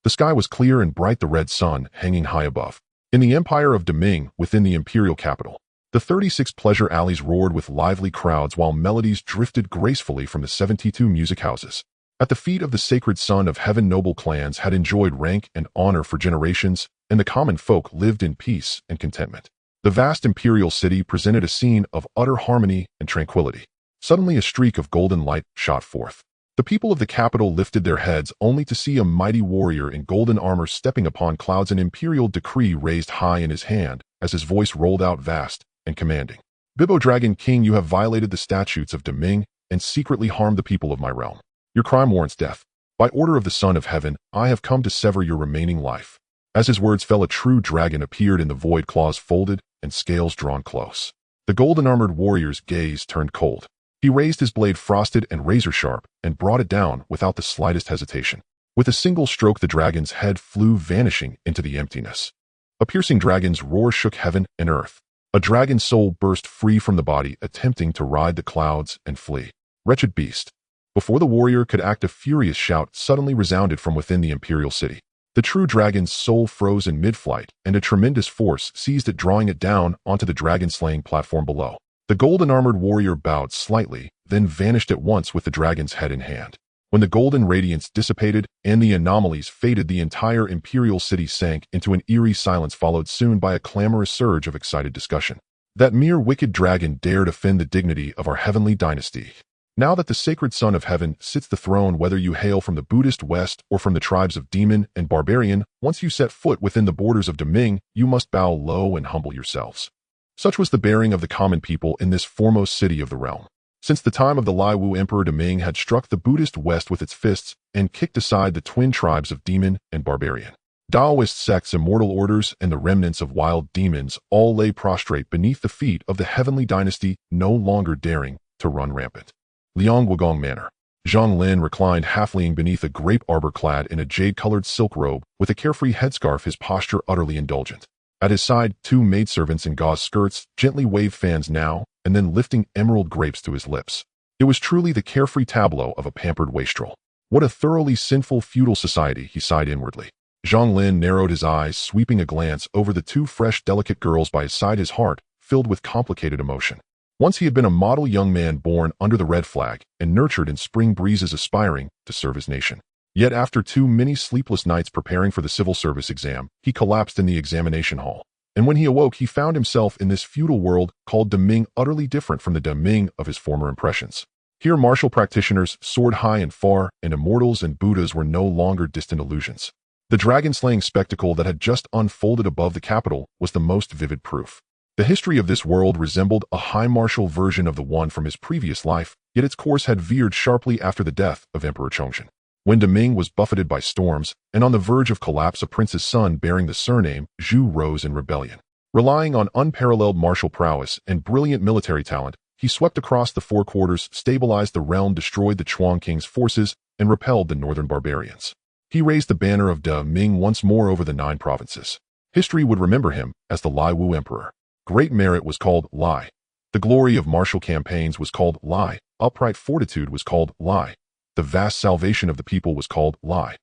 The sky was clear and bright, the red sun hanging high above. In the empire of Ming, within the imperial capital, the 36 pleasure alleys roared with lively crowds while melodies drifted gracefully from the 72 music houses. At the feet of the sacred son of heaven, noble clans had enjoyed rank and honor for generations, and the common folk lived in peace and contentment. The vast imperial city presented a scene of utter harmony and tranquility. Suddenly a streak of golden light shot forth. The people of the capital lifted their heads only to see a mighty warrior in golden armor stepping upon clouds, an imperial decree raised high in his hand as his voice rolled out vast and commanding. Bibbo Dragon King, you have violated the statutes of Ming and secretly harmed the people of my realm. Your crime warrants death. By order of the Son of Heaven, I have come to sever your remaining life. As his words fell, a true dragon appeared in the void, claws folded and scales drawn close. The golden-armored warrior's gaze turned cold. He raised his blade, frosted and razor-sharp, and brought it down without the slightest hesitation. With a single stroke, the dragon's head flew, vanishing into the emptiness. A piercing dragon's roar shook heaven and earth. A dragon's soul burst free from the body, attempting to ride the clouds and flee. Wretched beast! Before the warrior could act, a furious shout suddenly resounded from within the imperial city. The true dragon's soul froze in mid-flight, and a tremendous force seized it, drawing it down onto the dragon-slaying platform below. The golden-armored warrior bowed slightly, then vanished at once with the dragon's head in hand. When the golden radiance dissipated and the anomalies faded, the entire imperial city sank into an eerie silence, followed soon by a clamorous surge of excited discussion. That mere wicked dragon dared offend the dignity of our heavenly dynasty. Now that the sacred Son of Heaven sits the throne, whether you hail from the Buddhist West or from the tribes of demon and barbarian, once you set foot within the borders of Ming, you must bow low and humble yourselves. Such was the bearing of the common people in this foremost city of the realm. Since the time of the Lai Wu Emperor, Ming had struck the Buddhist West with its fists and kicked aside the twin tribes of demon and barbarian. Taoist sects, immortal orders, and the remnants of wild demons all lay prostrate beneath the feet of the heavenly dynasty, no longer daring to run rampant. Liangwagong Manor. Zhang Lin reclined half-leaning beneath a grape arbor, clad in a jade-colored silk robe with a carefree headscarf, his posture utterly indulgent. At his side, two maidservants in gauze skirts gently waved fans now and then, lifting emerald grapes to his lips. It was truly the carefree tableau of a pampered wastrel. What a thoroughly sinful feudal society, he sighed inwardly. Zhang Lin narrowed his eyes, sweeping a glance over the two fresh, delicate girls by his side, his heart filled with complicated emotion. Once he had been a model young man born under the red flag and nurtured in spring breezes, aspiring to serve his nation. Yet after too many sleepless nights preparing for the civil service exam, he collapsed in the examination hall. And when he awoke, he found himself in this feudal world called Ming, utterly different from the Ming of his former impressions. Here martial practitioners soared high and far, and immortals and Buddhas were no longer distant illusions. The dragon-slaying spectacle that had just unfolded above the capital was the most vivid proof. The history of this world resembled a high martial version of the one from his previous life, yet its course had veered sharply after the death of Emperor Chongzhen. When Ming was buffeted by storms and on the verge of collapse, a prince's son bearing the surname Zhu rose in rebellion. Relying on unparalleled martial prowess and brilliant military talent, he swept across the four quarters, stabilized the realm, destroyed the Chuang King's forces, and repelled the northern barbarians. He raised the banner of Ming once more over the 9 provinces. History would remember him as the Lai Wu Emperor. Great merit was called Lai. The glory of martial campaigns was called Lai. Upright fortitude was called Lai. The vast salvation of the people was called Lai.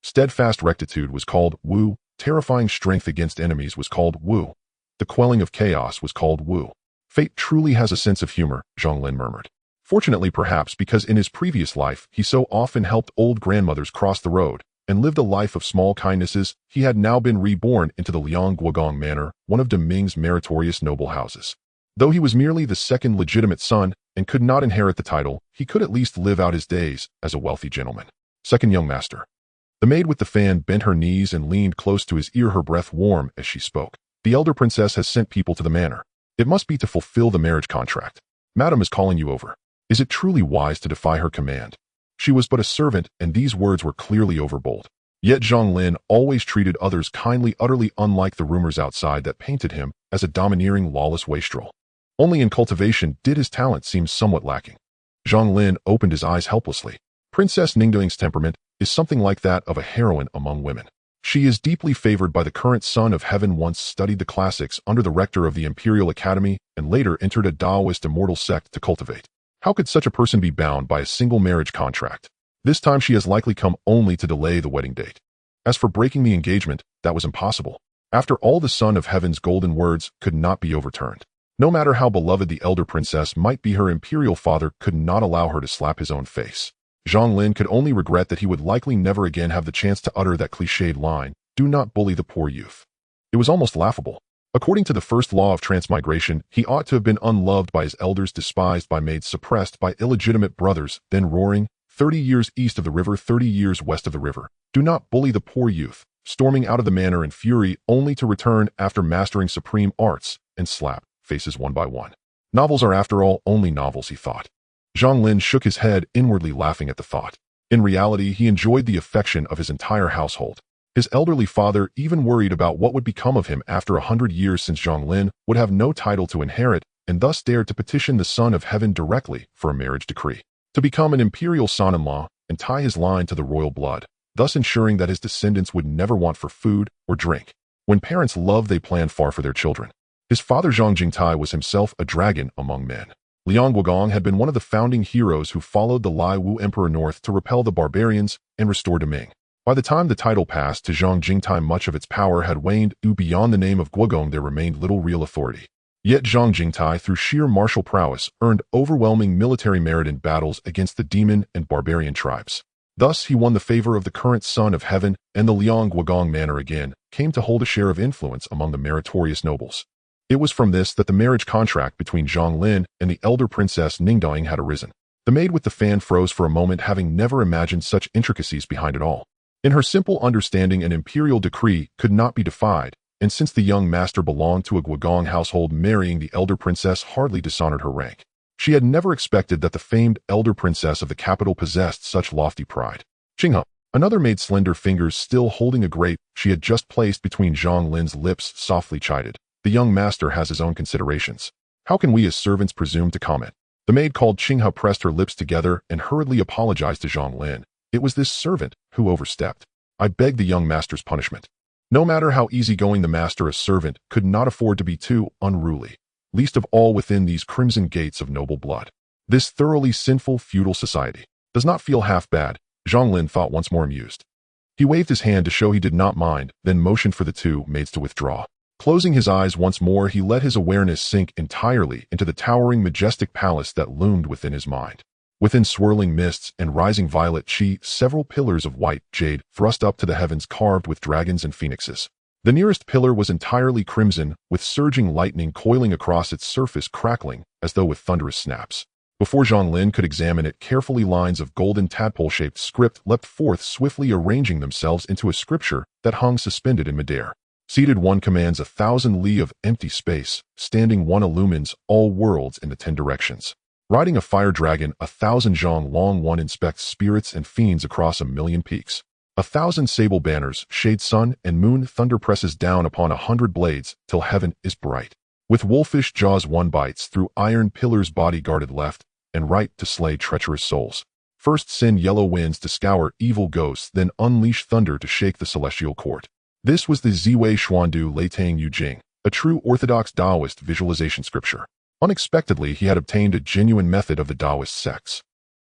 Steadfast rectitude was called Wu. Terrifying strength against enemies was called Wu. The quelling of chaos was called Wu. Fate truly has a sense of humor, Zhang Lin murmured. Fortunately, perhaps because in his previous life he so often helped old grandmothers cross the road and lived a life of small kindnesses, he had now been reborn into the Liangwagong Manor, one of Ming's meritorious noble houses. Though he was merely the second legitimate son and could not inherit the title, he could at least live out his days as a wealthy gentleman. Second young master. The maid with the fan bent her knees and leaned close to his ear, her breath warm as she spoke. The elder princess has sent people to the manor. It must be to fulfill the marriage contract. Madam is calling you over. Is it truly wise to defy her command? She was but a servant, and these words were clearly overbold. Yet Zhang Lin always treated others kindly, utterly unlike the rumors outside that painted him as a domineering, lawless wastrel. Only in cultivation did his talent seem somewhat lacking. Zhang Lin opened his eyes helplessly. Princess Ningduing's temperament is something like that of a heroine among women. She is deeply favored by the current Son of Heaven, once studied the classics under the rector of the Imperial Academy, and later entered a Taoist immortal sect to cultivate. How could such a person be bound by a single marriage contract? This time she has likely come only to delay the wedding date. As for breaking the engagement, that was impossible. After all, the Son of Heaven's golden words could not be overturned. No matter how beloved the elder princess might be, her imperial father could not allow her to slap his own face. Zhang Lin could only regret that he would likely never again have the chance to utter that cliched line, "Do not bully the poor youth." It was almost laughable. According to the first law of transmigration, he ought to have been unloved by his elders, despised by maids, suppressed by illegitimate brothers, then roaring, 30 years east of the river, 30 years west of the river. Do not bully the poor youth, storming out of the manor in fury, only to return after mastering supreme arts and slap faces one by one. Novels are, after all, only novels, he thought. Zhang Lin shook his head, inwardly laughing at the thought. In reality, he enjoyed the affection of his entire household. His elderly father even worried about what would become of him after 100 years, since Zhang Lin would have no title to inherit, and thus dared to petition the Son of Heaven directly for a marriage decree, to become an imperial son-in-law and tie his line to the royal blood, thus ensuring that his descendants would never want for food or drink. When parents love, they plan far for their children. His father Zhang Jingtai was himself a dragon among men. Liang Guogong had been one of the founding heroes who followed the Lai Wu Emperor north to repel the barbarians and restore Ming. By the time the title passed to Zhang Jingtai, much of its power had waned. Beyond the name of Guogong, there remained little real authority. Yet Zhang Jingtai, through sheer martial prowess, earned overwhelming military merit in battles against the demon and barbarian tribes. Thus, he won the favor of the current Son of Heaven, and the Liang Guogong manor again came to hold a share of influence among the meritorious nobles. It was from this that the marriage contract between Zhang Lin and the elder princess Ningdang had arisen. The maid with the fan froze for a moment, having never imagined such intricacies behind it all. In her simple understanding, an imperial decree could not be defied, and since the young master belonged to a Guogong household, marrying the elder princess hardly dishonored her rank. She had never expected that the famed elder princess of the capital possessed such lofty pride. Qinghe, another maid, slender fingers still holding a grape she had just placed between Zhang Lin's lips, softly chided. The young master has his own considerations. How can we as servants presume to comment? The maid called Qinghe pressed her lips together and hurriedly apologized to Zhang Lin. It was this servant who overstepped. I beg the young master's punishment. No matter how easygoing the master, a servant could not afford to be too unruly, least of all within these crimson gates of noble blood. This thoroughly sinful feudal society does not feel half bad, Zhang Lin thought, once more amused. He waved his hand to show he did not mind, then motioned for the two maids to withdraw. Closing his eyes once more, he let his awareness sink entirely into the towering, majestic palace that loomed within his mind. Within swirling mists and rising violet chi, several pillars of white jade thrust up to the heavens, carved with dragons and phoenixes. The nearest pillar was entirely crimson, with surging lightning coiling across its surface, crackling as though with thunderous snaps. Before Zhang Lin could examine it carefully, lines of golden tadpole-shaped script leapt forth, swiftly arranging themselves into a scripture that hung suspended in midair. Seated one commands 1,000 li of empty space, standing one illumines all worlds in the 10 directions. Riding a fire dragon, 1,000 zhang long one inspects spirits and fiends across 1,000,000 peaks. 1,000 sable banners shade sun and moon, thunder presses down upon 100 blades till heaven is bright. With wolfish jaws one bites through iron pillars, body guarded left and right to slay treacherous souls. First send yellow winds to scour evil ghosts, then unleash thunder to shake the celestial court. This was the Ziwei Xuandu Leitang Yujing, a true orthodox Taoist visualization scripture. Unexpectedly, he had obtained a genuine method of the Taoist sects.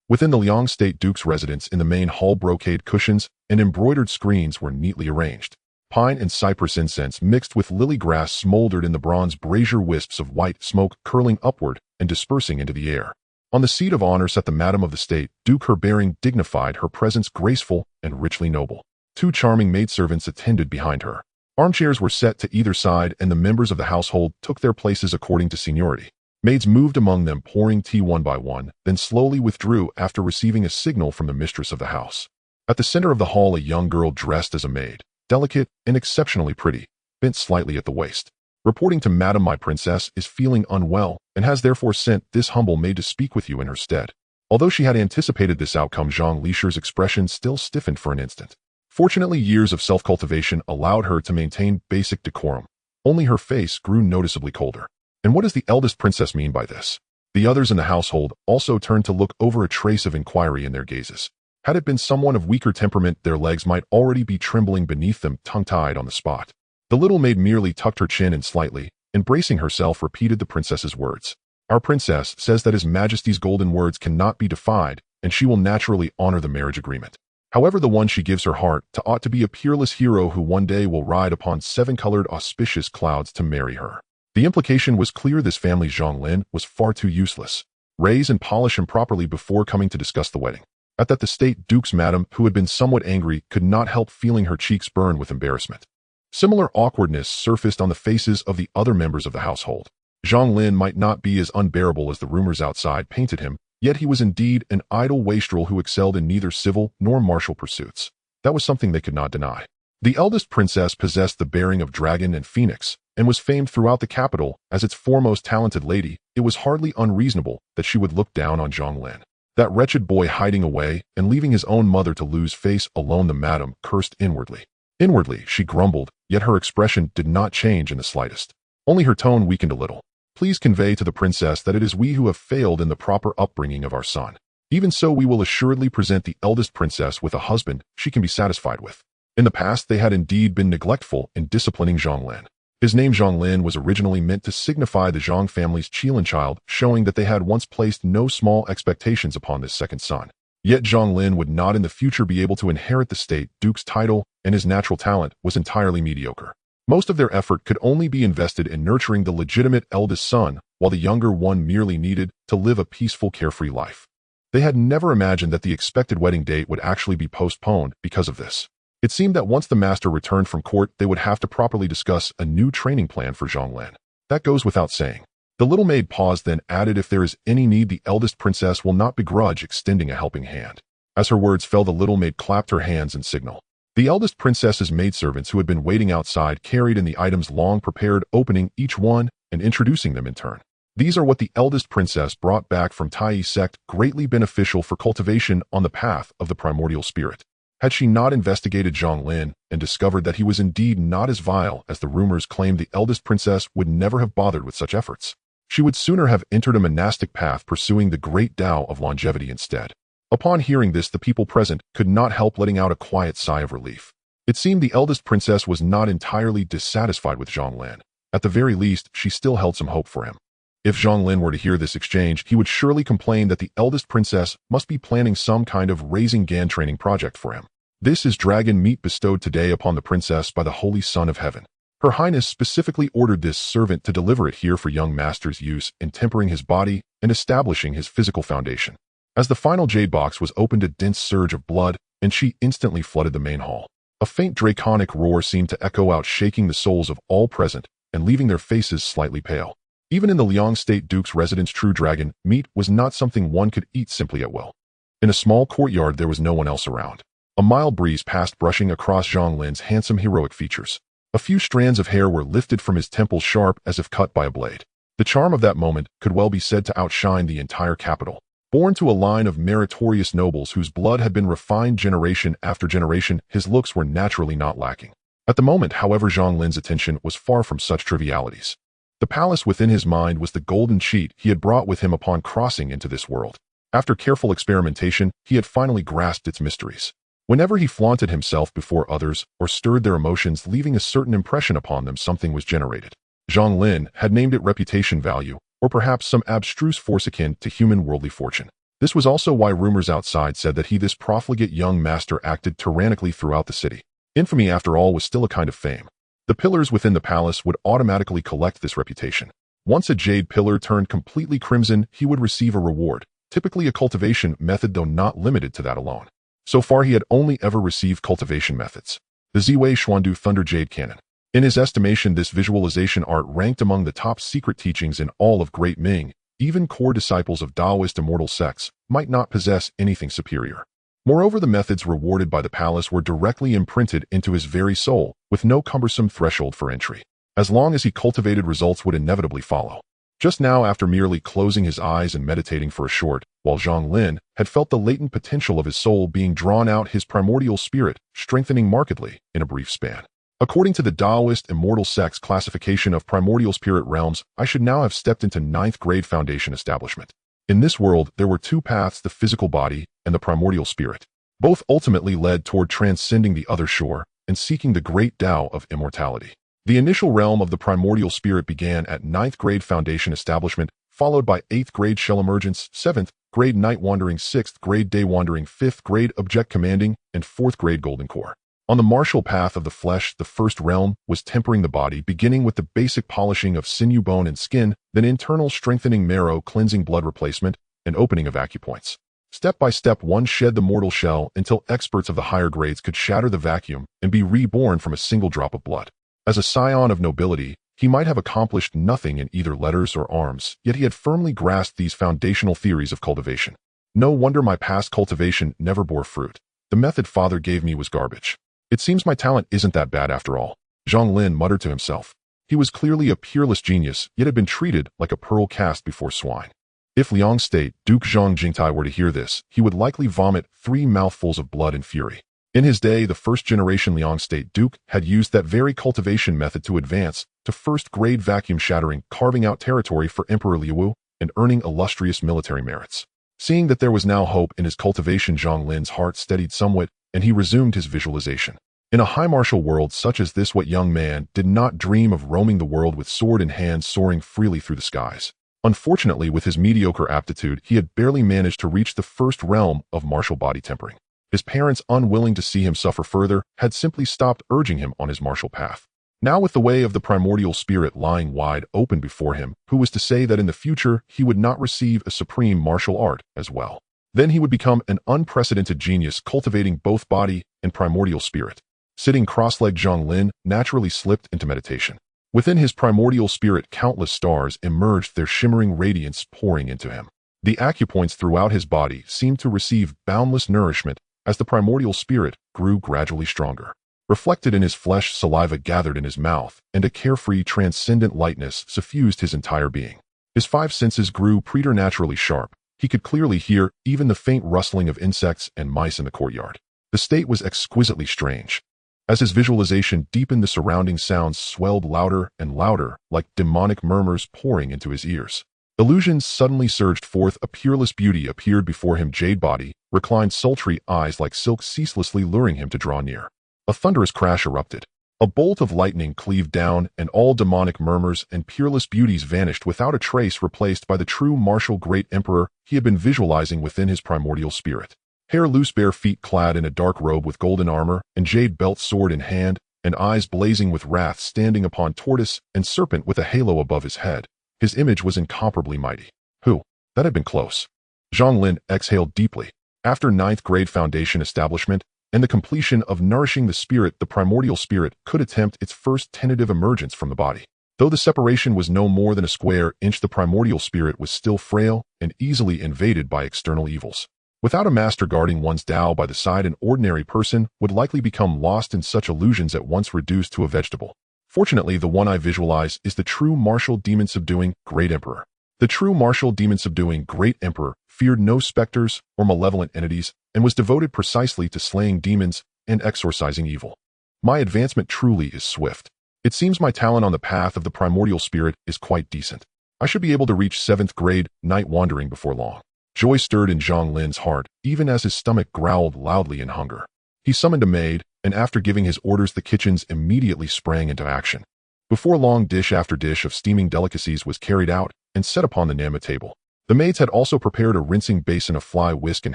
Within the Liang State Duke's residence, in the main hall, brocade cushions and embroidered screens were neatly arranged. Pine and cypress incense mixed with lily grass smoldered in the bronze brazier, wisps of white smoke curling upward and dispersing into the air. On the seat of honor sat the Madam of the State Duke, her bearing dignified, her presence graceful and richly noble. 2 charming maidservants attended behind her. Armchairs were set to either side, and the members of the household took their places according to seniority. Maids moved among them, pouring tea one by one, then slowly withdrew after receiving a signal from the mistress of the house. At the center of the hall, a young girl dressed as a maid, delicate and exceptionally pretty, bent slightly at the waist. Reporting to Madam, my princess is feeling unwell and has therefore sent this humble maid to speak with you in her stead. Although she had anticipated this outcome, Zhang Lisher's expression still stiffened for an instant. Fortunately, years of self-cultivation allowed her to maintain basic decorum. Only her face grew noticeably colder. And what does the eldest princess mean by this? The others in the household also turned to look over, a trace of inquiry in their gazes. Had it been someone of weaker temperament, their legs might already be trembling beneath them, tongue-tied on the spot. The little maid merely tucked her chin in slightly, and bracing herself, repeated the princess's words. Our princess says that His Majesty's golden words cannot be defied, and she will naturally honor the marriage agreement. However, the one she gives her heart to ought to be a peerless hero who one day will ride upon seven-colored auspicious clouds to marry her. The implication was clear: this family Zhang Lin was far too useless. Raise and polish him properly before coming to discuss the wedding. At that, the state duke's madam, who had been somewhat angry, could not help feeling her cheeks burn with embarrassment. Similar awkwardness surfaced on the faces of the other members of the household. Zhang Lin might not be as unbearable as the rumors outside painted him, yet he was indeed an idle wastrel who excelled in neither civil nor martial pursuits. That was something they could not deny. The eldest princess possessed the bearing of dragon and phoenix, and was famed throughout the capital as its foremost talented lady. It was hardly unreasonable that she would look down on Zhang Lin. That wretched boy hiding away and leaving his own mother to lose face alone, the madam cursed inwardly. Inwardly, she grumbled, yet her expression did not change in the slightest. Only her tone weakened a little. Please convey to the princess that it is we who have failed in the proper upbringing of our son. Even so, we will assuredly present the eldest princess with a husband she can be satisfied with. In the past, they had indeed been neglectful in disciplining Zhang Lin. His name Zhang Lin was originally meant to signify the Zhang family's Qilin child, showing that they had once placed no small expectations upon this second son. Yet Zhang Lin would not in the future be able to inherit the state duke's title, and his natural talent was entirely mediocre. Most of their effort could only be invested in nurturing the legitimate eldest son, while the younger one merely needed to live a peaceful, carefree life. They had never imagined that the expected wedding date would actually be postponed because of this. It seemed that once the master returned from court, they would have to properly discuss a new training plan for Zhang Lin. That goes without saying. The little maid paused, then added, if there is any need, the eldest princess will not begrudge extending a helping hand. As her words fell, the little maid clapped her hands in signal. The eldest princess's maidservants, who had been waiting outside, carried in the items long prepared, opening each one and introducing them in turn. These are what the eldest princess brought back from Tai sect, greatly beneficial for cultivation on the path of the primordial spirit. Had she not investigated Zhang Lin and discovered that he was indeed not as vile as the rumors claimed, the eldest princess would never have bothered with such efforts. She would sooner have entered a monastic path, pursuing the great Tao of longevity instead. Upon hearing this, the people present could not help letting out a quiet sigh of relief. It seemed the eldest princess was not entirely dissatisfied with Zhang Lin. At the very least, she still held some hope for him. If Zhang Lin were to hear this exchange, he would surely complain that the eldest princess must be planning some kind of raising Gan training project for him. This is dragon meat bestowed today upon the princess by the Holy Son of Heaven. Her Highness specifically ordered this servant to deliver it here for young master's use in tempering his body and establishing his physical foundation. As the final jade box was opened, a dense surge of blood and chi instantly flooded the main hall. A faint draconic roar seemed to echo out, shaking the souls of all present and leaving their faces slightly pale. Even in the Liang State Duke's residence, true dragon meat was not something one could eat simply at will. In a small courtyard, there was no one else around. A mild breeze passed, brushing across Zhang Lin's handsome, heroic features. A few strands of hair were lifted from his temples, sharp as if cut by a blade. The charm of that moment could well be said to outshine the entire capital. Born to a line of meritorious nobles whose blood had been refined generation after generation, his looks were naturally not lacking. At the moment, however, Zhang Lin's attention was far from such trivialities. The palace within his mind was the golden cheat he had brought with him upon crossing into this world. After careful experimentation, he had finally grasped its mysteries. Whenever he flaunted himself before others or stirred their emotions, leaving a certain impression upon them, something was generated. Zhang Lin had named it reputation value, or perhaps some abstruse force akin to human worldly fortune. This was also why rumors outside said that this profligate young master acted tyrannically throughout the city. Infamy, after all, was still a kind of fame. The pillars within the palace would automatically collect this reputation. Once a jade pillar turned completely crimson, he would receive a reward, typically a cultivation method, though not limited to that alone. So far, he had only ever received cultivation methods. The Ziwei Xuandu Thunder Jade Cannon. In his estimation, this visualization art ranked among the top secret teachings in all of Great Ming. Even core disciples of Taoist immortal sects might not possess anything superior. Moreover, the methods rewarded by the palace were directly imprinted into his very soul, with no cumbersome threshold for entry. As long as he cultivated, results would inevitably follow. Just now, after merely closing his eyes and meditating for a short while, Zhang Lin had felt the latent potential of his soul being drawn out, his primordial spirit strengthening markedly in a brief span. According to the Taoist immortal sect's classification of primordial spirit realms, I should now have stepped into 9th grade foundation establishment. In this world, there were two paths: the physical body and the primordial spirit. Both ultimately led toward transcending the other shore and seeking the great Tao of immortality. The initial realm of the primordial spirit began at 9th grade foundation establishment, followed by 8th grade shell emergence, 7th grade night wandering 6th grade day wandering 5th grade object commanding, and 4th grade golden core. On the martial path of the flesh, the first realm was tempering the body, beginning with the basic polishing of sinew, bone, and skin, then internal strengthening marrow, cleansing blood replacement, and opening of acupoints. Step by step, one shed the mortal shell until experts of the higher grades could shatter the vacuum and be reborn from a single drop of blood. As a scion of nobility, he might have accomplished nothing in either letters or arms, yet he had firmly grasped these foundational theories of cultivation. No wonder my past cultivation never bore fruit. The method father gave me was garbage. It seems my talent isn't that bad after all, Zhang Lin muttered to himself. He was clearly a peerless genius, yet had been treated like a pearl cast before swine. If Liang State Duke Zhang Jingtai were to hear this, he would likely vomit 3 mouthfuls of blood in fury. In his day, the first-generation Liang State Duke had used that very cultivation method to advance to first-grade vacuum shattering, carving out territory for Emperor Liu and earning illustrious military merits. Seeing that there was now hope in his cultivation, Zhang Lin's heart steadied somewhat, and he resumed his visualization. In a high martial world such as this, what young man did not dream of roaming the world with sword in hand, soaring freely through the skies? Unfortunately, with his mediocre aptitude, he had barely managed to reach the first realm of martial body tempering. His parents, unwilling to see him suffer further, had simply stopped urging him on his martial path. Now, with the way of the primordial spirit lying wide open before him, who was to say that in the future he would not receive a supreme martial art as well? Then he would become an unprecedented genius, cultivating both body and primordial spirit. Sitting cross-legged, Zhang Lin naturally slipped into meditation. Within his primordial spirit, countless stars emerged, their shimmering radiance pouring into him. The acupoints throughout his body seemed to receive boundless nourishment as the primordial spirit grew gradually stronger. Reflected in his flesh, saliva gathered in his mouth, and a carefree, transcendent lightness suffused his entire being. His 5 senses grew preternaturally sharp. He could clearly hear even the faint rustling of insects and mice in the courtyard. The state was exquisitely strange. As his visualization deepened, the surrounding sounds swelled louder and louder, like demonic murmurs pouring into his ears. Illusions suddenly surged forth. A peerless beauty appeared before him, jade body, reclined, sultry eyes like silk ceaselessly luring him to draw near. A thunderous crash erupted. A bolt of lightning cleaved down, and all demonic murmurs and peerless beauties vanished without a trace, replaced by the true martial great emperor he had been visualizing within his primordial spirit. Hair loose, bare feet clad in a dark robe with golden armor and jade belt, sword in hand, and eyes blazing with wrath, standing upon tortoise and serpent with a halo above his head. His image was incomparably mighty. Who? That had been close. Zhang Lin exhaled deeply. After 9th grade foundation establishment and the completion of nourishing the spirit, the primordial spirit could attempt its first tentative emergence from the body. Though the separation was no more than a square inch, the primordial spirit was still frail and easily invaded by external evils. Without a master guarding one's Tao by the side, an ordinary person would likely become lost in such illusions, at once reduced to a vegetable. Fortunately, the one I visualize is the true martial demon-subduing Great Emperor. The true martial demon-subduing Great Emperor feared no specters or malevolent entities and was devoted precisely to slaying demons and exorcising evil. My advancement truly is swift. It seems my talent on the path of the primordial spirit is quite decent. I should be able to reach 7th grade night wandering before long. Joy stirred in Zhang Lin's heart, even as his stomach growled loudly in hunger. He summoned a maid, and after giving his orders, the kitchens immediately sprang into action. Before long, dish after dish of steaming delicacies was carried out and set upon the Nama table. The maids had also prepared a rinsing basin of fly whisk and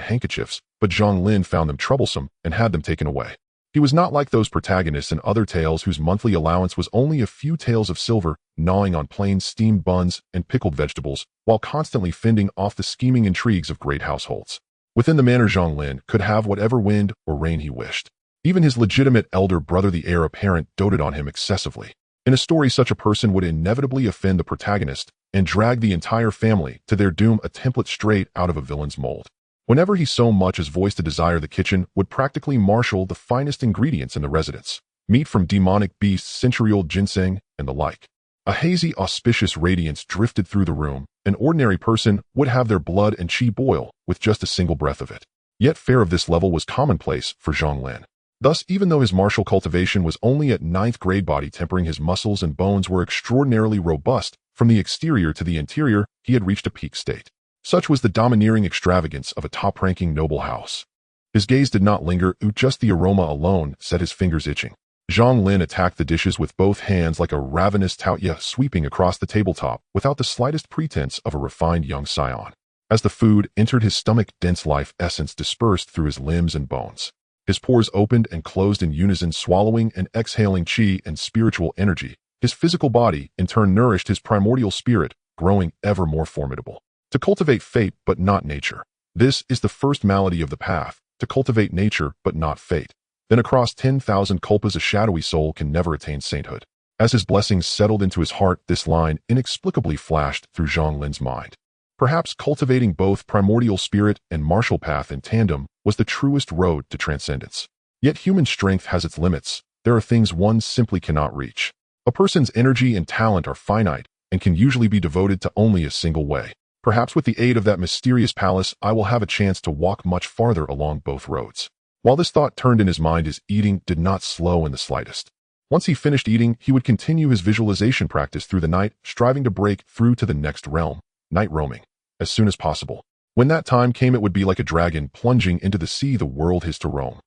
handkerchiefs, but Zhang Lin found them troublesome and had them taken away. He was not like those protagonists in other tales whose monthly allowance was only a few taels of silver, gnawing on plain steamed buns and pickled vegetables, while constantly fending off the scheming intrigues of great households. Within the manor, Zhang Lin could have whatever wind or rain he wished. Even his legitimate elder brother, the heir apparent, doted on him excessively. In a story, such a person would inevitably offend the protagonist and drag the entire family to their doom, a template straight out of a villain's mold. Whenever he so much as voiced a desire, the kitchen would practically marshal the finest ingredients in the residence. Meat from demonic beasts, century-old ginseng, and the like. A hazy, auspicious radiance drifted through the room. An ordinary person would have their blood and chi boil with just a single breath of it. Yet fare of this level was commonplace for Zhang Lin. Thus, even though his martial cultivation was only at 9th grade, body tempering, his muscles and bones were extraordinarily robust. From the exterior to the interior, he had reached a peak state. Such was the domineering extravagance of a top-ranking noble house. His gaze did not linger, just the aroma alone set his fingers itching. Zhang Lin attacked the dishes with both hands like a ravenous taoya, sweeping across the tabletop without the slightest pretense of a refined young scion. As the food entered his stomach, dense life essence dispersed through his limbs and bones. His pores opened and closed in unison, swallowing and exhaling chi and spiritual energy. His physical body, in turn, nourished his primordial spirit, growing ever more formidable. To cultivate fate but not nature. This is the first malady of the path, to cultivate nature but not fate. Then across 10,000 kalpas a shadowy soul can never attain sainthood. As his blessings settled into his heart, this line inexplicably flashed through Zhang Lin's mind. Perhaps cultivating both primordial spirit and martial path in tandem was the truest road to transcendence. Yet human strength has its limits. There are things one simply cannot reach. A person's energy and talent are finite and can usually be devoted to only a single way. Perhaps with the aid of that mysterious palace, I will have a chance to walk much farther along both roads. While this thought turned in his mind, his eating did not slow in the slightest. Once he finished eating, he would continue his visualization practice through the night, striving to break through to the next realm, night roaming, as soon as possible. When that time came, it would be like a dragon plunging into the sea, the world his to roam.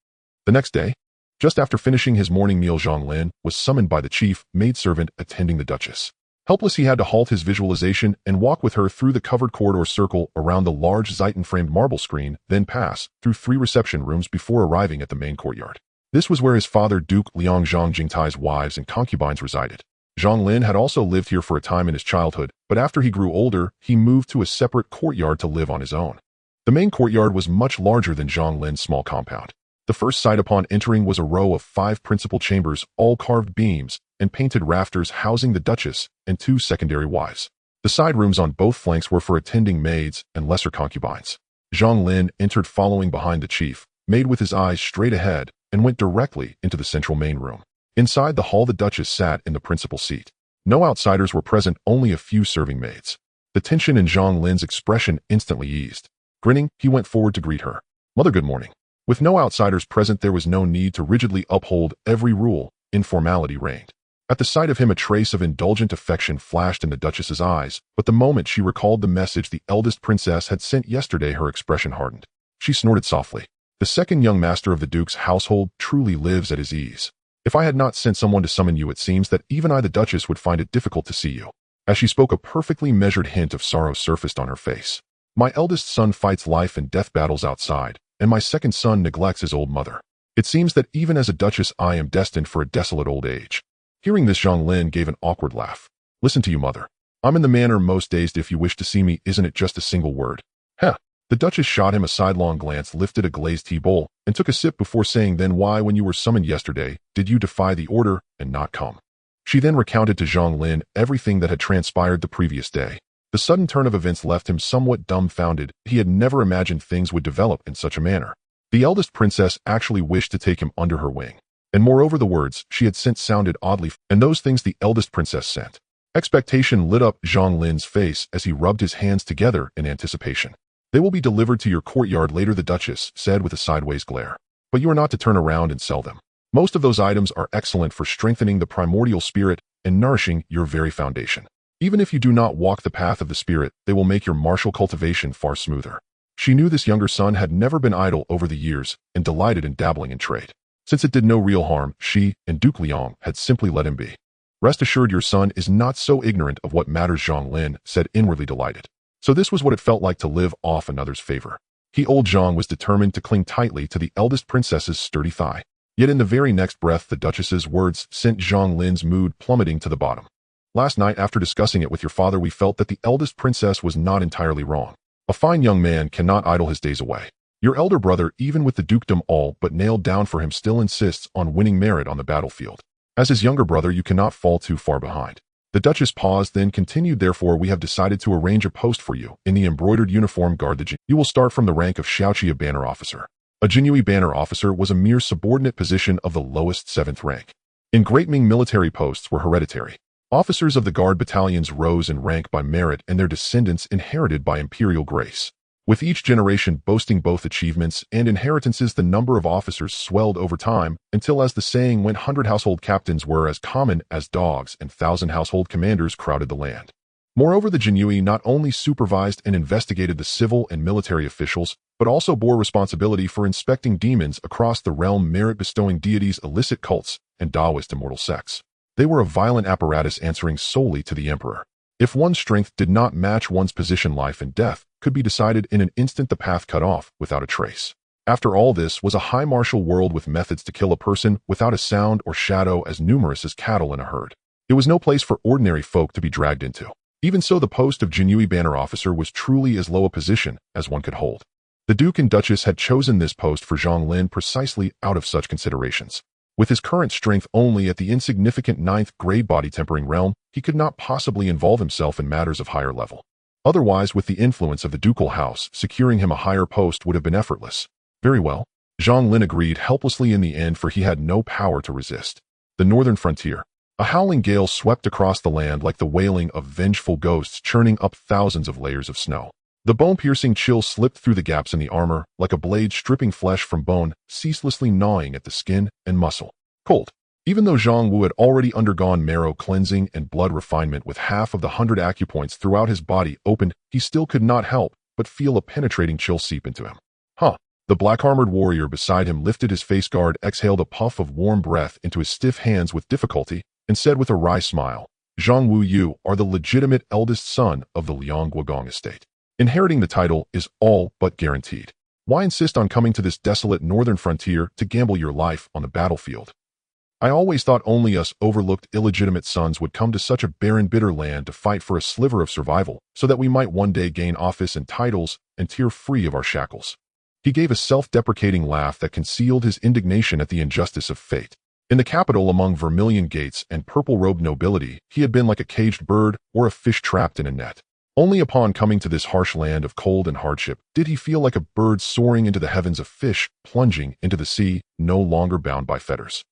The next day, just after finishing his morning meal, Zhang Lin was summoned by the chief maidservant attending the Duchess. Helpless, he had to halt his visualization and walk with her through the covered corridor, circle around the large Ziton-framed marble screen, then pass through 3 reception rooms before arriving at the main courtyard. This was where his father, Duke Liang Zhang Jingtai's wives and concubines resided. Zhang Lin had also lived here for a time in his childhood, but after he grew older, he moved to a separate courtyard to live on his own. The main courtyard was much larger than Zhang Lin's small compound. The first sight upon entering was a row of 5 principal chambers, all carved beams and painted rafters, housing the Duchess and 2 secondary wives. The side rooms on both flanks were for attending maids and lesser concubines. Zhang Lin entered following behind the chief, maid with his eyes straight ahead, and went directly into the central main room. Inside the hall, the Duchess sat in the principal seat. No outsiders were present, only a few serving maids. The tension in Zhang Lin's expression instantly eased. Grinning, he went forward to greet her. "Mother, good morning." With no outsiders present, there was no need to rigidly uphold every rule. Informality reigned. At the sight of him, a trace of indulgent affection flashed in the Duchess's eyes, but the moment she recalled the message the eldest princess had sent yesterday, her expression hardened. She snorted softly. The second young master of the Duke's household truly lives at his ease. If I had not sent someone to summon you, it seems that even I, the Duchess, would find it difficult to see you. As she spoke, a perfectly measured hint of sorrow surfaced on her face. My eldest son fights life and death battles outside, and my second son neglects his old mother. It seems that even as a Duchess, I am destined for a desolate old age. Hearing this, Zhang Lin gave an awkward laugh. "Listen to you, mother. I'm in the manner most days. If you wish to see me, isn't it just a single word?" "Heh." The Duchess shot him a sidelong glance, lifted a glazed tea bowl, and took a sip before saying, "Then why, when you were summoned yesterday, did you defy the order and not come?" She then recounted to Zhang Lin everything that had transpired the previous day. The sudden turn of events left him somewhat dumbfounded. He had never imagined things would develop in such a manner. The eldest princess actually wished to take him under her wing. And moreover, the words she had sent sounded oddly, and those things the eldest princess sent. Expectation lit up Zhang Lin's face as he rubbed his hands together in anticipation. "They will be delivered to your courtyard later," the Duchess said with a sideways glare. "But you are not to turn around and sell them. Most of those items are excellent for strengthening the primordial spirit and nourishing your very foundation. Even if you do not walk the path of the spirit, they will make your martial cultivation far smoother." She knew this younger son had never been idle over the years and delighted in dabbling in trade. Since it did no real harm, she and Duke Liang had simply let him be. "Rest assured, your son is not so ignorant of what matters," Zhang Lin said, inwardly delighted. So this was what it felt like to live off another's favor. Old Zhang was determined to cling tightly to the eldest princess's sturdy thigh. Yet in the very next breath, the Duchess's words sent Zhang Lin's mood plummeting to the bottom. "Last night, after discussing it with your father, we felt that the eldest princess was not entirely wrong. A fine young man cannot idle his days away. Your elder brother, even with the dukedom all but nailed down for him, still insists on winning merit on the battlefield. As his younger brother, you cannot fall too far behind." The Duchess paused, then continued, "Therefore, we have decided to arrange a post for you in the embroidered uniform guard. You will start from the rank of Xiaoqi, a banner officer." A Jinyiwei banner officer was a mere subordinate position of the lowest 7th rank. In Great Ming, military posts were hereditary. Officers of the guard battalions rose in rank by merit, and their descendants inherited by imperial grace. With each generation boasting both achievements and inheritances, the number of officers swelled over time, until, as the saying went, 100 household captains were as common as dogs, and 1,000 household commanders crowded the land. Moreover, the Jinyiwei not only supervised and investigated the civil and military officials, but also bore responsibility for inspecting demons across the realm, merit-bestowing deities, illicit cults, and Taoist immortal sects. They were a violent apparatus answering solely to the emperor. If one's strength did not match one's position, life and death could be decided in an instant, the path cut off without a trace. After all, this was a high martial world with methods to kill a person without a sound or shadow as numerous as cattle in a herd. It was no place for ordinary folk to be dragged into. Even so, the post of Jinyiwei banner officer was truly as low a position as one could hold. The Duke and Duchess had chosen this post for Zhang Lin precisely out of such considerations. With his current strength only at the insignificant 9th grade body tempering realm, he could not possibly involve himself in matters of higher level. Otherwise, with the influence of the ducal house, securing him a higher post would have been effortless. Very well. Zhang Lin agreed helplessly in the end, for he had no power to resist. The northern frontier. A howling gale swept across the land like the wailing of vengeful ghosts, churning up thousands of layers of snow. The bone-piercing chill slipped through the gaps in the armor, like a blade stripping flesh from bone, ceaselessly gnawing at the skin and muscle. Cold. Even though Zhang Wu had already undergone marrow cleansing and blood refinement with half of the 100 acupoints throughout his body opened, he still could not help but feel a penetrating chill seep into him. Huh. The black-armored warrior beside him lifted his face guard, exhaled a puff of warm breath into his stiff hands with difficulty, and said with a wry smile, "Zhang Wu, you are the legitimate eldest son of the Liang Guogong estate. Inheriting the title is all but guaranteed. Why insist on coming to this desolate northern frontier to gamble your life on the battlefield? I always thought only us overlooked illegitimate sons would come to such a barren, bitter land to fight for a sliver of survival, so that we might one day gain office and titles and tear free of our shackles." He gave a self-deprecating laugh that concealed his indignation at the injustice of fate. In the capital, among vermilion gates and purple-robed nobility, he had been like a caged bird or a fish trapped in a net. Only upon coming to this harsh land of cold and hardship did he feel like a bird soaring into the heavens, a fish plunging into the sea, no longer bound by fetters.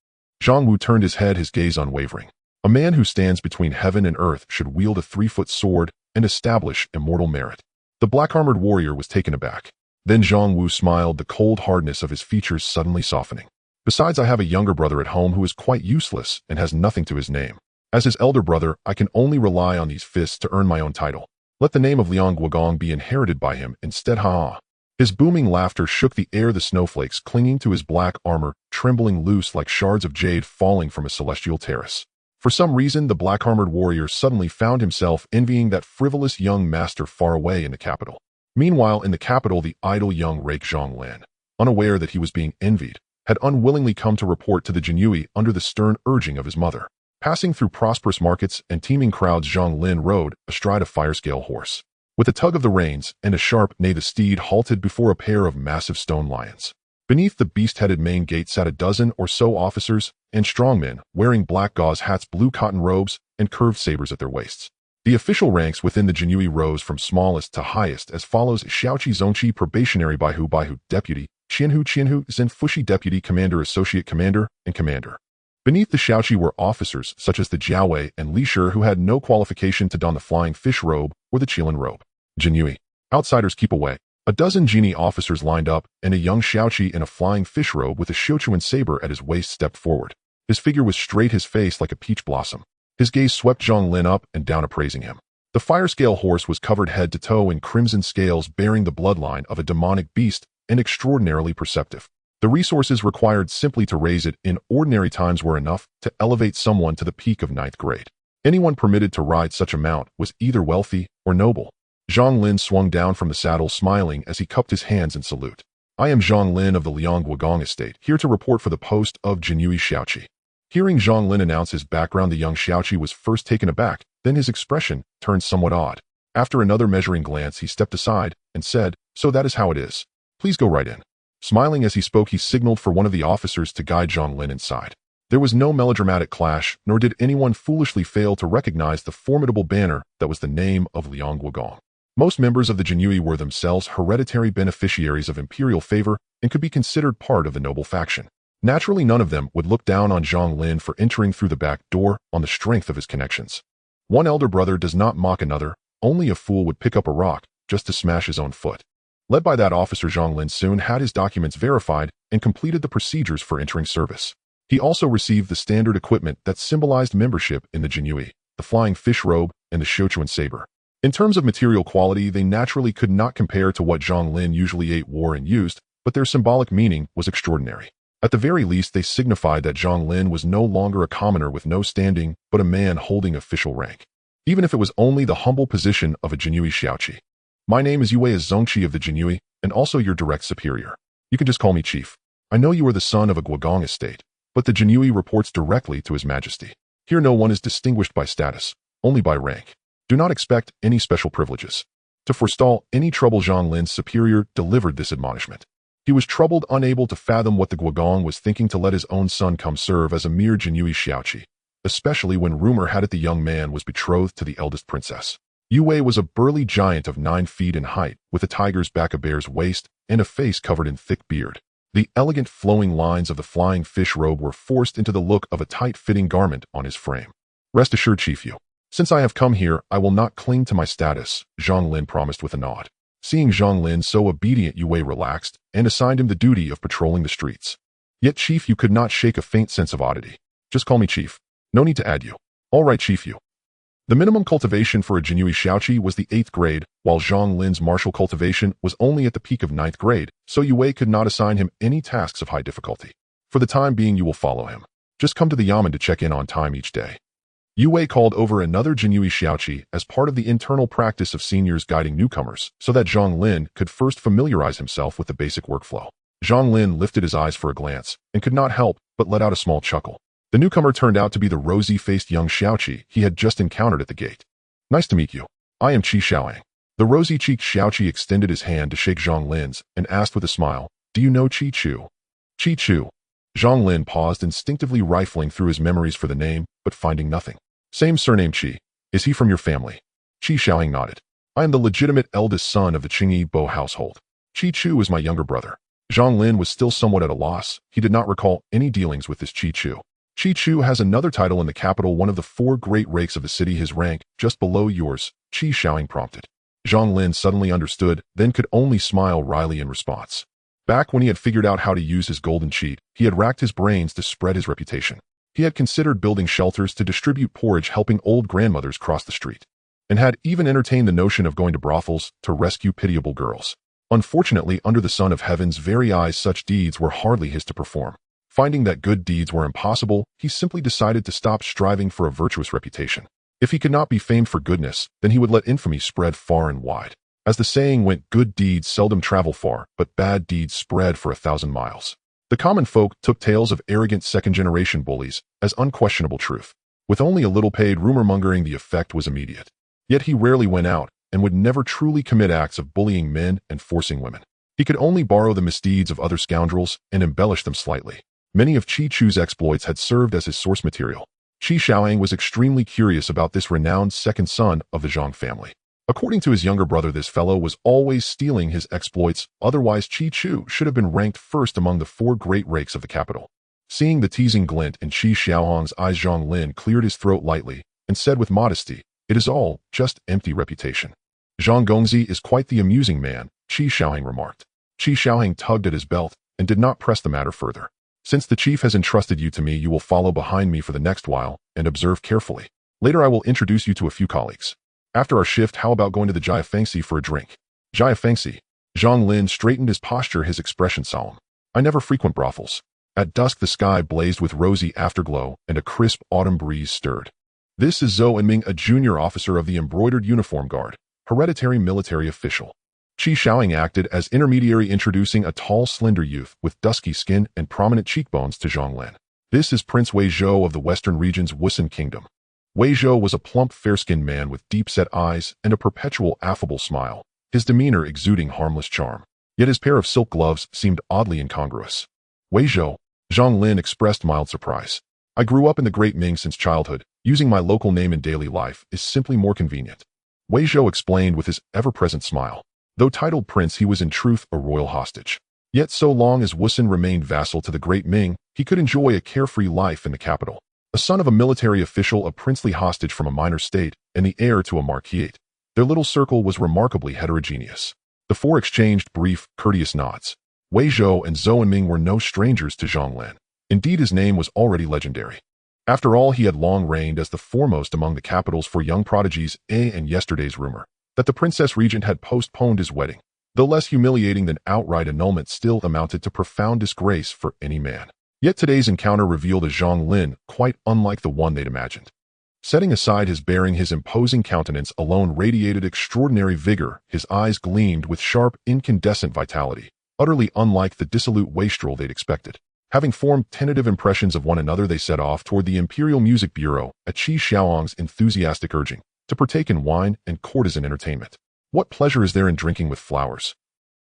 Zhang Wu turned his head, his gaze unwavering. A man who stands between heaven and earth should wield a 3-foot sword and establish immortal merit. The black-armored warrior was taken aback. Then Zhang Wu smiled, the cold hardness of his features suddenly softening. Besides, I have a younger brother at home who is quite useless and has nothing to his name. As his elder brother, I can only rely on these fists to earn my own title. Let the name of Liang Guogong be inherited by him instead. Ha! His booming laughter shook the air, the snowflakes clinging to his black armor trembling loose like shards of jade falling from a celestial terrace. For some reason, the black-armored warrior suddenly found himself envying that frivolous young master far away in the capital. Meanwhile, in the capital, the idle young rake Zhang Lin, unaware that he was being envied, had unwillingly come to report to the Jinyiwei under the stern urging of his mother. Passing through prosperous markets and teeming crowds, Zhang Lin rode astride a fire-scale horse. With a tug of the reins and a sharp neigh, the steed halted before a pair of massive stone lions. Beneath the beast-headed main gate sat a dozen or so officers and strongmen wearing black gauze hats, blue cotton robes, and curved sabers at their waists. The official ranks within the Jinyiwei rose from smallest to highest as follows: Xiaoqi Zongqi, probationary; Baihu deputy; Qianhu Zenfushi, deputy; commander, associate commander, and commander. Beneath the Xiaoqi were officers such as the Jiawei and Li Shi, who had no qualification to don the flying fish robe or the Qilin robe. Jinyiwei. Outsiders keep away. A dozen genie officers lined up, and a young Xiaoqi in a flying fish robe with a Xiuquan saber at his waist stepped forward. His figure was straight, his face like a peach blossom. His gaze swept Zhang Lin up and down, appraising him. The fire-scale horse was covered head to toe in crimson scales bearing the bloodline of a demonic beast and extraordinarily perceptive. The resources required simply to raise it in ordinary times were enough to elevate someone to the peak of 9th grade. Anyone permitted to ride such a mount was either wealthy or noble. Zhang Lin swung down from the saddle, smiling as he cupped his hands in salute. "I am Zhang Lin of the Liang Guogong estate, here to report for the post of Jinyiwei Xiaoqi." Hearing Zhang Lin announce his background, the young Xiaoqi was first taken aback, then his expression turned somewhat odd. After another measuring glance, he stepped aside and said, "So that is how it is. Please go right in." Smiling as he spoke, he signaled for one of the officers to guide Zhang Lin inside. There was no melodramatic clash, nor did anyone foolishly fail to recognize the formidable banner that was the name of Liang Guogong. Most members of the Jinyiwei were themselves hereditary beneficiaries of imperial favor and could be considered part of the noble faction. Naturally, none of them would look down on Zhang Lin for entering through the back door on the strength of his connections. One elder brother does not mock another. Only a fool would pick up a rock just to smash his own foot. Led by that officer, Zhang Lin soon had his documents verified and completed the procedures for entering service. He also received the standard equipment that symbolized membership in the Jinyiwei, the flying fish robe and the Xiuquan saber. In terms of material quality, they naturally could not compare to what Zhang Lin usually ate, wore, and used, but their symbolic meaning was extraordinary. At the very least, they signified that Zhang Lin was no longer a commoner with no standing, but a man holding official rank, even if it was only the humble position of a Jinyiwei Xiaoqi. My name is Yue Zongqi of the Jinyiwei, and also your direct superior. You can just call me Chief. I know you are the son of a Guogong estate, but the Jinyiwei reports directly to His Majesty. Here no one is distinguished by status, only by rank. Do not expect any special privileges. To forestall any trouble, Zhang Lin's superior delivered this admonishment. He was troubled, unable to fathom what the Guogong was thinking to let his own son come serve as a mere Jinyiwei Xiaoqi, especially when rumor had it the young man was betrothed to the eldest princess. Yue was a burly giant of 9 feet in height, with a tiger's back, a bear's waist, and a face covered in thick beard. The elegant flowing lines of the flying fish robe were forced into the look of a tight-fitting garment on his frame. Rest assured, Chief Yu. Since I have come here, I will not cling to my status, Zhang Lin promised with a nod. Seeing Zhang Lin so obedient, Yue relaxed and assigned him the duty of patrolling the streets. Yet Chief Yu could not shake a faint sense of oddity. Just call me Chief. No need to add you. All right, Chief Yu. The minimum cultivation for a Jinyiwei Xiaoqi was the 8th grade, while Zhang Lin's martial cultivation was only at the peak of 9th grade, so Yue could not assign him any tasks of high difficulty. For the time being, you will follow him. Just come to the Yamen to check in on time each day. Yue called over another Jinyiwei Xiaoqi as part of the internal practice of seniors guiding newcomers, so that Zhang Lin could first familiarize himself with the basic workflow. Zhang Lin lifted his eyes for a glance, and could not help but let out a small chuckle. The newcomer turned out to be the rosy-faced young Xiaoqi he had just encountered at the gate. Nice to meet you. I am Qi Xiaoyang. The rosy-cheeked Xiaoqi extended his hand to shake Zhang Lin's and asked with a smile, Do you know Qi Chu? Qi Chu. Zhang Lin paused, instinctively rifling through his memories for the name, but finding nothing. Same surname Qi. Is he from your family? Qi Xiaoyang nodded. I am the legitimate eldest son of the Jinyiwei household. Qi Chu is my younger brother. Zhang Lin was still somewhat at a loss. He did not recall any dealings with this Qi Chu. Qi Chu has another title in the capital, one of the 4 great rakes of the city. His rank, just below yours, Qi Xiaoyang prompted. Zhang Lin suddenly understood, then could only smile wryly in response. Back when he had figured out how to use his golden cheat, he had racked his brains to spread his reputation. He had considered building shelters to distribute porridge, helping old grandmothers cross the street, and had even entertained the notion of going to brothels to rescue pitiable girls. Unfortunately, under the sun of heaven's very eyes, such deeds were hardly his to perform. Finding that good deeds were impossible, he simply decided to stop striving for a virtuous reputation. If he could not be famed for goodness, then he would let infamy spread far and wide. As the saying went, good deeds seldom travel far, but bad deeds spread for 1,000 miles. The common folk took tales of arrogant second-generation bullies as unquestionable truth. With only a little paid rumor-mongering, the effect was immediate. Yet he rarely went out and would never truly commit acts of bullying men and forcing women. He could only borrow the misdeeds of other scoundrels and embellish them slightly. Many of Qi Chu's exploits had served as his source material. Qi Xiaoyang was extremely curious about this renowned second son of the Zhang family. According to his younger brother, this fellow was always stealing his exploits, otherwise Qi Chu should have been ranked first among the 4 great rakes of the capital. Seeing the teasing glint in Qi Xiaoyang's eyes, Zhang Lin cleared his throat lightly and said with modesty, It is all just empty reputation. Zhang Gongzi is quite the amusing man, Qi Xiaoyang remarked. Qi Xiaoyang tugged at his belt and did not press the matter further. Since the chief has entrusted you to me, you will follow behind me for the next while and observe carefully. Later I will introduce you to a few colleagues. After our shift, how about going to the Jia Fengxi for a drink? Jia Fengxi. Zhang Lin straightened his posture, his expression solemn. I never frequent brothels. At dusk the sky blazed with rosy afterglow and a crisp autumn breeze stirred. This is Zhang Ming, a junior officer of the embroidered uniform guard, hereditary military official. Qi Xiaoyang acted as intermediary, introducing a tall, slender youth with dusky skin and prominent cheekbones to Zhang Lin. This is Prince Wei Zhou of the western region's Wusun Kingdom. Wei Zhou was a plump, fair-skinned man with deep-set eyes and a perpetual affable smile, his demeanor exuding harmless charm. Yet his pair of silk gloves seemed oddly incongruous. Wei Zhou, Zhang Lin expressed mild surprise. I grew up in the Great Ming since childhood. Using my local name in daily life is simply more convenient. Wei Zhou explained with his ever-present smile. Though titled prince, he was in truth a royal hostage. Yet so long as Wusun remained vassal to the Great Ming, he could enjoy a carefree life in the capital. A son of a military official, a princely hostage from a minor state, and the heir to a marquisate, their little circle was remarkably heterogeneous. The 4 exchanged brief, courteous nods. Wei Zhou and Zhang Ming were no strangers to Zhang Lin. Indeed, his name was already legendary. After all, he had long reigned as the foremost among the capital's 4 young prodigies, and yesterday's rumor that the princess regent had postponed his wedding, though less humiliating than outright annulment, still amounted to profound disgrace for any man. Yet today's encounter revealed a Zhang Lin quite unlike the one they'd imagined. Setting aside his bearing, his imposing countenance alone radiated extraordinary vigor. His eyes gleamed with sharp, incandescent vitality, utterly unlike the dissolute wastrel they'd expected. Having formed tentative impressions of one another, they set off toward the Imperial Music Bureau at Qi Xiaohong's enthusiastic urging, to partake in wine and courtesan entertainment. What pleasure is there in drinking with flowers?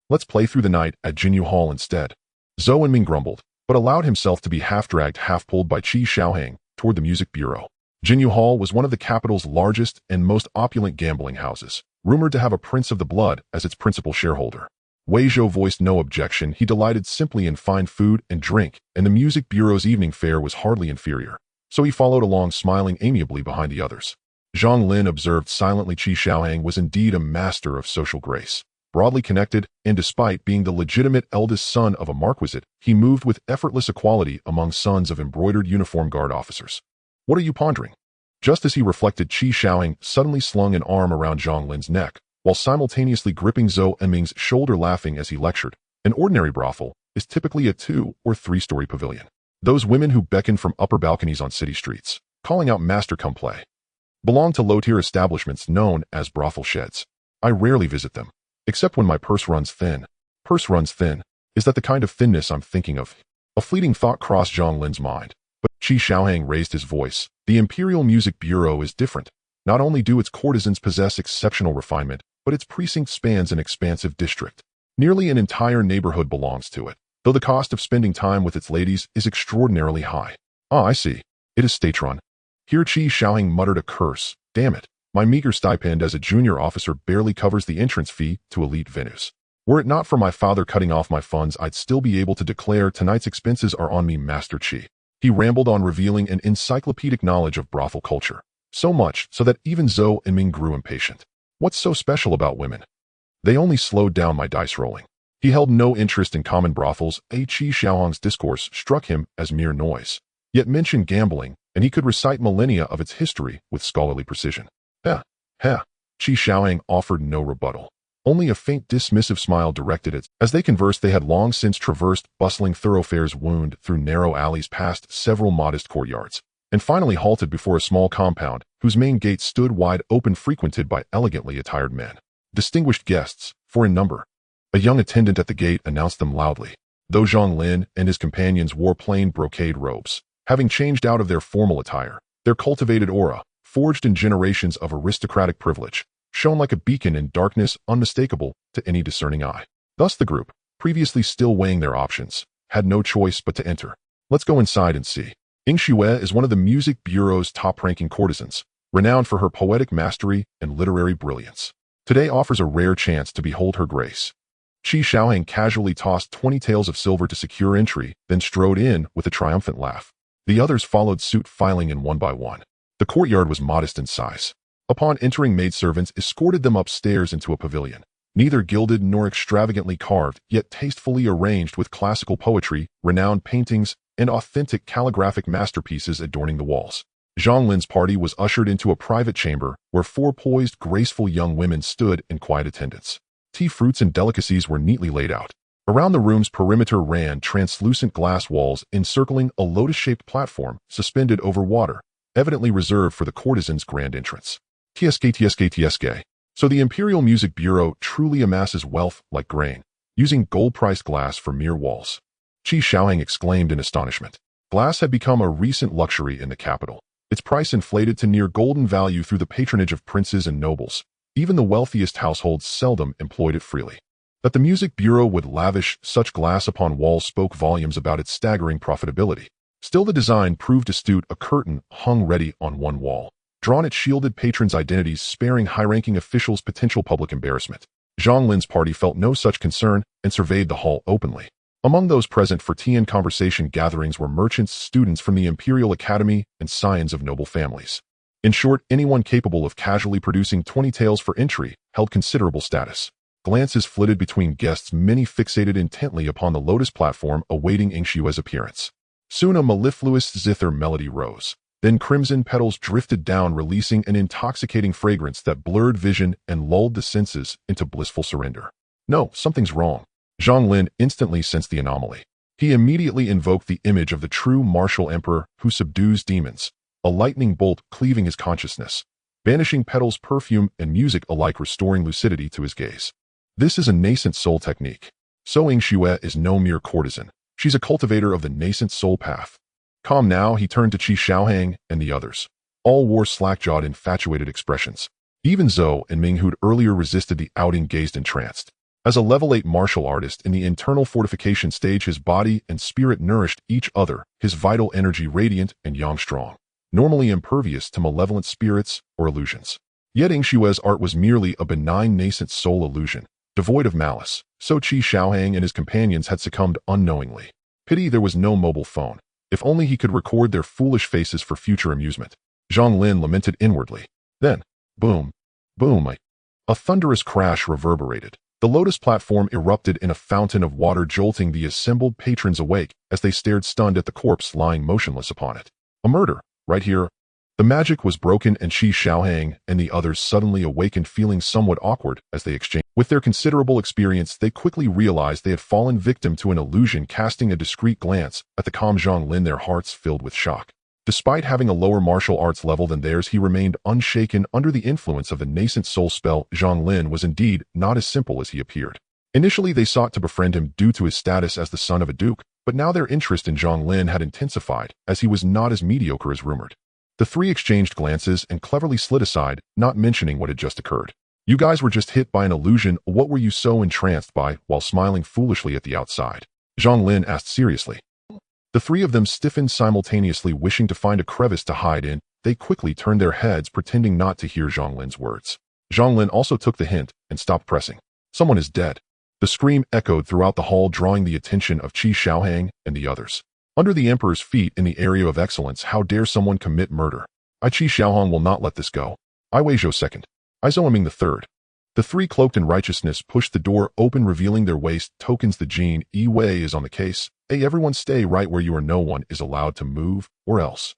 Let's play through the night at Jinyiwei Hall instead. Zhou Enming grumbled, but allowed himself to be half-dragged, half-pulled by Qi Xiaohong toward the Music Bureau. Jinyiwei Hall was one of the capital's largest and most opulent gambling houses, rumored to have a prince of the blood as its principal shareholder. Wei Zhou voiced no objection. He delighted simply in fine food and drink, and the Music Bureau's evening fare was hardly inferior, so he followed along, smiling amiably behind the others. Zhang Lin observed silently. Qi Xiaohong was indeed a master of social grace. Broadly connected, and despite being the legitimate eldest son of a marquisate, he moved with effortless equality among sons of embroidered uniform guard officers. What are you pondering? Just as he reflected, Qi Xiaohong suddenly slung an arm around Zhang Lin's neck, while simultaneously gripping Zhou Enming's shoulder, laughing as he lectured. An ordinary brothel is typically a 2- or 3-story pavilion. Those women who beckon from upper balconies on city streets, calling out "Master, come play," belong to low-tier establishments known as brothel sheds. I rarely visit them, except when my purse runs thin. Purse runs thin? Is that the kind of thinness I'm thinking of? A fleeting thought crossed Zhang Lin's mind. But Qi Xiaohong raised his voice. The Imperial Music Bureau is different. Not only do its courtesans possess exceptional refinement, but its precinct spans an expansive district. Nearly an entire neighborhood belongs to it, though the cost of spending time with its ladies is extraordinarily high. Ah, I see. It is statron. Here Qi Xiaohong muttered a curse. Damn it. My meager stipend as a junior officer barely covers the entrance fee to elite venues. Were it not for my father cutting off my funds, I'd still be able to declare tonight's expenses are on me, Master Qi. He rambled on, revealing an encyclopedic knowledge of brothel culture. So much so that even Zhou Enming grew impatient. What's so special about women? They only slowed down my dice rolling. He held no interest in common brothels. Qi Xiaohong's discourse struck him as mere noise. Yet mentioned gambling, and he could recite millennia of its history with scholarly precision. Heh. Qi Xiaohong offered no rebuttal. Only a faint dismissive smile directed it. As they conversed, they had long since traversed bustling thoroughfares, wound through narrow alleys, past several modest courtyards, and finally halted before a small compound whose main gate stood wide open, frequented by elegantly attired men. Distinguished guests, 4 in number. A young attendant at the gate announced them loudly. Though Zhang Lin and his companions wore plain brocade robes, having changed out of their formal attire, their cultivated aura, forged in generations of aristocratic privilege, shone like a beacon in darkness, unmistakable to any discerning eye. Thus the group, previously still weighing their options, had no choice but to enter. Let's go inside and see. Jinyiwei is one of the Music Bureau's top-ranking courtesans, renowned for her poetic mastery and literary brilliance. Today offers a rare chance to behold her grace. Qi Xiaohong casually tossed 20 taels of silver to secure entry, then strode in with a triumphant laugh. The others followed suit, filing in one by one. The courtyard was modest in size. Upon entering, maidservants escorted them upstairs into a pavilion, neither gilded nor extravagantly carved, yet tastefully arranged with classical poetry, renowned paintings, and authentic calligraphic masterpieces adorning the walls. Zhang Lin's party was ushered into a private chamber where 4 poised, graceful young women stood in quiet attendance. Tea, fruits, and delicacies were neatly laid out. Around the room's perimeter ran translucent glass walls encircling a lotus-shaped platform suspended over water, evidently reserved for the courtesan's grand entrance. TSK. So the Imperial Music Bureau truly amasses wealth like grain, using gold-priced glass for mere walls. Qi Xiaohong exclaimed in astonishment. Glass had become a recent luxury in the capital, its price inflated to near golden value through the patronage of princes and nobles. Even the wealthiest households seldom employed it freely. That the Music Bureau would lavish such glass upon walls spoke volumes about its staggering profitability. Still, the design proved astute. A curtain hung ready on one wall. Drawn, it shielded patrons' identities, sparing high-ranking officials potential public embarrassment. Zhang Lin's party felt no such concern and surveyed the hall openly. Among those present for tea and conversation gatherings were merchants, students from the Imperial Academy, and scions of noble families. In short, anyone capable of casually producing 20 taels for entry held considerable status. Glances flitted between guests, many fixated intently upon the lotus platform awaiting Jinyiwei's appearance. Soon a mellifluous zither melody rose. Then crimson petals drifted down, releasing an intoxicating fragrance that blurred vision and lulled the senses into blissful surrender. No, something's wrong. Zhang Lin instantly sensed the anomaly. He immediately invoked the image of the true martial emperor who subdues demons, a lightning bolt cleaving his consciousness, banishing petals, perfume, and music alike, restoring lucidity to his gaze. This is a nascent soul technique. So Jinyiwei is no mere courtesan. She's a cultivator of the nascent soul path. Calm now, he turned to Qi Xiaohang and the others. All wore slack-jawed, infatuated expressions. Even Zhou and Ming, who'd earlier resisted the outing, gazed entranced. As a level 8 martial artist in the internal fortification stage, his body and spirit nourished each other, his vital energy radiant and yang strong, normally impervious to malevolent spirits or illusions. Yet Jinyiwei's art was merely a benign nascent soul illusion, devoid of malice, so Qi Xiaohang and his companions had succumbed unknowingly. Pity there was no mobile phone. If only he could record their foolish faces for future amusement. Zhang Lin lamented inwardly. Then, boom, boom, a thunderous crash reverberated. The lotus platform erupted in a fountain of water, jolting the assembled patrons awake as they stared stunned at the corpse lying motionless upon it. A murder, right here. The magic was broken, and Qi Xiaohang and the others suddenly awakened, feeling somewhat awkward as they exchanged. With their considerable experience, they quickly realized they had fallen victim to an illusion. Casting a discreet glance at the calm Zhang Lin, their hearts filled with shock. Despite having a lower martial arts level than theirs, he remained unshaken under the influence of the nascent soul spell. Zhang Lin was indeed not as simple as he appeared. Initially, they sought to befriend him due to his status as the son of a duke, but now their interest in Zhang Lin had intensified, as he was not as mediocre as rumored. The three exchanged glances and cleverly slid aside, not mentioning what had just occurred. You guys were just hit by an illusion. What were you so entranced by? While smiling foolishly at the outside, Zhang Lin asked seriously. The three of them stiffened simultaneously, wishing to find a crevice to hide in. They quickly turned their heads, pretending not to hear Zhang Lin's words. Zhang Lin also took the hint and stopped pressing. Someone is dead. The scream echoed throughout the hall, drawing the attention of Qi Xiaohang and the others. Under the emperor's feet in the area of excellence, how dare someone commit murder? Qi Xiaohang will not let this go. Wei Zhou second. Zhou Ming the third. The three cloaked in righteousness pushed the door open, revealing their waist tokens. The Jinyiwei is on the case. Hey, everyone stay right where you are. No one is allowed to move, or else.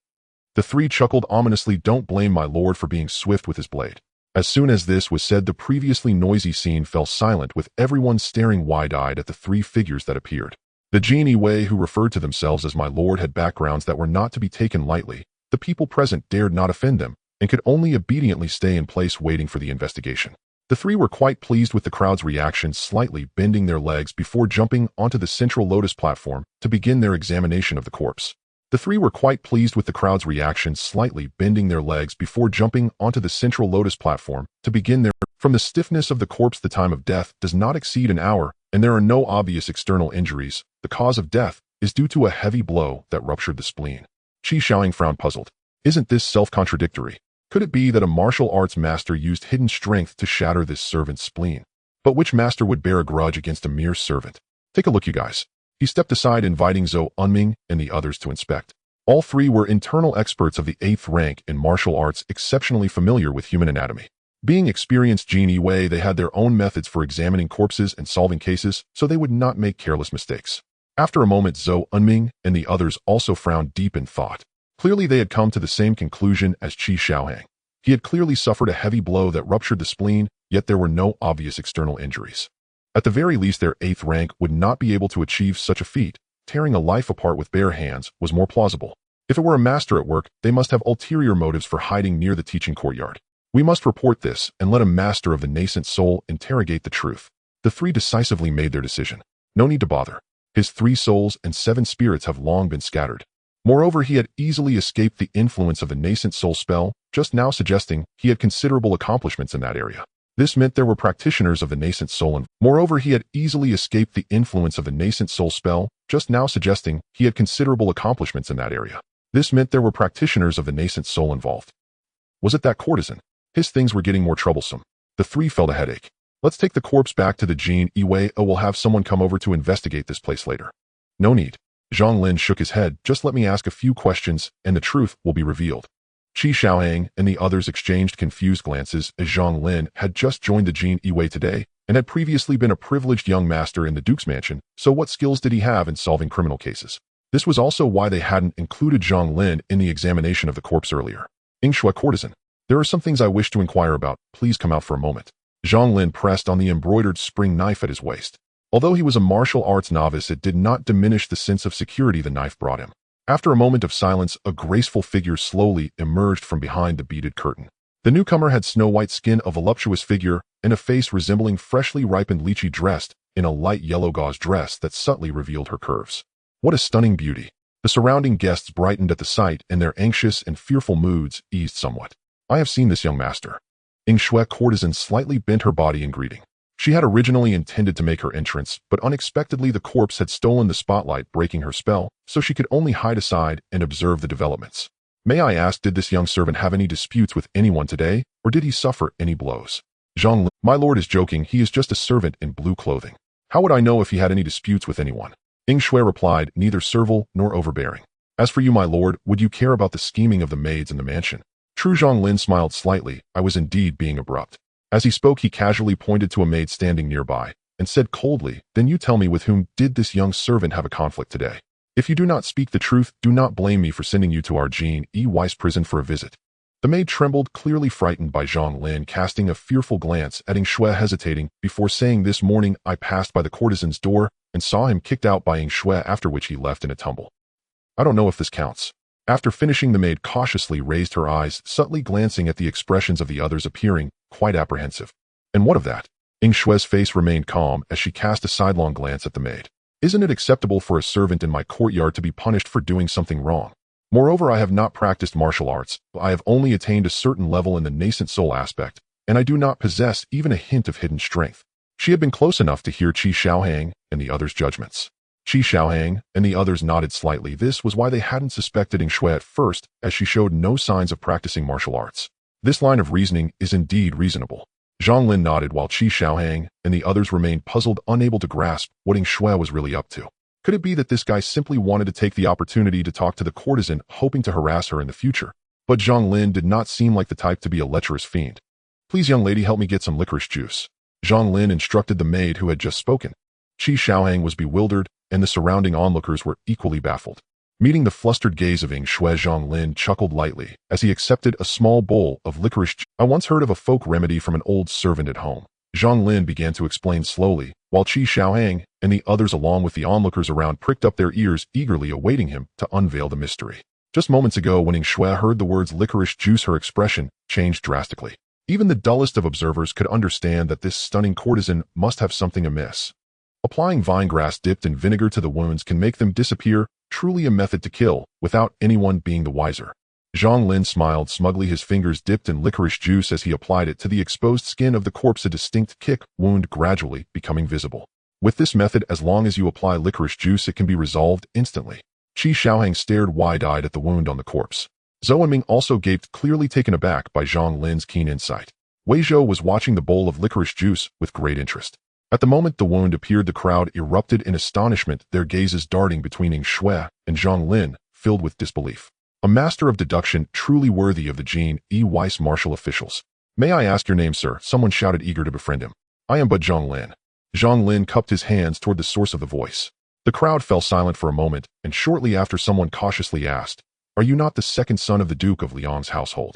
The three chuckled ominously. Don't blame my lord for being swift with his blade. As soon as this was said, the previously noisy scene fell silent, with everyone staring wide-eyed at the three figures that appeared. The Jinyiwei, who referred to themselves as my lord, had backgrounds that were not to be taken lightly. The people present dared not offend them, and could only obediently stay in place waiting for the investigation. The three were quite pleased with the crowd's reaction, slightly bending their legs before jumping onto the central lotus platform to begin their examination of the corpse. The three were quite pleased with the crowd's reaction, slightly bending their legs before jumping onto the central lotus platform to begin their. From the stiffness of the corpse, the time of death does not exceed an hour, and there are no obvious external injuries. The cause of death is due to a heavy blow that ruptured the spleen. Qi Xiaohang frowned, puzzled. Isn't this self-contradictory? Could it be that a martial arts master used hidden strength to shatter this servant's spleen? But which master would bear a grudge against a mere servant? Take a look, you guys. He stepped aside, inviting Zhou Ming and the others to inspect. All three were internal experts of the 8th rank in martial arts, exceptionally familiar with human anatomy. Being experienced Jinyiwei, they had their own methods for examining corpses and solving cases, so they would not make careless mistakes. After a moment, Zhou Ming and the others also frowned deep in thought. Clearly, they had come to the same conclusion as Qi Xiaohang. He had clearly suffered a heavy blow that ruptured the spleen, yet there were no obvious external injuries. At the very least, their 8th rank would not be able to achieve such a feat. Tearing a life apart with bare hands was more plausible. If it were a master at work, they must have ulterior motives for hiding near the teaching courtyard. We must report this and let a master of the nascent soul interrogate the truth. The three decisively made their decision. No need to bother. His 3 souls and 7 spirits have long been scattered. Moreover, he had easily escaped the influence of the nascent soul spell, just now suggesting he had considerable accomplishments in that area. This meant there were practitioners of the nascent soul and moreover, he had easily escaped the influence of the nascent soul spell, just now suggesting he had considerable accomplishments in that area. This meant there were practitioners of the nascent soul involved. Was it that courtesan? His things were getting more troublesome. The three felt a headache. Let's take the corpse back to the Jinyiwei. We'll have someone come over to investigate this place later. No need. Zhang Lin shook his head. Just let me ask a few questions, and the truth will be revealed. Qi Xiaohang and the others exchanged confused glances, as Zhang Lin had just joined the Jinyiwei today, and had previously been a privileged young master in the Duke's mansion, so what skills did he have in solving criminal cases? This was also why they hadn't included Zhang Lin in the examination of the corpse earlier. Jinyiwei courtesan. There are some things I wish to inquire about. Please come out for a moment. Zhang Lin pressed on the embroidered spring knife at his waist. Although he was a martial arts novice, it did not diminish the sense of security the knife brought him. After a moment of silence, a graceful figure slowly emerged from behind the beaded curtain. The newcomer had snow-white skin, a voluptuous figure, and a face resembling freshly ripened lychee dressed in a light yellow gauze dress that subtly revealed her curves. What a stunning beauty! The surrounding guests brightened at the sight, and their anxious and fearful moods eased somewhat. I have seen this young master. Yingshui courtesan slightly bent her body in greeting. She had originally intended to make her entrance, but unexpectedly the corpse had stolen the spotlight, breaking her spell, so she could only hide aside and observe the developments. May I ask, did this young servant have any disputes with anyone today, or did he suffer any blows? Zhang Lin, my lord is joking, he is just a servant in blue clothing. How would I know if he had any disputes with anyone? Yingshui replied, neither servile nor overbearing. As for you, my lord, would you care about the scheming of the maids in the mansion? True. Zhang Lin smiled slightly. I was indeed being abrupt. As he spoke, he casually pointed to a maid standing nearby, and said coldly, then you tell me, with whom did this young servant have a conflict today? If you do not speak the truth, do not blame me for sending you to our Jinyiwei's prison for a visit. The maid trembled, clearly frightened by Zhang Lin, casting a fearful glance at Yingshui, hesitating before saying, this morning I passed by the courtesan's door and saw him kicked out by Yingshui, after which he left in a tumble. I don't know if this counts. After finishing, the maid cautiously raised her eyes, subtly glancing at the expressions of the others, appearing quite apprehensive. And what of that? Yingshui's face remained calm as she cast a sidelong glance at the maid. Isn't it acceptable for a servant in my courtyard to be punished for doing something wrong? Moreover, I have not practiced martial arts, I have only attained a certain level in the nascent soul aspect, and I do not possess even a hint of hidden strength. She had been close enough to hear Qi Xiaohang and the others' judgments. Qi Xiaohang and the others nodded slightly. This was why they hadn't suspected Yingshui at first, as she showed no signs of practicing martial arts. This line of reasoning is indeed reasonable. Zhang Lin nodded while Qi Xiaohang and the others remained puzzled, unable to grasp what Yingshui was really up to. Could it be that this guy simply wanted to take the opportunity to talk to the courtesan, hoping to harass her in the future? But Zhang Lin did not seem like the type to be a lecherous fiend. Please, young lady, help me get some licorice juice. Zhang Lin instructed the maid who had just spoken. Qi Xiaohang was bewildered, and the surrounding onlookers were equally baffled. Meeting the flustered gaze of Yingshui, Zhang Lin chuckled lightly as he accepted a small bowl of licorice juice. I once heard of a folk remedy from an old servant at home. Zhang Lin began to explain slowly, while Qi Xiaohang and the others, along with the onlookers around, pricked up their ears, eagerly awaiting him to unveil the mystery. Just moments ago, when Yingshui heard the words licorice juice, her expression changed drastically. Even the dullest of observers could understand that this stunning courtesan must have something amiss. Applying vine grass dipped in vinegar to the wounds can make them disappear, truly a method to kill, without anyone being the wiser. Zhang Lin smiled smugly, his fingers dipped in licorice juice as he applied it to the exposed skin of the corpse, a distinct kick wound gradually becoming visible. With this method, as long as you apply licorice juice, it can be resolved instantly. Qi Xiaohang stared wide-eyed at the wound on the corpse. Zhou Ming also gaped, clearly taken aback by Zhang Lin's keen insight. Wei Zhou was watching the bowl of licorice juice with great interest. At the moment the wound appeared, the crowd erupted in astonishment, their gazes darting between Yingshui and Zhang Lin, filled with disbelief. A master of deduction, truly worthy of the Jinyiwei's martial officials. May I ask your name, sir? Someone shouted, eager to befriend him. I am but Zhang Lin. Zhang Lin cupped his hands toward the source of the voice. The crowd fell silent for a moment, and shortly after someone cautiously asked, are you not the second son of the Duke of Liang's household?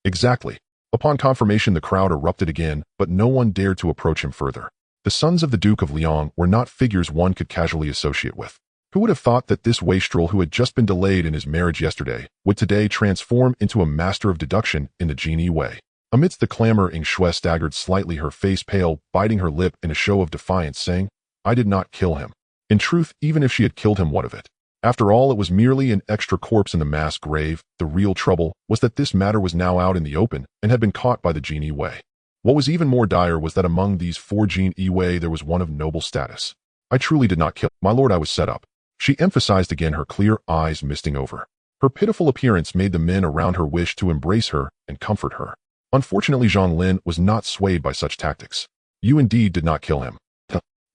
Exactly. Upon confirmation the crowd erupted again, but no one dared to approach him further. The sons of the Duke of Liang were not figures one could casually associate with. Who would have thought that this wastrel, who had just been delayed in his marriage yesterday, would today transform into a master of deduction in the Jinyiwei? Amidst the clamor, Yingshui staggered slightly, her face pale, biting her lip in a show of defiance, saying, I did not kill him. In truth, even if she had killed him, what of it? After all, it was merely an extra corpse in the mass grave. The real trouble was that this matter was now out in the open and had been caught by the Jinyiwei. What was even more dire was that among these 4 Jinyiwei there was one of noble status. I truly did not kill, my lord, I was set up. She emphasized again, her clear eyes misting over. Her pitiful appearance made the men around her wish to embrace her and comfort her. Unfortunately, Zhang Lin was not swayed by such tactics. You indeed did not kill him.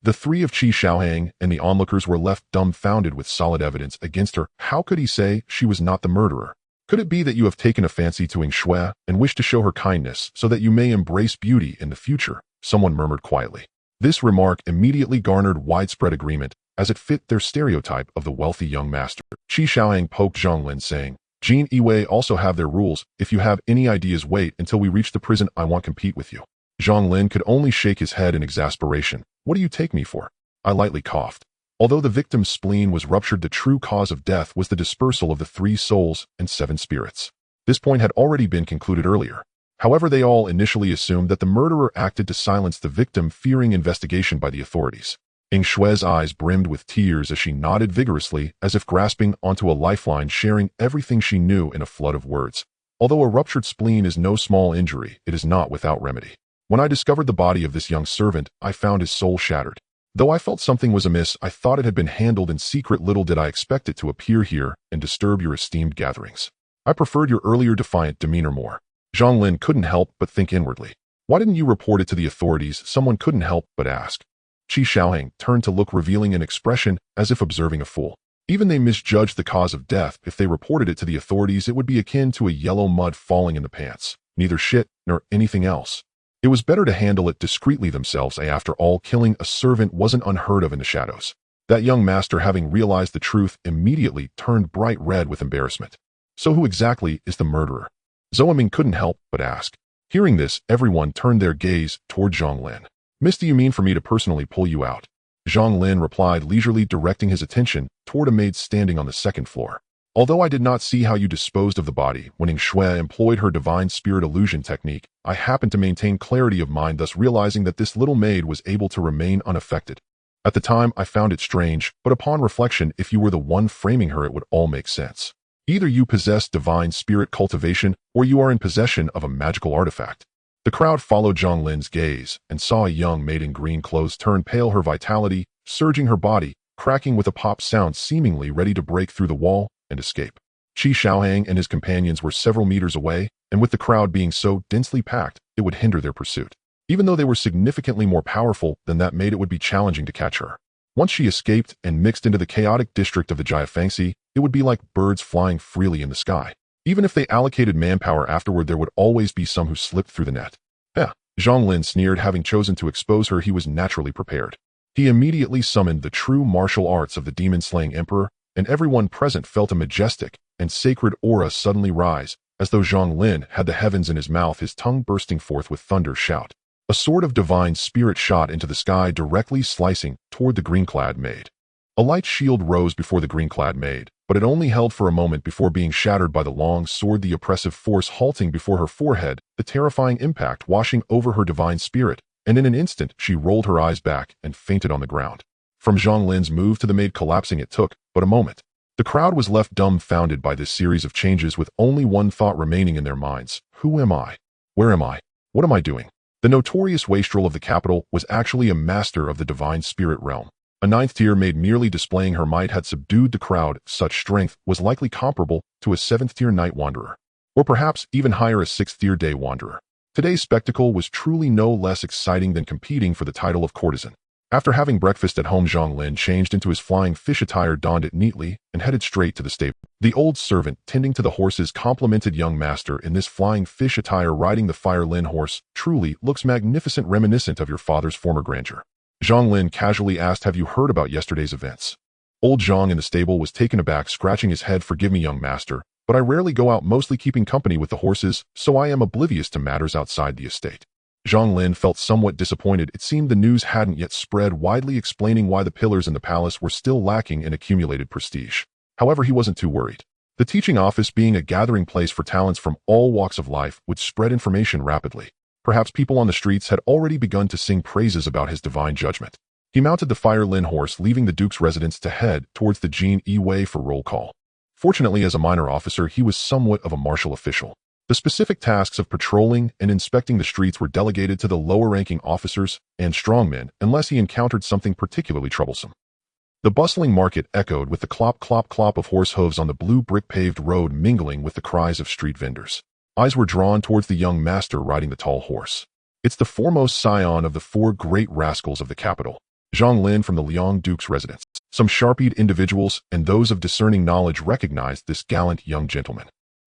The 3 of Qi Xiaohang and the onlookers were left dumbfounded with solid evidence against her. How could he say she was not the murderer? Could it be that you have taken a fancy to Yingshui and wish to show her kindness so that you may embrace beauty in the future? Someone murmured quietly. This remark immediately garnered widespread agreement, as it fit their stereotype of the wealthy young master. Qi Xiaohang poked Zhang Lin, saying, Jinyiwei also have their rules. If you have any ideas, wait until we reach the prison. I won't compete with you. Zhang Lin could only shake his head in exasperation. What do you take me for? I lightly coughed. Although the victim's spleen was ruptured, the true cause of death was the dispersal of the 3 souls and 7 spirits. This point had already been concluded earlier. However, they all initially assumed that the murderer acted to silence the victim, fearing investigation by the authorities. Ying Xue's eyes brimmed with tears as she nodded vigorously, as if grasping onto a lifeline, sharing everything she knew in a flood of words. Although a ruptured spleen is no small injury, it is not without remedy. When I discovered the body of this young servant, I found his soul shattered. Though I felt something was amiss, I thought it had been handled in secret. Little did I expect it to appear here and disturb your esteemed gatherings. I preferred your earlier defiant demeanor more. Zhang Lin couldn't help but think inwardly. Why didn't you report it to the authorities? Someone couldn't help but ask. Qi Xiaoheng turned to look, revealing an expression as if observing a fool. Even they misjudged the cause of death. If they reported it to the authorities, it would be akin to a yellow mud falling in the pants. Neither shit nor anything else. It was better to handle it discreetly themselves. After all, killing a servant wasn't unheard of in the shadows. That young master, having realized the truth, immediately turned bright red with embarrassment. So who exactly is the murderer? Zhou Ming couldn't help but ask. Hearing this, everyone turned their gaze toward Zhang Lin. Miss, do you mean for me to personally pull you out? Zhang Lin replied, leisurely directing his attention toward a maid standing on the 2nd floor. Although I did not see how you disposed of the body when Ying Xue employed her divine spirit illusion technique, I happened to maintain clarity of mind, thus realizing that this little maid was able to remain unaffected. At the time, I found it strange, but upon reflection, if you were the one framing her, it would all make sense. Either you possess divine spirit cultivation, or you are in possession of a magical artifact. The crowd followed Zhang Lin's gaze and saw a young maid in green clothes turn pale, her vitality surging, her body cracking with a pop sound, seemingly ready to break through the wall and escape. Qi Xiaoheng and his companions were several meters away, and with the crowd being so densely packed, it would hinder their pursuit. Even though they were significantly more powerful than that maid, it would be challenging to catch her. Once she escaped and mixed into the chaotic district of the Jiafangxi, it would be like birds flying freely in the sky. Even if they allocated manpower afterward, there would always be some who slipped through the net. Zhang Lin sneered. Having chosen to expose her, he was naturally prepared. He immediately summoned the true martial arts of the demon-slaying emperor, and everyone present felt a majestic and sacred aura suddenly rise, as though Zhang Lin had the heavens in his mouth, his tongue bursting forth with thunder shout. A sword of divine spirit shot into the sky, directly slicing toward the green-clad maid. A light shield rose before the green-clad maid, but it only held for a moment before being shattered by the long sword, the oppressive force halting before her forehead, the terrifying impact washing over her divine spirit, and in an instant she rolled her eyes back and fainted on the ground. From Zhang Lin's move to the maid collapsing, it took but a moment. The crowd was left dumbfounded by this series of changes, with only one thought remaining in their minds. Who am I? Where am I? What am I doing? The notorious wastrel of the capital was actually a master of the divine spirit realm. A 9th-tier maid merely displaying her might had subdued the crowd. Such strength was likely comparable to a 7th-tier night wanderer, or perhaps even higher, a 6th-tier day wanderer. Today's spectacle was truly no less exciting than competing for the title of courtesan. After having breakfast at home, Zhang Lin changed into his flying fish attire, donned it neatly, and headed straight to the stable. The old servant tending to the horses complimented young master. In this flying fish attire, riding the Fire Lin horse, truly looks magnificent, reminiscent of your father's former grandeur. Zhang Lin casually asked, have you heard about yesterday's events? Old Zhang in the stable was taken aback, scratching his head. Forgive me, young master, but I rarely go out, mostly keeping company with the horses, so I am oblivious to matters outside the estate. Zhang Lin felt somewhat disappointed. It seemed the news hadn't yet spread widely, explaining why the pillars in the palace were still lacking in accumulated prestige. However, he wasn't too worried. The teaching office, being a gathering place for talents from all walks of life, would spread information rapidly. Perhaps people on the streets had already begun to sing praises about his divine judgment. He mounted the Fire Lin horse, leaving the Duke's residence to head towards the Jinyiwei for roll call. Fortunately, as a minor officer, he was somewhat of a martial official. The specific tasks of patrolling and inspecting the streets were delegated to the lower-ranking officers and strongmen, unless he encountered something particularly troublesome. The bustling market echoed with the clop, clop, clop of horse hooves on the blue brick-paved road, mingling with the cries of street vendors. Eyes were drawn towards the young master riding the tall horse. It's the foremost scion of the 4 great rascals of the capital, Zhang Lin from the Liang Duke's residence. Some sharp-eyed individuals and those of discerning knowledge recognized this gallant young gentleman.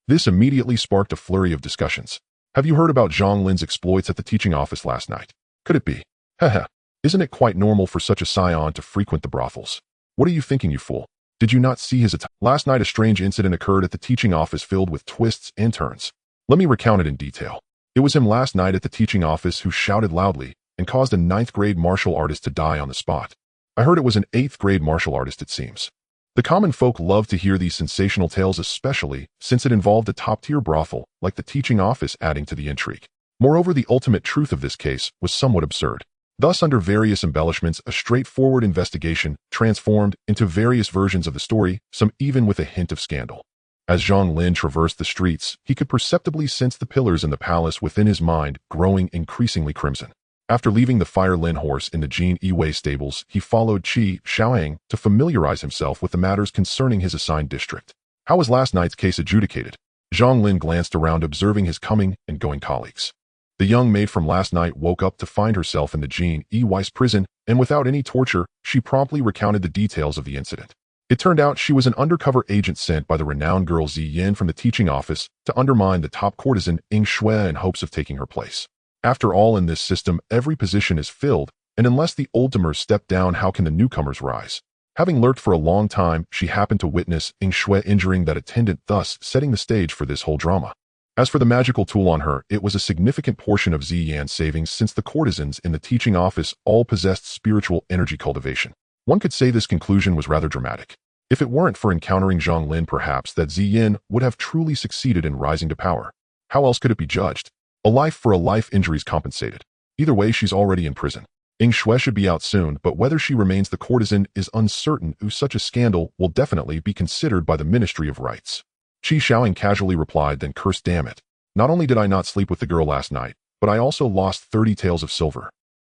This immediately sparked a flurry of discussions. Have you heard about Zhang Lin's exploits at the teaching office last night? Could it be? Haha. Isn't it quite normal for such a scion to frequent the brothels? What are you thinking, you fool? Did you not see his attack? Last night a strange incident occurred at the teaching office filled with twists and turns. Let me recount it in detail. It was him last night at the teaching office who shouted loudly and caused a 9th-grade martial artist to die on the spot. I heard it was an 8th grade martial artist, it seems. The common folk love to hear these sensational tales, especially since it involved a top-tier brothel, like the teaching office, adding to the intrigue. Moreover, the ultimate truth of this case was somewhat absurd. Thus, under various embellishments, a straightforward investigation transformed into various versions of the story, some even with a hint of scandal. As Zhang Lin traversed the streets, he could perceptibly sense the pillars in the palace within his mind growing increasingly crimson. After leaving the Fire Lin horse in the Jinyiwei stables, he followed Qi Xiaohang to familiarize himself with the matters concerning his assigned district. How was last night's case adjudicated? Zhang Lin glanced around, observing his coming and going colleagues. The young maid from last night woke up to find herself in the Jinyiwei's prison, and without any torture, she promptly recounted the details of the incident. It turned out she was an undercover agent sent by the renowned girl Yin from the teaching office to undermine the top courtesan Ing Shui in hopes of taking her place. After all, in this system, every position is filled, and unless the old-timers step down, how can the newcomers rise? Having lurked for a long time, she happened to witness Ing Shui injuring that attendant, thus setting the stage for this whole drama. As for the magical tool on her, it was a significant portion of Ziyan's savings, since the courtesans in the teaching office all possessed spiritual energy cultivation. One could say this conclusion was rather dramatic. If it weren't for encountering Zhang Lin, perhaps that Ziyan would have truly succeeded in rising to power. How else could it be judged? A life for a life, injuries compensated. Either way, she's already in prison. Ing Shui should be out soon, but whether she remains the courtesan is uncertain. Such a scandal will definitely be considered by the Ministry of Rights. Qi Xiaohang casually replied, then cursed, damn it. Not only did I not sleep with the girl last night, but I also lost 30 taels of silver.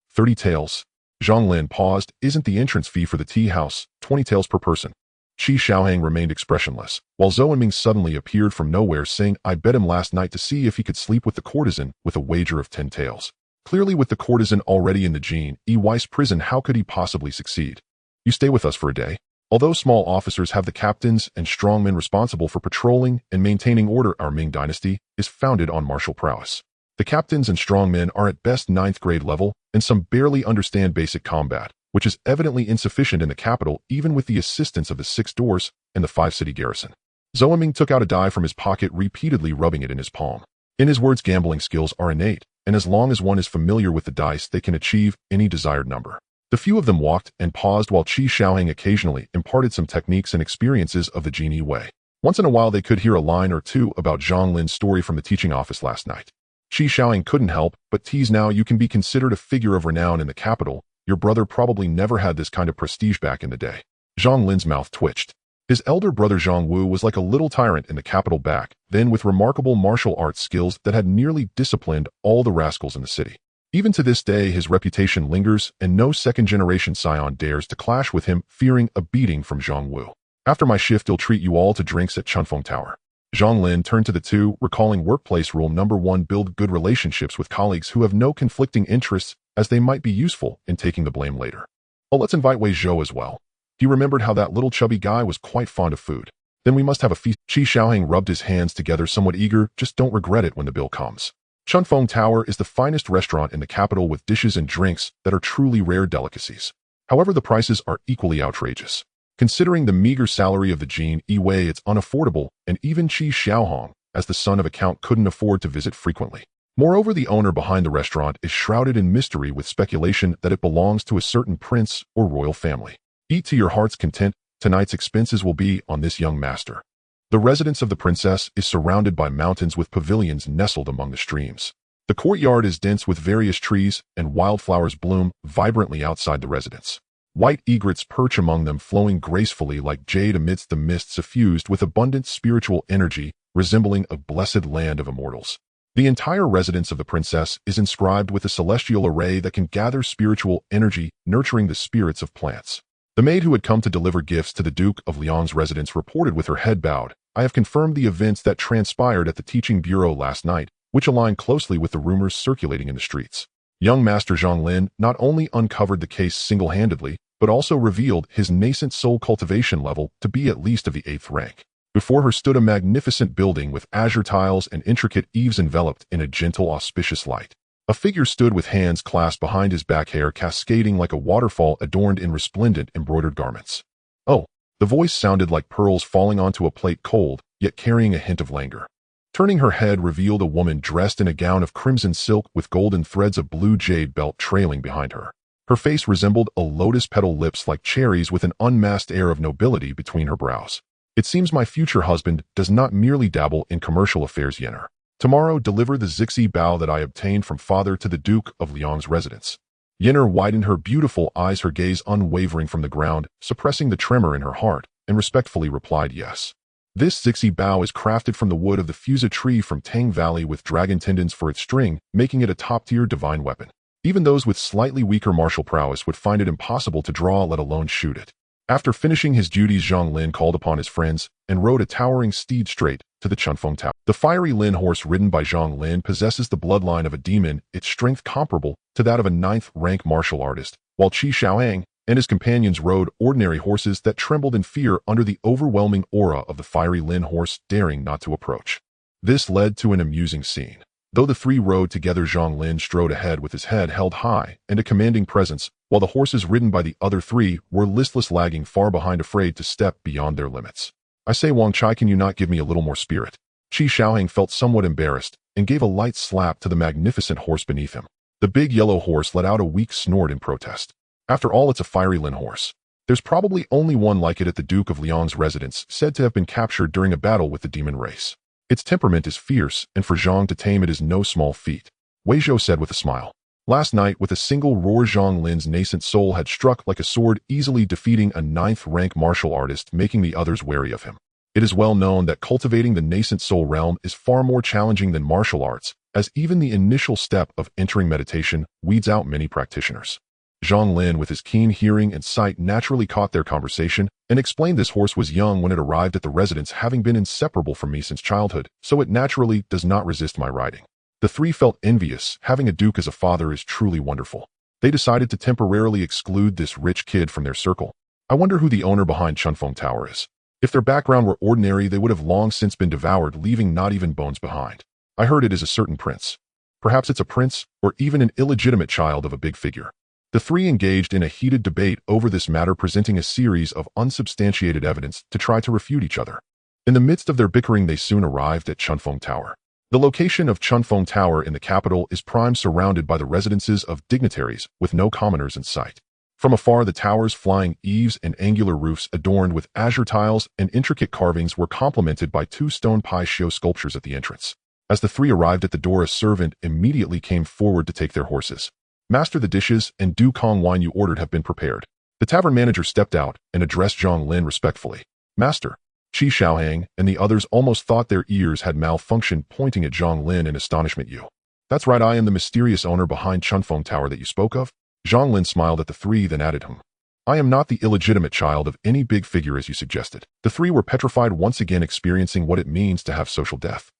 30 taels? Zhang Lin paused. Isn't the entrance fee for the tea house 20 taels per person? Qi Xiaohang remained expressionless, while Zhang Ming suddenly appeared from nowhere, saying, I bet him last night to see if he could sleep with the courtesan with a wager of 10 taels. Clearly, with the courtesan already in the Jinyiwei's prison, how could he possibly succeed? You stay with us for a day. Although small officers have the captains and strongmen responsible for patrolling and maintaining order, our Ming dynasty is founded on martial prowess. The captains and strongmen are at best 9th grade level, and some barely understand basic combat, which is evidently insufficient in the capital, even with the assistance of the 6 doors and the 5-city garrison. Zhang Ming took out a die from his pocket, repeatedly rubbing it in his palm. In his words, gambling skills are innate, and as long as one is familiar with the dice, they can achieve any desired number. The few of them walked and paused while Qi Xiaohang occasionally imparted some techniques and experiences of the Jinyiwei. Once in a while, they could hear a line or two about Zhang Lin's story from the teaching office last night. Qi Xiaohang couldn't help but tease, now you can be considered a figure of renown in the capital. Your brother probably never had this kind of prestige back in the day. Zhang Lin's mouth twitched. His elder brother Zhang Wu was like a little tyrant in the capital back then, with remarkable martial arts skills that had nearly disciplined all the rascals in the city. Even to this day, his reputation lingers, and no second-generation scion dares to clash with him, fearing a beating from Zhang Wu. After my shift, he'll treat you all to drinks at Chunfeng Tower. Zhang Lin turned to the two, recalling workplace rule number 1, build good relationships with colleagues who have no conflicting interests, as they might be useful in taking the blame later. Oh, let's invite Wei Zhou as well. He remembered how that little chubby guy was quite fond of food. Then we must have a feast. Qi Xiaohang rubbed his hands together, somewhat eager. Just don't regret it when the bill comes. Chunfeng Tower is the finest restaurant in the capital, with dishes and drinks that are truly rare delicacies. However, the prices are equally outrageous. Considering the meager salary of the Jinyiwei, it's unaffordable, and even Qi Xiaohang, as the son of a count, couldn't afford to visit frequently. Moreover, the owner behind the restaurant is shrouded in mystery, with speculation that it belongs to a certain prince or royal family. Eat to your heart's content. Tonight's expenses will be on this young master. The residence of the princess is surrounded by mountains with pavilions nestled among the streams. The courtyard is dense with various trees, and wildflowers bloom vibrantly outside the residence. White egrets perch among them, flowing gracefully like jade amidst the mist, suffused with abundant spiritual energy, resembling a blessed land of immortals. The entire residence of the princess is inscribed with a celestial array that can gather spiritual energy, nurturing the spirits of plants. The maid who had come to deliver gifts to the Duke of Liang's residence reported with her head bowed, I have confirmed the events that transpired at the teaching bureau last night, which align closely with the rumors circulating in the streets. Young Master Zhang Lin not only uncovered the case single-handedly, but also revealed his nascent soul cultivation level to be at least of the 8th rank. Before her stood a magnificent building with azure tiles and intricate eaves enveloped in a gentle, auspicious light. A figure stood with hands clasped behind his back, hair cascading like a waterfall adorned in resplendent embroidered garments. Oh, the voice sounded like pearls falling onto a plate, cold, yet carrying a hint of languor. Turning her head revealed a woman dressed in a gown of crimson silk with golden threads of blue jade belt trailing behind her. Her face resembled a lotus petal, lips like cherries with an unmasked air of nobility between her brows. It seems my future husband does not merely dabble in commercial affairs, Yenner. Tomorrow deliver the Zixi bow that I obtained from father to the Duke of Liang's residence. Yenner widened her beautiful eyes, her gaze unwavering from the ground, suppressing the tremor in her heart, and respectfully replied yes. This Zixi bow is crafted from the wood of the fusa tree from Tang Valley with dragon tendons for its string, making it a top-tier divine weapon. Even those with slightly weaker martial prowess would find it impossible to draw, let alone shoot it. After finishing his duties, Zhang Lin called upon his friends and rode a towering steed straight to the Chunfeng Tower. The fiery Lin horse ridden by Zhang Lin possesses the bloodline of a demon, its strength comparable to that of a 9th-rank martial artist, while Qi Xiaohang and his companions rode ordinary horses that trembled in fear under the overwhelming aura of the fiery Lin horse, daring not to approach. This led to an amusing scene. Though the three rode together, Zhang Lin strode ahead with his head held high and a commanding presence, while the horses ridden by the other three were listless, lagging far behind, afraid to step beyond their limits. I say, Wang Chai, can you not give me a little more spirit? Qi Xiaohang felt somewhat embarrassed and gave a light slap to the magnificent horse beneath him. The big yellow horse let out a weak snort in protest. After all, it's a fiery Lin horse. There's probably only one like it at the Duke of Liang's residence, said to have been captured during a battle with the demon race. Its temperament is fierce, and for Zhang to tame it is no small feat, Wei Zhou said with a smile. Last night, with a single roar, Zhang Lin's nascent soul had struck like a sword, easily defeating a 9th-rank martial artist, making the others wary of him. It is well known that cultivating the nascent soul realm is far more challenging than martial arts, as even the initial step of entering meditation weeds out many practitioners. Zhang Lin, with his keen hearing and sight, naturally caught their conversation and explained this horse was young when it arrived at the residence, having been inseparable from me since childhood, so it naturally does not resist my riding. The three felt envious. Having a duke as a father is truly wonderful. They decided to temporarily exclude this rich kid from their circle. I wonder who the owner behind Chunfeng Tower is. If their background were ordinary, they would have long since been devoured, leaving not even bones behind. I heard it is a certain prince. Perhaps it's a prince, or even an illegitimate child of a big figure. The three engaged in a heated debate over this matter, presenting a series of unsubstantiated evidence to try to refute each other. In the midst of their bickering, they soon arrived at Chunfeng Tower. The location of Chunfeng Tower in the capital is prime, surrounded by the residences of dignitaries with no commoners in sight. From afar, the tower's flying eaves and angular roofs adorned with azure tiles and intricate carvings were complemented by 2 stone pai shio sculptures at the entrance. As the three arrived at the door, a servant immediately came forward to take their horses. Master, the dishes and Dukong wine you ordered have been prepared. The tavern manager stepped out and addressed Zhang Lin respectfully. Master. Qi Xiaohang and the others almost thought their ears had malfunctioned, pointing at Zhang Lin in astonishment. You. That's right, I am the mysterious owner behind Chunfeng Tower that you spoke of. Zhang Lin smiled at the three, then added, I am not the illegitimate child of any big figure as you suggested. The three were petrified, once again experiencing what it means to have social death.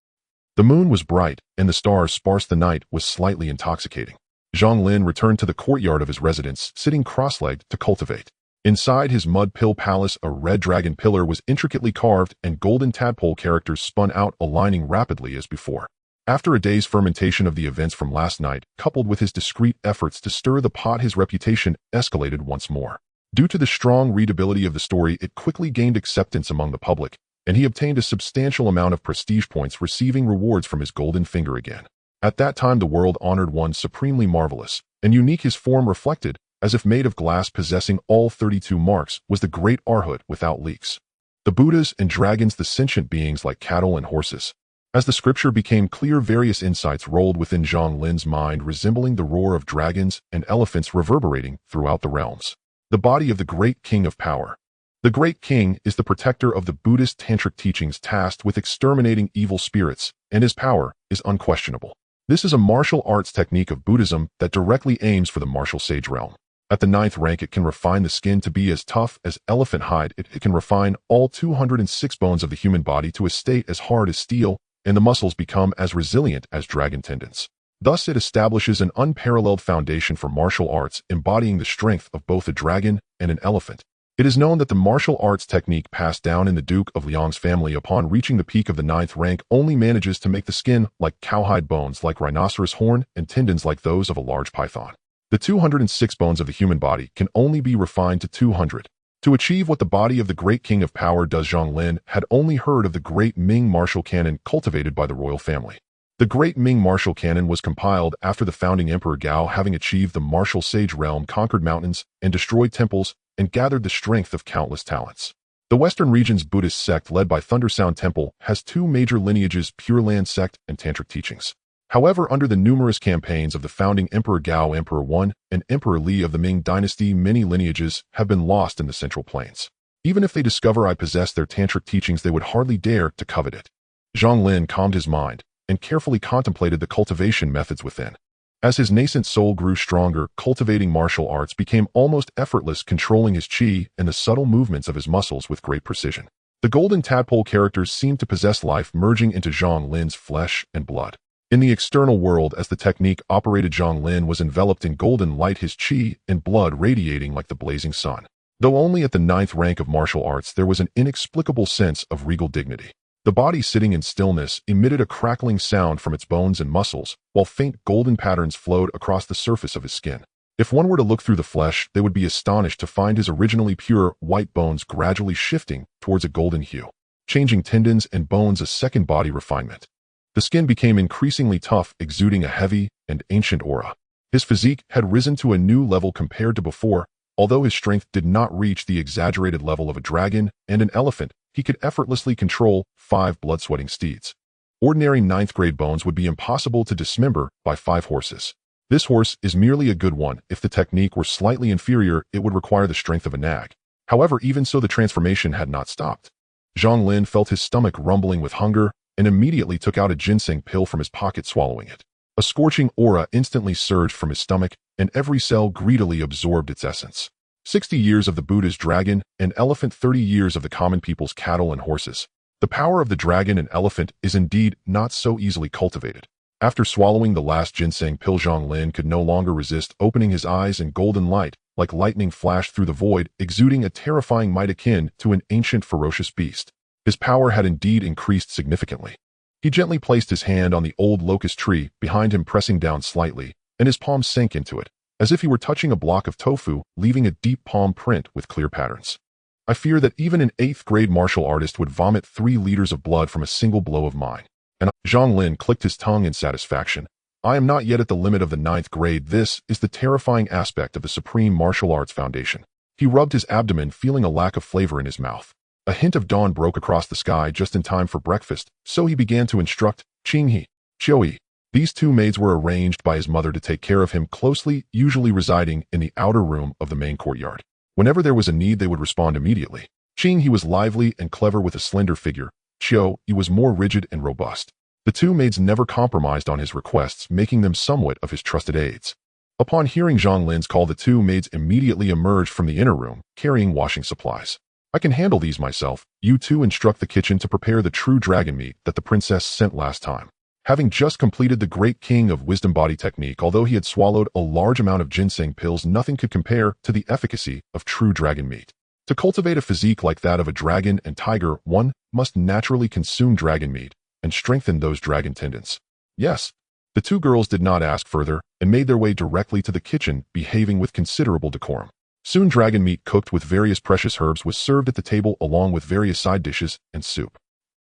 The moon was bright, and the stars sparse. The night was slightly intoxicating. Zhang Lin returned to the courtyard of his residence, sitting cross-legged to cultivate. Inside his mud pill palace, a red dragon pillar was intricately carved and golden tadpole characters spun out, aligning rapidly as before. After a day's fermentation of the events from last night, coupled with his discreet efforts to stir the pot, his reputation escalated once more. Due to the strong readability of the story, it quickly gained acceptance among the public, and he obtained a substantial amount of prestige points, receiving rewards from his golden finger again. At that time, the world honored one supremely marvelous and unique. His form reflected, as if made of glass, possessing all 32 marks, was the great Arhat without leaks. The Buddhas and dragons, the sentient beings like cattle and horses. As the scripture became clear, various insights rolled within Zhang Lin's mind, resembling the roar of dragons and elephants reverberating throughout the realms. The body of the Great King of Power. The Great King is the protector of the Buddhist tantric teachings, tasked with exterminating evil spirits, and his power is unquestionable. This is a martial arts technique of Buddhism that directly aims for the martial sage realm. At the 9th rank, it can refine the skin to be as tough as elephant hide. It can refine all 206 bones of the human body to a state as hard as steel, and the muscles become as resilient as dragon tendons. Thus, it establishes an unparalleled foundation for martial arts, embodying the strength of both a dragon and an elephant. It is known that the martial arts technique passed down in the Duke of Liang's family upon reaching the peak of the 9th rank only manages to make the skin like cowhide, bones like rhinoceros horn, and tendons like those of a large python. The 206 bones of the human body can only be refined to 200. To achieve what the body of the Great King of Power does, Zhang Lin had only heard of the Great Ming martial canon cultivated by the royal family. The Great Ming martial canon was compiled after the founding Emperor Gao, having achieved the martial sage realm, conquered mountains, and destroyed temples, and gathered the strength of countless talents. The Western region's Buddhist sect led by Thunder Sound Temple has two major lineages: Pure Land sect and Tantric teachings. However, under the numerous campaigns of the founding Emperor Gao, Emperor Wen, and Emperor Li of the Ming dynasty, many lineages have been lost in the Central Plains. Even if they discover I possess their Tantric teachings, they would hardly dare to covet it. Zhang Lin calmed his mind and carefully contemplated the cultivation methods within. As his nascent soul grew stronger, cultivating martial arts became almost effortless, controlling his qi and the subtle movements of his muscles with great precision. The golden tadpole characters seemed to possess life, merging into Zhang Lin's flesh and blood. In the external world, as the technique operated, Zhang Lin was enveloped in golden light, his qi and blood radiating like the blazing sun. Though only at the 9th rank of martial arts, there was an inexplicable sense of regal dignity. The body, sitting in stillness, emitted a crackling sound from its bones and muscles, while faint golden patterns flowed across the surface of his skin. If one were to look through the flesh, they would be astonished to find his originally pure white bones gradually shifting towards a golden hue, changing tendons and bones a second body refinement. The skin became increasingly tough, exuding a heavy and ancient aura. His physique had risen to a new level compared to before. Although his strength did not reach the exaggerated level of a dragon and an elephant, he could effortlessly control 5 blood-sweating steeds. Ordinary 9th-grade bones would be impossible to dismember by 5 horses. This horse is merely a good one. If the technique were slightly inferior, it would require the strength of a nag. However, even so, the transformation had not stopped. Zhang Lin felt his stomach rumbling with hunger and immediately took out a ginseng pill from his pocket, swallowing it. A scorching aura instantly surged from his stomach, and every cell greedily absorbed its essence. 60 years of the Buddha's dragon and elephant, 30 years of the common people's cattle and horses. The power of the dragon and elephant is indeed not so easily cultivated. After swallowing the last ginseng pill, Zhang Lin could no longer resist opening his eyes, and golden light, like lightning, flashed through the void, exuding a terrifying might akin to an ancient ferocious beast. His power had indeed increased significantly. He gently placed his hand on the old locust tree behind him, pressing down slightly, and his palm sank into it, as if he were touching a block of tofu, leaving a deep palm print with clear patterns. I fear that even an 8th-grade martial artist would vomit 3 liters of blood from a single blow of mine. And Zhang Lin clicked his tongue in satisfaction. I am not yet at the limit of the 9th grade. This is the terrifying aspect of the Supreme Martial Arts Foundation. He rubbed his abdomen, feeling a lack of flavor in his mouth. A hint of dawn broke across the sky just in time for breakfast, so he began to instruct Qinghe, Qiuyi. These 2 maids were arranged by his mother to take care of him closely, usually residing in the outer room of the main courtyard. Whenever there was a need, they would respond immediately. Qinghe was lively and clever with a slender figure. Qiuyi was more rigid and robust. The 2 maids never compromised on his requests, making them somewhat of his trusted aides. Upon hearing Zhang Lin's call, the 2 maids immediately emerged from the inner room, carrying washing supplies. I can handle these myself. You 2 instruct the kitchen to prepare the true dragon meat that the princess sent last time. Having just completed the Great King of Wisdom body technique, although he had swallowed a large amount of ginseng pills, nothing could compare to the efficacy of true dragon meat. To cultivate a physique like that of a dragon and tiger, one must naturally consume dragon meat and strengthen those dragon tendons. Yes, the 2 girls did not ask further and made their way directly to the kitchen, behaving with considerable decorum. Soon dragon meat cooked with various precious herbs was served at the table, along with various side dishes and soup.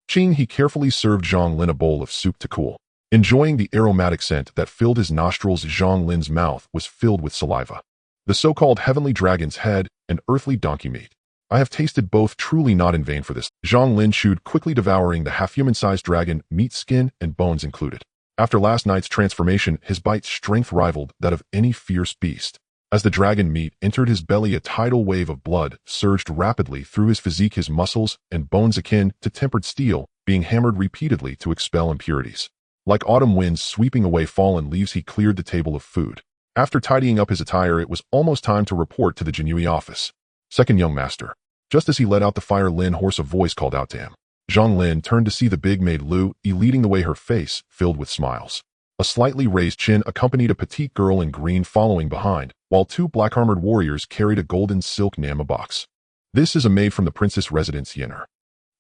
Qinghe carefully served Zhang Lin a bowl of soup to cool. Enjoying the aromatic scent that filled his nostrils, Zhang Lin's mouth was filled with saliva. The so-called heavenly dragon's head and earthly donkey meat. I have tasted both, truly not in vain for this. Zhang Lin chewed, quickly devouring the half-human-sized dragon meat, skin and bones included. After last night's transformation, his bite's strength rivaled that of any fierce beast. As the dragon meat entered his belly, a tidal wave of blood surged rapidly through his physique, his muscles and bones akin to tempered steel being hammered repeatedly to expel impurities. Like autumn winds sweeping away fallen leaves, he cleared the table of food. After tidying up his attire, it was almost time to report to the Jinyiwei office. Second young master. Just as he let out the fire, Lin hoarse a voice called out to him. Zhang Lin turned to see the big maid Lu leading the way, her face filled with smiles. A slightly raised chin accompanied a petite girl in green following behind, while 2 black-armored warriors carried a golden silk nama box. This is a maid from the princess residence, Yenner.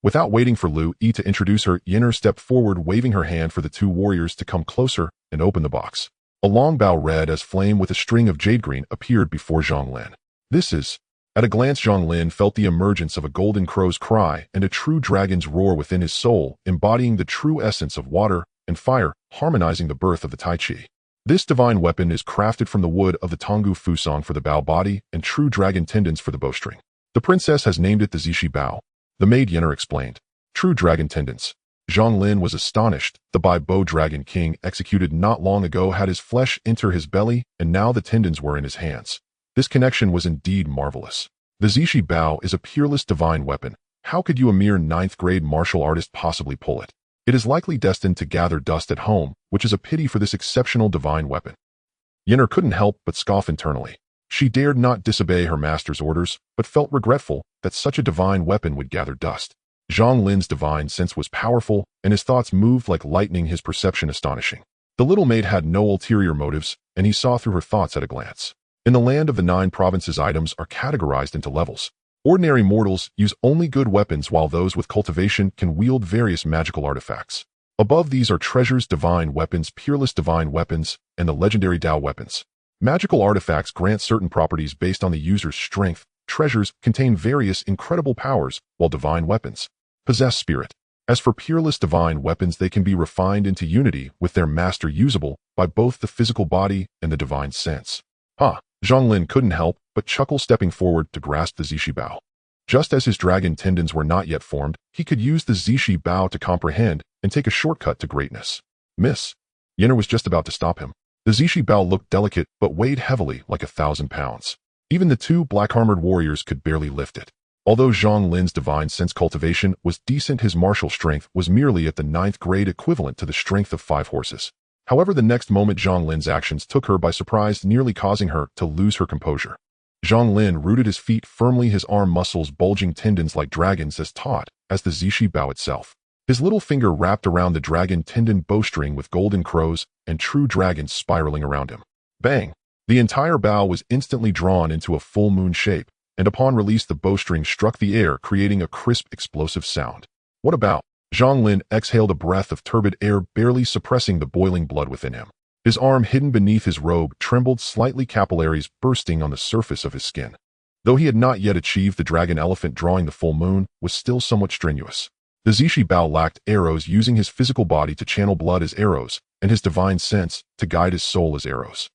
Without waiting for Lu Yi to introduce her, Yenner stepped forward, waving her hand for the 2 warriors to come closer and open the box. A long bow red as flame with a string of jade green appeared before Zhang Lin. This is... At a glance, Zhang Lin felt the emergence of a golden crow's cry and a true dragon's roar within his soul, embodying the true essence of water and fire. harmonizing the birth of the Tai Chi. This divine weapon is crafted from the wood of the Tonggu Fusong for the bow body and true dragon tendons for the bowstring. The princess has named it the Zishi Bao. The maid Yenner explained. True dragon tendons. Zhang Lin was astonished. The bow dragon king executed not long ago had his flesh enter his belly, and now the tendons were in his hands. This connection was indeed marvelous. The Zishi Bao is a peerless divine weapon. How could you, a mere 9th grade martial artist, possibly pull it? It is likely destined to gather dust at home, which is a pity for this exceptional divine weapon. Yenner couldn't help but scoff internally. She dared not disobey her master's orders, but felt regretful that such a divine weapon would gather dust. Zhang Lin's divine sense was powerful, and his thoughts moved like lightning, his perception astonishing. The little maid had no ulterior motives, and he saw through her thoughts at a glance. In the land of the 9 provinces, items are categorized into levels. Ordinary mortals use only good weapons, while those with cultivation can wield various magical artifacts. Above these are treasures, divine weapons, peerless divine weapons, and the legendary Dao weapons. Magical artifacts grant certain properties based on the user's strength. Treasures contain various incredible powers, while divine weapons possess spirit. As for peerless divine weapons, they can be refined into unity with their master, usable by both the physical body and the divine sense. Zhang Lin couldn't help but chuckle, stepping forward to grasp the Zishi Bao. Just as his dragon tendons were not yet formed, he could use the Zishi Bao to comprehend and take a shortcut to greatness. Miss. Yenner was just about to stop him. The Zishi Bao looked delicate but weighed heavily, like 1,000 pounds. Even the 2 black-armored warriors could barely lift it. Although Zhang Lin's divine sense cultivation was decent, his martial strength was merely at the 9th grade, equivalent to the strength of 5 horses. However, the next moment Zhang Lin's actions took her by surprise, nearly causing her to lose her composure. Zhang Lin rooted his feet firmly, his arm muscles bulging tendons like dragons, as taut as the Zishi Bao itself. His little finger wrapped around the dragon tendon bowstring with golden crows and true dragons spiraling around him. Bang! The entire bow was instantly drawn into a full moon shape, and upon release the bowstring struck the air, creating a crisp, explosive sound. What about? Zhang Lin exhaled a breath of turbid air, barely suppressing the boiling blood within him. His arm, hidden beneath his robe, trembled slightly, capillaries bursting on the surface of his skin. Though he had not yet achieved the dragon elephant, drawing the full moon was still somewhat strenuous. The Zishi Bao lacked arrows, using his physical body to channel blood as arrows, and his divine sense to guide his soul as arrows.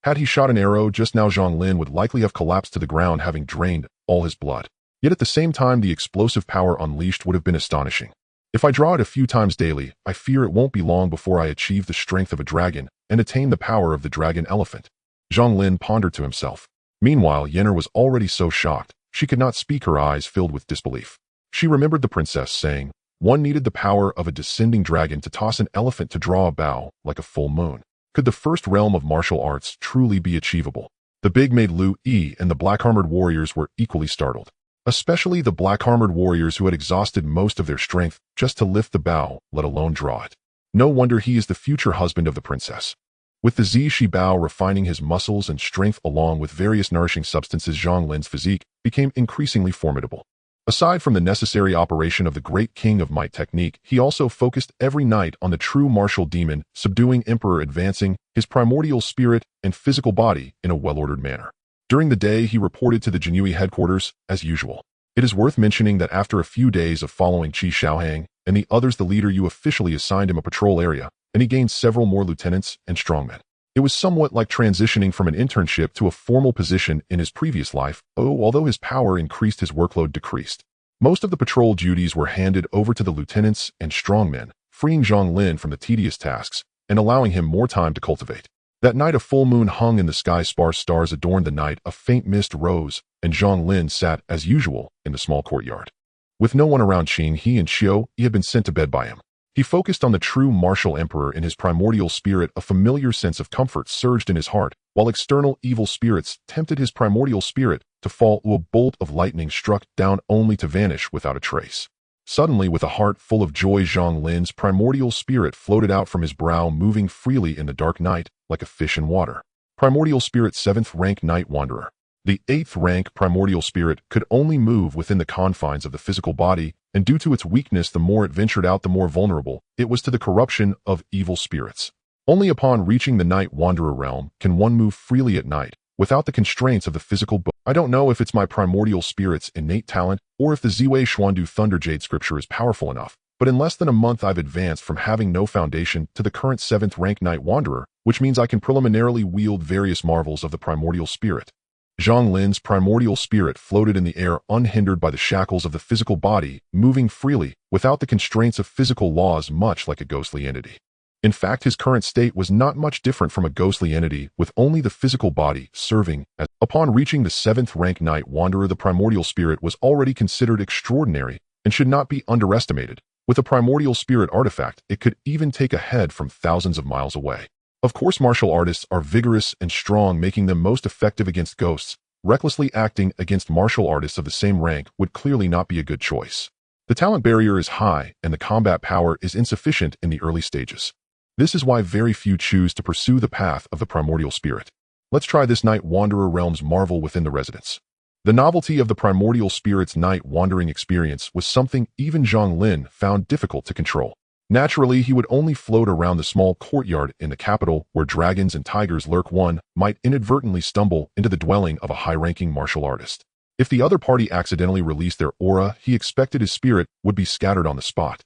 Had he shot an arrow just now, Zhang Lin would likely have collapsed to the ground, having drained all his blood. Yet at the same time, the explosive power unleashed would have been astonishing. If I draw it a few times daily, I fear it won't be long before I achieve the strength of a dragon and attain the power of the dragon elephant. Zhang Lin pondered to himself. Meanwhile, Yenner was already so shocked, she could not speak, her eyes filled with disbelief. She remembered the princess saying, one needed the power of a descending dragon to toss an elephant to draw a bow like a full moon. Could the first realm of martial arts truly be achievable? The big maid Lu Yi and the black-armored warriors were equally startled. Especially the black-armored warriors, who had exhausted most of their strength just to lift the bow, let alone draw it. No wonder he is the future husband of the princess. With the Zishi Bao refining his muscles and strength along with various nourishing substances, Zhang Lin's physique became increasingly formidable. Aside from the necessary operation of the Great King of Might technique, he also focused every night on the true martial demon, subduing Emperor, advancing his primordial spirit and physical body in a well-ordered manner. During the day, he reported to the Jinyiwei headquarters, as usual. It is worth mentioning that after a few days of following Qi Shaohang and the others, the leader Yu officially assigned him a patrol area, and he gained several more lieutenants and strongmen. It was somewhat like transitioning from an internship to a formal position in his previous life, although his power increased, his workload decreased. Most of the patrol duties were handed over to the lieutenants and strongmen, freeing Zhang Lin from the tedious tasks and allowing him more time to cultivate. That night, a full moon hung in the sky, sparse stars adorned the night, a faint mist rose, and Zhang Lin sat, as usual, in the small courtyard. With no one around, Qing He and Xiao Yi had been sent to bed by him. He focused on the true martial emperor in his primordial spirit. A familiar sense of comfort surged in his heart, while external evil spirits tempted his primordial spirit to fall. A bolt of lightning struck down, only to vanish without a trace. Suddenly, with a heart full of joy, Zhang Lin's primordial spirit floated out from his brow, moving freely in the dark night like a fish in water. Primordial spirit, 7th rank night wanderer. The 8th rank primordial spirit could only move within the confines of the physical body, and due to its weakness, the more it ventured out, the more vulnerable it was to the corruption of evil spirits. Only upon reaching the night wanderer realm can one move freely at night, without the constraints of the physical body. I don't know if it's my primordial spirit's innate talent, or if the Ziwei Xuandu Thunderjade scripture is powerful enough, but in less than a month I've advanced from having no foundation to the current 7th rank Knight Wanderer, which means I can preliminarily wield various marvels of the primordial spirit. Zhang Lin's primordial spirit floated in the air unhindered by the shackles of the physical body, moving freely, without the constraints of physical laws, much like a ghostly entity. In fact, his current state was not much different from a ghostly entity, with only the physical body serving as. Upon reaching the 7th rank Knight Wanderer, the primordial spirit was already considered extraordinary and should not be underestimated. With a primordial spirit artifact, it could even take a head from thousands of miles away. Of course, martial artists are vigorous and strong, making them most effective against ghosts. Recklessly acting against martial artists of the same rank would clearly not be a good choice. The talent barrier is high, and the combat power is insufficient in the early stages. This is why very few choose to pursue the path of the primordial spirit. Let's try this Knight Wanderer Realms marvel within the residence. The novelty of the primordial spirit's night wandering experience was something even Zhang Lin found difficult to control. Naturally, he would only float around the small courtyard in the capital where dragons and tigers lurk. One might inadvertently stumble into the dwelling of a high-ranking martial artist. If the other party accidentally released their aura, he expected his spirit would be scattered on the spot.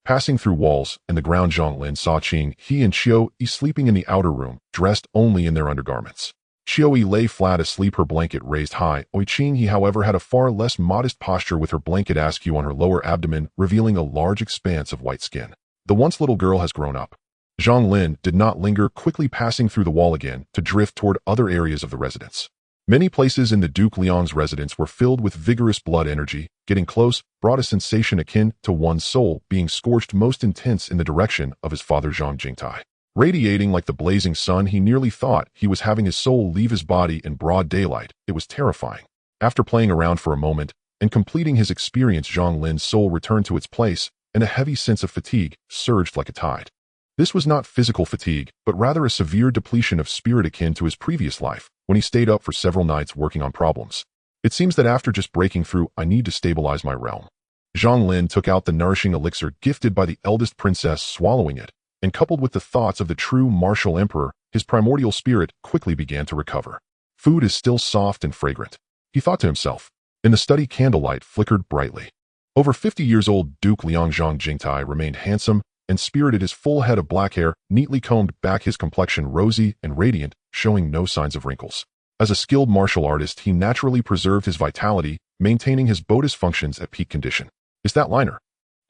Passing through walls and the ground, Zhang Lin saw Qing He and Xiao Yi sleeping in the outer room, dressed only in their undergarments. Xiao Yi lay flat asleep, her blanket raised high. Qing He, however, had a far less modest posture, with her blanket askew on her lower abdomen, revealing a large expanse of white skin. The once little girl has grown up. Zhang Lin did not linger, quickly passing through the wall again to drift toward other areas of the residence. Many places in the Duke Liang's residence were filled with vigorous blood energy. Getting close brought a sensation akin to one's soul being scorched, most intense in the direction of his father Zhang Jingtai. Radiating like the blazing sun, he nearly thought he was having his soul leave his body in broad daylight. It was terrifying. After playing around for a moment and completing his experience, Zhang Lin's soul returned to its place, and a heavy sense of fatigue surged like a tide. This was not physical fatigue, but rather a severe depletion of spirit akin to his previous life, when he stayed up for several nights working on problems. It seems that after just breaking through, I need to stabilize my realm. Zhang Lin took out the nourishing elixir gifted by the eldest princess, swallowing it, and coupled with the thoughts of the true martial emperor, his primordial spirit quickly began to recover. Food is still soft and fragrant, he thought to himself. In the study, candlelight flickered brightly. Over 50 years old, Duke Liang Zhang Jingtai remained handsome and spirited, his full head of black hair neatly combed back, his complexion rosy and radiant, showing no signs of wrinkles. As a skilled martial artist, he naturally preserved his vitality, maintaining his bodis functions at peak condition. Is that Liner?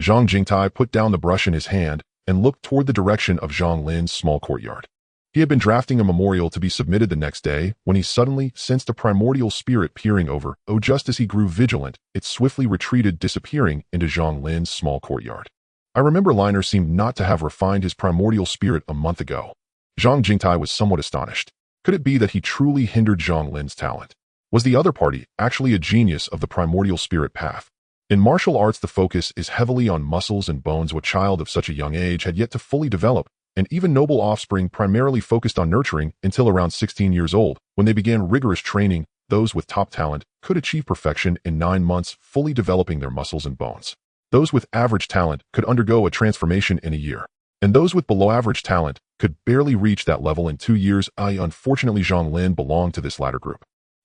Zhang Jingtai put down the brush in his hand and looked toward the direction of Zhang Lin's small courtyard. He had been drafting a memorial to be submitted the next day when he suddenly sensed a primordial spirit peering over. Oh, just as he grew vigilant, it swiftly retreated, disappearing into Zhang Lin's small courtyard. I remember Liner seemed not to have refined his primordial spirit a month ago. Zhang Jingtai was somewhat astonished. Could it be that he truly hindered Zhang Lin's talent? Was the other party actually a genius of the primordial spirit path? In martial arts, the focus is heavily on muscles and bones. What child of such a young age had yet to fully develop, and even noble offspring primarily focused on nurturing until around 16 years old, when they began rigorous training. Those with top talent could achieve perfection in 9 months, fully developing their muscles and bones. Those with average talent could undergo a transformation in a year, and those with below average talent could barely reach that level in 2 years. Unfortunately, Zhang Lin belonged to this latter group.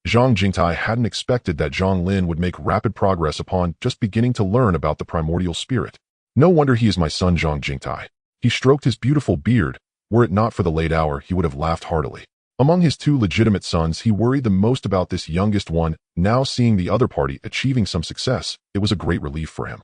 Zhang Jingtai hadn't expected that Zhang Lin would make rapid progress upon just beginning to learn about the primordial spirit. No wonder he is my son, Zhang Jingtai. He stroked his beautiful beard. Were it not for the late hour, he would have laughed heartily. Among his 2 legitimate sons, he worried the most about this youngest one. Now seeing the other party achieving some success, it was a great relief for him.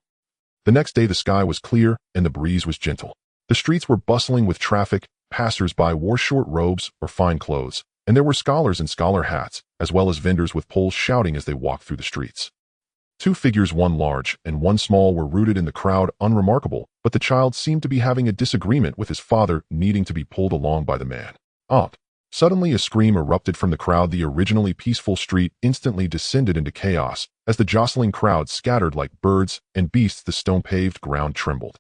The next day, the sky was clear and the breeze was gentle. The streets were bustling with traffic. Passers-by wore short robes or fine clothes, and there were scholars in scholar hats, as well as vendors with poles shouting as they walked through the streets. 2 figures, one large and one small, were rooted in the crowd, unremarkable, but the child seemed to be having a disagreement with his father, needing to be pulled along by the man. Suddenly a scream erupted from the crowd. The originally peaceful street instantly descended into chaos as the jostling crowd scattered like birds and beasts. The stone-paved ground trembled.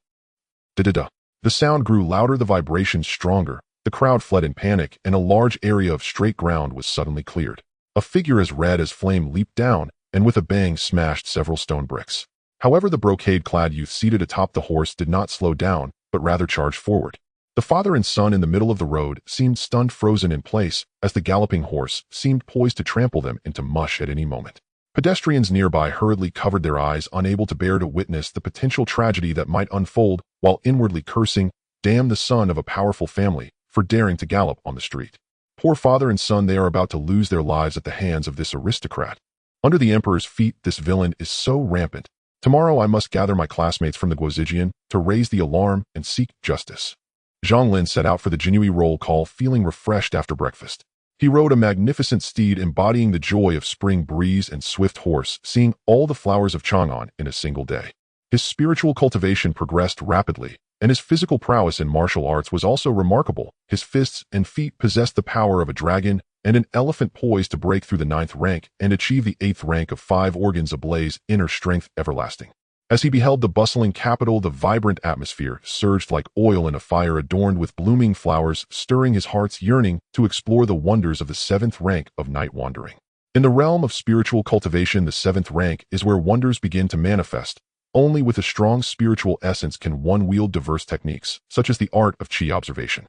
Da-da-da. The sound grew louder, the vibrations stronger. The crowd fled in panic, and a large area of straight ground was suddenly cleared. A figure as red as flame leaped down, and with a bang smashed several stone bricks. However, the brocade-clad youth seated atop the horse did not slow down, but rather charged forward. The father and son in the middle of the road seemed stunned, frozen in place, as the galloping horse seemed poised to trample them into mush at any moment. Pedestrians nearby hurriedly covered their eyes, unable to bear to witness the potential tragedy that might unfold, while inwardly cursing, "Damn the son of a powerful family for daring to gallop on the street. Poor father and son, they are about to lose their lives at the hands of this aristocrat. Under the emperor's feet, this villain is so rampant. Tomorrow I must gather my classmates from the Guozijian to raise the alarm and seek justice." Zhang Lin set out for the Jinyiwei roll call, feeling refreshed after breakfast. He rode a magnificent steed embodying the joy of spring breeze and swift horse, seeing all the flowers of Chang'an in a single day. His spiritual cultivation progressed rapidly, and his physical prowess in martial arts was also remarkable. His fists and feet possessed the power of a dragon and an elephant, poised to break through the 9th rank and achieve the 8th rank of 5 organs ablaze, inner strength everlasting. As he beheld the bustling capital, the vibrant atmosphere surged like oil in a fire adorned with blooming flowers, stirring his heart's yearning to explore the wonders of the 7th rank of night wandering. In the realm of spiritual cultivation, the 7th rank is where wonders begin to manifest. Only with a strong spiritual essence can one wield diverse techniques, such as the art of qi observation.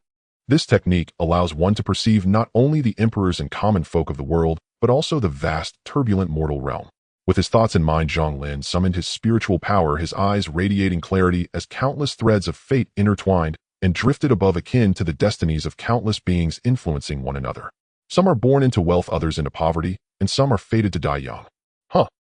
This technique allows one to perceive not only the emperors and common folk of the world, but also the vast, turbulent mortal realm. With his thoughts in mind, Zhang Lin summoned his spiritual power, his eyes radiating clarity as countless threads of fate intertwined and drifted above, akin to the destinies of countless beings influencing one another. Some are born into wealth, others into poverty, and some are fated to die young.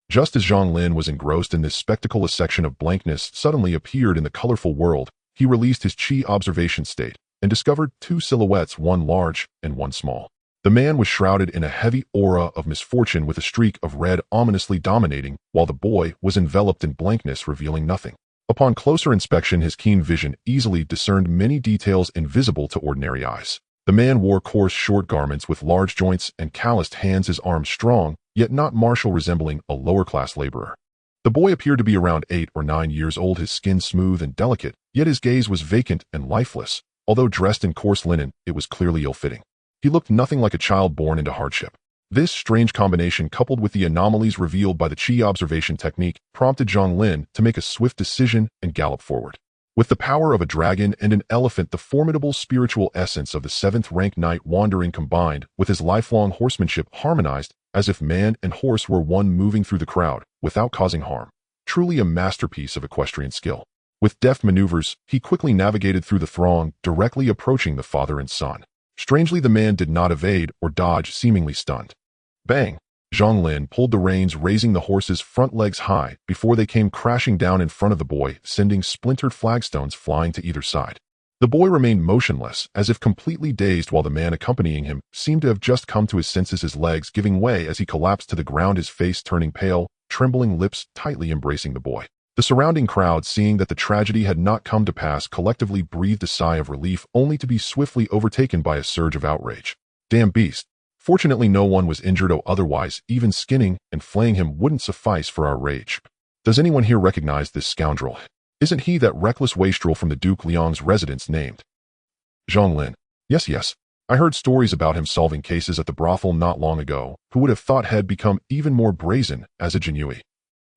Just as Zhang Lin was engrossed in this spectacle, a section of blankness suddenly appeared in the colorful world. He released his qi observation state and discovered 2 silhouettes, one large and one small. The man was shrouded in a heavy aura of misfortune with a streak of red ominously dominating, while the boy was enveloped in blankness, revealing nothing. Upon closer inspection, his keen vision easily discerned many details invisible to ordinary eyes. The man wore coarse short garments with large joints and calloused hands, his arms strong, yet not martial, resembling a lower-class laborer. The boy appeared to be around 8 or 9 years old, his skin smooth and delicate, yet his gaze was vacant and lifeless. Although dressed in coarse linen, it was clearly ill-fitting. He looked nothing like a child born into hardship. This strange combination, coupled with the anomalies revealed by the qi observation technique, prompted Zhang Lin to make a swift decision and gallop forward. With the power of a dragon and an elephant, the formidable spiritual essence of the 7th rank night wandering combined with his lifelong horsemanship harmonized, as if man and horse were one, moving through the crowd without causing harm. Truly a masterpiece of equestrian skill. With deft maneuvers, he quickly navigated through the throng, directly approaching the father and son. Strangely, the man did not evade or dodge, seemingly stunned. Bang! Zhang Lin pulled the reins, raising the horse's front legs high before they came crashing down in front of the boy, sending splintered flagstones flying to either side. The boy remained motionless, as if completely dazed, while the man accompanying him seemed to have just come to his senses, his legs giving way as he collapsed to the ground, his face turning pale, trembling lips tightly embracing the boy. The surrounding crowd, seeing that the tragedy had not come to pass, collectively breathed a sigh of relief, only to be swiftly overtaken by a surge of outrage. Damn beast. Fortunately, no one was injured, otherwise, even skinning and flaying him wouldn't suffice for our rage. Does anyone here recognize this scoundrel? Isn't he that reckless wastrel from the Duke Liang's residence named Zhang Lin? Yes. I heard stories about him solving cases at the brothel not long ago. Who would have thought had become even more brazen as a Jinyiwei?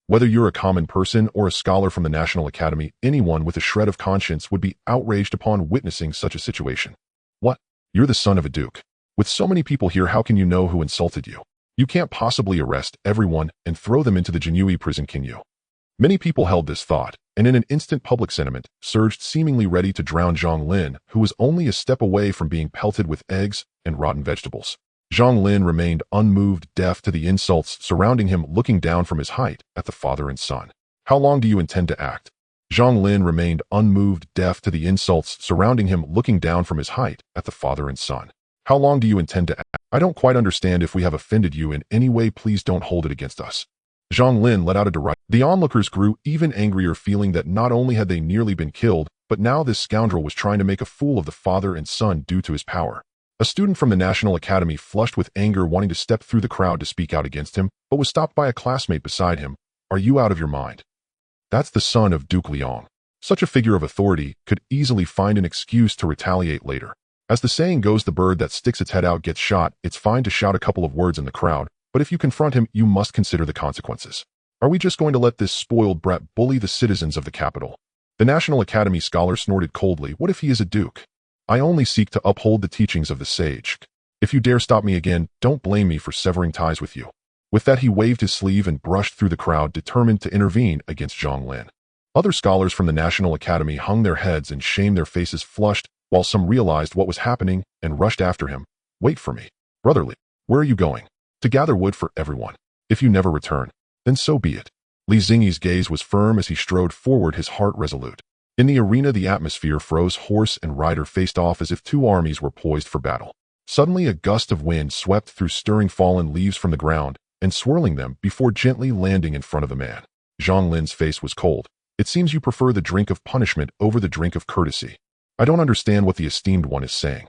Whether you're a common person or a scholar from the National Academy, anyone with a shred of conscience would be outraged upon witnessing such a situation. What? You're the son of a duke. With so many people here, how can you know who insulted you? You can't possibly arrest everyone and throw them into the Jinyiwei prison, can you? Many people held this thought, and in an instant public sentiment surged, seemingly ready to drown Zhang Lin, who was only a step away from being pelted with eggs and rotten vegetables. Zhang Lin remained unmoved, deaf to the insults surrounding him, looking down from his height at the father and son. How long do you intend to act? Zhang Lin remained unmoved, deaf to the insults surrounding him, looking down from his height at the father and son. How long do you intend to act? I don't quite understand. If we have offended you in any way, please don't hold it against us. Zhang Lin let out a derisive. The onlookers grew even angrier, feeling that not only had they nearly been killed, but now this scoundrel was trying to make a fool of the father and son due to his power. A student from the National Academy flushed with anger, wanting to step through the crowd to speak out against him, but was stopped by a classmate beside him. Are you out of your mind? That's the son of Duke Liang. Such a figure of authority could easily find an excuse to retaliate later. As the saying goes, the bird that sticks its head out gets shot. It's fine to shout a couple of words in the crowd, but if you confront him, you must consider the consequences. Are we just going to let this spoiled brat bully the citizens of the capital? The National Academy scholar snorted coldly. What if he is a duke? I only seek to uphold the teachings of the sage. If you dare stop me again, don't blame me for severing ties with you. With that, he waved his sleeve and brushed through the crowd, determined to intervene against Zhang Lin. Other scholars from the National Academy hung their heads and shamed, their faces flushed, while some realized what was happening and rushed after him. Wait for me. Brotherly, where are you going? To gather wood for everyone. If you never return, then so be it. Li Xingyi's gaze was firm as he strode forward, his heart resolute. In the arena, the atmosphere froze. Horse and rider faced off as if two armies were poised for battle. Suddenly, a gust of wind swept through, stirring fallen leaves from the ground and swirling them before gently landing in front of the man. Zhang Lin's face was cold. It seems you prefer the drink of punishment over the drink of courtesy. I don't understand what the esteemed one is saying.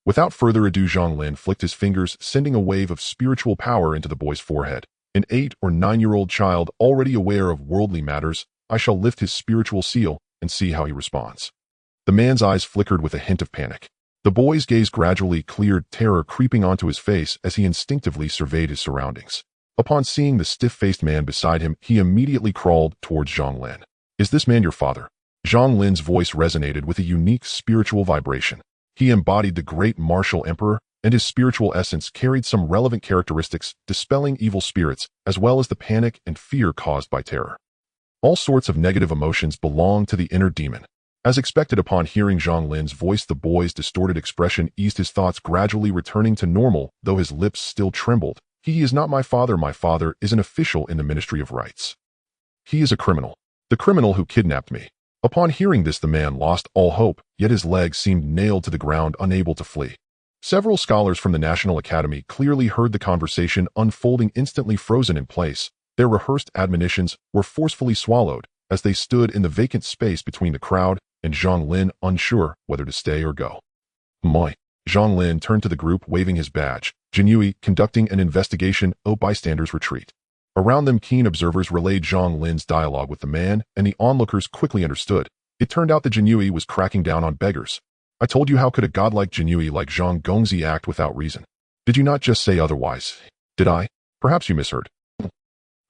Without further ado, Zhang Lin flicked his fingers, sending a wave of spiritual power into the boy's forehead. An 8 or 9-year-old child already aware of worldly matters, I shall lift his spiritual seal and see how he responds. The man's eyes flickered with a hint of panic. The boy's gaze gradually cleared, terror creeping onto his face as he instinctively surveyed his surroundings. Upon seeing the stiff-faced man beside him, he immediately crawled towards Zhang Lin. Is this man your father? Zhang Lin's voice resonated with a unique spiritual vibration. He embodied the great martial emperor, and his spiritual essence carried some relevant characteristics, dispelling evil spirits, as well as the panic and fear caused by terror. All sorts of negative emotions belong to the inner demon. As expected, upon hearing Zhang Lin's voice, the boy's distorted expression eased, his thoughts gradually returning to normal, though his lips still trembled. He is not my father. My father is an official in the Ministry of Rights. He is a criminal. The criminal who kidnapped me. Upon hearing this, the man lost all hope, yet his legs seemed nailed to the ground, unable to flee. Several scholars from the National Academy clearly heard the conversation unfolding, instantly frozen in place. Their rehearsed admonitions were forcefully swallowed as they stood in the vacant space between the crowd and Zhang Lin, unsure whether to stay or go. Moi. Zhang Lin turned to the group, waving his badge. Jinyiwei, conducting an investigation. Bystanders retreat. Around them, keen observers relayed Zhang Lin's dialogue with the man, and the onlookers quickly understood. It turned out that Jinyiwei was cracking down on beggars. I told you, how could a god like Jinyiwei, like Zhang Gongzi, act without reason? Did you not just say otherwise? Did I? Perhaps you misheard.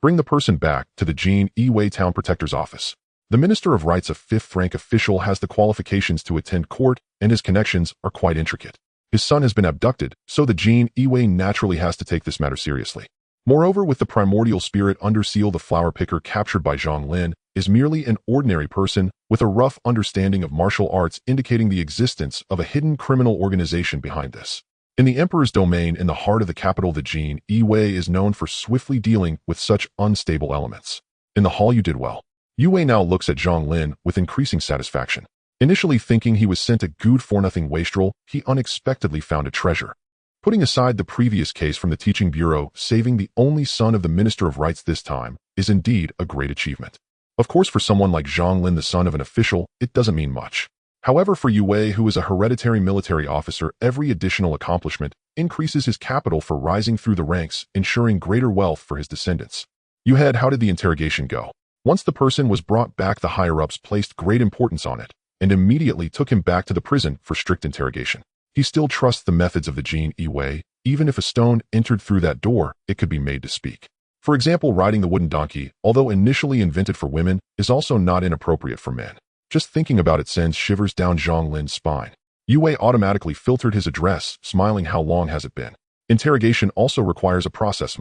Bring the person back to the Jinyiwei Town Protector's office. The Minister of Rights, a 5th rank official, has the qualifications to attend court, and his connections are quite intricate. His son has been abducted, so the Jinyiwei naturally has to take this matter seriously. Moreover, with the primordial spirit under seal, the flower picker captured by Zhang Lin is merely an ordinary person with a rough understanding of martial arts, indicating the existence of a hidden criminal organization behind this. In the Emperor's domain, in the heart of the capital, the Jinyiwei is known for swiftly dealing with such unstable elements. In the hall, you did well. Yue now looks at Zhang Lin with increasing satisfaction. Initially thinking he was sent a good-for-nothing wastrel, he unexpectedly found a treasure. Putting aside the previous case from the teaching bureau, saving the only son of the Minister of Rights this time is indeed a great achievement. Of course, for someone like Zhang Lin, the son of an official, it doesn't mean much. However, for Yue, who is a hereditary military officer, every additional accomplishment increases his capital for rising through the ranks, ensuring greater wealth for his descendants. Yuhed, how did the interrogation go? Once the person was brought back, the higher-ups placed great importance on it and immediately took him back to the prison for strict interrogation. He still trusts the methods of the Jinyiwei. Even if a stone entered through that door, it could be made to speak. For example, riding the wooden donkey, although initially invented for women, is also not inappropriate for men. Just thinking about it sends shivers down Zhang Lin's spine. Yue automatically filtered his address, smiling. How long has it been? Interrogation also requires a process.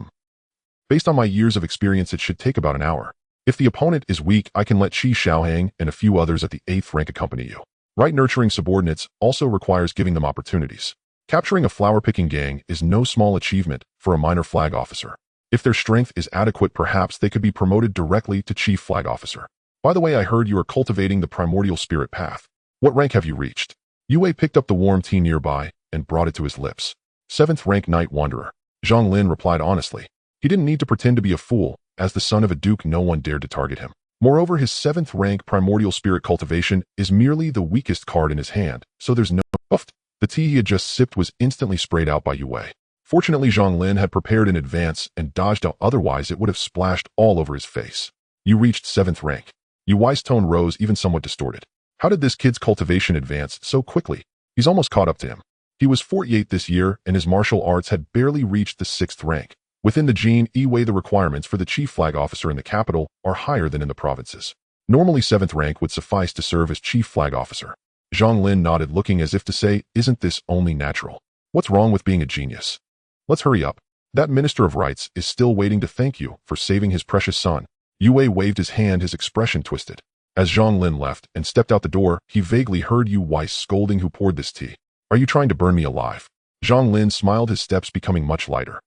Based on my years of experience, it should take about an hour. If the opponent is weak, I can let Qi Xiaohang and a few others at the 8th rank accompany you. Right, nurturing subordinates also requires giving them opportunities. Capturing a flower-picking gang is no small achievement for a minor flag officer. If their strength is adequate, perhaps they could be promoted directly to chief flag officer. By the way, I heard you are cultivating the primordial spirit path. What rank have you reached? Yue picked up the warm tea nearby and brought it to his lips. 7th rank night wanderer. Zhang Lin replied honestly. He didn't need to pretend to be a fool. As the son of a duke, no one dared to target him. Moreover, his 7th rank primordial spirit cultivation is merely the weakest card in his hand, so there's no puffed. The tea he had just sipped was instantly sprayed out by Yue. Fortunately, Zhang Lin had prepared in advance and dodged out, otherwise it would have splashed all over his face. You reached 7th rank. Yue's tone rose, even somewhat distorted. How did this kid's cultivation advance so quickly? He's almost caught up to him. He was 48 this year, and his martial arts had barely reached the 6th rank. Within the Jinyiwei, the requirements for the chief flag officer in the capital are higher than in the provinces. Normally, 7th rank would suffice to serve as chief flag officer. Zhang Lin nodded, looking as if to say, isn't this only natural? What's wrong with being a genius? Let's hurry up. That Minister of Rights is still waiting to thank you for saving his precious son. Yue waved his hand, his expression twisted. As Zhang Lin left and stepped out the door, he vaguely heard Yu Weiss scolding, "Who poured this tea? Are you trying to burn me alive?" Zhang Lin smiled, his steps becoming much lighter.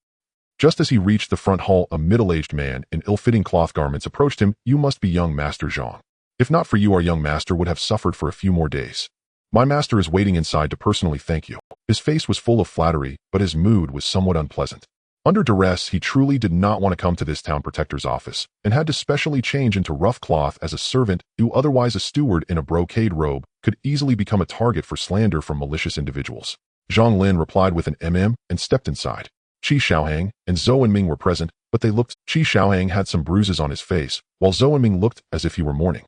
Just as he reached the front hall, a middle-aged man in ill-fitting cloth garments approached him. "You must be young Master Zhang. If not for you, our young master would have suffered for a few more days. My master is waiting inside to personally thank you." His face was full of flattery, but his mood was somewhat unpleasant. Under duress, he truly did not want to come to this town protector's office, and had to specially change into rough cloth as a servant who, otherwise a steward in a brocade robe, could easily become a target for slander from malicious individuals. Zhang Lin replied with an and stepped inside. Qi Xiaohang and Zhou Enming were present, but they looked. Qi Xiaohang had some bruises on his face, while Zhou Enming looked as if he were mourning.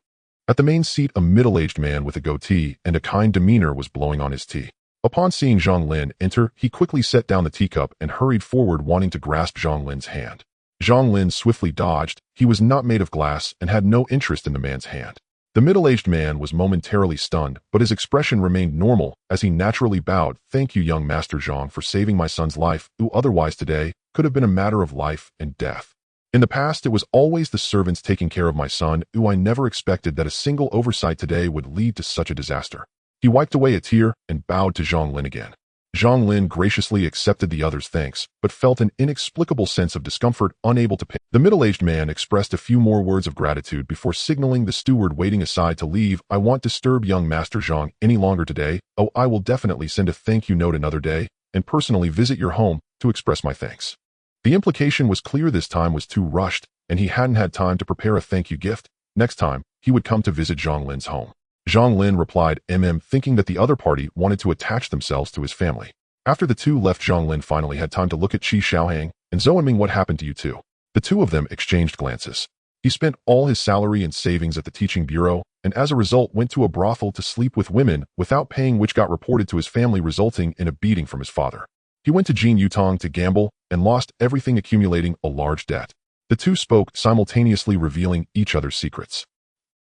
At the main seat, a middle-aged man with a goatee and a kind demeanor was blowing on his tea. Upon seeing Zhang Lin enter, he quickly set down the teacup and hurried forward, wanting to grasp Zhang Lin's hand. Zhang Lin swiftly dodged. He was not made of glass and had no interest in the man's hand. The middle-aged man was momentarily stunned, but his expression remained normal as he naturally bowed. "Thank you, young Master Zhang, for saving my son's life, who otherwise today could have been a matter of life and death. In the past, it was always the servants taking care of my son, who I never expected that a single oversight today would lead to such a disaster." He wiped away a tear and bowed to Zhang Lin again. Zhang Lin graciously accepted the other's thanks, but felt an inexplicable sense of discomfort, unable to pay. The middle-aged man expressed a few more words of gratitude before signaling the steward waiting aside to leave. "I won't disturb young Master Zhang any longer today. Oh, I will definitely send a thank you note another day, and personally visit your home to express my thanks." The implication was clear. This time was too rushed, and he hadn't had time to prepare a thank you gift. Next time, he would come to visit Zhang Lin's home. Zhang Lin replied, thinking that the other party wanted to attach themselves to his family. After the two left, Zhang Lin finally had time to look at Qi Xiaohang and Zhou Enming. "What happened to you two?" The two of them exchanged glances. He spent all his salary and savings at the teaching bureau, and as a result went to a brothel to sleep with women without paying, which got reported to his family, resulting in a beating from his father. He went to Jinyutong to gamble and lost everything, accumulating a large debt. The two spoke, simultaneously revealing each other's secrets.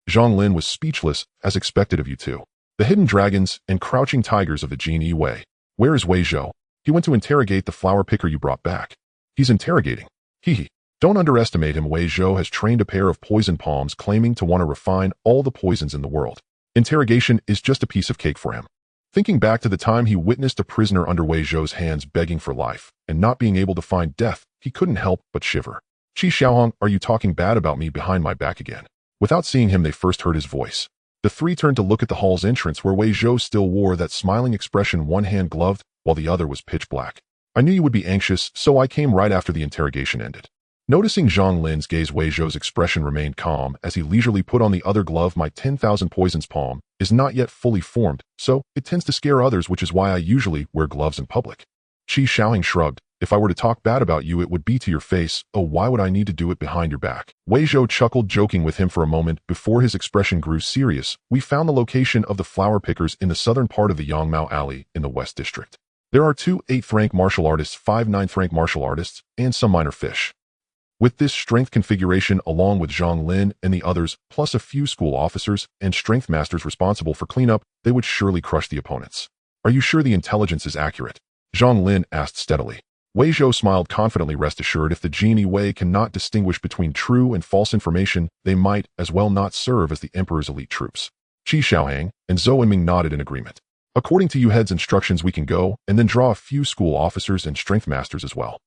Zhang Lin was speechless, as expected of you two. The hidden dragons and crouching tigers of the Jinyiwei. "Where is Wei Zhou?" "He went to interrogate the flower picker you brought back." "He's interrogating. Hee. Don't underestimate him. Wei Zhou has trained a pair of poison palms, claiming to want to refine all the poisons in the world. Interrogation is just a piece of cake for him." Thinking back to the time he witnessed a prisoner under Wei Zhou's hands begging for life, and not being able to find death, he couldn't help but shiver. "Qi Xiaohang, are you talking bad about me behind my back again?" Without seeing him, they first heard his voice. The three turned to look at the hall's entrance, where Wei Zhou still wore that smiling expression, one hand gloved, while the other was pitch black. "I knew you would be anxious, so I came right after the interrogation ended." Noticing Zhang Lin's gaze, Wei Zhou's expression remained calm as he leisurely put on the other glove. "My 10,000 poisons palm is not yet fully formed, so it tends to scare others, which is why I usually wear gloves in public." Qi Xiaohang shrugged. "If I were to talk bad about you, it would be to your face. Oh, why would I need to do it behind your back?" Wei Zhou chuckled, joking with him for a moment before his expression grew serious. "We found the location of the flower pickers in the southern part of the Yangmao Alley in the West District. There are 2 8th-rank martial artists, 5 9th-rank martial artists, and some minor fish. With this strength configuration, along with Zhang Lin and the others, plus a few school officers and strength masters responsible for cleanup, they would surely crush the opponents." "Are you sure the intelligence is accurate?" Zhang Lin asked steadily. Wei Zhou smiled confidently. "Rest assured, if the Jinyiwei cannot distinguish between true and false information, they might as well not serve as the Emperor's elite troops." Qi Xiaohang and Zhou Enming nodded in agreement. "According to you head's instructions, we can go and then draw a few school officers and strength masters as well."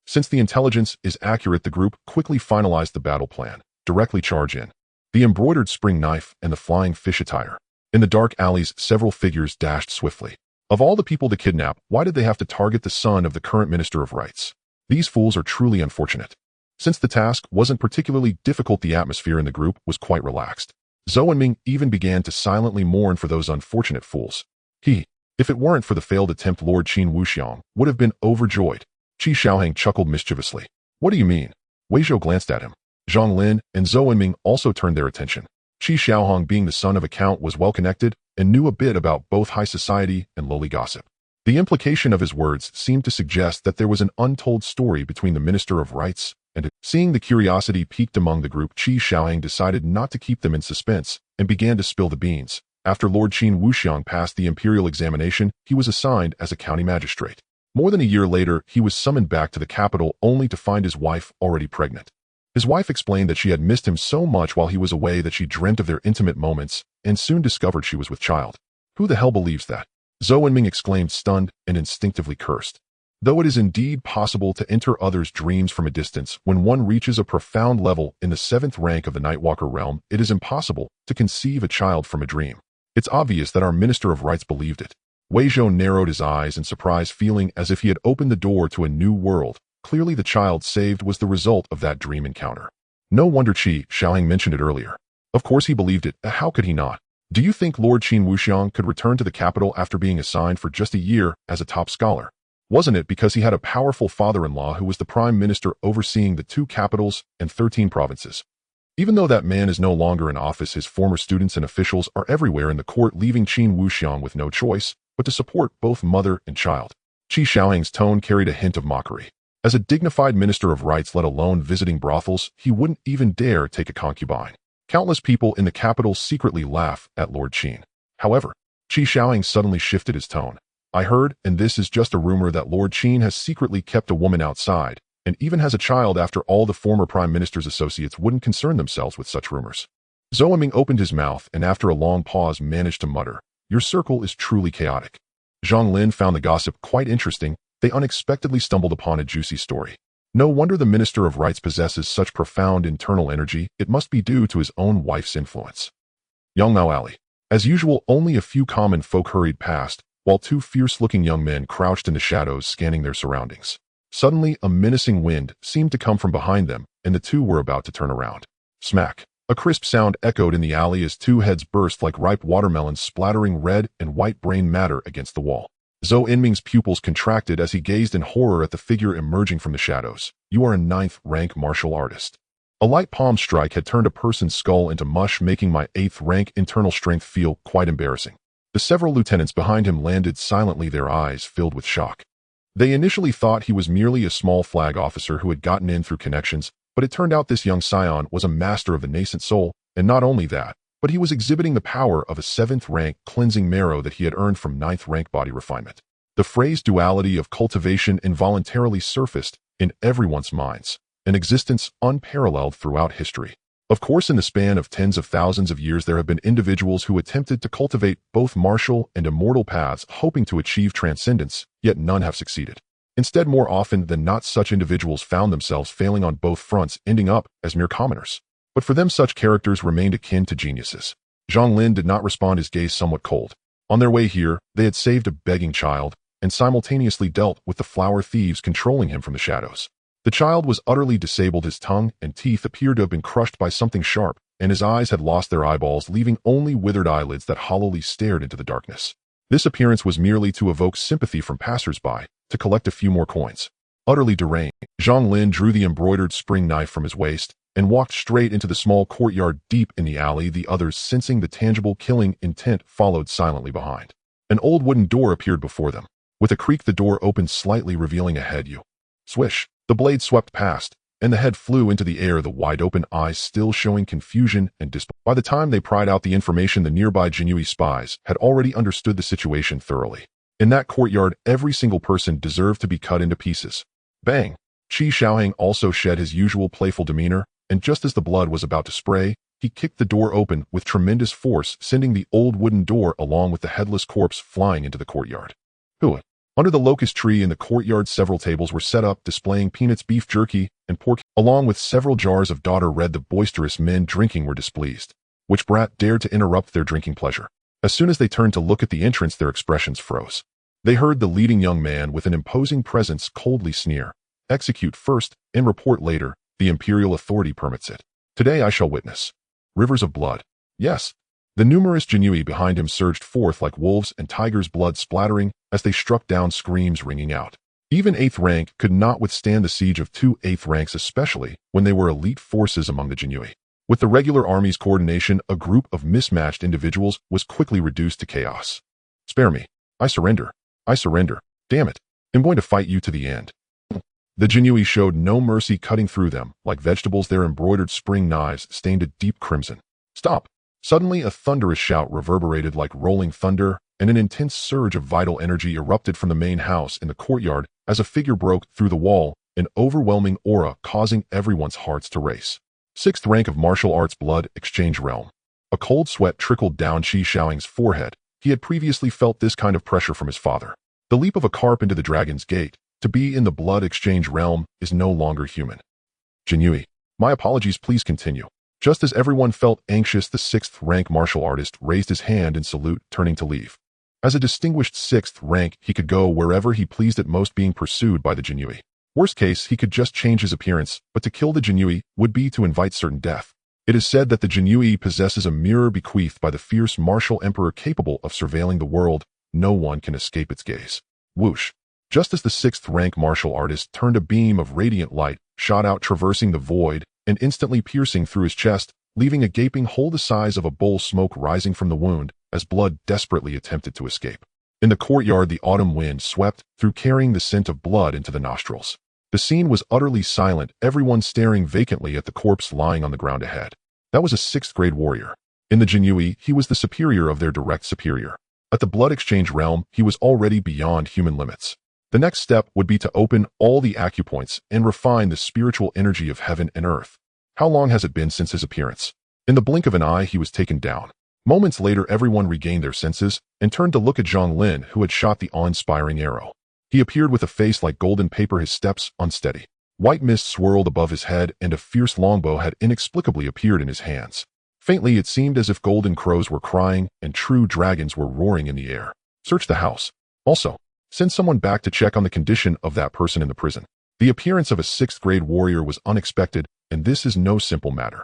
Since the intelligence is accurate, the group quickly finalized the battle plan. Directly charge in. The embroidered spring knife and the flying fish attire. In the dark alleys, several figures dashed swiftly. Of all the people to kidnap, why did they have to target the son of the current Minister of Rights? These fools are truly unfortunate. Since the task wasn't particularly difficult, the atmosphere in the group was quite relaxed. Zhou Enming even began to silently mourn for those unfortunate fools. If it weren't for the failed attempt, Lord Qin Wuxiang would have been overjoyed. Qi Xiaohang chuckled mischievously. "What do you mean?" Wei Zhou glanced at him. Zhang Lin and Zhou Enming also turned their attention. Qi Xiaohang, being the son of a count, was well connected and knew a bit about both high society and lowly gossip. The implication of his words seemed to suggest that there was an untold story between the Minister of Rights and seeing the curiosity peaked among the group, Qi Xiaohang decided not to keep them in suspense and began to spill the beans. After Lord Qin Wuxiang passed the imperial examination, he was assigned as a county magistrate. More than a year later, he was summoned back to the capital only to find his wife already pregnant. His wife explained that she had missed him so much while he was away that she dreamt of their intimate moments and soon discovered she was with child. Who the hell believes that? Zhang Lin exclaimed, stunned and instinctively cursed. Though it is indeed possible to enter others' dreams from a distance, when one reaches a profound level in the 7th rank of the Nightwalker realm, it is impossible to conceive a child from a dream. It's obvious that our Minister of Rites believed it. Wei Zhou narrowed his eyes in surprise, feeling as if he had opened the door to a new world. Clearly the child saved was the result of that dream encounter. No wonder Qi Xiaoheng mentioned it earlier. Of course he believed it. How could he not? Do you think Lord Qin Wuxiang could return to the capital after being assigned for just a year as a top scholar? Wasn't it because he had a powerful father-in-law who was the prime minister overseeing the 2 capitals and 13 provinces? Even though that man is no longer in office, his former students and officials are everywhere in the court, leaving Qin Wuxiang with no choice but to support both mother and child. Qi Xiaoheng's tone carried a hint of mockery. As a dignified minister of rites, let alone visiting brothels, he wouldn't even dare take a concubine. Countless people in the capital secretly laugh at Lord Qin. However, Qi Xiaoheng suddenly shifted his tone. I heard, and this is just a rumor, that Lord Qin has secretly kept a woman outside, and even has a child. After all, the former prime minister's associates wouldn't concern themselves with such rumors. Zhang Lin opened his mouth and after a long pause managed to mutter, "Your circle is truly chaotic." Zhang Lin found the gossip quite interesting. They unexpectedly stumbled upon a juicy story. No wonder the Minister of Rites possesses such profound internal energy. It must be due to his own wife's influence. Yongmao Alley. As usual, only a few common folk hurried past, while 2 fierce-looking young men crouched in the shadows scanning their surroundings. Suddenly, a menacing wind seemed to come from behind them, and the 2 were about to turn around. Smack! A crisp sound echoed in the alley as 2 heads burst like ripe watermelons, splattering red and white brain matter against the wall. Zhou Enming's pupils contracted as he gazed in horror at the figure emerging from the shadows. You are a 9th rank martial artist. A light palm strike had turned a person's skull into mush, making my 8th rank internal strength feel quite embarrassing. The several lieutenants behind him landed silently, their eyes filled with shock. They initially thought he was merely a small flag officer who had gotten in through connections, but it turned out this young scion was a master of the nascent soul, and not only that, but he was exhibiting the power of a 7th rank cleansing marrow that he had earned from 9th rank body refinement. The phrase duality of cultivation involuntarily surfaced in everyone's minds, an existence unparalleled throughout history. Of course, in the span of tens of thousands of years, there have been individuals who attempted to cultivate both martial and immortal paths, hoping to achieve transcendence, yet none have succeeded. Instead, more often than not, such individuals found themselves failing on both fronts, ending up as mere commoners. But for them, such characters remained akin to geniuses. Zhang Lin did not respond, his gaze somewhat cold. On their way here, they had saved a begging child, and simultaneously dealt with the flower thieves controlling him from the shadows. The child was utterly disabled, his tongue and teeth appeared to have been crushed by something sharp, and his eyes had lost their eyeballs, leaving only withered eyelids that hollowly stared into the darkness. This appearance was merely to evoke sympathy from passers-by, to collect a few more coins. Utterly deranged, Zhang Lin drew the embroidered spring knife from his waist, and walked straight into the small courtyard deep in the alley. The others, sensing the tangible killing intent, followed silently behind. An old wooden door appeared before them. With a creak, the door opened slightly, revealing a head. Swish! The blade swept past, and the head flew into the air, the wide-open eyes still showing confusion and disbelief. By the time they pried out the information, the nearby Jinyiwei spies had already understood the situation thoroughly. In that courtyard, every single person deserved to be cut into pieces. Bang! Qi Xiaoheng also shed his usual playful demeanor, and just as the blood was about to spray, he kicked the door open with tremendous force, sending the old wooden door along with the headless corpse flying into the courtyard. Hua! Under the locust tree in the courtyard, several tables were set up, displaying peanuts, beef jerky, and pork, along with several jars of daughter red. The boisterous men drinking were displeased. Which brat dared to interrupt their drinking pleasure? As soon as they turned to look at the entrance, their expressions froze. They heard the leading young man with an imposing presence coldly sneer, "Execute first, and report later. The imperial authority permits it. Today I shall witness rivers of blood." Yes. The numerous Jinyiwei behind him surged forth like wolves and tigers, blood splattering as they struck down, screams ringing out. Even 8th rank could not withstand the siege of 2 8th ranks, especially when they were elite forces among the Jinyiwei. With the regular army's coordination, a group of mismatched individuals was quickly reduced to chaos. "Spare me. I surrender. I surrender. Damn it. I'm going to fight you to the end." The Jinyiwei showed no mercy, cutting through them like vegetables, their embroidered spring knives stained a deep crimson. "Stop!" Suddenly, a thunderous shout reverberated like rolling thunder, and an intense surge of vital energy erupted from the main house in the courtyard as a figure broke through the wall, an overwhelming aura causing everyone's hearts to race. 6th rank of martial arts blood exchange realm. A cold sweat trickled down Qi Xiaoheng's forehead. He had previously felt this kind of pressure from his father. The leap of a carp into the dragon's gate, to be in the blood exchange realm, is no longer human. Jinyiwei, my apologies, please continue. Just as everyone felt anxious, the 6th rank martial artist raised his hand in salute, turning to leave. As a distinguished 6th rank, he could go wherever he pleased, at most being pursued by the Jinyiwei. Worst case, he could just change his appearance, but to kill the Jinyiwei would be to invite certain death. It is said that the Jinyiwei possesses a mirror bequeathed by the fierce martial emperor capable of surveilling the world. No one can escape its gaze. Whoosh! Just as the 6th rank martial artist turned, a beam of radiant light shot out, traversing the void and instantly piercing through his chest, leaving a gaping hole the size of a bowl, smoke rising from the wound as blood desperately attempted to escape. In the courtyard, the autumn wind swept through, carrying the scent of blood into the nostrils. The scene was utterly silent, everyone staring vacantly at the corpse lying on the ground ahead. That was a 6th grade warrior. In the Jinyiwei, he was the superior of their direct superior. At the blood exchange realm, he was already beyond human limits. The next step would be to open all the acupoints and refine the spiritual energy of heaven and earth. How long has it been since his appearance? In the blink of an eye, he was taken down. Moments later, everyone regained their senses and turned to look at Zhang Lin, who had shot the awe-inspiring arrow. He appeared with a face like golden paper, his steps unsteady. White mist swirled above his head, and a fierce longbow had inexplicably appeared in his hands. Faintly, it seemed as if golden crows were crying and true dragons were roaring in the air. Search the house. Also, send someone back to check on the condition of that person in the prison. The appearance of a 6th grade warrior was unexpected, and this is no simple matter.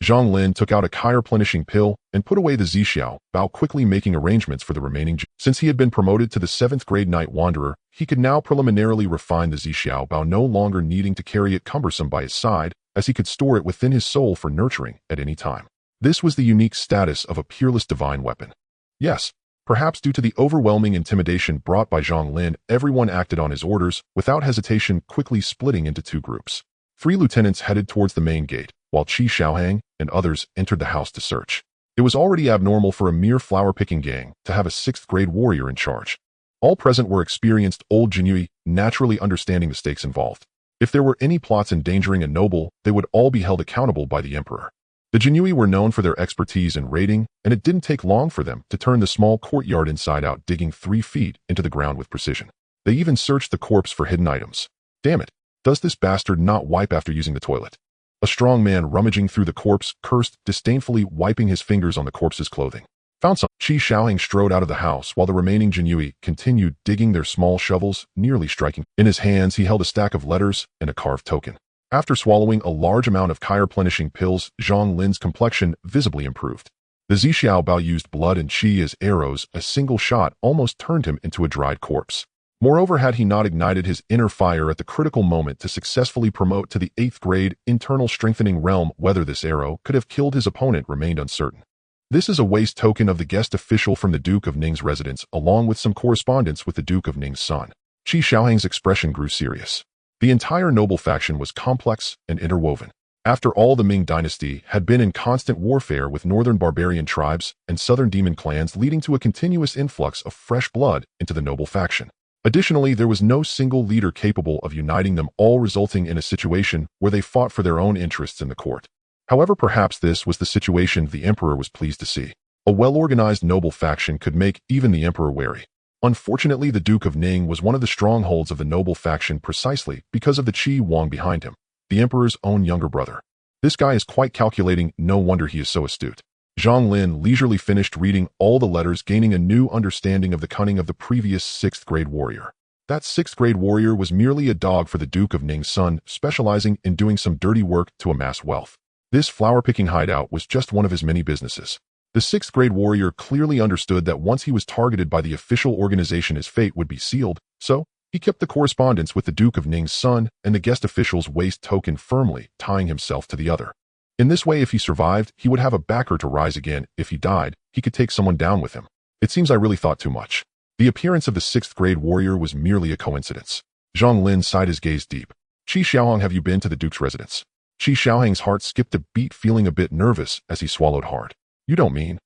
Zhang Lin took out a chi-replenishing pill and put away the Zixiao Bao, quickly making arrangements for the remaining. Since he had been promoted to the 7th grade night wanderer, he could now preliminarily refine the Zixiao Bao, no longer needing to carry it cumbersome by his side, as he could store it within his soul for nurturing at any time. This was the unique status of a peerless divine weapon. Yes, perhaps due to the overwhelming intimidation brought by Zhang Lin, everyone acted on his orders without hesitation, quickly splitting into 2 groups. 3 lieutenants headed towards the main gate, while Qi Xiaoheng and others entered the house to search. It was already abnormal for a mere flower-picking gang to have a 6th grade warrior in charge. All present were experienced old Jinyiwei, naturally understanding the stakes involved. If there were any plots endangering a noble, they would all be held accountable by the emperor. The Jinyiwei were known for their expertise in raiding, and it didn't take long for them to turn the small courtyard inside out, digging 3 feet into the ground with precision. They even searched the corpse for hidden items. Damn it, does this bastard not wipe after using the toilet? A strong man rummaging through the corpse cursed disdainfully, wiping his fingers on the corpse's clothing. Found some. Qi Xiaoheng strode out of the house while the remaining Jinyiwei continued digging their small shovels, nearly striking. In his hands, he held a stack of letters and a carved token. After swallowing a large amount of chi-replenishing pills, Zhang Lin's complexion visibly improved. The Zixiao Bao used blood and qi as arrows. A single shot almost turned him into a dried corpse. Moreover, had he not ignited his inner fire at the critical moment to successfully promote to the 8th grade internal strengthening realm, whether this arrow could have killed his opponent remained uncertain. This is a waste token of the guest official from the Duke of Ning's residence, along with some correspondence with the Duke of Ning's son. Qi Xiaoheng's expression grew serious. The entire noble faction was complex and interwoven. After all, the Ming dynasty had been in constant warfare with northern barbarian tribes and southern demon clans, leading to a continuous influx of fresh blood into the noble faction. Additionally, there was no single leader capable of uniting them all, resulting in a situation where they fought for their own interests in the court. However, perhaps this was the situation the emperor was pleased to see. A well-organized noble faction could make even the emperor wary. Unfortunately, the Duke of Ning was one of the strongholds of the noble faction precisely because of the Qi Wang behind him, the emperor's own younger brother. This guy is quite calculating, no wonder he is so astute. Zhang Lin leisurely finished reading all the letters, gaining a new understanding of the cunning of the previous 6th grade warrior. That 6th grade warrior was merely a dog for the Duke of Ning's son, specializing in doing some dirty work to amass wealth. This flower-picking hideout was just one of his many businesses. The 6th grade warrior clearly understood that once he was targeted by the official organization, his fate would be sealed, so he kept the correspondence with the Duke of Ning's son and the guest official's waist token firmly, tying himself to the other. In this way, if he survived, he would have a backer to rise again. If he died, he could take someone down with him. It seems I really thought too much. The appearance of the 6th grade warrior was merely a coincidence. Zhang Lin sighed, his gaze deep. Qi Xiaoheng, have you been to the Duke's residence? Qi Xiaoheng's heart skipped a beat, feeling a bit nervous as he swallowed hard. You don't mean?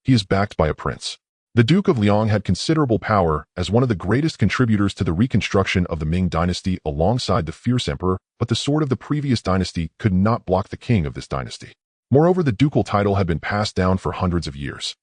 He is backed by a prince. The Duke of Liang had considerable power as one of the greatest contributors to the reconstruction of the Ming dynasty alongside the fierce emperor, but the sword of the previous dynasty could not block the king of this dynasty. Moreover, the ducal title had been passed down for hundreds of years.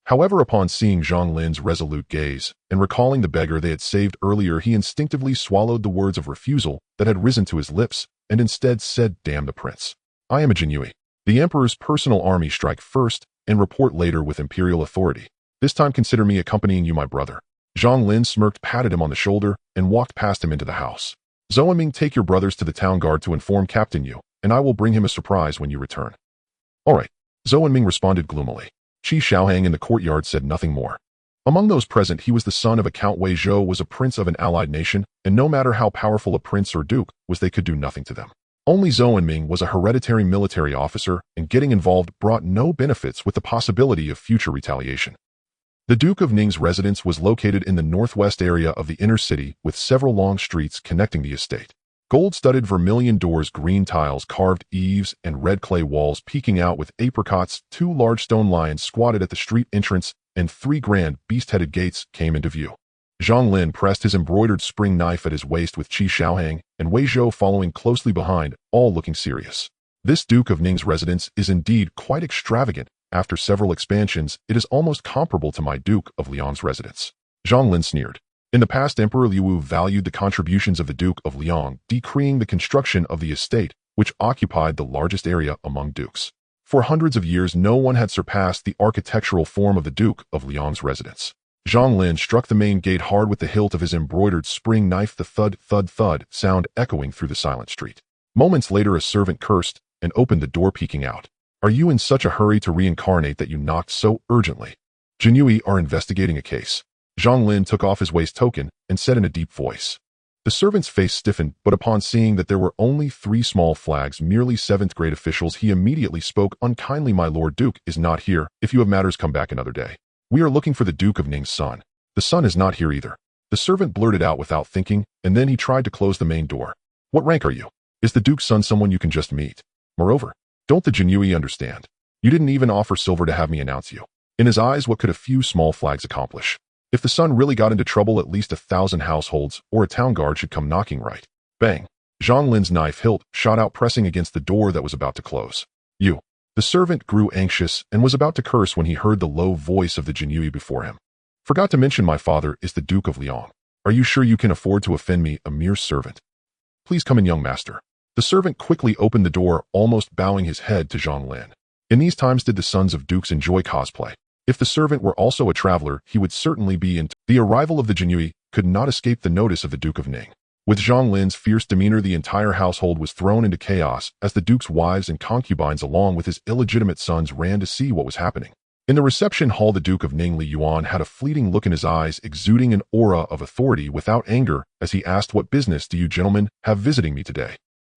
However, upon seeing Zhang Lin's resolute gaze and recalling the beggar they had saved earlier, he instinctively swallowed the words of refusal that had risen to his lips and instead said, "Damn the prince. I am a Jinyiwei. The emperor's personal army strike first and report later with imperial authority. This time consider me accompanying you, my brother." Zhang Lin smirked, patted him on the shoulder, and walked past him into the house. "Zhou Ming, take your brothers to the town guard to inform Captain Yu, and I will bring him a surprise when you return." "All right," Zhou Ming responded gloomily. Qi Xiaohang in the courtyard said nothing more. Among those present, he was the son of a Count Wei Zhou, was a prince of an allied nation, and no matter how powerful a prince or duke was, they could do nothing to them. Only Zhou Ming was a hereditary military officer, and getting involved brought no benefits with the possibility of future retaliation. The Duke of Ning's residence was located in the northwest area of the inner city with several long streets connecting the estate. Gold-studded vermilion doors, green tiles, carved eaves, and red clay walls peeking out with apricots, 2 large stone lions squatted at the street entrance, and 3 grand beast-headed gates came into view. Zhang Lin pressed his embroidered spring knife at his waist with Qi Xiaohang and Wei Zhou following closely behind, all looking serious. This Duke of Ning's residence is indeed quite extravagant. After several expansions, it is almost comparable to my Duke of Liang's residence. Zhang Lin sneered. In the past, Emperor Liu valued the contributions of the Duke of Liang, decreeing the construction of the estate, which occupied the largest area among dukes. For hundreds of years, no one had surpassed the architectural form of the Duke of Liang's residence. Zhang Lin struck the main gate hard with the hilt of his embroidered spring knife, the thud, thud, thud sound echoing through the silent street. Moments later, a servant cursed and opened the door, peeking out. "Are you in such a hurry to reincarnate that you knocked so urgently?" "Jinyiwei are investigating a case." Zhang Lin took off his waist token and said in a deep voice. The servant's face stiffened, but upon seeing that there were only 3 small flags, merely 7th-grade officials, he immediately spoke unkindly. "My Lord Duke is not here. If you have matters, come back another day. We are looking for the Duke of Ning's son. The son is not here either." The servant blurted out without thinking, and then he tried to close the main door. "What rank are you? Is the Duke's son someone you can just meet? Moreover, don't the Jinyiwei understand? You didn't even offer silver to have me announce you." In his eyes, what could a few small flags accomplish? If the son really got into trouble, at least 1,000 households or a town guard should come knocking, right? Bang! Zhang Lin's knife hilt shot out, pressing against the door that was about to close. "You." The servant grew anxious and was about to curse when he heard the low voice of the Jinyiwei before him. "Forgot to mention, my father is the Duke of Liang. Are you sure you can afford to offend me, a mere servant? Please come in, young master." The servant quickly opened the door, almost bowing his head to Zhang Lin. In these times did the sons of dukes enjoy cosplay. If the servant were also a traveler, he would certainly be in. The arrival of the Jinyiwei could not escape the notice of the Duke of Ning. With Zhang Lin's fierce demeanor, the entire household was thrown into chaos as the duke's wives and concubines along with his illegitimate sons ran to see what was happening. In the reception hall, the Duke of Ning, Li Yuan, had a fleeting look in his eyes, exuding an aura of authority without anger as he asked, "What business do you gentlemen have visiting me today?"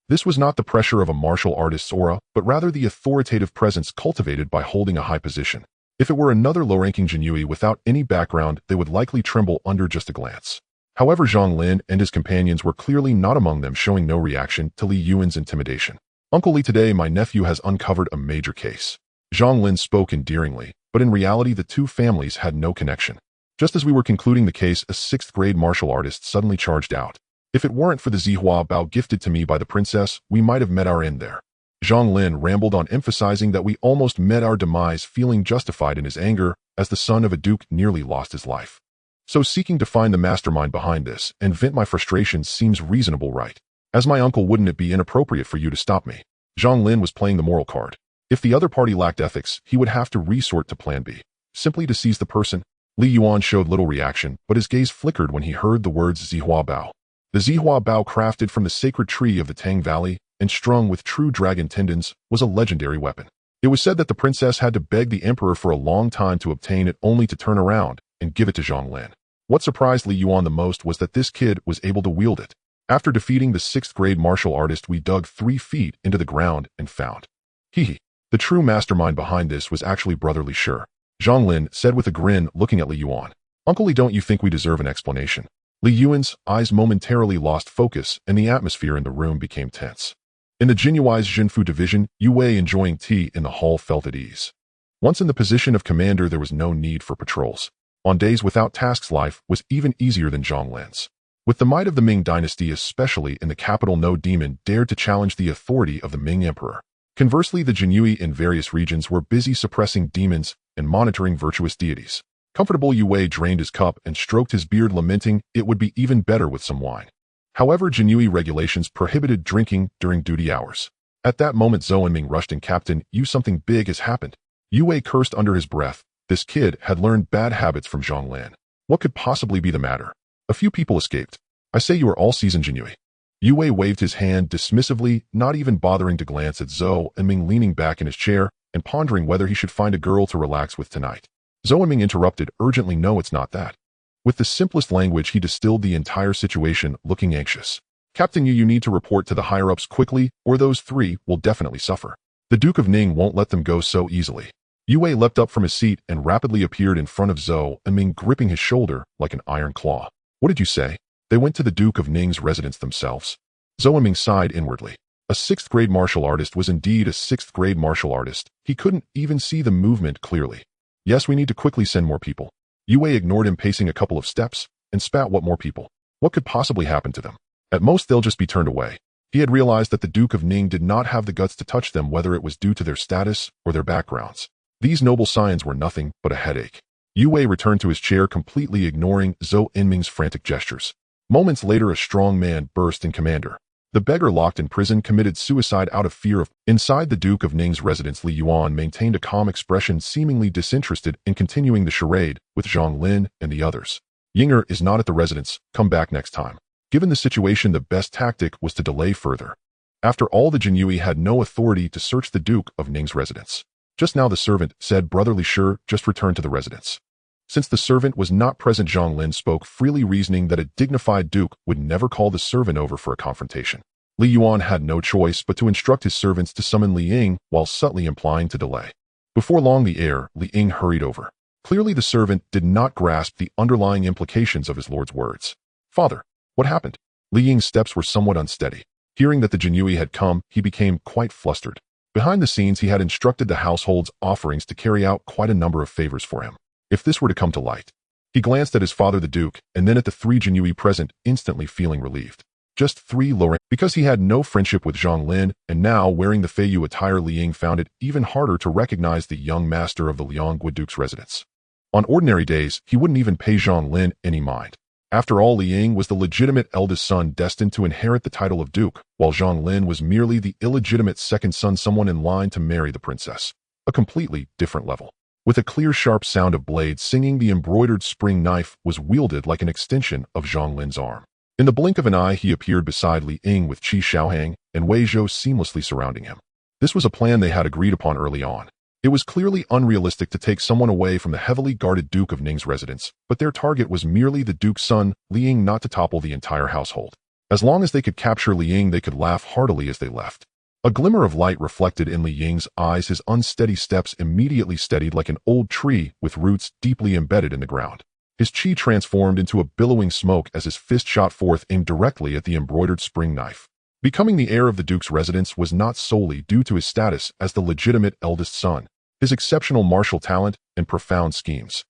This was not the pressure of a martial artist's aura, but rather the authoritative presence cultivated by holding a high position. If it were another low-ranking Jinyiwei without any background, they would likely tremble under just a glance. However, Zhang Lin and his companions were clearly not among them, showing no reaction to Li Yuan's intimidation. "Uncle Li, today my nephew has uncovered a major case." Zhang Lin spoke endearingly, but in reality the two families had no connection. Just as we were concluding the case, a 6th-grade martial artist suddenly charged out. "If it weren't for the Zihua Bao gifted to me by the princess, we might have met our end there." Zhang Lin rambled on, emphasizing that we almost met our demise, feeling justified in his anger as the son of a duke nearly lost his life. So seeking to find the mastermind behind this and vent my frustrations seems reasonable, right? As my uncle, wouldn't it be inappropriate for you to stop me? Zhang Lin was playing the moral card. If the other party lacked ethics, he would have to resort to plan B, simply to seize the person. Li Yuan showed little reaction, but his gaze flickered when he heard the words Zihua Bao. The Zihua Bao, crafted from the sacred tree of the Tang Valley and strung with true dragon tendons, was a legendary weapon. It was said that the princess had to beg the emperor for a long time to obtain it, only to turn around and give it to Zhang Lin. What surprised Li Yuan the most was that this kid was able to wield it. After defeating the 6th-grade martial artist, we dug 3 feet into the ground and found. The true mastermind behind this was actually brotherly sure. Zhang Lin said with a grin, looking at Li Yuan. "Uncle Li, don't you think we deserve an explanation?" Li Yuan's eyes momentarily lost focus and the atmosphere in the room became tense. In the Jinyiwei's Jinfu division, Yu Wei, enjoying tea in the hall, felt at ease. Once in the position of commander, there was no need for patrols. On days without tasks, life was even easier than Zhang Lin's. With the might of the Ming dynasty, especially in the capital, no demon dared to challenge the authority of the Ming emperor. Conversely, the Jinyiwei in various regions were busy suppressing demons and monitoring virtuous deities. Comfortable Yue drained his cup and stroked his beard, lamenting it would be even better with some wine. However, Jinyiwei regulations prohibited drinking during duty hours. At that moment, Zhou Enming rushed in. Captain, something big has happened. Yue cursed under his breath. This kid had learned bad habits from Zhang Lin. What could possibly be the matter? A few people escaped. I say you are all seasoned, Jinyiwei. Yue waved his hand dismissively, not even bothering to glance at Zhou Enming leaning back in his chair and pondering whether he should find a girl to relax with tonight. Zhou Enming interrupted urgently, no, it's not that. With the simplest language, he distilled the entire situation, looking anxious. Captain, you need to report to the higher-ups quickly, or those three will definitely suffer. The Duke of Ning won't let them go so easily. Yue leapt up from his seat and rapidly appeared in front of Zhou Enming, gripping his shoulder like an iron claw. What did you say? They went to the Duke of Ning's residence themselves. Zhou Enming sighed inwardly. A 6th-grade martial artist was indeed a 6th-grade martial artist. He couldn't even see the movement clearly. Yes, we need to quickly send more people. Yue ignored him, pacing a couple of steps, and spat, what more people? What could possibly happen to them? At most, they'll just be turned away. He had realized that the Duke of Ning did not have the guts to touch them, whether it was due to their status or their backgrounds. These noble scions were nothing but a headache. Yue returned to his chair, completely ignoring Zhou Enming's frantic gestures. Moments later, a strong man burst in. Commander. The beggar locked in prison committed suicide out of fear of... Inside the Duke of Ning's residence, Li Yuan maintained a calm expression, seemingly disinterested in continuing the charade with Zhang Lin and the others. Yinger is not at the residence. Come back next time. Given the situation, the best tactic was to delay further. After all, the Jinyiwei had no authority to search the Duke of Ning's residence. Just now the servant said, brotherly, sure, just return to the residence. Since the servant was not present, Zhang Lin spoke freely, reasoning that a dignified duke would never call the servant over for a confrontation. Li Yuan had no choice but to instruct his servants to summon Li Ying, while subtly implying to delay. Before long, the heir, Li Ying, hurried over. Clearly, the servant did not grasp the underlying implications of his lord's words. Father, what happened? Li Ying's steps were somewhat unsteady. Hearing that the Jinyiwei had come, he became quite flustered. Behind the scenes, he had instructed the household's offerings to carry out quite a number of favors for him. If this were to come to light. He glanced at his father, the Duke, and then at the 3 Jinyiwei present, instantly feeling relieved. Just 3 lower, because he had no friendship with Zhang Lin, and now wearing the Feiyu attire, Li Ying found it even harder to recognize the young master of the Liangua Duke's residence. On ordinary days, he wouldn't even pay Zhang Lin any mind. After all, Li Ying was the legitimate eldest son destined to inherit the title of Duke, while Zhang Lin was merely the illegitimate second son, someone in line to marry the princess. A completely different level. With a clear, sharp sound of blades singing, the embroidered spring knife was wielded like an extension of Zhang Lin's arm. In the blink of an eye, he appeared beside Li Ying with Qi Xiaohang and Wei Zhou seamlessly surrounding him. This was a plan they had agreed upon early on. It was clearly unrealistic to take someone away from the heavily guarded Duke of Ning's residence, but their target was merely the Duke's son, Li Ying, not to topple the entire household. As long as they could capture Li Ying, they could laugh heartily as they left. A glimmer of light reflected in Li Ying's eyes, his unsteady steps immediately steadied like an old tree with roots deeply embedded in the ground. His qi transformed into a billowing smoke as his fist shot forth, aimed directly at the embroidered spring knife. Becoming the heir of the Duke's residence was not solely due to his status as the legitimate eldest son. His exceptional martial talent and profound schemes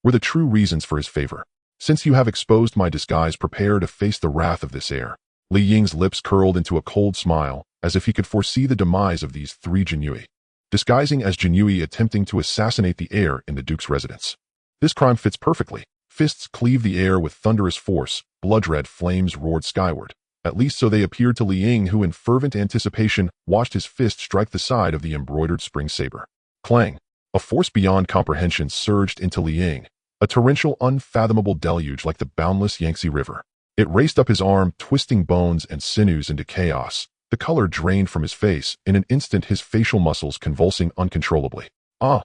were the true reasons for his favor. Since you have exposed my disguise, prepare to face the wrath of this heir. Li Ying's lips curled into a cold smile, as if he could foresee the demise of these 3 Jinyiwei. Disguising as Jinyiwei attempting to assassinate the heir in the Duke's residence. This crime fits perfectly. Fists cleaved the air with thunderous force, blood-red flames roared skyward. At least so they appeared to Li Ying, who in fervent anticipation watched his fist strike the side of the embroidered spring saber. Clang! A force beyond comprehension surged into Li Ying, a torrential, unfathomable deluge like the boundless Yangtze River. It raced up his arm, twisting bones and sinews into chaos. The color drained from his face. In an instant, his facial muscles convulsing uncontrollably. Ah!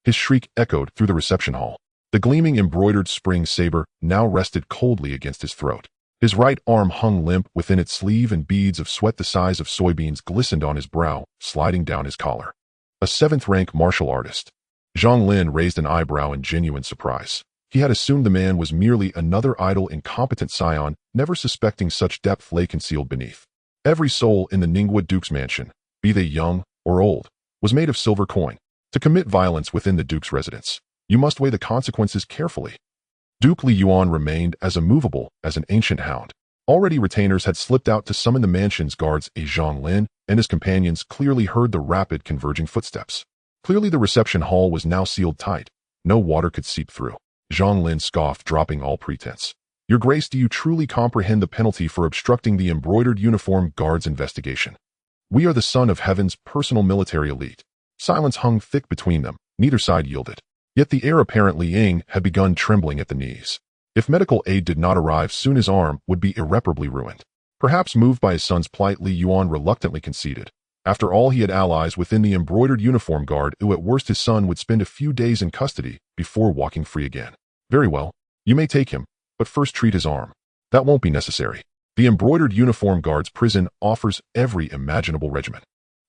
His shriek echoed through the reception hall. The gleaming embroidered spring saber now rested coldly against his throat. His right arm hung limp within its sleeve, and beads of sweat the size of soybeans glistened on his brow, sliding down his collar. A 7th-rank martial artist. Zhang Lin raised an eyebrow in genuine surprise. He had assumed the man was merely another idle, incompetent scion, never suspecting such depth lay concealed beneath. Every soul in the Ningguo Duke's mansion, be they young or old, was made of silver coin. To commit violence within the Duke's residence, You must weigh the consequences carefully. Duke Li Yuan remained as immovable as an ancient hound. Already retainers had slipped out to summon the mansion's guards. Zhang Lin and his companions clearly heard the rapid converging footsteps. Clearly the reception hall was now sealed tight. No water could seep through. Zhang Lin scoffed, dropping all pretense. Your Grace, do you truly comprehend the penalty for obstructing the embroidered uniform guard's investigation? We are the son of heaven's personal military elite. Silence hung thick between them. Neither side yielded. Yet the heir apparent Li Ying had begun trembling at the knees. If medical aid did not arrive soon, his arm would be irreparably ruined. Perhaps moved by his son's plight, Li Yuan reluctantly conceded. After all, he had allies within the embroidered uniform guard who at worst his son would spend a few days in custody before walking free again. Very well, you may take him, but first treat his arm. That won't be necessary. The embroidered uniform guard's prison offers every imaginable regimen.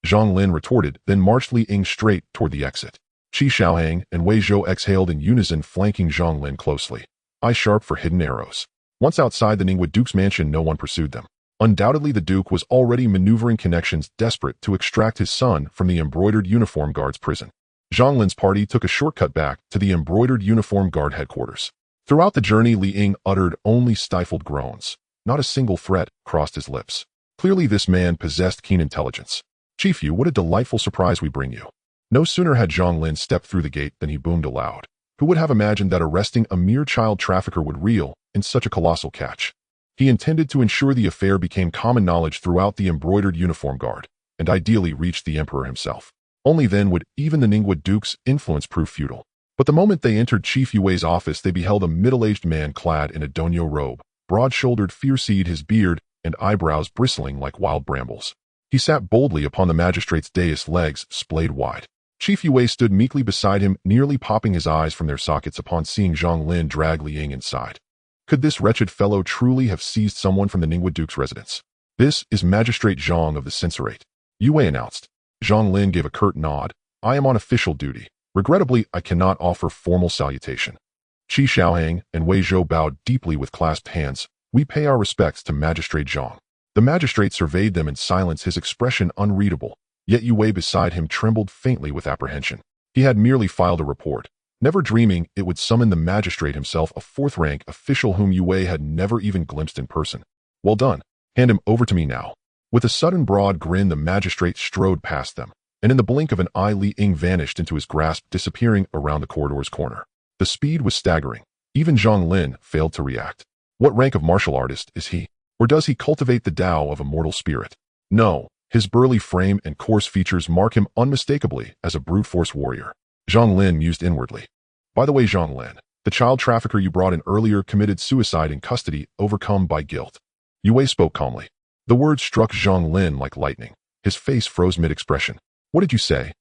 Zhang Lin retorted, then marched Li Ying straight toward the exit. Qi Xiaohang and Wei Zhou exhaled in unison, flanking Zhang Lin closely. Eyes sharp for hidden arrows. Once outside the Jinyiwei Duke's mansion, no one pursued them. Undoubtedly, the Duke was already maneuvering connections, desperate to extract his son from the embroidered uniform guard's prison. Zhang Lin's party took a shortcut back to the embroidered uniform guard headquarters. Throughout the journey, Li Ying uttered only stifled groans. Not a single threat crossed his lips. Clearly this man possessed keen intelligence. Chief Yu, what a delightful surprise we bring you. No sooner had Zhang Lin stepped through the gate than he boomed aloud. Who would have imagined that arresting a mere child trafficker would reel in such a colossal catch? He intended to ensure the affair became common knowledge throughout the embroidered uniform guard, and ideally reached the emperor himself. Only then would even the Jinyiwei Duke's influence prove futile. But the moment they entered Chief Yue's office, they beheld a middle-aged man clad in a donyo robe, broad-shouldered, fierce-eyed, his beard and eyebrows bristling like wild brambles. He sat boldly upon the magistrate's dais, legs splayed wide. Chief Yue stood meekly beside him, nearly popping his eyes from their sockets upon seeing Zhang Lin drag Li Ying inside. Could this wretched fellow truly have seized someone from the Jinyiwei Duke's residence? This is Magistrate Zhang of the Censorate, Yue announced. Zhang Lin gave a curt nod. I am on official duty. Regrettably, I cannot offer formal salutation. Qi Xiaohang and Wei Zhou bowed deeply with clasped hands. We pay our respects to Magistrate Zhang. The magistrate surveyed them in silence, his expression unreadable. Yet Yue beside him trembled faintly with apprehension. He had merely filed a report, never dreaming it would summon the magistrate himself, a fourth-rank official whom Yue had never even glimpsed in person. Well done. Hand him over to me now. With a sudden broad grin, the magistrate strode past them, and in the blink of an eye Li Ying vanished into his grasp, disappearing around the corridor's corner. The speed was staggering. Even Zhang Lin failed to react. What rank of martial artist is he? Or does he cultivate the Tao of immortal spirit? No. His burly frame and coarse features mark him unmistakably as a brute force warrior. Zhang Lin mused inwardly. By the way, Zhang Lin, the child trafficker you brought in earlier committed suicide in custody, overcome by guilt. Yue spoke calmly. The words struck Zhang Lin like lightning. His face froze mid-expression. What did you say?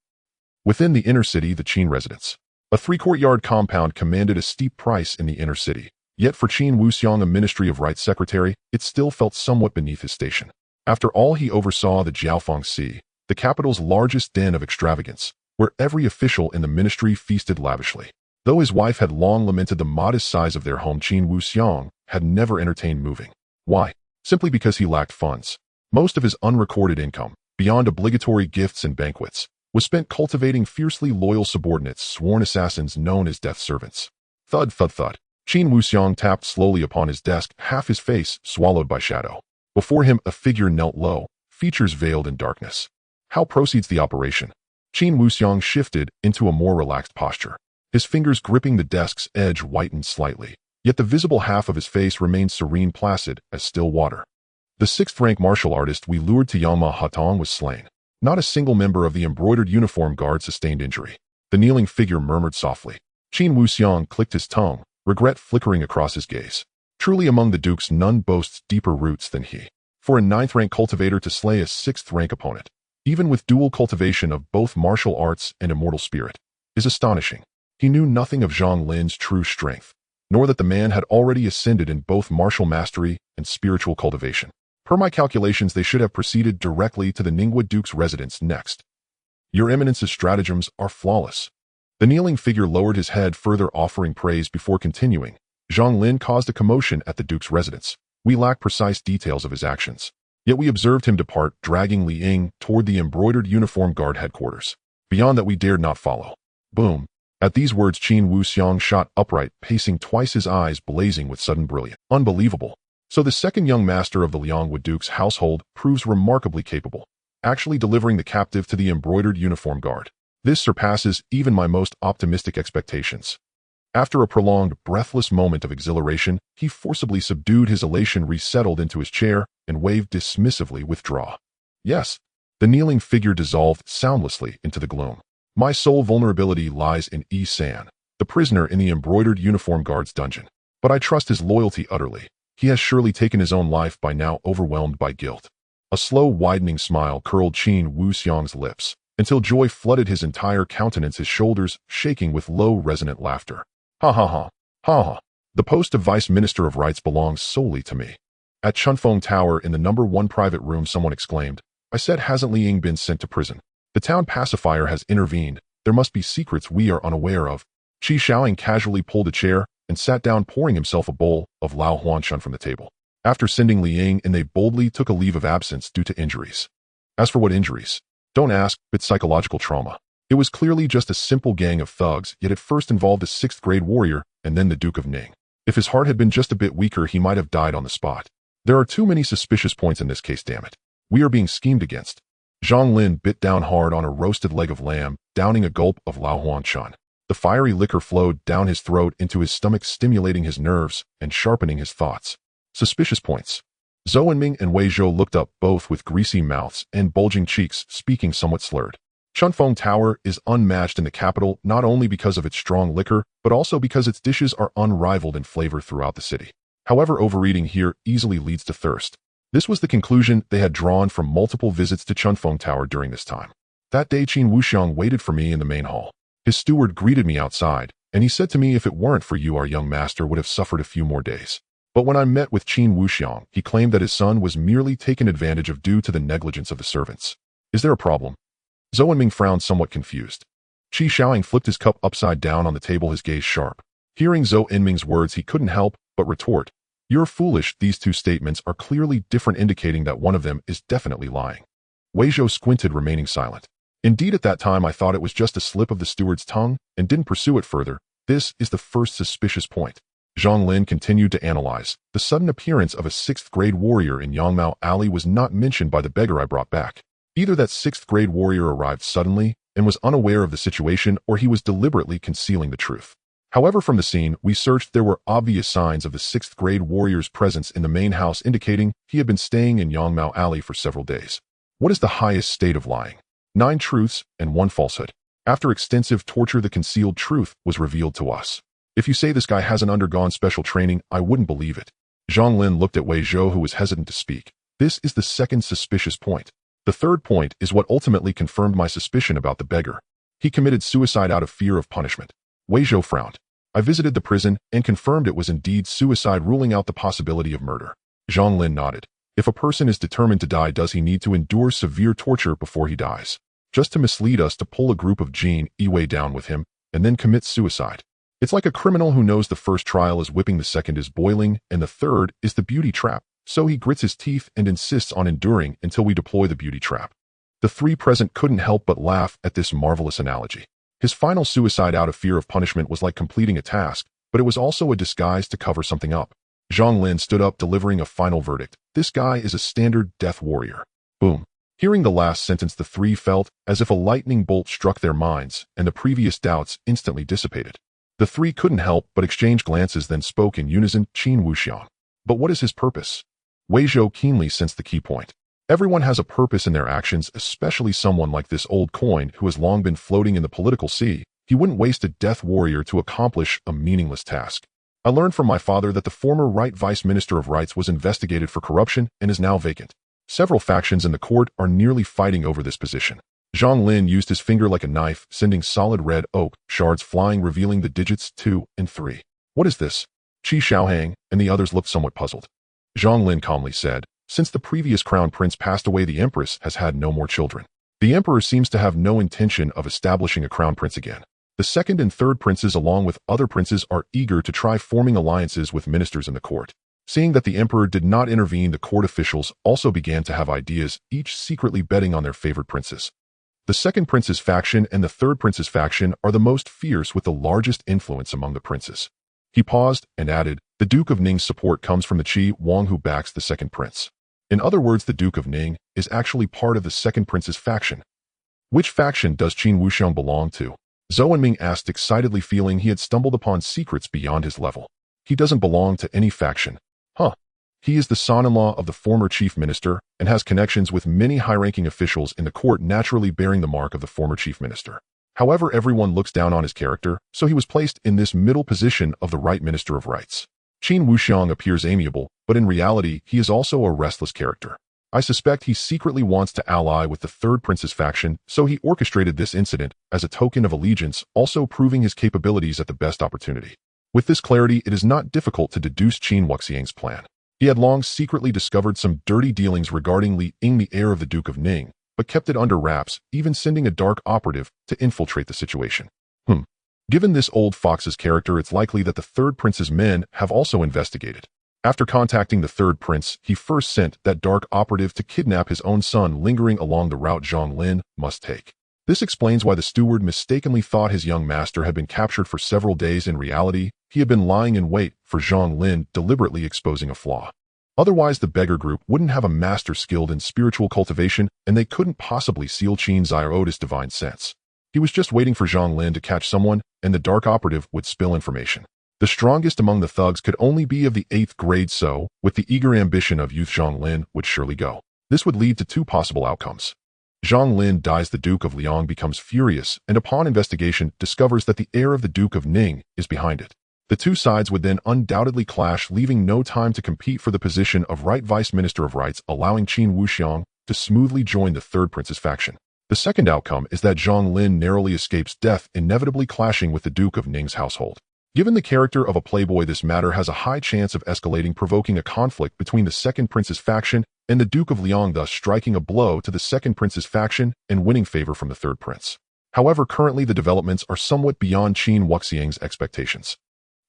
Within the inner city, the Qin residence. A 3-courtyard compound commanded a steep price in the inner city. Yet for Qin Wuxiang, a Ministry of Rights secretary, it still felt somewhat beneath his station. After all, he oversaw the Jiaofeng Sea, the capital's largest den of extravagance, where every official in the ministry feasted lavishly. Though his wife had long lamented the modest size of their home, Qin Wuxiang had never entertained moving. Why? Simply because he lacked funds. Most of his unrecorded income, beyond obligatory gifts and banquets, was spent cultivating fiercely loyal subordinates, sworn assassins known as death servants. Thud, thud, thud. Qin Wuxiang tapped slowly upon his desk, half his face swallowed by shadow. Before him, a figure knelt low, features veiled in darkness. How proceeds the operation? Qin Wuxiang shifted into a more relaxed posture. His fingers gripping the desk's edge whitened slightly, yet the visible half of his face remained serene, placid as still water. The 6th-rank martial artist we lured to Yangma Hatong was slain. Not a single member of the embroidered uniform guard sustained injury. The kneeling figure murmured softly. Qin Wuxiang clicked his tongue, regret flickering across his gaze. Truly among the dukes none boasts deeper roots than he. For a 9th-rank cultivator to slay a 6th-rank opponent, even with dual cultivation of both martial arts and immortal spirit, is astonishing. He knew nothing of Zhang Lin's true strength, nor that the man had already ascended in both martial mastery and spiritual cultivation. Per my calculations, they should have proceeded directly to the Jinyiwei Duke's residence next. Your Eminence's stratagems are flawless. The kneeling figure lowered his head, further offering praise before continuing. Zhang Lin caused a commotion at the Duke's residence. We lack precise details of his actions. Yet we observed him depart, dragging Li Ying toward the embroidered uniform guard headquarters. Beyond that we dared not follow. Boom. At these words, Qin Wuxiang shot upright, pacing twice, his eyes blazing with sudden brilliance. Unbelievable. So the second young master of the Liangwu Duke's household proves remarkably capable, actually delivering the captive to the embroidered uniform guard. This surpasses even my most optimistic expectations. After a prolonged, breathless moment of exhilaration, he forcibly subdued his elation, resettled into his chair, and waved dismissively, "Withdraw." Yes. The kneeling figure dissolved soundlessly into the gloom. My sole vulnerability lies in Yi San, the prisoner in the embroidered uniform guard's dungeon. But I trust his loyalty utterly. He has surely taken his own life by now, overwhelmed by guilt. A slow, widening smile curled Qin Wuxiang's lips, until joy flooded his entire countenance, his shoulders shaking with low, resonant laughter. Ha ha ha. Ha ha. The post of Vice Minister of Rights belongs solely to me. At Chunfeng Tower in the number 1 private room, someone exclaimed. I said, hasn't Li Ying been sent to prison? The town pacifier has intervened. There must be secrets we are unaware of. Qi Shaoying casually pulled a chair and sat down, pouring himself a bowl of Lao Huanshan from the table. After sending Li Ying in, they boldly took a leave of absence due to injuries. As for what injuries? Don't ask, it's psychological trauma. It was clearly just a simple gang of thugs, yet it first involved a 6th-grade warrior and then the Duke of Ning. If his heart had been just a bit weaker, he might have died on the spot. There are too many suspicious points in this case, damn it. We are being schemed against. Zhang Lin bit down hard on a roasted leg of lamb, downing a gulp of Lao Huanshan. The fiery liquor flowed down his throat into his stomach, stimulating his nerves and sharpening his thoughts. Suspicious points. Zhou Enming and Wei Zhou looked up, both with greasy mouths and bulging cheeks, speaking somewhat slurred. Chunfeng Tower is unmatched in the capital, not only because of its strong liquor, but also because its dishes are unrivaled in flavor throughout the city. However, overeating here easily leads to thirst. This was the conclusion they had drawn from multiple visits to Chunfeng Tower during this time. That day, Qin Wuxiang waited for me in the main hall. His steward greeted me outside, and he said to me, if it weren't for you, our young master would have suffered a few more days. But when I met with Qin Wuxiang, he claimed that his son was merely taken advantage of due to the negligence of the servants. Is there a problem? Zhou Enming frowned, somewhat confused. Qi Shaoying flipped his cup upside down on the table, his gaze sharp. Hearing Zhou Enming's words, he couldn't help but retort. You're foolish. These two statements are clearly different, indicating that one of them is definitely lying. Wei Zhou squinted, remaining silent. Indeed, at that time I thought it was just a slip of the steward's tongue and didn't pursue it further. This is the first suspicious point. Zhang Lin continued to analyze. The sudden appearance of a 6th-grade warrior in Yangmao Alley was not mentioned by the beggar I brought back. Either that 6th-grade warrior arrived suddenly and was unaware of the situation, or he was deliberately concealing the truth. However, from the scene we searched, there were obvious signs of the 6th-grade warrior's presence in the main house, indicating he had been staying in Yangmao Alley for several days. What is the highest state of lying? 9 truths and 1 falsehood. After extensive torture, the concealed truth was revealed to us. If you say this guy hasn't undergone special training, I wouldn't believe it. Zhang Lin looked at Wei Zhou, who was hesitant to speak. This is the second suspicious point. The third point is what ultimately confirmed my suspicion about the beggar. He committed suicide out of fear of punishment. Wei Zhou frowned. I visited the prison and confirmed it was indeed suicide, ruling out the possibility of murder. Zhang Lin nodded. If a person is determined to die, does he need to endure severe torture before he dies? Just to mislead us, to pull a group of Jinyiwei down with him and then commit suicide. It's like a criminal who knows the first trial is whipping, the second is boiling, and the third is the beauty trap. So he grits his teeth and insists on enduring until we deploy the beauty trap. The 3 present couldn't help but laugh at this marvelous analogy. His final suicide out of fear of punishment was like completing a task, but it was also a disguise to cover something up. Zhang Lin stood up, delivering a final verdict. This guy is a standard death warrior. Boom. Hearing the last sentence, the 3 felt as if a lightning bolt struck their minds, and the previous doubts instantly dissipated. The 3 couldn't help but exchange glances, then spoke in unison. Qin Wuxiang. But what is his purpose? Wei Zhou keenly sensed the key point. Everyone has a purpose in their actions, especially someone like this old coin who has long been floating in the political sea. He wouldn't waste a death warrior to accomplish a meaningless task. I learned from my father that the former Right Vice Minister of Rights was investigated for corruption and is now vacant. Several factions in the court are nearly fighting over this position. Zhang Lin used his finger like a knife, sending solid red oak shards flying, revealing the digits 2 and 3. What is this? Qi Shaohang and the others looked somewhat puzzled. Zhang Lin calmly said, since the previous crown prince passed away, the empress has had no more children. The emperor seems to have no intention of establishing a crown prince again. The 2nd and 3rd princes, along with other princes, are eager to try forming alliances with ministers in the court. Seeing that the emperor did not intervene, the court officials also began to have ideas, each secretly betting on their favorite princes. The second prince's faction and the third prince's faction are the most fierce with the largest influence among the princes. He paused and added, the Duke of Ning's support comes from the Qi Wang who backs the second prince. In other words, the Duke of Ning is actually part of the second prince's faction. Which faction does Qin Wuxiang belong to? Zhou Enming asked excitedly, feeling he had stumbled upon secrets beyond his level. He doesn't belong to any faction. Huh. He is the son-in-law of the former chief minister and has connections with many high-ranking officials in the court, naturally bearing the mark of the former chief minister. However, everyone looks down on his character, so he was placed in this middle position of the right minister of rights. Qin Wuxiang appears amiable, but in reality, he is also a restless character. I suspect he secretly wants to ally with the third prince's faction, so he orchestrated this incident as a token of allegiance, also proving his capabilities at the best opportunity. With this clarity, it is not difficult to deduce Qin Wuxiang's plan. He had long secretly discovered some dirty dealings regarding Li Ying, the heir of the Duke of Ning, but kept it under wraps, even sending a dark operative to infiltrate the situation. Given this old fox's character, it's likely that the third prince's men have also investigated. After contacting the third prince, he first sent that dark operative to kidnap his own son, lingering along the route Zhang Lin must take. This explains why the steward mistakenly thought his young master had been captured for several days. In reality, he had been lying in wait for Zhang Lin, deliberately exposing a flaw. Otherwise, the beggar group wouldn't have a master skilled in spiritual cultivation, and they couldn't possibly seal Qin Zioda's divine sense. He was just waiting for Zhang Lin to catch someone, and the dark operative would spill information. The strongest among the thugs could only be of the 8th grade, so, with the eager ambition of youth, Zhang Lin would surely go. This would lead to two possible outcomes. Zhang Lin dies, the Duke of Liang becomes furious, and upon investigation discovers that the heir of the Duke of Ning is behind it. The two sides would then undoubtedly clash, leaving no time to compete for the position of right vice minister of rights, allowing Qin Wuxiang to smoothly join the third prince's faction. The second outcome is that Zhang Lin narrowly escapes death, inevitably clashing with the Duke of Ning's household. Given the character of a playboy, this matter has a high chance of escalating, provoking a conflict between the second prince's faction and the Duke of Liang, thus striking a blow to the second prince's faction and winning favor from the third prince. However, currently the developments are somewhat beyond Qin Wuxiang's expectations.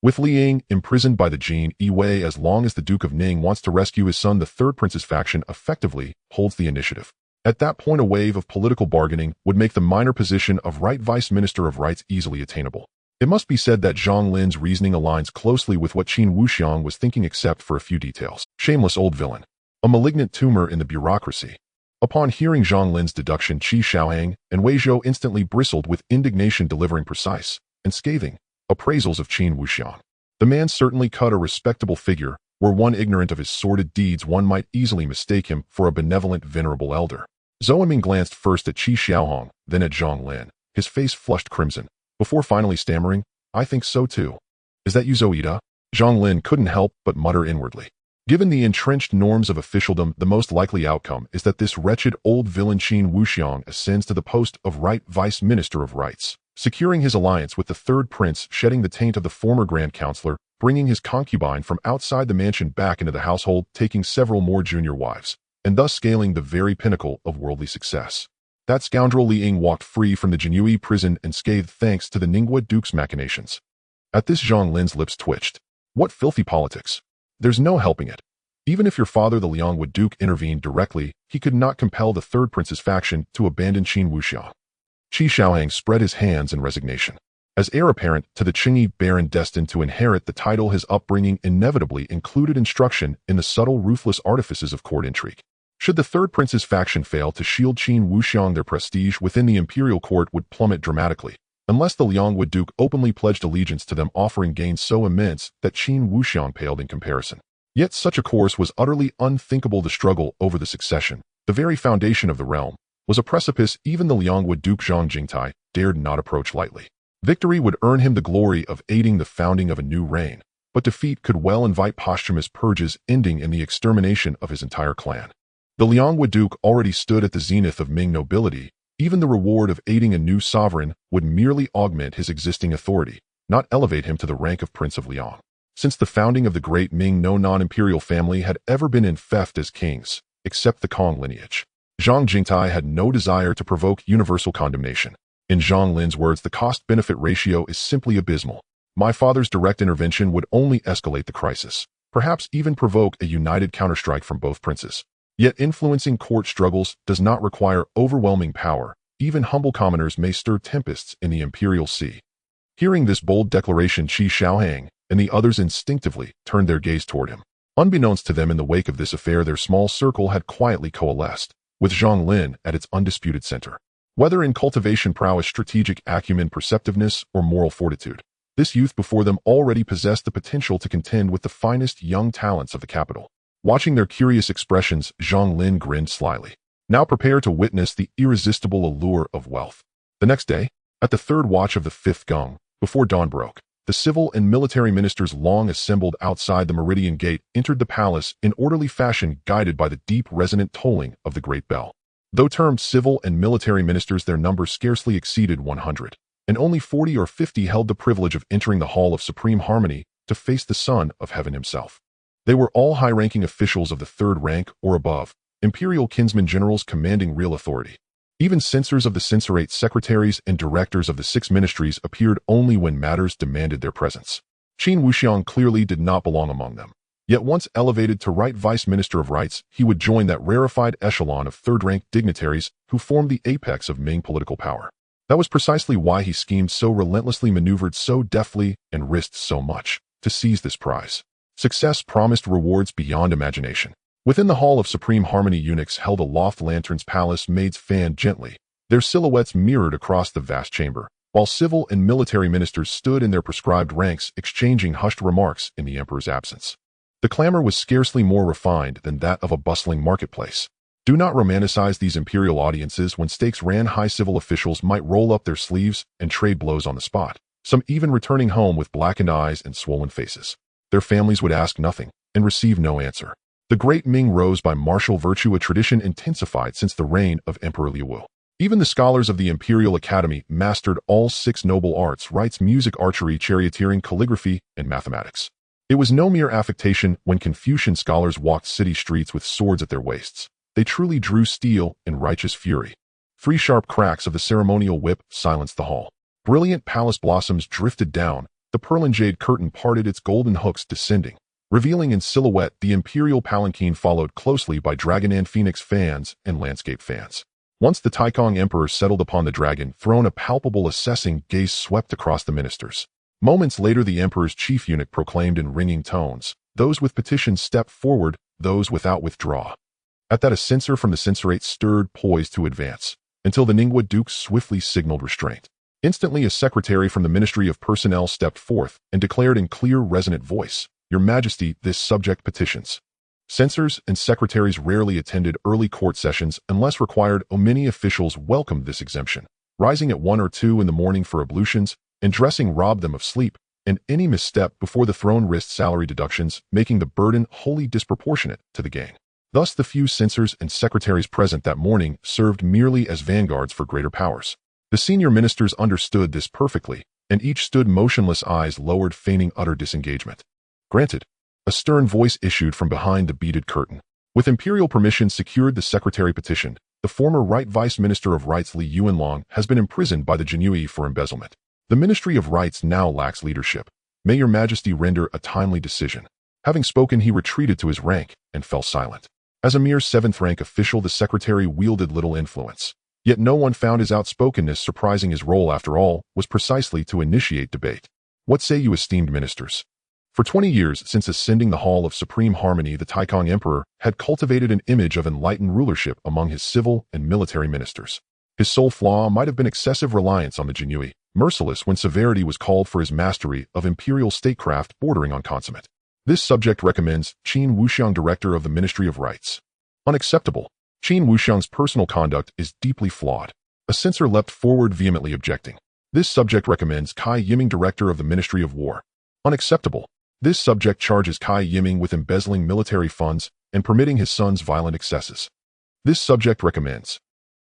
With Li Ying imprisoned by the Jinyiwei, as long as the Duke of Ning wants to rescue his son, the third prince's faction effectively holds the initiative. At that point, a wave of political bargaining would make the minor position of right vice minister of rights easily attainable. It must be said that Zhang Lin's reasoning aligns closely with what Qin Wuxiang was thinking, except for a few details. Shameless old villain. A malignant tumor in the bureaucracy. Upon hearing Zhang Lin's deduction, Qi Xiaohang and Wei Zhou instantly bristled with indignation, delivering precise and scathing appraisals of Qin Wuxiang. The man certainly cut a respectable figure. Were one ignorant of his sordid deeds, one might easily mistake him for a benevolent, venerable elder. Zhou Enming glanced first at Qi Xiaohang, then at Zhang Lin. His face flushed crimson, before finally stammering, I think so too. Is that you, Zoida? Zhang Lin couldn't help but mutter inwardly. Given the entrenched norms of officialdom, the most likely outcome is that this wretched old villain Qin Wuxiang ascends to the post of right vice minister of rights, securing his alliance with the third prince, shedding the taint of the former grand counselor, bringing his concubine from outside the mansion back into the household, taking several more junior wives, and thus scaling the very pinnacle of worldly success. That scoundrel Li Ying walked free from the Jinyiwei prison unscathed thanks to the Ningguo Duke's machinations. At this, Zhang Lin's lips twitched. What filthy politics! There's no helping it. Even if your father, the Liangwu Duke, intervened directly, he could not compel the third prince's faction to abandon Qin Wuxiang. Qi Xiaohang spread his hands in resignation. As heir apparent to the Qingyi baron destined to inherit the title, his upbringing inevitably included instruction in the subtle, ruthless artifices of court intrigue. Should the third prince's faction fail to shield Qin Wuxiang, their prestige within the imperial court would plummet dramatically, unless the Liangwu Duke openly pledged allegiance to them, offering gains so immense that Qin Wuxiang paled in comparison. Yet such a course was utterly unthinkable. The struggle over the succession, the very foundation of the realm, was a precipice even the Liangwu Duke Zhang Jingtai dared not approach lightly. Victory would earn him the glory of aiding the founding of a new reign, but defeat could well invite posthumous purges, ending in the extermination of his entire clan. The Liangwu Duke already stood at the zenith of Ming nobility. Even the reward of aiding a new sovereign would merely augment his existing authority, not elevate him to the rank of Prince of Liang. Since the founding of the Great Ming, no non-imperial family had ever been infeft as kings, except the Kong lineage. Zhang Jingtai had no desire to provoke universal condemnation. In Zhang Lin's words, the cost-benefit ratio is simply abysmal. My father's direct intervention would only escalate the crisis, perhaps even provoke a united counterstrike from both princes. Yet influencing court struggles does not require overwhelming power. even humble commoners may stir tempests in the imperial sea. Hearing this bold declaration, Qi Xiaohang and the others instinctively turned their gaze toward him. Unbeknownst to them, in the wake of this affair, their small circle had quietly coalesced, with Zhang Lin at its undisputed center. Whether in cultivation prowess, strategic acumen, perceptiveness, or moral fortitude, this youth before them already possessed the potential to contend with the finest young talents of the capital. Watching their curious expressions, Zhang Lin grinned slyly. Now prepare to witness the irresistible allure of wealth. The next day, at the third watch of the fifth gong, before dawn broke, the civil and military ministers, long assembled outside the Meridian Gate, entered the palace in orderly fashion, guided by the deep resonant tolling of the great bell. Though termed civil and military ministers, their number scarcely exceeded 100, and only 40 or 50 held the privilege of entering the Hall of Supreme Harmony to face the Son of Heaven himself. They were all high-ranking officials of the third rank or above, imperial kinsmen generals commanding real authority. Even censors of the censorate, secretaries, and directors of the 6 ministries appeared only when matters demanded their presence. Qin Wuxiang clearly did not belong among them. Yet once elevated to Right Vice Minister of Rights, he would join that rarefied echelon of third-rank dignitaries who formed the apex of Ming political power. That was precisely why he schemed so relentlessly, maneuvered so deftly, and risked so much to seize this prize. Success promised rewards beyond imagination. Within the Hall of Supreme Harmony, eunuchs held aloft lanterns, palace maids fanned gently, their silhouettes mirrored across the vast chamber, while civil and military ministers stood in their prescribed ranks, exchanging hushed remarks in the emperor's absence. The clamor was scarcely more refined than that of a bustling marketplace. Do not romanticize these imperial audiences. When stakes ran high, civil officials might roll up their sleeves and trade blows on the spot, some even returning home with blackened eyes and swollen faces. Their families would ask nothing and receive no answer. The Great Ming rose by martial virtue, a tradition intensified since the reign of Emperor Liu. Even the scholars of the Imperial Academy mastered all 6 noble arts: rites, music, archery, charioteering, calligraphy, and mathematics. It was no mere affectation when Confucian scholars walked city streets with swords at their waists. They truly drew steel in righteous fury. 3 sharp cracks of the ceremonial whip silenced the hall. Brilliant palace blossoms drifted down, the pearl and jade curtain parted, its golden hooks descending, revealing in silhouette the imperial palanquin, followed closely by dragon and phoenix fans and landscape fans. Once the Taikong Emperor settled upon the dragon throne, a palpable assessing gaze swept across the ministers. Moments later, the emperor's chief eunuch proclaimed in ringing tones, "Those with petitions step forward, those without withdraw." At that, a censor from the censorate stirred, poised to advance, until the Ningguo Duke swiftly signaled restraint. Instantly, a secretary from the Ministry of Personnel stepped forth and declared in clear, resonant voice, "Your Majesty, this subject petitions." Censors and secretaries rarely attended early court sessions unless required. Many officials welcomed this exemption, rising at 1 or 2 in the morning for ablutions, and dressing robbed them of sleep, and any misstep before the throne risked salary deductions, making the burden wholly disproportionate to the gain. Thus, the few censors and secretaries present that morning served merely as vanguards for greater powers. The senior ministers understood this perfectly, and each stood motionless, eyes lowered, feigning utter disengagement. "Granted," a stern voice issued from behind the beaded curtain. With imperial permission secured, the secretary petitioned, "The former Right Vice Minister of Rights Li Yuanlong has been imprisoned by the Jinyiwei for embezzlement. The Ministry of Rights now lacks leadership. May your Majesty render a timely decision." Having spoken, he retreated to his rank and fell silent. As a mere 7th-rank official, the secretary wielded little influence. Yet no one found his outspokenness surprising. His role, after all, was precisely to initiate debate. "What say you, esteemed ministers?" For 20 years since ascending the Hall of Supreme Harmony, the Taikong Emperor had cultivated an image of enlightened rulership among his civil and military ministers. His sole flaw might have been excessive reliance on the Jinyiwei, merciless when severity was called for, his mastery of imperial statecraft bordering on consummate. This subject recommends Qin Wuxiang, director of the Ministry of Rights. Unacceptable. Qin Wuxiang's personal conduct is deeply flawed. A censor leapt forward, vehemently objecting. This subject recommends Cai Yiming, director of the Ministry of War. Unacceptable. This subject charges Cai Yiming with embezzling military funds and permitting his son's violent excesses. This subject recommends.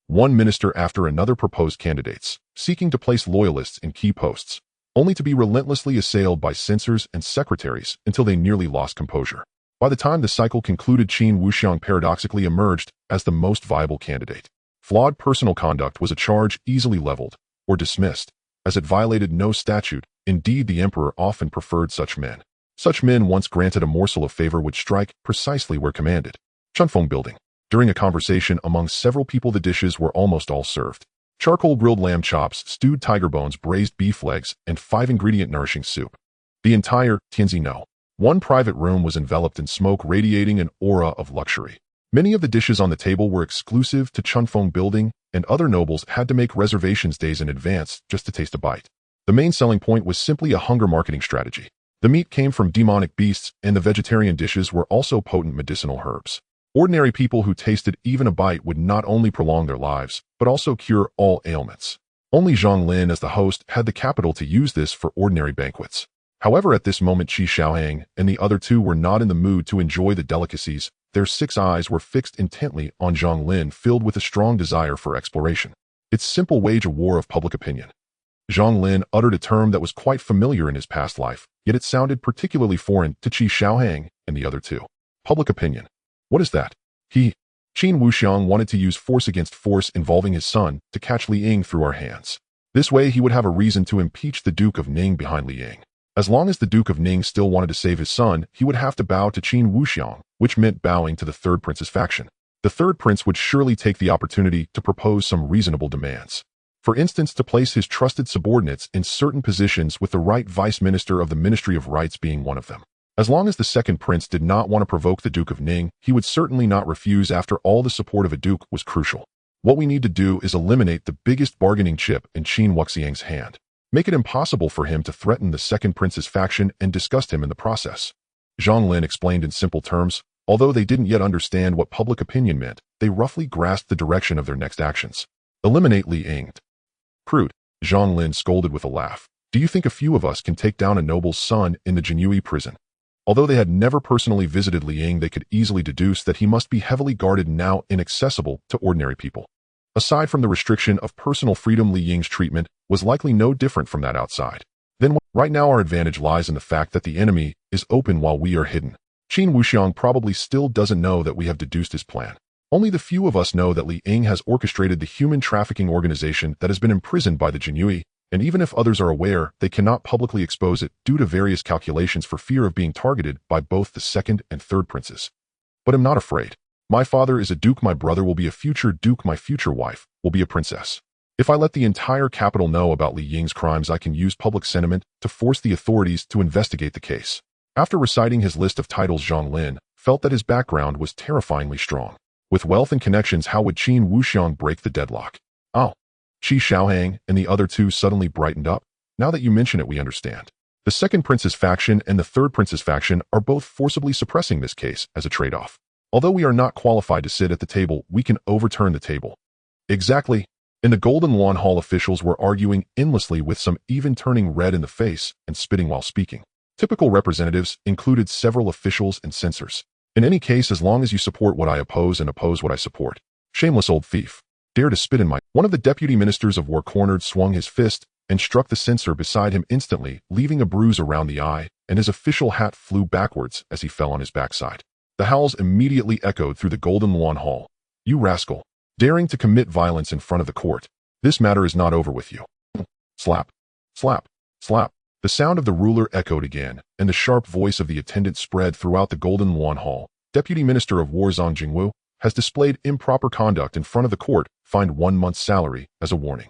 One minister after another proposed candidates, seeking to place loyalists in key posts, only to be relentlessly assailed by censors and secretaries until they nearly lost composure. By the time the cycle concluded, Qin Wuxiang paradoxically emerged as the most viable candidate. Flawed personal conduct was a charge easily leveled or dismissed, as it violated no statute. Indeed, the emperor often preferred such men. Such men, once granted a morsel of favor, would strike precisely where commanded. Chunfeng Building. During a conversation among several people, the dishes were almost all served. Charcoal grilled lamb chops, stewed tiger bones, braised beef legs, and 5-ingredient nourishing soup. The entire Tianzi no. One private room was enveloped in smoke, radiating an aura of luxury. Many of the dishes on the table were exclusive to Chunfeng Building, and other nobles had to make reservations days in advance just to taste a bite. The main selling point was simply a hunger marketing strategy. The meat came from demonic beasts, and the vegetarian dishes were also potent medicinal herbs. Ordinary people who tasted even a bite would not only prolong their lives, but also cure all ailments. Only Zhang Lin, as the host, had the capital to use this for ordinary banquets. However, at this moment, Qi Xiaohang and the other two were not in the mood to enjoy the delicacies. Their 6 eyes were fixed intently on Zhang Lin, filled with a strong desire for exploration. Its simple wage a war of public opinion. Zhang Lin uttered a term that was quite familiar in his past life, yet it sounded particularly foreign to Qi Xiaohang and the other two. Public opinion. What is that? Qin Wuxiang wanted to use force against force involving his son to catch Li Ying through our hands. This way he would have a reason to impeach the Duke of Ning behind Li Ying. As long as the Duke of Ning still wanted to save his son, he would have to bow to Qin Wuxiang, which meant bowing to the third prince's faction. The third prince would surely take the opportunity to propose some reasonable demands. For instance, to place his trusted subordinates in certain positions, with the right vice minister of the Ministry of Rights being one of them. As long as the second prince did not want to provoke the Duke of Ning, he would certainly not refuse. After all, the support of a duke was crucial. What we need to do is eliminate the biggest bargaining chip in Qin Wuxiang's hand. Make it impossible for him to threaten the second prince's faction and disgust him in the process. Zhang Lin explained in simple terms. Although they didn't yet understand what public opinion meant, they roughly grasped the direction of their next actions. Eliminate Li Ying. Crude. Zhang Lin scolded with a laugh. Do you think a few of us can take down a noble's son in the Jinyiwei prison? Although they had never personally visited Li Ying, they could easily deduce that he must be heavily guarded and now inaccessible to ordinary people. Aside from the restriction of personal freedom, Li Ying's treatment was likely no different from that outside. Then, right now our advantage lies in the fact that the enemy is open while we are hidden. Qin Wuxiang probably still doesn't know that we have deduced his plan. Only the few of us know that Li Ying has orchestrated the human trafficking organization that has been imprisoned by the Jinyiwei, and even if others are aware, they cannot publicly expose it due to various calculations for fear of being targeted by both the second and third princes. But I'm not afraid. My father is a duke, my brother will be a future duke, my future wife will be a princess. If I let the entire capital know about Li Ying's crimes, I can use public sentiment to force the authorities to investigate the case. After reciting his list of titles, Zhang Lin felt that his background was terrifyingly strong. With wealth and connections, how would Qin Wuxiang break the deadlock? Oh. Qi Xiaohang and the other two suddenly brightened up. Now that you mention it, we understand. The second prince's faction and the third prince's faction are both forcibly suppressing this case as a trade-off. Although we are not qualified to sit at the table, we can overturn the table. Exactly. In the Golden Lawn Hall, officials were arguing endlessly, with some even turning red in the face and spitting while speaking. Typical representatives included several officials and censors. In any case, as long as you support what I oppose and oppose what I support. Shameless old thief. Dare to spit in my... One of the deputy ministers of War cornered, swung his fist, and struck the censor beside him instantly, leaving a bruise around the eye, and his official hat flew backwards as he fell on his backside. The howls immediately echoed through the Golden Lawn Hall. You rascal. Daring to commit violence in front of the court. This matter is not over with you. Slap. Slap. Slap. The sound of the ruler echoed again, and the sharp voice of the attendant spread throughout the Golden Lawn Hall. Deputy Minister of War Zhang Jingwu has displayed improper conduct in front of the court, fined 1 month's salary as a warning.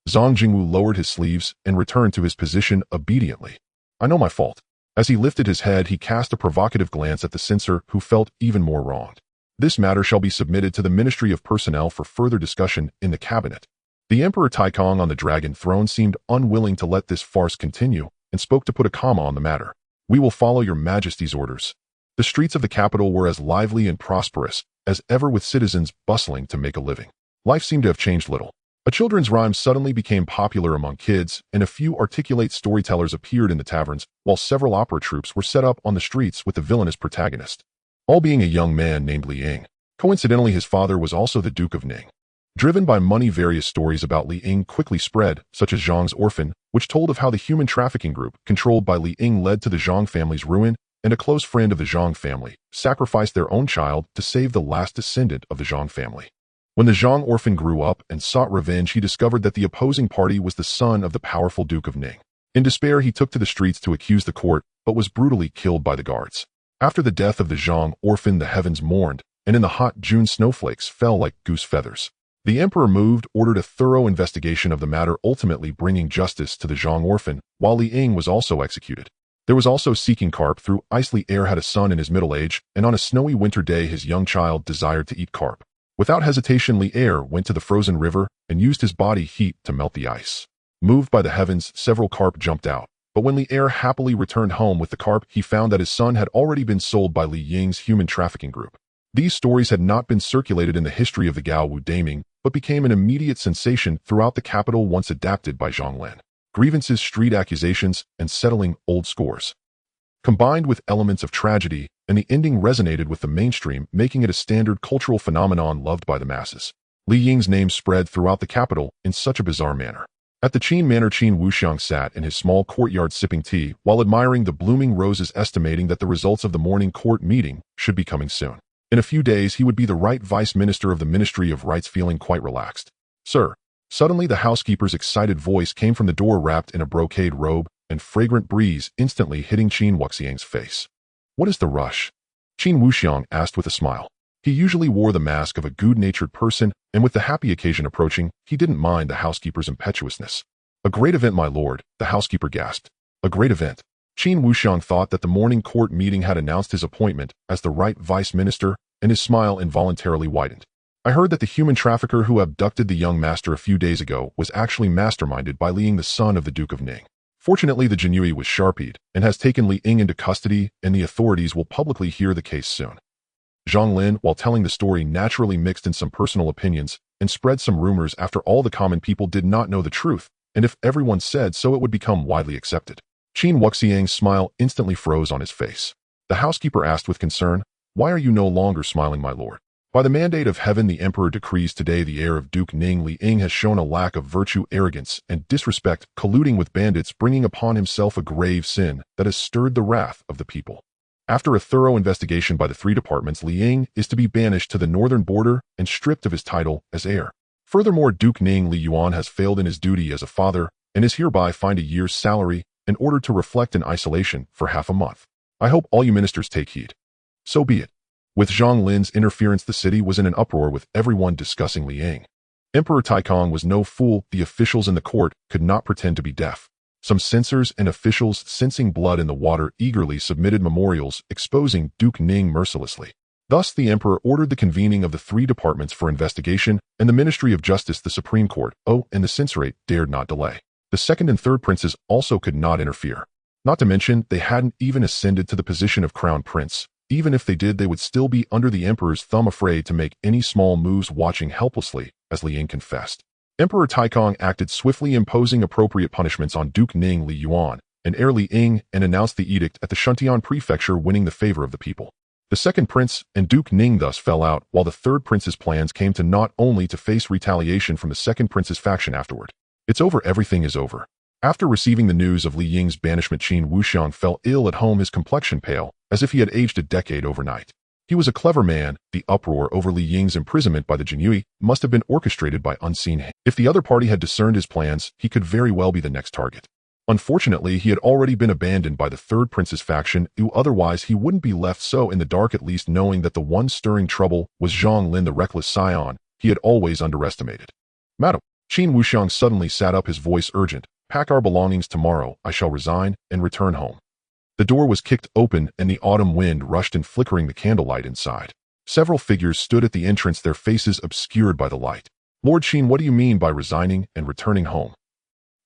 Zhang Jingwu lowered his sleeves and returned to his position obediently. I know my fault. As he lifted his head, he cast a provocative glance at the censor, who felt even more wronged. This matter shall be submitted to the Ministry of Personnel for further discussion in the cabinet. The Emperor Taikong on the dragon throne seemed unwilling to let this farce continue and spoke to put a comma on the matter. We will follow your Majesty's orders. The streets of the capital were as lively and prosperous as ever, with citizens bustling to make a living. Life seemed to have changed little. A children's rhyme suddenly became popular among kids, and a few articulate storytellers appeared in the taverns, while several opera troupes were set up on the streets with the villainous protagonist. All being a young man named Li Ying. Coincidentally, his father was also the Duke of Ning. Driven by money, various stories about Li Ying quickly spread, such as Zhang's orphan, which told of how the human trafficking group controlled by Li Ying led to the Zhang family's ruin, and a close friend of the Zhang family sacrificed their own child to save the last descendant of the Zhang family. When the Zhang orphan grew up and sought revenge, he discovered that the opposing party was the son of the powerful Duke of Ning. In despair, he took to the streets to accuse the court, but was brutally killed by the guards. After the death of the Zhang orphan, the heavens mourned, and in the hot June snowflakes fell like goose feathers. The emperor ordered a thorough investigation of the matter, ultimately bringing justice to the Zhang orphan, while Li Ying was also executed. There was also seeking carp through ice. Li heir had a son in his middle age, and on a snowy winter day his young child desired to eat carp. Without hesitation, Li heir went to the frozen river and used his body heat to melt the ice. Moved by the heavens, several carp jumped out. But when Li heir happily returned home with the carp, he found that his son had already been sold by Li Ying's human trafficking group. These stories had not been circulated in the history of the Gao Wu Daming, but became an immediate sensation throughout the capital once adapted by Zhang Lin. Grievances, street accusations, and settling old scores. Combined with elements of tragedy, and the ending resonated with the mainstream, making it a standard cultural phenomenon loved by the masses. Li Ying's name spread throughout the capital in such a bizarre manner. At the Qin Manor, Qin Wuxiang sat in his small courtyard sipping tea while admiring the blooming roses, estimating that the results of the morning court meeting should be coming soon. In a few days, he would be the right vice minister of the Ministry of Rights, feeling quite relaxed. "Sir." Suddenly, the housekeeper's excited voice came from the door, wrapped in a brocade robe and fragrant breeze, instantly hitting Qin Wuxiang's face. "What is the rush?" Qin Wuxiang asked with a smile. He usually wore the mask of a good-natured person, and with the happy occasion approaching, he didn't mind the housekeeper's impetuousness. "A great event, my lord," the housekeeper gasped. "A great event." Qin Wuxiang thought that the morning court meeting had announced his appointment as the right vice minister, and his smile involuntarily widened. "I heard that the human trafficker who abducted the young master a few days ago was actually masterminded by Li Ying, the son of the Duke of Ning. Fortunately, the Jinyiwei was sharpied and has taken Li Ying into custody, and the authorities will publicly hear the case soon." Zhang Lin, while telling the story, naturally mixed in some personal opinions and spread some rumors. After all, the common people did not know the truth, and if everyone said so, it would become widely accepted. Qin Wuxiang's smile instantly froze on his face. The housekeeper asked with concern, "Why are you no longer smiling, my lord?" "By the mandate of heaven, the emperor decrees today the heir of Duke Ning, Li Ying, has shown a lack of virtue, arrogance, and disrespect, colluding with bandits, bringing upon himself a grave sin that has stirred the wrath of the people. After a thorough investigation by the three departments, Li Ying is to be banished to the northern border and stripped of his title as heir. Furthermore, Duke Ning Li Yuan has failed in his duty as a father and is hereby fined a year's salary in order to reflect in isolation for half a month. I hope all you ministers take heed." "So be it." With Zhang Lin's interference, the city was in an uproar, with everyone discussing Li Ying. Emperor Taikong was no fool. The officials in the court could not pretend to be deaf. Some censors and officials, sensing blood in the water, eagerly submitted memorials exposing Duke Ning mercilessly. Thus, the emperor ordered the convening of the three departments for investigation, and the Ministry of Justice, the Supreme Court, and the censorate dared not delay. The second and third princes also could not interfere. Not to mention, they hadn't even ascended to the position of crown prince. Even if they did, they would still be under the emperor's thumb, afraid to make any small moves, watching helplessly as Li Ying confessed. Emperor Taikong acted swiftly, imposing appropriate punishments on Duke Ning Li Yuan and heir Li Ying, and announced the edict at the Shuntian prefecture, winning the favor of the people. The second prince and Duke Ning thus fell out, while the third prince's plans came to naught, only to face retaliation from the second prince's faction afterward. "It's over, everything is over." After receiving the news of Li Ying's banishment, Qin Wuxiang fell ill at home, his complexion pale, as if he had aged a decade overnight. He was a clever man. The uproar over Li Ying's imprisonment by the Jinyiwei must have been orchestrated by unseen hands. If the other party had discerned his plans, he could very well be the next target. Unfortunately, he had already been abandoned by the third prince's faction, otherwise he wouldn't be left so in the dark, at least knowing that the one stirring trouble was Zhang Lin, the reckless scion he had always underestimated. "Madam." Qin Wuxiang suddenly sat up, his voice urgent. "Pack our belongings. Tomorrow I shall resign and return home." The door was kicked open, and the autumn wind rushed in, flickering the candlelight inside. Several figures stood at the entrance, their faces obscured by the light. "Lord Qin, what do you mean by resigning and returning home?"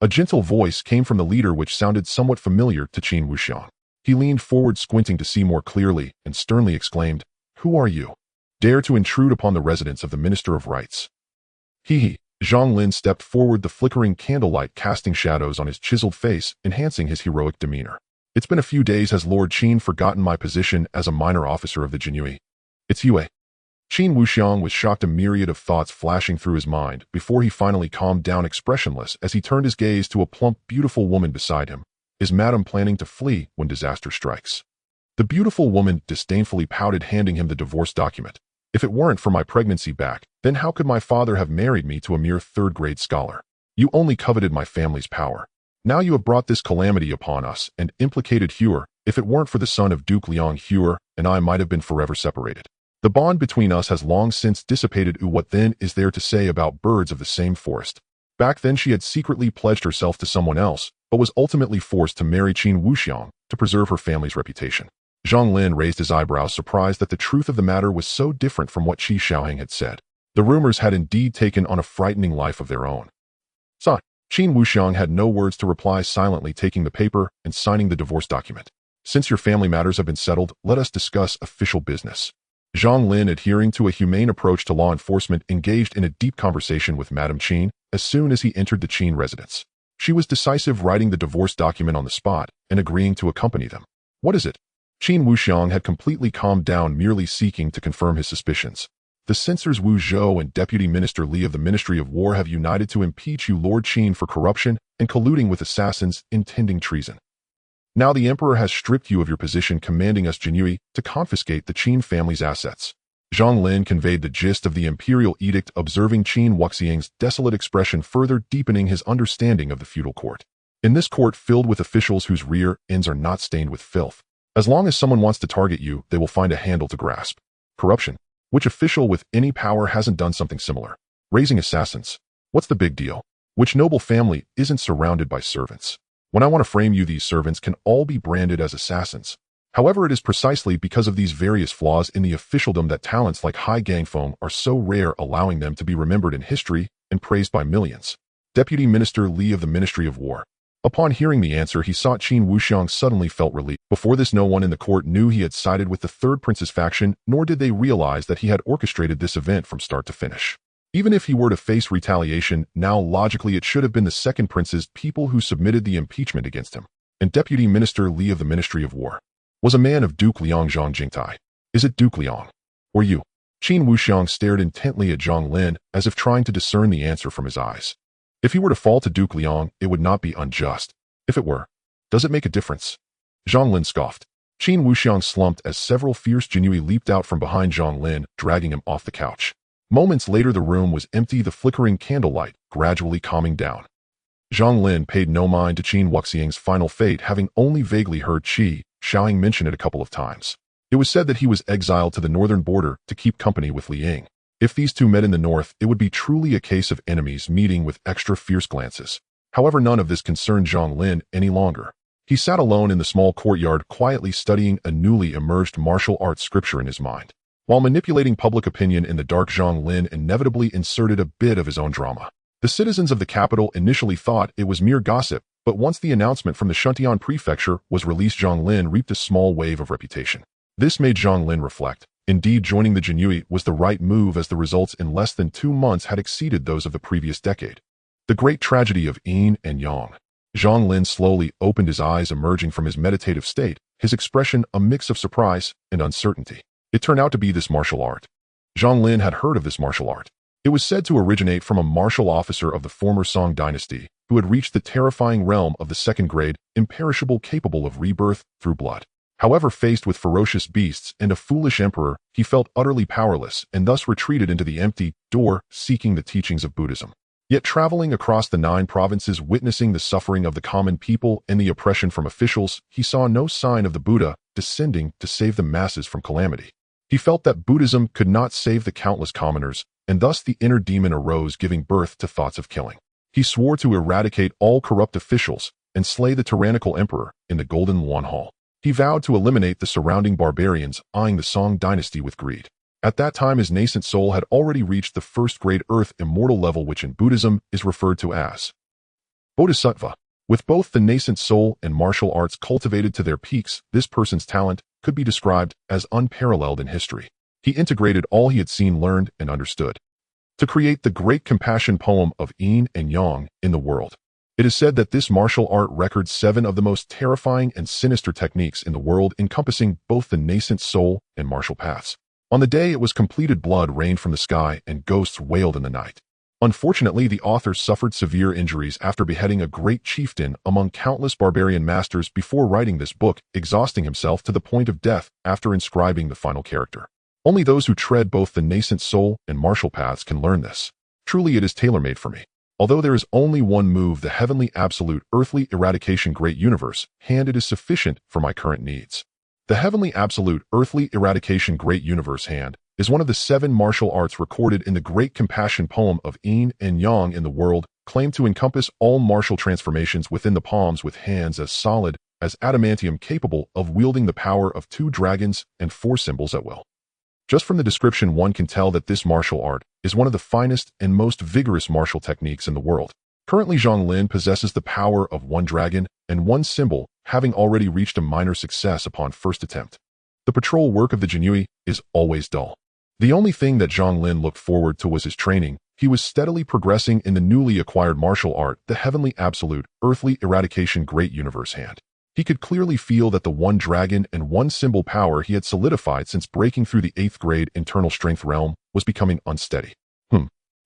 A gentle voice came from the leader, which sounded somewhat familiar to Qin Wuxiang. He leaned forward, squinting to see more clearly, and sternly exclaimed, "Who are you? Dare to intrude upon the residence of the Minister of Rights?" "He." Zhang Lin stepped forward, the flickering candlelight casting shadows on his chiseled face, enhancing his heroic demeanor. "It's been a few days. Has Lord Qin forgotten my position as a minor officer of the Jinyiwei?" "It's Yue." Qin Wuxiang was shocked, a myriad of thoughts flashing through his mind, before he finally calmed down, expressionless, as he turned his gaze to a plump, beautiful woman beside him. Is Madame planning to flee when disaster strikes? The beautiful woman disdainfully pouted, handing him the divorce document. "If it weren't for my pregnancy back, then how could my father have married me to a mere third-grade scholar? You only coveted my family's power. Now you have brought this calamity upon us and implicated Huer. If it weren't for the son of Duke Liang, Huer and I might have been forever separated." The bond between us has long since dissipated. What then is there to say about birds of the same forest? Back then she had secretly pledged herself to someone else, but was ultimately forced to marry Qin Wuxiang to preserve her family's reputation. Zhang Lin raised his eyebrows, surprised that the truth of the matter was so different from what Qi Xiaoheng had said. The rumors had indeed taken on a frightening life of their own. Son, Qin Wuxiang had no words to reply, silently taking the paper and signing the divorce document. Since your family matters have been settled, let us discuss official business. Zhang Lin, adhering to a humane approach to law enforcement, engaged in a deep conversation with Madame Qin as soon as he entered the Qin residence. She was decisive, writing the divorce document on the spot and agreeing to accompany them. What is it? Qin Wuxiang had completely calmed down, merely seeking to confirm his suspicions. The censors Wu Zhou and Deputy Minister Li of the Ministry of War have united to impeach you, Lord Qin, for corruption and colluding with assassins intending treason. Now the Emperor has stripped you of your position, commanding us Jinyiwei to confiscate the Qin family's assets. Zhang Lin conveyed the gist of the imperial edict, observing Qin Wuxiang's desolate expression, further deepening his understanding of the feudal court. In this court filled with officials whose rear ends are not stained with filth, as long as someone wants to target you, they will find a handle to grasp. Corruption. Which official with any power hasn't done something similar? Raising assassins. What's the big deal? Which noble family isn't surrounded by servants? When I want to frame you, these servants can all be branded as assassins. However, it is precisely because of these various flaws in the officialdom that talents like Hai Gangfeng are so rare, allowing them to be remembered in history and praised by millions. Deputy Minister Li of the Ministry of War. Upon hearing the answer he sought, Qin Wuxiang suddenly felt relief. Before this, no one in the court knew he had sided with the third prince's faction, nor did they realize that he had orchestrated this event from start to finish. Even if he were to face retaliation, now logically it should have been the second prince's people who submitted the impeachment against him. And Deputy Minister Li of the Ministry of War was a man of Duke Liang Zhang Jingtai. Is it Duke Liang? Or you? Qin Wuxiang stared intently at Zhang Lin, as if trying to discern the answer from his eyes. If he were to fall to Duke Liang, it would not be unjust. If it were, does it make a difference? Zhang Lin scoffed. Qin Wuxiang slumped as several fierce Jinyiwei leaped out from behind Zhang Lin, dragging him off the couch. Moments later the room was empty, the flickering candlelight gradually calming down. Zhang Lin paid no mind to Qin Wuxiang's final fate, having only vaguely heard Qi Xiaoheng mention it a couple of times. It was said that he was exiled to the northern border to keep company with Li Ying. If these two met in the north, it would be truly a case of enemies meeting with extra fierce glances. However, none of this concerned Zhang Lin any longer. He sat alone in the small courtyard, quietly studying a newly emerged martial arts scripture in his mind. While manipulating public opinion in the dark, Zhang Lin inevitably inserted a bit of his own drama. The citizens of the capital initially thought it was mere gossip, but once the announcement from the Shuntian prefecture was released, Zhang Lin reaped a small wave of reputation. This made Zhang Lin reflect. Indeed, joining the Jinyiwei was the right move, as the results in less than 2 months had exceeded those of the previous decade. The great tragedy of yin and yang. Zhang Lin slowly opened his eyes, emerging from his meditative state, his expression a mix of surprise and uncertainty. It turned out to be this martial art. Zhang Lin had heard of this martial art. It was said to originate from a martial officer of the former Song dynasty, who had reached the terrifying realm of the second grade, imperishable, capable of rebirth through blood. However, faced with ferocious beasts and a foolish emperor, he felt utterly powerless and thus retreated into the empty door, seeking the teachings of Buddhism. Yet traveling across the 9 provinces, witnessing the suffering of the common people and the oppression from officials, he saw no sign of the Buddha descending to save the masses from calamity. He felt that Buddhism could not save the countless commoners, and thus the inner demon arose, giving birth to thoughts of killing. He swore to eradicate all corrupt officials and slay the tyrannical emperor in the Golden Luan Hall. He vowed to eliminate the surrounding barbarians, eyeing the Song dynasty with greed. At that time, his nascent soul had already reached the first grade earth immortal level, which in Buddhism is referred to as Bodhisattva. With both the nascent soul and martial arts cultivated to their peaks, this person's talent could be described as unparalleled in history. He integrated all he had seen, learned, and understood to create the great compassion poem of yin and yang in the world. It is said that this martial art records 7 of the most terrifying and sinister techniques in the world, encompassing both the nascent soul and martial paths. On the day it was completed, blood rained from the sky and ghosts wailed in the night. Unfortunately, the author suffered severe injuries after beheading a great chieftain among countless barbarian masters before writing this book, exhausting himself to the point of death after inscribing the final character. Only those who tread both the nascent soul and martial paths can learn this. Truly, it is tailor-made for me. Although there is only one move, the heavenly absolute earthly eradication great universe hand, it is sufficient for my current needs. The heavenly absolute earthly eradication great universe hand is one of the 7 martial arts recorded in the Great Compassion poem of Yin and Yang in the world, claimed to encompass all martial transformations within the palms with hands as solid as adamantium capable of wielding the power of 2 dragons and 4 symbols at will. Just from the description one can tell that this martial art is one of the finest and most vigorous martial techniques in the world. Currently, Zhang Lin possesses the power of 1 dragon and 1 symbol, having already reached a minor success upon first attempt. The patrol work of the Jinyiwei is always dull. The only thing that Zhang Lin looked forward to was his training. He was steadily progressing in the newly acquired martial art, the heavenly absolute, earthly eradication great universe hand. He could clearly feel that the 1 dragon and 1 symbol power he had solidified since breaking through the 8th grade internal strength realm was becoming unsteady.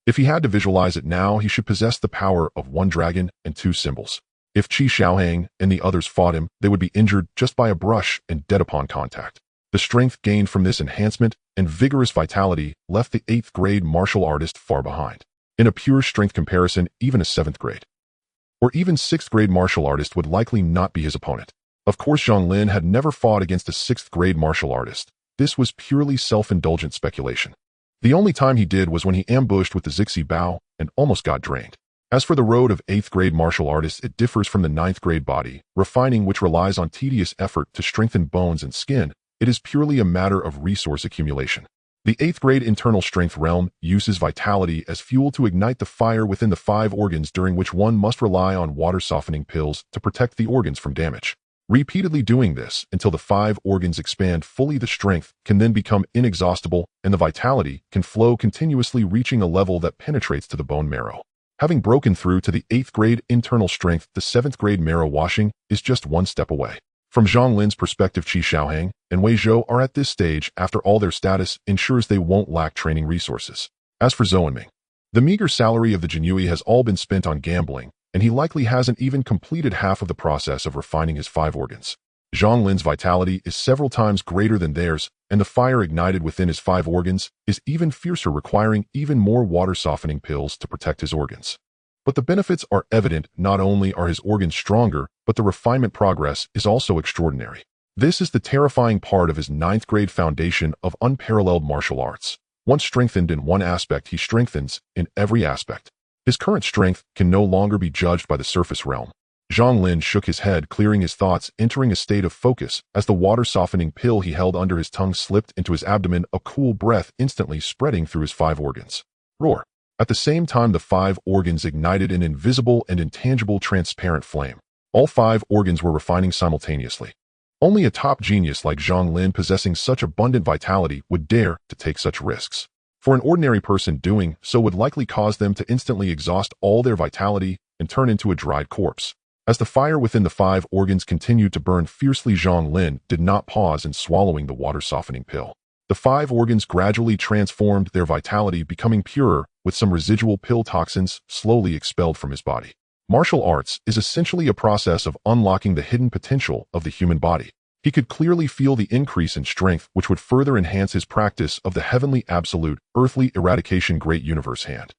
If he had to visualize it now, he should possess the power of 1 dragon and 2 symbols. If Qi Xiaohang and the others fought him, they would be injured just by a brush and dead upon contact. The strength gained from this enhancement and vigorous vitality left the 8th grade martial artist far behind. In a pure strength comparison, even a 7th grade or even 6th grade martial artist would likely not be his opponent. Of course, Zhang Lin had never fought against a 6th grade martial artist. This was purely self-indulgent speculation. The only time he did was when he ambushed with the Zixi Bao and almost got drained. As for the road of 8th grade martial artists, it differs from the 9th grade body, refining which relies on tedious effort to strengthen bones and skin. It is purely a matter of resource accumulation. The 8th grade internal strength realm uses vitality as fuel to ignite the fire within the 5 organs, during which one must rely on water-softening pills to protect the organs from damage. Repeatedly doing this until the 5 organs expand fully, the strength can then become inexhaustible and the vitality can flow continuously, reaching a level that penetrates to the bone marrow. Having broken through to the 8th grade internal strength, the 7th grade marrow washing is just 1 step away. From Zhang Lin's perspective, Qi Xiaohang and Wei Zhou are at this stage after all their status ensures they won't lack training resources. As for Zhou Enming, the meager salary of the Jinyiwei has all been spent on gambling, and he likely hasn't even completed half of the process of refining his 5 organs. Zhang Lin's vitality is several times greater than theirs, and the fire ignited within his 5 organs is even fiercer, requiring even more water-softening pills to protect his organs. But the benefits are evident. Not only are his organs stronger, but the refinement progress is also extraordinary. This is the terrifying part of his 9th grade foundation of unparalleled martial arts. Once strengthened in one aspect, he strengthens in every aspect. His current strength can no longer be judged by the surface realm. Zhang Lin shook his head, clearing his thoughts, entering a state of focus as the water-softening pill he held under his tongue slipped into his abdomen, a cool breath instantly spreading through his 5 organs. Roar! At the same time, the 5 organs ignited an invisible and intangible transparent flame. All 5 organs were refining simultaneously. Only a top genius like Zhang Lin, possessing such abundant vitality, would dare to take such risks. For an ordinary person, doing so would likely cause them to instantly exhaust all their vitality and turn into a dried corpse. As the fire within the 5 organs continued to burn fiercely, Zhang Lin did not pause in swallowing the water-softening pill. The 5 organs gradually transformed their vitality, becoming purer, with some residual pill toxins slowly expelled from his body. Martial arts is essentially a process of unlocking the hidden potential of the human body. He could clearly feel the increase in strength, which would further enhance his practice of the heavenly absolute, earthly eradication great universe hand.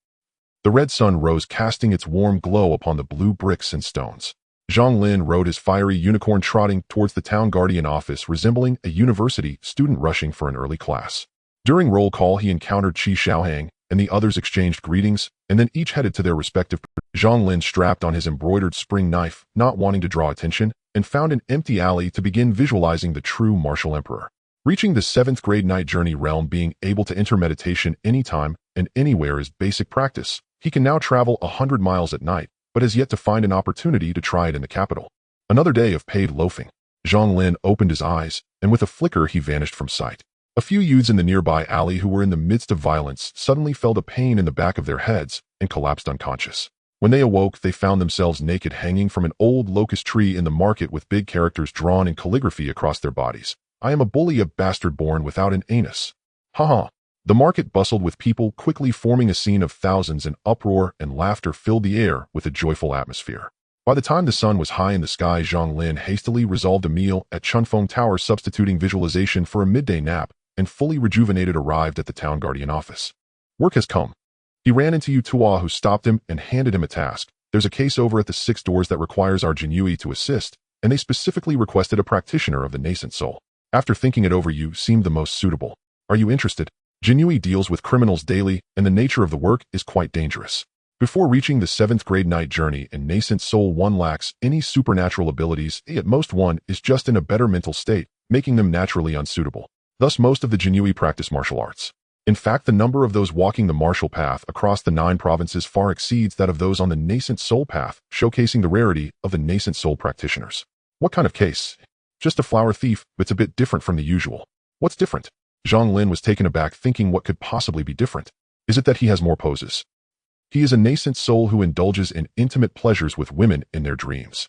The red sun rose, casting its warm glow upon the blue bricks and stones. Zhang Lin rode his fiery unicorn, trotting towards the town guardian office, resembling a university student rushing for an early class. During roll call, he encountered Qi Xiaohang, and the others exchanged greetings, and then each headed to their respective. Zhang Lin strapped on his embroidered spring knife, not wanting to draw attention, and found an empty alley to begin visualizing the true martial emperor. Reaching the 7th grade night journey realm, being able to enter meditation anytime and anywhere is basic practice. He can now travel 100 miles at night, but has yet to find an opportunity to try it in the capital. Another day of paid loafing. Zhang Lin opened his eyes, and with a flicker he vanished from sight. A few youths in the nearby alley who were in the midst of violence suddenly felt a pain in the back of their heads and collapsed unconscious. When they awoke, they found themselves naked, hanging from an old locust tree in the market with big characters drawn in calligraphy across their bodies. "I am a bully, a bastard born without an anus." Ha. The market bustled with people, quickly forming a scene of thousands, and uproar and laughter filled the air with a joyful atmosphere. By the time the sun was high in the sky, Zhang Lin hastily resolved a meal at Chunfeng Tower, substituting visualization for a midday nap, and fully rejuvenated arrived at the town guardian office. "Work has come." He ran into Yu Tua, who stopped him and handed him a task. "There's a case over at the 6 doors that requires our Jinyiwei to assist, and they specifically requested a practitioner of the nascent soul. After thinking it over, you seemed the most suitable. Are you interested?" Jinyiwei deals with criminals daily, and the nature of the work is quite dangerous. Before reaching the 7th grade night journey and nascent soul, one lacks any supernatural abilities. At most, one is just in a better mental state, making them naturally unsuitable. Thus, most of the Jinyiwei practice martial arts. In fact, the number of those walking the martial path across the 9 provinces far exceeds that of those on the nascent soul path, showcasing the rarity of the nascent soul practitioners. What kind of case? Just a flower thief, but it's a bit different from the usual. What's different? Zhang Lin was taken aback, thinking what could possibly be different. Is it that he has more poses? He is a nascent soul who indulges in intimate pleasures with women in their dreams.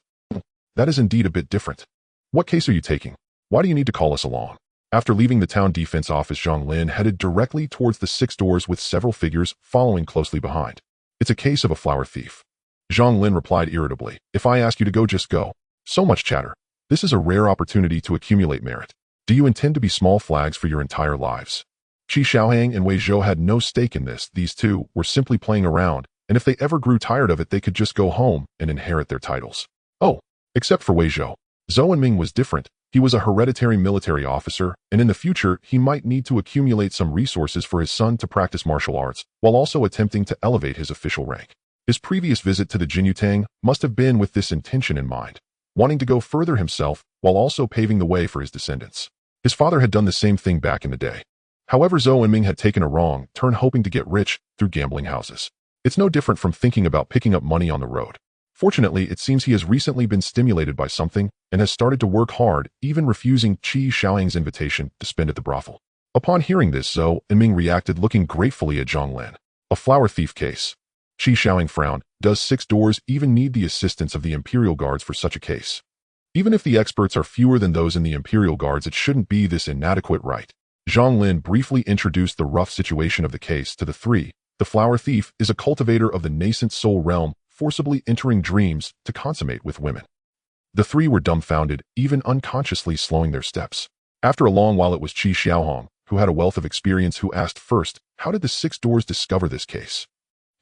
That is indeed a bit different. What case are you taking? Why do you need to call us along? After leaving the town defense office, Zhang Lin headed directly towards the 6 doors with several figures following closely behind. It's a case of a flower thief. Zhang Lin replied irritably, if I ask you to go, just go. So much chatter. This is a rare opportunity to accumulate merit. Do you intend to be small flags for your entire lives? Qi Xiaohang and Wei Zhou had no stake in this. These two were simply playing around, and if they ever grew tired of it, they could just go home and inherit their titles. Oh, except for Wei Zhou. Zhou Ming was different. He was a hereditary military officer, and in the future, he might need to accumulate some resources for his son to practice martial arts, while also attempting to elevate his official rank. His previous visit to the Jinyutang must have been with this intention in mind, wanting to go further himself, while also paving the way for his descendants. His father had done the same thing back in the day. However, Zhou Ming had taken a wrong turn, hoping to get rich through gambling houses. It's no different from thinking about picking up money on the road. Fortunately, it seems he has recently been stimulated by something and has started to work hard, even refusing Qi Xiaohang's invitation to spend at the brothel. Upon hearing this, Zhou Ming reacted, looking gratefully at Zhang Lin. A flower thief case. Qi Xiaohang frowned. Does 6 doors even need the assistance of the Imperial Guards for such a case? Even if the experts are fewer than those in the Imperial Guards, it shouldn't be this inadequate, right? Zhang Lin briefly introduced the rough situation of the case to the 3. The flower thief is a cultivator of the nascent soul realm, forcibly entering dreams to consummate with women. The 3 were dumbfounded, even unconsciously slowing their steps. After a long while, it was Qi Xiaohang, who had a wealth of experience, who asked first, how did the 6 doors discover this case?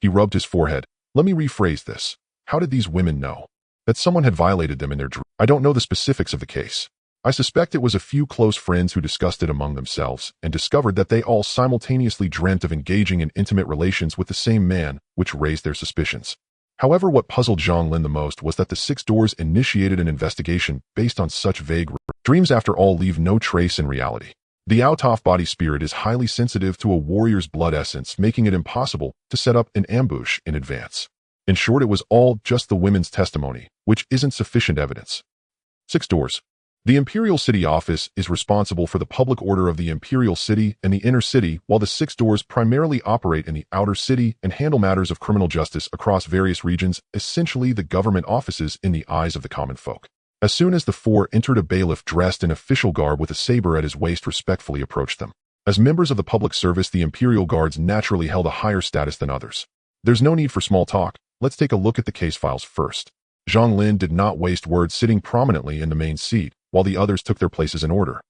He rubbed his forehead. Let me rephrase this. How did these women know that someone had violated them in their dream? I don't know the specifics of the case. I suspect it was a few close friends who discussed it among themselves and discovered that they all simultaneously dreamt of engaging in intimate relations with the same man, which raised their suspicions. However, what puzzled Zhang Lin the most was that the 6 doors initiated an investigation based on such vague dreams. After all, leave no trace in reality. The out-of-body spirit is highly sensitive to a warrior's blood essence, making it impossible to set up an ambush in advance. In short, it was all just the women's testimony, which isn't sufficient evidence. 6 doors. The Imperial City Office is responsible for the public order of the Imperial City and the inner city, while the 6 doors primarily operate in the outer city and handle matters of criminal justice across various regions, essentially the government offices in the eyes of the common folk. As soon as the 4 entered, a bailiff dressed in official garb with a saber at his waist respectfully approached them. As members of the public service, the Imperial Guards naturally held a higher status than others. There's no need for small talk. Let's take a look at the case files first. Zhang Lin did not waste words, sitting prominently in the main seat, while the others took their places in order.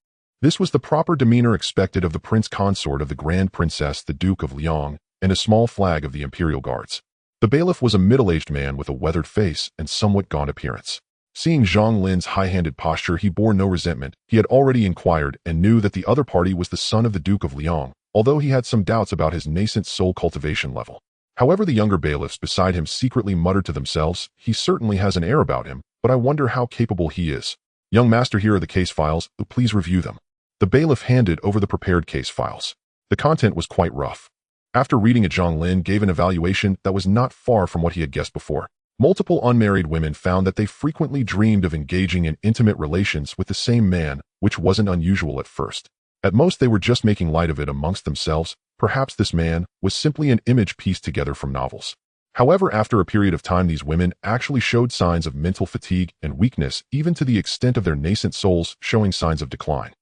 This was the proper demeanor expected of the prince consort of the Grand Princess, the Duke of Liang, and a small flag of the Imperial Guards. The bailiff was a middle-aged man with a weathered face and somewhat gaunt appearance. Seeing Zhang Lin's high-handed posture, he bore no resentment. He had already inquired and knew that the other party was the son of the Duke of Liang, although he had some doubts about his nascent soul cultivation level. However, the younger bailiffs beside him secretly muttered to themselves, he certainly has an air about him, but I wonder how capable he is. Young master, here are the case files. Please review them. The bailiff handed over the prepared case files. The content was quite rough. After reading it, Zhang Lin gave an evaluation that was not far from what he had guessed before. Multiple unmarried women found that they frequently dreamed of engaging in intimate relations with the same man, which wasn't unusual at first. At most, they were just making light of it amongst themselves. Perhaps this man was simply an image pieced together from novels. However, after a period of time, these women actually showed signs of mental fatigue and weakness, even to the extent of their nascent souls showing signs of decline.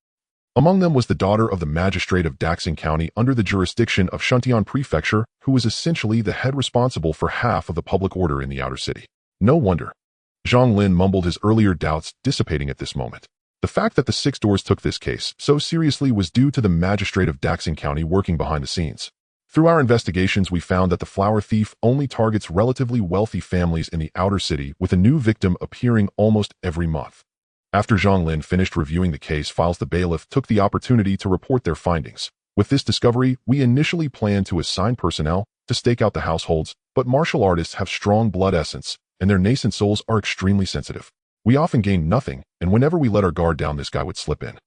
Among them was the daughter of the magistrate of Daxing County under the jurisdiction of Shuntian Prefecture, who was essentially the head responsible for half of the public order in the outer city. No wonder. Zhang Lin mumbled, his earlier doubts dissipating at this moment. The fact that the 6 doors took this case so seriously was due to the magistrate of Daxing County working behind the scenes. Through our investigations, we found that the flower thief only targets relatively wealthy families in the outer city, with a new victim appearing almost every month. After Zhang Lin finished reviewing the case files, the bailiff took the opportunity to report their findings. With this discovery, we initially planned to assign personnel to stake out the households, but martial artists have strong blood essence, and their nascent souls are extremely sensitive. We often gain nothing, and whenever we let our guard down, this guy would slip in.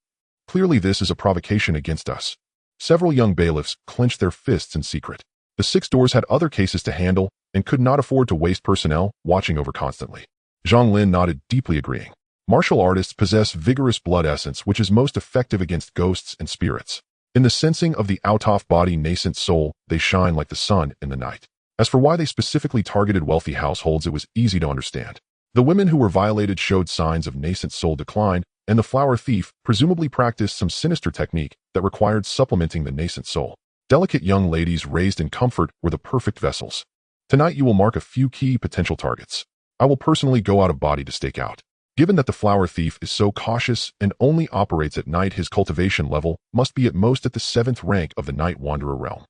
Clearly, this is a provocation against us. Several young bailiffs clenched their fists in secret. The 6 doors had other cases to handle and could not afford to waste personnel watching over constantly. Zhang Lin nodded, deeply agreeing. Martial artists possess vigorous blood essence, which is most effective against ghosts and spirits. In the sensing of the out-of-body nascent soul, they shine like the sun in the night. As for why they specifically targeted wealthy households, it was easy to understand. The women who were violated showed signs of nascent soul decline, and the flower thief presumably practiced some sinister technique that required supplementing the nascent soul. Delicate young ladies raised in comfort were the perfect vessels. Tonight you will mark a few key potential targets. I will personally go out of body to stake out. Given that the flower thief is so cautious and only operates at night, his cultivation level must be at most at the 7th rank of the Night Wanderer realm.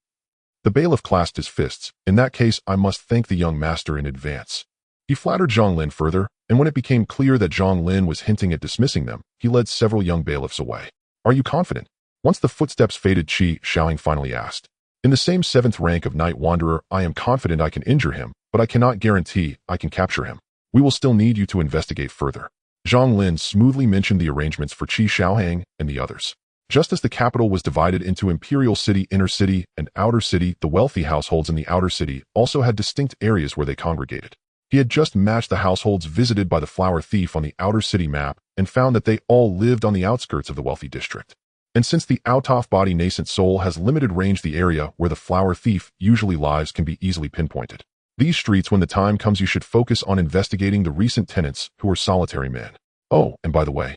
The bailiff clasped his fists. In that case, I must thank the young master in advance. He flattered Zhang Lin further, and when it became clear that Zhang Lin was hinting at dismissing them, he led several young bailiffs away. Are you confident? Once the footsteps faded, Qi Shaoheng finally asked. In the same 7th rank of Night Wanderer, I am confident I can injure him, but I cannot guarantee I can capture him. We will still need you to investigate further. Zhang Lin smoothly mentioned the arrangements for Qi Shaoheng and the others. Just as the capital was divided into Imperial City, Inner City, and Outer City, the wealthy households in the Outer City also had distinct areas where they congregated. He had just matched the households visited by the flower thief on the Outer City map and found that they all lived on the outskirts of the wealthy district. And since the out-of-body nascent soul has limited range, the area where the flower thief usually lives can be easily pinpointed. These streets, when the time comes, you should focus on investigating the recent tenants who are solitary men. Oh, and by the way,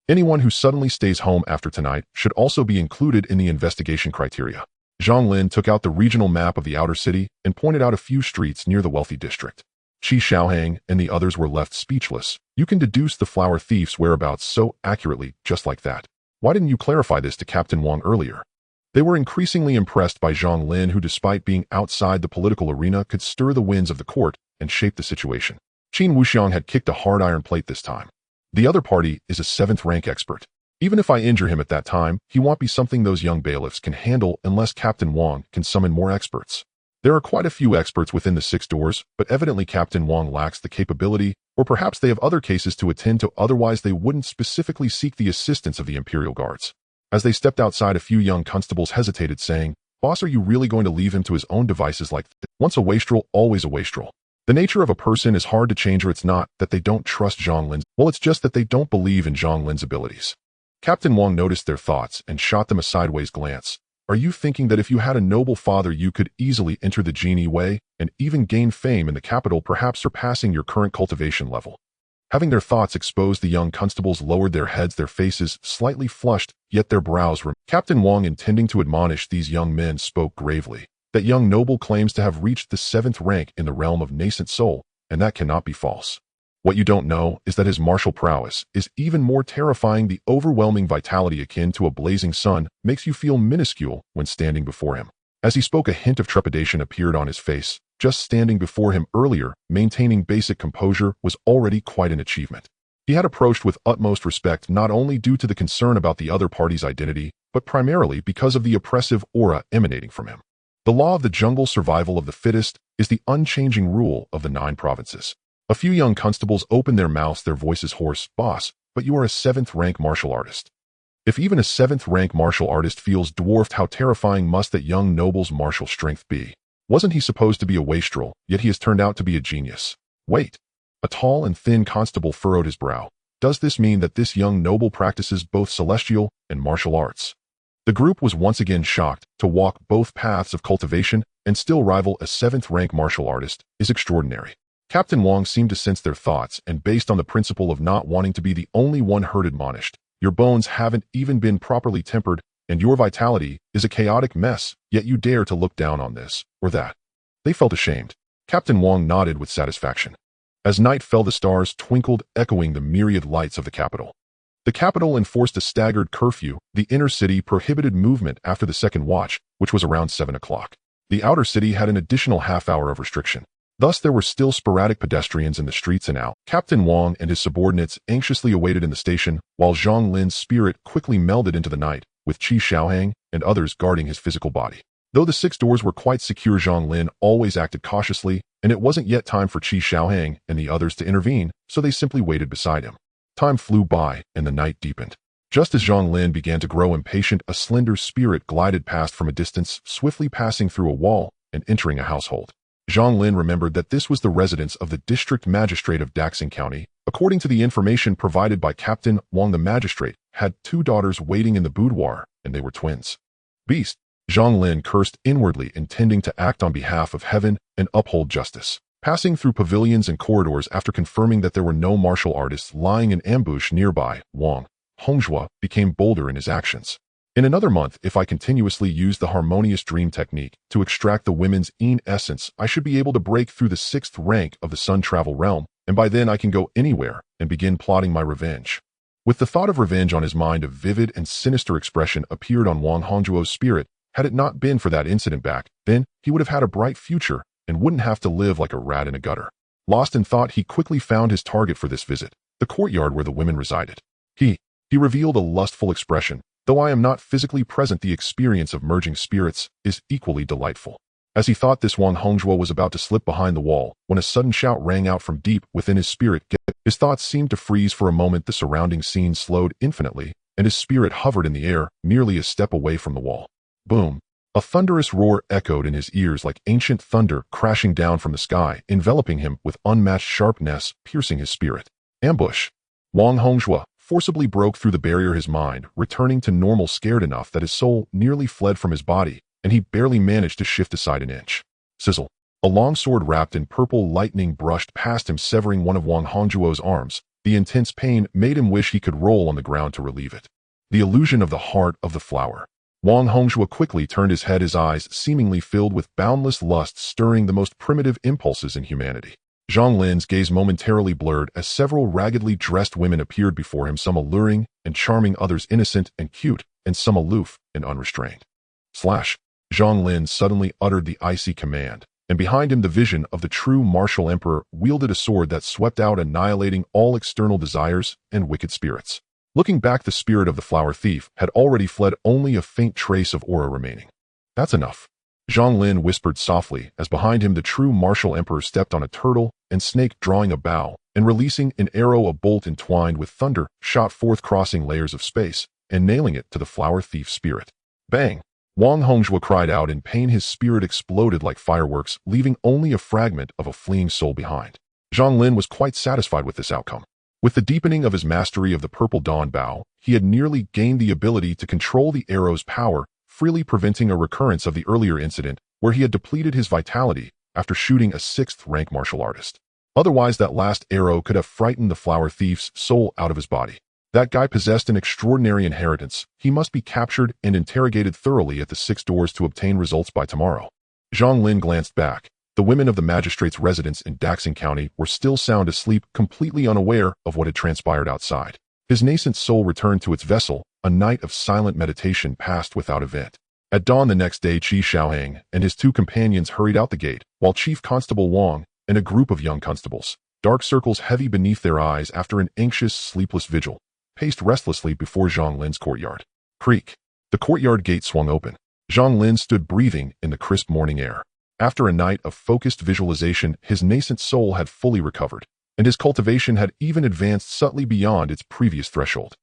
anyone who suddenly stays home after tonight should also be included in the investigation criteria. Zhang Lin took out the regional map of the Outer City and pointed out a few streets near the wealthy district. Qi Shaoheng and the others were left speechless. You can deduce the flower thief's whereabouts so accurately, just like that. Why didn't you clarify this to Captain Wang earlier? They were increasingly impressed by Zhang Lin, who, despite being outside the political arena, could stir the winds of the court and shape the situation. Qin Wuxiang had kicked a hard iron plate this time. The other party is a 7th rank expert. Even if I injure him at that time, he won't be something those young bailiffs can handle unless Captain Wang can summon more experts. There are quite a few experts within the 6 doors, but evidently Captain Wang lacks the capability, or perhaps they have other cases to attend to, otherwise they wouldn't specifically seek the assistance of the Imperial Guards. As they stepped outside, a few young constables hesitated, saying, "Boss, are you really going to leave him to his own devices like that? Once a wastrel, always a wastrel." The nature of a person is hard to change, or it's not that they don't trust Zhang Lin. Well, it's just that they don't believe in Zhang Lin's abilities. Captain Wang noticed their thoughts and shot them a sideways glance. Are you thinking that if you had a noble father, you could easily enter the Jinyiwei and even gain fame in the capital, perhaps surpassing your current cultivation level? Having their thoughts exposed, the young constables lowered their heads, their faces slightly flushed, yet their brows were. Captain Wang, intending to admonish these young men, spoke gravely. That young noble claims to have reached the 7th rank in the realm of nascent soul, and that cannot be false. What you don't know is that his martial prowess is even more terrifying. The overwhelming vitality akin to a blazing sun makes you feel minuscule when standing before him. As he spoke, a hint of trepidation appeared on his face. Just standing before him earlier, maintaining basic composure, was already quite an achievement. He had approached with utmost respect, not only due to the concern about the other party's identity, but primarily because of the oppressive aura emanating from him. The law of the jungle, survival of the fittest, is the unchanging rule of the 9 provinces. A few young constables opened their mouths, their voices hoarse. Boss, but you are a 7th rank martial artist. If even a 7th rank martial artist feels dwarfed, how terrifying must that young noble's martial strength be? Wasn't he supposed to be a wastrel, yet he has turned out to be a genius? Wait. A tall and thin constable furrowed his brow. Does this mean that this young noble practices both celestial and martial arts? The group was once again shocked. To walk both paths of cultivation and still rival a 7th rank martial artist is extraordinary. Captain Wang seemed to sense their thoughts, and based on the principle of not wanting to be the only one heard, admonished, your bones haven't even been properly tempered, and your vitality is a chaotic mess, yet you dare to look down on this or that. They felt ashamed. Captain Wang nodded with satisfaction. As night fell, the stars twinkled, echoing the myriad lights of the capital. The capital enforced a staggered curfew. The inner city prohibited movement after the second watch, which was around 7 o'clock. The outer city had an additional half-hour of restriction. Thus, there were still sporadic pedestrians in the streets and out. Captain Wang and his subordinates anxiously awaited in the station, while Zhang Lin's spirit quickly melded into the night, with Qi Shaoheng and others guarding his physical body. Though the 6 doors were quite secure, Zhang Lin always acted cautiously, and it wasn't yet time for Qi Xiaohang and the others to intervene, so they simply waited beside him. Time flew by, and the night deepened. Just as Zhang Lin began to grow impatient, a slender spirit glided past from a distance, swiftly passing through a wall and entering a household. Zhang Lin remembered that this was the residence of the district magistrate of Daxing County. According to the information provided by Captain Wang, the magistrate had 2 daughters waiting in the boudoir, and they were twins. Beast! Zhang Lin cursed inwardly, intending to act on behalf of heaven and uphold justice. Passing through pavilions and corridors after confirming that there were no martial artists lying in ambush nearby, Wang Hongzhua became bolder in his actions. In another month, if I continuously use the harmonious dream technique to extract the women's Yin essence, I should be able to break through the 6th rank of the Sun Travel realm, and by then I can go anywhere and begin plotting my revenge. With the thought of revenge on his mind, a vivid and sinister expression appeared on Wang Hongzhuo's spirit. Had it not been for that incident back then, he would have had a bright future and wouldn't have to live like a rat in a gutter. Lost in thought, he quickly found his target for this visit, the courtyard where the women resided. He revealed a lustful expression. Though I am not physically present, the experience of merging spirits is equally delightful. As he thought this, Wang Hongzhuo was about to slip behind the wall when a sudden shout rang out from deep within his spirit. His thoughts seemed to freeze for a moment. The surrounding scene slowed infinitely, and his spirit hovered in the air, merely a step away from the wall. Boom! A thunderous roar echoed in his ears like ancient thunder crashing down from the sky, enveloping him with unmatched sharpness, piercing his spirit. Ambush! Wang Hongzhuo forcibly broke through the barrier, his mind returning to normal, scared enough that his soul nearly fled from his body, and he barely managed to shift aside an inch. Sizzle! A long sword wrapped in purple lightning brushed past him, severing one of Wang Hongzhuo's arms. The intense pain made him wish he could roll on the ground to relieve it. The illusion of the heart of the flower. Wang Hongzhuo quickly turned his head, his eyes seemingly filled with boundless lust, stirring the most primitive impulses in humanity. Zhang Lin's gaze momentarily blurred as several raggedly dressed women appeared before him, some alluring and charming, others innocent and cute, and some aloof and unrestrained. Slash! Zhang Lin suddenly uttered the icy command, and behind him the vision of the true martial emperor wielded a sword that swept out, annihilating all external desires and wicked spirits. Looking back, the spirit of the flower thief had already fled, only a faint trace of aura remaining. That's enough, Zhang Lin whispered softly as behind him the true martial emperor stepped on a turtle and snake, drawing a bow and releasing an arrow. A bolt entwined with thunder shot forth, crossing layers of space and nailing it to the flower thief's spirit. Bang! Wang Hongzhuo cried out in pain. His spirit exploded like fireworks, leaving only a fragment of a fleeing soul behind. Zhang Lin was quite satisfied with this outcome. With the deepening of his mastery of the purple dawn bow, he had nearly gained the ability to control the arrow's power, freely preventing a recurrence of the earlier incident where he had depleted his vitality after shooting a 6th-rank martial artist. Otherwise, that last arrow could have frightened the flower thief's soul out of his body. That guy possessed an extraordinary inheritance. He must be captured and interrogated thoroughly at the 6 doors to obtain results by tomorrow. Zhang Lin glanced back. The women of the magistrate's residence in Daxing County were still sound asleep, completely unaware of what had transpired outside. His nascent soul returned to its vessel. A night of silent meditation passed without event. At dawn the next day, Qi Xiaohang and his 2 companions hurried out the gate, while Chief Constable Wang and a group of young constables, dark circles heavy beneath their eyes after an anxious, sleepless vigil, paced restlessly before Zhang Lin's courtyard. Creak! The courtyard gate swung open. Zhang Lin stood breathing in the crisp morning air. After a night of focused visualization, his nascent soul had fully recovered, and his cultivation had even advanced subtly beyond its previous threshold.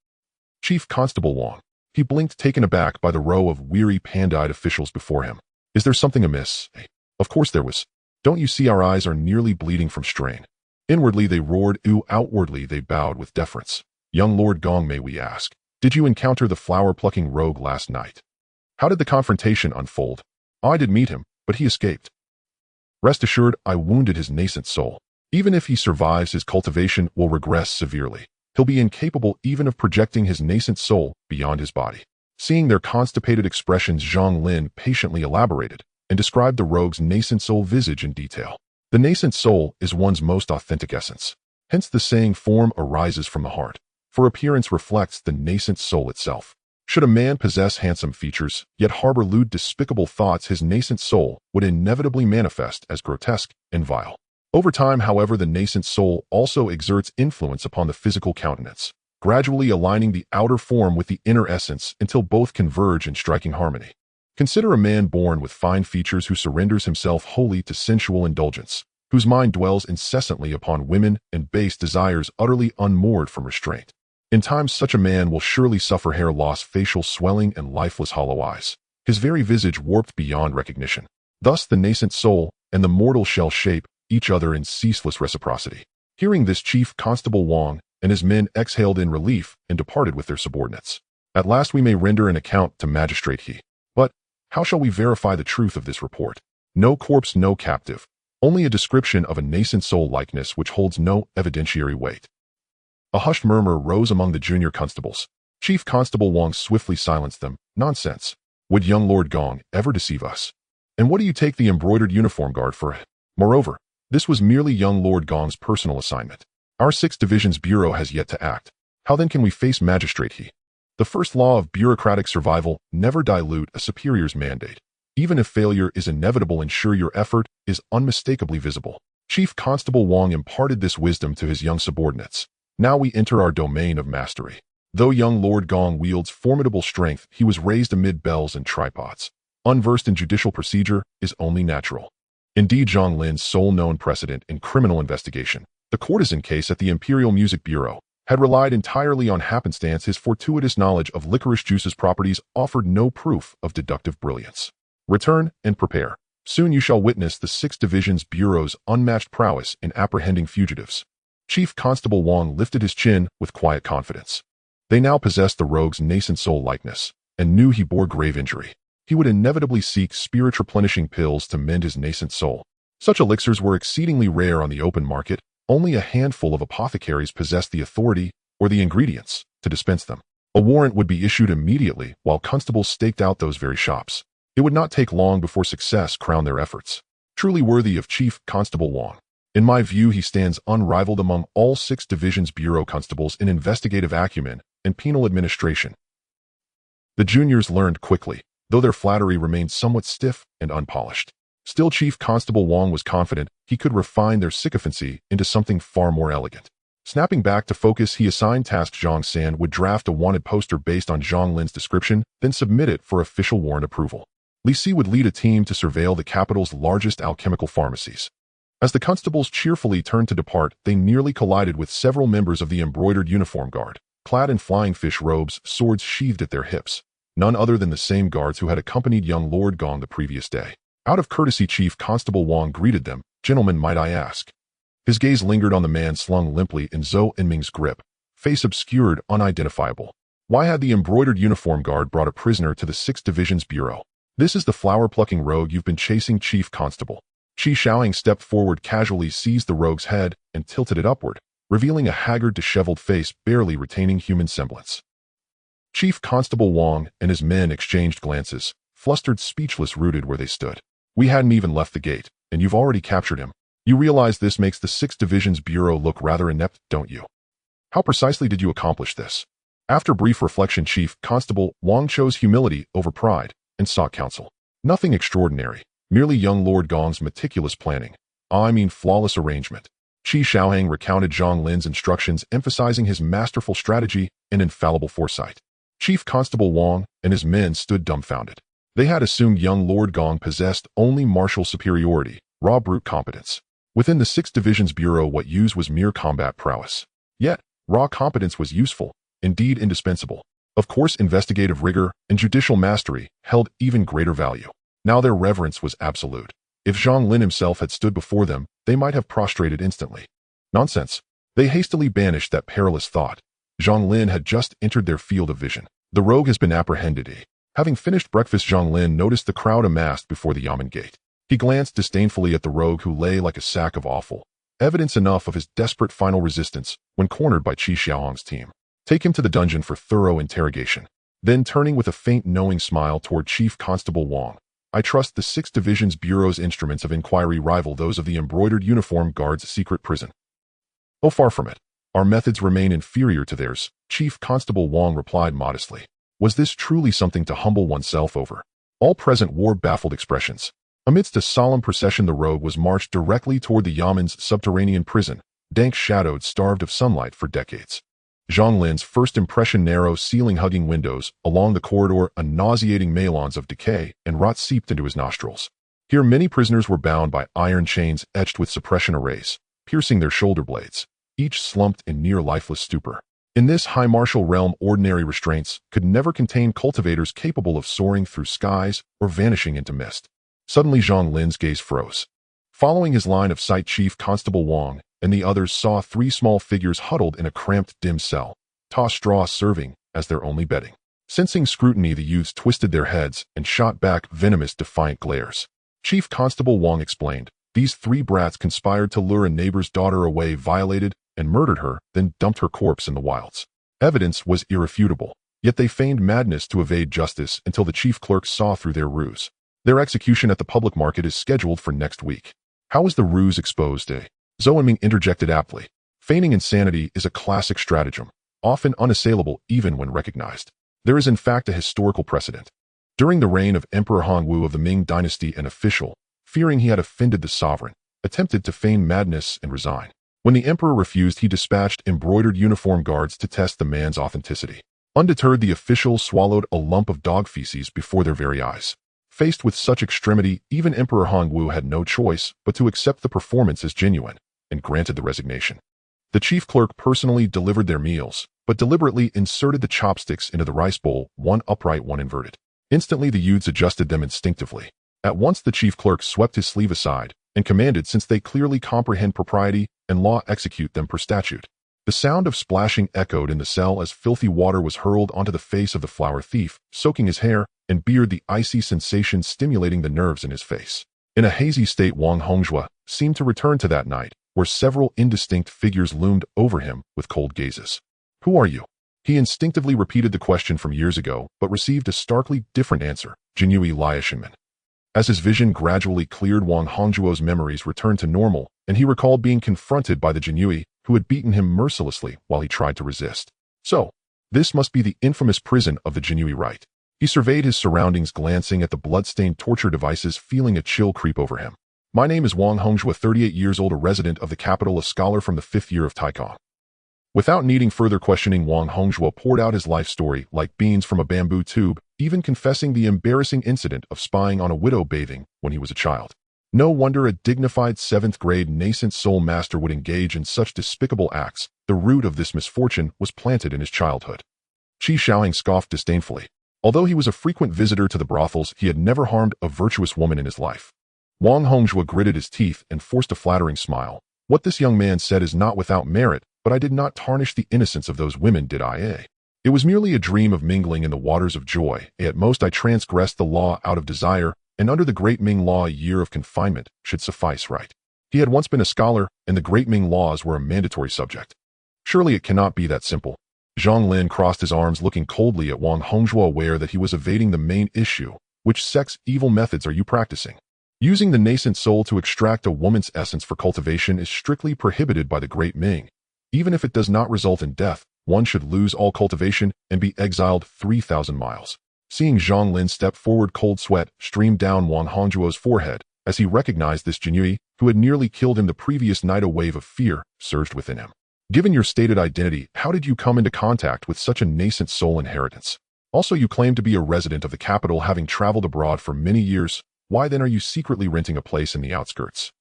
Chief Constable Wang. He blinked, taken aback by the row of weary, pand-eyed officials before him. Is there something amiss? Of course there was. Don't you see our eyes are nearly bleeding from strain? Inwardly they roared, ooh, outwardly they bowed with deference. Young Lord Gong, may we ask, did you encounter the flower-plucking rogue last night? How did the confrontation unfold? I did meet him, but he escaped. Rest assured, I wounded his nascent soul. Even if he survives, his cultivation will regress severely. He'll be incapable even of projecting his nascent soul beyond his body. Seeing their constipated expressions, Zhang Lin patiently elaborated and described the rogue's nascent soul visage in detail. The nascent soul is one's most authentic essence. Hence the saying, form arises from the heart, for appearance reflects the nascent soul itself. Should a man possess handsome features, yet harbor lewd, despicable thoughts, his nascent soul would inevitably manifest as grotesque and vile. Over time, however, the nascent soul also exerts influence upon the physical countenance. gradually aligning the outer form with the inner essence until both converge in striking harmony. Consider a man born with fine features who surrenders himself wholly to sensual indulgence, whose mind dwells incessantly upon women and base desires utterly unmoored from restraint. In time such a man will surely suffer hair loss, facial swelling, and lifeless hollow eyes, his very visage warped beyond recognition. Thus the nascent soul and the mortal shall shape each other in ceaseless reciprocity. Hearing this, Chief Constable Wang and his men exhaled in relief and departed with their subordinates. At last we may render an account to Magistrate He. But how shall we verify the truth of this report? No corpse, no captive, only a description of a nascent soul likeness which holds no evidentiary weight. A hushed murmur rose among the junior constables. Chief Constable Wang swiftly silenced them. Nonsense. Would young Lord Gong ever deceive us? And what do you take the embroidered uniform guard for? Moreover, this was merely young Lord Gong's personal assignment. Our 6th Division's bureau has yet to act. How then can we face Magistrate He? The first law of bureaucratic survival: never dilute a superior's mandate. Even if failure is inevitable, ensure your effort is unmistakably visible. Chief Constable Wang imparted this wisdom to his young subordinates. Now we enter our domain of mastery. Though young Lord Gong wields formidable strength, he was raised amid bells and tripods. Unversed in judicial procedure is only natural. Indeed, Zhang Lin's sole known precedent in criminal investigation, the courtesan case at the Imperial Music Bureau, had relied entirely on happenstance. His fortuitous knowledge of licorice juice's properties offered no proof of deductive brilliance. Return and prepare. Soon you shall witness the 6th Division's bureau's unmatched prowess in apprehending fugitives. Chief Constable Wang lifted his chin with quiet confidence. They now possessed the rogue's nascent soul likeness, and knew he bore grave injury. He would inevitably seek spirit-replenishing pills to mend his nascent soul. Such elixirs were exceedingly rare on the open market. Only a handful of apothecaries possessed the authority or the ingredients to dispense them. A warrant would be issued immediately while constables staked out those very shops. It would not take long before success crowned their efforts. Truly worthy of Chief Constable Wang. In my view, he stands unrivaled among all 6 Division's bureau constables in investigative acumen and penal administration. The juniors learned quickly, though their flattery remained somewhat stiff and unpolished. Still, Chief Constable Wang was confident he could refine their sycophancy into something far more elegant. Snapping back to focus, he assigned task Zhang San would draft a wanted poster based on Zhang Lin's description, then submit it for official warrant approval. Li Si would lead a team to surveil the capital's largest alchemical pharmacies. As the constables cheerfully turned to depart, they nearly collided with several members of the embroidered uniform guard, clad in flying fish robes, swords sheathed at their hips. None other than the same guards who had accompanied young Lord Gong the previous day. Out of courtesy, Chief Constable Wang greeted them. Gentlemen, might I ask? His gaze lingered on the man slung limply in Zhou Enming's grip, face obscured, unidentifiable. Why had the embroidered uniform guard brought a prisoner to the 6th Division's bureau? This is the flower-plucking rogue you've been chasing, Chief Constable. Qi Shaoying stepped forward, casually seized the rogue's head and tilted it upward, revealing a haggard, disheveled face barely retaining human semblance. Chief Constable Wang and his men exchanged glances, flustered, speechless, rooted where they stood. We hadn't even left the gate, and you've already captured him. You realize this makes the 6th Division's bureau look rather inept, don't you? How precisely did you accomplish this? After brief reflection, Chief Constable Wang chose humility over pride and sought counsel. Nothing extraordinary. Merely young Lord Gong's meticulous planning. Flawless arrangement. Qi Shaohang recounted Zhang Lin's instructions, emphasizing his masterful strategy and infallible foresight. Chief Constable Wang and his men stood dumbfounded. They had assumed young Lord Gong possessed only martial superiority, raw brute competence. Within the 6th Division's bureau, what used was mere combat prowess. Yet, raw competence was useful, indeed indispensable. Of course, investigative rigor and judicial mastery held even greater value. Now their reverence was absolute. If Zhang Lin himself had stood before them, they might have prostrated instantly. Nonsense. They hastily banished that perilous thought. Zhang Lin had just entered their field of vision. The rogue has been apprehended. Having finished breakfast, Zhang Lin noticed the crowd amassed before the Yamen gate. He glanced disdainfully at the rogue who lay like a sack of offal, evidence enough of his desperate final resistance when cornered by Qi Xiaohang's team. Take him to the dungeon for thorough interrogation. Then, turning with a faint knowing smile toward Chief Constable Wang, I trust the 6th Division's bureau's instruments of inquiry rival those of the embroidered uniform guard's secret prison. Oh, far from it. Our methods remain inferior to theirs, Chief Constable Wang replied modestly. Was this truly something to humble oneself over? All present wore baffled expressions. Amidst a solemn procession, the rogue was marched directly toward the Yamen's subterranean prison, dank-shadowed, starved of sunlight for decades. Zhang Lin's first impression: narrow, ceiling-hugging windows. Along the corridor, a nauseating melange of decay and rot seeped into his nostrils. Here many prisoners were bound by iron chains etched with suppression arrays, piercing their shoulder blades, each slumped in near lifeless stupor. In this high martial realm, ordinary restraints could never contain cultivators capable of soaring through skies or vanishing into mist. Suddenly Zhang Lin's gaze froze. Following his line of sight, Chief Constable Wang and the others saw three small figures huddled in a cramped, dim cell, tossed straw serving as their only bedding. Sensing scrutiny, the youths twisted their heads and shot back venomous, defiant glares. Chief Constable Wang explained, "These three brats conspired to lure a neighbor's daughter away, violated and murdered her, then dumped her corpse in the wilds. Evidence was irrefutable, yet they feigned madness to evade justice until the chief clerk saw through their ruse. Their execution at the public market is scheduled for next week." "How is the ruse exposed, eh?" Zhang Ming interjected aptly. "Feigning insanity is a classic stratagem, often unassailable even when recognized. There is in fact a historical precedent. During the reign of Emperor Hongwu of the Ming dynasty, an official, fearing he had offended the sovereign, attempted to feign madness and resign. When the emperor refused, he dispatched embroidered uniform guards to test the man's authenticity. Undeterred, the official swallowed a lump of dog feces before their very eyes. Faced with such extremity, even Emperor Hongwu had no choice but to accept the performance as genuine, and granted the resignation. The chief clerk personally delivered their meals, but deliberately inserted the chopsticks into the rice bowl, one upright, one inverted. Instantly the youths adjusted them instinctively. At once the chief clerk swept his sleeve aside and commanded, "Since they clearly comprehend propriety and law, execute them per statute." The sound of splashing echoed in the cell as filthy water was hurled onto the face of the flower thief, soaking his hair and beard, the icy sensation stimulating the nerves in his face. In a hazy state, Wang Hongzhua seemed to return to that night, where several indistinct figures loomed over him with cold gazes. "Who are you?" He instinctively repeated the question from years ago, but received a starkly different answer: "Jinyiwei Liaishanman." As his vision gradually cleared, Wang Hongzhuo's memories returned to normal, and he recalled being confronted by the Jinyiwei who had beaten him mercilessly while he tried to resist. So, this must be the infamous prison of the Jinyiwei, right? He surveyed his surroundings, glancing at the blood-stained torture devices, feeling a chill creep over him. "My name is Wang Hongzhua, 38 years old, a resident of the capital, a scholar from the 5th year of Taikong." Without needing further questioning, Wang Hongzhua poured out his life story like beans from a bamboo tube, even confessing the embarrassing incident of spying on a widow bathing when he was a child. No wonder a dignified 7th-grade nascent soul master would engage in such despicable acts. The root of this misfortune was planted in his childhood. Qi Xiaoying scoffed disdainfully. Although he was a frequent visitor to the brothels, he had never harmed a virtuous woman in his life. Wang Hongzhua gritted his teeth and forced a flattering smile. "What this young man said is not without merit, but I did not tarnish the innocence of those women, did I? It was merely a dream of mingling in the waters of joy. At most I transgressed the law out of desire, and under the Great Ming law a year of confinement should suffice, right?" He had once been a scholar, and the Great Ming laws were a mandatory subject. Surely it cannot be that simple. Zhang Lin crossed his arms, looking coldly at Wang Hongzhua, aware that he was evading the main issue. "Which sex evil methods are you practicing?" "Using the nascent soul to extract a woman's essence for cultivation is strictly prohibited by the Great Ming. Even if it does not result in death, one should lose all cultivation and be exiled 3,000 miles. Seeing Zhang Lin step forward, cold sweat streamed down Wang Hongzhua's forehead as he recognized this Jinyiwei who had nearly killed him the previous night. A wave of fear surged within him. "Given your stated identity, how did you come into contact with such a nascent soul inheritance? Also, you claim to be a resident of the capital, having traveled abroad for many years. Why then are you secretly renting a place in the outskirts?"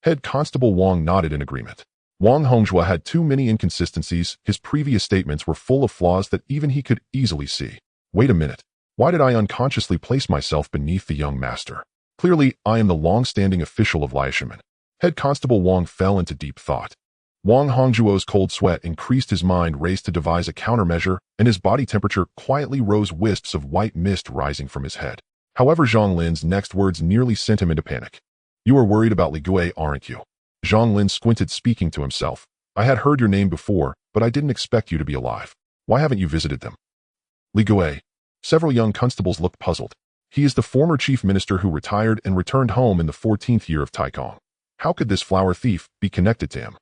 Head Constable Wang nodded in agreement. Wang Hongzhua had too many inconsistencies. His previous statements were full of flaws that even he could easily see. "Wait a minute. Why did I unconsciously place myself beneath the young master? Clearly, I am the long-standing official of Liaishanman." Head Constable Wang fell into deep thought. Wang Hongzhuo's cold sweat increased, his mind raced to devise a countermeasure, and his body temperature quietly rose, wisps of white mist rising from his head. However, Zhang Lin's next words nearly sent him into panic. "You are worried about Li Gui, aren't you?" Zhang Lin squinted, speaking to himself. "I had heard your name before, but I didn't expect you to be alive. Why haven't you visited them?" "Li Gui." Several young constables looked puzzled. "He is the former chief minister who retired and returned home in the 14th year of Taikong. How could this flower thief be connected to him?"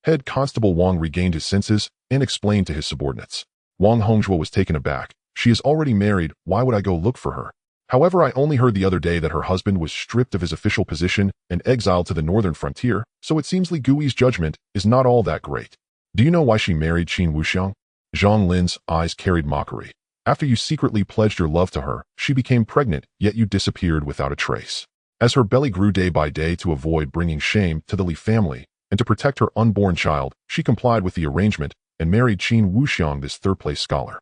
Head Constable Wang regained his senses and explained to his subordinates. Wang Hongzhua was taken aback. "She is already married. Why would I go look for her? However, I only heard the other day that her husband was stripped of his official position and exiled to the northern frontier, so it seems Li Gui's judgment is not all that great. Do you know why she married Qin Wuxiang?" Zhang Lin's eyes carried mockery. After you secretly pledged your love to her, she became pregnant, yet you disappeared without a trace. As her belly grew day by day to avoid bringing shame to the Li family, and to protect her unborn child, she complied with the arrangement and married Qin Wuxiang, this third-place scholar.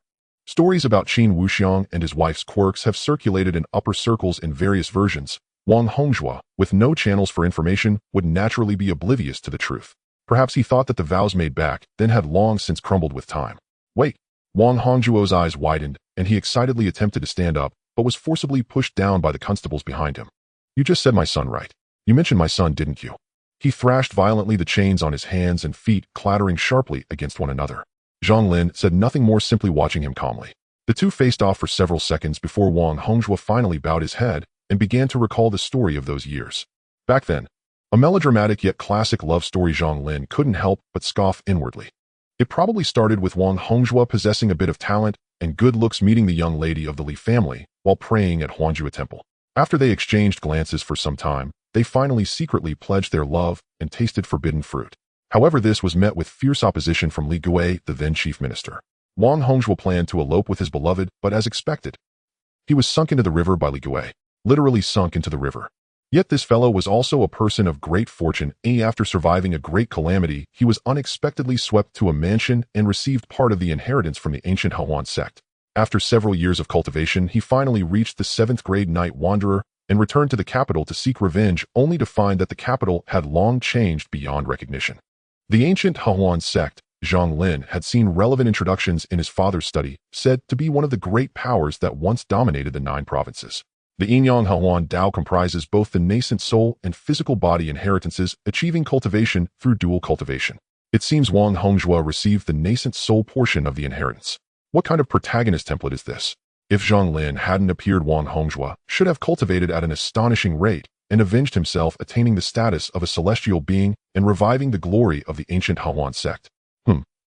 Stories about Qin Wuxiang and his wife's quirks have circulated in upper circles in various versions. Wang Hongzhua, with no channels for information, would naturally be oblivious to the truth. Perhaps he thought that the vows made back then had long since crumbled with time. Wait! Wang Hongzhuo's eyes widened, and he excitedly attempted to stand up, but was forcibly pushed down by the constables behind him. You just said my son, right? You mentioned my son, didn't you? He thrashed violently, the chains on his hands and feet clattering sharply against one another. Zhang Lin said nothing more, simply watching him calmly. The two faced off for several seconds before Wang Hongzhua finally bowed his head and began to recall the story of those years. Back then, a melodramatic yet classic love story. Zhang Lin couldn't help but scoff inwardly. It probably started with Wang Hongzhua possessing a bit of talent and good looks, meeting the young lady of the Li family while praying at Huangjue Temple. After they exchanged glances for some time, they finally secretly pledged their love and tasted forbidden fruit. However, this was met with fierce opposition from Li Gui, the then chief minister. Wang Hongzhua planned to elope with his beloved, but as expected, he was sunk into the river by Li Gui. Literally sunk into the river. Yet this fellow was also a person of great fortune. After surviving a great calamity, he was unexpectedly swept to a mansion and received part of the inheritance from the ancient Hawan sect. After several years of cultivation, he finally reached the 7th grade night wanderer and returned to the capital to seek revenge, only to find that the capital had long changed beyond recognition. The ancient Hawan sect, Zhang Lin had seen relevant introductions in his father's study, said to be one of the great powers that once dominated the 9 provinces. The Yinyang Hawan Dao comprises both the nascent soul and physical body inheritances, achieving cultivation through dual cultivation. It seems Wang Hongzhua received the nascent soul portion of the inheritance. What kind of protagonist template is this? If Zhang Lin hadn't appeared, Wang Hongzhua should have cultivated at an astonishing rate and avenged himself, attaining the status of a celestial being and reviving the glory of the ancient Hawan sect.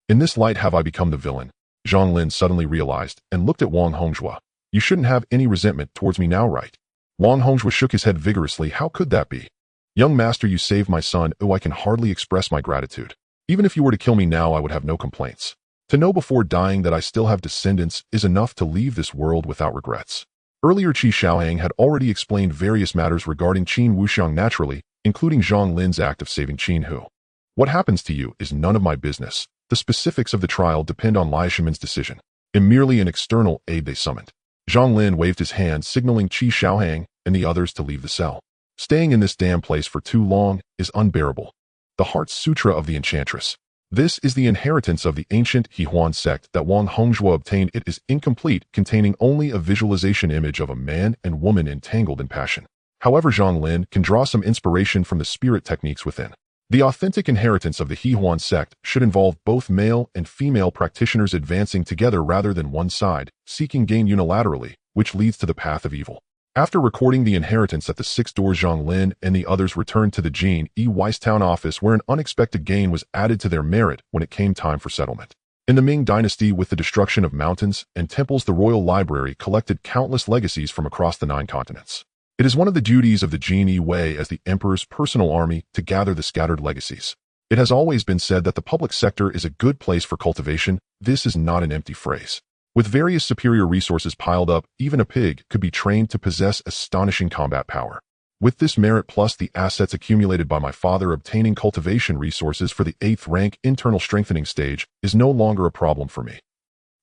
In this light have I become the villain? Zhang Lin suddenly realized and looked at Wang Hongzhua. You shouldn't have any resentment towards me now, right? Wang Hongzhua shook his head vigorously. How could that be? Young master, you saved my son. Oh, I can hardly express my gratitude. Even if you were to kill me now, I would have no complaints. To know before dying that I still have descendants is enough to leave this world without regrets. Earlier, Qi Xiaohang had already explained various matters regarding Qin Wuxiang naturally, including Zhang Lin's act of saving Qin Hu. What happens to you is none of my business. The specifics of the trial depend on Lai Shimin's decision. I'm merely an external aide they summoned. Zhang Lin waved his hand, signaling Qi Xiaohang and the others to leave the cell. Staying in this damn place for too long is unbearable. The Heart Sutra of the Enchantress. This is the inheritance of the ancient Hehuan sect that Wang Hongzhua obtained. It is incomplete, containing only a visualization image of a man and woman entangled in passion. However, Zhang Lin can draw some inspiration from the spirit techniques within. The authentic inheritance of the Hehuan sect should involve both male and female practitioners advancing together rather than one side, seeking gain unilaterally, which leads to the path of evil. After recording the inheritance at the 6 doors, Zhang Lin and the others returned to the Jinyiwei town office, where an unexpected gain was added to their merit when it came time for settlement. In the Ming dynasty, with the destruction of mountains and temples, the royal library collected countless legacies from across the 9 continents. It is one of the duties of the Jinyiwei as the emperor's personal army to gather the scattered legacies. It has always been said that the public sector is a good place for cultivation. This is not an empty phrase. With various superior resources piled up, even a pig could be trained to possess astonishing combat power. With this merit plus the assets accumulated by my father, obtaining cultivation resources for the 8th rank internal strengthening stage is no longer a problem for me.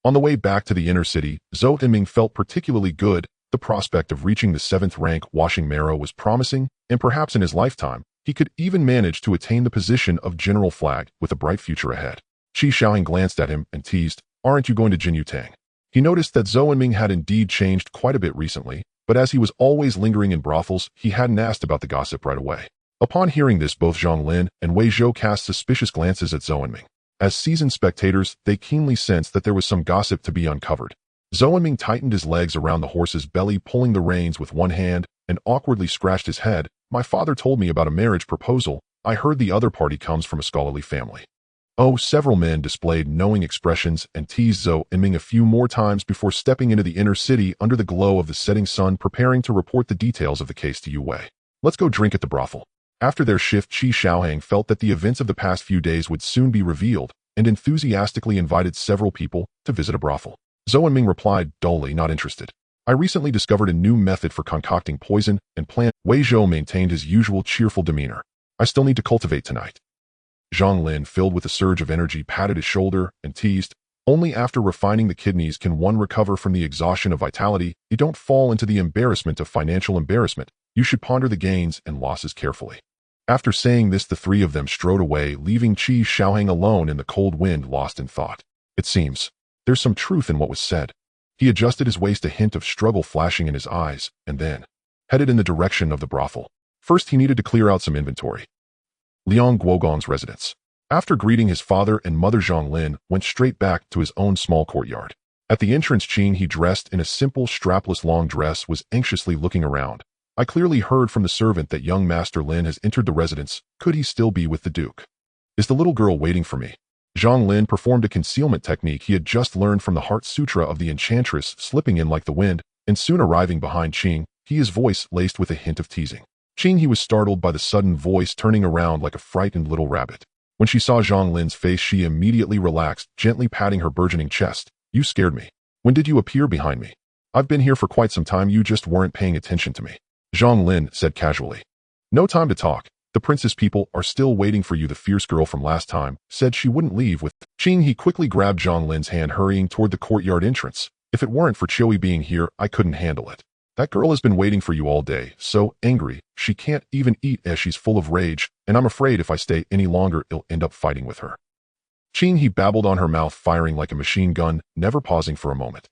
On the way back to the inner city, Zhou Enming felt particularly good. The prospect of reaching the 7th rank washing marrow was promising, and perhaps in his lifetime, he could even manage to attain the position of general flag with a bright future ahead. Qi Xiaohang glanced at him and teased, "Aren't you going to Jinyutang?" He noticed that Zhou Enming had indeed changed quite a bit recently, but as he was always lingering in brothels, he hadn't asked about the gossip right away. Upon hearing this, both Zhang Lin and Wei Zhou cast suspicious glances at Zhou Enming. As seasoned spectators, they keenly sensed that there was some gossip to be uncovered. Zhou Enming tightened his legs around the horse's belly, pulling the reins with one hand, and awkwardly scratched his head. "My father told me about a marriage proposal. I heard the other party comes from a scholarly family." Oh, several men displayed knowing expressions and teased Zhou Enming a few more times before stepping into the inner city under the glow of the setting sun, preparing to report the details of the case to Yu Wei. "Let's go drink at the brothel." After their shift, Qi Xiaohang felt that the events of the past few days would soon be revealed, and enthusiastically invited several people to visit a brothel. Zhang Ming replied, dully, not interested. I recently discovered a new method for concocting poison and plant. Wei Zhou maintained his usual cheerful demeanor. I still need to cultivate tonight. Zhang Lin, filled with a surge of energy, patted his shoulder and teased, only after refining the kidneys can one recover from the exhaustion of vitality. You don't fall into the embarrassment of financial embarrassment. You should ponder the gains and losses carefully. After saying this, the three of them strode away, leaving Qi Shaohang alone in the cold wind, lost in thought. It seems there's some truth in what was said. He adjusted his waist, a hint of struggle flashing in his eyes, and then headed in the direction of the brothel. First, he needed to clear out some inventory. Liang Guogong's residence. After greeting his father and mother, Zhang Lin went straight back to his own small courtyard. At the entrance, Qing, he dressed in a simple strapless long dress, was anxiously looking around. I clearly heard from the servant that young Master Lin has entered the residence. Could he still be with the Duke? Is the little girl waiting for me? Zhang Lin performed a concealment technique he had just learned from the Heart Sutra of the Enchantress, slipping in like the wind, and soon arriving behind Qing, his voice laced with a hint of teasing. Qing, he was startled by the sudden voice, turning around like a frightened little rabbit. When she saw Zhang Lin's face, she immediately relaxed, gently patting her burgeoning chest. You scared me. When did you appear behind me? I've been here for quite some time, you just weren't paying attention to me. Zhang Lin said casually. No time to talk. The princess people are still waiting for you. The fierce girl from last time said she wouldn't leave with Qing. He quickly grabbed Zhang Lin's hand, hurrying toward the courtyard entrance. If it weren't for Qiui being here, I couldn't handle it. That girl has been waiting for you all day, so angry, she can't even eat as she's full of rage, and I'm afraid if I stay any longer, I'll end up fighting with her. Qing, he babbled on, her mouth firing like a machine gun, never pausing for a moment.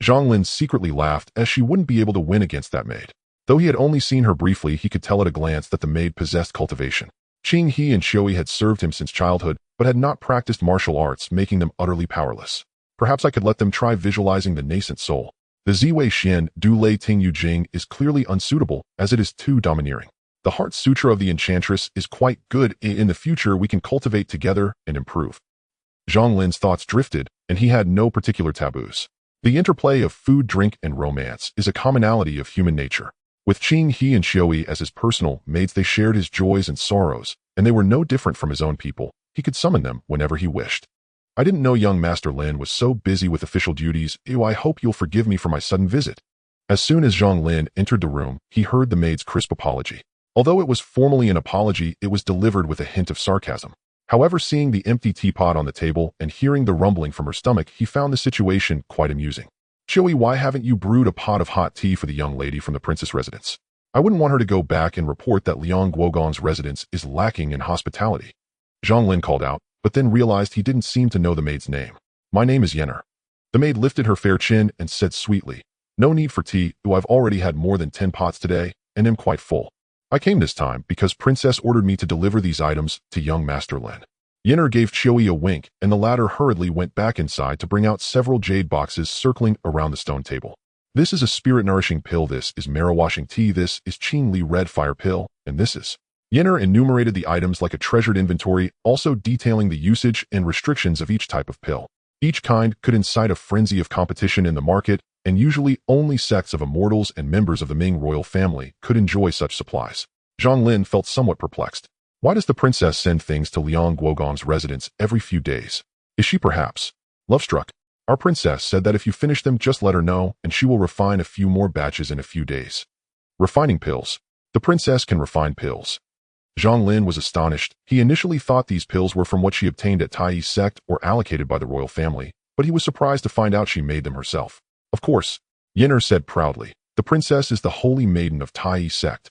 Zhang Lin secretly laughed, as she wouldn't be able to win against that maid. Though he had only seen her briefly, he could tell at a glance that the maid possessed cultivation. Qing, he and Qiui had served him since childhood, but had not practiced martial arts, making them utterly powerless. Perhaps I could let them try visualizing the nascent soul. The Ziwei Xian Du Lei Ting Yu Jing is clearly unsuitable, as it is too domineering. The Heart Sutra of the Enchantress is quite good. In the future, we can cultivate together and improve. Zhang Lin's thoughts drifted, and he had no particular taboos. The interplay of food, drink, and romance is a commonality of human nature. With Qing, he and Qiui as his personal mates, they shared his joys and sorrows, and they were no different from his own people. He could summon them whenever he wished. I didn't know young Master Lin was so busy with official duties. I hope you'll forgive me for my sudden visit. As soon as Zhang Lin entered the room, he heard the maid's crisp apology. Although it was formally an apology, it was delivered with a hint of sarcasm. However, seeing the empty teapot on the table and hearing the rumbling from her stomach, he found the situation quite amusing. Qiui, why haven't you brewed a pot of hot tea for the young lady from the princess residence? I wouldn't want her to go back and report that Liang Guogong's residence is lacking in hospitality. Zhang Lin called out, but then realized he didn't seem to know the maid's name. My name is Yenner. The maid lifted her fair chin and said sweetly, no need for tea. I've already had more than 10 pots today, and am quite full. I came this time because Princess ordered me to deliver these items to young Master Lin. Yenner gave Qiui a wink, and the latter hurriedly went back inside to bring out several jade boxes circling around the stone table. This is a spirit-nourishing pill, this is marrow-washing tea, this is Qing Li red fire pill, and this is... Yenner enumerated the items like a treasured inventory, also detailing the usage and restrictions of each type of pill. Each kind could incite a frenzy of competition in the market, and usually only sects of immortals and members of the Ming royal family could enjoy such supplies. Zhang Lin felt somewhat perplexed. Why does the princess send things to Liang Guogong's residence every few days? Is she perhaps love-struck? Our princess said that if you finish them, just let her know, and she will refine a few more batches in a few days. Refining pills. The princess can refine pills. Zhang Lin was astonished. He initially thought these pills were from what she obtained at Taiyi's sect or allocated by the royal family, but he was surprised to find out she made them herself. Of course, Yenner said proudly, the princess is the holy maiden of Taiyi's sect.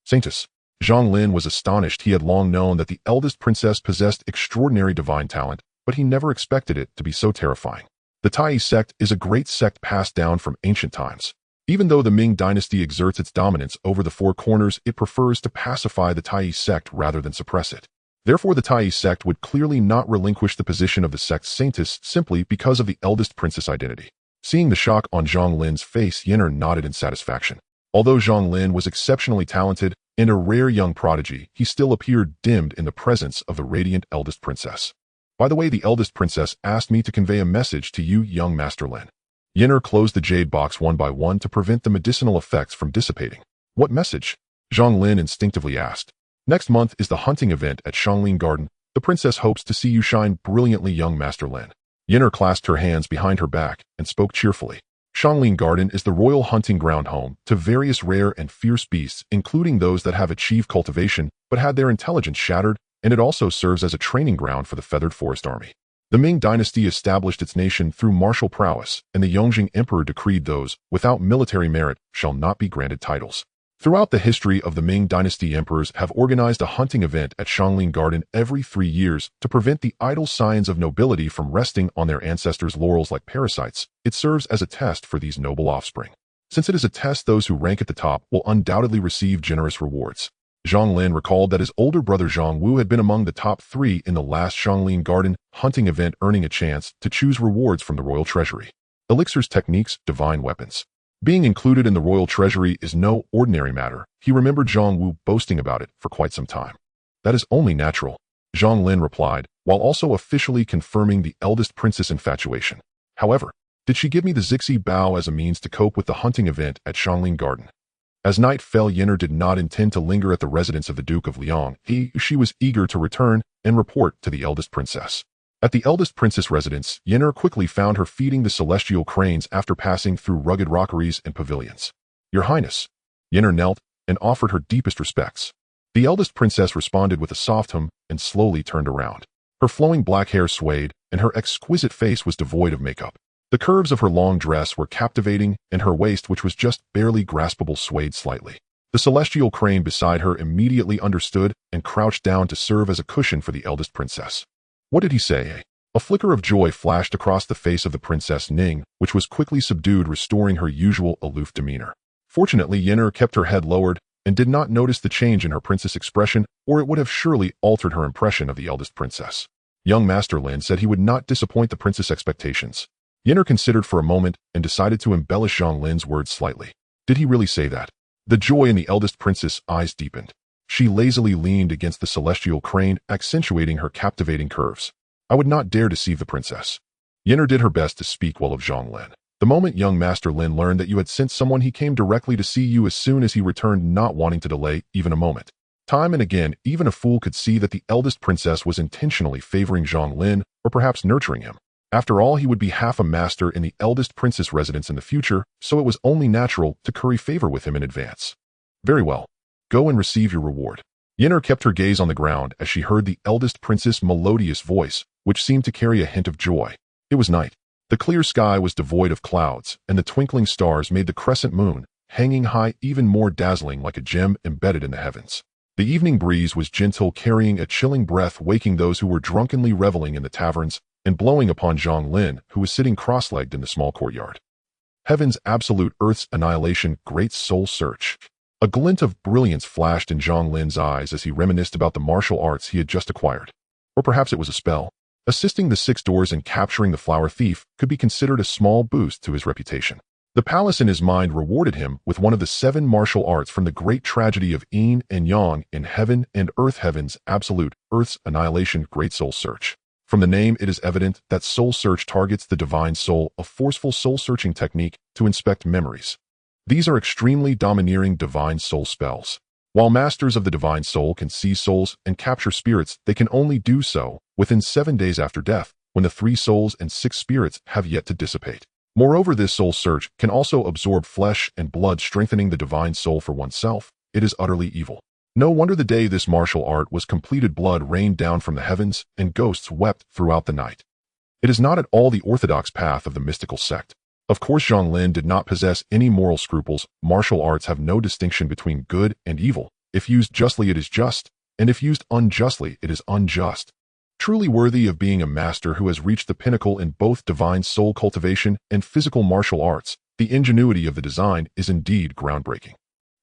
Saintess. Zhang Lin was astonished. He had long known that the eldest princess possessed extraordinary divine talent, but he never expected it to be so terrifying. The Taiyi sect is a great sect passed down from ancient times. Even though the Ming dynasty exerts its dominance over the Four Corners, it prefers to pacify the Taiyi sect rather than suppress it. Therefore, the Taiyi sect would clearly not relinquish the position of the sect's saintess simply because of the eldest princess identity. Seeing the shock on Zhang Lin's face, Yenner nodded in satisfaction. Although Zhang Lin was exceptionally talented and a rare young prodigy, he still appeared dimmed in the presence of the radiant eldest princess. By the way, the eldest princess asked me to convey a message to you, young Master Lin. Yenner closed the jade box one by one to prevent the medicinal effects from dissipating. What message? Zhang Lin instinctively asked. Next month is the hunting event at Shanglin Garden. The princess hopes to see you shine brilliantly, young Master Lin. Yennefer clasped her hands behind her back and spoke cheerfully. Zhang Lin Garden is the royal hunting ground home to various rare and fierce beasts, including those that have achieved cultivation but had their intelligence shattered, and it also serves as a training ground for the Feathered Forest Army. The Ming dynasty established its nation through martial prowess, and the Yongjing emperor decreed those without military merit shall not be granted titles. Throughout the history of the Ming dynasty, emperors have organized a hunting event at Zhang Lin Garden every 3 years to prevent the idle scions of nobility from resting on their ancestors' laurels like parasites. It serves as a test for these noble offspring. Since it is a test, those who rank at the top will undoubtedly receive generous rewards. Zhang Lin recalled that his older brother Zhang Wu had been among the top 3 in the last Zhang Lin Garden hunting event, earning a chance to choose rewards from the royal treasury. Elixirs, techniques, divine weapons. Being included in the royal treasury is no ordinary matter. He remembered Zhang Wu boasting about it for quite some time. That is only natural, Zhang Lin replied, while also officially confirming the eldest princess' infatuation. However, did she give me the Zixi Bao as a means to cope with the hunting event at Zhang Lin Garden? As night fell, Yennefer did not intend to linger at the residence of the Duke of Liang. She was eager to return and report to the eldest princess. At the eldest princess' residence, Yennefer quickly found her feeding the celestial cranes after passing through rugged rockeries and pavilions. Your Highness. Yennefer knelt and offered her deepest respects. The eldest princess responded with a soft hum and slowly turned around. Her flowing black hair swayed, and her exquisite face was devoid of makeup. The curves of her long dress were captivating, and her waist, which was just barely graspable, swayed slightly. The celestial crane beside her immediately understood and crouched down to serve as a cushion for the eldest princess. What did he say? A flicker of joy flashed across the face of the Princess Ning, which was quickly subdued, restoring her usual aloof demeanor. Fortunately, Yennefer kept her head lowered and did not notice the change in her princess expression, or it would have surely altered her impression of the eldest princess. Young Master Lin said he would not disappoint the princess' expectations. Yennefer considered for a moment and decided to embellish Zhang Lin's words slightly. Did he really say that? The joy in the eldest princess' eyes deepened. She lazily leaned against the celestial crane, accentuating her captivating curves. I would not dare deceive the princess. Yennefer did her best to speak well of Zhang Lin. The moment young Master Lin learned that you had sent someone, he came directly to see you as soon as he returned, not wanting to delay even a moment. Time and again, even a fool could see that the eldest princess was intentionally favoring Zhang Lin, or perhaps nurturing him. After all, he would be half a master in the eldest princess' residence in the future, so it was only natural to curry favor with him in advance. Very well. Go and receive your reward. Yennefer kept her gaze on the ground as she heard the eldest princess' melodious voice, which seemed to carry a hint of joy. It was night. The clear sky was devoid of clouds, and the twinkling stars made the crescent moon, hanging high, even more dazzling, like a gem embedded in the heavens. The evening breeze was gentle, carrying a chilling breath, waking those who were drunkenly reveling in the taverns, and blowing upon Zhang Lin, who was sitting cross-legged in the small courtyard. Heaven's absolute, earth's annihilation, great soul search. A glint of brilliance flashed in Zhang Lin's eyes as he reminisced about the martial arts he had just acquired. Or perhaps it was a spell. Assisting the 6 doors and capturing the flower thief could be considered a small boost to his reputation. The palace in his mind rewarded him with one of the 7 martial arts from the great tragedy of yin and yang in heaven and earth. Heaven's absolute, earth's annihilation, great soul search. From the name, it is evident that soul search targets the divine soul, a forceful soul-searching technique to inspect memories. These are extremely domineering divine soul spells. While masters of the divine soul can seize souls and capture spirits, they can only do so within 7 days after death, when the 3 souls and 6 spirits have yet to dissipate. Moreover, this soul search can also absorb flesh and blood, strengthening the divine soul for oneself. It is utterly evil. No wonder the day this martial art was completed, blood rained down from the heavens, and ghosts wept throughout the night. It is not at all the orthodox path of the mystical sect. Of course, Zhang Lin did not possess any moral scruples. Martial arts have no distinction between good and evil. If used justly, it is just, and if used unjustly, it is unjust. Truly worthy of being a master who has reached the pinnacle in both divine soul cultivation and physical martial arts, the ingenuity of the design is indeed groundbreaking.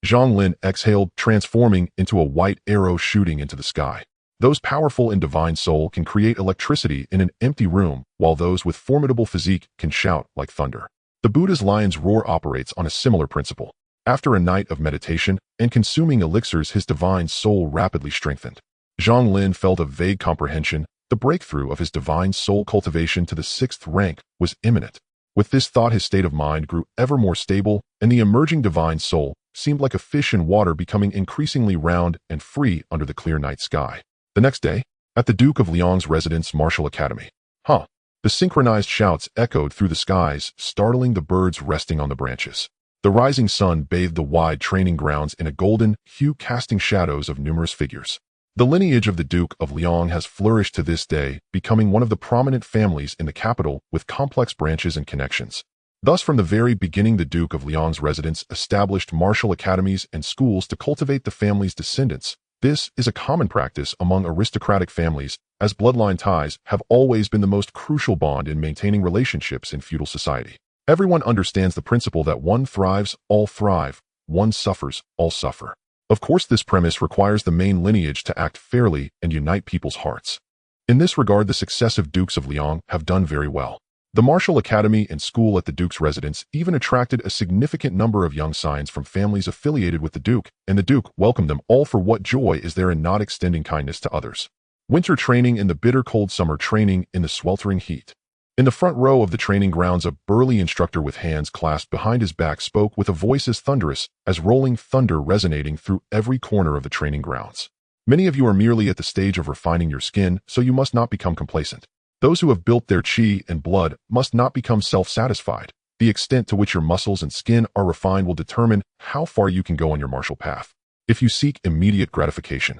Zhang Lin exhaled, transforming into a white arrow shooting into the sky. Those powerful in divine soul can create electricity in an empty room, while those with formidable physique can shout like thunder. The Buddha's lion's roar operates on a similar principle. After a night of meditation and consuming elixirs, his divine soul rapidly strengthened. Zhang Lin felt a vague comprehension. The breakthrough of his divine soul cultivation to the 6th rank was imminent. With this thought, his state of mind grew ever more stable, and the emerging divine soul seemed like a fish in water, becoming increasingly round and free under the clear night sky. The next day, At the Duke of Liang's residence martial academy. Huh. The synchronized shouts echoed through the skies, startling the birds resting on the branches. The rising sun bathed the wide training grounds in a golden hue, casting shadows of numerous figures. The lineage of the Duke of Liang has flourished to this day, becoming one of the prominent families in the capital with complex branches and connections. Thus, from the very beginning, the Duke of Liang's residence established martial academies and schools to cultivate the family's descendants. This is a common practice among aristocratic families, as bloodline ties have always been the most crucial bond in maintaining relationships in feudal society. Everyone understands the principle that one thrives, all thrive, one suffers, all suffer. Of course, this premise requires the main lineage to act fairly and unite people's hearts. In this regard, the successive Dukes of Liang have done very well. The martial academy and school at the Duke's residence even attracted a significant number of young scions from families affiliated with the Duke, and the Duke welcomed them all. For what joy is there in not extending kindness to others? Winter training in the bitter cold, summer training in the sweltering heat. In the front row of the training grounds, a burly instructor with hands clasped behind his back spoke with a voice as thunderous as rolling thunder, resonating through every corner of the training grounds. Many of you are merely at the stage of refining your skin, so you must not become complacent. Those who have built their qi and blood must not become self-satisfied. The extent to which your muscles and skin are refined will determine how far you can go on your martial path. If you seek immediate gratification.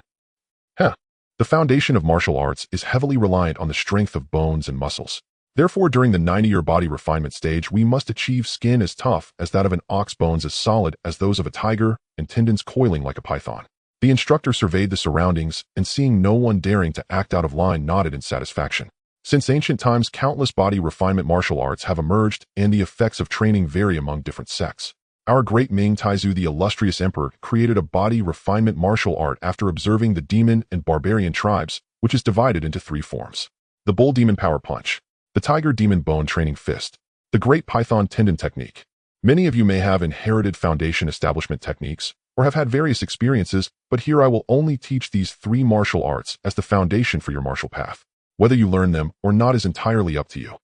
The foundation of martial arts is heavily reliant on the strength of bones and muscles. Therefore, during the 90-year body refinement stage, we must achieve skin as tough as that of an ox, bones as solid as those of a tiger, and tendons coiling like a python. The instructor surveyed the surroundings, and seeing no one daring to act out of line, nodded in satisfaction. Since ancient times, countless body refinement martial arts have emerged, and the effects of training vary among different sects. Our Great Ming Taizu, the illustrious emperor, created a body refinement martial art after observing the demon and barbarian tribes, which is divided into three forms. The bull demon power punch, the tiger demon bone training fist, the great python tendon technique. Many of you may have inherited foundation establishment techniques, or have had various experiences, but here I will only teach these three martial arts as the foundation for your martial path. Whether you learn them or not is entirely up to you.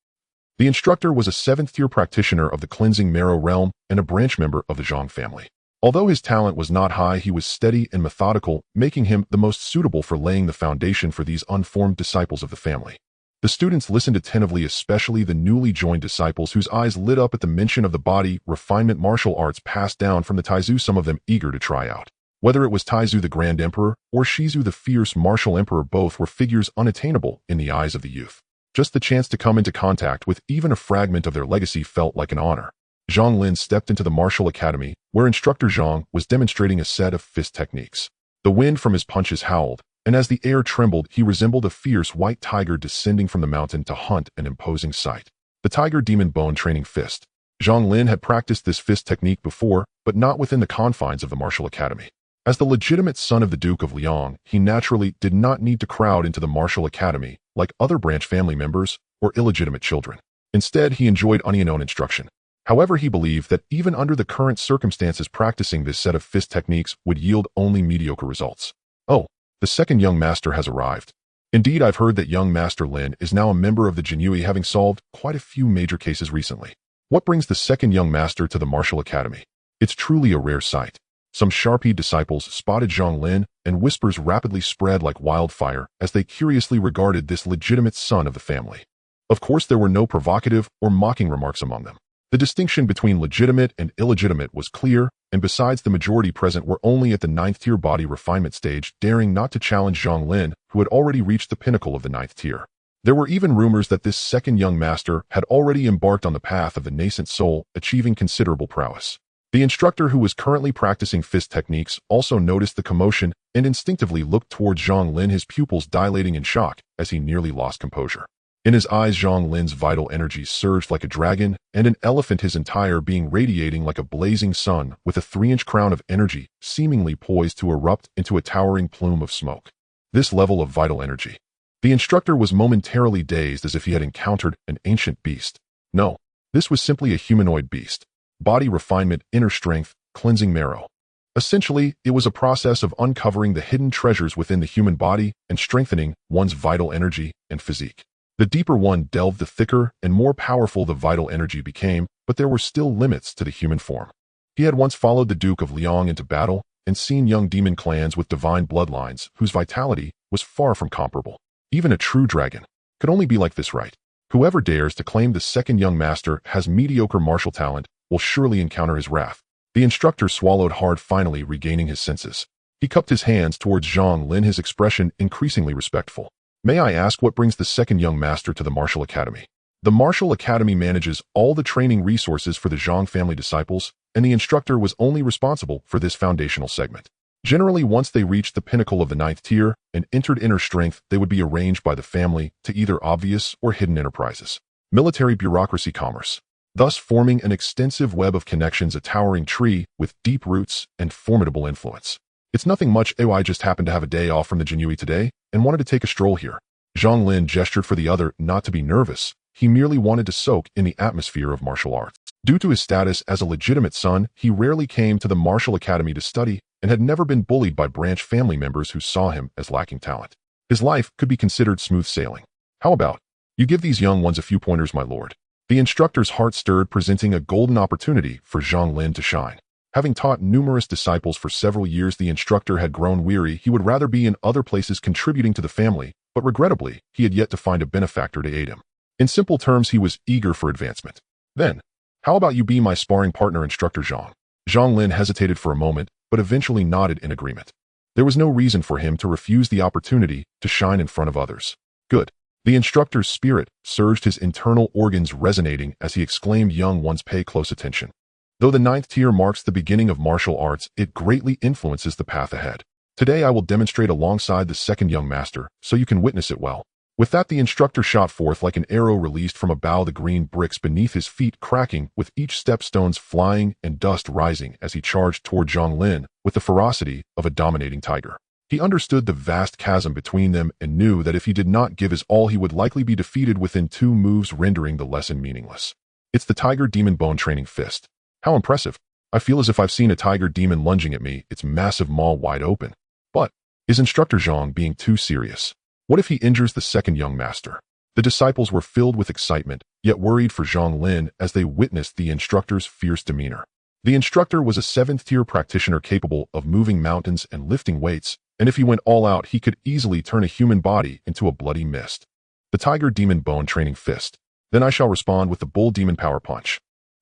The instructor was a 7th-tier practitioner of the cleansing marrow realm and a branch member of the Zhang family. Although his talent was not high, he was steady and methodical, making him the most suitable for laying the foundation for these unformed disciples of the family. The students listened attentively, especially the newly joined disciples whose eyes lit up at the mention of the body refinement martial arts passed down from the Taizu, some of them eager to try out. Whether it was Taizu the Grand Emperor or Shizu the fierce martial emperor, both were figures unattainable in the eyes of the youth. Just the chance to come into contact with even a fragment of their legacy felt like an honor. Zhang Lin stepped into the martial academy, where instructor Zhang was demonstrating a set of fist techniques. The wind from his punches howled, and as the air trembled, he resembled a fierce white tiger descending from the mountain to hunt, an imposing sight. The tiger demon bone training fist. Zhang Lin had practiced this fist technique before, but not within the confines of the martial academy. As the legitimate son of the Duke of Liang, he naturally did not need to crowd into the martial academy like other branch family members or illegitimate children. Instead, he enjoyed unknown instruction. However, he believed that even under the current circumstances, practicing this set of fist techniques would yield only mediocre results. Oh, the second young master has arrived. Indeed, I've heard that young Master Lin is now a member of the Jinyiwei, having solved quite a few major cases recently. What brings the second young master to the martial academy? It's truly a rare sight. Some sharp-eyed disciples spotted Zhang Lin, and whispers rapidly spread like wildfire as they curiously regarded this legitimate son of the family. Of course, there were no provocative or mocking remarks among them. The distinction between legitimate and illegitimate was clear, and besides, the majority present were only at the 9th-tier body refinement stage, daring not to challenge Zhang Lin, who had already reached the pinnacle of the 9th tier. There were even rumors that this second young master had already embarked on the path of the nascent soul, achieving considerable prowess. The instructor, who was currently practicing fist techniques, also noticed the commotion and instinctively looked towards Zhang Lin, his pupils dilating in shock as he nearly lost composure. In his eyes, Zhang Lin's vital energy surged like a dragon and an elephant, his entire being radiating like a blazing sun with a 3-inch crown of energy, seemingly poised to erupt into a towering plume of smoke. This level of vital energy. The instructor was momentarily dazed, as if he had encountered an ancient beast. No, this was simply a humanoid beast. Body refinement, inner strength, cleansing marrow. Essentially, it was a process of uncovering the hidden treasures within the human body and strengthening one's vital energy and physique. The deeper one delved, the thicker and more powerful the vital energy became, but there were still limits to the human form. He had once followed the Duke of Liang into battle and seen young demon clans with divine bloodlines whose vitality was far from comparable. Even a true dragon could only be like this, right? Whoever dares to claim the second young master has mediocre martial talent will surely encounter his wrath. The instructor swallowed hard, finally regaining his senses. He cupped his hands towards Zhang Lin, his expression increasingly respectful. May I ask what brings the second young master to the martial academy? The martial academy manages all the training resources for the Zhang family disciples, and the instructor was only responsible for this foundational segment. Generally, once they reached the pinnacle of the 9th tier and entered inner strength, they would be arranged by the family to either obvious or hidden enterprises, military, bureaucracy, commerce, thus forming an extensive web of connections, a towering tree with deep roots and formidable influence. It's nothing much. I just happened to have a day off from the Jinyiwei today and wanted to take a stroll here. Zhang Lin gestured for the other not to be nervous. He merely wanted to soak in the atmosphere of martial arts. Due to his status as a legitimate son, he rarely came to the martial academy to study and had never been bullied by branch family members who saw him as lacking talent. His life could be considered smooth sailing. How about you give these young ones a few pointers, my lord? The instructor's heart stirred, presenting a golden opportunity for Zhang Lin to shine. Having taught numerous disciples for several years, the instructor had grown weary. He would rather be in other places contributing to the family, but regrettably, he had yet to find a benefactor to aid him. In simple terms, he was eager for advancement. Then, how about you be my sparring partner, Instructor Zhang? Zhang Lin hesitated for a moment, but eventually nodded in agreement. There was no reason for him to refuse the opportunity to shine in front of others. Good. The instructor's spirit surged, his internal organs resonating as he exclaimed, young ones, pay close attention. Though the 9th tier marks the beginning of martial arts, it greatly influences the path ahead. Today I will demonstrate alongside the second young master, so you can witness it well. With that, the instructor shot forth like an arrow released from a bow, the green bricks beneath his feet cracking, with each step stones flying and dust rising as he charged toward Zhang Lin with the ferocity of a dominating tiger. He understood the vast chasm between them and knew that if he did not give his all, he would likely be defeated within 2 moves, rendering the lesson meaningless. It's the Tiger Demon Bone Training Fist. How impressive. I feel as if I've seen a tiger demon lunging at me, its massive maw wide open. But is Instructor Zhang being too serious? What if he injures the second young master? The disciples were filled with excitement, yet worried for Zhang Lin as they witnessed the instructor's fierce demeanor. The instructor was a 7th tier practitioner capable of moving mountains and lifting weights, and if he went all out, he could easily turn a human body into a bloody mist. The Tiger Demon Bone Training Fist. Then I shall respond with the Bull Demon Power Punch.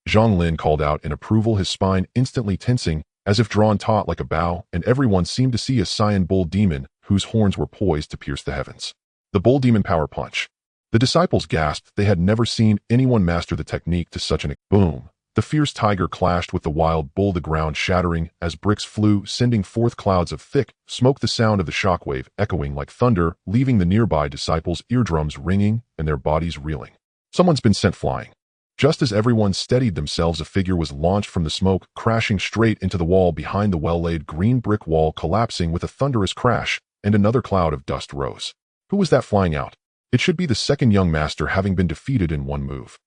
Zhang Lin called out in approval, his spine instantly tensing, as if drawn taut like a bow, and everyone seemed to see a cyan bull demon whose horns were poised to pierce the heavens. The Bull Demon Power Punch. The disciples gasped. They had never seen anyone master the technique to such an boom. The fierce tiger clashed with the wild bull, the ground shattering as bricks flew, sending forth clouds of thick smoke, the sound of the shockwave echoing like thunder, leaving the nearby disciples' eardrums ringing and their bodies reeling. Someone's been sent flying. Just as everyone steadied themselves, a figure was launched from the smoke, crashing straight into the wall behind, the well-laid green brick wall collapsing with a thunderous crash, and another cloud of dust rose. Who was that flying out? It should be the second young master, having been defeated in 1 move.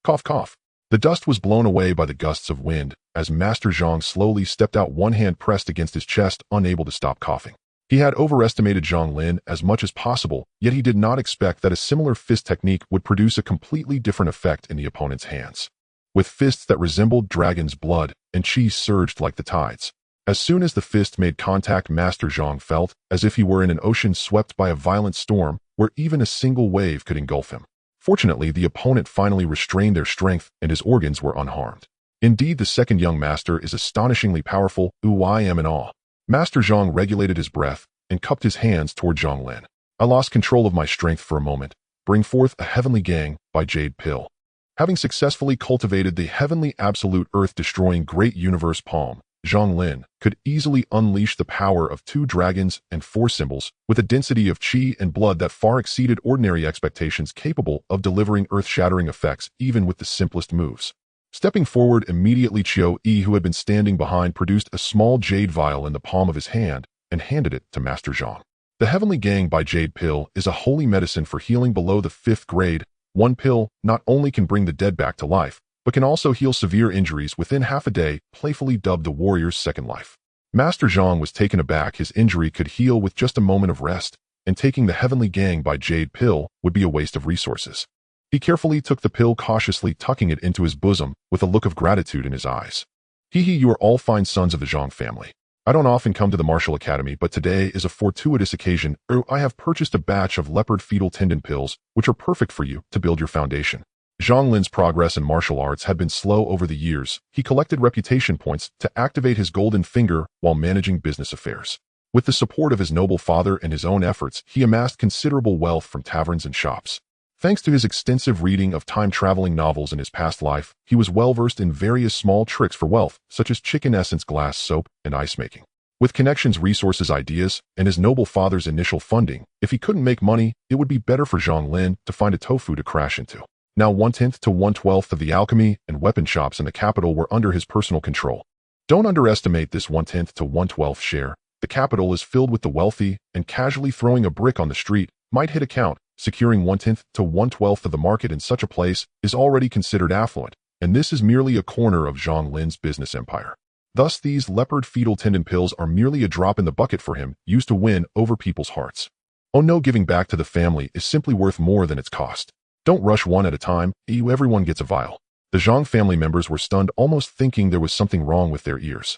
Cough, cough. The dust was blown away by the gusts of wind as Master Zhang slowly stepped out, one hand pressed against his chest, unable to stop coughing. He had overestimated Zhang Lin as much as possible, yet he did not expect that a similar fist technique would produce a completely different effect in the opponent's hands. With fists that resembled dragon's blood, and chi surged like the tides. As soon as the fist made contact, Master Zhang felt as if he were in an ocean swept by a violent storm, where even a single wave could engulf him. Fortunately, the opponent finally restrained their strength, and his organs were unharmed. Indeed, the second young master is astonishingly powerful. I am in awe. Master Zhang regulated his breath and cupped his hands toward Zhang Lin. I lost control of my strength for a moment. Bring forth a heavenly gang by Jade Pill. Having successfully cultivated the heavenly absolute earth-destroying great universe palm, Zhang Lin could easily unleash the power of 2 dragons and 4 symbols with a density of chi and blood that far exceeded ordinary expectations, capable of delivering earth-shattering effects even with the simplest moves. Stepping forward immediately, Qiu Yi, who had been standing behind, produced a small jade vial in the palm of his hand and handed it to Master Zhang. The Heavenly Gang by Jade Pill is a holy medicine for healing below the 5th grade. 1 pill not only can bring the dead back to life, but can also heal severe injuries within half a day, playfully dubbed the warrior's second life. Master Zhang was taken aback. His injury could heal with just a moment of rest, and taking the Heavenly Gang by Jade Pill would be a waste of resources. He carefully took the pill, cautiously tucking it into his bosom with a look of gratitude in his eyes. You are all fine sons of the Zhang family. I don't often come to the martial academy, but today is a fortuitous occasion. I have purchased a batch of leopard fetal tendon pills, which are perfect for you to build your foundation. Zhang Lin's progress in martial arts had been slow over the years. He collected reputation points to activate his golden finger while managing business affairs. With the support of his noble father and his own efforts, he amassed considerable wealth from taverns and shops. Thanks to his extensive reading of time-traveling novels in his past life, he was well-versed in various small tricks for wealth, such as chicken essence, glass soap, and ice making. With connections, resources, ideas, and his noble father's initial funding, if he couldn't make money, it would be better for Zhang Lin to find a tofu to crash into. Now 1/10 to 1/12 of the alchemy and weapon shops in the capital were under his personal control. Don't underestimate this 1/10 to 1/12 share. The capital is filled with the wealthy, and casually throwing a brick on the street might hit a count. Securing 1/10 to 1/12 of the market in such a place is already considered affluent, and this is merely a corner of Zhang Lin's business empire. Thus, these leopard fetal tendon pills are merely a drop in the bucket for him, used to win over people's hearts. Oh no, giving back to the family is simply worth more than its cost. Don't rush one at a time, everyone gets a vial. The Zhang family members were stunned, almost thinking there was something wrong with their ears.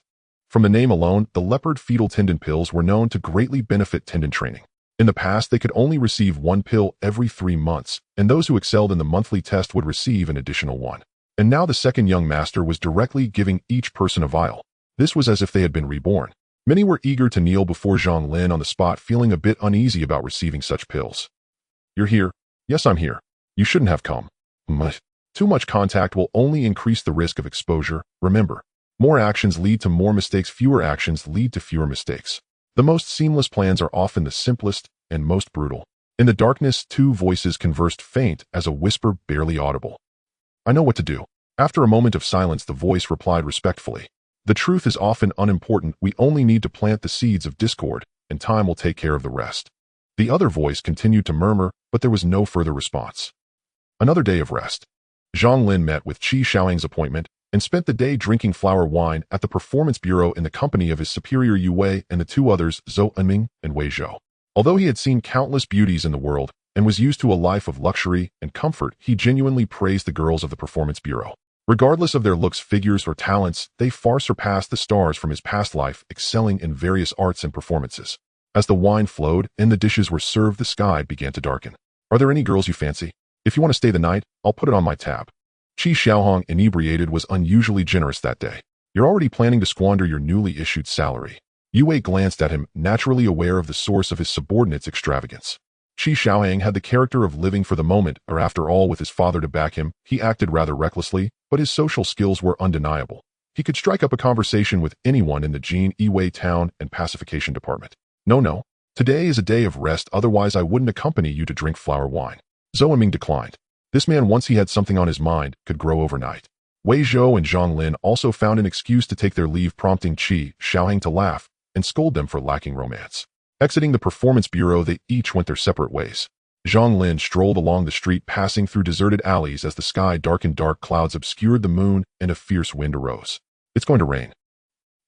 From the name alone, the leopard fetal tendon pills were known to greatly benefit tendon training. In the past, they could only receive one pill every 3 months, and those who excelled in the monthly test would receive an additional one. And now the second young master was directly giving each person a vial. This was as if they had been reborn. Many were eager to kneel before Zhang Lin on the spot, feeling a bit uneasy about receiving such pills. You're here? Yes, I'm here. You shouldn't have come. Too much contact will only increase the risk of exposure. Remember, more actions lead to more mistakes, fewer actions lead to fewer mistakes. The most seamless plans are often the simplest and most brutal. In the darkness, two voices conversed, faint as a whisper, barely audible. I know what to do. After a moment of silence, the voice replied respectfully. The truth is often unimportant. We only need to plant the seeds of discord, and time will take care of the rest. The other voice continued to murmur, but there was no further response. Another day of rest. Zhang Lin met with Qi Xiaoyang's appointment and spent the day drinking flower wine at the Performance Bureau in the company of his superior Yu Wei and the two others, Zhou Ming and Wei Zhou. Although he had seen countless beauties in the world and was used to a life of luxury and comfort, he genuinely praised the girls of the Performance Bureau. Regardless of their looks, figures, or talents, they far surpassed the stars from his past life, excelling in various arts and performances. As the wine flowed and the dishes were served, the sky began to darken. Are there any girls you fancy? If you want to stay the night, I'll put it on my tab. Qi Xiaohong, inebriated, was unusually generous that day. You're already planning to squander your newly issued salary. Yu Wei glanced at him, naturally aware of the source of his subordinate's extravagance. Qi Xiaohang had the character of living for the moment, or after all, with his father to back him, he acted rather recklessly, but his social skills were undeniable. He could strike up a conversation with anyone in the Jinyiwei town and pacification department. No, today is a day of rest, otherwise I wouldn't accompany you to drink flower wine. Zhou Ming declined. This man, once he had something on his mind, could grow overnight. Wei Zhou and Zhang Lin also found an excuse to take their leave, prompting Qi Xiaohang to laugh and scold them for lacking romance. Exiting the Performance Bureau, they each went their separate ways. Zhang Lin strolled along the street, passing through deserted alleys as the sky darkened. Dark clouds obscured the moon and a fierce wind arose. It's going to rain.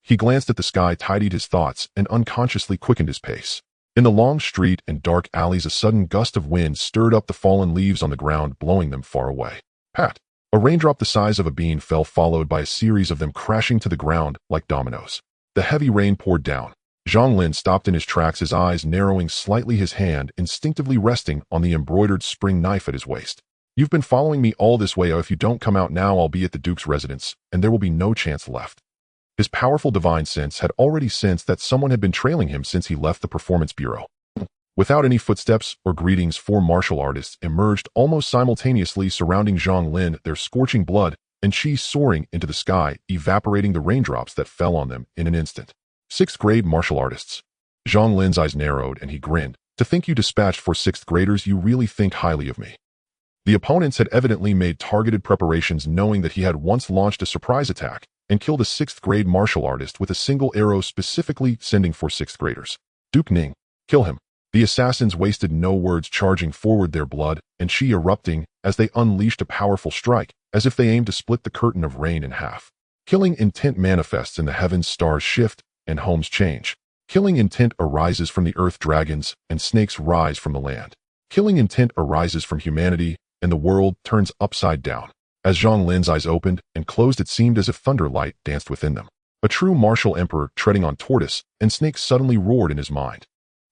He glanced at the sky, tidied his thoughts, and unconsciously quickened his pace. In the long street and dark alleys, a sudden gust of wind stirred up the fallen leaves on the ground, blowing them far away. Pat! A raindrop the size of a bean fell, followed by a series of them crashing to the ground like dominoes. The heavy rain poured down. Zhang Lin stopped in his tracks, his eyes narrowing slightly, his hand instinctively resting on the embroidered spring knife at his waist. You've been following me all this way. If you don't come out now, I'll be at the Duke's residence, and there will be no chance left. His powerful divine sense had already sensed that someone had been trailing him since he left the Performance Bureau. Without any footsteps or greetings, 4 martial artists emerged almost simultaneously, surrounding Zhang Lin, their scorching blood and chi soaring into the sky, evaporating the raindrops that fell on them in an instant. 6th grade martial artists. Zhang Lin's eyes narrowed and he grinned. To think you dispatched 4 6th graders, you really think highly of me. The opponents had evidently made targeted preparations, knowing that he had once launched a surprise attack and killed a 6th grade martial artist with a single arrow, specifically sending 4 6th graders. Duke Ning, kill him. The assassins wasted no words, charging forward, their blood and chi erupting as they unleashed a powerful strike, as if they aimed to split the curtain of rain in half. Killing intent manifests in the heavens, stars shift, and homes change. Killing intent arises from the earth, dragons and snakes rise from the land. Killing intent arises from humanity, and the world turns upside down. As Zhang Lin's eyes opened and closed, it seemed as if thunderlight danced within them. A true martial emperor treading on tortoise and snake suddenly roared in his mind.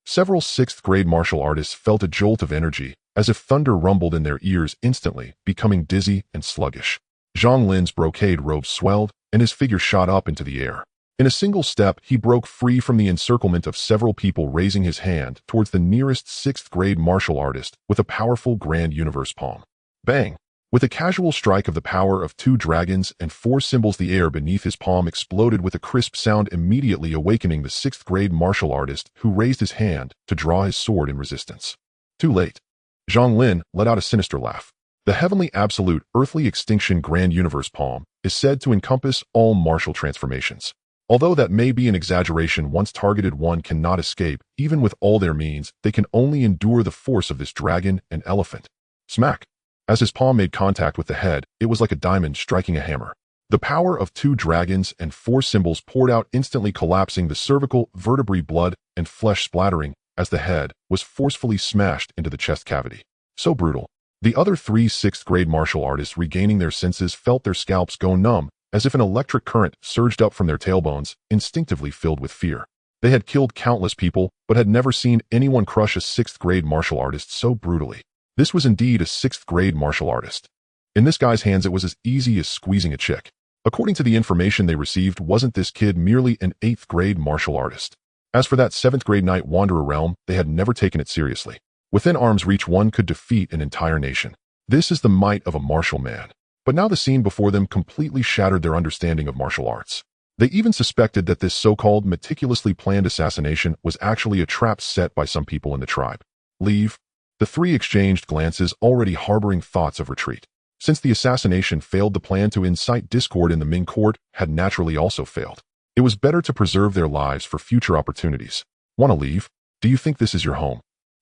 Several 6th-grade martial artists felt a jolt of energy, as if thunder rumbled in their ears instantly, becoming dizzy and sluggish. Zhang Lin's brocade robe swelled, and his figure shot up into the air. In a single step, he broke free from the encirclement of several people, raising his hand towards the nearest 6th-grade martial artist with a powerful grand universe palm. Bang! With a casual strike of the power of 2 dragons and 4 symbols, the air beneath his palm exploded with a crisp sound, immediately awakening the 6th-grade martial artist, who raised his hand to draw his sword in resistance. Too late. Zhang Lin let out a sinister laugh. The heavenly absolute earthly extinction grand universe palm is said to encompass all martial transformations. Although that may be an exaggeration, once targeted one cannot escape. Even with all their means, they can only endure the force of this dragon and elephant. Smack! As his palm made contact with the head, it was like a diamond striking a hammer. The power of 2 dragons and 4 symbols poured out, instantly collapsing the cervical vertebrae, blood and flesh splattering as the head was forcefully smashed into the chest cavity. So brutal. The other 3 6th-grade martial artists, regaining their senses, felt their scalps go numb, as if an electric current surged up from their tailbones, instinctively filled with fear. They had killed countless people, but had never seen anyone crush a 6th-grade martial artist so brutally. This was indeed a 6th-grade martial artist. In this guy's hands, it was as easy as squeezing a chick. According to the information they received, wasn't this kid merely an 8th-grade martial artist? As for that 7th-grade Night Wanderer realm, they had never taken it seriously. Within arm's reach, one could defeat an entire nation. This is the might of a martial man. But now the scene before them completely shattered their understanding of martial arts. They even suspected that this so-called meticulously planned assassination was actually a trap set by some people in the tribe. Leave. The 3 exchanged glances, already harboring thoughts of retreat. Since the assassination failed, the plan to incite discord in the Ming court had naturally also failed. It was better to preserve their lives for future opportunities. Want to leave? Do you think this is your home?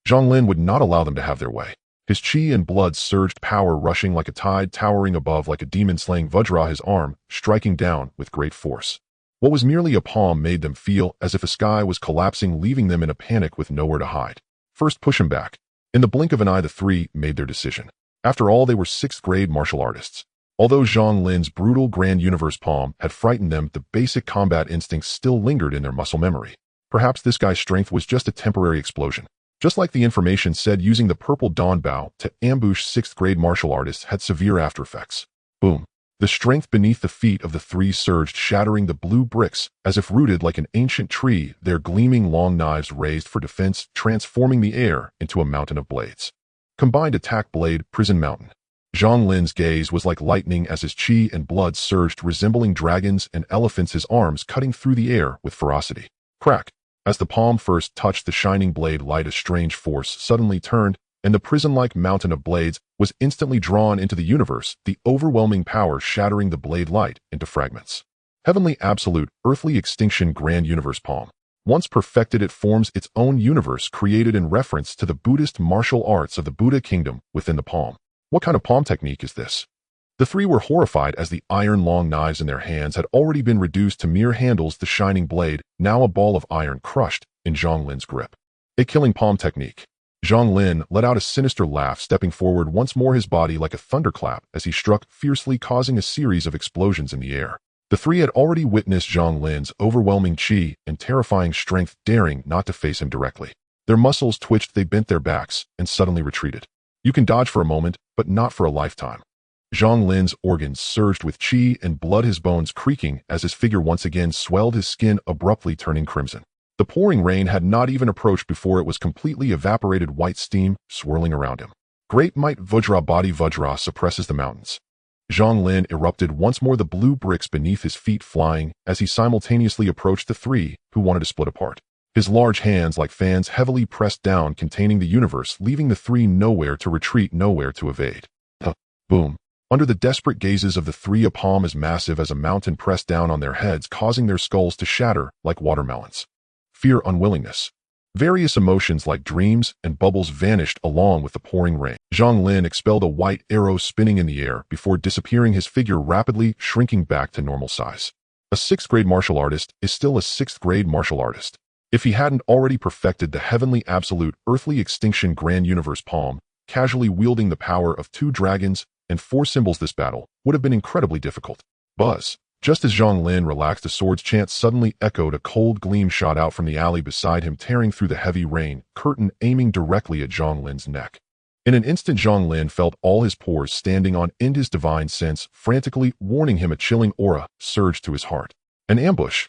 Zhang Lin would not allow them to have their way. His chi and blood surged, power rushing like a tide, towering above like a demon, slaying Vajra, his arm, striking down with great force. What was merely a palm made them feel as if a sky was collapsing, leaving them in a panic with nowhere to hide. First, push him back. In the blink of an eye, the 3 made their decision. After all, they were 6th-grade martial artists. Although Zhang Lin's brutal grand universe palm had frightened them, the basic combat instincts still lingered in their muscle memory. Perhaps this guy's strength was just a temporary explosion. Just like the information said, using the purple dawn bow to ambush 6th-grade martial artists had severe after effects. Boom. The strength beneath the feet of the 3 surged, shattering the blue bricks as if rooted like an ancient tree, their gleaming long knives raised for defense, transforming the air into a mountain of blades. Combined attack blade, prison mountain. Zhang Lin's gaze was like lightning as his chi and blood surged, resembling dragons and elephants, his arms cutting through the air with ferocity. Crack! As the palm first touched the shining blade light, a strange force suddenly turned, and the prison-like mountain of blades was instantly drawn into the universe, the overwhelming power shattering the blade light into fragments. Heavenly absolute, earthly extinction grand universe palm. Once perfected, it forms its own universe, created in reference to the Buddhist martial arts of the Buddha kingdom within the palm. What kind of palm technique is this? The 3 were horrified as the iron-long knives in their hands had already been reduced to mere handles, the shining blade, now a ball of iron crushed in Zhang Lin's grip. A killing palm technique. Zhang Lin let out a sinister laugh, stepping forward once more, his body like a thunderclap as he struck fiercely, causing a series of explosions in the air. The 3 had already witnessed Zhang Lin's overwhelming chi and terrifying strength, daring not to face him directly. Their muscles twitched, they bent their backs, and suddenly retreated. You can dodge for a moment, but not for a lifetime. Zhang Lin's organs surged with chi and blood, his bones creaking as his figure once again swelled, his skin abruptly turning crimson. The pouring rain had not even approached before it was completely evaporated, white steam swirling around him. Great might Vajra, body Vajra suppresses the mountains. Zhang Lin erupted once more, the blue bricks beneath his feet flying as he simultaneously approached the 3 who wanted to split apart. His large hands like fans heavily pressed down, containing the universe, leaving the 3 nowhere to retreat, nowhere to evade. Boom. Under the desperate gazes of the 3, a palm as massive as a mountain pressed down on their heads, causing their skulls to shatter like watermelons. Fear, unwillingness. Various emotions like dreams and bubbles vanished along with the pouring rain. Zhang Lin expelled a white arrow spinning in the air before disappearing, his figure rapidly shrinking back to normal size. A 6th-grade martial artist is still a 6th-grade martial artist. If he hadn't already perfected the heavenly absolute earthly extinction grand universe palm, casually wielding the power of 2 dragons and 4 symbols, this battle would have been incredibly difficult. Buzz. Just as Zhang Lin relaxed, a sword's chant suddenly echoed. A cold gleam shot out from the alley beside him, tearing through the heavy rain curtain, aiming directly at Zhang Lin's neck. In an instant, Zhang Lin felt all his pores standing on end. His divine sense frantically warning him. A chilling aura surged to his heart. An ambush!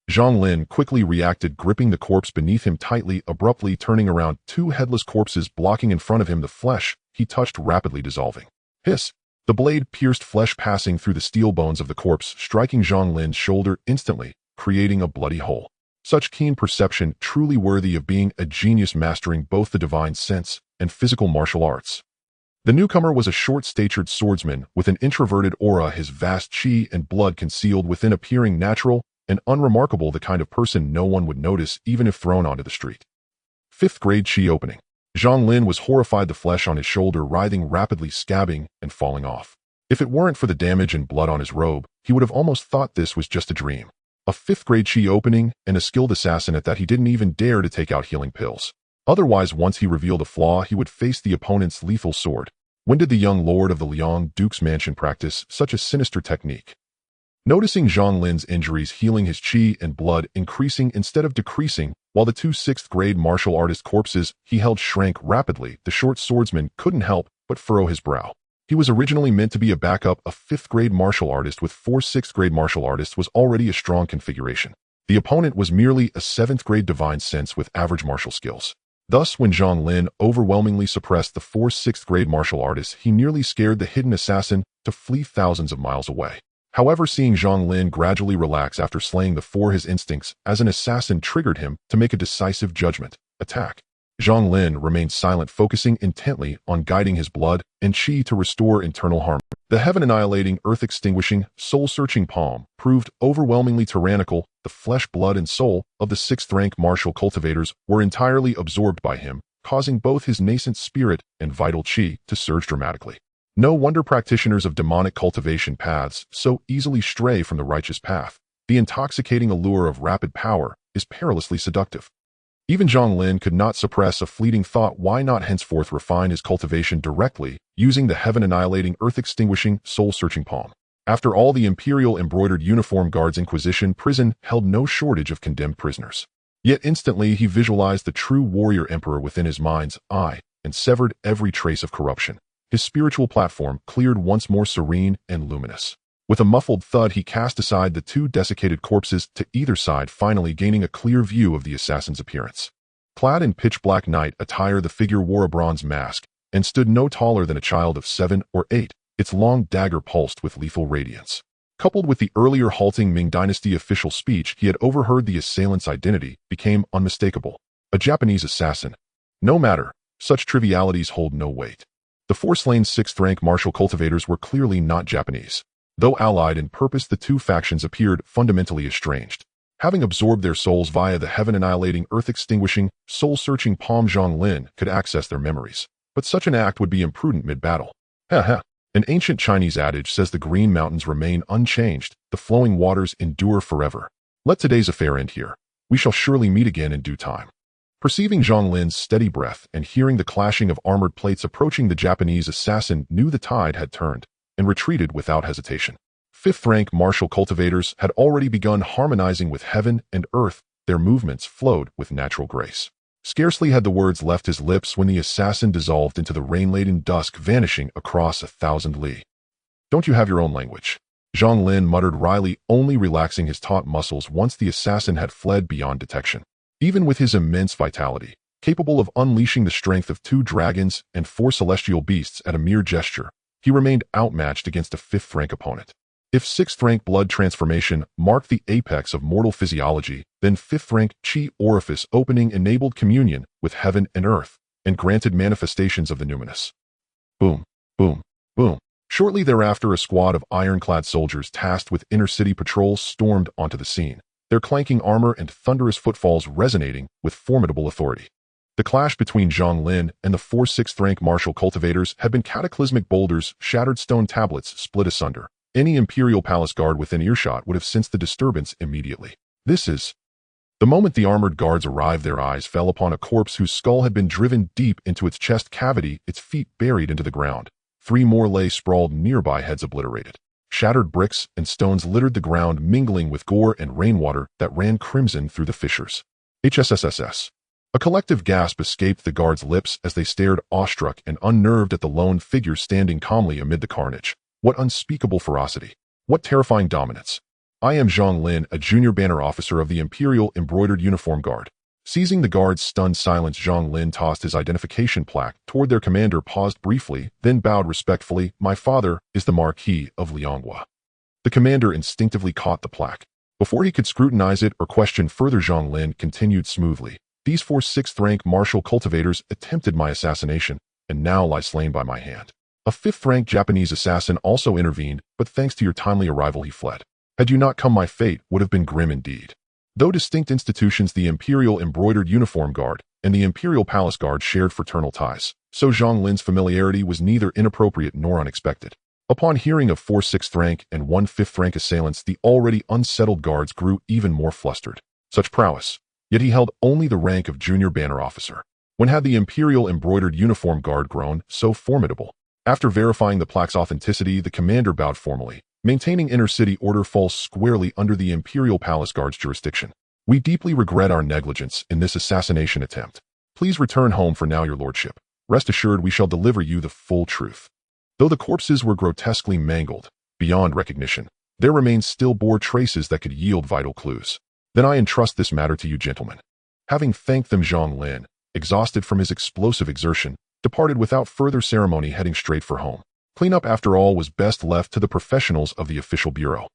Zhang Lin quickly reacted, gripping the corpse beneath him tightly, abruptly turning around. Two headless corpses blocking in front of him, the flesh he touched rapidly dissolving. Hiss! The blade pierced flesh, passing through the steel bones of the corpse, striking Zhang Lin's shoulder instantly, creating a bloody hole. Such keen perception, truly worthy of being a genius mastering both the divine sense and physical martial arts. The newcomer was a short-statured swordsman with an introverted aura, his vast chi and blood concealed within, appearing natural and unremarkable, the kind of person no one would notice even if thrown onto the street. 5th grade chi opening. Zhang Lin was horrified, the flesh on his shoulder writhing rapidly, scabbing and falling off. If it weren't for the damage and blood on his robe, he would have almost thought this was just a dream. A 5th grade chi opening, and a skilled assassin at that. He didn't even dare to take out healing pills. Otherwise, once he revealed a flaw, he would face the opponent's lethal sword. When did the young lord of the Liang Duke's mansion practice such a sinister technique? Noticing Zhang Lin's injuries, healing his chi and blood increasing instead of decreasing, while the two 6th grade martial artist corpses he held shrank rapidly, the short swordsman couldn't help but furrow his brow. He was originally meant to be a backup. A 5th grade martial artist with 4 6th grade martial artists was already a strong configuration. The opponent was merely a 7th grade divine sense with average martial skills. Thus, when Zhang Lin overwhelmingly suppressed the 4 6th grade martial artists, he nearly scared the hidden assassin to flee thousands of miles away. However, seeing Zhang Lin gradually relax after slaying the 4, his instincts as an assassin triggered him to make a decisive judgment attack. Zhang Lin remained silent, focusing intently on guiding his blood and chi to restore internal harmony. The heaven-annihilating, earth-extinguishing, soul-searching palm proved overwhelmingly tyrannical. The flesh, blood, and soul of the 6th-rank martial cultivators were entirely absorbed by him, causing both his nascent spirit and vital chi to surge dramatically. No wonder practitioners of demonic cultivation paths so easily stray from the righteous path. The intoxicating allure of rapid power is perilously seductive. Even Zhang Lin could not suppress a fleeting thought: why not henceforth refine his cultivation directly, using the heaven-annihilating, earth-extinguishing, soul-searching palm? After all, the imperial embroidered uniform guards Inquisition prison held no shortage of condemned prisoners. Yet instantly he visualized the true warrior emperor within his mind's eye and severed every trace of corruption. His spiritual platform cleared once more, serene and luminous. With a muffled thud, he cast aside the 2 desiccated corpses to either side, finally gaining a clear view of the assassin's appearance. Clad in pitch-black night attire, the figure wore a bronze mask and stood no taller than a child of 7 or 8, its long dagger pulsed with lethal radiance. Coupled with the earlier halting Ming Dynasty official speech he had overheard, the assailant's identity became unmistakable. A Japanese assassin. No matter, such trivialities hold no weight. The 4 slain 6th-rank martial cultivators were clearly not Japanese. Though allied in purpose, the 2 factions appeared fundamentally estranged. Having absorbed their souls via the heaven-annihilating, earth-extinguishing, soul-searching palm, Zhang Lin could access their memories. But such an act would be imprudent mid-battle. An ancient Chinese adage says the green mountains remain unchanged, the flowing waters endure forever. Let today's affair end here. We shall surely meet again in due time. Perceiving Zhang Lin's steady breath and hearing the clashing of armored plates approaching, the Japanese assassin knew the tide had turned and retreated without hesitation. 5th-rank martial cultivators had already begun harmonizing with heaven and earth. Their movements flowed with natural grace. Scarcely had the words left his lips when the assassin dissolved into the rain-laden dusk, vanishing across 1,000 li. Don't you have your own language? Zhang Lin muttered wryly, only relaxing his taut muscles once the assassin had fled beyond detection. Even with his immense vitality, capable of unleashing the strength of 2 dragons and 4 celestial beasts at a mere gesture, he remained outmatched against a 5th-rank opponent. If 6th-rank blood transformation marked the apex of mortal physiology, then 5th-rank chi orifice opening enabled communion with heaven and earth, and granted manifestations of the numinous. Boom, boom, boom. Shortly thereafter, a squad of ironclad soldiers tasked with inner-city patrols stormed onto the scene, their clanking armor and thunderous footfalls resonating with formidable authority. The clash between Zhang Lin and the 4 6th-rank martial cultivators had been cataclysmic. Boulders, shattered stone tablets split asunder. Any imperial palace guard within earshot would have sensed the disturbance immediately. This is... The moment the armored guards arrived, their eyes fell upon a corpse whose skull had been driven deep into its chest cavity, its feet buried into the ground. 3 more lay sprawled nearby, heads obliterated. Shattered bricks and stones littered the ground, mingling with gore and rainwater that ran crimson through the fissures. HSSSS. A collective gasp escaped the guards' lips as they stared awestruck and unnerved at the lone figure standing calmly amid the carnage. What unspeakable ferocity! What terrifying dominance! I am Zhang Lin, a junior banner officer of the Imperial Embroidered Uniform Guard. Seizing the guard's stunned silence, Zhang Lin tossed his identification plaque toward their commander, paused briefly, then bowed respectfully. My father is the Marquis of Lianghua. The commander instinctively caught the plaque. Before he could scrutinize it or question further, Zhang Lin continued smoothly. These 4 6th-rank martial cultivators attempted my assassination, and now lie slain by my hand. A 5th-rank Japanese assassin also intervened, but thanks to your timely arrival he fled. Had you not come, my fate would have been grim indeed. Though distinct institutions, the Imperial Embroidered Uniform Guard and the Imperial Palace Guard shared fraternal ties, so Zhang Lin's familiarity was neither inappropriate nor unexpected. Upon hearing of 4 6th-rank and 1 5th-rank assailants, the already unsettled guards grew even more flustered. Such prowess! Yet he held only the rank of junior banner officer. When had the Imperial Embroidered Uniform Guard grown so formidable? After verifying the plaque's authenticity, the commander bowed formally. Maintaining inner-city order falls squarely under the Imperial Palace Guard's jurisdiction. We deeply regret our negligence in this assassination attempt. Please return home for now, your lordship. Rest assured we shall deliver you the full truth. Though the corpses were grotesquely mangled, beyond recognition, there remained still-bore traces that could yield vital clues. Then I entrust this matter to you, gentlemen. Having thanked them, Zhang Lin, exhausted from his explosive exertion, departed without further ceremony, heading straight for home. Cleanup, after all, was best left to the professionals of the official bureau.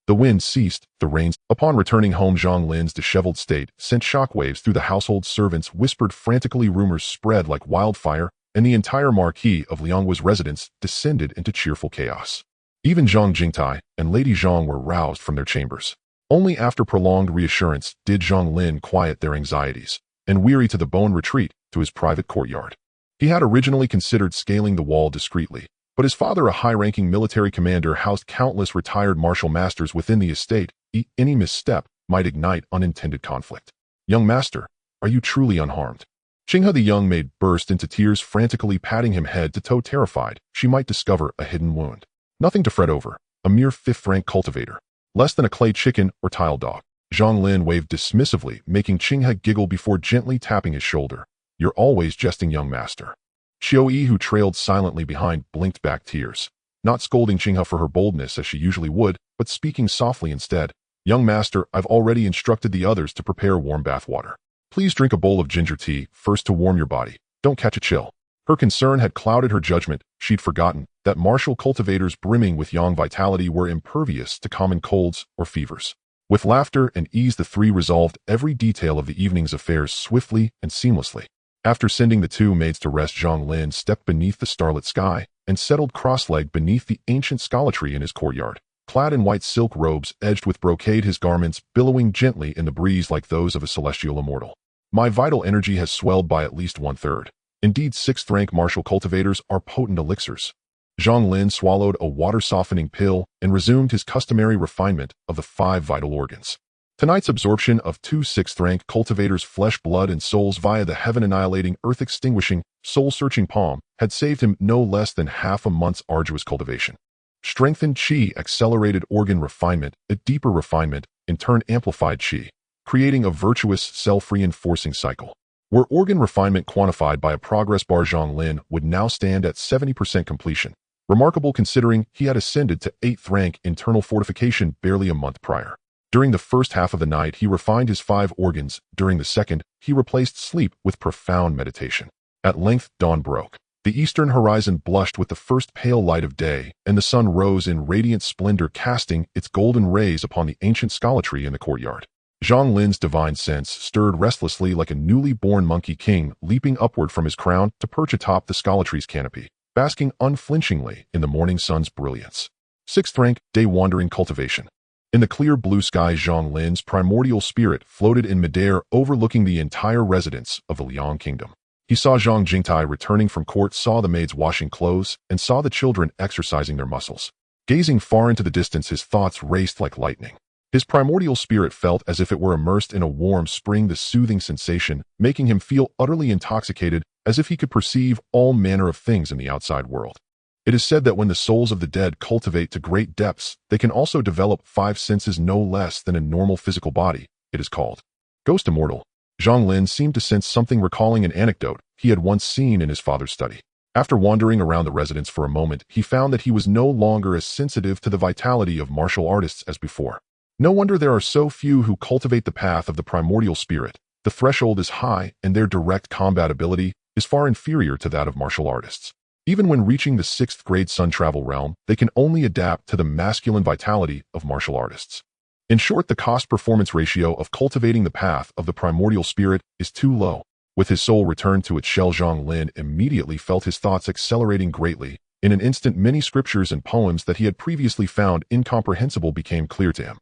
The wind ceased, the rains. Upon returning home, Zhang Lin's disheveled state sent shockwaves through the household. Servants whispered frantically, rumors spread like wildfire, and the entire Marquis of Lianghua's residence descended into cheerful chaos. Even Zhang Jingtai and Lady Zhang were roused from their chambers. Only after prolonged reassurance did Zhang Lin quiet their anxieties, and weary to the bone retreat to his private courtyard. He had originally considered scaling the wall discreetly, but his father, a high-ranking military commander, housed countless retired martial masters within the estate. Any misstep might ignite unintended conflict. Young master, are you truly unharmed? Qinghe the young maid burst into tears, frantically patting him head to toe, terrified she might discover a hidden wound. Nothing to fret over, a mere 5th-rank cultivator. Less than a clay chicken or tile dog. Zhang Lin waved dismissively, making Qinghe giggle before gently tapping his shoulder. You're always jesting, young master. Xiao-Yi, who trailed silently behind, blinked back tears, not scolding Qinghe for her boldness as she usually would, but speaking softly instead. Young master, I've already instructed the others to prepare warm bath water. Please drink a bowl of ginger tea first to warm your body. Don't catch a chill. Her concern had clouded her judgment. She'd forgotten that martial cultivators brimming with young vitality were impervious to common colds or fevers. With laughter and ease, the three resolved every detail of the evening's affairs swiftly and seamlessly. After sending the 2 maids to rest, Zhang Lin stepped beneath the starlit sky and settled cross-legged beneath the ancient scholar tree in his courtyard. Clad in white silk robes edged with brocade, his garments billowing gently in the breeze like those of a celestial immortal. My vital energy has swelled by at least 1/3. Indeed, 6th-rank martial cultivators are potent elixirs. Zhang Lin swallowed a water-softening pill and resumed his customary refinement of the 5 vital organs. Tonight's absorption of 2 6th-rank cultivators' flesh, blood, and souls via the heaven-annihilating, earth-extinguishing, soul-searching palm had saved him no less than half a month's arduous cultivation. Strengthened qi accelerated organ refinement, a deeper refinement, in turn amplified qi, creating a virtuous, self-reinforcing cycle. Were organ refinement quantified by a progress bar, Zhang Lin would now stand at 70% completion. Remarkable considering he had ascended to 8th-rank internal fortification barely a month prior. During the first half of the night, he refined his 5 organs. During the second, he replaced sleep with profound meditation. At length, dawn broke. The eastern horizon blushed with the first pale light of day, and the sun rose in radiant splendor, casting its golden rays upon the ancient scholar tree in the courtyard. Zhang Lin's divine sense stirred restlessly like a newly born monkey king leaping upward from his crown to perch atop the scholar tree's canopy, basking unflinchingly in the morning sun's brilliance. 6th-rank, day-wandering cultivation. In the clear blue sky, Zhang Lin's primordial spirit floated in midair, overlooking the entire residence of the Liang Kingdom. He saw Zhang Jingtai returning from court, saw the maids washing clothes, and saw the children exercising their muscles. Gazing far into the distance, his thoughts raced like lightning. His primordial spirit felt as if it were immersed in a warm spring, the soothing sensation making him feel utterly intoxicated, as if he could perceive all manner of things in the outside world. It is said that when the souls of the dead cultivate to great depths, they can also develop 5 senses no less than a normal physical body. It is called Ghost Immortal. Zhang Lin seemed to sense something, recalling an anecdote he had once seen in his father's study. After wandering around the residence for a moment, he found that he was no longer as sensitive to the vitality of martial artists as before. No wonder there are so few who cultivate the path of the primordial spirit. The threshold is high, and their direct combat ability is far inferior to that of martial artists. Even when reaching the 6th grade sun travel realm, they can only adapt to the masculine vitality of martial artists. In short, the cost-performance ratio of cultivating the path of the primordial spirit is too low. With his soul returned to its shell, Zhang Lin immediately felt his thoughts accelerating greatly. In an instant, many scriptures and poems that he had previously found incomprehensible became clear to him.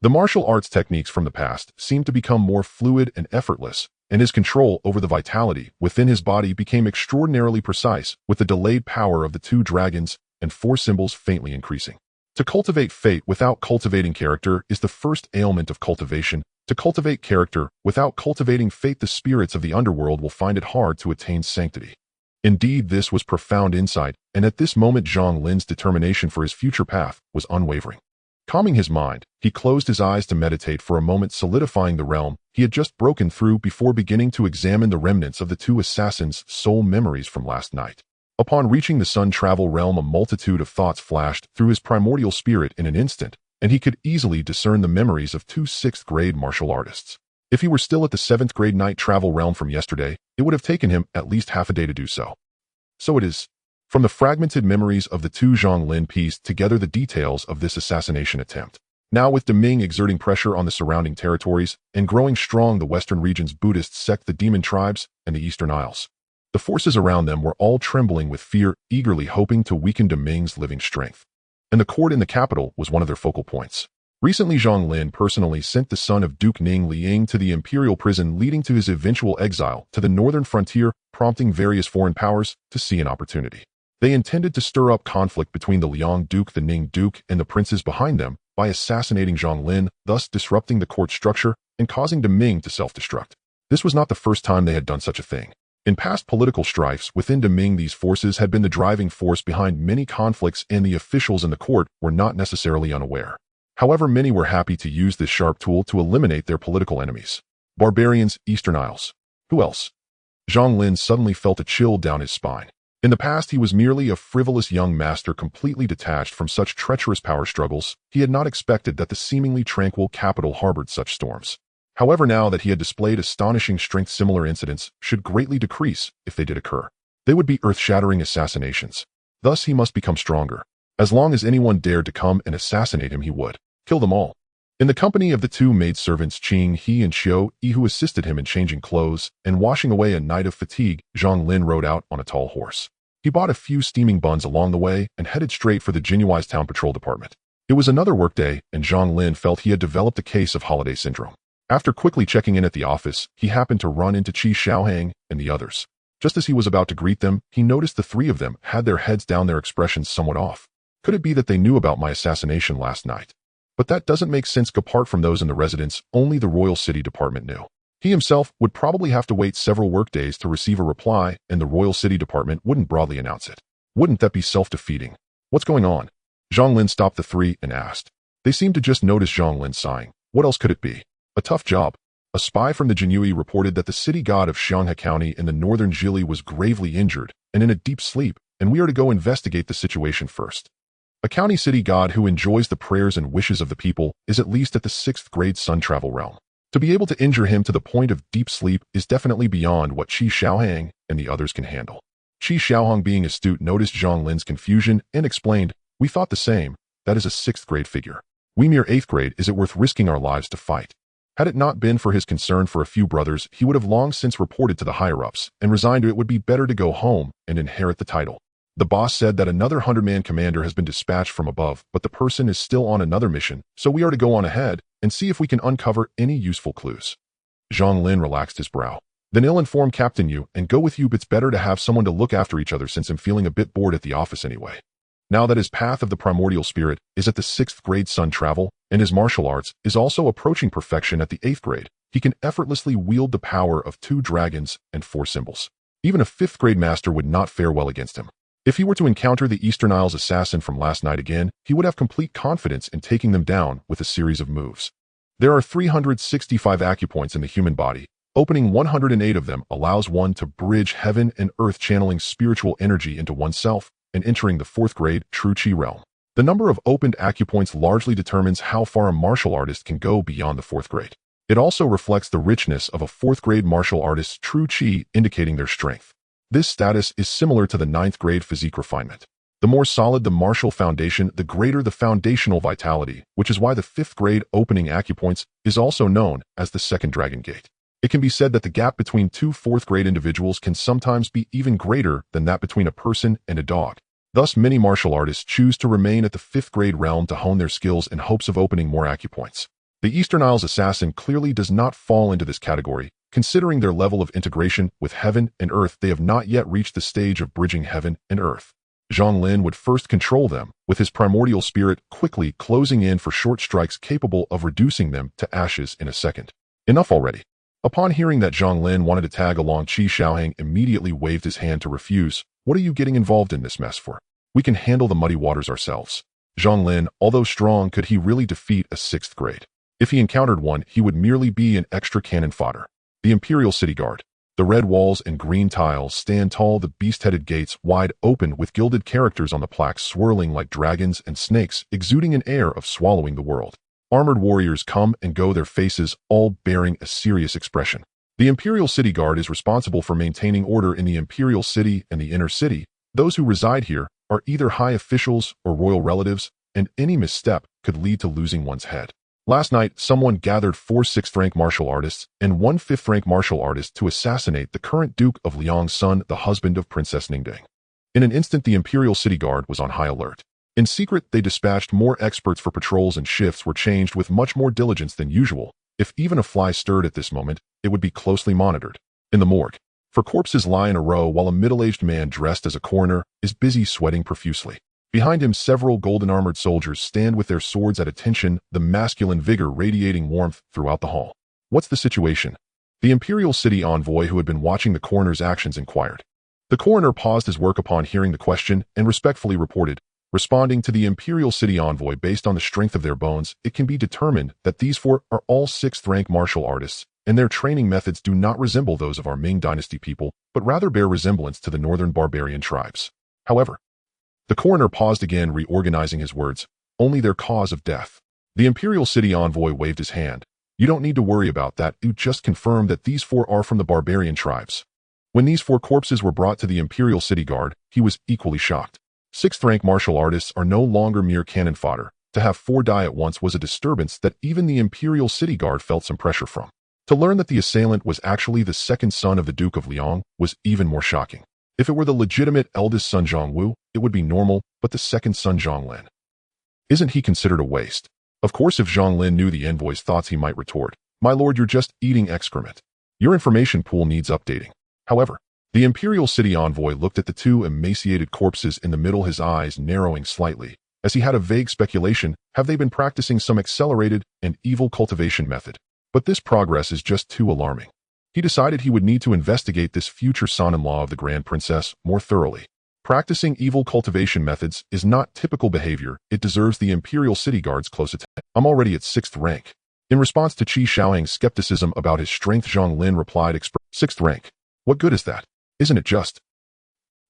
The martial arts techniques from the past seemed to become more fluid and effortless, and his control over the vitality within his body became extraordinarily precise, with the delayed power of the 2 dragons and 4 symbols faintly increasing. To cultivate fate without cultivating character is the first ailment of cultivation. To cultivate character without cultivating fate, the spirits of the underworld will find it hard to attain sanctity. Indeed, this was profound insight, and at this moment Zhang Lin's determination for his future path was unwavering. Calming his mind, he closed his eyes to meditate for a moment, solidifying the realm he had just broken through before beginning to examine the remnants of the 2 assassins' soul memories from last night. Upon reaching the sun travel realm, a multitude of thoughts flashed through his primordial spirit in an instant, and he could easily discern the memories of 2 6th grade martial artists. If he were still at the 7th grade night travel realm from yesterday, it would have taken him at least half a day to do so. So it is. From the fragmented memories of the 2, Zhang Lin pieced together the details of this assassination attempt. Now, with De Ming exerting pressure on the surrounding territories and growing strong, the western region's Buddhist sect, the demon tribes, and the eastern isles, the forces around them were all trembling with fear, eagerly hoping to weaken De Ming's living strength. And the court in the capital was one of their focal points. Recently, Zhang Lin personally sent the son of Duke Ning Liang to the imperial prison, leading to his eventual exile to the northern frontier, prompting various foreign powers to see an opportunity. They intended to stir up conflict between the Liang Duke, the Ning Duke, and the princes behind them by assassinating Zhang Lin, thus disrupting the court structure and causing De Ming to self-destruct. This was not the first time they had done such a thing. In past political strifes within De Ming, these forces had been the driving force behind many conflicts, and the officials in the court were not necessarily unaware. However, many were happy to use this sharp tool to eliminate their political enemies. Barbarians, Eastern Isles. Who else? Zhang Lin suddenly felt a chill down his spine. In the past, he was merely a frivolous young master, completely detached from such treacherous power struggles. He had not expected that the seemingly tranquil capital harbored such storms. However, now that he had displayed astonishing strength, similar incidents should greatly decrease if they did occur. They would be earth-shattering assassinations. Thus, he must become stronger. As long as anyone dared to come and assassinate him, he would kill them all. In the company of the 2 maidservants Qing He and Xiao Yi, who assisted him in changing clothes and washing away a night of fatigue, Zhang Lin rode out on a tall horse. He bought a few steaming buns along the way and headed straight for the Jinyiwei's town patrol department. It was another workday, and Zhang Lin felt he had developed a case of holiday syndrome. After quickly checking in at the office, he happened to run into Qi Xiaohang and the others. Just as he was about to greet them, he noticed the 3 of them had their heads down, their expressions somewhat off. Could it be that they knew about my assassination last night? But that doesn't make sense. Apart from those in the residence, only the Royal City Department knew. He himself would probably have to wait several workdays to receive a reply, and the Royal City Department wouldn't broadly announce it. Wouldn't that be self-defeating? What's going on? Zhang Lin stopped the 3 and asked. They seemed to just notice Zhang Lin sighing. What else could it be? A tough job. A spy from the Jinyiwei reported that the city god of Xianghe County in the northern Jili was gravely injured and in a deep sleep, and we are to go investigate the situation first. A county city god who enjoys the prayers and wishes of the people is at least at the 6th grade sun travel realm. To be able to injure him to the point of deep sleep is definitely beyond what Qi Xiaohang and the others can handle. Qi Xiaohang, being astute, noticed Zhang Lin's confusion and explained, "We thought the same. That is a 6th grade figure. We mere 8th grade. Is it worth risking our lives to fight?" Had it not been for his concern for a few brothers, he would have long since reported to the higher-ups and resigned. It would be better to go home and inherit the title. The boss said that another 100-man commander has been dispatched from above, but the person is still on another mission, so we are to go on ahead and see if we can uncover any useful clues. Zhang Lin relaxed his brow. Then I'll inform Captain Yu and go with you. It's better to have someone to look after each other, since I'm feeling a bit bored at the office anyway. Now that his path of the primordial spirit is at the 6th grade sun travel, and his martial arts is also approaching perfection at the 8th grade, he can effortlessly wield the power of 2 dragons and 4 symbols. Even a 5th grade master would not fare well against him. If he were to encounter the Eastern Isles assassin from last night again, he would have complete confidence in taking them down with a series of moves. There are 365 acupoints in the human body. Opening 108 of them allows one to bridge heaven and earth, channeling spiritual energy into oneself and entering the 4th grade true chi realm. The number of opened acupoints largely determines how far a martial artist can go beyond the 4th grade. It also reflects the richness of a 4th grade martial artist's true chi, indicating their strength. This status is similar to the 9th grade physique refinement. The more solid the martial foundation, the greater the foundational vitality, which is why the 5th grade opening acupoints is also known as the 2nd dragon gate. It can be said that the gap between two 4th grade individuals can sometimes be even greater than that between a person and a dog. Thus, many martial artists choose to remain at the 5th grade realm to hone their skills in hopes of opening more acupoints. The Eastern Isles assassin clearly does not fall into this category. Considering their level of integration with heaven and earth, they have not yet reached the stage of bridging heaven and earth. Zhang Lin would first control them, with his primordial spirit quickly closing in for short strikes capable of reducing them to ashes in a second. Enough already. Upon hearing that Zhang Lin wanted to tag along, Qi Shaoheng immediately waved his hand to refuse. What are you getting involved in this mess for? We can handle the muddy waters ourselves. Zhang Lin, although strong, could he really defeat a 6th grade? If he encountered one, he would merely be an extra cannon fodder. The Imperial City Guard. The red walls and green tiles stand tall, the beast-headed gates wide open with gilded characters on the plaques swirling like dragons and snakes, exuding an air of swallowing the world. Armored warriors come and go, their faces all bearing a serious expression. The Imperial City Guard is responsible for maintaining order in the Imperial City and the inner city. Those who reside here are either high officials or royal relatives, and any misstep could lead to losing one's head. Last night, someone gathered 4 6th rank martial artists and 1 5th rank martial artist to assassinate the current Duke of Liang's son, the husband of Princess Ningding. In an instant, the Imperial City Guard was on high alert. In secret, they dispatched more experts for patrols, and shifts were changed with much more diligence than usual. If even a fly stirred at this moment, it would be closely monitored. In the morgue, 4 corpses lie in a row while a middle-aged man dressed as a coroner is busy sweating profusely. Behind him, several golden-armored soldiers stand with their swords at attention, the masculine vigor radiating warmth throughout the hall. What's the situation? The Imperial City envoy, who had been watching the coroner's actions, inquired. The coroner paused his work upon hearing the question and respectfully reported, responding to the Imperial City envoy, based on the strength of their bones, it can be determined that these 4 are all 6th rank martial artists, and their training methods do not resemble those of our Ming Dynasty people, but rather bear resemblance to the northern barbarian tribes. However, the coroner paused again, reorganizing his words, only their cause of death. The Imperial City envoy waved his hand. You don't need to worry about that, you just confirmed that these 4 are from the barbarian tribes. When these 4 corpses were brought to the Imperial City Guard, he was equally shocked. 6th rank martial artists are no longer mere cannon fodder. To have 4 die at once was a disturbance that even the Imperial City Guard felt some pressure from. To learn that the assailant was actually the 2nd son of the Duke of Liang was even more shocking. If it were the legitimate eldest son Zhang Wu, it would be normal, but the 2nd son Zhang Lin. Isn't he considered a waste? Of course, if Zhang Lin knew the envoy's thoughts, he might retort, "My lord, you're just eating excrement. Your information pool needs updating." However, the Imperial City envoy looked at the 2 emaciated corpses in the middle, his eyes narrowing slightly, as he had a vague speculation, have they been practicing some accelerated and evil cultivation method? But this progress is just too alarming. He decided he would need to investigate this future son-in-law of the Grand Princess more thoroughly. Practicing evil cultivation methods is not typical behavior. It deserves the Imperial City Guard's close attention. I'm already at 6th rank. In response to Qi Shaoheng's skepticism about his strength, Zhang Lin replied, 6th rank. What good is that? Isn't it just?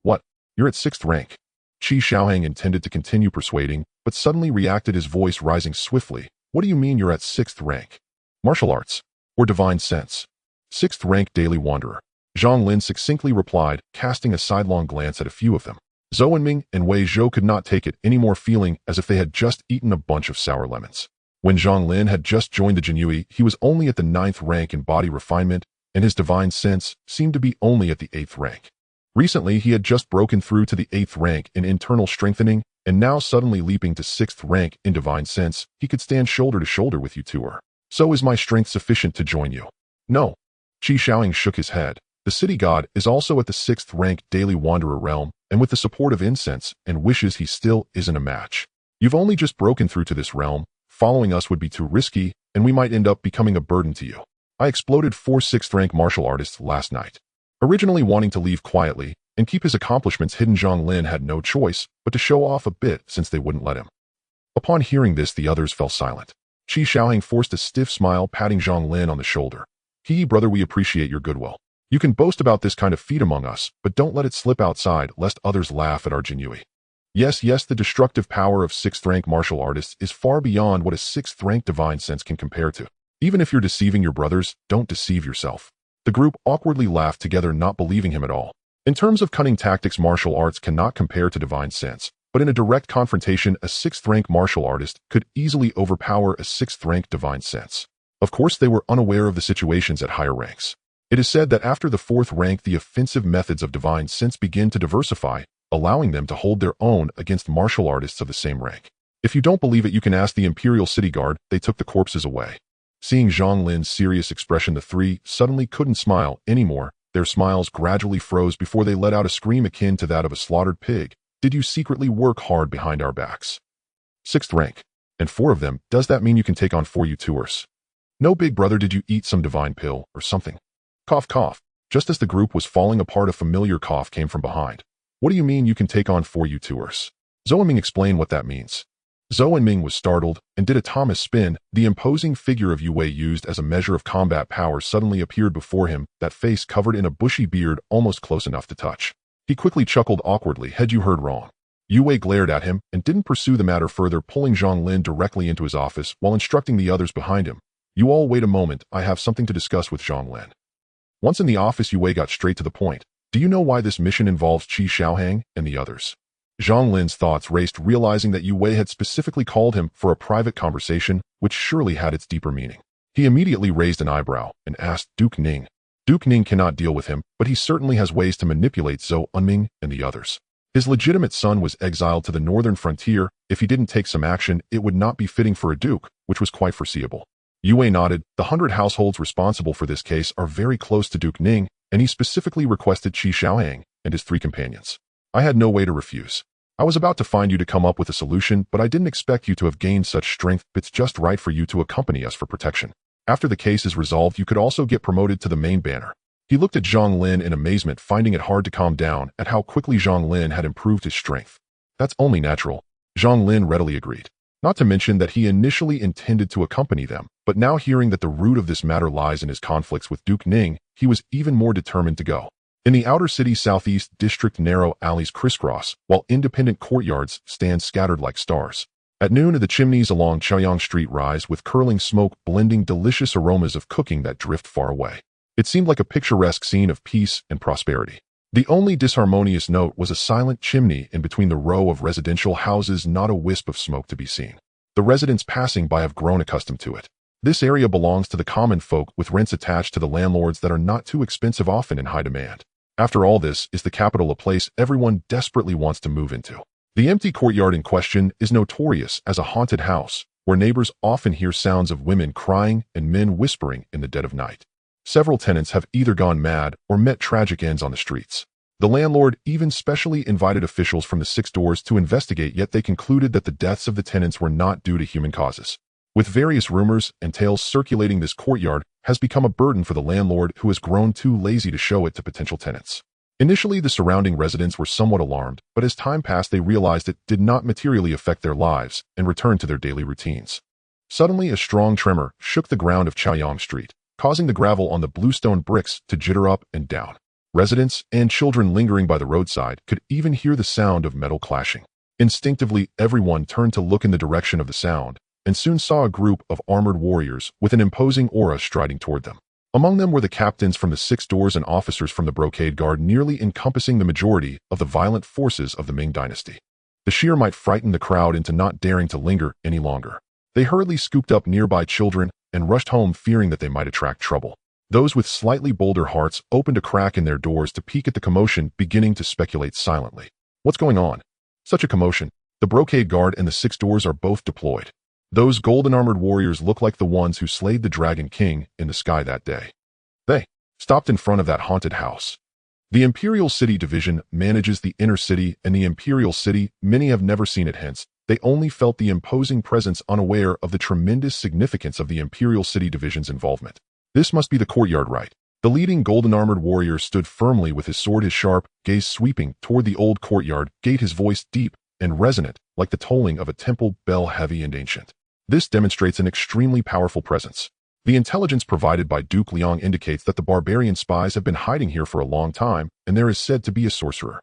What? You're at 6th rank. Qi Shaoheng intended to continue persuading, but suddenly reacted, his voice rising swiftly. What do you mean you're at 6th rank? Martial arts. Or divine sense? 6th rank daily wanderer. Zhang Lin succinctly replied, casting a sidelong glance at a few of them. Zhou Enming and Wei Zhou could not take it anymore, feeling as if they had just eaten a bunch of sour lemons. When Zhang Lin had just joined the Jinyiwei, he was only at the 9th rank in body refinement, and his divine sense seemed to be only at the 8th rank. Recently, he had just broken through to the 8th rank in internal strengthening, and now suddenly leaping to 6th rank in divine sense, he could stand shoulder to shoulder with you 2. So is my strength sufficient to join you? No. Qi Shaoheng shook his head. The city god is also at the 6th rank daily wanderer realm, and with the support of incense and wishes, he still isn't a match. You've only just broken through to this realm. Following us would be too risky, and we might end up becoming a burden to you. I exploded 4 6th rank martial artists last night. Originally wanting to leave quietly, and keep his accomplishments hidden. Zhang Lin had no choice but to show off a bit since they wouldn't let him. Upon hearing this, the others fell silent. Qi Xiaohang forced a stiff smile, patting Zhang Lin on the shoulder. Brother, we appreciate your goodwill. You can boast about this kind of feat among us, but don't let it slip outside lest others laugh at our Jinyiwei. Yes, the destructive power of 6th rank martial artists is far beyond what a 6th rank divine sense can compare to. Even if you're deceiving your brothers, don't deceive yourself. The group awkwardly laughed together, not believing him at all. In terms of cunning tactics, martial arts cannot compare to divine sense, but in a direct confrontation, a 6th rank martial artist could easily overpower a 6th rank divine sense. Of course, they were unaware of the situations at higher ranks. It is said that after the 4th rank, the offensive methods of divine sense begin to diversify, allowing them to hold their own against martial artists of the same rank. If you don't believe it, you can ask the Imperial City Guard. They took the corpses away. Seeing Zhang Lin's serious expression, the three suddenly couldn't smile anymore. Their smiles gradually froze before they let out a scream akin to that of a slaughtered pig. Did you secretly work hard behind our backs? 6th rank. And 4 of them, does that mean you can take on 4 YouTubers? No, big brother, did you eat some divine pill or something? Cough, cough. Just as the group was falling apart, a familiar cough came from behind. What do you mean you can take on 4 YouTubers? Zhou and Ming explain what that means. Zhou and Ming was startled and did a Thomas spin. The imposing figure of Yue used as a measure of combat power suddenly appeared before him, that face covered in a bushy beard almost close enough to touch. He quickly chuckled awkwardly. Had you heard wrong? Yue glared at him and didn't pursue the matter further, pulling Zhang Lin directly into his office while instructing the others behind him. You all wait a moment, I have something to discuss with Zhang Lin. Once in the office, Yue got straight to the point. Do you know why this mission involves Qi Xiaohang and the others? Zhang Lin's thoughts raced, realizing that Yue had specifically called him for a private conversation, which surely had its deeper meaning. He immediately raised an eyebrow and asked Duke Ning. Duke Ning cannot deal with him, but he certainly has ways to manipulate Zhou Enming and the others. His legitimate son was exiled to the northern frontier. If he didn't take some action, it would not be fitting for a duke, which was quite foreseeable. Yue nodded. The 100 households responsible for this case are very close to Duke Ning, and he specifically requested Qi Xiaohang and his 3 companions. I had no way to refuse. I was about to find you to come up with a solution, but I didn't expect you to have gained such strength. It's just right for you to accompany us for protection. After the case is resolved, you could also get promoted to the main banner. He looked at Zhang Lin in amazement, finding it hard to calm down at how quickly Zhang Lin had improved his strength. That's only natural. Zhang Lin readily agreed. Not to mention that he initially intended to accompany them, but now hearing that the root of this matter lies in his conflicts with Duke Ning, he was even more determined to go. In the outer city's southeast district, narrow alleys crisscross, while independent courtyards stand scattered like stars. At noon, the chimneys along Chaoyang Street rise with curling smoke, blending delicious aromas of cooking that drift far away. It seemed like a picturesque scene of peace and prosperity. The only disharmonious note was a silent chimney in between the row of residential houses, not a wisp of smoke to be seen. The residents passing by have grown accustomed to it. This area belongs to the common folk, with rents attached to the landlords that are not too expensive, often in high demand. After all, this is the capital, a place everyone desperately wants to move into. The empty courtyard in question is notorious as a haunted house, where neighbors often hear sounds of women crying and men whispering in the dead of night. Several tenants have either gone mad or met tragic ends on the streets. The landlord even specially invited officials from the 6 doors to investigate, yet they concluded that the deaths of the tenants were not due to human causes. With various rumors and tales circulating, this courtyard has become a burden for the landlord, who has grown too lazy to show it to potential tenants. Initially, the surrounding residents were somewhat alarmed, but as time passed, they realized it did not materially affect their lives and returned to their daily routines. Suddenly, a strong tremor shook the ground of Chaoyang Street, causing the gravel on the bluestone bricks to jitter up and down. Residents and children lingering by the roadside could even hear the sound of metal clashing. Instinctively, everyone turned to look in the direction of the sound, and soon saw a group of armored warriors with an imposing aura striding toward them. Among them were the captains from the 6 doors and officers from the Brocade Guard, nearly encompassing the majority of the violent forces of the Ming dynasty. The sheer might frightened the crowd into not daring to linger any longer. They hurriedly scooped up nearby children and rushed home, fearing that they might attract trouble. Those with slightly bolder hearts opened a crack in their doors to peek at the commotion, beginning to speculate silently. What's going on? Such a commotion. The Brocade Guard and the 6 doors are both deployed. Those golden-armored warriors look like the ones who slayed the Dragon King in the sky that day. They stopped in front of that haunted house. The Imperial City Division manages the inner city and the Imperial City. Many have never seen it, hence they only felt the imposing presence, unaware of the tremendous significance of the Imperial City Division's involvement. This must be the courtyard, right? The leading golden-armored warrior stood firmly with his sword, his sharp gaze sweeping toward the old courtyard gate, his voice deep and resonant like the tolling of a temple bell, heavy and ancient. This demonstrates an extremely powerful presence. The intelligence provided by Duke Liang indicates that the barbarian spies have been hiding here for a long time, and there is said to be a sorcerer.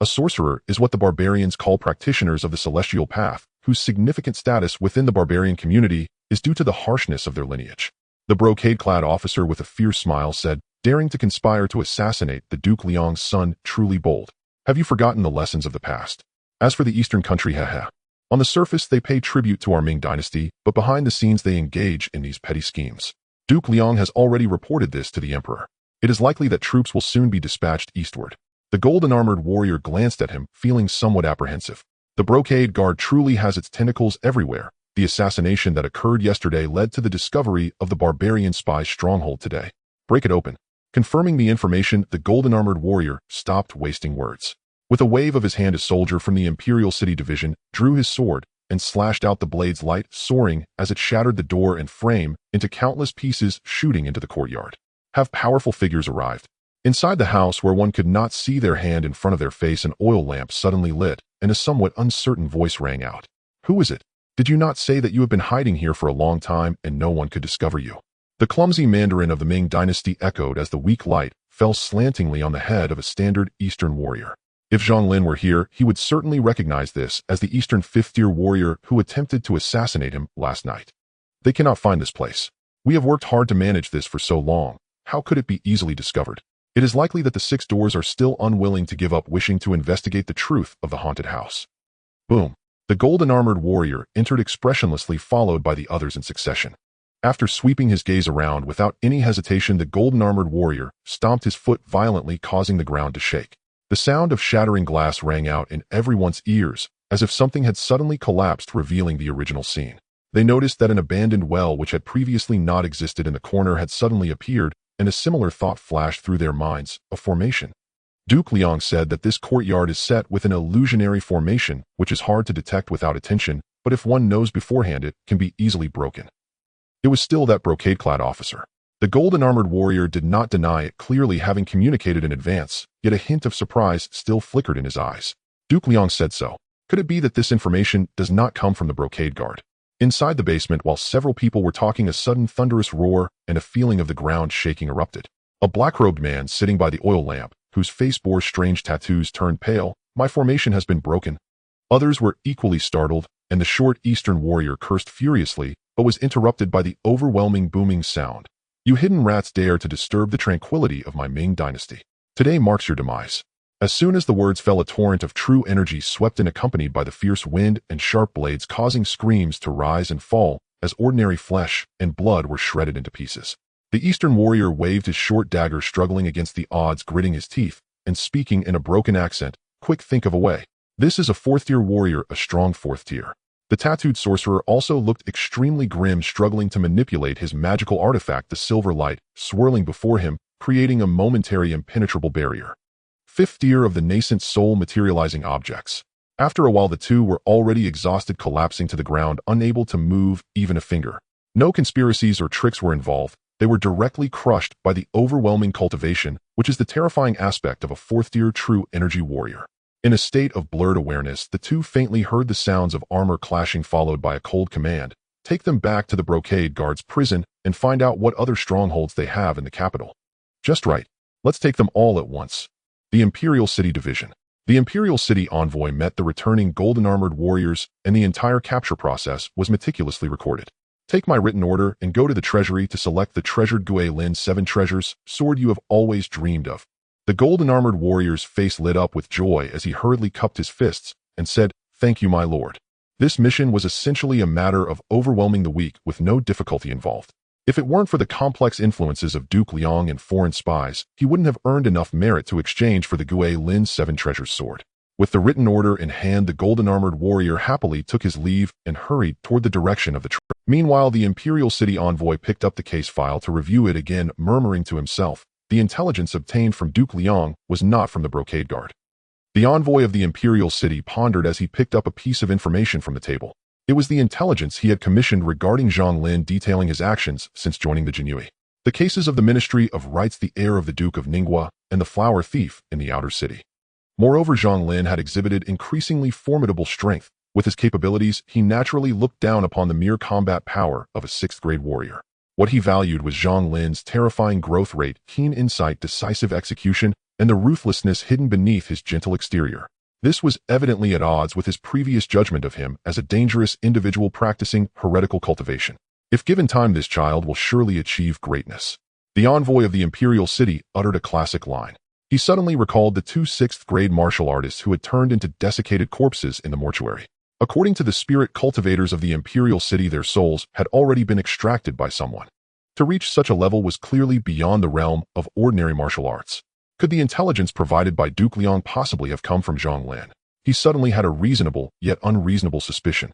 A sorcerer is what the barbarians call practitioners of the celestial path, whose significant status within the barbarian community is due to the harshness of their lineage. The brocade-clad officer with a fierce smile said, daring to conspire to assassinate the Duke Liang's son, truly bold. Have you forgotten the lessons of the past? As for the eastern country, haha. On the surface, they pay tribute to our Ming dynasty, but behind the scenes they engage in these petty schemes. Duke Liang has already reported this to the emperor. It is likely that troops will soon be dispatched eastward. The golden-armored warrior glanced at him, feeling somewhat apprehensive. The brocade guard truly has its tentacles everywhere. The assassination that occurred yesterday led to the discovery of the barbarian spy's stronghold today. Break it open. Confirming the information, the golden-armored warrior stopped wasting words. With a wave of his hand, a soldier from the Imperial City Division drew his sword and slashed out the blade's light, soaring as it shattered the door and frame into countless pieces, shooting into the courtyard. Have powerful figures arrived. Inside the house, where one could not see their hand in front of their face, an oil lamp suddenly lit, and a somewhat uncertain voice rang out. Who is it? Did you not say that you have been hiding here for a long time and no one could discover you? The clumsy Mandarin of the Ming dynasty echoed as the weak light fell slantingly on the head of a standard Eastern warrior. If Zhang Lin were here, he would certainly recognize this as the Eastern fifth-tier warrior who attempted to assassinate him last night. They cannot find this place. We have worked hard to manage this for so long. How could it be easily discovered? It is likely that the six doors are still unwilling to give up, wishing to investigate the truth of the haunted house. Boom. The golden-armored warrior entered expressionlessly, followed by the others in succession. After sweeping his gaze around without any hesitation, the golden-armored warrior stomped his foot violently, causing the ground to shake. The sound of shattering glass rang out in everyone's ears, as if something had suddenly collapsed, revealing the original scene. They noticed that an abandoned well which had previously not existed in the corner had suddenly appeared, and a similar thought flashed through their minds: a formation. Duke Liang said that this courtyard is set with an illusionary formation, which is hard to detect without attention, but if one knows beforehand, it can be easily broken. It was still that brocade-clad officer. The golden-armored warrior did not deny it, clearly having communicated in advance, yet a hint of surprise still flickered in his eyes. Duke Liang said so. Could it be that this information does not come from the brocade guard? Inside the basement, while several people were talking, a sudden thunderous roar and a feeling of the ground shaking erupted. A black-robed man sitting by the oil lamp, whose face bore strange tattoos, turned pale. My formation has been broken. Others were equally startled, and the short Eastern warrior cursed furiously, but was interrupted by the overwhelming booming sound. You hidden rats dare to disturb the tranquility of my Ming dynasty. Today marks your demise. As soon as the words fell, a torrent of true energy swept in, accompanied by the fierce wind and sharp blades, causing screams to rise and fall as ordinary flesh and blood were shredded into pieces. The Eastern warrior waved his short dagger, struggling against the odds, gritting his teeth and speaking in a broken accent. Quick, think of a way. This is a fourth-tier warrior, a strong fourth-tier. The tattooed sorcerer also looked extremely grim, struggling to manipulate his magical artifact, the silver light swirling before him, creating a momentary impenetrable barrier. Fifth tier of the nascent soul materializing objects. After a while, the two were already exhausted, collapsing to the ground, unable to move even a finger. No conspiracies or tricks were involved. They were directly crushed by the overwhelming cultivation, which is the terrifying aspect of a fourth-tier true energy warrior. In a state of blurred awareness, the two faintly heard the sounds of armor clashing, followed by a cold command. Take them back to the brocade guard's prison and find out what other strongholds they have in the capital. Just right. Let's take them all at once. The Imperial City Division. The Imperial City envoy met the returning golden-armored warriors, and the entire capture process was meticulously recorded. Take my written order and go to the treasury to select the treasured Gui Lin 7 treasures, sword you have always dreamed of. The golden-armored warrior's face lit up with joy as he hurriedly cupped his fists and said, "Thank you, my lord." This mission was essentially a matter of overwhelming the weak with no difficulty involved. If it weren't for the complex influences of Duke Liang and foreign spies, he wouldn't have earned enough merit to exchange for the Gui Lin 7 treasures sword. With the written order in hand, the golden-armored warrior happily took his leave and hurried toward the direction of the treasure. Meanwhile, the Imperial City envoy picked up the case file to review it again, murmuring to himself, the intelligence obtained from Duke Liang was not from the brocade guard. The envoy of the Imperial City pondered as he picked up a piece of information from the table. It was the intelligence he had commissioned regarding Zhang Lin, detailing his actions since joining the Jinyiwei. The cases of the Ministry of Rights, the heir of the Duke of Ningguo, and the flower thief in the outer city. Moreover, Zhang Lin had exhibited increasingly formidable strength. With his capabilities, he naturally looked down upon the mere combat power of a 6th-grade warrior. What he valued was Zhang Lin's terrifying growth rate, keen insight, decisive execution, and the ruthlessness hidden beneath his gentle exterior. This was evidently at odds with his previous judgment of him as a dangerous individual practicing heretical cultivation. If given time, this child will surely achieve greatness. The envoy of the imperial city uttered a classic line. He suddenly recalled the 2 6th-grade martial artists who had turned into desiccated corpses in the mortuary. According to the spirit cultivators of the imperial city, their souls had already been extracted by someone. To reach such a level was clearly beyond the realm of ordinary martial arts. Could the intelligence provided by Duke Liang possibly have come from Zhang Lin? He suddenly had a reasonable, yet unreasonable suspicion.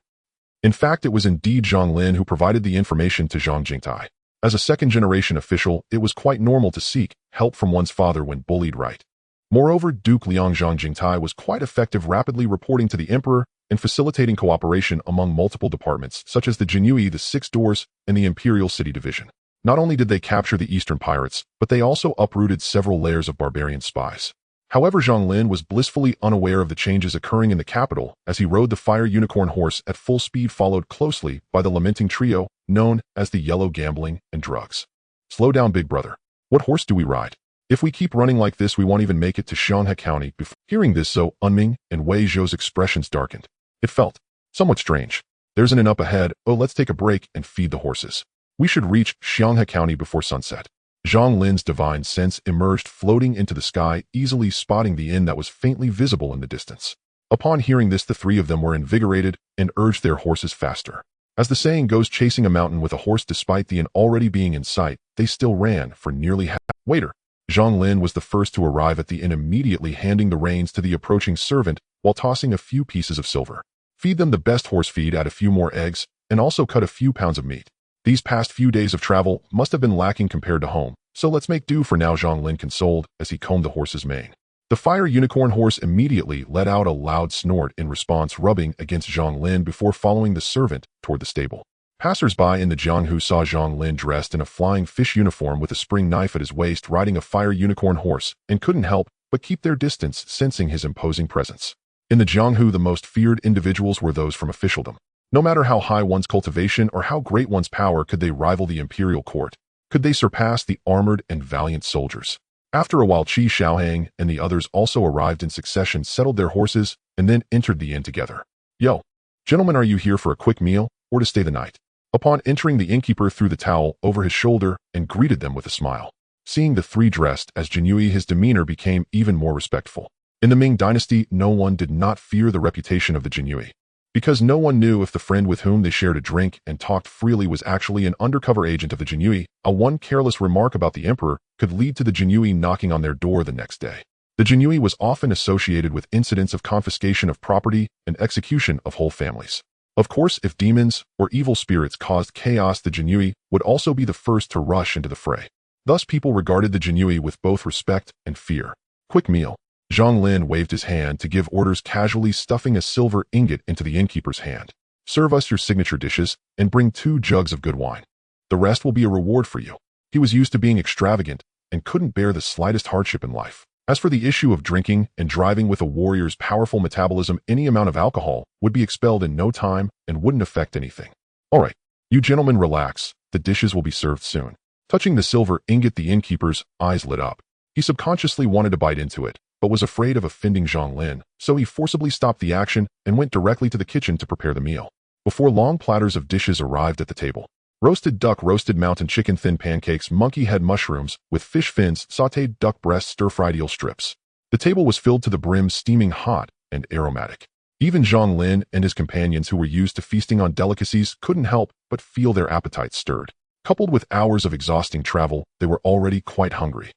In fact, it was indeed Zhang Lin who provided the information to Zhang Jingtai. As a second-generation official, it was quite normal to seek help from one's father when bullied, right? Moreover, Duke Liang Zhang Jingtai was quite effective, rapidly reporting to the emperor and facilitating cooperation among multiple departments, such as the Jinyiwei, the Six Doors, and the Imperial City Division. Not only did they capture the eastern pirates, but they also uprooted several layers of barbarian spies. However, Zhang Lin was blissfully unaware of the changes occurring in the capital as he rode the fire unicorn horse at full speed, followed closely by the lamenting trio known as the Yellow Gambling and Drugs. Slow down, big brother. What horse do we ride? If we keep running like this, we won't even make it to Shanghai County. Before hearing this, Zhou Enming and Wei Zhou's expressions darkened. It felt somewhat strange. There's an inn up ahead. Oh, let's take a break and feed the horses. We should reach Shanghai County before sunset. Zhang Lin's divine sense emerged, floating into the sky, easily spotting the inn that was faintly visible in the distance. Upon hearing this, the 3 of them were invigorated and urged their horses faster. As the saying goes, chasing a mountain with a horse despite the inn already being in sight, they still ran for nearly half. Waiter. Zhang Lin was the first to arrive at the inn, immediately handing the reins to the approaching servant while tossing a few pieces of silver. Feed them the best horse feed, add a few more eggs, and also cut a few pounds of meat. These past few days of travel must have been lacking compared to home, so let's make do for now, Zhang Lin consoled as he combed the horse's mane. The fire unicorn horse immediately let out a loud snort in response, rubbing against Zhang Lin before following the servant toward the stable. Passers-by in the Jianghu saw Zhang Lin dressed in a flying fish uniform with a spring knife at his waist, riding a fire unicorn horse, and couldn't help but keep their distance, sensing his imposing presence. In the Jianghu, the most feared individuals were those from officialdom. No matter how high one's cultivation or how great one's power, could they rival the imperial court? Could they surpass the armored and valiant soldiers? After a while, Qi Shaohang and the others also arrived in succession, settled their horses, and then entered the inn together. Yo, gentlemen, are you here for a quick meal or to stay the night? Upon entering, the innkeeper threw the towel over his shoulder and greeted them with a smile. Seeing the 3 dressed as Jinyiwei, his demeanor became even more respectful. In the Ming dynasty, no one did not fear the reputation of the Jinyiwei, because no one knew if the friend with whom they shared a drink and talked freely was actually an undercover agent of the Jinyiwei. One careless remark about the emperor could lead to the Jinyiwei knocking on their door the next day. The Jinyiwei was often associated with incidents of confiscation of property and execution of whole families. Of course, if demons or evil spirits caused chaos, the Jinyiwei would also be the first to rush into the fray. Thus, people regarded the Jinyiwei with both respect and fear. Quick meal. Zhang Lin waved his hand to give orders, casually stuffing a silver ingot into the innkeeper's hand. Serve us your signature dishes and bring 2 jugs of good wine. The rest will be a reward for you. He was used to being extravagant and couldn't bear the slightest hardship in life. As for the issue of drinking and driving, with a warrior's powerful metabolism, any amount of alcohol would be expelled in no time and wouldn't affect anything. All right, you gentlemen relax. The dishes will be served soon. Touching the silver ingot, the innkeeper's eyes lit up. He subconsciously wanted to bite into it, but was afraid of offending Zhang Lin, so he forcibly stopped the action and went directly to the kitchen to prepare the meal. Before long, platters of dishes arrived at the table. Roasted duck, roasted mountain chicken, thin pancakes, monkey head mushrooms with fish fins, sautéed duck breast, stir-fried eel strips. The table was filled to the brim, steaming hot and aromatic. Even Zhang Lin and his companions, who were used to feasting on delicacies, couldn't help but feel their appetites stirred. Coupled with hours of exhausting travel, they were already quite hungry.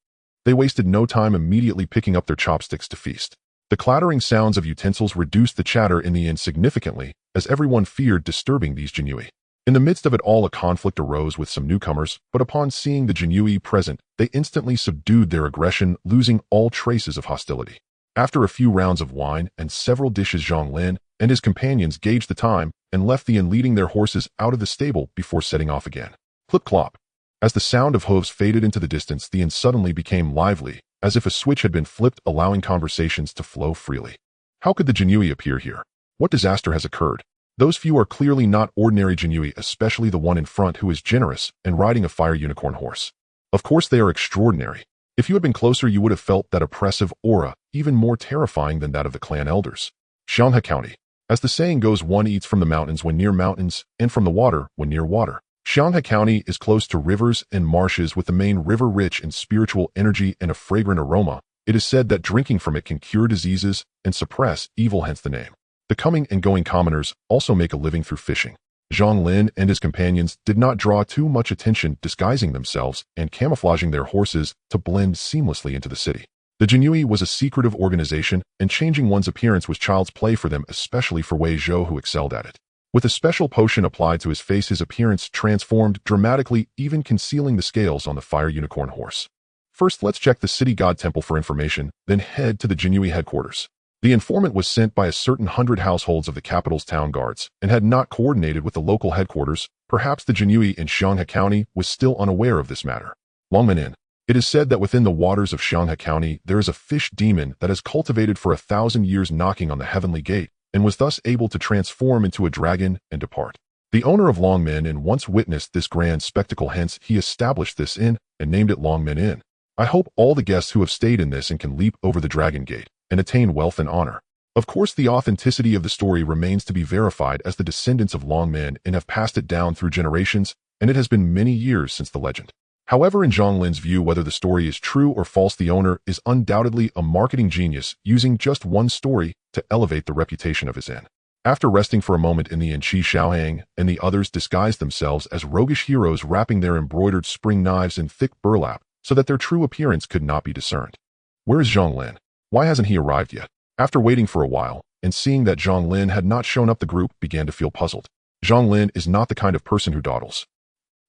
They wasted no time, immediately picking up their chopsticks to feast. The clattering sounds of utensils reduced the chatter in the inn significantly, as everyone feared disturbing these Jinyiwei. In the midst of it all, a conflict arose with some newcomers, but upon seeing the Jinyiwei present, they instantly subdued their aggression, losing all traces of hostility. After a few rounds of wine and several dishes, Zhang Lin and his companions gauged the time and left the inn, leading their horses out of the stable before setting off again. Clip-clop. As the sound of hooves faded into the distance, the inn suddenly became lively, as if a switch had been flipped, allowing conversations to flow freely. How could the Jinyiwei appear here? What disaster has occurred? Those few are clearly not ordinary Jinyiwei, especially the one in front who is generous and riding a fire unicorn horse. Of course they are extraordinary. If you had been closer, you would have felt that oppressive aura, even more terrifying than that of the clan elders. Shanghai County. As the saying goes, one eats from the mountains when near mountains, and from the water when near water. Shanghai County is close to rivers and marshes, with the main river rich in spiritual energy and a fragrant aroma. It is said that drinking from it can cure diseases and suppress evil, hence the name. The coming and going commoners also make a living through fishing. Zhang Lin and his companions did not draw too much attention, disguising themselves and camouflaging their horses to blend seamlessly into the city. The Jinyiwei was a secretive organization, and changing one's appearance was child's play for them, especially for Wei Zhou, who excelled at it. With a special potion applied to his face, his appearance transformed dramatically, even concealing the scales on the fire unicorn horse. First, let's check the city god temple for information, then head to the Jinyiwei headquarters. The informant was sent by a certain 100 households of the capital's town guards and had not coordinated with the local headquarters. Perhaps the Jinyiwei in Shanghai County was still unaware of this matter. Longmen Inn. It is said that within the waters of Shanghai County there is a fish demon that has cultivated for 1,000 years, knocking on the heavenly gate, and was thus able to transform into a dragon and depart. The owner of Longmen Inn once witnessed this grand spectacle, hence he established this inn and named it Longmen Inn. I hope all the guests who have stayed in this inn can leap over the dragon gate and attain wealth and honor. Of course, the authenticity of the story remains to be verified, as the descendants of Longmen Inn have passed it down through generations, and it has been many years since the legend. However, in Zhang Lin's view, whether the story is true or false, the owner is undoubtedly a marketing genius, using just one story to elevate the reputation of his inn. After resting for a moment in the inn, Qi Xiaohang and the others disguised themselves as roguish heroes, wrapping their embroidered spring knives in thick burlap so that their true appearance could not be discerned. Where is Zhang Lin? Why hasn't he arrived yet? After waiting for a while, and seeing that Zhang Lin had not shown up, the group began to feel puzzled. Zhang Lin is not the kind of person who dawdles.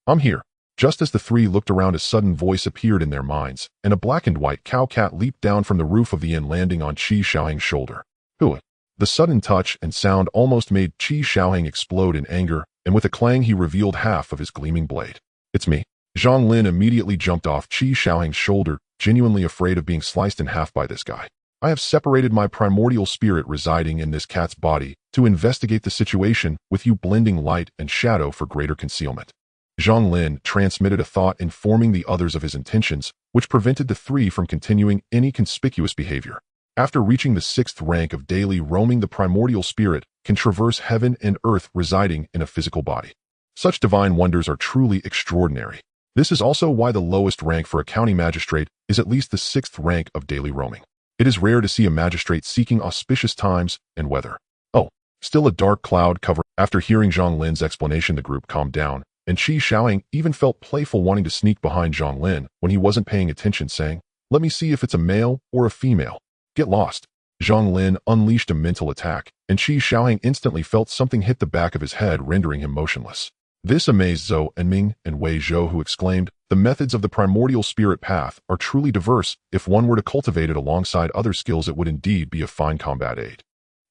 I'm here. Just as the three looked around, a sudden voice appeared in their minds, and a black and white cow cat leaped down from the roof of the inn, landing on Qi Xiaohang's shoulder. Who? The sudden touch and sound almost made Qi Xiaohang explode in anger, and with a clang he revealed half of his gleaming blade. It's me. Zhang Lin immediately jumped off Qi Xiaohang's shoulder, genuinely afraid of being sliced in half by this guy. I have separated my primordial spirit residing in this cat's body to investigate the situation, with you blending light and shadow for greater concealment. Zhang Lin transmitted a thought informing the others of his intentions, which prevented the three from continuing any conspicuous behavior. After reaching the 6th rank of daily roaming, the primordial spirit can traverse heaven and earth, residing in a physical body. Such divine wonders are truly extraordinary. This is also why the lowest rank for a county magistrate is at least the 6th rank of daily roaming. It is rare to see a magistrate seeking auspicious times and weather. Oh, still a dark cloud cover. After hearing Zhang Lin's explanation, the group calmed down, and Qi Xiaohang even felt playful, wanting to sneak behind Zhang Lin when he wasn't paying attention, saying, "Let me see if it's a male or a female. Get lost." Zhang Lin unleashed a mental attack, and Qi Xiaohang instantly felt something hit the back of his head, rendering him motionless. This amazed Zhou Enming and Wei Zhou, who exclaimed, "The methods of the primordial spirit path are truly diverse. If one were to cultivate it alongside other skills, it would indeed be a fine combat aid."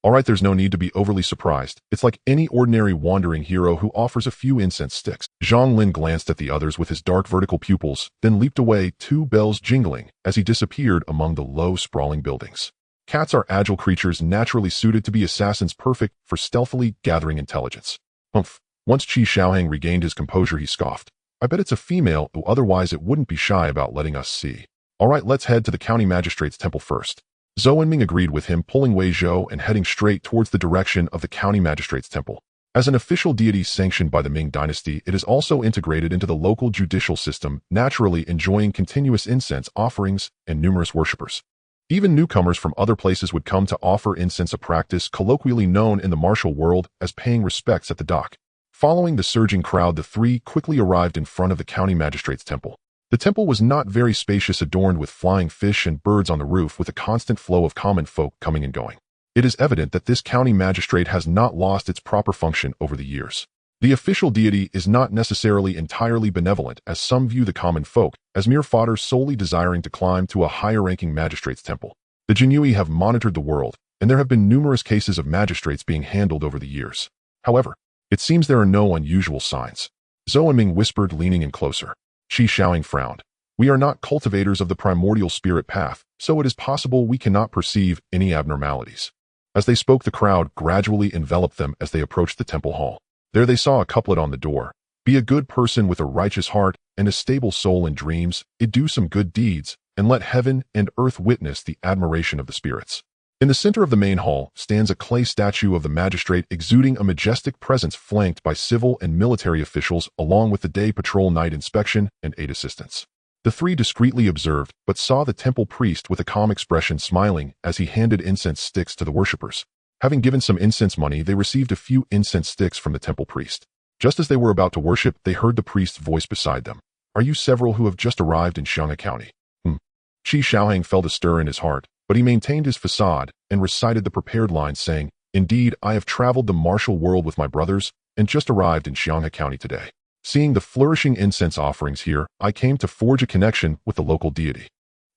Alright, there's no need to be overly surprised. It's like any ordinary wandering hero who offers a few incense sticks. Zhang Lin glanced at the others with his dark vertical pupils, then leaped away, 2 bells jingling, as he disappeared among the low, sprawling buildings. Cats are agile creatures, naturally suited to be assassins, perfect for stealthily gathering intelligence. Humph. Once Qi Xiaohang regained his composure, he scoffed. I bet it's a female, who otherwise it wouldn't be shy about letting us see. Alright, let's head to the county magistrate's temple first. Zhou Enming agreed with him, pulling Wei Zhou and heading straight towards the direction of the county magistrate's temple. As an official deity sanctioned by the Ming dynasty, it is also integrated into the local judicial system, naturally enjoying continuous incense offerings and numerous worshippers. Even newcomers from other places would come to offer incense, a practice colloquially known in the martial world as paying respects at the dock. Following the surging crowd, the three quickly arrived in front of the county magistrate's temple. The temple was not very spacious, adorned with flying fish and birds on the roof, with a constant flow of common folk coming and going. It is evident that this county magistrate has not lost its proper function over the years. The official deity is not necessarily entirely benevolent, as some view the common folk as mere fodder solely desiring to climb to a higher-ranking magistrate's temple. The Jinyiwei have monitored the world, and there have been numerous cases of magistrates being handled over the years. However, it seems there are no unusual signs. Zhou Enming whispered, leaning in closer. Qi Shaoying frowned. We are not cultivators of the primordial spirit path, so it is possible we cannot perceive any abnormalities. As they spoke, the crowd gradually enveloped them as they approached the temple hall. There they saw a couplet on the door. Be a good person with a righteous heart and a stable soul in dreams, do some good deeds, and let heaven and earth witness the admiration of the spirits. In the center of the main hall stands a clay statue of the magistrate exuding a majestic presence flanked by civil and military officials along with the day patrol night inspection and 8 assistants. The 3 discreetly observed but saw the temple priest with a calm expression smiling as he handed incense sticks to the worshippers. Having given some incense money, they received a few incense sticks from the temple priest. Just as they were about to worship, they heard the priest's voice beside them. Are you several who have just arrived in Xianghe County? Qi Shaoying felt a stir in his heart, but he maintained his facade and recited the prepared lines saying, Indeed, I have traveled the martial world with my brothers and just arrived in Xianghe County today. Seeing the flourishing incense offerings here, I came to forge a connection with the local deity.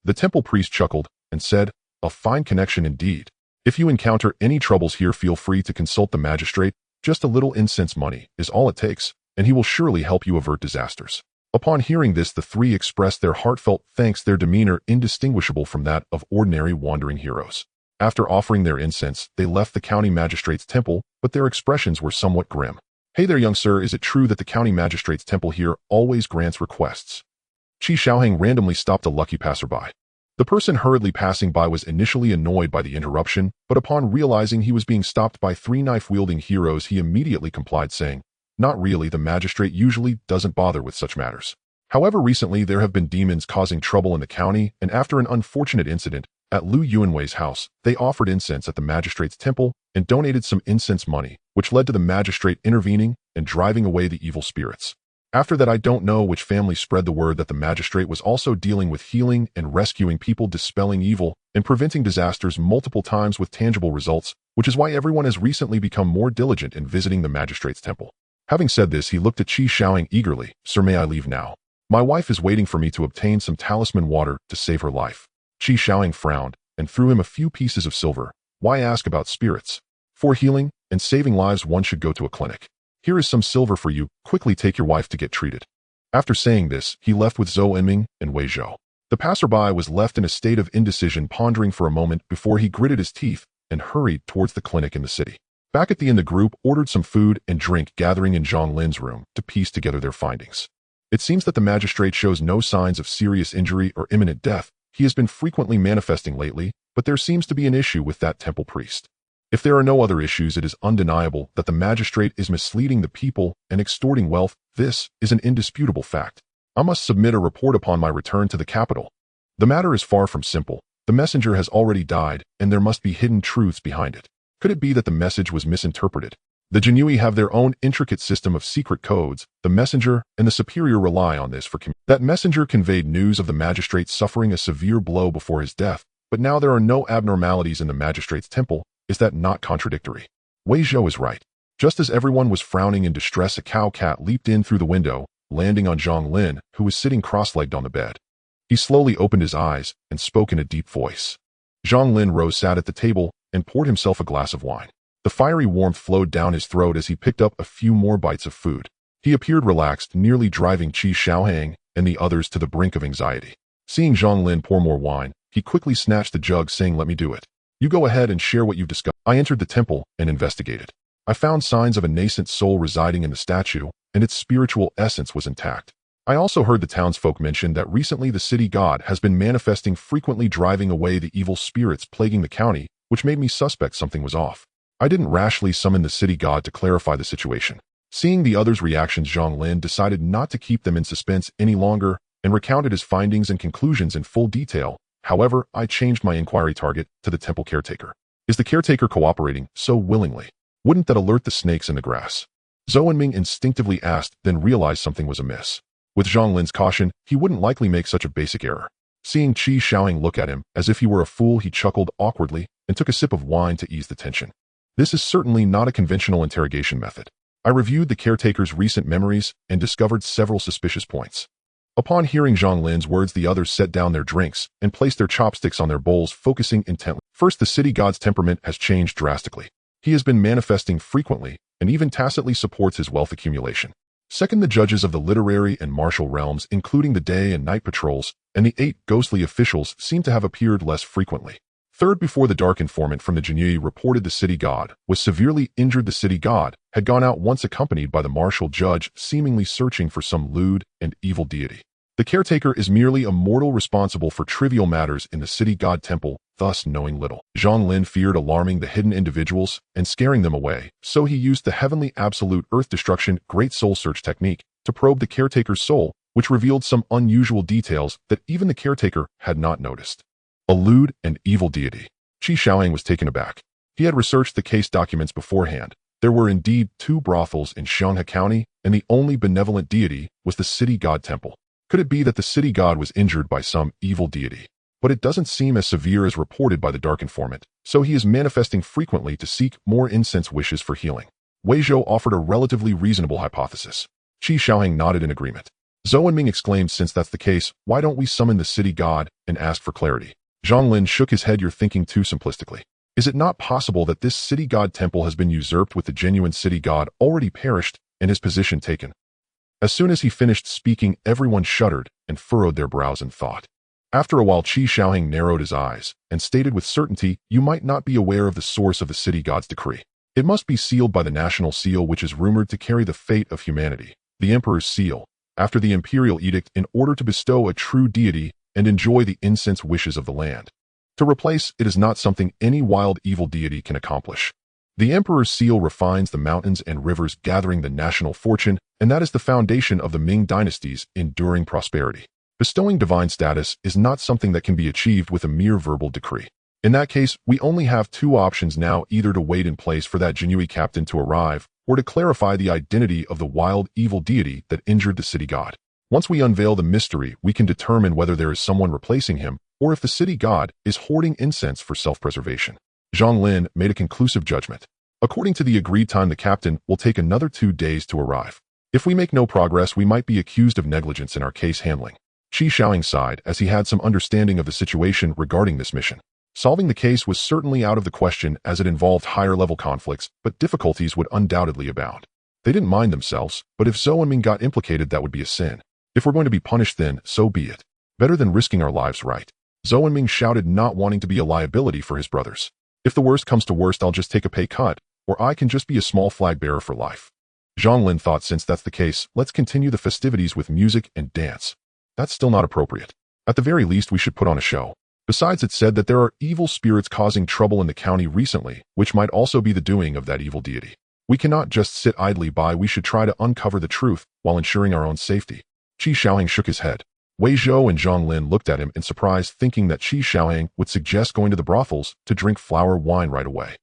The temple priest chuckled and said, A fine connection indeed. If you encounter any troubles here, feel free to consult the magistrate. Just a little incense money is all it takes, and he will surely help you avert disasters. Upon hearing this, the 3 expressed their heartfelt thanks, their demeanor indistinguishable from that of ordinary wandering heroes. After offering their incense, they left the county magistrate's temple, but their expressions were somewhat grim. Hey there, young sir, is it true that the county magistrate's temple here always grants requests? Qi Shaoying randomly stopped a lucky passerby. The person hurriedly passing by was initially annoyed by the interruption, but upon realizing he was being stopped by 3 knife-wielding heroes, he immediately complied, saying, Not really, the magistrate usually doesn't bother with such matters. However, recently there have been demons causing trouble in the county, and after an unfortunate incident at Lu Yuanwei's house, they offered incense at the magistrate's temple and donated some incense money, which led to the magistrate intervening and driving away the evil spirits. After that, I don't know which family spread the word that the magistrate was also dealing with healing and rescuing people, dispelling evil, and preventing disasters multiple times with tangible results, which is why everyone has recently become more diligent in visiting the magistrate's temple. Having said this, he looked at Qi Shaoying eagerly. Sir, may I leave now? My wife is waiting for me to obtain some talisman water to save her life. Qi Shaoying frowned and threw him a few pieces of silver. Why ask about spirits? For healing and saving lives, one should go to a clinic. Here is some silver for you. Quickly take your wife to get treated. After saying this, he left with Zhang Lin and Wei Zhou. The passerby was left in a state of indecision, pondering for a moment before he gritted his teeth and hurried towards the clinic in the city. Back at the inn, the group ordered some food and drink, gathering in Zhang Lin's room to piece together their findings. It seems that the magistrate shows no signs of serious injury or imminent death. He has been frequently manifesting lately, but there seems to be an issue with that temple priest. If there are no other issues, it is undeniable that the magistrate is misleading the people and extorting wealth. This is an indisputable fact. I must submit a report upon my return to the capital. The matter is far from simple. The messenger has already died, and there must be hidden truths behind it. Could it be that the message was misinterpreted? The Jinyiwei have their own intricate system of secret codes. The messenger and the superior rely on this for communication. That messenger conveyed news of the magistrate suffering a severe blow before his death, but now there are no abnormalities in the magistrate's temple. Is that not contradictory? Wei Zhou is right. Just as everyone was frowning in distress, a cow cat leaped in through the window, landing on Zhang Lin, who was sitting cross-legged on the bed. He slowly opened his eyes and spoke in a deep voice. Zhang Lin rose, sat at the table, and poured himself a glass of wine. The fiery warmth flowed down his throat as he picked up a few more bites of food. He appeared relaxed, nearly driving Qi Shaoying and the others to the brink of anxiety. Seeing Zhang Lin pour more wine, he quickly snatched the jug, saying, Let me do it. You go ahead and share what you've discovered. I entered the temple and investigated. I found signs of a nascent soul residing in the statue, and its spiritual essence was intact. I also heard the townsfolk mention that recently the city god has been manifesting frequently, driving away the evil spirits plaguing the county, which made me suspect something was off. I didn't rashly summon the city god to clarify the situation. Seeing the others' reactions, Zhang Lin decided not to keep them in suspense any longer and recounted his findings and conclusions in full detail. However, I changed my inquiry target to the temple caretaker. Is the caretaker cooperating so willingly? Wouldn't that alert the snakes in the grass? Zhou Enming instinctively asked, then realized something was amiss. With Zhang Lin's caution, he wouldn't likely make such a basic error. Seeing Qi Shaoying look at him as if he were a fool, he chuckled awkwardly and took a sip of wine to ease the tension. This is certainly not a conventional interrogation method. I reviewed the caretaker's recent memories and discovered several suspicious points. Upon hearing Zhang Lin's words, the others set down their drinks and placed their chopsticks on their bowls, focusing intently. First, the city god's temperament has changed drastically. He has been manifesting frequently and even tacitly supports his wealth accumulation. Second, the judges of the literary and martial realms, including the day and night patrols, and the 8 ghostly officials seem to have appeared less frequently. Third, before the dark informant from the Jinyiwei reported the city god was severely injured, the city god had gone out once accompanied by the martial judge, seemingly searching for some lewd and evil deity. The caretaker is merely a mortal responsible for trivial matters in the city god temple, thus knowing little. Zhang Lin feared alarming the hidden individuals and scaring them away, so he used the heavenly absolute earth destruction great soul search technique to probe the caretaker's soul, which revealed some unusual details that even the caretaker had not noticed. A lewd and evil deity. Qi Xiaoying was taken aback. He had researched the case documents beforehand. There were indeed 2 brothels in Xianghe County, and the only benevolent deity was the city god temple. Could it be that the city god was injured by some evil deity? But it doesn't seem as severe as reported by the dark informant, so he is manifesting frequently to seek more incense wishes for healing. Wei Zhou offered a relatively reasonable hypothesis. Qi Xiaoying nodded in agreement. Zhou Enming exclaimed, since that's the case, why don't we summon the city god and ask for clarity? Zhang Lin shook his head. You're thinking too simplistically. Is it not possible that this city god temple has been usurped with the genuine city god already perished and his position taken? As soon as he finished speaking, everyone shuddered and furrowed their brows in thought. After a while, Qi Xiaoying narrowed his eyes and stated with certainty, you might not be aware of the source of the city god's decree. It must be sealed by the national seal, which is rumored to carry the fate of humanity, the emperor's seal, after the imperial edict, in order to bestow a true deity and enjoy the incense wishes of the land. To replace it is not something any wild evil deity can accomplish. The emperor's seal refines the mountains and rivers, gathering the national fortune, and that is the foundation of the Ming dynasty's enduring prosperity. Bestowing divine status is not something that can be achieved with a mere verbal decree. In that case, we only have 2 options now, either to wait in place for that Jinyiwei captain to arrive, or to clarify the identity of the wild evil deity that injured the city god. Once we unveil the mystery, we can determine whether there is someone replacing him, or if the city god is hoarding incense for self-preservation. Zhang Lin made a conclusive judgment. According to the agreed time, the captain will take another 2 days to arrive. If we make no progress, we might be accused of negligence in our case handling. Qi Xiaoying sighed as he had some understanding of the situation regarding this mission. Solving the case was certainly out of the question as it involved higher-level conflicts, but difficulties would undoubtedly abound. They didn't mind themselves, but if Zhou Enming got implicated, that would be a sin. If we're going to be punished, then so be it. Better than risking our lives, right? Zhou Enming shouted, not wanting to be a liability for his brothers. If the worst comes to worst, I'll just take a pay cut, or I can just be a small flag bearer for life. Zhang Lin thought, since that's the case, let's continue the festivities with music and dance. That's still not appropriate. At the very least, we should put on a show. Besides, it said that there are evil spirits causing trouble in the county recently, which might also be the doing of that evil deity. We cannot just sit idly by. We should try to uncover the truth while ensuring our own safety. Qi Xiaoying shook his head. Wei Zhou and Zhang Lin looked at him in surprise, thinking that Qi Xiaoying would suggest going to the brothels to drink flower wine right away.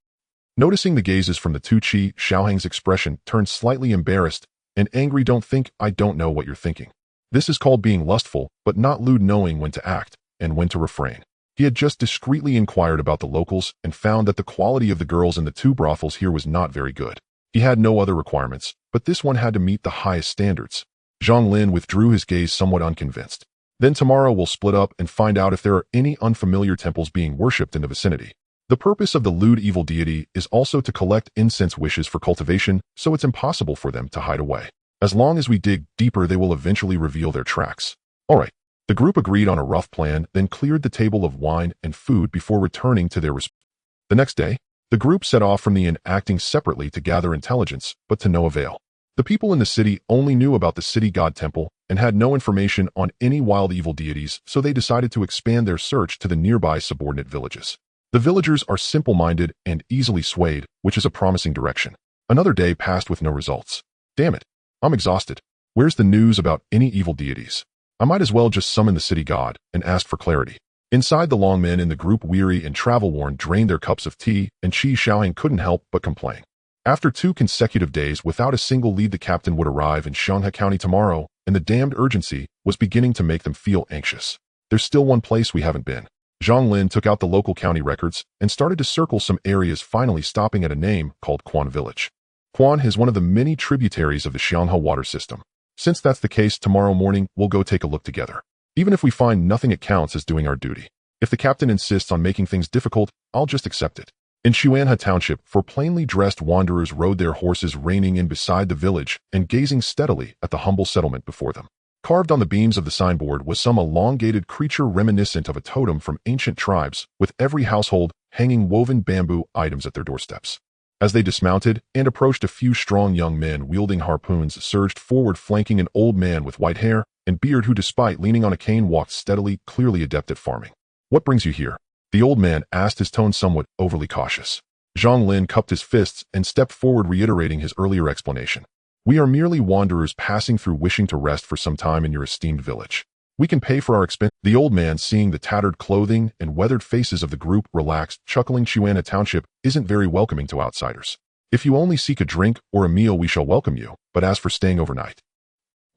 Noticing the gazes from the 2, Qi Xiaoying's expression turned slightly embarrassed and angry. Don't think I don't know what you're thinking. This is called being lustful, but not lewd, knowing when to act and when to refrain. He had just discreetly inquired about the locals and found that the quality of the girls in the 2 brothels here was not very good. He had no other requirements, but this one had to meet the highest standards. Zhang Lin withdrew his gaze, somewhat unconvinced. Then tomorrow we'll split up and find out if there are any unfamiliar temples being worshipped in the vicinity. The purpose of the lewd evil deity is also to collect incense wishes for cultivation, so it's impossible for them to hide away. As long as we dig deeper, they will eventually reveal their tracks. All right. The group agreed on a rough plan, then cleared the table of wine and food before returning to their The next day, the group set off from the inn, acting separately to gather intelligence, but to no avail. The people in the city only knew about the city god temple and had no information on any wild evil deities, so they decided to expand their search to the nearby subordinate villages. The villagers are simple-minded and easily swayed, which is a promising direction. Another day passed with no results. Damn it. I'm exhausted. Where's the news about any evil deities? I might as well just summon the city god and ask for clarity. Inside, the long men in the group, weary and travel-worn, drained their cups of tea, and Qi Xiaoying couldn't help but complain. After 2 consecutive days without a single lead, the captain would arrive in Xianghe County tomorrow, and the damned urgency was beginning to make them feel anxious. There's still one place we haven't been. Zhang Lin took out the local county records and started to circle some areas, finally stopping at a name called Quan Village. Quan is one of the many tributaries of the Xianghe water system. Since that's the case, tomorrow morning we'll go take a look together. Even if we find nothing, it counts as doing our duty. If the captain insists on making things difficult, I'll just accept it. In Xuanhe Township, 4 plainly dressed wanderers rode their horses reining in beside the village and gazing steadily at the humble settlement before them. Carved on the beams of the signboard was some elongated creature reminiscent of a totem from ancient tribes, with every household hanging woven bamboo items at their doorsteps. As they dismounted and approached, a few strong young men wielding harpoons surged forward, flanking an old man with white hair and beard who, despite leaning on a cane, walked steadily, clearly adept at farming. "What brings you here?" the old man asked, his tone somewhat overly cautious. Zhang Lin cupped his fists and stepped forward, reiterating his earlier explanation. "We are merely wanderers passing through, wishing to rest for some time in your esteemed village. We can pay for our expense." The old man, seeing the tattered clothing and weathered faces of the group, relaxed, chuckling. "Xuanhe Township isn't very welcoming to outsiders. If you only seek a drink or a meal, we shall welcome you, but as for staying overnight,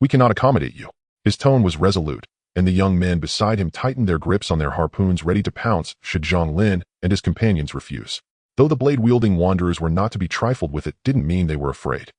we cannot accommodate you." His tone was resolute, and the young men beside him tightened their grips on their harpoons, ready to pounce should Zhang Lin and his companions refuse. Though the blade-wielding wanderers were not to be trifled with, it didn't mean they were afraid.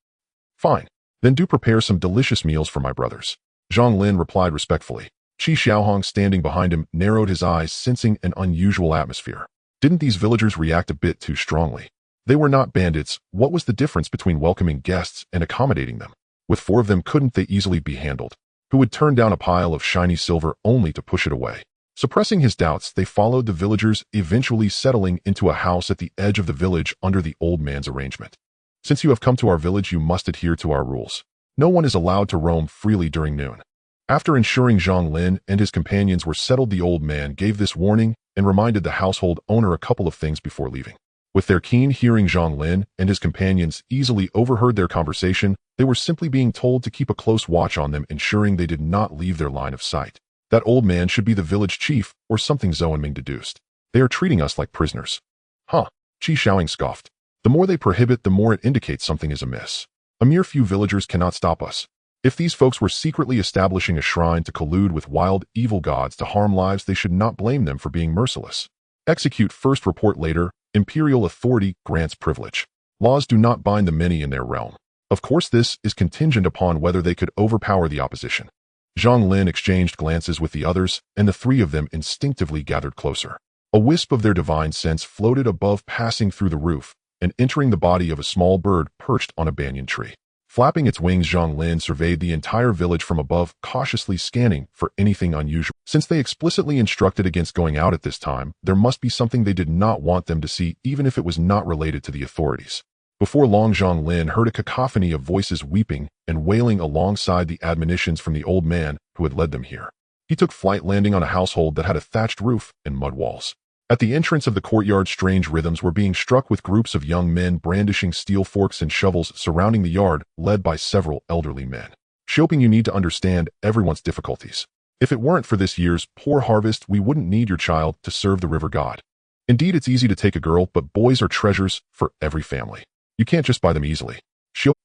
"Fine. Then do prepare some delicious meals for my brothers," Zhang Lin replied respectfully. Qi Xiaohong, standing behind him, narrowed his eyes, sensing an unusual atmosphere. Didn't these villagers react a bit too strongly? They were not bandits. What was the difference between welcoming guests and accommodating them? With 4 of them, couldn't they easily be handled? Who would turn down a pile of shiny silver only to push it away? Suppressing his doubts, they followed the villagers, eventually settling into a house at the edge of the village under the old man's arrangement. "Since you have come to our village, you must adhere to our rules. No one is allowed to roam freely during noon." After ensuring Zhang Lin and his companions were settled, the old man gave this warning and reminded the household owner a couple of things before leaving. With their keen hearing, Zhang Lin and his companions easily overheard their conversation. They were simply being told to keep a close watch on them, ensuring they did not leave their line of sight. That old man should be the village chief or something, Zhou Enming deduced. "They are treating us like prisoners." "Huh," Qi Xiaohong scoffed. "The more they prohibit, the more it indicates something is amiss. A mere few villagers cannot stop us. If these folks were secretly establishing a shrine to collude with wild, evil gods to harm lives, they should not blame them for being merciless. Execute first, report later. Imperial authority grants privilege. Laws do not bind the many in their realm. Of course, this is contingent upon whether they could overpower the opposition." Zhang Lin exchanged glances with the others, and the 3 of them instinctively gathered closer. A wisp of their divine sense floated above, passing through the roof and entering the body of a small bird perched on a banyan tree. Flapping its wings, Zhang Lin surveyed the entire village from above, cautiously scanning for anything unusual. Since they explicitly instructed against going out at this time, there must be something they did not want them to see, even if it was not related to the authorities. Before long, Zhang Lin heard a cacophony of voices weeping and wailing alongside the admonitions from the old man who had led them here. He took flight, landing on a household that had a thatched roof and mud walls. At the entrance of the courtyard, strange rhythms were being struck, with groups of young men brandishing steel forks and shovels surrounding the yard, led by several elderly men. "Shopping, you need to understand everyone's difficulties. If it weren't for this year's poor harvest, we wouldn't need your child to serve the river god. Indeed, it's easy to take a girl, but boys are treasures for every family. You can't just buy them easily.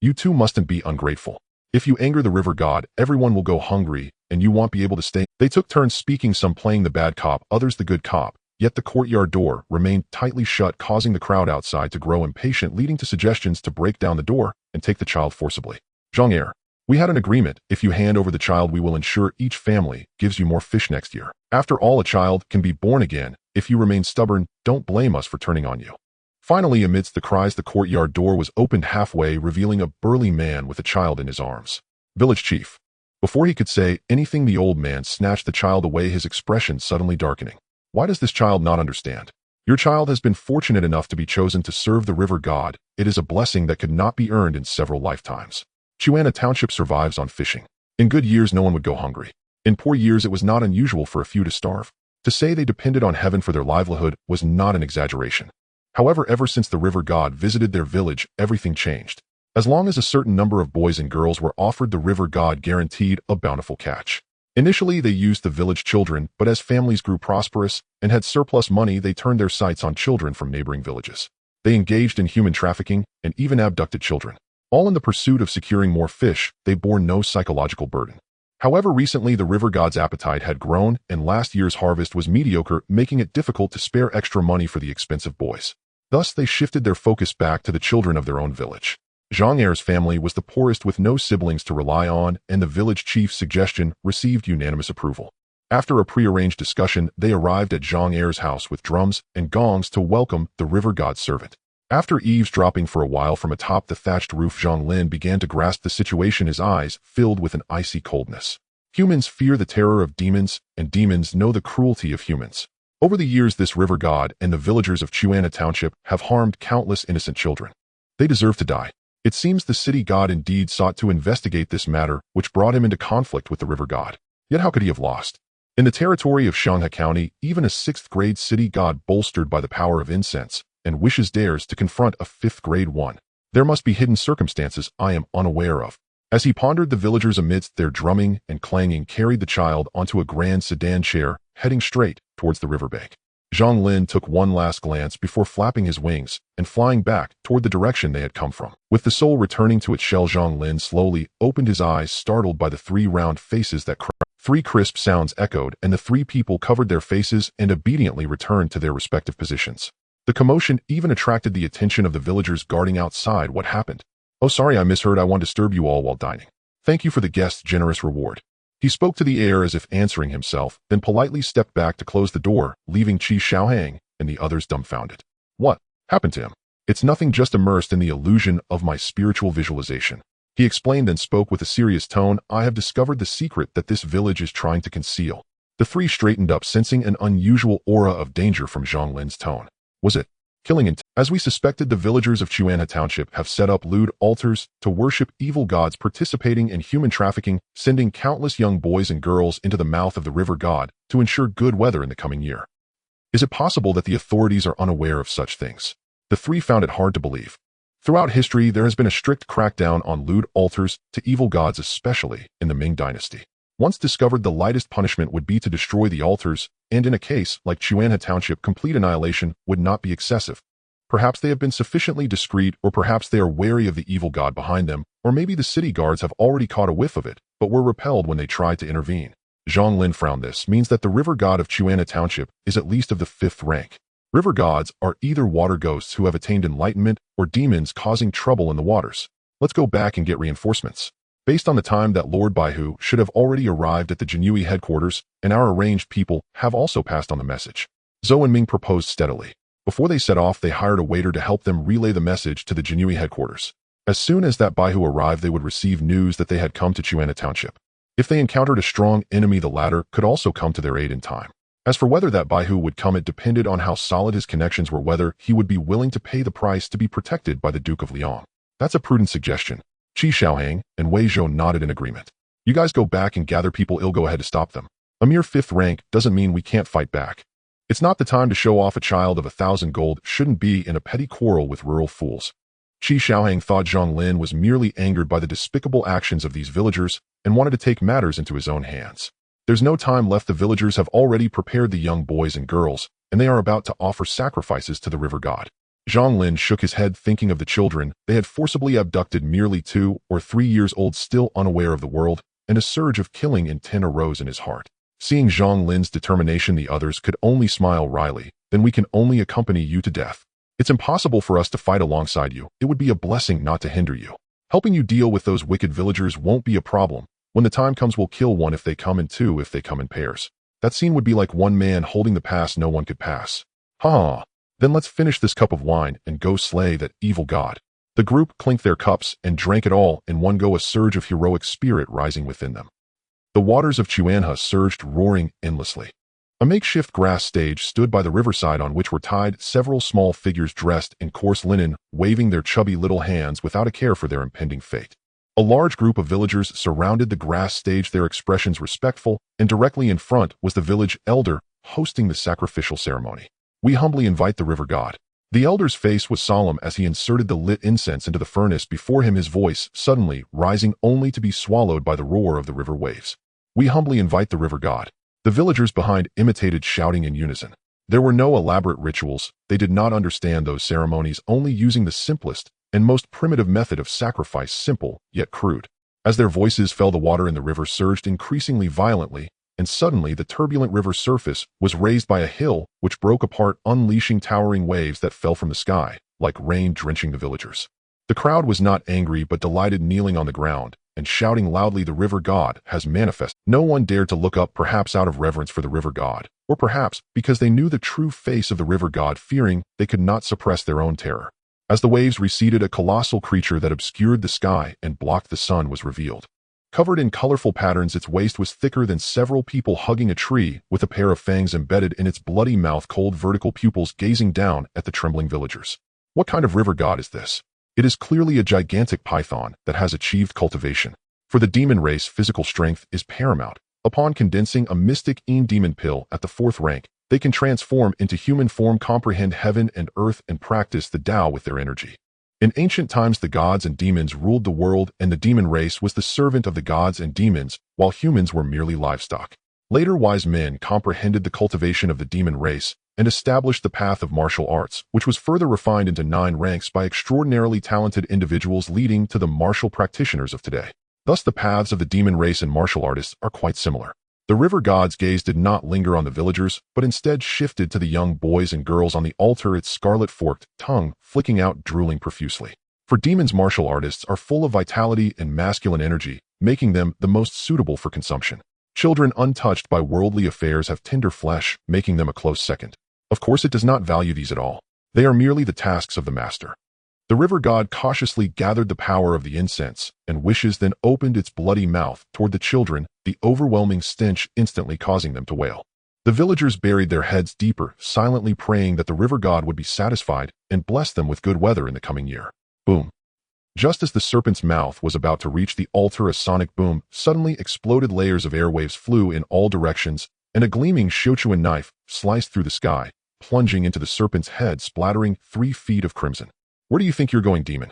You too mustn't be ungrateful. If you anger the river god, everyone will go hungry, and you won't be able to stay." They took turns speaking, some playing the bad cop, others the good cop. Yet the courtyard door remained tightly shut, causing the crowd outside to grow impatient, leading to suggestions to break down the door and take the child forcibly. "Zhang, we had an agreement. If you hand over the child, we will ensure each family gives you more fish next year. After all, a child can be born again. If you remain stubborn, don't blame us for turning on you." Finally, amidst the cries, the courtyard door was opened halfway, revealing a burly man with a child in his arms. "Village chief." Before he could say anything, the old man snatched the child away, his expression suddenly darkening. "Why does this child not understand? Your child has been fortunate enough to be chosen to serve the river god. It is a blessing that could not be earned in several lifetimes. Xuanhe Township survives on fishing. In good years, no one would go hungry. In poor years, it was not unusual for a few to starve. To say they depended on heaven for their livelihood was not an exaggeration. However, ever since the river god visited their village, everything changed. As long as a certain number of boys and girls were offered, the river god guaranteed a bountiful catch. Initially, they used the village children, but as families grew prosperous and had surplus money, they turned their sights on children from neighboring villages. They engaged in human trafficking and even abducted children. All in the pursuit of securing more fish, they bore no psychological burden. However, recently the river god's appetite had grown, and last year's harvest was mediocre, making it difficult to spare extra money for the expensive boys. Thus, they shifted their focus back to the children of their own village. Zhang Er's family was the poorest, with no siblings to rely on, and the village chief's suggestion received unanimous approval. After a prearranged discussion, they arrived at Zhang Er's house with drums and gongs to welcome the river god's servant. After eavesdropping for a while from atop the thatched roof, Zhang Lin began to grasp the situation, his eyes filled with an icy coldness. Humans fear the terror of demons, and demons know the cruelty of humans. Over the years, this river god and the villagers of Chuana Township have harmed countless innocent children. They deserve to die. It seems the city god indeed sought to investigate this matter, which brought him into conflict with the river god. Yet how could he have lost? In the territory of Shanghai County, even a 6th-grade city god bolstered by the power of incense and wishes dares to confront a 5th-grade one. There must be hidden circumstances I am unaware of. As he pondered, the villagers amidst their drumming and clanging carried the child onto a grand sedan chair, heading straight towards the riverbank. Zhang Lin took one last glance before flapping his wings and flying back toward the direction they had come from. With the soul returning to its shell, Zhang Lin slowly opened his eyes, startled by the 3 round faces that cracked. 3 crisp sounds echoed, and the 3 people covered their faces and obediently returned to their respective positions. The commotion even attracted the attention of the villagers guarding outside. What happened? Oh, sorry, I misheard. I won't disturb you all while dining. Thank you for the guest's generous reward. He spoke to the air as if answering himself, then politely stepped back to close the door, leaving Qi Xiaohang and the others dumbfounded. What happened to him? It's nothing, just immersed in the illusion of my spiritual visualization. He explained and spoke with a serious tone. I have discovered the secret that this village is trying to conceal. The 3 straightened up, sensing an unusual aura of danger from Zhang Lin's tone. Was it killing intent? As we suspected, the villagers of Chuana Township have set up lewd altars to worship evil gods, participating in human trafficking, sending countless young boys and girls into the mouth of the river god to ensure good weather in the coming year. Is it possible that the authorities are unaware of such things? The 3 found it hard to believe. Throughout history, there has been a strict crackdown on lewd altars to evil gods, especially in the Ming dynasty. Once discovered, the lightest punishment would be to destroy the altars, and in a case like Chuana Township, complete annihilation would not be excessive. Perhaps they have been sufficiently discreet, or perhaps they are wary of the evil god behind them, or maybe the city guards have already caught a whiff of it, but were repelled when they tried to intervene. Zhang Lin frowned. This means that the river god of Chuana Township is at least of the 5th rank. River gods are either water ghosts who have attained enlightenment, or demons causing trouble in the waters. Let's go back and get reinforcements. Based on the time that Lord Baihu should have already arrived at the Jinyiwei headquarters, and our arranged people have also passed on the message. Zhou and Ming proposed steadily. Before they set off, they hired a waiter to help them relay the message to the Jinyiwei headquarters. As soon as that Baihu arrived, they would receive news that they had come to Chuana Township. If they encountered a strong enemy, the latter could also come to their aid in time. As for whether that Baihu would come, it depended on how solid his connections were, whether he would be willing to pay the price to be protected by the Duke of Liang. That's a prudent suggestion. Qi Xiaohang and Wei Zhou nodded in agreement. You guys go back and gather people. I'll go ahead to stop them. A mere 5th rank doesn't mean we can't fight back. It's not the time to show off. A child of 1,000 gold shouldn't be in a petty quarrel with rural fools. Qi Xiaohang thought Zhang Lin was merely angered by the despicable actions of these villagers and wanted to take matters into his own hands. There's no time left. The villagers have already prepared the young boys and girls, and they are about to offer sacrifices to the river god. Zhang Lin shook his head, thinking of the children they had forcibly abducted, merely 2 or 3 years old, still unaware of the world, and a surge of killing intent arose in his heart. Seeing Zhang Lin's determination, the others could only smile wryly. Then we can only accompany you to death. It's impossible for us to fight alongside you. It would be a blessing not to hinder you. Helping you deal with those wicked villagers won't be a problem. When the time comes, we'll kill one if they come in, 2 if they come in pairs. That scene would be like one man holding the pass no one could pass. Ha! Then let's finish this cup of wine and go slay that evil god. The group clinked their cups and drank it all in one go, a surge of heroic spirit rising within them. The waters of Chuanha surged, roaring endlessly. A makeshift grass stage stood by the riverside, on which were tied several small figures dressed in coarse linen, waving their chubby little hands without a care for their impending fate. A large group of villagers surrounded the grass stage, their expressions respectful, and directly in front was the village elder hosting the sacrificial ceremony. We humbly invite the river god. The elder's face was solemn as he inserted the lit incense into the furnace before him, his voice suddenly rising only to be swallowed by the roar of the river waves. We humbly invite the river god. The villagers behind imitated, shouting in unison. There were no elaborate rituals. They did not understand those ceremonies, only using the simplest and most primitive method of sacrifice, simple yet crude. As their voices fell, the water in the river surged increasingly violently, and suddenly the turbulent river surface was raised by a hill which broke apart, unleashing towering waves that fell from the sky, like rain, drenching the villagers. The crowd was not angry but delighted, kneeling on the ground, and shouting loudly, "The river god has manifested." No one dared to look up, perhaps out of reverence for the river god, or perhaps because they knew the true face of the river god, fearing they could not suppress their own terror. As the waves receded, a colossal creature that obscured the sky and blocked the sun was revealed. Covered in colorful patterns, its waist was thicker than several people hugging a tree, with a pair of fangs embedded in its bloody mouth, cold vertical pupils gazing down at the trembling villagers. What kind of river god is this? It is clearly a gigantic python that has achieved cultivation. For the demon race, physical strength is paramount. Upon condensing a mystic demon pill at the 4th rank, they can transform into human form, comprehend heaven and earth, and practice the Tao with their energy. In ancient times, the gods and demons ruled the world, and the demon race was the servant of the gods and demons, while humans were merely livestock. Later, wise men comprehended the cultivation of the demon race and established the path of martial arts, which was further refined into 9 ranks by extraordinarily talented individuals, leading to the martial practitioners of today. Thus, the paths of the demon race and martial artists are quite similar. The river god's gaze did not linger on the villagers, but instead shifted to the young boys and girls on the altar, its scarlet forked tongue flicking out, drooling profusely. For demons, martial artists are full of vitality and masculine energy, making them the most suitable for consumption. Children untouched by worldly affairs have tender flesh, making them a close second. Of course, it does not value these at all. They are merely the tasks of the master. The river god cautiously gathered the power of the incense, and wishes then opened its bloody mouth toward the children, the overwhelming stench instantly causing them to wail. The villagers buried their heads deeper, silently praying that the river god would be satisfied and bless them with good weather in the coming year. Boom. Just as the serpent's mouth was about to reach the altar, a sonic boom suddenly exploded. Layers of airwaves flew in all directions, and a gleaming Shochuan knife sliced through the sky, plunging into the serpent's head, splattering 3 feet of crimson. "Where do you think you're going, demon?"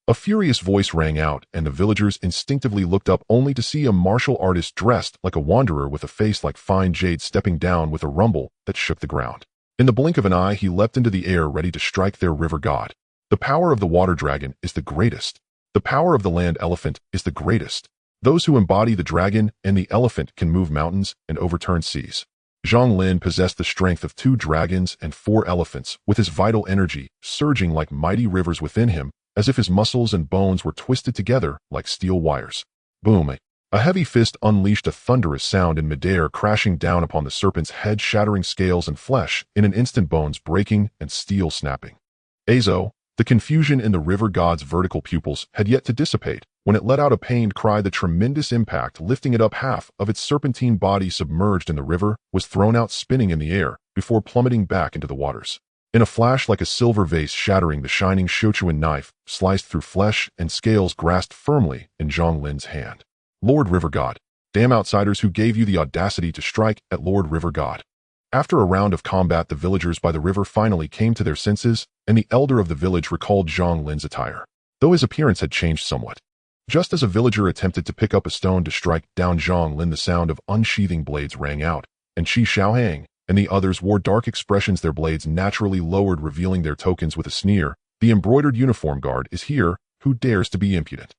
A furious voice rang out, and the villagers instinctively looked up, only to see a martial artist dressed like a wanderer with a face like fine jade stepping down with a rumble that shook the ground. In the blink of an eye, he leapt into the air, ready to strike their river god. The power of the water dragon is the greatest. The power of the land elephant is the greatest. Those who embody the dragon and the elephant can move mountains and overturn seas. Zhang Lin possessed the strength of 2 dragons and 4 elephants, with his vital energy surging like mighty rivers within him, as if his muscles and bones were twisted together like steel wires. Boom! A heavy fist unleashed a thunderous sound in midair, crashing down upon the serpent's head, shattering scales and flesh in an instant, bones breaking and steel snapping. Azo, the confusion in the river god's vertical pupils had yet to dissipate when it let out a pained cry. The tremendous impact, lifting it up, half of its serpentine body submerged in the river, was thrown out, spinning in the air before plummeting back into the waters. In a flash, like a silver vase shattering, the shining Shochuan knife sliced through flesh and scales, grasped firmly in Zhang Lin's hand. "Lord River God, damn outsiders, who gave you the audacity to strike at Lord River God?" After a round of combat, the villagers by the river finally came to their senses, and the elder of the village recalled Zhang Lin's attire, though his appearance had changed somewhat. Just as a villager attempted to pick up a stone to strike down Zhang Lin, the sound of unsheathing blades rang out, and Qi Xiaohang and the others wore dark expressions, their blades naturally lowered, revealing their tokens with a sneer. "The embroidered uniform guard is here. Who dares to be impudent?"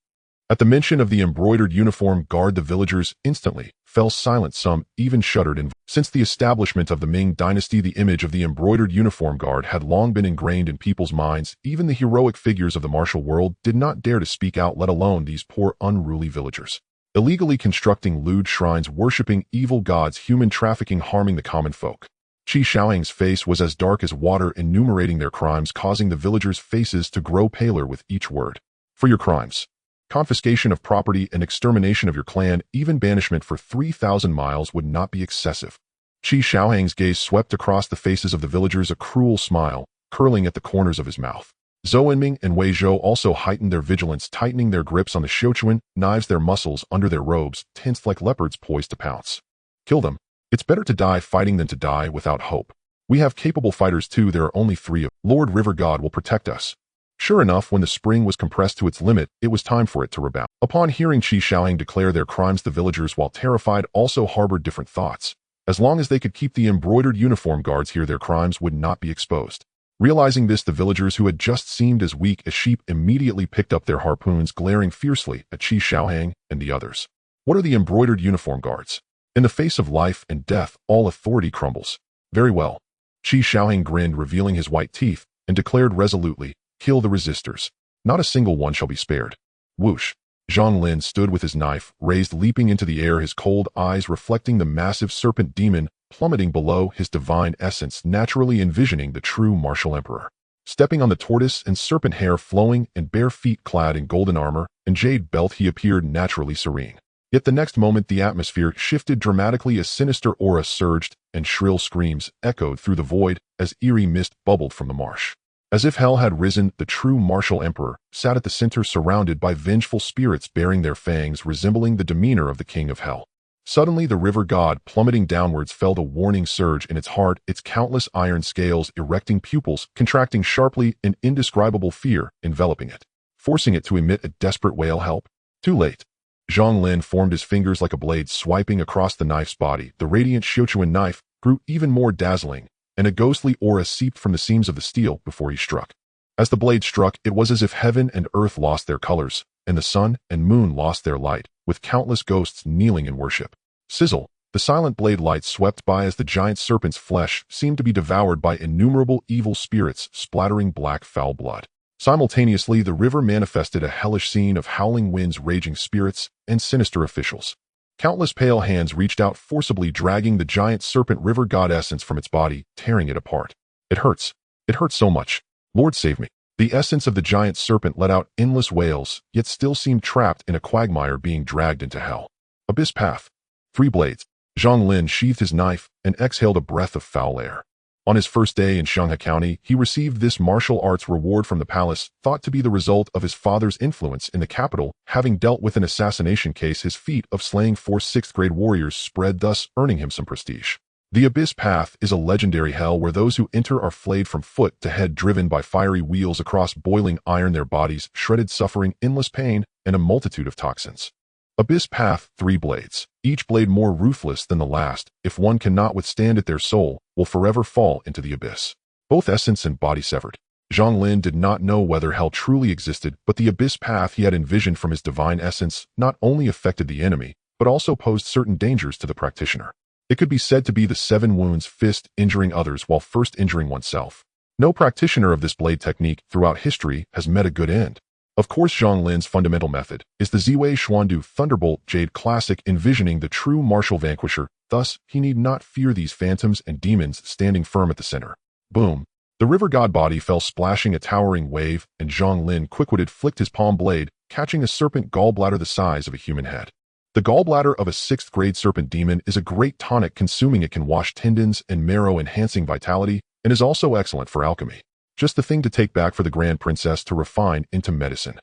At the mention of the embroidered uniform guard, the villagers instantly fell silent. Some even shuddered. Since the establishment of the Ming dynasty, the image of the embroidered uniform guard had long been ingrained in people's minds. Even the heroic figures of the martial world did not dare to speak out, let alone these poor, unruly villagers. Illegally constructing lewd shrines, worshipping evil gods, human trafficking, harming the common folk. Qi Xiaohang's face was as dark as water, enumerating their crimes, causing the villagers' faces to grow paler with each word. "For your crimes, confiscation of property and extermination of your clan, even banishment for 3,000 miles would not be excessive." Qi Xiaohang's gaze swept across the faces of the villagers, a cruel smile curling at the corners of his mouth. Zhou Enming and Wei Zhou also heightened their vigilance, tightening their grips on the Shochuan knives, their muscles under their robes tensed like leopards poised to pounce. "Kill them. It's better to die fighting than to die without hope. We have capable fighters too. There are only 3 of Lord River God will protect us." Sure enough, when the spring was compressed to its limit, it was time for it to rebound. Upon hearing Qi Xiaohang declare their crimes, the villagers, while terrified, also harbored different thoughts. As long as they could keep the embroidered uniform guards here, their crimes would not be exposed. Realizing this, the villagers, who had just seemed as weak as sheep, immediately picked up their harpoons, glaring fiercely at Qi Xiaohang and the others. "What are the embroidered uniform guards? In the face of life and death, all authority crumbles." "Very well." Qi Xiaohang grinned, revealing his white teeth, and declared resolutely, "Kill the resistors. Not a single one shall be spared." Whoosh. Zhang Lin stood with his knife raised, leaping into the air, his cold eyes reflecting the massive serpent demon plummeting below, his divine essence naturally envisioning the true martial emperor. Stepping on the tortoise and serpent hair flowing and bare feet clad in golden armor and jade belt, he appeared naturally serene. Yet the next moment the atmosphere shifted dramatically, a sinister aura surged and shrill screams echoed through the void as eerie mist bubbled from the marsh. As if hell had risen, the true martial emperor sat at the center surrounded by vengeful spirits bearing their fangs, resembling the demeanor of the king of hell. Suddenly the river god, plummeting downwards, felt a warning surge in its heart, its countless iron scales erecting, pupils contracting sharply, an indescribable fear enveloping it, forcing it to emit a desperate wail. Help! Too late. Zhang Lin formed his fingers like a blade, swiping across the knife's body. The radiant Xiuquan knife grew even more dazzling, and a ghostly aura seeped from the seams of the steel before he struck. As the blade struck, it was as if heaven and earth lost their colors, and the sun and moon lost their light, with countless ghosts kneeling in worship. Sizzle! The silent blade light swept by as the giant serpent's flesh seemed to be devoured by innumerable evil spirits, splattering black foul blood. Simultaneously, the river manifested a hellish scene of howling winds, raging spirits, and sinister officials. Countless pale hands reached out, forcibly dragging the giant serpent river god essence from its body, tearing it apart. It hurts. It hurts so much. Lord, save me. The essence of the giant serpent let out endless wails, yet still seemed trapped in a quagmire, being dragged into hell. Abyss path. 3 blades. Zhang Lin sheathed his knife and exhaled a breath of foul air. On his first day in Shanghai County, he received this martial arts reward from the palace, thought to be the result of his father's influence in the capital, having dealt with an assassination case. His feat of slaying 4 6th-grade warriors spread, thus earning him some prestige. The Abyss Path is a legendary hell where those who enter are flayed from foot to head, driven by fiery wheels across boiling iron, their bodies shredded, suffering endless pain and a multitude of toxins. Abyss Path, 3 blades, each blade more ruthless than the last. If one cannot withstand it, their soul will forever fall into the abyss. Both essence and body severed. Zhang Lin did not know whether hell truly existed, but the Abyss Path he had envisioned from his divine essence not only affected the enemy, but also posed certain dangers to the practitioner. It could be said to be the 7 wounds fist, injuring others while first injuring oneself. No practitioner of this blade technique throughout history has met a good end. Of course, Zhang Lin's fundamental method is the Ziwei Xuandu Thunderbolt Jade Classic, envisioning the true martial vanquisher. Thus, he need not fear these phantoms and demons standing firm at the center. Boom! The river god body fell, splashing a towering wave, and Zhang Lin, quick-witted, flicked his palm blade, catching a serpent gallbladder the size of a human head. The gallbladder of a 6th-grade serpent demon is a great tonic. Consuming it can wash tendons and marrow, enhancing vitality, and is also excellent for alchemy. Just the thing to take back for the Grand Princess to refine into medicine.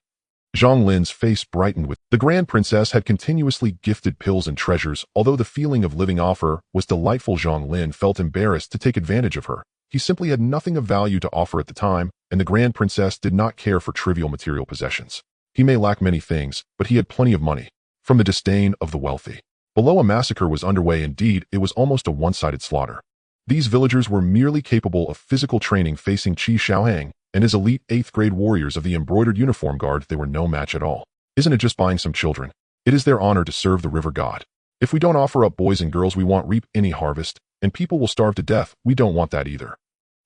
Zhang Lin's face brightened with the Grand Princess had continuously gifted pills and treasures. Although the feeling of living off her was delightful, Zhang Lin felt embarrassed to take advantage of her. He simply had nothing of value to offer at the time, and the Grand Princess did not care for trivial material possessions. He may lack many things, but he had plenty of money. From the disdain of the wealthy. Below, a massacre was underway. Indeed, it was almost a one-sided slaughter. These villagers were merely capable of physical training, facing Qi Xiaohang and his elite 8th-grade warriors of the embroidered uniform guard. They were no match at all. Isn't it just buying some children? It is their honor to serve the river god. If we don't offer up boys and girls, we won't reap any harvest, and people will starve to death. We don't want that either.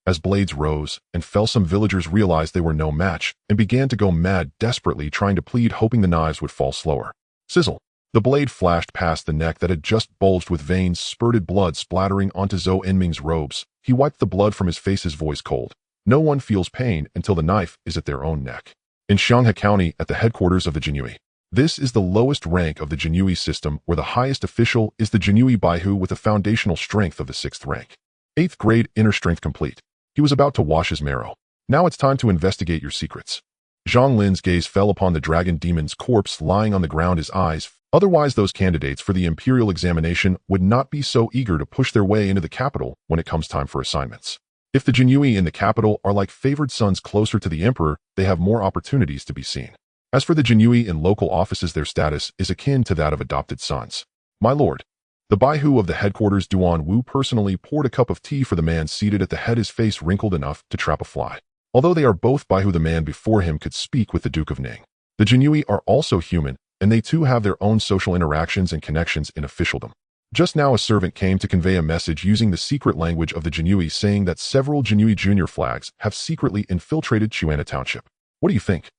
As blades rose and fell, some villagers realized they were no match and began to go mad, desperately trying to plead, hoping the knives would fall slower. Sizzle! The blade flashed past the neck that had just bulged with veins, spurted blood splattering onto Zhou Enming's robes. He wiped the blood from his face, his voice cold. No one feels pain until the knife is at their own neck. In Shanghai County, at the headquarters of the Jinyiwei. This is the lowest rank of the Jinyiwei system, where the highest official is the Jinyiwei Baihu with a foundational strength of the 6th rank. 8th grade, inner strength complete. He was about to wash his marrow. Now it's time to investigate your secrets. Zhang Lin's gaze fell upon the dragon demon's corpse lying on the ground, his eyes. Otherwise, those candidates for the imperial examination would not be so eager to push their way into the capital when it comes time for assignments. If the Jinyiwei in the capital are like favored sons closer to the emperor, they have more opportunities to be seen. As for the Jinyiwei in local offices, their status is akin to that of adopted sons. My lord. The Baihu of the headquarters, Duan Wu, personally poured a cup of tea for the man seated at the head, his face wrinkled enough to trap a fly. Although they are both Baihu, the man before him could speak with the Duke of Ning. The Jinyiwei are also human, and they too have their own social interactions and connections in officialdom. Just now a servant came to convey a message using the secret language of the Jinyiwei, saying that several Jinyiwei junior flags have secretly infiltrated Chuana Township. What do you think?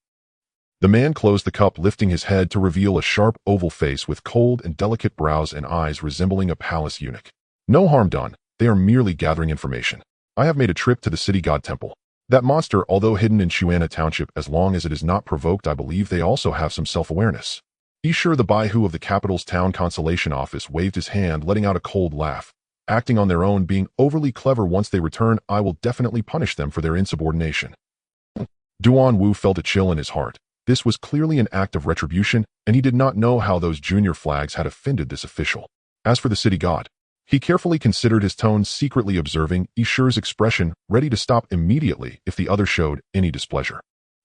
The man closed the cup, lifting his head to reveal a sharp oval face with cold and delicate brows and eyes resembling a palace eunuch. No harm done. They are merely gathering information. I have made a trip to the city god temple. That monster, although hidden in Chuanha Township, as long as it is not provoked, I believe they also have some self-awareness. Be sure the Baihu of the capital's town consolation office waved his hand, letting out a cold laugh. Acting on their own, being overly clever. Once they return, I will definitely punish them for their insubordination. Duan Wu felt a chill in his heart. This was clearly an act of retribution, and he did not know how those junior flags had offended this official. As for the city god, he carefully considered his tone, secretly observing Yishi's expression, ready to stop immediately if the other showed any displeasure.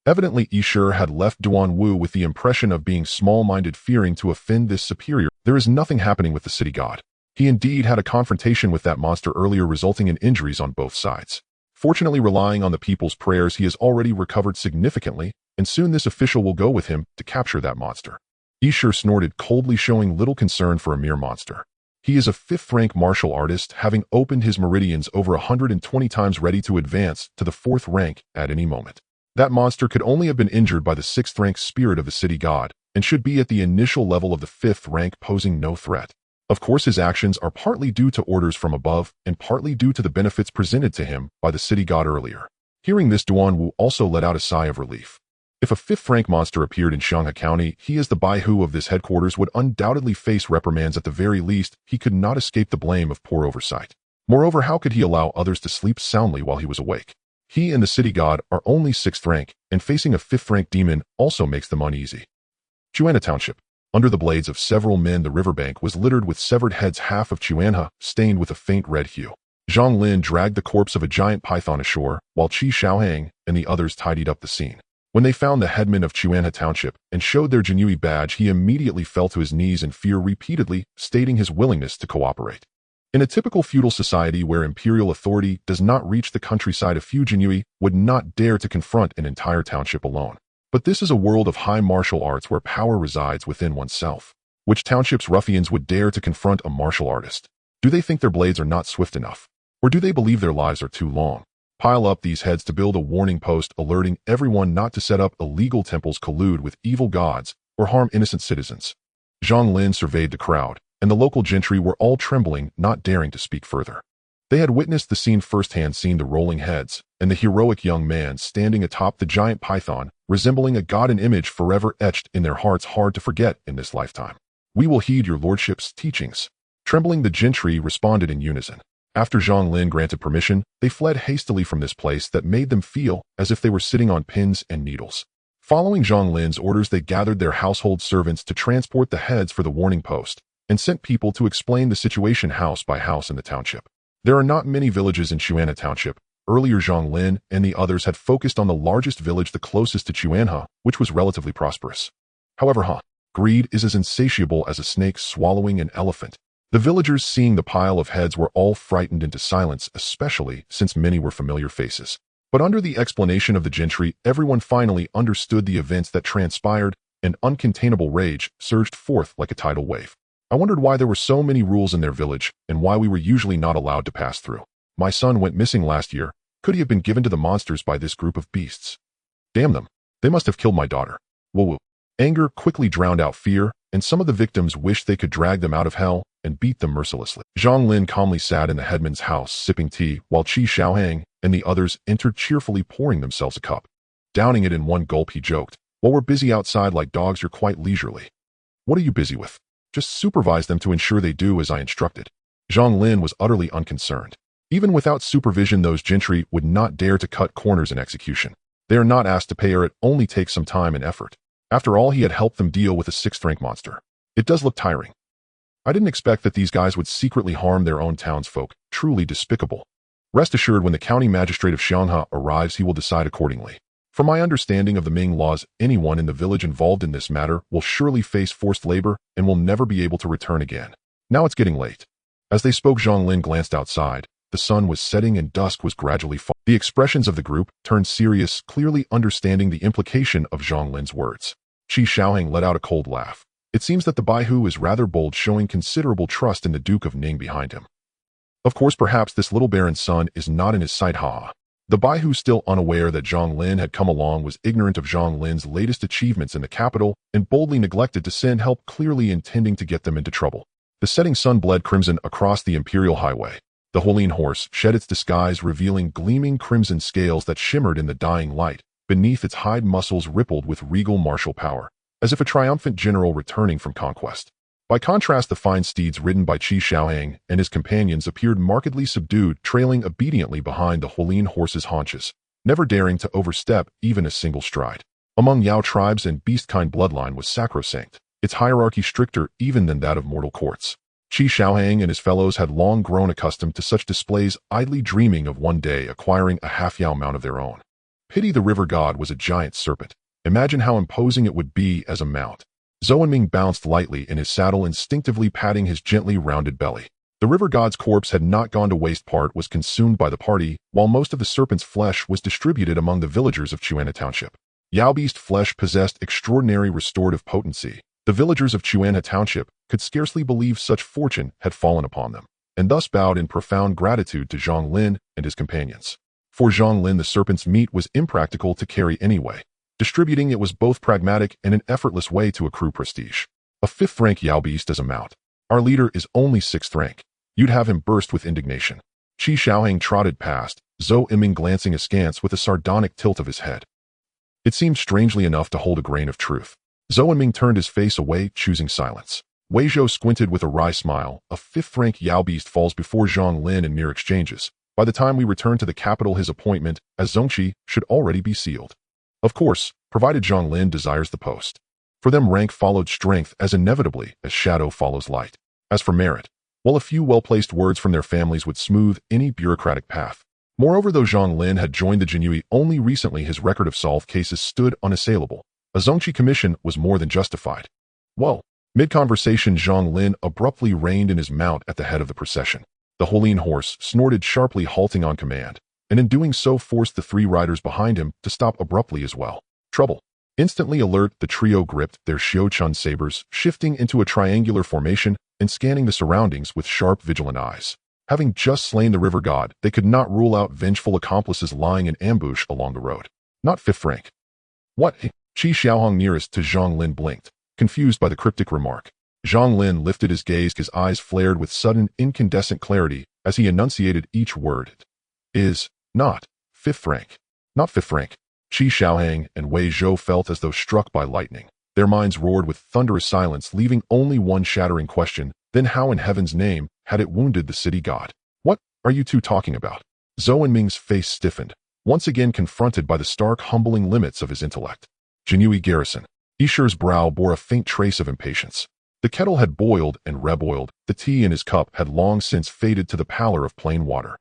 Evidently, Yishi had left Duan Wu with the impression of being small-minded, fearing to offend this superior. There is nothing happening with the city god. He indeed had a confrontation with that monster earlier, resulting in injuries on both sides. Fortunately, relying on the people's prayers, he has already recovered significantly, and soon this official will go with him to capture that monster. Yishi snorted coldly, showing little concern for a mere monster. He is a 5th-rank martial artist, having opened his meridians over 120 times, ready to advance to the 4th rank at any moment. That monster could only have been injured by the 6th-rank spirit of the city god, and should be at the initial level of the 5th rank, posing no threat. Of course, his actions are partly due to orders from above, and partly due to the benefits presented to him by the city god earlier. Hearing this, Duan Wu also let out a sigh of relief. If a 5th-rank monster appeared in Xianghe County, he as the Baihu of this headquarters would undoubtedly face reprimands. At the very least, he could not escape the blame of poor oversight. Moreover, how could he allow others to sleep soundly while he was awake? He and the city god are only 6th rank, and facing a 5th-rank demon also makes them uneasy. Chuanha Township. Under the blades of several men, the riverbank was littered with severed heads, half of Chuanha stained with a faint red hue. Zhang Lin dragged the corpse of a giant python ashore, while Qi Xiaohang and the others tidied up the scene. When they found the headman of Chuanha Township and showed their Jinyiwei badge, he immediately fell to his knees in fear, repeatedly stating his willingness to cooperate. In a typical feudal society where imperial authority does not reach the countryside, a few Jinyiwei would not dare to confront an entire township alone. But this is a world of high martial arts where power resides within oneself. Which township's ruffians would dare to confront a martial artist? Do they think their blades are not swift enough? Or do they believe their lives are too long? Pile up these heads to build a warning post, alerting everyone not to set up illegal temples, collude with evil gods, or harm innocent citizens. Zhang Lin surveyed the crowd, and the local gentry were all trembling, not daring to speak further. They had witnessed the scene firsthand, seen the rolling heads, and the heroic young man standing atop the giant python, resembling a god, an image forever etched in their hearts, hard to forget in this lifetime. We will heed your lordship's teachings. Trembling, the gentry responded in unison. After Zhang Lin granted permission, they fled hastily from this place that made them feel as if they were sitting on pins and needles. Following Zhang Lin's orders, they gathered their household servants to transport the heads for the warning post, and sent people to explain the situation house by house in the township. There are not many villages in Chuanha Township. Earlier, Zhang Lin and the others had focused on the largest village, the closest to Chuanha, which was relatively prosperous. However, greed is as insatiable as a snake swallowing an elephant. The villagers, seeing the pile of heads, were all frightened into silence, especially since many were familiar faces. But under the explanation of the gentry, everyone finally understood the events that transpired, and uncontainable rage surged forth like a tidal wave. I wondered why there were so many rules in their village, and why we were usually not allowed to pass through. My son went missing last year. Could he have been given to the monsters by this group of beasts? Damn them. They must have killed my daughter. Woo-woo. Anger quickly drowned out fear, and some of the victims wished they could drag them out of hell and beat them mercilessly. Zhang Lin calmly sat in the headman's house sipping tea, while Qi Xiaohang and the others entered, cheerfully pouring themselves a cup. Downing it in one gulp, he joked, "While we're busy outside like dogs, you're quite leisurely. What are you busy with? Just supervise them to ensure they do as I instructed." Zhang Lin was utterly unconcerned. Even without supervision, those gentry would not dare to cut corners in execution. They are not asked to pay, or it only takes some time and effort. After all, he had helped them deal with a 6th-rank monster. It does look tiring. I didn't expect that these guys would secretly harm their own townsfolk. Truly despicable. Rest assured, when the county magistrate of Xianghe arrives, he will decide accordingly. From my understanding of the Ming laws, anyone in the village involved in this matter will surely face forced labor and will never be able to return again. Now it's getting late. As they spoke, Zhang Lin glanced outside. The sun was setting and dusk was gradually falling. The expressions of the group turned serious, clearly understanding the implication of Zhang Lin's words. Qi Xiaohang let out a cold laugh. It seems that the Baihu is rather bold, showing considerable trust in the Duke of Ning behind him. Of course, perhaps this little baron's son is not in his sight, haha. The Baihu, still unaware that Zhang Lin had come along, was ignorant of Zhang Lin's latest achievements in the capital and boldly neglected to send help, clearly intending to get them into trouble. The setting sun bled crimson across the imperial highway. The Huolin horse shed its disguise, revealing gleaming crimson scales that shimmered in the dying light. Beneath its hide, muscles rippled with regal martial power, as if a triumphant general returning from conquest. By contrast, the fine steeds ridden by Qi Xiaohang and his companions appeared markedly subdued, trailing obediently behind the Huolin horse's haunches, never daring to overstep even a single stride. Among Yao tribes and beast-kind bloodline was sacrosanct, its hierarchy stricter even than that of mortal courts. Qi Xiaohang and his fellows had long grown accustomed to such displays, idly dreaming of one day acquiring a half-Yao mount of their own. Pity the river god was a giant serpent. Imagine how imposing it would be as a mount. Zhang Ming bounced lightly in his saddle, instinctively patting his gently rounded belly. The river god's corpse had not gone to waste. Part was consumed by the party, while most of the serpent's flesh was distributed among the villagers of Chuanha Township. Yao beast flesh possessed extraordinary restorative potency. The villagers of Chuanha Township could scarcely believe such fortune had fallen upon them, and thus bowed in profound gratitude to Zhang Lin and his companions. For Zhang Lin, the serpent's meat was impractical to carry anyway. Distributing it was both pragmatic and an effortless way to accrue prestige. A 5th rank Yao beast as a mount. Our leader is only 6th rank. You'd have him burst with indignation. Qi Xiaohang trotted past, Zhou Yiming glancing askance with a sardonic tilt of his head. It seemed strangely enough to hold a grain of truth. Zhou Yiming turned his face away, choosing silence. Wei Zhou squinted with a wry smile. A 5th rank Yao beast falls before Zhang Lin in mere exchanges. By the time we return to the capital, his appointment as Zongqi should already be sealed. Of course, provided Zhang Lin desires the post. For them, rank followed strength as inevitably as shadow follows light. As for merit, well, a few well-placed words from their families would smooth any bureaucratic path. Moreover, though Zhang Lin had joined the Jinyiwei only recently, his record of solved cases stood unassailable. A Zongqi commission was more than justified. Well, mid-conversation, Zhang Lin abruptly reined in his mount at the head of the procession. The Huolin horse snorted sharply, halting on command, and in doing so forced the 3 riders behind him to stop abruptly as well. Trouble. Instantly alert, the trio gripped their Xiaochun sabers, shifting into a triangular formation and scanning the surroundings with sharp, vigilant eyes. Having just slain the river god, they could not rule out vengeful accomplices lying in ambush along the road. Not 5th rank. What? Qi Xiaohang nearest to Zhang Lin blinked, confused by the cryptic remark. Zhang Lin lifted his gaze, his eyes flared with sudden, incandescent clarity as he enunciated each word. It is not 5th rank. Not 5th rank. Qi Xiaohang and Wei Zhou felt as though struck by lightning. Their minds roared with thunderous silence, leaving only one shattering question. Then how in heaven's name had it wounded the city god? What are you two talking about? Zhou Ming's face stiffened, once again confronted by the stark, humbling limits of his intellect. Jinyiwei garrison. Yishu's brow bore a faint trace of impatience. The kettle had boiled and reboiled. The tea in his cup had long since faded to the pallor of plain water.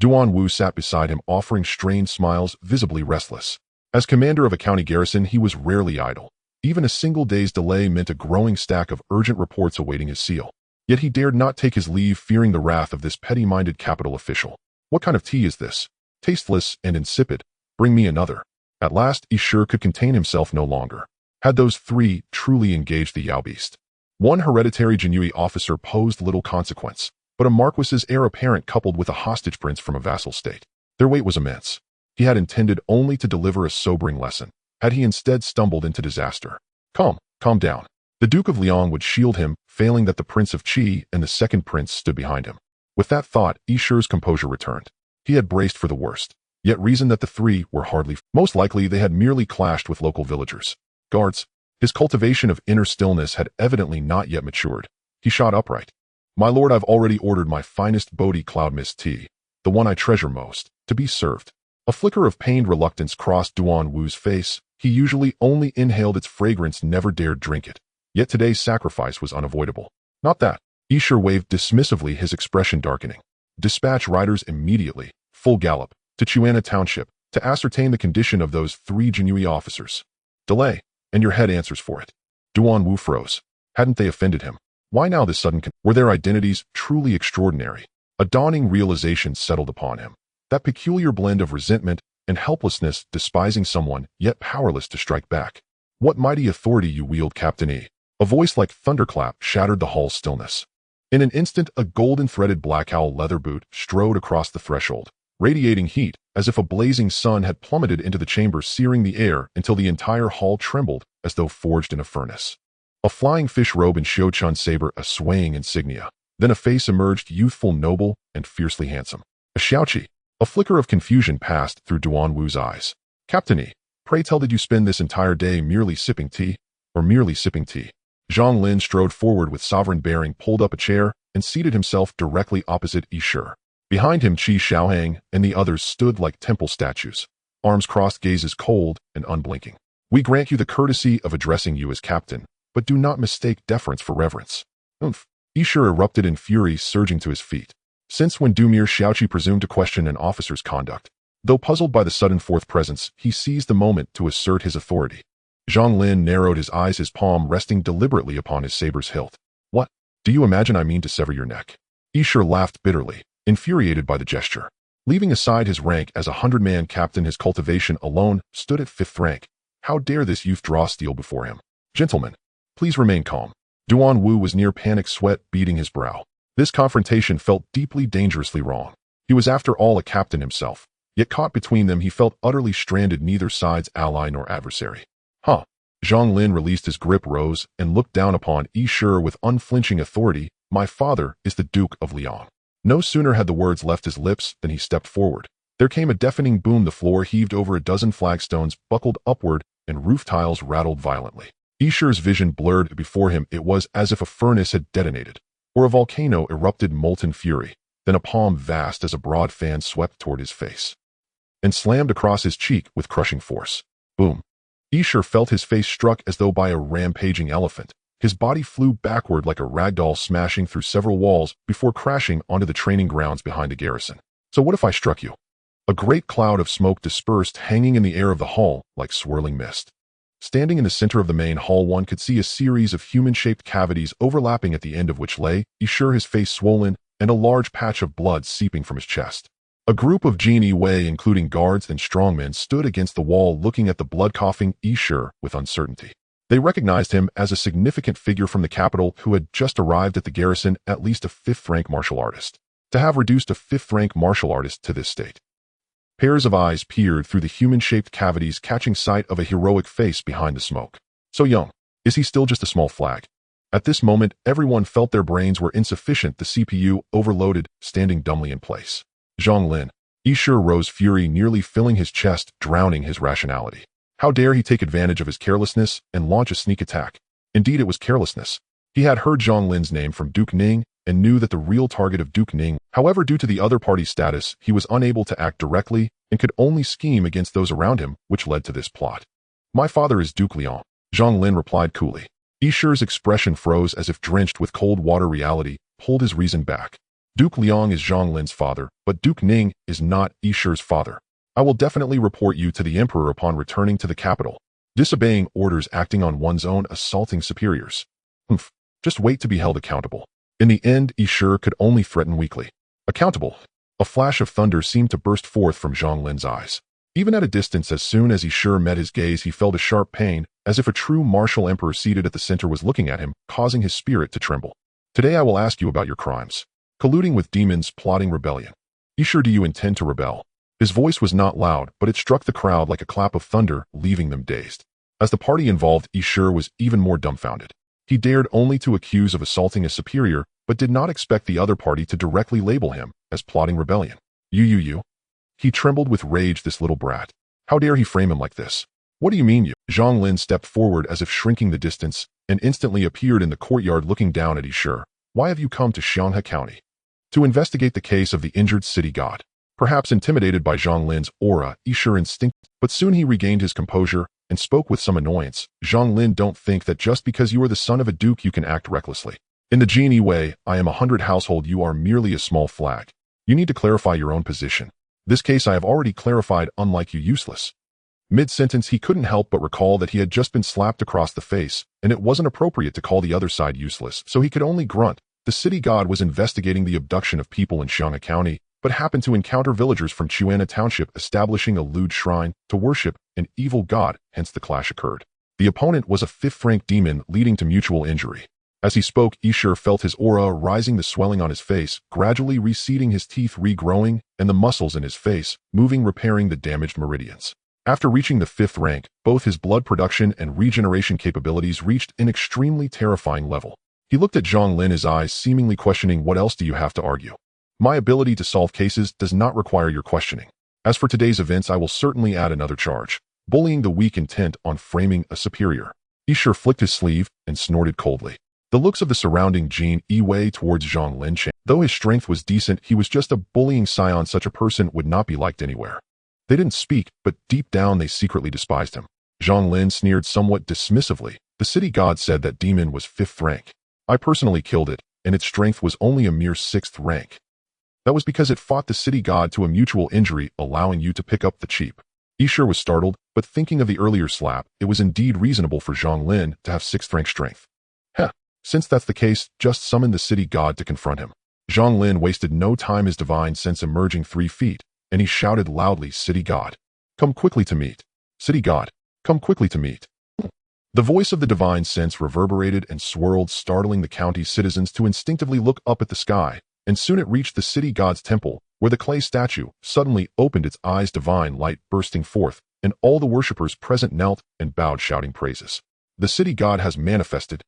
Duan Wu sat beside him, offering strained smiles, visibly restless. As commander of a county garrison, he was rarely idle. Even a single day's delay meant a growing stack of urgent reports awaiting his seal. Yet he dared not take his leave, fearing the wrath of this petty-minded capital official. What kind of tea is this? Tasteless and insipid. Bring me another. At last, Yishu could contain himself no longer. Had those 3 truly engaged the Yao beast? One hereditary Jinyiwei officer posed little consequence, but a marquis's heir apparent coupled with a hostage prince from a vassal state. Their weight was immense. He had intended only to deliver a sobering lesson. Had he instead stumbled into disaster? Calm down. The Duke of Liang would shield him, failing that the Prince of Qi and the second prince stood behind him. With that thought, Yishu's composure returned. He had braced for the worst, yet reasoned that the 3 were hardly. Most likely they had merely clashed with local villagers. Guards. His cultivation of inner stillness had evidently not yet matured. He shot upright. My lord, I've already ordered my finest Bodhi cloud mist tea, the one I treasure most, to be served. A flicker of pained reluctance crossed Duan Wu's face. He usually only inhaled its fragrance, never dared drink it. Yet today's sacrifice was unavoidable. Not that. Yishu waved dismissively, his expression darkening. Dispatch riders immediately, full gallop, to Chuanha Township, to ascertain the condition of those 3 Jinyiwei officers. Delay, and your head answers for it. Duan Wu froze. Hadn't they offended him? Why now this sudden Were their identities truly extraordinary? A dawning realization settled upon him. That peculiar blend of resentment and helplessness, despising someone, yet powerless to strike back. What mighty authority you wield, Captain E. A voice like thunderclap shattered the hall's stillness. In an instant, a golden-threaded black owl leather boot strode across the threshold, radiating heat, as if a blazing sun had plummeted into the chamber, searing the air until the entire hall trembled as though forged in a furnace. A flying fish robe and Shou-chun saber, a swaying insignia. Then a face emerged, youthful, noble, and fiercely handsome. A Xiaoqi. A flicker of confusion passed through Duan Wu's eyes. Captain, pray tell, did you spend this entire day merely sipping tea? Or merely sipping tea? Zhang Lin strode forward with sovereign bearing, pulled up a chair, and seated himself directly opposite Yi Shi. Behind him, Qi Xiaohang and the others stood like temple statues, arms crossed, gazes cold and unblinking. We grant you the courtesy of addressing you as captain, but do not mistake deference for reverence. Umph. Yi Shi erupted in fury, surging to his feet. Since when do mere Xiaoqi presume to question an officer's conduct? Though puzzled by the sudden fourth presence, he seized the moment to assert his authority. Zhang Lin narrowed his eyes, his palm resting deliberately upon his saber's hilt. What? Do you imagine I mean to sever your neck? Yi Shi laughed bitterly, infuriated by the gesture. Leaving aside his rank as a 100-man captain, his cultivation alone stood at 5th rank. How dare this youth draw steel before him? Gentlemen, please remain calm. Duan Wu was near panic, sweat beading his brow. This confrontation felt deeply, dangerously wrong. He was after all a captain himself, yet caught between them he felt utterly stranded, neither side's ally nor adversary. Huh. Zhang Lin released his grip, rose, and looked down upon Yi Shi with unflinching authority. My father is the Duke of Liang. No sooner had the words left his lips than he stepped forward. There came a deafening boom, the floor heaved over, a dozen flagstones buckled upward, and roof tiles rattled violently. Yi Shi's vision blurred before him. It was as if a furnace had detonated, or a volcano erupted molten fury. Then a palm vast as a broad fan swept toward his face and slammed across his cheek with crushing force. Boom. Yi Shi felt his face struck as though by a rampaging elephant. His body flew backward like a ragdoll, smashing through several walls before crashing onto the training grounds behind the garrison. So what if I struck you? A great cloud of smoke dispersed, hanging in the air of the hall like swirling mist. Standing in the center of the main hall, one could see a series of human-shaped cavities overlapping, at the end of which lay Yi Shi, his face swollen and a large patch of blood seeping from his chest. A group of Jinyiwei, including guards and strongmen, stood against the wall looking at the blood-coughing Yi Shi with uncertainty. They recognized him as a significant figure from the capital who had just arrived at the garrison, at least a 5th-rank martial artist. To have reduced a 5th-rank martial artist to this state. Pairs of eyes peered through the human-shaped cavities, catching sight of a heroic face behind the smoke. So young. Is he still just a small flag? At this moment, everyone felt their brains were insufficient, the CPU overloaded, standing dumbly in place. Zhang Lin. Yi Shi rose, fury nearly filling his chest, drowning his rationality. How dare he take advantage of his carelessness and launch a sneak attack? Indeed, it was carelessness. He had heard Zhang Lin's name from Duke Ning and knew that the real target of Duke Ning. However, due to the other party's status, he was unable to act directly and could only scheme against those around him, which led to this plot. My father is Duke Liang, Zhang Lin replied coolly. Yi Shi's expression froze as if drenched with cold water. Reality pulled his reason back. Duke Liang is Zhang Lin's father, but Duke Ning is not Yi Shi's father. I will definitely report you to the emperor upon returning to the capital. Disobeying orders, acting on one's own, assaulting superiors. Humph. Just wait to be held accountable. In the end, Yi Shi could only threaten weakly. Accountable. A flash of thunder seemed to burst forth from Zhang Lin's eyes. Even at a distance, as soon as Yi Shi met his gaze, he felt a sharp pain, as if a true martial emperor seated at the center was looking at him, causing his spirit to tremble. Today I will ask you about your crimes. Colluding with demons, plotting rebellion. Yi Shi, do you intend to rebel? His voice was not loud, but it struck the crowd like a clap of thunder, leaving them dazed. As the party involved, Yi Shi was even more dumbfounded. He dared only to accuse of assaulting a superior, but did not expect the other party to directly label him as plotting rebellion. You. He trembled with rage, this little brat. How dare he frame him like this? What do you mean, you? Zhang Lin stepped forward as if shrinking the distance, and instantly appeared in the courtyard looking down at Yi Shi. Why have you come to Xianghe County? To investigate the case of the injured city god. Perhaps intimidated by Zhang Lin's aura, Yi Shi instinctively, but soon he regained his composure and spoke with some annoyance. Zhang Lin, don't think that just because you are the son of a duke you can act recklessly. In the Jinyiwei, I am 100 household, you are merely a small flag. You need to clarify your own position. This case I have already clarified, unlike you, useless. Mid-sentence he couldn't help but recall that he had just been slapped across the face, and it wasn't appropriate to call the other side useless, so he could only grunt. The city god was investigating the abduction of people in Xianghe County, but happened to encounter villagers from Chuana Township establishing a lewd shrine to worship an evil god, hence the clash occurred. The opponent was a 5th-rank demon, leading to mutual injury. As he spoke, Isher felt his aura rising, the swelling on his face, gradually receding, his teeth regrowing, and the muscles in his face, moving, repairing the damaged meridians. After reaching the 5th rank, both his blood production and regeneration capabilities reached an extremely terrifying level. He looked at Zhang Lin, his eyes seemingly questioning, "What else do you have to argue? My ability to solve cases does not require your questioning. As for today's events, I will certainly add another charge, bullying the weak, intent on framing a superior." Isher flicked his sleeve and snorted coldly. The looks of the surrounding Jinyiwei towards Zhang Lin changed. Though his strength was decent, he was just a bullying scion. Such a person would not be liked anywhere. They didn't speak, but deep down they secretly despised him. Zhang Lin sneered somewhat dismissively. "The city god said that demon was 5th rank. I personally killed it, and its strength was only a mere 6th rank. That was because it fought the city god to a mutual injury, allowing you to pick up the cheap." Isher was startled, but thinking of the earlier slap, it was indeed reasonable for Zhang Lin to have 6th rank strength. Heh, since that's the case, just summon the city god to confront him. Zhang Lin wasted no time, his divine sense emerging 3 feet, and he shouted loudly, "City god, come quickly to meet. City god, come quickly to meet." The voice of the divine sense reverberated and swirled, startling the county's citizens to instinctively look up at the sky, and soon it reached the city god's temple, where the clay statue suddenly opened its eyes, divine light bursting forth, and all the worshippers present knelt and bowed, shouting praises. The city god has manifested.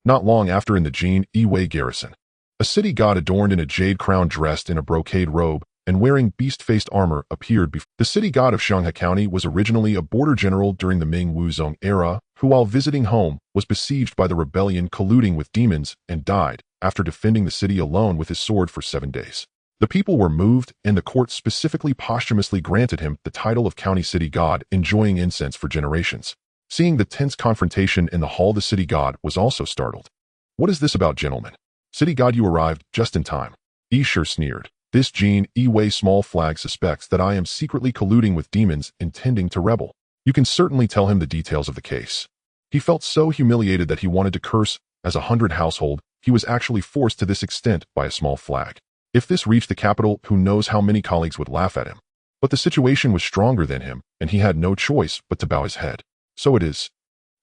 Not long after, in the Jinyiwei garrison, a city god adorned in a jade crown, dressed in a brocade robe, and wearing beast-faced armor appeared before. The city god of Shanghai County was originally a border general during the Ming Wuzong era, who while visiting home was besieged by the rebellion colluding with demons and died after defending the city alone with his sword for 7 days. The people were moved, and the court specifically posthumously granted him the title of county city god, enjoying incense for generations. Seeing the tense confrontation in the hall, the city god was also startled. "What is this about, gentlemen? City god, you arrived just in time." Isher sneered. "This Jinyiwei small flag suspects that I am secretly colluding with demons intending to rebel. You can certainly tell him the details of the case." He felt so humiliated that he wanted to curse. As a 100 household, he was actually forced to this extent by a small flag. If this reached the capital, who knows how many colleagues would laugh at him. But the situation was stronger than him, and he had no choice but to bow his head. "So it is."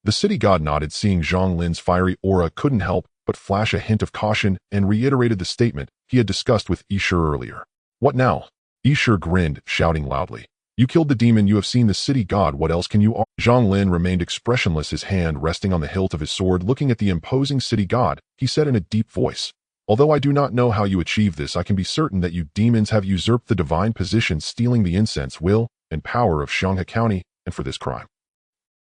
The city god nodded, seeing Zhang Lin's fiery aura couldn't help but flash a hint of caution, and reiterated the statement he had discussed with Isher earlier. "What now?" Isher grinned, shouting loudly. "You killed the demon, you have seen the city god, what else can you argue?" Zhang Lin remained expressionless, his hand resting on the hilt of his sword. Looking at the imposing city god, he said in a deep voice, "Although I do not know how you achieved this, I can be certain that you demons have usurped the divine position, stealing the incense, will, and power of Shanghai County, and for this crime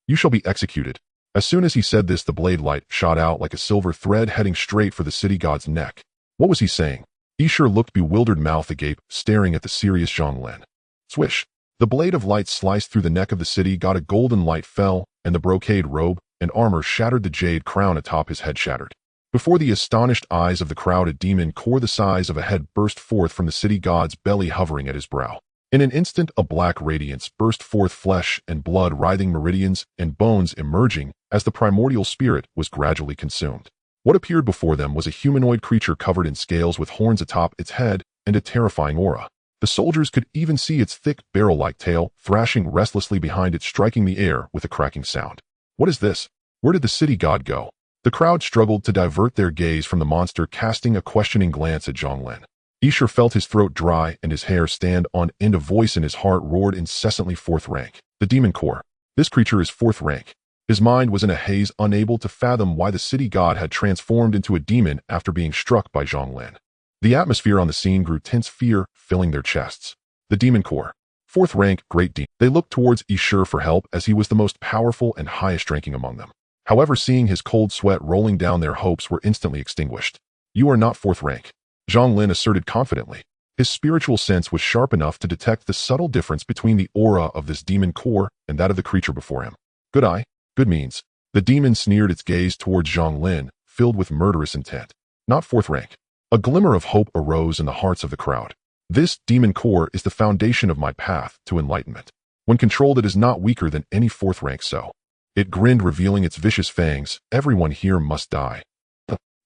you shall be executed." As soon as he said this, the blade light shot out like a silver thread, heading straight for the city god's neck. What was he saying? Isher looked bewildered, mouth agape, staring at the serious Zhang Lin. Swish! The blade of light sliced through the neck of the city god. A golden light fell, and the brocade robe and armor shattered. The jade crown atop his head shattered. Before the astonished eyes of the crowd, a demon core the size of a head burst forth from the city god's belly, hovering at his brow. In an instant, a black radiance burst forth, flesh and blood writhing, meridians and bones emerging as the primordial spirit was gradually consumed. What appeared before them was a humanoid creature covered in scales, with horns atop its head and a terrifying aura. The soldiers could even see its thick barrel-like tail thrashing restlessly behind it, striking the air with a cracking sound. What is this? Where did the city god go? The crowd struggled to divert their gaze from the monster, casting a questioning glance at Zhang Lin. Isher felt his throat dry and his hair stand on end. A voice in his heart roared incessantly, "4th rank. The demon core. This creature is 4th rank." His mind was in a haze, unable to fathom why the city god had transformed into a demon after being struck by Zhang Lin. The atmosphere on the scene grew tense, fear filling their chests. The demon core. 4th rank, great demon. They looked towards Isher for help, as he was the most powerful and highest ranking among them. However, seeing his cold sweat rolling down, their hopes were instantly extinguished. "You are not 4th rank," Zhang Lin asserted confidently. His spiritual sense was sharp enough to detect the subtle difference between the aura of this demon core and that of the creature before him. "Good eye, good means." The demon sneered, its gaze towards Zhang Lin, filled with murderous intent. "Not 4th rank." A glimmer of hope arose in the hearts of the crowd. "This demon core is the foundation of my path to enlightenment. When controlled, it is not weaker than any 4th rank, so." It grinned, revealing its vicious fangs. "Everyone here must die."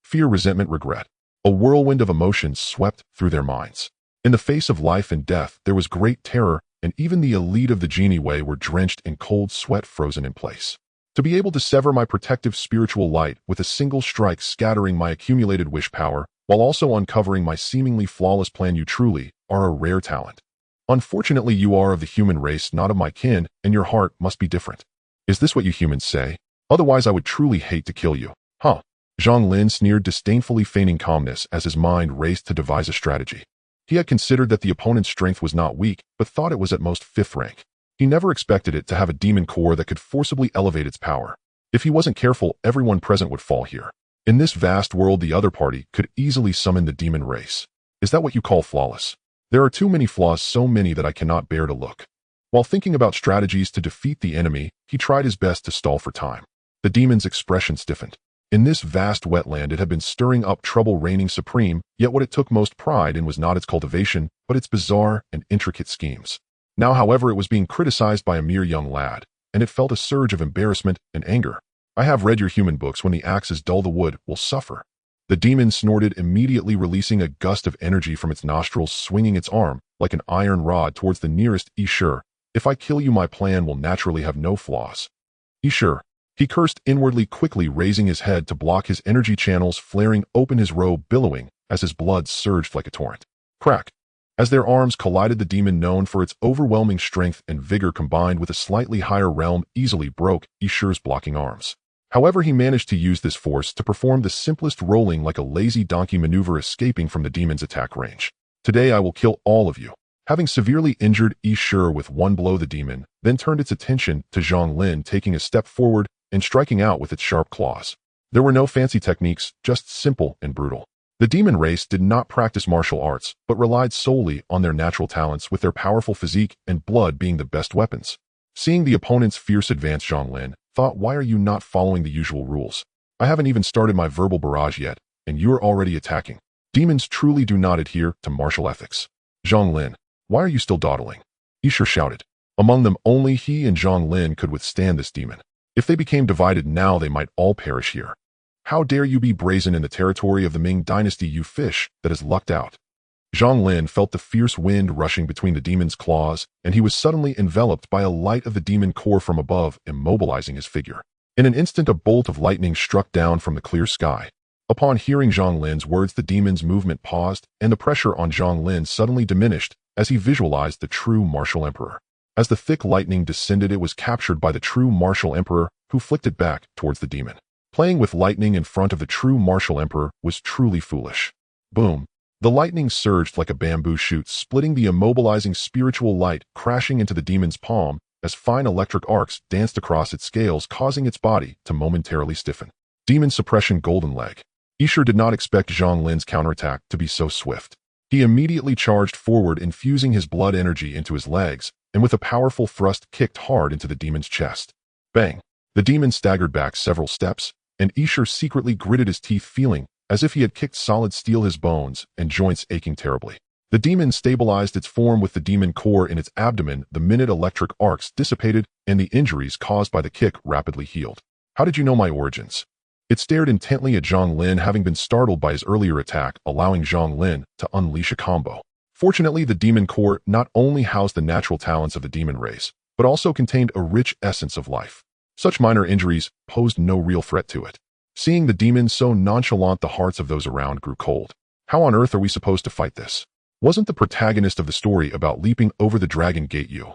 Fear, resentment, regret. A whirlwind of emotions swept through their minds. In the face of life and death, there was great terror, and even the elite of the Jinyiwei were drenched in cold sweat, frozen in place. To be able to sever my protective spiritual light with a single strike, scattering my accumulated wish power, while also uncovering my seemingly flawless plan, you truly are a rare talent. Unfortunately, you are of the human race, not of my kin, and your heart must be different. Is this what you humans say? Otherwise, I would truly hate to kill you. Huh? Zhang Lin sneered disdainfully, feigning calmness as his mind raced to devise a strategy. He had considered that the opponent's strength was not weak, but thought it was at most 5th rank. He never expected it to have a demon core that could forcibly elevate its power. If he wasn't careful, everyone present would fall here. In this vast world, the other party could easily summon the demon race. Is that what you call flawless? There are too many flaws, so many that I cannot bear to look. While thinking about strategies to defeat the enemy, he tried his best to stall for time. The demon's expression stiffened. In this vast wetland, it had been stirring up trouble, reigning supreme, yet what it took most pride in was not its cultivation, but its bizarre and intricate schemes. Now, however, it was being criticized by a mere young lad, and it felt a surge of embarrassment and anger. I have read your human books. When the axe is dull, the wood will suffer. The demon snorted, immediately releasing a gust of energy from its nostrils, swinging its arm like an iron rod towards the nearest. Sure, if I kill you, my plan will naturally have no flaws. Sure. He cursed inwardly, quickly raising his head to block his energy channels, flaring open his robe, billowing as his blood surged like a torrent. Crack! As their arms collided, the demon, known for its overwhelming strength and vigor combined with a slightly higher realm, easily broke Ishire's blocking arms. However, he managed to use this force to perform the simplest rolling like a lazy donkey maneuver, escaping from the demon's attack range. Today I will kill all of you. Having severely injured Ishire with one blow, the demon then turned its attention to Zhang Lin, taking a step forward and striking out with its sharp claws. There were no fancy techniques, just simple and brutal. The demon race did not practice martial arts, but relied solely on their natural talents, with their powerful physique and blood being the best weapons. Seeing the opponent's fierce advance, Zhang Lin thought, why are you not following the usual rules? I haven't even started my verbal barrage yet, and you're already attacking. Demons truly do not adhere to martial ethics. Zhang Lin, why are you still dawdling? Ishire shouted. Among them, only he and Zhang Lin could withstand this demon. If they became divided now, they might all perish here. How dare you be brazen in the territory of the Ming dynasty, you fish that has lucked out? Zhang Lin felt the fierce wind rushing between the demon's claws, and he was suddenly enveloped by a light of the demon core from above, immobilizing his figure. In an instant, a bolt of lightning struck down from the clear sky. Upon hearing Zhang Lin's words, the demon's movement paused, and the pressure on Zhang Lin suddenly diminished as he visualized the true martial emperor. As the thick lightning descended, it was captured by the true martial emperor, who flicked it back towards the demon. Playing with lightning in front of the true martial emperor was truly foolish. Boom! The lightning surged like a bamboo shoot, splitting the immobilizing spiritual light, crashing into the demon's palm as fine electric arcs danced across its scales, causing its body to momentarily stiffen. Demon suppression, golden leg. Ishire did not expect Zhang Lin's counterattack to be so swift. He immediately charged forward, infusing his blood energy into his legs, and with a powerful thrust kicked hard into the demon's chest. Bang! The demon staggered back several steps, and Ishire secretly gritted his teeth, feeling as if he had kicked solid steel, his bones and joints aching terribly. The demon stabilized its form with the demon core in its abdomen the minute electric arcs dissipated and the injuries caused by the kick rapidly healed. How did you know my origins? It stared intently at Zhang Lin, having been startled by his earlier attack, allowing Zhang Lin to unleash a combo. Fortunately, the demon core not only housed the natural talents of the demon race, but also contained a rich essence of life. Such minor injuries posed no real threat to it. Seeing the demon so nonchalant, the hearts of those around grew cold. How on earth are we supposed to fight this? Wasn't the protagonist of the story about leaping over the dragon gate you?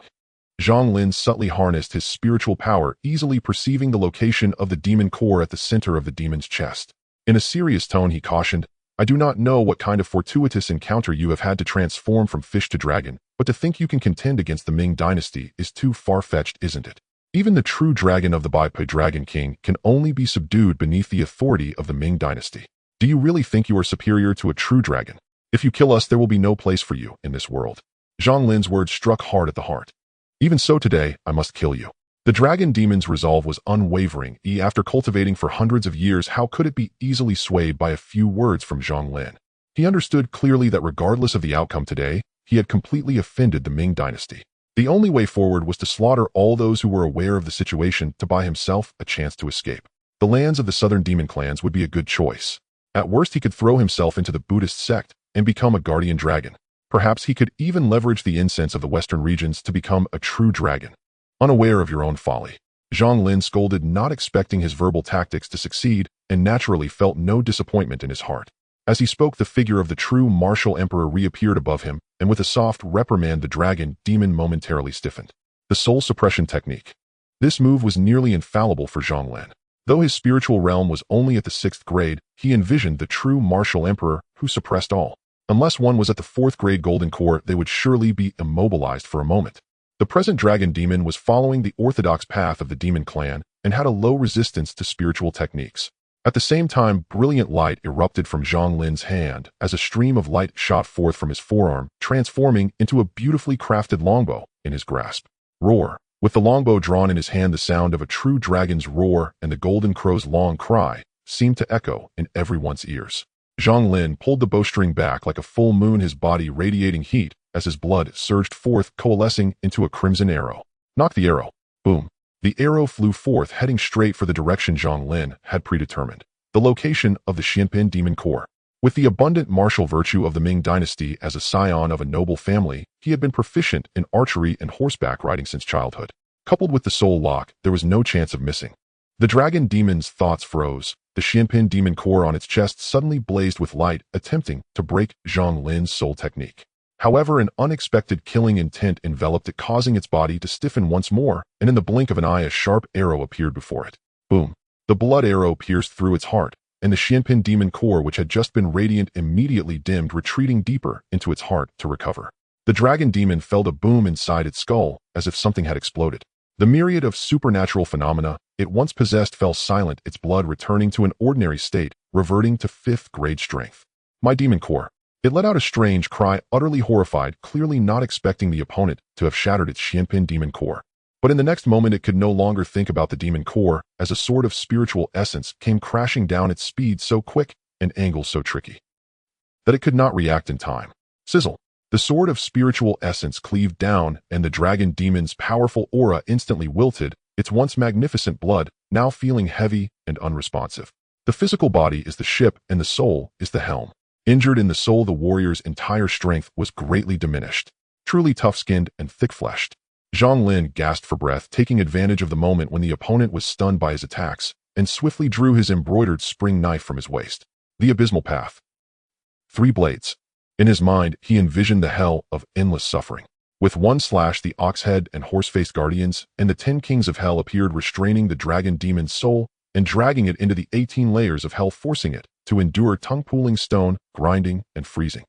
Zhang Lin subtly harnessed his spiritual power, easily perceiving the location of the demon core at the center of the demon's chest. In a serious tone, he cautioned, I do not know what kind of fortuitous encounter you have had to transform from fish to dragon, but to think you can contend against the Ming dynasty is too far-fetched, isn't it? Even the true dragon of the biped Dragon King can only be subdued beneath the authority of the Ming dynasty. Do you really think you are superior to a true dragon? If you kill us, there will be no place for you in this world. Zhang Lin's words struck hard at the heart. Even so, today, I must kill you. The dragon demon's resolve was unwavering. After cultivating for hundreds of years, how could it be easily swayed by a few words from Zhang Lin? He understood clearly that regardless of the outcome today, he had completely offended the Ming dynasty. The only way forward was to slaughter all those who were aware of the situation to buy himself a chance to escape. The lands of the southern demon clans would be a good choice. At worst, he could throw himself into the Buddhist sect and become a guardian dragon. Perhaps he could even leverage the incense of the western regions to become a true dragon. Unaware of your own folly, Zhang Lin scolded, not expecting his verbal tactics to succeed, and naturally felt no disappointment in his heart. As he spoke, the figure of the true martial emperor reappeared above him, and with a soft reprimand the dragon demon momentarily stiffened. The soul suppression technique. This move was nearly infallible for Zhang Lin. Though his spiritual realm was only at the 6th grade, he envisioned the true martial emperor who suppressed all. Unless one was at the 4th grade golden core, they would surely be immobilized for a moment. The present dragon demon was following the orthodox path of the demon clan and had a low resistance to spiritual techniques. At the same time, brilliant light erupted from Zhang Lin's hand as a stream of light shot forth from his forearm, transforming into a beautifully crafted longbow in his grasp. Roar. With the longbow drawn in his hand, the sound of a true dragon's roar and the golden crow's long cry seemed to echo in everyone's ears. Zhang Lin pulled the bowstring back like a full moon, his body radiating heat as his blood surged forth, coalescing into a crimson arrow. Knock the arrow. Boom. The arrow flew forth, heading straight for the direction Zhang Lin had predetermined, the location of the Xianpin demon core. With the abundant martial virtue of the Ming dynasty as a scion of a noble family, he had been proficient in archery and horseback riding since childhood. Coupled with the soul lock, there was no chance of missing. The dragon demon's thoughts froze. The Xianpin demon core on its chest suddenly blazed with light, attempting to break Zhang Lin's soul technique. However, an unexpected killing intent enveloped it, causing its body to stiffen once more, and in the blink of an eye a sharp arrow appeared before it. Boom. The blood arrow pierced through its heart, and the Xianpin demon core, which had just been radiant, immediately dimmed, retreating deeper into its heart to recover. The dragon demon felt a boom inside its skull, as if something had exploded. The myriad of supernatural phenomena it once possessed fell silent, its blood returning to an ordinary state, reverting to 5th grade strength. My demon core. It let out a strange cry, utterly horrified, clearly not expecting the opponent to have shattered its Xianpin demon core. But in the next moment it could no longer think about the demon core, as a sword of spiritual essence came crashing down, its speed so quick and angle so tricky that it could not react in time. Sizzle. The sword of spiritual essence cleaved down, and the dragon demon's powerful aura instantly wilted, its once magnificent blood now feeling heavy and unresponsive. The physical body is the ship and the soul is the helm. Injured in the soul, the warrior's entire strength was greatly diminished. Truly tough-skinned and thick-fleshed, Zhang Lin gasped for breath, taking advantage of the moment when the opponent was stunned by his attacks, and swiftly drew his embroidered spring knife from his waist. The abysmal path. 3 blades. In his mind, he envisioned the hell of endless suffering. With one slash, the ox-head and horse-faced guardians and the 10 kings of hell appeared, restraining the dragon demon's soul and dragging it into the 18 layers of hell, forcing it to endure tongue-pulling stone, grinding, and freezing,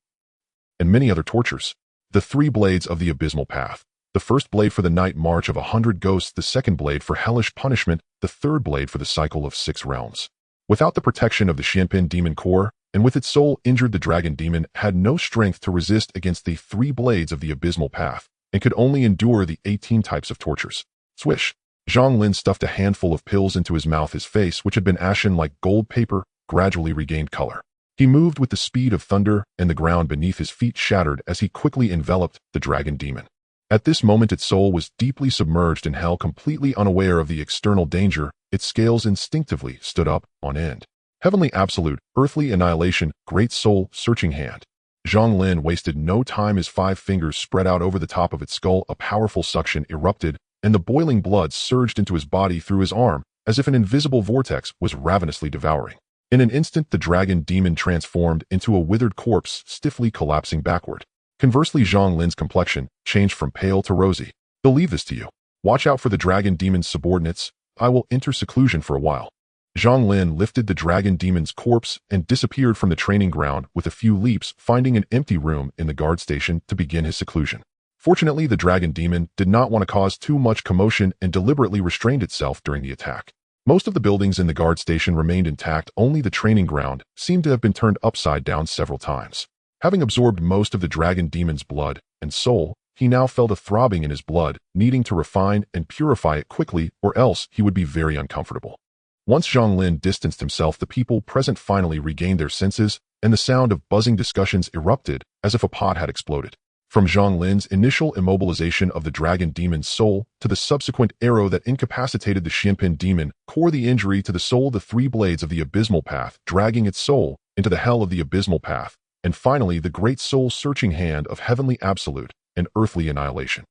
and many other tortures. The 3 blades of the abysmal path. The first blade for the night march of 100 ghosts, the second blade for hellish punishment, the third blade for the cycle of 6 realms. Without the protection of the Xianpin demon core, and with its soul injured, the dragon demon had no strength to resist against the 3 blades of the abysmal path, and could only endure the 18 types of tortures. Swish. Zhang Lin stuffed a handful of pills into his mouth. His face, which had been ashen like gold paper, gradually regained color. He moved with the speed of thunder, and the ground beneath his feet shattered as he quickly enveloped the dragon demon. At this moment its soul was deeply submerged in hell, completely unaware of the external danger. Its scales instinctively stood up on end. Heavenly absolute, earthly annihilation, great soul, searching hand. Zhang Lin wasted no time. His 5 fingers spread out over the top of its skull. A powerful suction erupted, and the boiling blood surged into his body through his arm, as if an invisible vortex was ravenously devouring. In an instant, the dragon demon transformed into a withered corpse, stiffly collapsing backward. Conversely, Zhang Lin's complexion changed from pale to rosy. They'll leave this to you. Watch out for the dragon demon's subordinates. I will enter seclusion for a while. Zhang Lin lifted the dragon demon's corpse and disappeared from the training ground with a few leaps, finding an empty room in the guard station to begin his seclusion. Fortunately, the dragon demon did not want to cause too much commotion and deliberately restrained itself during the attack. Most of the buildings in the guard station remained intact. Only the training ground seemed to have been turned upside down several times. Having absorbed most of the dragon demon's blood and soul, he now felt a throbbing in his blood, needing to refine and purify it quickly, or else he would be very uncomfortable. Once Zhang Lin distanced himself, the people present finally regained their senses, and the sound of buzzing discussions erupted as if a pot had exploded. From Zhang Lin's initial immobilization of the dragon demon's soul to the subsequent arrow that incapacitated the Xianpin demon core, the injury to the soul, the 3 blades of the abysmal path dragging its soul into the hell of the abysmal path, and finally the great soul-searching hand of heavenly absolute and earthly annihilation.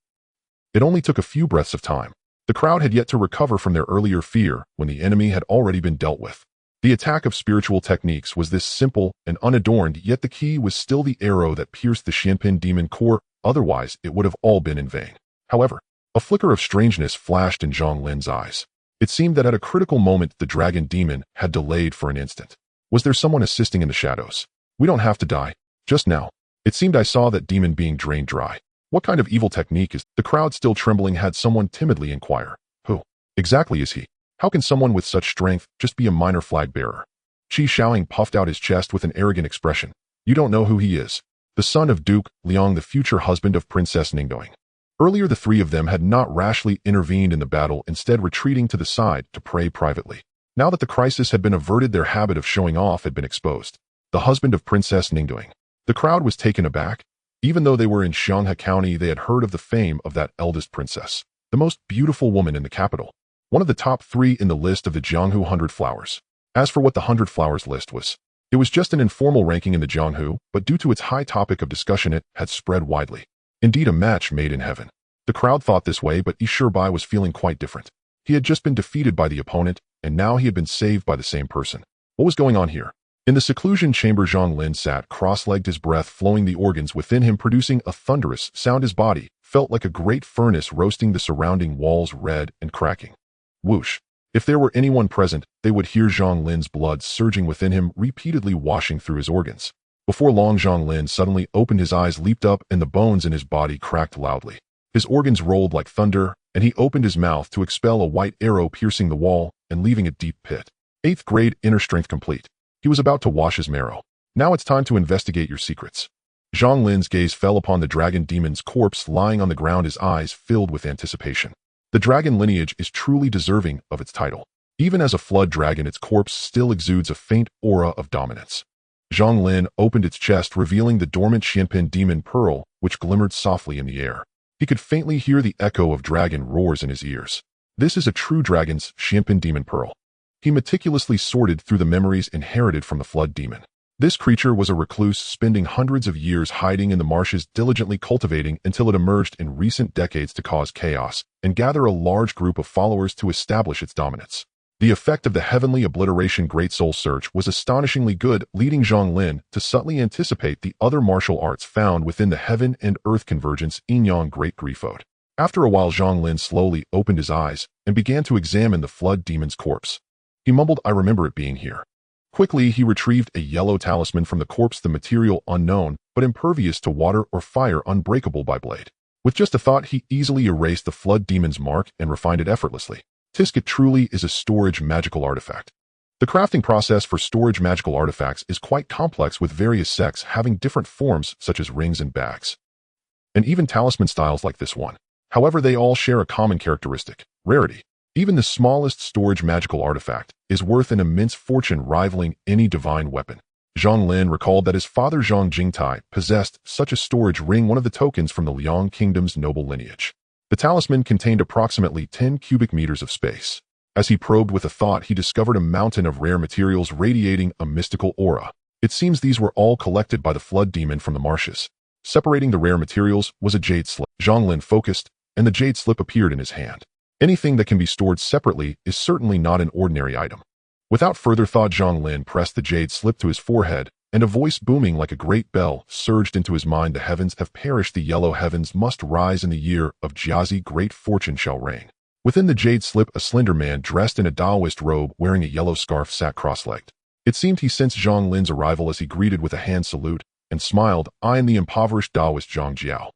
It only took a few breaths of time. The crowd had yet to recover from their earlier fear when the enemy had already been dealt with. The attack of spiritual techniques was this simple and unadorned, yet the key was still the arrow that pierced the Xianpin demon core, otherwise it would have all been in vain. However, a flicker of strangeness flashed in Zhang Lin's eyes. It seemed that at a critical moment the dragon demon had delayed for an instant. Was there someone assisting in the shadows? We don't have to die. Just now. It seemed I saw that demon being drained dry. What kind of evil technique is— The crowd, still trembling, had someone timidly inquire. Who exactly is he? How can someone with such strength just be a minor flag bearer? Qi Xiaoying puffed out his chest with an arrogant expression. You don't know who he is. The son of Duke Liang, the future husband of Princess Ningdoing. Earlier the three of them had not rashly intervened in the battle, instead retreating to the side to pray privately. Now that the crisis had been averted, their habit of showing off had been exposed. The husband of Princess Ningdoing. The crowd was taken aback. Even though they were in Xianghe County, they had heard of the fame of that eldest princess, the most beautiful woman in the capital. One of the top 3 in the list of the Jianghu 100 Flowers. As for what the 100 Flowers list was, it was just an informal ranking in the Jianghu, but due to its high topic of discussion it had spread widely. Indeed, a match made in heaven. The crowd thought this way, but Yi Shibai was feeling quite different. He had just been defeated by the opponent, and now he had been saved by the same person. What was going on here? In the seclusion chamber, Zhang Lin sat cross-legged, his breath flowing, the organs within him producing a thunderous sound. His body felt like a great furnace roasting the surrounding walls red and cracking. Whoosh. If there were anyone present, they would hear Zhang Lin's blood surging within him, repeatedly washing through his organs. Before long, Zhang Lin suddenly opened his eyes, leaped up, and the bones in his body cracked loudly. His organs rolled like thunder, and he opened his mouth to expel a white arrow, piercing the wall and leaving a deep pit. 8th grade inner strength complete. He was about to wash his marrow. Now it's time to investigate your secrets. Zhang Lin's gaze fell upon the dragon demon's corpse lying on the ground, his eyes filled with anticipation. The dragon lineage is truly deserving of its title. Even as a flood dragon, its corpse still exudes a faint aura of dominance. Zhang Lin opened its chest, revealing the dormant Xianpin demon pearl, which glimmered softly in the air. He could faintly hear the echo of dragon roars in his ears. This is a true dragon's Xianpin demon pearl. He meticulously sorted through the memories inherited from the flood demon. This creature was a recluse, spending hundreds of years hiding in the marshes, diligently cultivating until it emerged in recent decades to cause chaos and gather a large group of followers to establish its dominance. The effect of the heavenly obliteration Great Soul Search was astonishingly good, leading Zhang Lin to subtly anticipate the other martial arts found within the heaven and earth convergence Yinyang Great Grief Ode. After a while, Zhang Lin slowly opened his eyes and began to examine the flood demon's corpse. He mumbled, I remember it being here. Quickly, he retrieved a yellow talisman from the corpse, the material unknown, but impervious to water or fire, unbreakable by blade. With just a thought, he easily erased the flood demon's mark and refined it effortlessly. Tisket truly is a storage magical artifact. The crafting process for storage magical artifacts is quite complex, with various sects having different forms such as rings and bags, and even talisman styles like this one. However, they all share a common characteristic: rarity. Even the smallest storage magical artifact is worth an immense fortune, rivaling any divine weapon. Zhang Lin recalled that his father Zhang Jingtai possessed such a storage ring, one of the tokens from the Liang Kingdom's noble lineage. The talisman contained approximately 10 cubic meters of space. As he probed with a thought, he discovered a mountain of rare materials radiating a mystical aura. It seems these were all collected by the flood demon from the marshes. Separating the rare materials was a jade slip. Zhang Lin focused, and the jade slip appeared in his hand. Anything that can be stored separately is certainly not an ordinary item. Without further thought, Zhang Lin pressed the jade slip to his forehead, and a voice booming like a great bell surged into his mind. The heavens have perished, the yellow heavens must rise, in the year of Jiazi great fortune shall reign. Within the jade slip, a slender man dressed in a Taoist robe wearing a yellow scarf sat cross-legged. It seemed he sensed Zhang Lin's arrival as he greeted with a hand salute and smiled. I am the impoverished Taoist Zhang Jiao.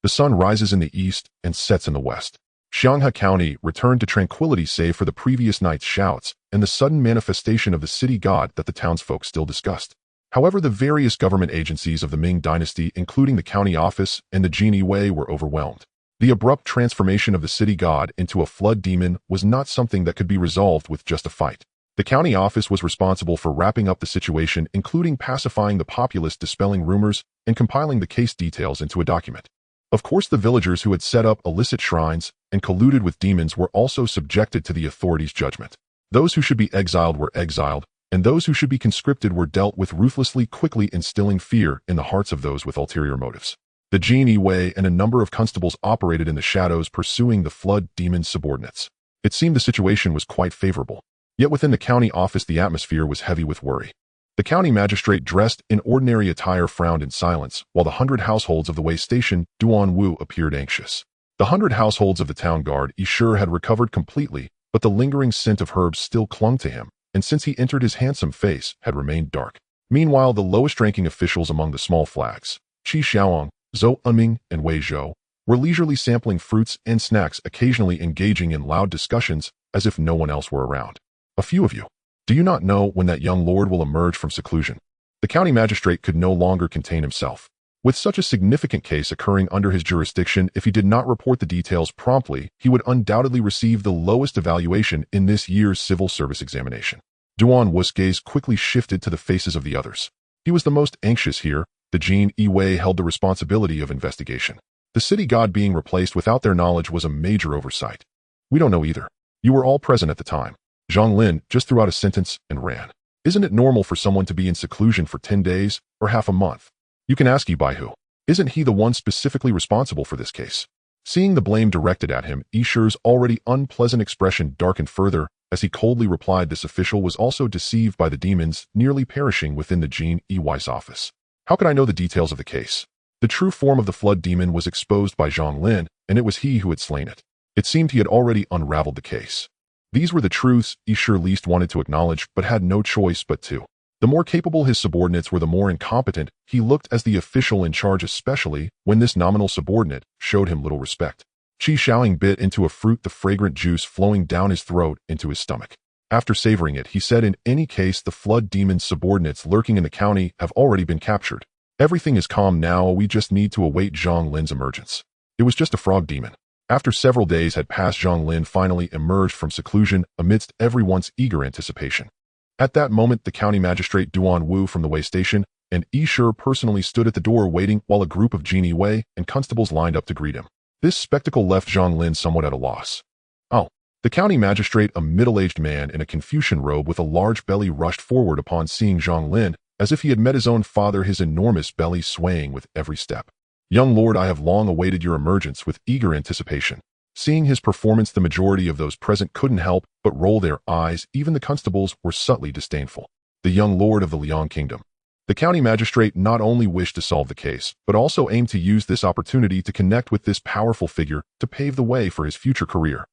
The sun rises in the east and sets in the west. Xianghe County returned to tranquility save for the previous night's shouts and the sudden manifestation of the city god that the townsfolk still discussed. However, the various government agencies of the Ming dynasty, including the county office and the Jinyiwei, were overwhelmed. The abrupt transformation of the city god into a flood demon was not something that could be resolved with just a fight. The county office was responsible for wrapping up the situation, including pacifying the populace, dispelling rumors, and compiling the case details into a document. Of course, the villagers who had set up illicit shrines and colluded with demons were also subjected to the authorities' judgment. Those who should be exiled were exiled, and those who should be conscripted were dealt with ruthlessly, quickly instilling fear in the hearts of those with ulterior motives. The Jinyiwei and a number of constables operated in the shadows pursuing the flood demon's subordinates. It seemed the situation was quite favorable. Yet within the county office the atmosphere was heavy with worry. The county magistrate dressed in ordinary attire frowned in silence, while the 100 households of the way station Duanwu appeared anxious. The 100 households of the town guard Yishe had recovered completely, but the lingering scent of herbs still clung to him, and since he entered his handsome face had remained dark. Meanwhile, the lowest-ranking officials among the small flags, Qi Xiaong, Zhou Enming, and Wei Zhou, were leisurely sampling fruits and snacks, occasionally engaging in loud discussions as if no one else were around. A few of you. Do you not know when that young lord will emerge from seclusion? The county magistrate could no longer contain himself. With such a significant case occurring under his jurisdiction, if he did not report the details promptly, he would undoubtedly receive the lowest evaluation in this year's civil service examination. Duanwu's gaze quickly shifted to the faces of the others. He was the most anxious here. The Jinyiwei held the responsibility of investigation. The city god being replaced without their knowledge was a major oversight. We don't know either. You were all present at the time. Zhang Lin just threw out a sentence and ran. Isn't it normal for someone to be in seclusion for 10 days or half a month? You can ask Yibai. Isn't he the one specifically responsible for this case? Seeing the blame directed at him, Yishe's already unpleasant expression darkened further as he coldly replied this official was also deceived by the demons nearly perishing within the Jinyiwei's office. How could I know the details of the case? The true form of the flood demon was exposed by Zhang Lin, and it was he who had slain it. It seemed he had already unraveled the case. These were the truths Yishe least wanted to acknowledge but had no choice but to. The more capable his subordinates were, the more incompetent he looked as the official in charge, especially when this nominal subordinate showed him little respect. Qi Xiaoying bit into a fruit, the fragrant juice flowing down his throat into his stomach. After savoring it, he said, in any case, the flood demon's subordinates lurking in the county have already been captured. Everything is calm now, we just need to await Zhang Lin's emergence. It was just a frog demon. After several days had passed, Zhang Lin finally emerged from seclusion amidst everyone's eager anticipation. At that moment, the county magistrate Duanwu from the way station and Yishe personally stood at the door waiting while a group of Jinyiwei and constables lined up to greet him. This spectacle left Zhang Lin somewhat at a loss. Oh. The county magistrate, a middle-aged man in a Confucian robe with a large belly, rushed forward upon seeing Zhang Lin as if he had met his own father, his enormous belly swaying with every step. Young lord, I have long awaited your emergence with eager anticipation. Seeing his performance, the majority of those present couldn't help but roll their eyes. Even the constables were subtly disdainful. The young lord of the Liang kingdom. The county magistrate not only wished to solve the case, but also aimed to use this opportunity to connect with this powerful figure to pave the way for his future career.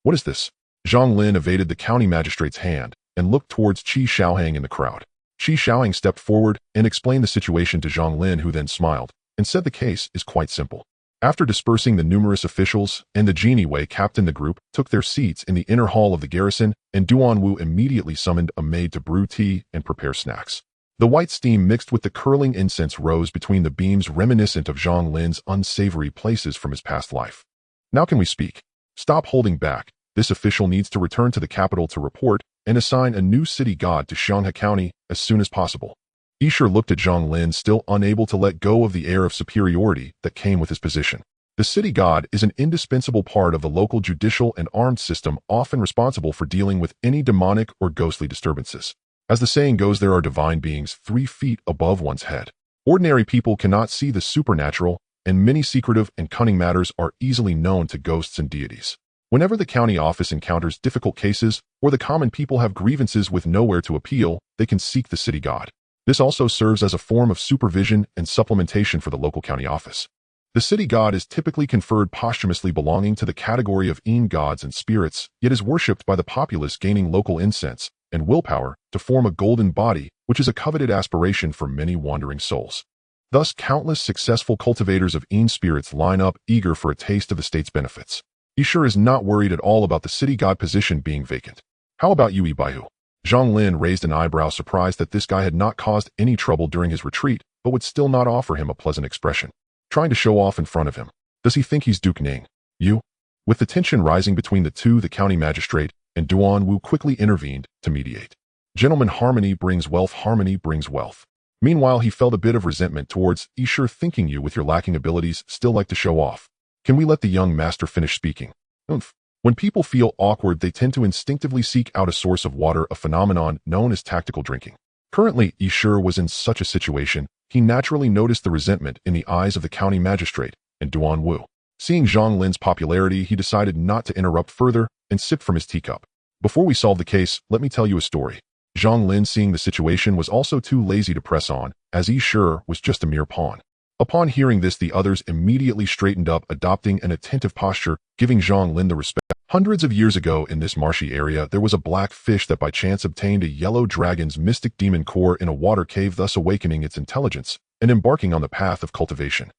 What is this? Zhang Lin evaded the county magistrate's hand and looked towards Qi Xiaoying in the crowd. Qi Xiaoying stepped forward and explained the situation to Zhang Lin, who then smiled and said the case is quite simple. After dispersing the numerous officials and the Jinyiwei captain, the group took their seats in the inner hall of the garrison, and Duanwu immediately summoned a maid to brew tea and prepare snacks. The white steam mixed with the curling incense rose between the beams, reminiscent of Zhang Lin's unsavory places from his past life. Now can we speak? Stop holding back. This official needs to return to the capital to report and assign a new city god to Xianghe County as soon as possible. Yishe looked at Zhang Lin, still unable to let go of the air of superiority that came with his position. The city god is an indispensable part of the local judicial and armed system, often responsible for dealing with any demonic or ghostly disturbances. As the saying goes, there are divine beings 3 feet above one's head. Ordinary people cannot see the supernatural, and many secretive and cunning matters are easily known to ghosts and deities. Whenever the county office encounters difficult cases, or the common people have grievances with nowhere to appeal, they can seek the city god. This also serves as a form of supervision and supplementation for the local county office. The city god is typically conferred posthumously, belonging to the category of gods and spirits, yet is worshipped by the populace, gaining local incense and willpower to form a golden body, which is a coveted aspiration for many wandering souls. Thus, countless successful cultivators of spirits line up, eager for a taste of the state's benefits. Yishe is not worried at all about the city god position being vacant. How about you, Yibai? Zhang Lin raised an eyebrow, surprised that this guy had not caused any trouble during his retreat, but would still not offer him a pleasant expression. Trying to show off in front of him. Does he think he's Duke Ning? You? With the tension rising between the two, the county magistrate and Duanwu quickly intervened to mediate. Gentlemen, harmony brings wealth, harmony brings wealth. Meanwhile, he felt a bit of resentment towards Yishe, thinking you, with your lacking abilities, still like to show off. Can we let the young master finish speaking? Oomph. When people feel awkward, they tend to instinctively seek out a source of water, a phenomenon known as tactical drinking. Currently, Yishe was in such a situation. he naturally noticed the resentment in the eyes of the county magistrate and Duan Wu. Seeing Zhang Lin's popularity, he decided not to interrupt further and sipped from his teacup. Before we solve the case, let me tell you a story. Zhang Lin, seeing the situation, was also too lazy to press on, as Yi Shi was just a mere pawn. Upon hearing this, the others immediately straightened up, adopting an attentive posture, giving Zhang Lin the respect. Hundreds of years ago in this marshy area, there was a black fish that by chance obtained a yellow dragon's mystic demon core in a water cave, thus awakening its intelligence and embarking on the path of cultivation.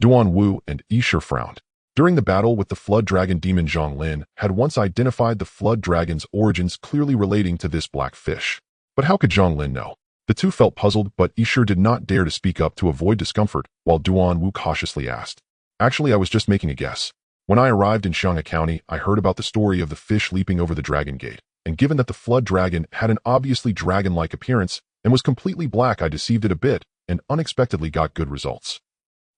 Duan Wu and Yi Shi frowned. During the battle with the flood dragon demon, Zhang Lin had once identified the flood dragon's origins, clearly relating to this black fish. But how could Zhang Lin know? The two felt puzzled, but Yi Shi did not dare to speak up to avoid discomfort, while Duan Wu cautiously asked, "Actually, I was just making a guess. When I arrived in Xiang'an County, I heard about the story of the fish leaping over the dragon gate, and given that the flood dragon had an obviously dragon-like appearance and was completely black, I deceived it a bit and unexpectedly got good results.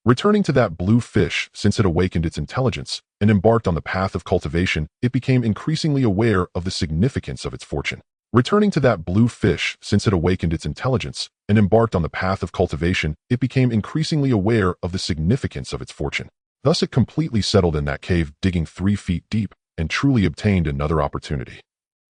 Returning to that blue fish, since it awakened its intelligence and embarked on the path of cultivation, it became increasingly aware of the significance of its fortune. Returning to that blue fish, since it awakened its intelligence and embarked on the path of cultivation, it became increasingly aware of the significance of its fortune. Thus it completely settled in that cave, digging 3 feet deep, and truly obtained another opportunity.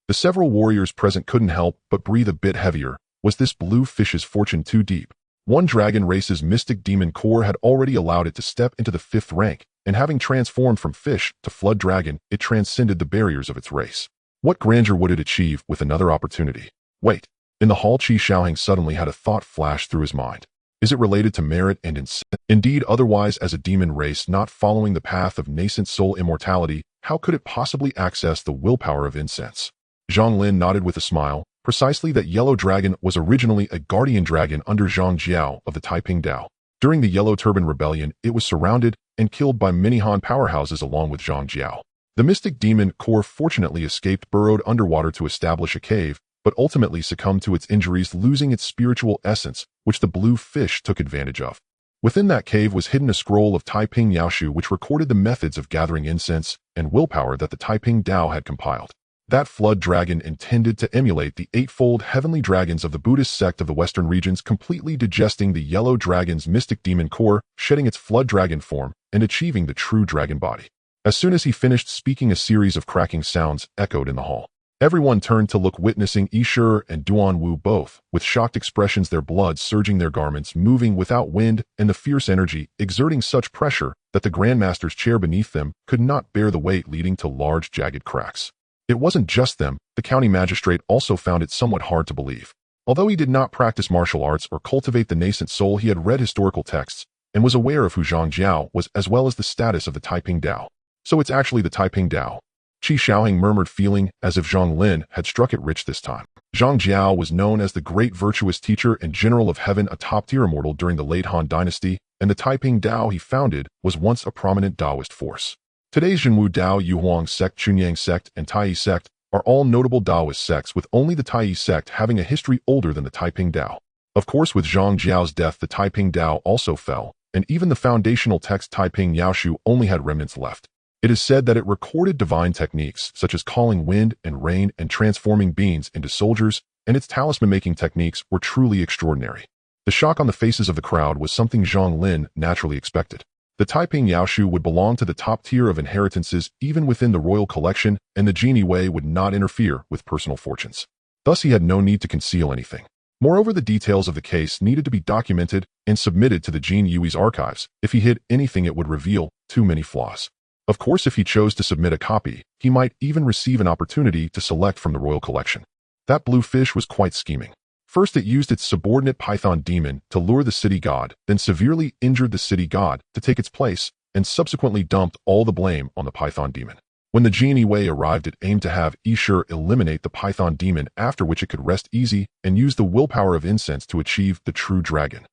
The several warriors present couldn't help but breathe a bit heavier. Was this blue fish's fortune too deep? One dragon race's mystic demon core had already allowed it to step into the 5th rank, and having transformed from fish to flood dragon, it transcended the barriers of its race. What grandeur would it achieve with another opportunity? Wait. In the hall, Qi Shaoheng suddenly had a thought flash through his mind. Is it related to merit and indeed, otherwise, as a demon race not following the path of nascent soul immortality, how could it possibly access the willpower of incense? Zhang Lin nodded with a smile. Precisely, that yellow dragon was originally a guardian dragon under Zhang Jiao of the Taiping Dao. During the Yellow Turban Rebellion, it was surrounded and killed by many Han powerhouses along with Zhang Jiao. The mystic demon core fortunately escaped, burrowed underwater to establish a cave, but ultimately succumbed to its injuries, losing its spiritual essence, which the blue fish took advantage of. Within that cave was hidden a scroll of Taiping Yaoshu, which recorded the methods of gathering incense and willpower that the Taiping Dao had compiled. That flood dragon intended to emulate the 8-fold heavenly dragons of the Buddhist sect of the western regions, completely digesting the yellow dragon's mystic demon core, shedding its flood dragon form, and achieving the true dragon body. As soon as he finished speaking, a series of cracking sounds echoed in the hall. Everyone turned to look, witnessing Yi Shi and Duan Wu both, with shocked expressions, their blood surging, their garments moving without wind, and the fierce energy exerting such pressure that the Grandmaster's chair beneath them could not bear the weight, leading to large jagged cracks. It wasn't just them, the county magistrate also found it somewhat hard to believe. Although he did not practice martial arts or cultivate the nascent soul, he had read historical texts and was aware of who Zhang Jiao was, as well as the status of the Taiping Dao. So it's actually the Taiping Dao. Qi Shaoheng murmured, feeling as if Zhang Lin had struck it rich this time. Zhang Jiao was known as the great virtuous teacher and general of heaven, a top-tier immortal during the late Han dynasty, and the Taiping Dao he founded was once a prominent Taoist force. Today's Jinwu Dao, Yuhuang sect, Chunyang sect, and Tai sect are all notable Taoist sects, with only the Tai sect having a history older than the Taiping Dao. Of course, with Zhang Jiao's death, the Taiping Dao also fell, and even the foundational text Taiping Yaoshu only had remnants left. It is said that it recorded divine techniques such as calling wind and rain and transforming beings into soldiers, and its talisman-making techniques were truly extraordinary. The shock on the faces of the crowd was something Zhang Lin naturally expected. The Taiping Yaoshu would belong to the top tier of inheritances even within the royal collection, and the Jinyiwei would not interfere with personal fortunes. Thus he had no need to conceal anything. Moreover, the details of the case needed to be documented and submitted to the Jinyiwei's archives. If he hid anything, it would reveal too many flaws. Of course, if he chose to submit a copy, he might even receive an opportunity to select from the royal collection. That blue fish was quite scheming. First, it used its subordinate python demon to lure the city god, then severely injured the city god to take its place, and subsequently dumped all the blame on the python demon. When the Jinyiwei arrived, it aimed to have Yi Shi eliminate the python demon, after which it could rest easy and use the willpower of incense to achieve the true dragon.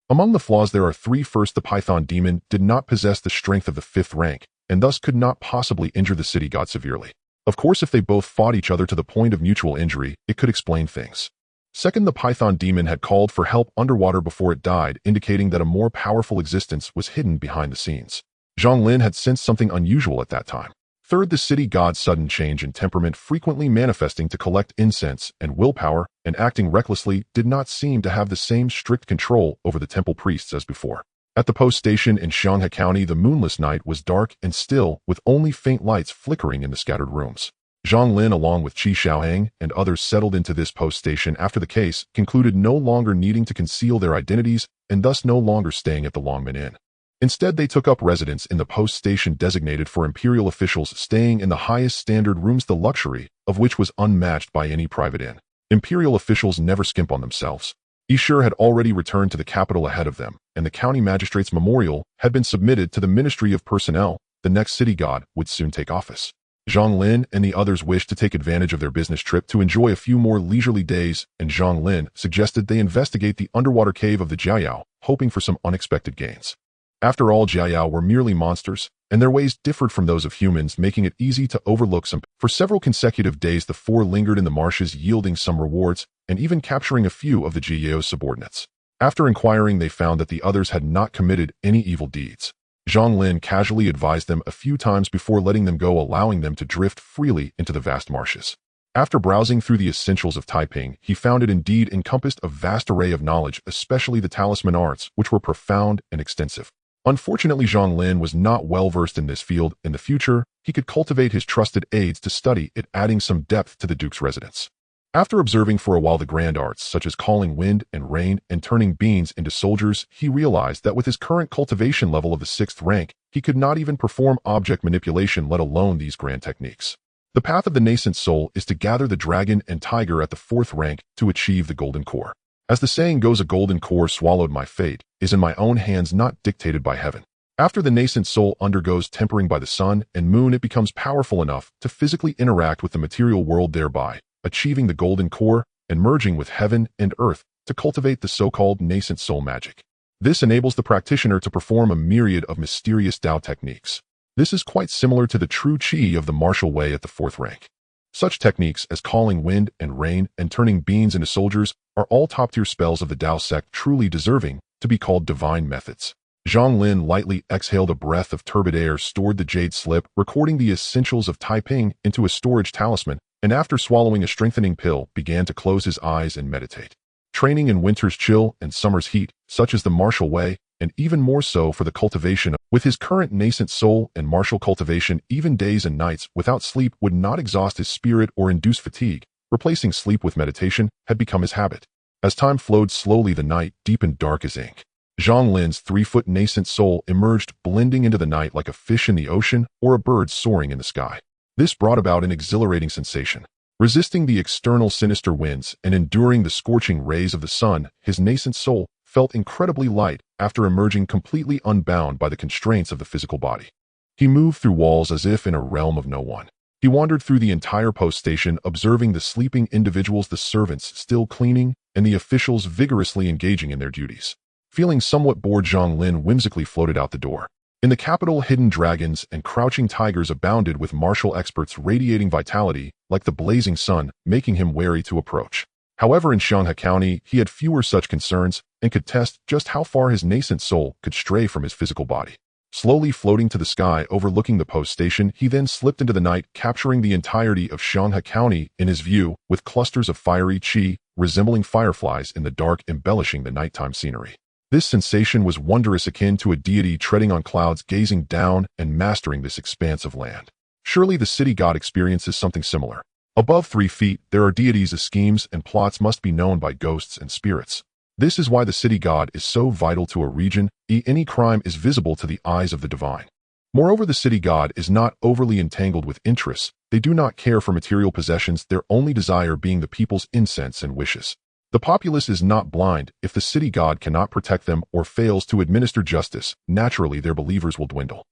Among the flaws there are 3. First, the python demon did not possess the strength of the 5th rank, and thus could not possibly injure the city god severely. Of course, if they both fought each other to the point of mutual injury, it could explain things. Second, the python demon had called for help underwater before it died, indicating that a more powerful existence was hidden behind the scenes. Zhang Lin had sensed something unusual at that time. Third, the city god's sudden change in temperament, frequently manifesting to collect incense and willpower and acting recklessly, did not seem to have the same strict control over the temple priests as before. At the post station in Xianghe County, the moonless night was dark and still, with only faint lights flickering in the scattered rooms. Zhang Lin, along with Qi Xiaoheng and others, settled into this post station after the case concluded, no longer needing to conceal their identities and thus no longer staying at the Longmen Inn. Instead, they took up residence in the post station designated for imperial officials, staying in the highest standard rooms, the luxury of which was unmatched by any private inn. Imperial officials never skimp on themselves. Yishur had already returned to the capital ahead of them, and the county magistrate's memorial had been submitted to the Ministry of Personnel. The next city god would soon take office. Zhang Lin and the others wished to take advantage of their business trip to enjoy a few more leisurely days, and Zhang Lin suggested they investigate the underwater cave of the Jiayao, hoping for some unexpected gains. After all, Jiayao were merely monsters, and their ways differed from those of humans, making it easy to overlook some. For several consecutive days, the four lingered in the marshes, yielding some rewards and even capturing a few of the Jiyao's subordinates. After inquiring, they found that the others had not committed any evil deeds. Zhang Lin casually advised them a few times before letting them go, allowing them to drift freely into the vast marshes. After browsing through the essentials of Taiping, he found it indeed encompassed a vast array of knowledge, especially the talisman arts, which were profound and extensive. Unfortunately, Zhang Lin was not well versed in this field. In the future, he could cultivate his trusted aides to study it, adding some depth to the Duke's residence. After observing for a while the grand arts, such as calling wind and rain and turning beings into soldiers, he realized that with his current cultivation level of the 6th rank, he could not even perform object manipulation, let alone these grand techniques. The path of the nascent soul is to gather the dragon and tiger at the 4th rank to achieve the golden core. As the saying goes, a golden core swallowed my fate, is in my own hands, not dictated by heaven. After the nascent soul undergoes tempering by the sun and moon, it becomes powerful enough to physically interact with the material world, thereby achieving the golden core and merging with heaven and earth to cultivate the so-called nascent soul magic. This enables the practitioner to perform a myriad of mysterious Dao techniques. This is quite similar to the true Qi of the martial way at the 4th rank. Such techniques as calling wind and rain and turning beings into soldiers are all top-tier spells of the Dao sect, truly deserving to be called divine methods. Zhang Lin lightly exhaled a breath of turbid air, stored the jade slip, recording the essentials of Taiping into a storage talisman, and after swallowing a strengthening pill, began to close his eyes and meditate. Training in winter's chill and summer's heat, such as the martial way, and even more so for the cultivation with his current nascent soul and martial cultivation, even days and nights without sleep would not exhaust his spirit or induce fatigue. Replacing sleep with meditation had become his habit. As time flowed slowly, the night deepened dark as ink. Zhang Lin's 3-foot nascent soul emerged, blending into the night like a fish in the ocean or a bird soaring in the sky. This brought about an exhilarating sensation. Resisting the external sinister winds and enduring the scorching rays of the sun, his nascent soul felt incredibly light after emerging completely unbound by the constraints of the physical body. He moved through walls as if in a realm of no one. He wandered through the entire post station, observing the sleeping individuals, the servants still cleaning, and the officials vigorously engaging in their duties. Feeling somewhat bored, Zhang Lin whimsically floated out the door. In the capital, hidden dragons and crouching tigers abounded, with martial experts radiating vitality like the blazing sun, making him wary to approach. However, in Xianghe County, he had fewer such concerns and could test just how far his nascent soul could stray from his physical body. Slowly floating to the sky overlooking the post station, he then slipped into the night, capturing the entirety of Xianghe County in his view, with clusters of fiery qi resembling fireflies in the dark embellishing the nighttime scenery. This sensation was wondrous, akin to a deity treading on clouds, gazing down and mastering this expanse of land. Surely the city god experiences something similar. Above 3 feet, there are deities. The schemes and plots must be known by ghosts and spirits. This is why the city god is so vital to a region. Any crime is visible to the eyes of the divine. Moreover, the city god is not overly entangled with interests. They do not care for material possessions, their only desire being the people's incense and wishes. The populace is not blind. If the city god cannot protect them or fails to administer justice, naturally their believers will dwindle.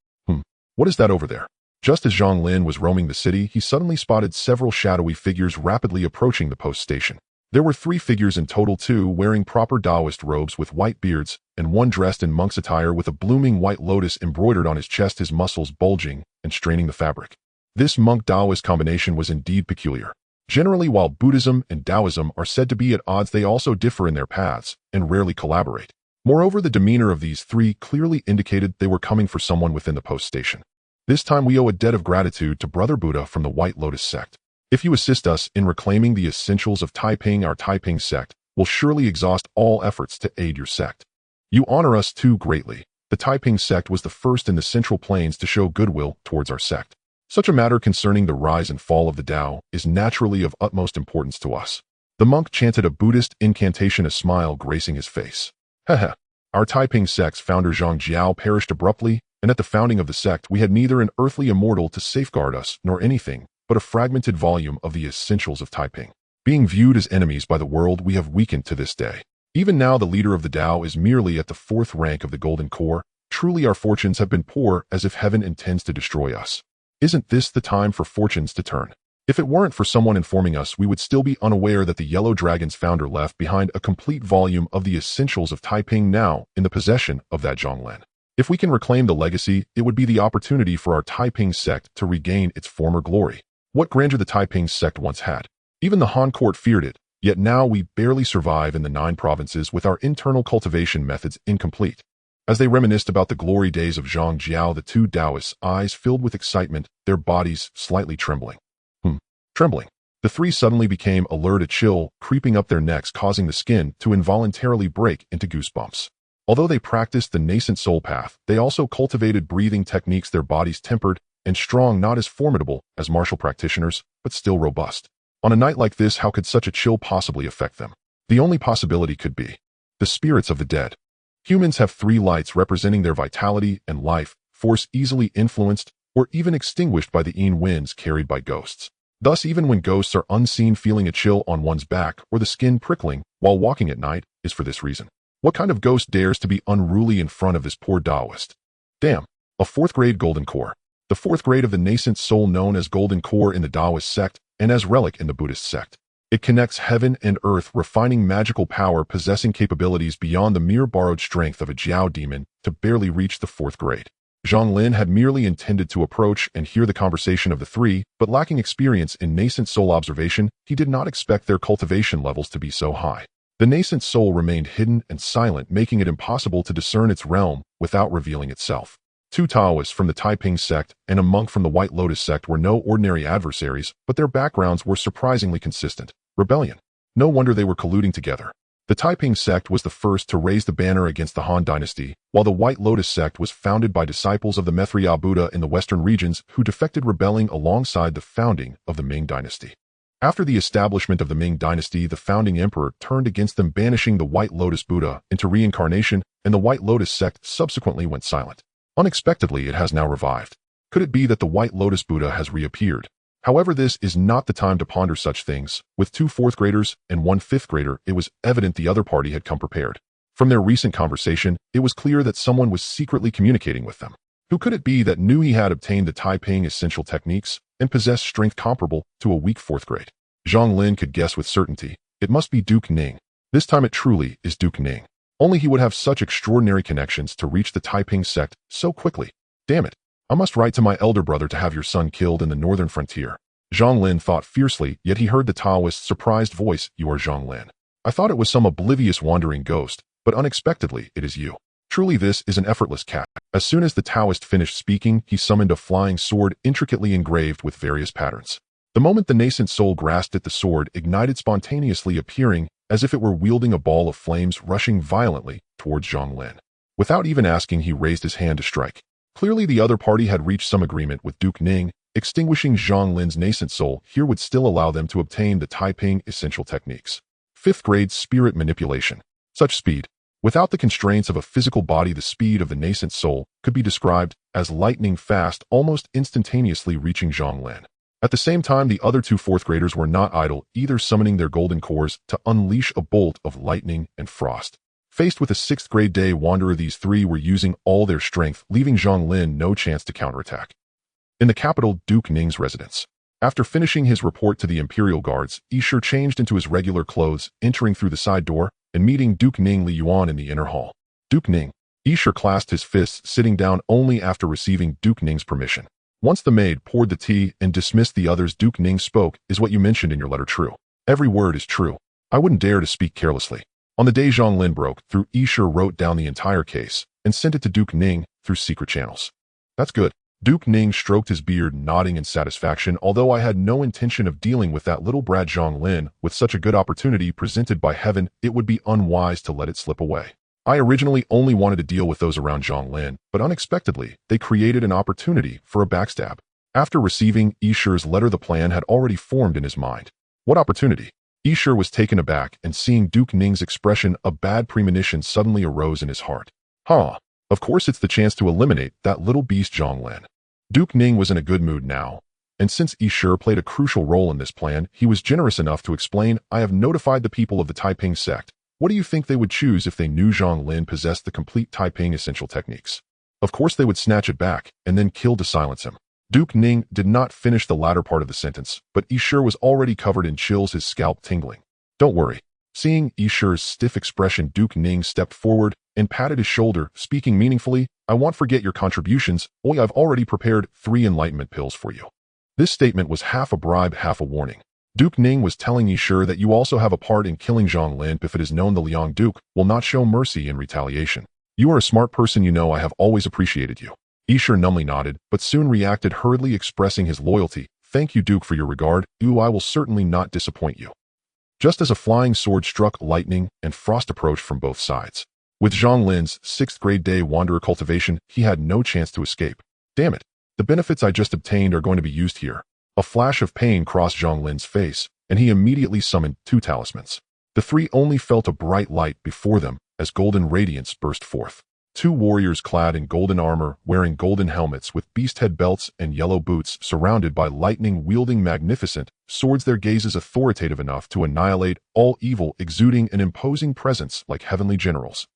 What is that over there? Just as Zhang Lin was roaming the city, he suddenly spotted several shadowy figures rapidly approaching the post station. There were 3 figures in total, 2 wearing proper Taoist robes with white beards, and 1 dressed in monk's attire with a blooming white lotus embroidered on his chest, his muscles bulging and straining the fabric. This monk-Taoist combination was indeed peculiar. Generally, while Buddhism and Taoism are said to be at odds, they also differ in their paths and rarely collaborate. Moreover, the demeanor of these 3 clearly indicated they were coming for someone within the post station. This time we owe a debt of gratitude to Brother Buddha from the White Lotus sect. If you assist us in reclaiming the essentials of Taiping, our Taiping sect will surely exhaust all efforts to aid your sect. You honor us too greatly. The Taiping sect was the first in the Central Plains to show goodwill towards our sect. Such a matter concerning the rise and fall of the Tao is naturally of utmost importance to us. The monk chanted a Buddhist incantation, a smile gracing his face. Heh. Our Taiping sect's founder Zhang Jiao perished abruptly, and at the founding of the sect we had neither an earthly immortal to safeguard us nor anything but a fragmented volume of the essentials of Taiping. Being viewed as enemies by the world, we have weakened to this day. Even now the leader of the Tao is merely at the 4th rank of the Golden Core. Truly our fortunes have been poor, as if heaven intends to destroy us. Isn't this the time for fortunes to turn? If it weren't for someone informing us, we would still be unaware that the Yellow Dragon's founder left behind a complete volume of the essentials of Taiping, now in the possession of that Zhang Lin. If we can reclaim the legacy, it would be the opportunity for our Taiping sect to regain its former glory. What grandeur the Taiping sect once had. Even the Han court feared it, yet now we barely survive in the 9 provinces with our internal cultivation methods incomplete. As they reminisced about the glory days of Zhang Jiao, the 2 Taoists' eyes filled with excitement, their bodies slightly trembling. Trembling. The 3 suddenly became alert, a chill creeping up their necks, causing the skin to involuntarily break into goosebumps. Although they practiced the nascent soul path, they also cultivated breathing techniques, their bodies tempered and strong, not as formidable as martial practitioners, but still robust. On a night like this, how could such a chill possibly affect them? The only possibility could be the spirits of the dead. Humans have 3 lights representing their vitality and life, force easily influenced or even extinguished by the yin winds carried by ghosts. Thus, even when ghosts are unseen, feeling a chill on one's back or the skin prickling while walking at night is for this reason. What kind of ghost dares to be unruly in front of this poor Taoist? Damn. A 4th grade Golden Core. The 4th grade of the nascent soul, known as Golden Core in the Taoist sect and as Relic in the Buddhist sect. It connects heaven and earth, refining magical power, possessing capabilities beyond the mere borrowed strength of a Jiao demon to barely reach the 4th grade. Zhang Lin had merely intended to approach and hear the conversation of the 3, but lacking experience in nascent soul observation, he did not expect their cultivation levels to be so high. The nascent soul remained hidden and silent, making it impossible to discern its realm without revealing itself. 2 Taoists from the Taiping sect and a monk from the White Lotus sect were no ordinary adversaries, but their backgrounds were surprisingly consistent. Rebellion. No wonder they were colluding together. The Taiping sect was the first to raise the banner against the Han dynasty, while the White Lotus sect was founded by disciples of the Maitreya Buddha in the western regions who defected, rebelling alongside the founding of the Ming dynasty. After the establishment of the Ming dynasty, the founding emperor turned against them, banishing the White Lotus Buddha into reincarnation, and the White Lotus sect subsequently went silent. Unexpectedly, it has now revived. Could it be that the White Lotus Buddha has reappeared? However, this is not the time to ponder such things. With 2 4th graders and 1 5th grader, it was evident the other party had come prepared. From their recent conversation, it was clear that someone was secretly communicating with them. Who could it be that knew he had obtained the Taiping essential techniques and possessed strength comparable to a weak 4th grade? Zhang Lin could guess with certainty. It must be Duke Ning. This time it truly is Duke Ning. Only he would have such extraordinary connections to reach the Taiping sect so quickly. Damn it. I must write to my elder brother to have your son killed in the northern frontier. Zhang Lin thought fiercely, yet he heard the Taoist's surprised voice. You are Zhang Lin. I thought it was some oblivious wandering ghost, but unexpectedly it is you. Truly this is an effortless cat. As soon as the Taoist finished speaking, he summoned a flying sword intricately engraved with various patterns. The moment the nascent soul grasped it, the sword ignited spontaneously, appearing as if it were wielding a ball of flames, rushing violently towards Zhang Lin. Without even asking, he raised his hand to strike. Clearly the other party had reached some agreement with Duke Ning. Extinguishing Zhang Lin's nascent soul here would still allow them to obtain the Taiping essential techniques. 5th grade spirit manipulation. Such speed. Without the constraints of a physical body, the speed of the nascent soul could be described as lightning fast, almost instantaneously reaching Zhang Lin. At the same time, the other 2 4th graders were not idle, either summoning their golden cores to unleash a bolt of lightning and frost. Faced with a 6th grade day wanderer, these 3 were using all their strength, leaving Zhang Lin no chance to counterattack. In the capital, Duke Ning's residence. After finishing his report to the imperial guards, Isher changed into his regular clothes, entering through the side door and meeting Duke Ning Li Yuan in the inner hall. Duke Ning. Isher clasped his fists, sitting down only after receiving Duke Ning's permission. Once the maid poured the tea and dismissed the others, Duke Ning spoke. Is what you mentioned in your letter true? Every word is true. I wouldn't dare to speak carelessly. On the day Zhang Lin broke through, Isher wrote down the entire case and sent it to Duke Ning through secret channels. That's good. Duke Ning stroked his beard, nodding in satisfaction. Although I had no intention of dealing with that little brat Zhang Lin, with such a good opportunity presented by heaven, it would be unwise to let it slip away. I originally only wanted to deal with those around Zhang Lin, but unexpectedly, they created an opportunity for a backstab. After receiving Yishu's letter, the plan had already formed in his mind. What opportunity? Yishu was taken aback, and seeing Duke Ning's expression, a bad premonition suddenly arose in his heart. Of course it's the chance to eliminate that little beast Zhang Lin. Duke Ning was in a good mood now, and since Yishu played a crucial role in this plan, he was generous enough to explain, I have notified the people of the Taiping sect. What do you think they would choose if they knew Zhang Lin possessed the complete Taiping essential techniques? Of course they would snatch it back, and then kill to silence him. Duke Ning did not finish the latter part of the sentence, but Yishu was already covered in chills, his scalp tingling. Don't worry. Seeing Yishu's stiff expression, Duke Ning stepped forward and patted his shoulder, speaking meaningfully, I won't forget your contributions. I've already prepared 3 enlightenment pills for you. This statement was half a bribe, half a warning. Duke Ning was telling Yishu that you also have a part in killing Zhang Lin if it is known the Liang Duke will not show mercy in retaliation. You are a smart person, I have always appreciated you. Yishu numbly nodded, but soon reacted hurriedly, expressing his loyalty. Thank you, Duke, for your regard. I will certainly not disappoint you. Just as a flying sword struck, lightning and frost approached from both sides. With Zhang Lin's 6th grade day wanderer cultivation, he had no chance to escape. Damn it. The benefits I just obtained are going to be used here. A flash of pain crossed Zhang Lin's face, and he immediately summoned 2 talismans. The 3 only felt a bright light before them as golden radiance burst forth. 2 warriors clad in golden armor, wearing golden helmets with beast head belts and yellow boots, surrounded by lightning, wielding magnificent swords, their gazes authoritative enough to annihilate all evil, exuding an imposing presence like heavenly generals.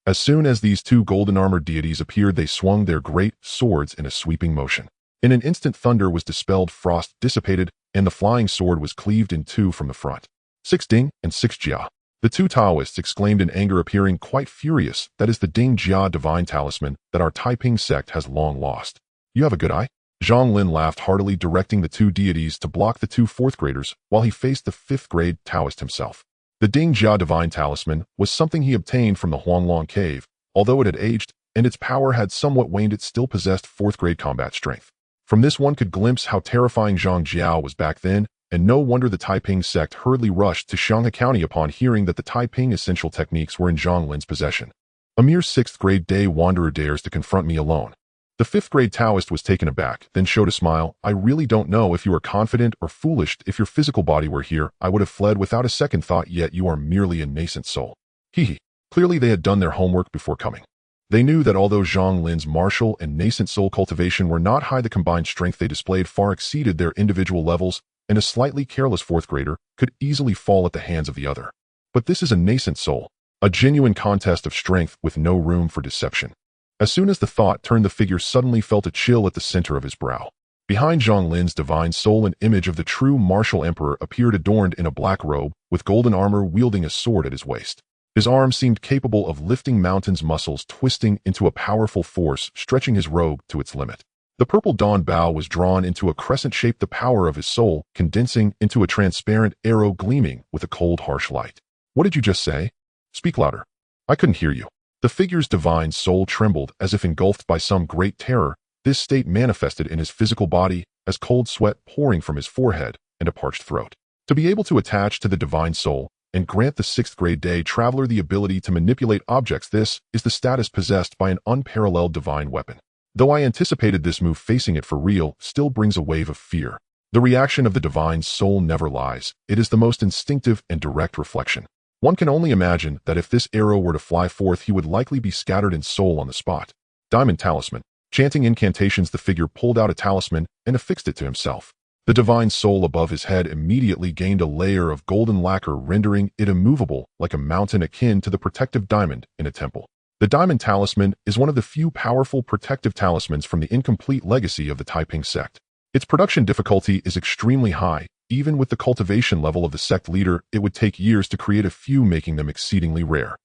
As soon as these 2 golden-armored deities appeared, they swung their great swords in a sweeping motion. In an instant, thunder was dispelled, frost dissipated, and the flying sword was cleaved in 2 from the front. 6 Ding and 6 Jia. The 2 Taoists exclaimed in anger, appearing quite furious. That is the Ding Jia divine talisman that our Taiping sect has long lost. You have a good eye? Zhang Lin laughed heartily, directing the 2 deities to block the 2 4th graders while he faced the 5th grade Taoist himself. The Ding Jia divine talisman was something he obtained from the Huanglong cave. Although it had aged and its power had somewhat waned, it still possessed 4th grade combat strength. From this one could glimpse how terrifying Zhang Jiao was back then, and no wonder the Taiping sect hurriedly rushed to Shanghai County upon hearing that the Taiping essential techniques were in Zhang Lin's possession. A mere 6th grade day wanderer dares to confront me alone. The 5th grade Taoist was taken aback, then showed a smile. I really don't know if you are confident or foolish. If your physical body were here, I would have fled without a second thought, yet you are merely a nascent soul. Hee. Clearly they had done their homework before coming. They knew that although Zhang Lin's martial and nascent soul cultivation were not high, the combined strength they displayed far exceeded their individual levels, and a slightly careless 4th grader could easily fall at the hands of the other. But this is a nascent soul, a genuine contest of strength with no room for deception. As soon as the thought turned, the figure suddenly felt a chill at the center of his brow. Behind Zhang Lin's divine soul, an image of the true martial emperor appeared, adorned in a black robe, with golden armor, wielding a sword at his waist. His arm seemed capable of lifting mountains, muscles twisting into a powerful force, stretching his robe to its limit. The purple dawn bow was drawn into a crescent shape, the power of his soul condensing into a transparent arrow gleaming with a cold, harsh light. What did you just say? Speak louder. I couldn't hear you. The figure's divine soul trembled as if engulfed by some great terror. This state manifested in his physical body as cold sweat pouring from his forehead and a parched throat. To be able to attach to the divine soul and grant the 6th grade day traveler the ability to manipulate objects, this is the status possessed by an unparalleled divine weapon. Though I anticipated this move, facing it for real still brings a wave of fear. The reaction of the divine soul never lies. It is the most instinctive and direct reflection. One can only imagine that if this arrow were to fly forth, he would likely be scattered in soul on the spot. Diamond talisman. Chanting incantations, the figure pulled out a talisman and affixed it to himself. The divine soul above his head immediately gained a layer of golden lacquer, rendering it immovable like a mountain, akin to the protective diamond in a temple. The diamond talisman is one of the few powerful protective talismans from the incomplete legacy of the Taiping sect. Its production difficulty is extremely high. Even with the cultivation level of the sect leader, it would take years to create a few, making them exceedingly rare.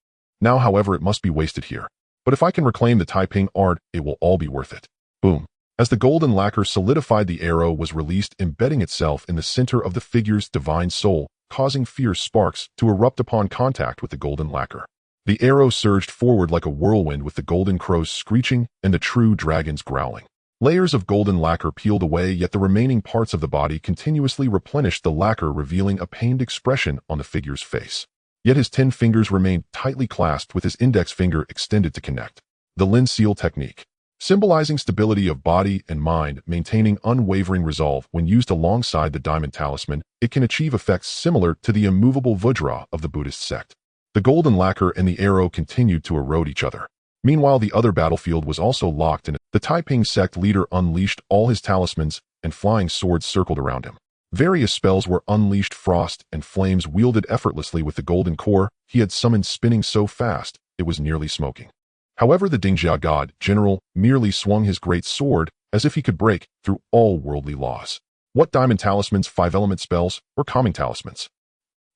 Now, however, it must be wasted here. But if I can reclaim the Taiping art, it will all be worth it. Boom. As the golden lacquer solidified, the arrow was released, embedding itself in the center of the figure's divine soul, causing fierce sparks to erupt upon contact with the golden lacquer. The arrow surged forward like a whirlwind, with the golden crows screeching and the true dragons growling. Layers of golden lacquer peeled away, yet the remaining parts of the body continuously replenished the lacquer, revealing a pained expression on the figure's face. Yet his 10 fingers remained tightly clasped with his index finger extended to connect. The Lin seal technique. Symbolizing stability of body and mind, maintaining unwavering resolve when used alongside the diamond talisman, it can achieve effects similar to the immovable Vajra of the Buddhist sect. The golden lacquer and the arrow continued to erode each other. Meanwhile, the other battlefield was also locked, and the Taiping sect leader unleashed all his talismans, and flying swords circled around him. Various spells were unleashed, frost and flames wielded effortlessly with the golden core he had summoned, spinning so fast it was nearly smoking. However, the Dingjia god general merely swung his great sword as if he could break through all worldly laws. What diamond talismans, 5-element spells, or calming talismans?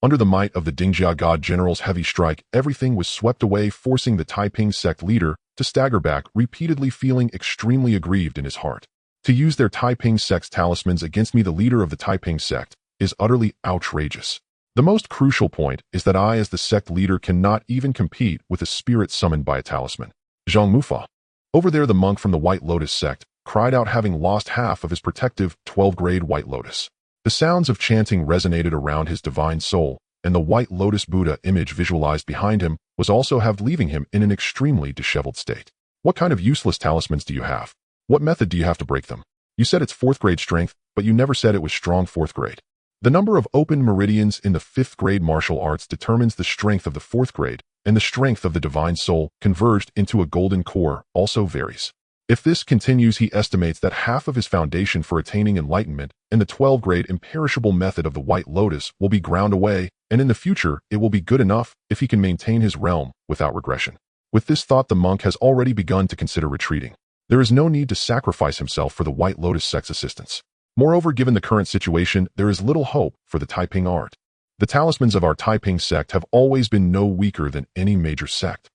Under the might of the Dingjia god general's heavy strike, everything was swept away, forcing the Taiping sect leader to stagger back, repeatedly feeling extremely aggrieved in his heart. To use their Taiping sect's talismans against me, the leader of the Taiping sect, is utterly outrageous. The most crucial point is that I, as the sect leader, cannot even compete with a spirit summoned by a talisman. Zhang Mufa. Over there, the monk from the White Lotus sect cried out, having lost half of his protective 12-grade White Lotus. The sounds of chanting resonated around his divine soul, and the White Lotus Buddha image visualized behind him was also leaving him in an extremely disheveled state. What kind of useless talismans do you have? What method do you have to break them? You said it's 4th grade strength, but you never said it was strong 4th grade. The number of open meridians in the 5th grade martial arts determines the strength of the 4th grade, and the strength of the divine soul converged into a golden core also varies. If this continues, he estimates that half of his foundation for attaining enlightenment and the 12th-grade imperishable method of the White Lotus will be ground away, and in the future it will be good enough if he can maintain his realm without regression. With this thought, the monk has already begun to consider retreating. There is no need to sacrifice himself for the White Lotus sect's assistance. Moreover, given the current situation, there is little hope for the Taiping art. The talismans of our Taiping sect have always been no weaker than any major sect.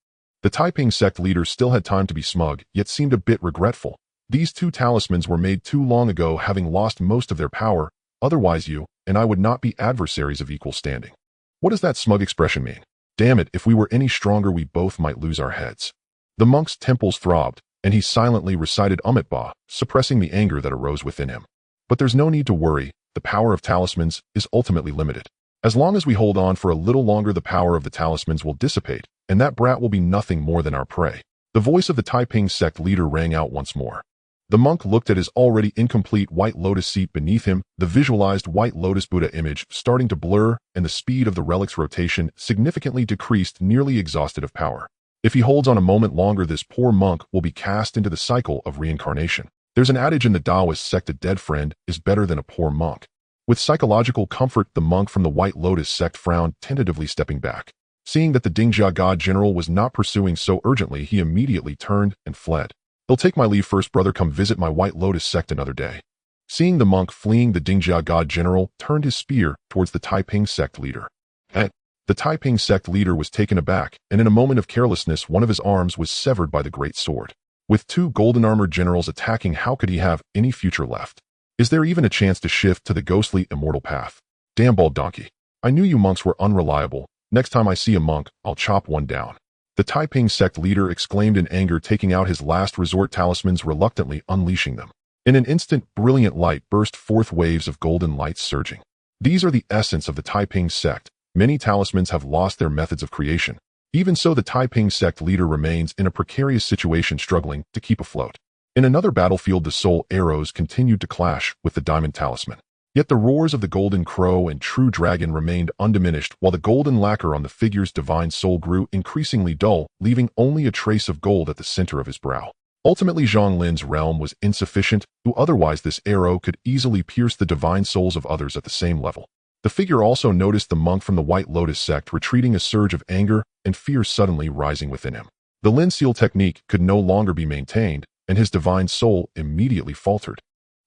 The Taiping sect leader still had time to be smug, yet seemed a bit regretful. These 2 talismans were made too long ago, having lost most of their power. Otherwise you and I would not be adversaries of equal standing. What does that smug expression mean? Damn it, if we were any stronger, we both might lose our heads. The monk's temples throbbed, and he silently recited Amitabha, suppressing the anger that arose within him. But there's no need to worry. The power of talismans is ultimately limited. As long as we hold on for a little longer, the power of the talismans will dissipate, and that brat will be nothing more than our prey. The voice of the Taiping sect leader rang out once more. The monk looked at his already incomplete White Lotus seat beneath him, the visualized White Lotus Buddha image starting to blur, and the speed of the relic's rotation significantly decreased, nearly exhausted of power. If he holds on a moment longer, this poor monk will be cast into the cycle of reincarnation. There's an adage in the Taoist sect: a dead friend is better than a poor monk. With psychological comfort, the monk from the White Lotus sect frowned, tentatively stepping back. Seeing that the Dingjia god general was not pursuing so urgently, he immediately turned and fled. "He'll take my leave first, brother. Come visit my White Lotus sect another day." Seeing the monk fleeing, the Dingjia god general turned his spear towards the Taiping sect leader. The Taiping sect leader was taken aback, and in a moment of carelessness, one of his arms was severed by the great sword. With 2 golden-armored generals attacking, how could he have any future left? Is there even a chance to shift to the ghostly immortal path? Damn bald donkey. I knew you monks were unreliable. Next time I see a monk, I'll chop one down. The Taiping sect leader exclaimed in anger, taking out his last resort talismans, reluctantly unleashing them. In an instant, brilliant light burst forth, waves of golden light surging. These are the essence of the Taiping sect. Many talismans have lost their methods of creation. Even so, the Taiping sect leader remains in a precarious situation, struggling to keep afloat. In another battlefield, the soul arrows continued to clash with the diamond talisman. Yet the roars of the golden crow and true dragon remained undiminished, while the golden lacquer on the figure's divine soul grew increasingly dull, leaving only a trace of gold at the center of his brow. Ultimately, Zhang Lin's realm was insufficient, who otherwise this arrow could easily pierce the divine souls of others at the same level. The figure also noticed the monk from the White Lotus sect retreating, a surge of anger and fear suddenly rising within him. The Lin seal technique could no longer be maintained, and his divine soul immediately faltered.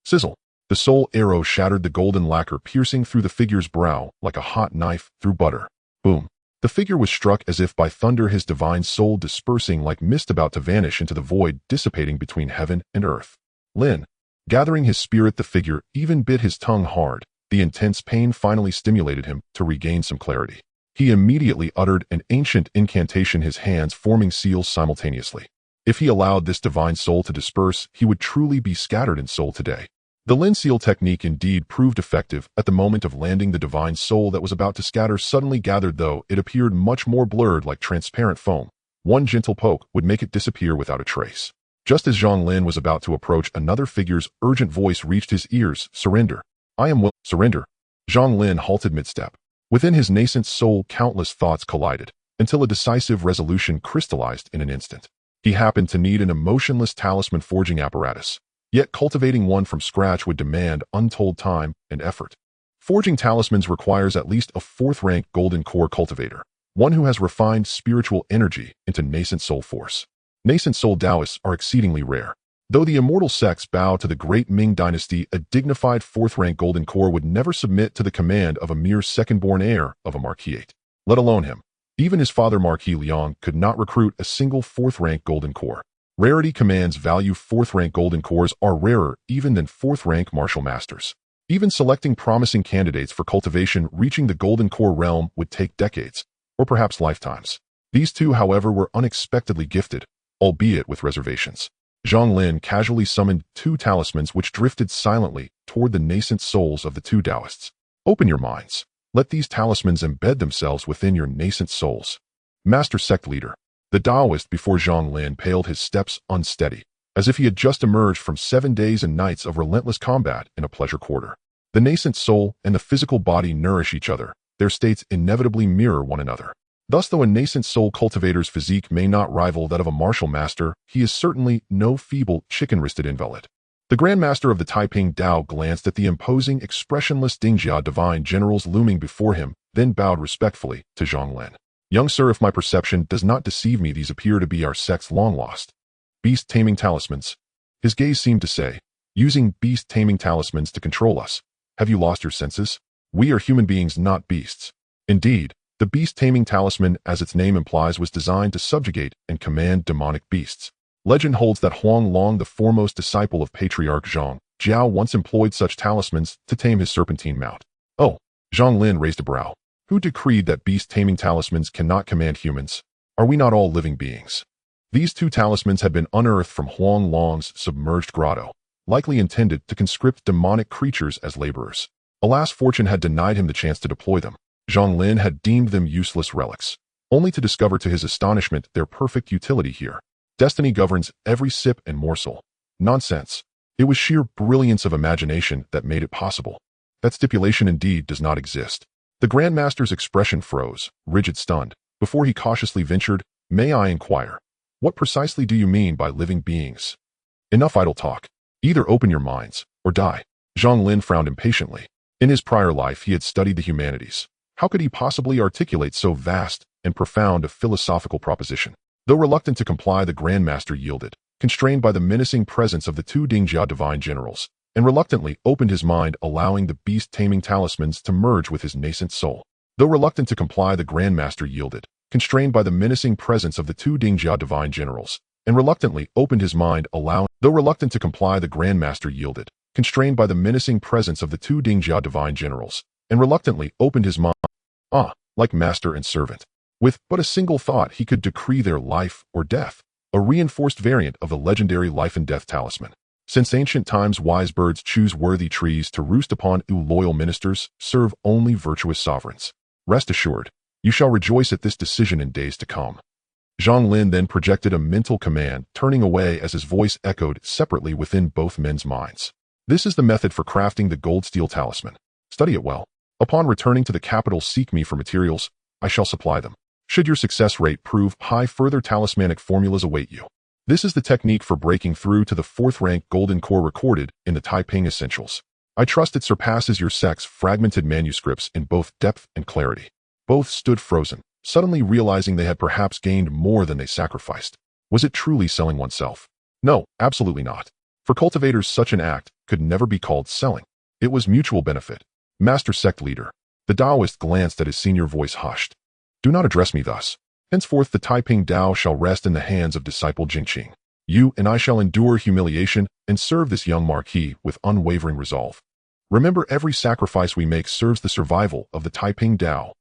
Sizzle! The soul arrow shattered the golden lacquer, piercing through the figure's brow like a hot knife through butter. Boom! The figure was struck as if by thunder, his divine soul dispersing like mist, about to vanish into the void, dissipating between heaven and earth. Lin. Gathering his spirit, the figure even bit his tongue hard. The intense pain finally stimulated him to regain some clarity. He immediately uttered an ancient incantation, his hands forming seals simultaneously. If he allowed this divine soul to disperse, he would truly be scattered in soul today. The Lin seal technique indeed proved effective. At the moment of landing, the divine soul that was about to scatter suddenly gathered, though it appeared much more blurred, like transparent foam. One gentle poke would make it disappear without a trace. Just as Zhang Lin was about to approach, another figure's urgent voice reached his ears. Surrender. I am will. Surrender. Zhang Lin halted mid-step. Within his nascent soul, countless thoughts collided, until a decisive resolution crystallized in an instant. He happened to need an emotionless talisman forging apparatus. Yet cultivating one from scratch would demand untold time and effort. Forging talismans requires at least a 4th-rank golden core cultivator, one who has refined spiritual energy into nascent soul force. Nascent soul Taoists are exceedingly rare. Though the immortal sects bow to the Great Ming dynasty, a dignified 4th-rank golden core would never submit to the command of a mere second-born heir of a marquisate, let alone him. Even his father Marquis Liang could not recruit a single 4th-rank golden core. Rarity commands value. 4th-rank golden cores are rarer even than 4th-rank martial masters. Even selecting promising candidates for cultivation, reaching the golden core realm would take decades, or perhaps lifetimes. These two, however, were unexpectedly gifted, albeit with reservations. Zhang Lin casually summoned 2 talismans which drifted silently toward the nascent souls of the 2 Taoists. Open your minds. Let these talismans embed themselves within your nascent souls. Master Sect Leader. The Taoist before Zhang Lin paled, his steps unsteady, as if he had just emerged from 7 days and nights of relentless combat in a pleasure quarter. The nascent soul and the physical body nourish each other. Their states inevitably mirror one another. Thus, though a nascent soul cultivator's physique may not rival that of a martial master, he is certainly no feeble, chicken-wristed invalid. The Grand Master of the Taiping Dao glanced at the imposing, expressionless Dingjia divine generals looming before him, then bowed respectfully to Zhang Lin. Young sir, if my perception does not deceive me, these appear to be our sect's long-lost beast-taming talismans. His gaze seemed to say, using beast-taming talismans to control us. Have you lost your senses? We are human beings, not beasts. Indeed, the beast-taming talisman, as its name implies, was designed to subjugate and command demonic beasts. Legend holds that Huang Long, the foremost disciple of Patriarch Zhang, Jiao, once employed such talismans to tame his serpentine mount. Oh, Zhang Lin raised a brow. Who decreed that beast-taming talismans cannot command humans? Are we not all living beings? These 2 talismans had been unearthed from Huang Long's submerged grotto, likely intended to conscript demonic creatures as laborers. Alas, fortune had denied him the chance to deploy them. Zhang Lin had deemed them useless relics, only to discover to his astonishment their perfect utility here. Destiny governs every sip and morsel. Nonsense. It was sheer brilliance of imagination that made it possible. That stipulation indeed does not exist. The Grand Master's expression froze, rigid, stunned, before he cautiously ventured, "May I inquire, what precisely do you mean by living beings?" Enough idle talk. Either open your minds, or die. Zhang Lin frowned impatiently. In his prior life, he had studied the humanities. How could he possibly articulate so vast and profound a philosophical proposition? Though reluctant to comply, the Grand Master yielded, constrained by the menacing presence of the 2 Dingjia divine generals, and reluctantly opened his mind, allowing the beast-taming talismans to merge with his nascent soul. Though reluctant to comply, the Grand Master yielded, constrained by the menacing presence of the 2 Dingjia divine generals, and reluctantly opened his mind, allowing. Though reluctant to comply, the Grand Master yielded, constrained by the menacing presence of the 2 Dingjia divine generals, and reluctantly opened his mind. Like master and servant. With but a single thought, he could decree their life or death, a reinforced variant of the legendary life and death talisman. Since ancient times, wise birds choose worthy trees to roost upon. Loyal ministers serve only virtuous sovereigns. Rest assured, you shall rejoice at this decision in days to come. Zhang Lin then projected a mental command, turning away as his voice echoed separately within both men's minds. This is the method for crafting the gold steel talisman. Study it well. Upon returning to the capital, seek me for materials. I shall supply them. Should your success rate prove high, further talismanic formulas await you. This is the technique for breaking through to the 4th-rank golden core recorded in the Taiping Essentials. I trust it surpasses your sect's fragmented manuscripts in both depth and clarity. Both stood frozen, suddenly realizing they had perhaps gained more than they sacrificed. Was it truly selling oneself? No, absolutely not. For cultivators, such an act could never be called selling. It was mutual benefit. Master Sect Leader. The Taoist glanced at his senior, voice hushed. Do not address me thus. Henceforth the Taiping Dao shall rest in the hands of disciple Jingqing. You and I shall endure humiliation and serve this young marquis with unwavering resolve. Remember, every sacrifice we make serves the survival of the Taiping Dao.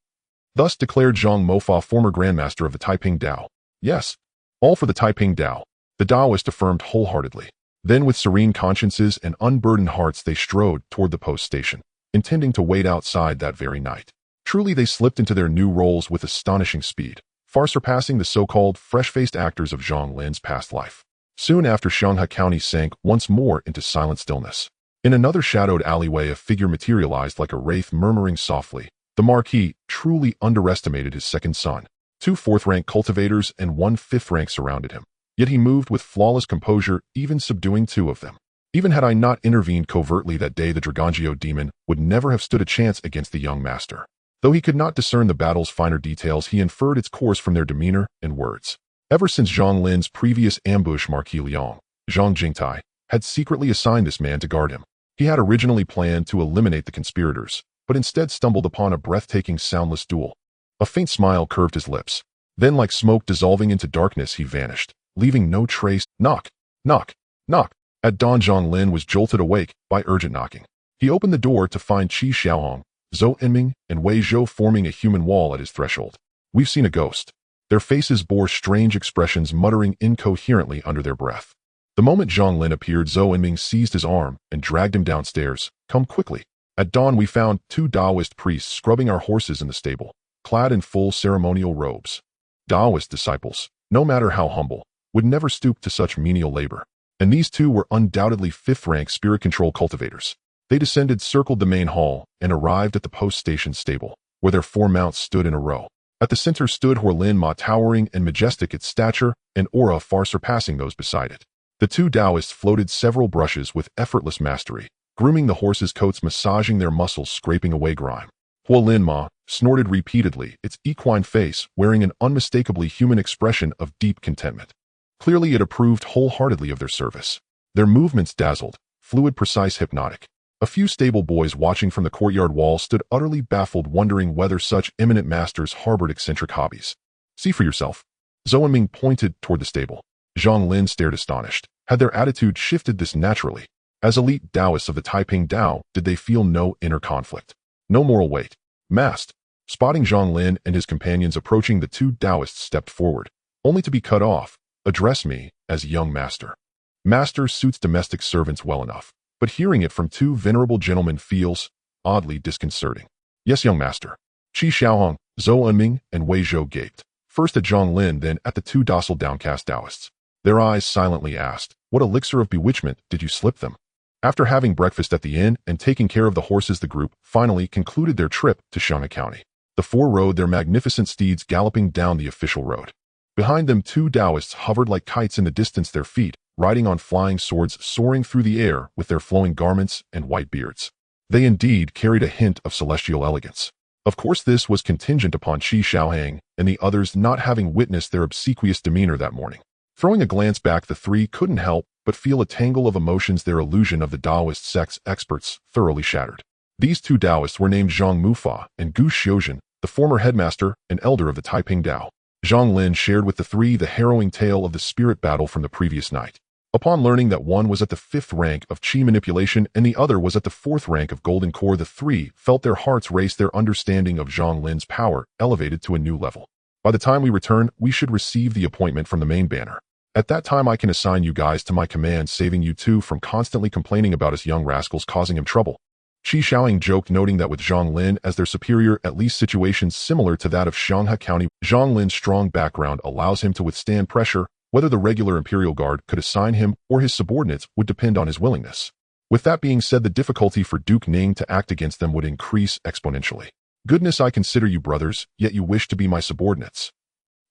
Thus declared Zhang Mofa, former Grandmaster of the Taiping Dao. Yes, all for the Taiping Dao. The Taoists affirmed wholeheartedly. Then with serene consciences and unburdened hearts they strode toward the post station, intending to wait outside that very night. Truly they slipped into their new roles with astonishing speed, far surpassing the so-called fresh-faced actors of Zhang Lin's past life. Soon after, Shanghai County sank once more into silent stillness. In another shadowed alleyway, a figure materialized like a wraith, murmuring softly. The Marquis truly underestimated his second son. 2 fourth-rank cultivators and 1 fifth-rank surrounded him. Yet he moved with flawless composure, even subduing 2 of them. Even had I not intervened covertly that day, the Dragongio demon would never have stood a chance against the young master. Though he could not discern the battle's finer details, he inferred its course from their demeanor and words. Ever since Zhang Lin's previous ambush, Marquis Liang, Zhang Jingtai, had secretly assigned this man to guard him. He had originally planned to eliminate the conspirators, but instead stumbled upon a breathtaking, soundless duel. A faint smile curved his lips. Then, like smoke dissolving into darkness, he vanished, leaving no trace. Knock, knock, knock. At dawn, Zhang Lin was jolted awake by urgent knocking. He opened the door to find Qi Xiaohong, Zhou Enming, and Wei Zhou forming a human wall at his threshold. "We've seen a ghost." Their faces bore strange expressions, muttering incoherently under their breath. The moment Zhang Lin appeared, Zhou Enming seized his arm and dragged him downstairs. "Come quickly." At dawn, we found 2 Taoist priests scrubbing our horses in the stable, clad in full ceremonial robes. Taoist disciples, no matter how humble, would never stoop to such menial labor. And these 2 were undoubtedly 5th-rank spirit control cultivators. They descended, circled the main hall, and arrived at the post station stable, where their 4 mounts stood in a row. At the center stood Huolin Ma, towering and majestic, its stature and aura far surpassing those beside it. The 2 Taoists floated several brushes with effortless mastery, grooming the horses' coats, massaging their muscles, scraping away grime. Huolin Ma snorted repeatedly, its equine face wearing an unmistakably human expression of deep contentment. Clearly it approved wholeheartedly of their service. Their movements dazzled, fluid, precise, hypnotic. A few stable boys watching from the courtyard wall stood utterly baffled, wondering whether such eminent masters harbored eccentric hobbies. "See for yourself." Zhou Enming pointed toward the stable. Zhang Lin stared astonished. Had their attitude shifted this naturally? As elite Taoists of the Taiping Tao, did they feel no inner conflict? No moral weight? Masked. Spotting Zhang Lin and his companions approaching, the 2 Taoists stepped forward, only to be cut off. "Address me as young master." Master suits domestic servants well enough, but hearing it from 2 venerable gentlemen feels oddly disconcerting. "Yes, young master." Qi Xiaohong, Zhou Enming, and Wei Zhou gaped, first at Zhang Lin, then at the 2 docile, downcast Taoists. Their eyes silently asked, "What elixir of bewitchment did you slip them?" After having breakfast at the inn and taking care of the horses, the group finally concluded their trip to Shanghai County. The 4 rode their magnificent steeds galloping down the official road. Behind them, 2 Taoists hovered like kites in the distance, their feet riding on flying swords, soaring through the air with their flowing garments and white beards. They indeed carried a hint of celestial elegance. Of course, this was contingent upon Qi Xiaohang and the others not having witnessed their obsequious demeanor that morning. Throwing a glance back, the 3 couldn't help but feel a tangle of emotions, their illusion of the Taoist sect's experts thoroughly shattered. These 2 Taoists were named Zhang Mufa and Gu Xiuzhen, the former headmaster and elder of the Taiping Tao. Zhang Lin shared with the 3 the harrowing tale of the spirit battle from the previous night. Upon learning that one was at the 5th rank of Qi manipulation and the other was at the 4th rank of Golden Core, the 3 felt their hearts race, their understanding of Zhang Lin's power elevated to a new level. "By the time we return, we should receive the appointment from the main banner. At that time, I can assign you guys to my command, saving you 2 from constantly complaining about us young rascals causing him trouble." Qi Xiaohang joked, noting that with Zhang Lin as their superior, at least situations similar to that of Shanghai County, Zhang Lin's strong background allows him to withstand pressure. Whether the regular Imperial Guard could assign him or his subordinates would depend on his willingness. With that being said, the difficulty for Duke Ning to act against them would increase exponentially. "Goodness, I consider you brothers, yet you wish to be my subordinates."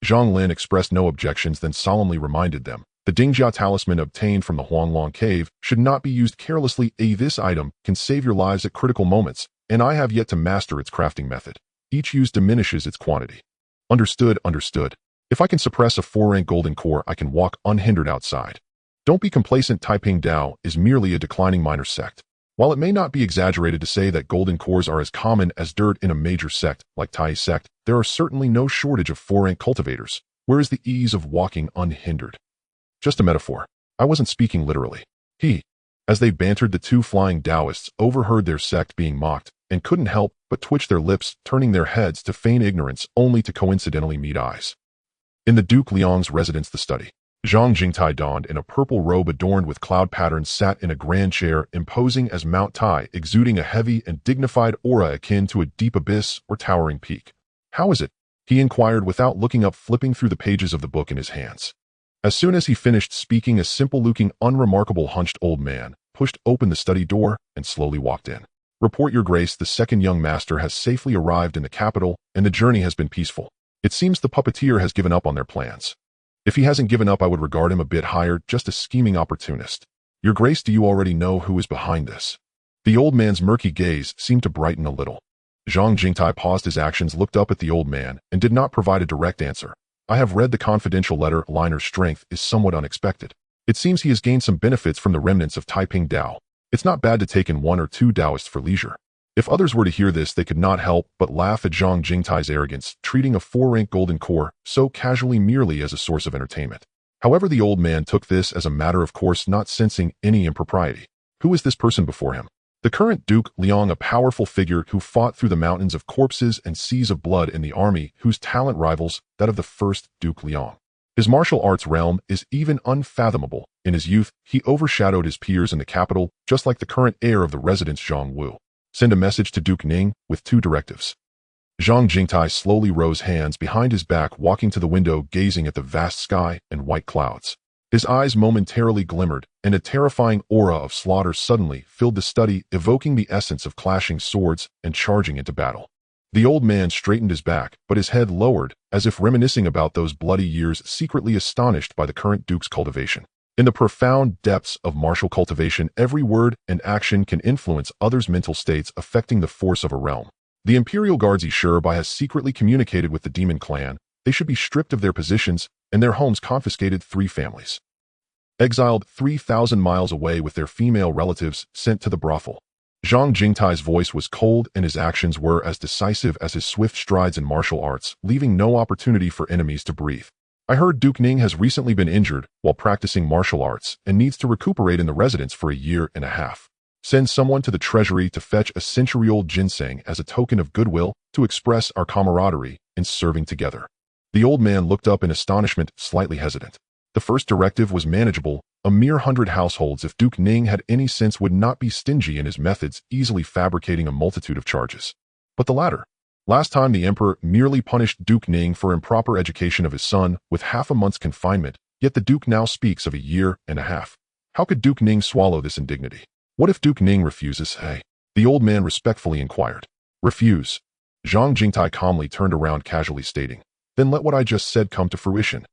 Zhang Lin expressed no objections, then solemnly reminded them, "The Dingjia talisman obtained from the Huanglong cave should not be used carelessly. This item can save your lives at critical moments, and I have yet to master its crafting method. Each use diminishes its quantity." "Understood, understood. If I can suppress a 4-rank Golden Core, I can walk unhindered outside." Don't be complacent. Taiping Tao is merely a declining minor sect. While it may not be exaggerated to say that Golden Cores are as common as dirt in a major sect like Tai sect, there are certainly no shortage of 4-rank cultivators. Where is the ease of walking unhindered? Just a metaphor. I wasn't speaking literally. As they bantered, the 2 flying Taoists overheard their sect being mocked and couldn't help but twitch their lips, turning their heads to feign ignorance only to coincidentally meet eyes. In the Duke Liang's residence, the study. Zhang Jingtai donned in a purple robe adorned with cloud patterns sat in a grand chair, imposing as Mount Tai, exuding a heavy and dignified aura akin to a deep abyss or towering peak. "How is it?" he inquired without looking up, flipping through the pages of the book in his hands. As soon as he finished speaking, a simple-looking, unremarkable hunched old man pushed open the study door and slowly walked in. "Report, Your Grace, the second young master has safely arrived in the capital, and the journey has been peaceful. It seems the puppeteer has given up on their plans. If he hasn't given up, I would regard him a bit higher, just a scheming opportunist. Your Grace, do you already know who is behind this?" The old man's murky gaze seemed to brighten a little. Zhang Jingtai paused his actions, looked up at the old man, and did not provide a direct answer. "I have read the confidential letter. Liner's strength is somewhat unexpected. It seems he has gained some benefits from the remnants of Taiping Dao. It's not bad to take in one or two Taoists for leisure." If others were to hear this, they could not help but laugh at Zhang Jingtai's arrogance, treating a 4-rank golden core so casually merely as a source of entertainment. However, the old man took this as a matter of course, not sensing any impropriety. Who is this person before him? The current Duke Liang, a powerful figure who fought through the mountains of corpses and seas of blood in the army, whose talent rivals that of the first Duke Liang. His martial arts realm is even unfathomable. In his youth, he overshadowed his peers in the capital, just like the current heir of the residence, Zhang Wu. Send a message to Duke Ning with 2 directives. Zhang Jingtai slowly rose, hands behind his back, walking to the window, gazing at the vast sky and white clouds. His eyes momentarily glimmered, and a terrifying aura of slaughter suddenly filled the study, evoking the essence of clashing swords and charging into battle. The old man straightened his back, but his head lowered, as if reminiscing about those bloody years, secretly astonished by the current Duke's cultivation. In the profound depths of martial cultivation, every word and action can influence others' mental states, affecting the force of a realm. The Imperial Guards Sherbai has secretly communicated with the demon clan. They should be stripped of their positions and their homes confiscated. 3 families exiled 3,000 miles away with their female relatives sent to the brothel. Zhang Jingtai's voice was cold and his actions were as decisive as his swift strides in martial arts, leaving no opportunity for enemies to breathe. "I heard Duke Ning has recently been injured while practicing martial arts and needs to recuperate in the residence for a year and a half. Send someone to the treasury to fetch a century-old ginseng as a token of goodwill to express our camaraderie in serving together." The old man looked up in astonishment, slightly hesitant. The first directive was manageable. A mere 100 households. If Duke Ning had any sense, would not be stingy in his methods, easily fabricating a multitude of charges. But the latter. Last time the emperor merely punished Duke Ning for improper education of his son with half a month's confinement, yet the Duke now speaks of a year and a half. How could Duke Ning swallow this indignity? What if Duke Ning refuses? "Hey," the old man respectfully inquired. "Refuse?" Zhang Jingtai calmly turned around, casually stating, "Then let what I just said come to fruition."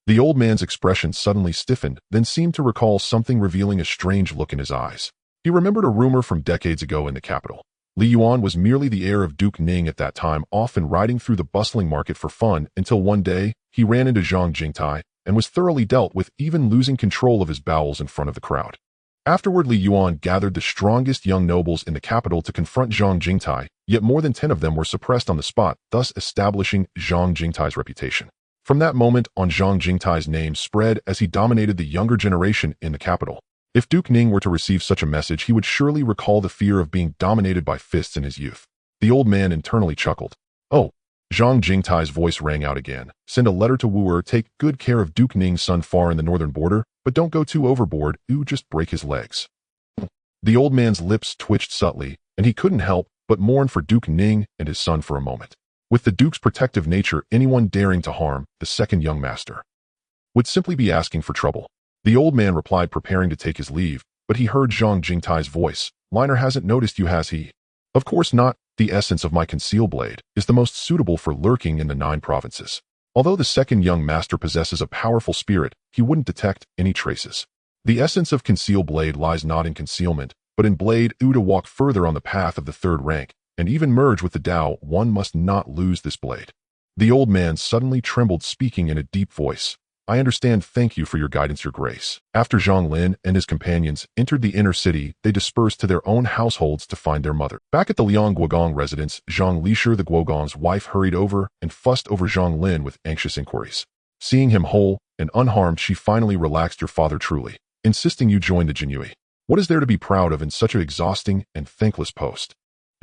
The old man's expression suddenly stiffened, then seemed to recall something, revealing a strange look in his eyes. He remembered a rumor from decades ago in the capital. Li Yuan was merely the heir of Duke Ning at that time, often riding through the bustling market for fun, until one day he ran into Zhang Jingtai and was thoroughly dealt with, even losing control of his bowels in front of the crowd. Afterward, Li Yuan gathered the strongest young nobles in the capital to confront Zhang Jingtai, yet more than 10 of them were suppressed on the spot, thus establishing Zhang Jingtai's reputation. From that moment on, Zhang Jingtai's name spread as he dominated the younger generation in the capital. If Duke Ning were to receive such a message, he would surely recall the fear of being dominated by fists in his youth. The old man internally chuckled. "Oh," Zhang Jingtai's voice rang out again. "Send a letter to Wu. Take good care of Duke Ning's son far in the northern border, but don't go too overboard. Just break his legs." The old man's lips twitched subtly, and he couldn't help but mourn for Duke Ning and his son for a moment. With the Duke's protective nature, anyone daring to harm the second young master would simply be asking for trouble. The old man replied, preparing to take his leave, but he heard Zhang Jingtai's voice. "Liner hasn't noticed you, has he?" "Of course not. The essence of my conceal blade is the most suitable for lurking in the 9 provinces. Although the second young master possesses a powerful spirit, he wouldn't detect any traces. The essence of conceal blade lies not in concealment, but in blade. To walk further on the path of the 3rd rank, and even merge with the Tao, one must not lose this blade." The old man suddenly trembled, speaking in a deep voice. "I understand. Thank you for your guidance, Your Grace." After Zhang Lin and his companions entered the inner city, they dispersed to their own households to find their mother. Back at the Liang Guogong residence, Zhang Lishur, the Guogong's wife, hurried over and fussed over Zhang Lin with anxious inquiries. Seeing him whole and unharmed, she finally relaxed. "Your father truly insisting you join the Jinyiwei. What is there to be proud of in such an exhausting and thankless post?"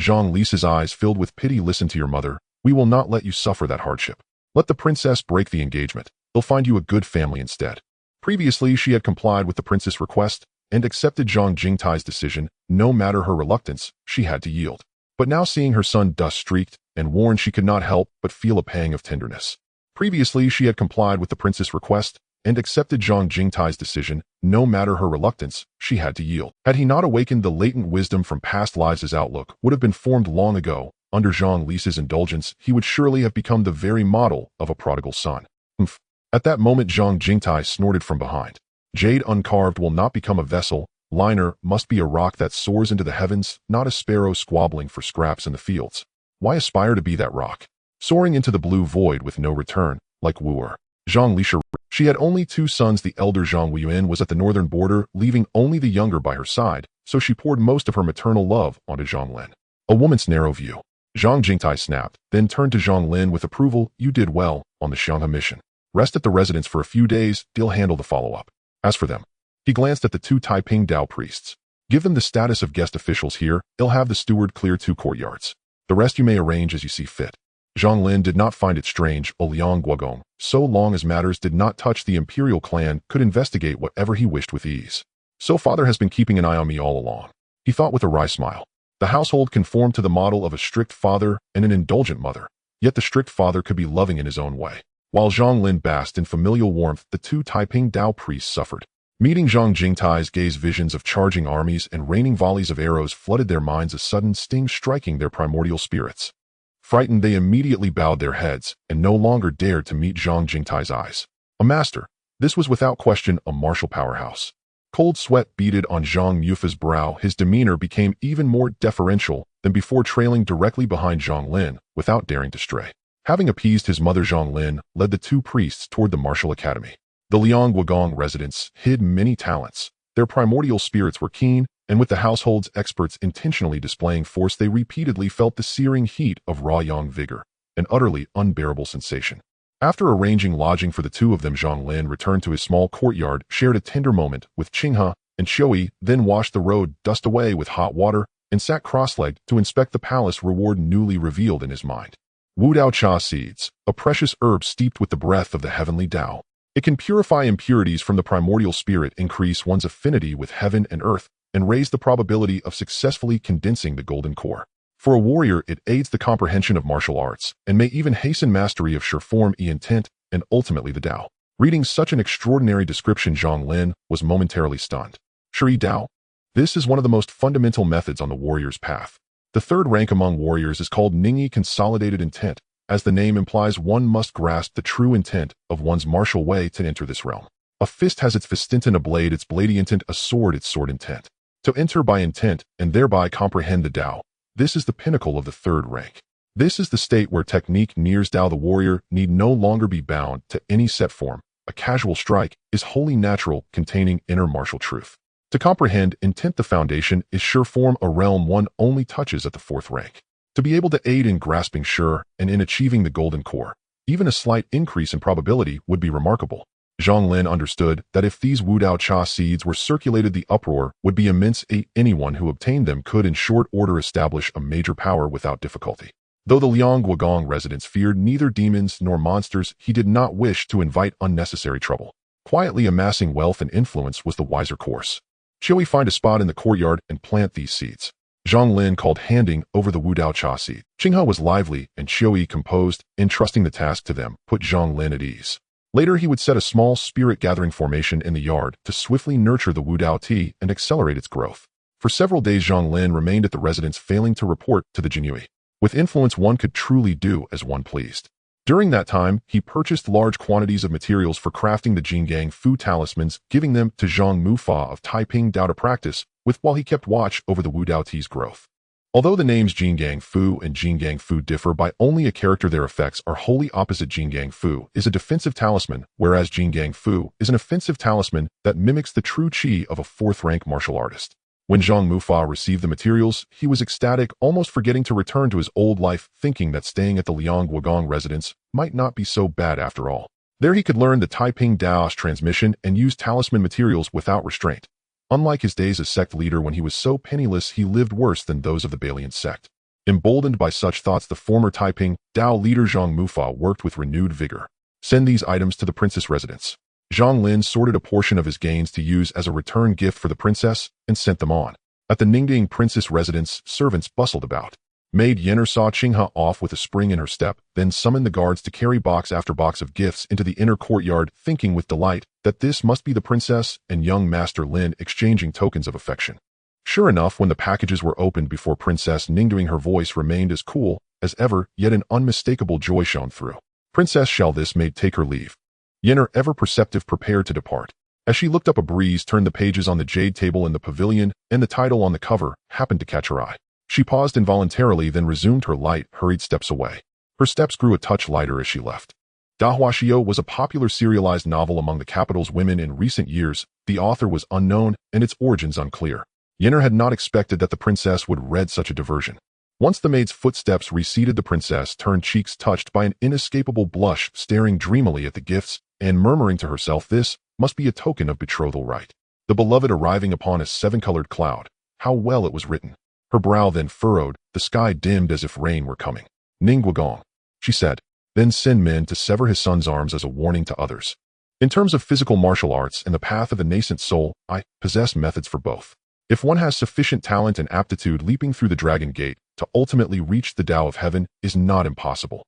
Zhang Li's eyes filled with pity. "Listen to your mother. We will not let you suffer that hardship. Let the princess break the engagement. They'll find you a good family instead." Previously, she had complied with the prince's request and accepted Zhang Jingtai's decision. No matter her reluctance, she had to yield. But now seeing her son dust-streaked and worn, she could not help but feel a pang of tenderness. Previously, she had complied with the prince's request and accepted Zhang Jingtai's decision. No matter her reluctance, she had to yield. Had he not awakened the latent wisdom from past lives, his outlook would have been formed long ago. Under Zhang Li's indulgence, he would surely have become the very model of a prodigal son. Oomph. At that moment, Zhang Jingtai snorted from behind. Jade uncarved will not become a vessel. Liner must be a rock that soars into the heavens, not a sparrow squabbling for scraps in the fields. Why aspire to be that rock? Soaring into the blue void with no return, like Wu-er. Zhang Li. She had only 2 sons. The elder Zhang Weiyuan was at the northern border, leaving only the younger by her side, so she poured most of her maternal love onto Zhang Lin. A woman's narrow view. Zhang Jingtai snapped, then turned to Zhang Lin with approval. You did well on the Xianghe mission. Rest at the residence for a few days. They'll handle the follow-up. As for them, he glanced at the 2 Taiping Dao priests. Give them the status of guest officials here. They'll have the steward clear 2 courtyards. The rest you may arrange as you see fit. Zhang Lin did not find it strange. Liang Guogong, so long as matters did not touch the imperial clan, could investigate whatever he wished with ease. So father has been keeping an eye on me all along, he thought with a wry smile. The household conformed to the model of a strict father and an indulgent mother, yet the strict father could be loving in his own way. While Zhang Lin basked in familial warmth, the 2 Taiping Dao priests suffered. Meeting Zhang Jingtai's gaze, visions of charging armies and raining volleys of arrows flooded their minds, a sudden sting striking their primordial spirits. Frightened, they immediately bowed their heads and no longer dared to meet Zhang Jingtai's eyes. A master. This was without question a martial powerhouse. Cold sweat beaded on Zhang Yufa's brow. His demeanor became even more deferential than before, trailing directly behind Zhang Lin without daring to stray. Having appeased his mother, Zhang Lin led the 2 priests toward the martial academy. The Liang Guogong residents hid many talents. Their primordial spirits were keen, and with the household's experts intentionally displaying force, they repeatedly felt the searing heat of raw yang vigor, an utterly unbearable sensation. After arranging lodging for the 2 of them, Zhang Lin returned to his small courtyard, shared a tender moment with Qinghe and Xiui, then washed the road dust away with hot water, and sat cross-legged to inspect the palace reward newly revealed in his mind. Wu Dao Cha seeds, a precious herb steeped with the breath of the heavenly Dao. It can purify impurities from the primordial spirit, increase one's affinity with heaven and earth, and raise the probability of successfully condensing the golden core. For a warrior, it aids the comprehension of martial arts, and may even hasten mastery of sure form, intent, and ultimately the Dao. Reading such an extraordinary description, Zhang Lin was momentarily stunned. Sure Dao? This is one of the most fundamental methods on the warrior's path. The 3rd rank among warriors is called Ningyi consolidated intent. As the name implies, one must grasp the true intent of one's martial way to enter this realm. A fist has its fist intent, a blade its blade intent, a sword its sword intent. To enter by intent and thereby comprehend the Dao, this is the pinnacle of the 3rd rank. This is the state where technique nears Dao. The warrior need no longer be bound to any set form. A casual strike is wholly natural, containing inner martial truth. To comprehend intent, the foundation is sure form, a realm one only touches at the 4th rank. To be able to aid in grasping sure and in achieving the golden core, even a slight increase in probability would be remarkable. Zhang Lin understood that if these Wu Dao Cha seeds were circulated, the uproar would be immense. Anyone who obtained them could in short order establish a major power without difficulty. Though the Liang Guogong residents feared neither demons nor monsters, he did not wish to invite unnecessary trouble. Quietly amassing wealth and influence was the wiser course. Shall we find a spot in the courtyard and plant these seeds? Zhang Lin called, handing over the Wu Dao Cha seed. Qinghe was lively and Xiui composed, entrusting the task to them put Zhang Lin at ease. Later, he would set a small spirit-gathering formation in the yard to swiftly nurture the Wu Dao tea and accelerate its growth. For several days, Zhang Lin remained at the residence, failing to report to the Jinyiwei. With influence, one could truly do as one pleased. During that time, he purchased large quantities of materials for crafting the Jingang Fu talismans, giving them to Zhang Mufa of Taiping Dao to practice with while he kept watch over the Wu Dao tea's growth. Although the names Jingang Fu and Jingang Fu differ by only a character, their effects are wholly opposite. Jingang Fu is a defensive talisman, whereas Jingang Fu is an offensive talisman that mimics the true qi of a 4th-rank martial artist. When Zhang Mufa received the materials, he was ecstatic, almost forgetting to return to his old life, thinking that staying at the Liang Guogong residence might not be so bad after all. There he could learn the Taiping Dao's transmission and use talisman materials without restraint. Unlike his days as sect leader when he was so penniless, he lived worse than those of the Balian sect. Emboldened by such thoughts, the former Taiping Dao leader Zhang Mufa worked with renewed vigor. Send these items to the princess residence. Zhang Lin sorted a portion of his gains to use as a return gift for the princess and sent them on. At the Ningding princess residence, servants bustled about. Maid Yenner saw Qinghe off with a spring in her step, then summoned the guards to carry box after box of gifts into the inner courtyard, thinking with delight that this must be the princess and young Master Lin exchanging tokens of affection. Sure enough, when the packages were opened before Princess Ningding, her voice remained as cool as ever, yet an unmistakable joy shone through. Princess, shall this maid take her leave? Yenner, ever perceptive, prepared to depart. As she looked up, a breeze turned the pages on the jade table in the pavilion, and the title on the cover happened to catch her eye. She paused involuntarily, then resumed her light, hurried steps away. Her steps grew a touch lighter as she left. Dahuaxiao was a popular serialized novel among the capital's women in recent years. The author was unknown, and its origins unclear. Yenner had not expected that the princess would read such a diversion. Once the maid's footsteps receded, the princess turned, cheeks touched by an inescapable blush, staring dreamily at the gifts, and murmuring to herself, this must be a token of betrothal rite. The beloved arriving upon a seven-colored cloud. How well it was written. Her brow then furrowed, the sky dimmed as if rain were coming. Ningguagong, she said, then send men to sever his son's arms as a warning to others. In terms of physical martial arts and the path of the nascent soul, I possess methods for both. If one has sufficient talent and aptitude, leaping through the dragon gate to ultimately reach the Tao of heaven is not impossible.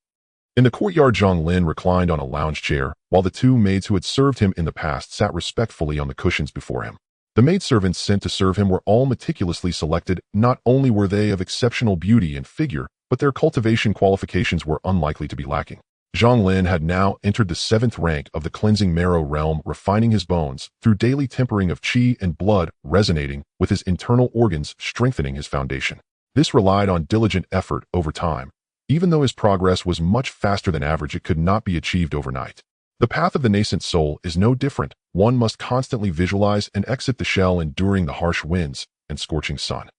In the courtyard, Zhang Lin reclined on a lounge chair, while the two maids who had served him in the past sat respectfully on the cushions before him. The maidservants sent to serve him were all meticulously selected. Not only were they of exceptional beauty and figure, but their cultivation qualifications were unlikely to be lacking. Zhang Lin had now entered the 7th rank of the cleansing marrow realm, refining his bones through daily tempering of qi and blood, resonating with his internal organs, strengthening his foundation. This relied on diligent effort over time. Even though his progress was much faster than average, it could not be achieved overnight. The path of the nascent soul is no different. One must constantly visualize and exit the shell, enduring the harsh winds and scorching sun.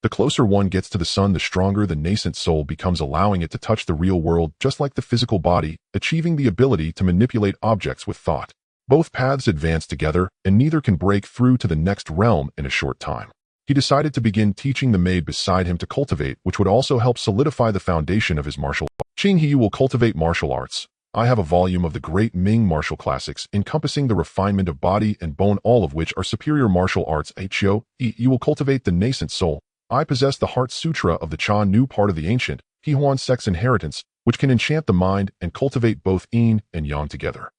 The closer one gets to the sun, the stronger the nascent soul becomes, allowing it to touch the real world just like the physical body, achieving the ability to manipulate objects with thought. Both paths advance together, and neither can break through to the next realm in a short time. He decided to begin teaching the maid beside him to cultivate, which would also help solidify the foundation of his martial arts. Qinghe, you will cultivate martial arts. I have a volume of the Great Ming martial classics, encompassing the refinement of body and bone, all of which are superior martial arts. Hyo, you will cultivate the nascent soul. I possess the Heart Sutra of the Cha Nu, part of the ancient Hehuan sex inheritance, which can enchant the mind and cultivate both yin and yang together.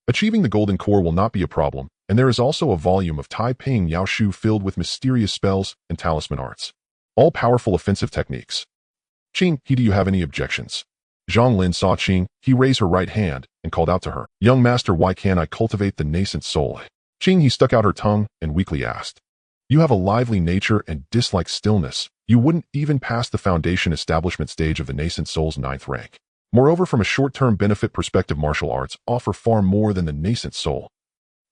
Achieving the golden core will not be a problem, and there is also a volume of Tai Ping Yao Shu filled with mysterious spells and talisman arts. All powerful offensive techniques. Qinghe, do you have any objections? Zhang Lin saw Qinghe, he raised her right hand and called out to her, young master, why can't I cultivate the nascent soul? Qinghe stuck out her tongue and weakly asked, you have a lively nature and dislike stillness. You wouldn't even pass the foundation establishment stage of the nascent soul's 9th rank. Moreover, from a short-term benefit perspective, martial arts offer far more than the nascent soul.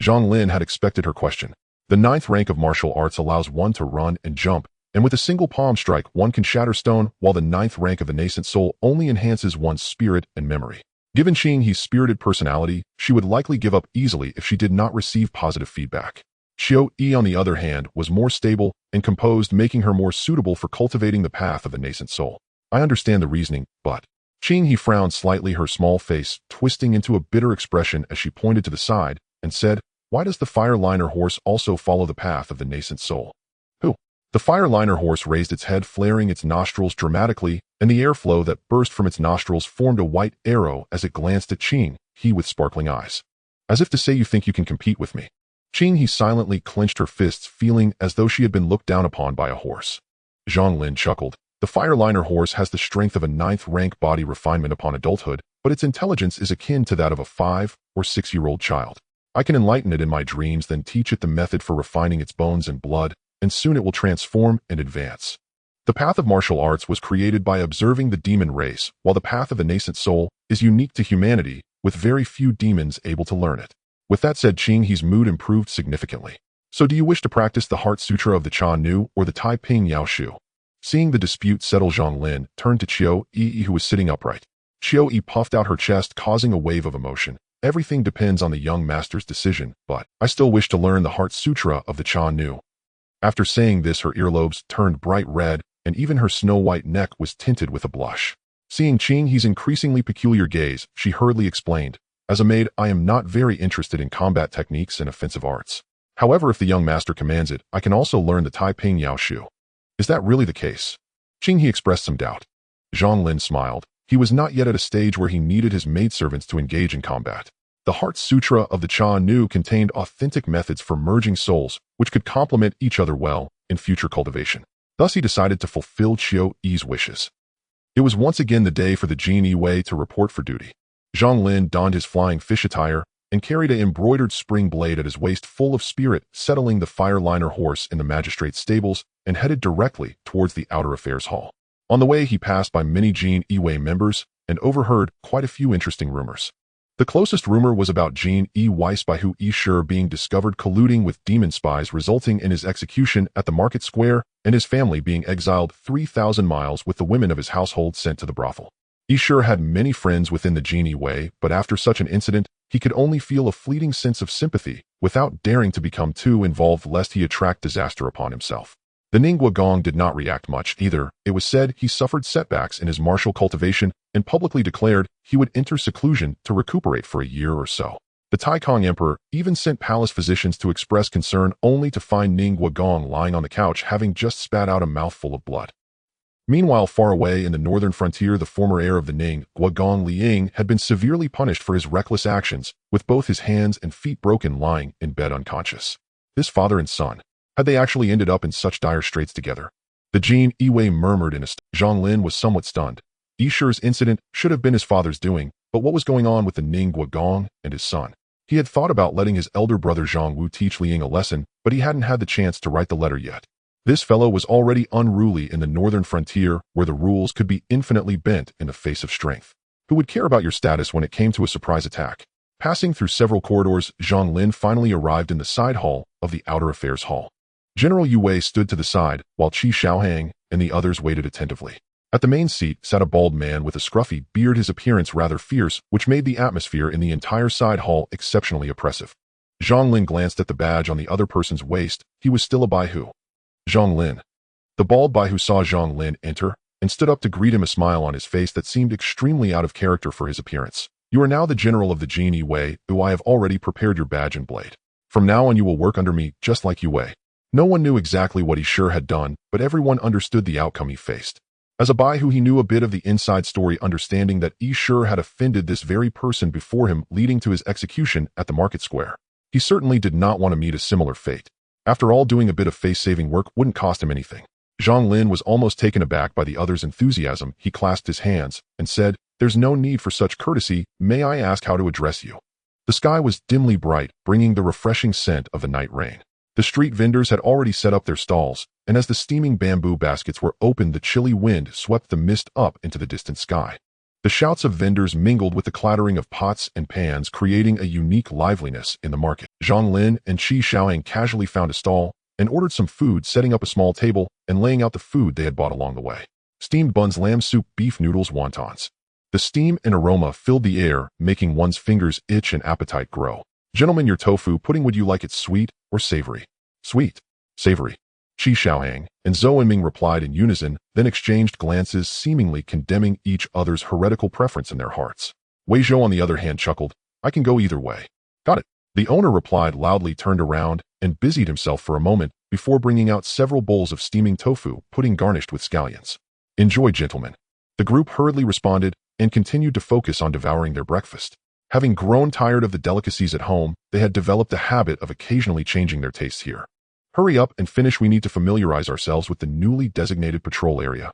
Zhang Lin had expected her question. The 9th rank of martial arts allows one to run and jump, and with a single palm strike, one can shatter stone, while the 9th rank of the nascent soul only enhances one's spirit and memory. Given Qinghe's spirited personality, she would likely give up easily if she did not receive positive feedback. Xiao Yi, on the other hand, was more stable and composed, making her more suitable for cultivating the path of the nascent soul. I understand the reasoning, but... Qinghe frowned slightly, her small face twisting into a bitter expression as she pointed to the side and said, why does the Fireliner horse also follow the path of the nascent soul? Who? The Fireliner horse raised its head, flaring its nostrils dramatically, and the airflow that burst from its nostrils formed a white arrow as it glanced at Qinghe, he with sparkling eyes. As if to say, you think you can compete with me? Qinghe silently clenched her fists, feeling as though she had been looked down upon by a horse. Zhang Lin chuckled. The Fireliner horse has the strength of a 9th rank body refinement upon adulthood, but its intelligence is akin to that of a 5 or 6-year-old child. I can enlighten it in my dreams, then teach it the method for refining its bones and blood, and soon it will transform and advance. The path of martial arts was created by observing the demon race, while the path of the nascent soul is unique to humanity, with very few demons able to learn it. With that said, Qinghe's mood improved significantly. So do you wish to practice the Heart Sutra of the Cha Nu or the Tai Ping Yao Shu? Seeing the dispute settle, Zhang Lin turned to Qiao Yi, who was sitting upright. Qiao Yi puffed out her chest, causing a wave of emotion. Everything depends on the young master's decision, but I still wish to learn the Heart Sutra of the Cha Nu. After saying this, her earlobes turned bright red, and even her snow-white neck was tinted with a blush. Seeing Qinghe's increasingly peculiar gaze, she hurriedly explained, As a maid, I am not very interested in combat techniques and offensive arts. However, if the young master commands it, I can also learn the Taiping Yao Shu. Is that really the case? He expressed some doubt. Zhang Lin smiled. He was not yet at a stage where he needed his maidservants to engage in combat. The Heart Sutra of the Cha Nu contained authentic methods for merging souls, which could complement each other well in future cultivation. Thus, he decided to fulfill Qiu Yi's wishes. It was once again the day for the Jinyiwei to report for duty. Zhang Lin donned his flying fish attire and carried an embroidered spring blade at his waist full of spirit, settling the fireliner horse in the magistrate's stables and headed directly towards the outer affairs hall. On the way, he passed by many Jinyiwei members and overheard quite a few interesting rumors. The closest rumor was about Jinyiwei spy Hu Yishur being discovered colluding with demon spies, resulting in his execution at the market square and his family being exiled 3,000 miles with the women of his household sent to the brothel. Yishur had many friends within the Jinyiwei, but after such an incident, he could only feel a fleeting sense of sympathy without daring to become too involved lest he attract disaster upon himself. The Ningguo Gong did not react much either. It was said he suffered setbacks in his martial cultivation and publicly declared he would enter seclusion to recuperate for a year or so. The Taikong Emperor even sent palace physicians to express concern only to find Ningguo Gong lying on the couch having just spat out a mouthful of blood. Meanwhile, far away in the northern frontier, the former heir of the Ningguo Gong Liang had been severely punished for his reckless actions, with both his hands and feet broken, lying in bed unconscious. This father and son, had they actually ended up in such dire straits together? The Jinyiwei murmured in a Zhang Lin was somewhat stunned. Yishur's incident should have been his father's doing, but what was going on with the Ningguo Gong and his son? He had thought about letting his elder brother Zhang Wu teach Liang a lesson, but he hadn't had the chance to write the letter yet. This fellow was already unruly in the northern frontier, where the rules could be infinitely bent in the face of strength. Who would care about your status when it came to a surprise attack? Passing through several corridors, Zhang Lin finally arrived in the side hall of the outer affairs hall. General Yu Wei stood to the side, while Qi Xiaohang and the others waited attentively. At the main seat sat a bald man with a scruffy beard, his appearance rather fierce, which made the atmosphere in the entire side hall exceptionally oppressive. Zhang Lin glanced at the badge on the other person's waist. He was still a Baihu. Zhang Lin. The bald Baihu saw Zhang Lin enter and stood up to greet him, a smile on his face that seemed extremely out of character for his appearance. You are now the general of the Jinyiwei, who I have already prepared your badge and blade. From now on you will work under me, just like Yu Wei. No one knew exactly what he sure had done, but everyone understood the outcome he faced. As a Baihu, he knew a bit of the inside story, understanding that Yishur had offended this very person before him, leading to his execution at the market square. He certainly did not want to meet a similar fate. After all, doing a bit of face-saving work wouldn't cost him anything. Zhang Lin was almost taken aback by the other's enthusiasm. He clasped his hands and said, "There's no need for such courtesy. May I ask how to address you?" The sky was dimly bright, bringing the refreshing scent of the night rain. The street vendors had already set up their stalls, and as the steaming bamboo baskets were opened, the chilly wind swept the mist up into the distant sky. The shouts of vendors mingled with the clattering of pots and pans, creating a unique liveliness in the market. Zhang Lin and Qi Xiaohang casually found a stall and ordered some food, setting up a small table and laying out the food they had bought along the way. Steamed buns, lamb soup, beef noodles, wontons. The steam and aroma filled the air, making one's fingers itch and appetite grow. "Gentlemen, your tofu pudding, would you like it sweet or savory?" "Sweet." "Savory." Qi Xiaohang and Zhou Enming replied in unison, then exchanged glances, seemingly condemning each other's heretical preference in their hearts. Wei Zhou, on the other hand, chuckled, "I can go either way." "Got it." The owner replied loudly, turned around, and busied himself for a moment before bringing out several bowls of steaming tofu pudding garnished with scallions. "Enjoy, gentlemen." The group hurriedly responded and continued to focus on devouring their breakfast. Having grown tired of the delicacies at home, they had developed a habit of occasionally changing their tastes here. "Hurry up and finish. We need to familiarize ourselves with the newly designated patrol area,"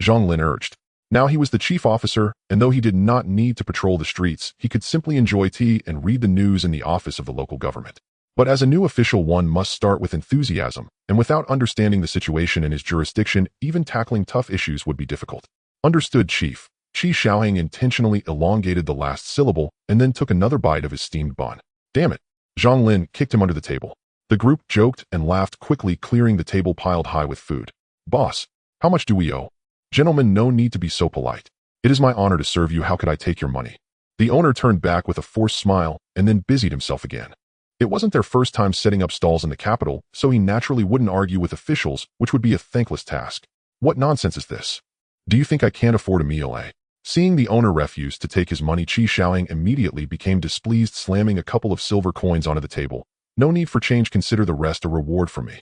Zhang Lin urged. Now he was the chief officer, and though he did not need to patrol the streets, he could simply enjoy tea and read the news in the office of the local government. But as a new official, one must start with enthusiasm, and without understanding the situation in his jurisdiction, even tackling tough issues would be difficult. "Understood, Chief." Qi Xiaohang intentionally elongated the last syllable and then took another bite of his steamed bun. "Damn it." Zhang Lin kicked him under the table. The group joked and laughed, quickly clearing the table piled high with food. "Boss, how much do we owe?" "Gentlemen, no need to be so polite. It is my honor to serve you. How could I take your money?" The owner turned back with a forced smile and then busied himself again. It wasn't their first time setting up stalls in the capital, so he naturally wouldn't argue with officials, which would be a thankless task. "What nonsense is this? Do you think I can't afford a meal, eh?" Seeing the owner refuse to take his money, Qi Xiaoying immediately became displeased, slamming a couple of silver coins onto the table. No need for change, consider the rest a reward for me.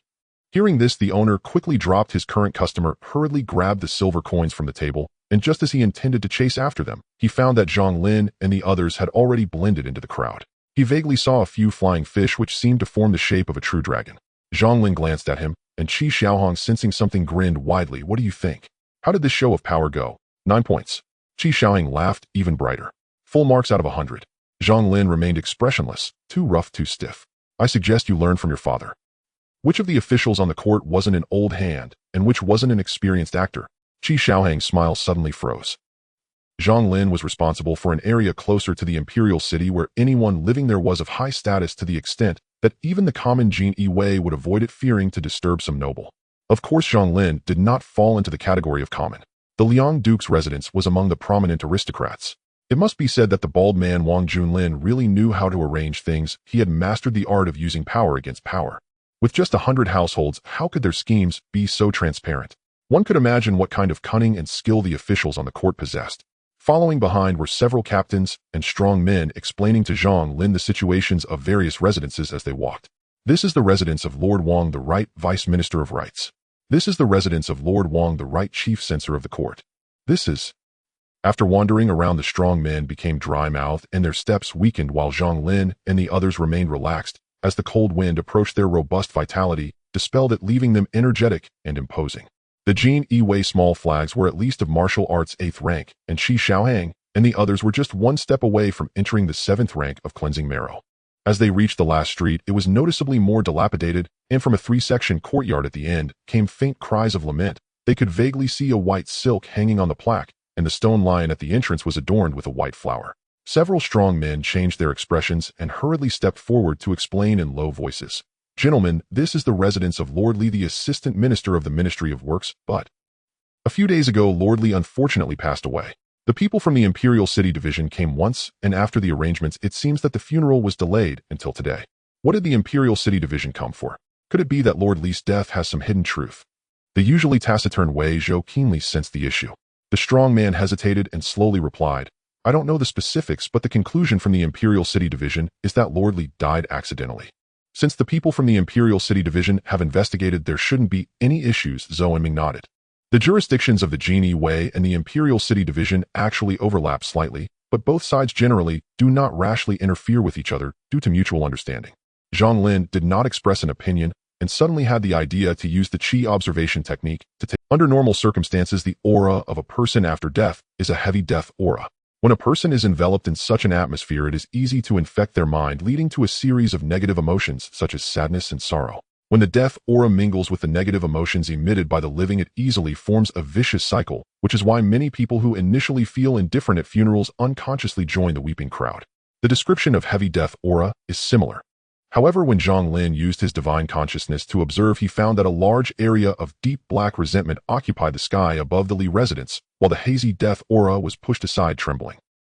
Hearing this, the owner quickly dropped his current customer, hurriedly grabbed the silver coins from the table, and just as he intended to chase after them, he found that Zhang Lin and the others had already blended into the crowd. He vaguely saw a few flying fish which seemed to form the shape of a true dragon. Zhang Lin glanced at him, and Qi Xiaohong, sensing something, grinned widely. What do you think? How did this show of power go? 9 points. Qi Xiaohong laughed even brighter. Full marks out of 100. Zhang Lin remained expressionless, too rough, too stiff. I suggest you learn from your father. Which of the officials on the court wasn't an old hand, and which wasn't an experienced actor? Qi Xiaohong's smile suddenly froze. Zhang Lin was responsible for an area closer to the imperial city where anyone living there was of high status, to the extent that even the common Jinyiwei would avoid it, fearing to disturb some noble. Of course, Zhang Lin did not fall into the category of common. The Liang Duke's residence was among the prominent aristocrats. It must be said that the bald man Wang Junlin really knew how to arrange things. He had mastered the art of using power against power. With just 100 households, how could their schemes be so transparent? One could imagine what kind of cunning and skill the officials on the court possessed. Following behind were several captains and strong men, explaining to Zhang Lin the situations of various residences as they walked. This is the residence of Lord Wang the Right, Vice Minister of Rights. This is the residence of Lord Wang the Right, Chief Censor of the court. This is... After wandering around, the strong men became dry-mouthed and their steps weakened, while Zhang Lin and the others remained relaxed as the cold wind approached. Their robust vitality dispelled it, leaving them energetic and imposing. The Jinyiwei small flags were at least of martial arts 8th rank, and Qi Xiaohong and the others were just one step away from entering the 7th rank of cleansing marrow. As they reached the last street, it was noticeably more dilapidated, and from a 3-section courtyard at the end came faint cries of lament. They could vaguely see a white silk hanging on the plaque, and the stone lion at the entrance was adorned with a white flower. Several strong men changed their expressions and hurriedly stepped forward to explain in low voices. Gentlemen, this is the residence of Lord Li, the Assistant Minister of the Ministry of Works, but a few days ago Lord Li unfortunately passed away. The people from the Imperial City Division came once, and after the arrangements, it seems that the funeral was delayed until today. What did the Imperial City Division come for? Could it be that Lord Li's death has some hidden truth? The usually taciturn Wei Zhou keenly sensed the issue. The strong man hesitated and slowly replied, I don't know the specifics, but the conclusion from the Imperial City Division is that Lord Li died accidentally. Since the people from the Imperial City Division have investigated, there shouldn't be any issues. Zhou Ming nodded. The jurisdictions of the Jinyiwei and the Imperial City Division actually overlap slightly, but both sides generally do not rashly interfere with each other due to mutual understanding. Zhang Lin did not express an opinion and suddenly had the idea to use the Qi observation technique to take. Under normal circumstances, the aura of a person after death is a heavy death aura. When a person is enveloped in such an atmosphere, it is easy to infect their mind, leading to a series of negative emotions such as sadness and sorrow. When the death aura mingles with the negative emotions emitted by the living, it easily forms a vicious cycle, which is why many people who initially feel indifferent at funerals unconsciously join the weeping crowd. The description of heavy death aura is similar. However, when Zhang Lin used his divine consciousness to observe, he found that a large area of deep black resentment occupied the sky above the Li residence, while the hazy death aura was pushed aside, trembling.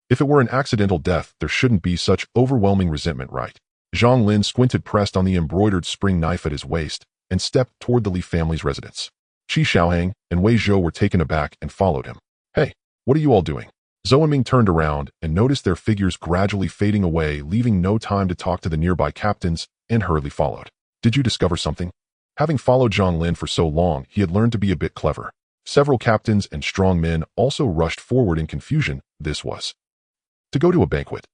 If it were an accidental death, there shouldn't be such overwhelming resentment, right? Zhang Lin squinted, pressed on the embroidered spring knife at his waist, and stepped toward the Li family's residence. Qi Xiaohong and Wei Zhou were taken aback and followed him. Hey, what are you all doing? Zhou Ming turned around and noticed their figures gradually fading away, leaving no time to talk to the nearby captains, and hurriedly followed. Did you discover something? Having followed Zhang Lin for so long, he had learned to be a bit clever. Several captains and strong men also rushed forward in confusion. This was to go to a banquet.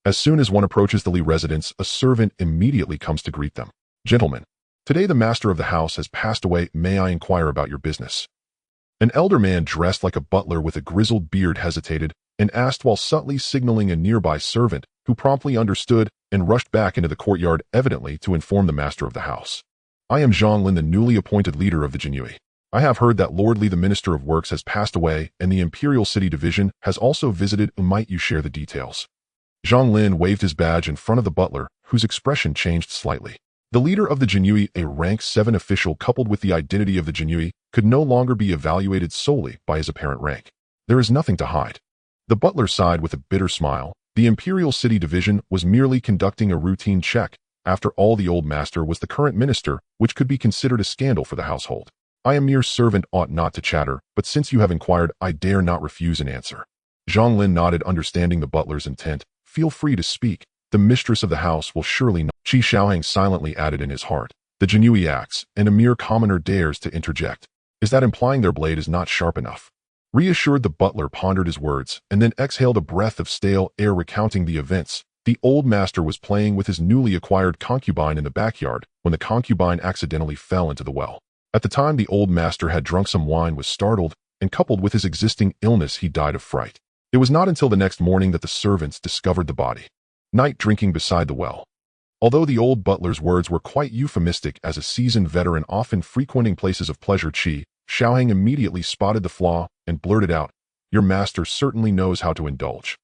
As soon as one approaches the Li residence, a servant immediately comes to greet them. Gentlemen, today the master of the house has passed away. May I inquire about your business? An elder man dressed like a butler with a grizzled beard hesitated and asked, while subtly signaling a nearby servant, who promptly understood and rushed back into the courtyard, evidently to inform the master of the house. I am Zhang Lin, the newly appointed leader of the Jinyiwei. I have heard that Lord Li, the Minister of Works, has passed away, and the Imperial City Division has also visited. Might you share the details? Zhang Lin waved his badge in front of the butler, whose expression changed slightly. The leader of the Jinyiwei, a rank 7 official coupled with the identity of the Jinyiwei, could no longer be evaluated solely by his apparent rank. There is nothing to hide. The butler sighed with a bitter smile. The Imperial City Division was merely conducting a routine check. After all, the old master was the current minister, which could be considered a scandal for the household. I, a mere servant, ought not to chatter, but since you have inquired, I dare not refuse an answer. Zhang Lin nodded, understanding the butler's intent. Feel free to speak. The mistress of the house will surely not. Qi Xiaohang silently added in his heart. The Jinyiwei acts, and a mere commoner dares to interject. Is that implying their blade is not sharp enough? Reassured, the butler pondered his words, and then exhaled a breath of stale air, recounting the events. The old master was playing with his newly acquired concubine in the backyard when the concubine accidentally fell into the well. At the time the old master had drunk some wine, was startled, and coupled with his existing illness, he died of fright. It was not until the next morning that the servants discovered the body. Night drinking beside the well. Although the old butler's words were quite euphemistic, as a seasoned veteran often frequenting places of pleasure, Qi Xiaohang immediately spotted the flaw and blurted out, "Your master certainly knows how to indulge."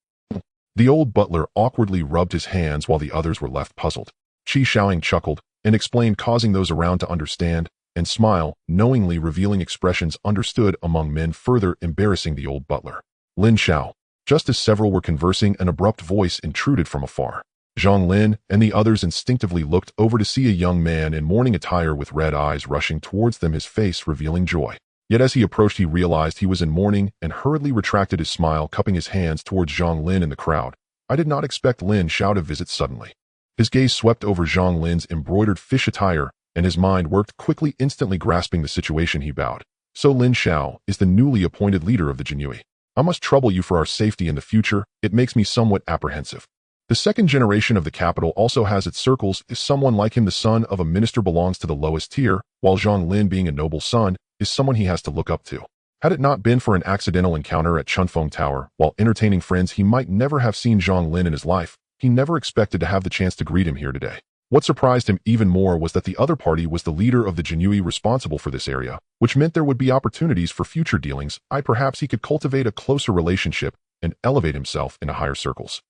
The old butler awkwardly rubbed his hands while the others were left puzzled. Qi Xiaohang chuckled and explained, causing those around to understand and smile, knowingly revealing expressions understood among men, further embarrassing the old butler. Lin Xiao. Just as several were conversing, an abrupt voice intruded from afar. Zhang Lin and the others instinctively looked over to see a young man in mourning attire with red eyes rushing towards them, his face revealing joy. Yet as he approached, he realized he was in mourning and hurriedly retracted his smile, cupping his hands towards Zhang Lin and the crowd. I did not expect Lin Xiao to visit suddenly. His gaze swept over Zhang Lin's embroidered fish attire, and his mind worked quickly, instantly grasping the situation. He bowed. So Lin Xiao is the newly appointed leader of the Jinyiwei. I must trouble you for our safety in the future. It makes me somewhat apprehensive. The second generation of the capital also has its circles. If someone like him, the son of a minister, belongs to the lowest tier, while Zhang Lin, being a noble son, is someone he has to look up to. Had it not been for an accidental encounter at Chunfeng Tower, while entertaining friends, he might never have seen Zhang Lin in his life. He never expected to have the chance to greet him here today. What surprised him even more was that the other party was the leader of the Jinyiwei responsible for this area, which meant there would be opportunities for future dealings. Perhaps he could cultivate a closer relationship and elevate himself into higher circles.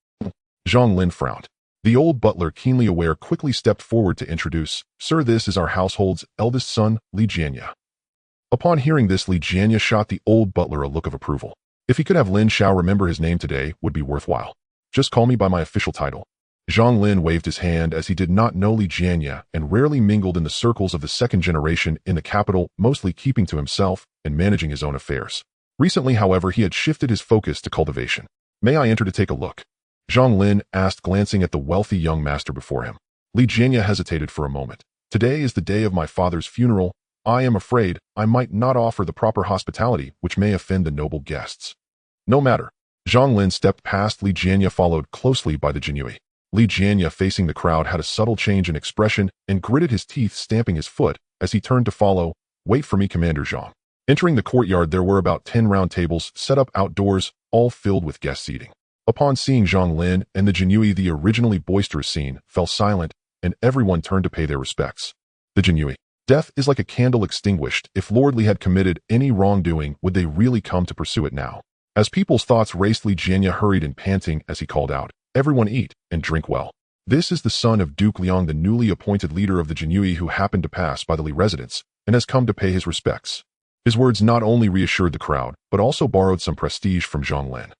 Zhang Lin frowned. The old butler, keenly aware, quickly stepped forward to introduce, "Sir, this is our household's eldest son, Li Jianya." Upon hearing this, Li Jianya shot the old butler a look of approval. If he could have Lin Xiao remember his name today, would be worthwhile. Just call me by my official title. Zhang Lin waved his hand, as he did not know Li Jianya and rarely mingled in the circles of the second generation in the capital, mostly keeping to himself and managing his own affairs. Recently, however, he had shifted his focus to cultivation. "May I enter to take a look?" Zhang Lin asked, glancing at the wealthy young master before him. Li Jianya hesitated for a moment. "Today is the day of my father's funeral. I am afraid I might not offer the proper hospitality, which may offend the noble guests." "No matter." Zhang Lin stepped past Li Jianya, followed closely by the Jinyiwei. Li Jianya, facing the crowd, had a subtle change in expression and gritted his teeth, stamping his foot as he turned to follow. "Wait for me, Commander Zhang." Entering the courtyard, there were about 10 round tables set up outdoors, all filled with guest seating. Upon seeing Zhang Lin and the Jinyiwei, the originally boisterous scene fell silent, and everyone turned to pay their respects. The Jinyiwei. Death is like a candle extinguished. If Lord Li had committed any wrongdoing, would they really come to pursue it now? As people's thoughts raced, Li Jianya hurried and panting as he called out, "Everyone eat and drink well. This is the son of Duke Liang, the newly appointed leader of the Jinyiwei, who happened to pass by the Li residence and has come to pay his respects." His words not only reassured the crowd, but also borrowed some prestige from Zhang Lin.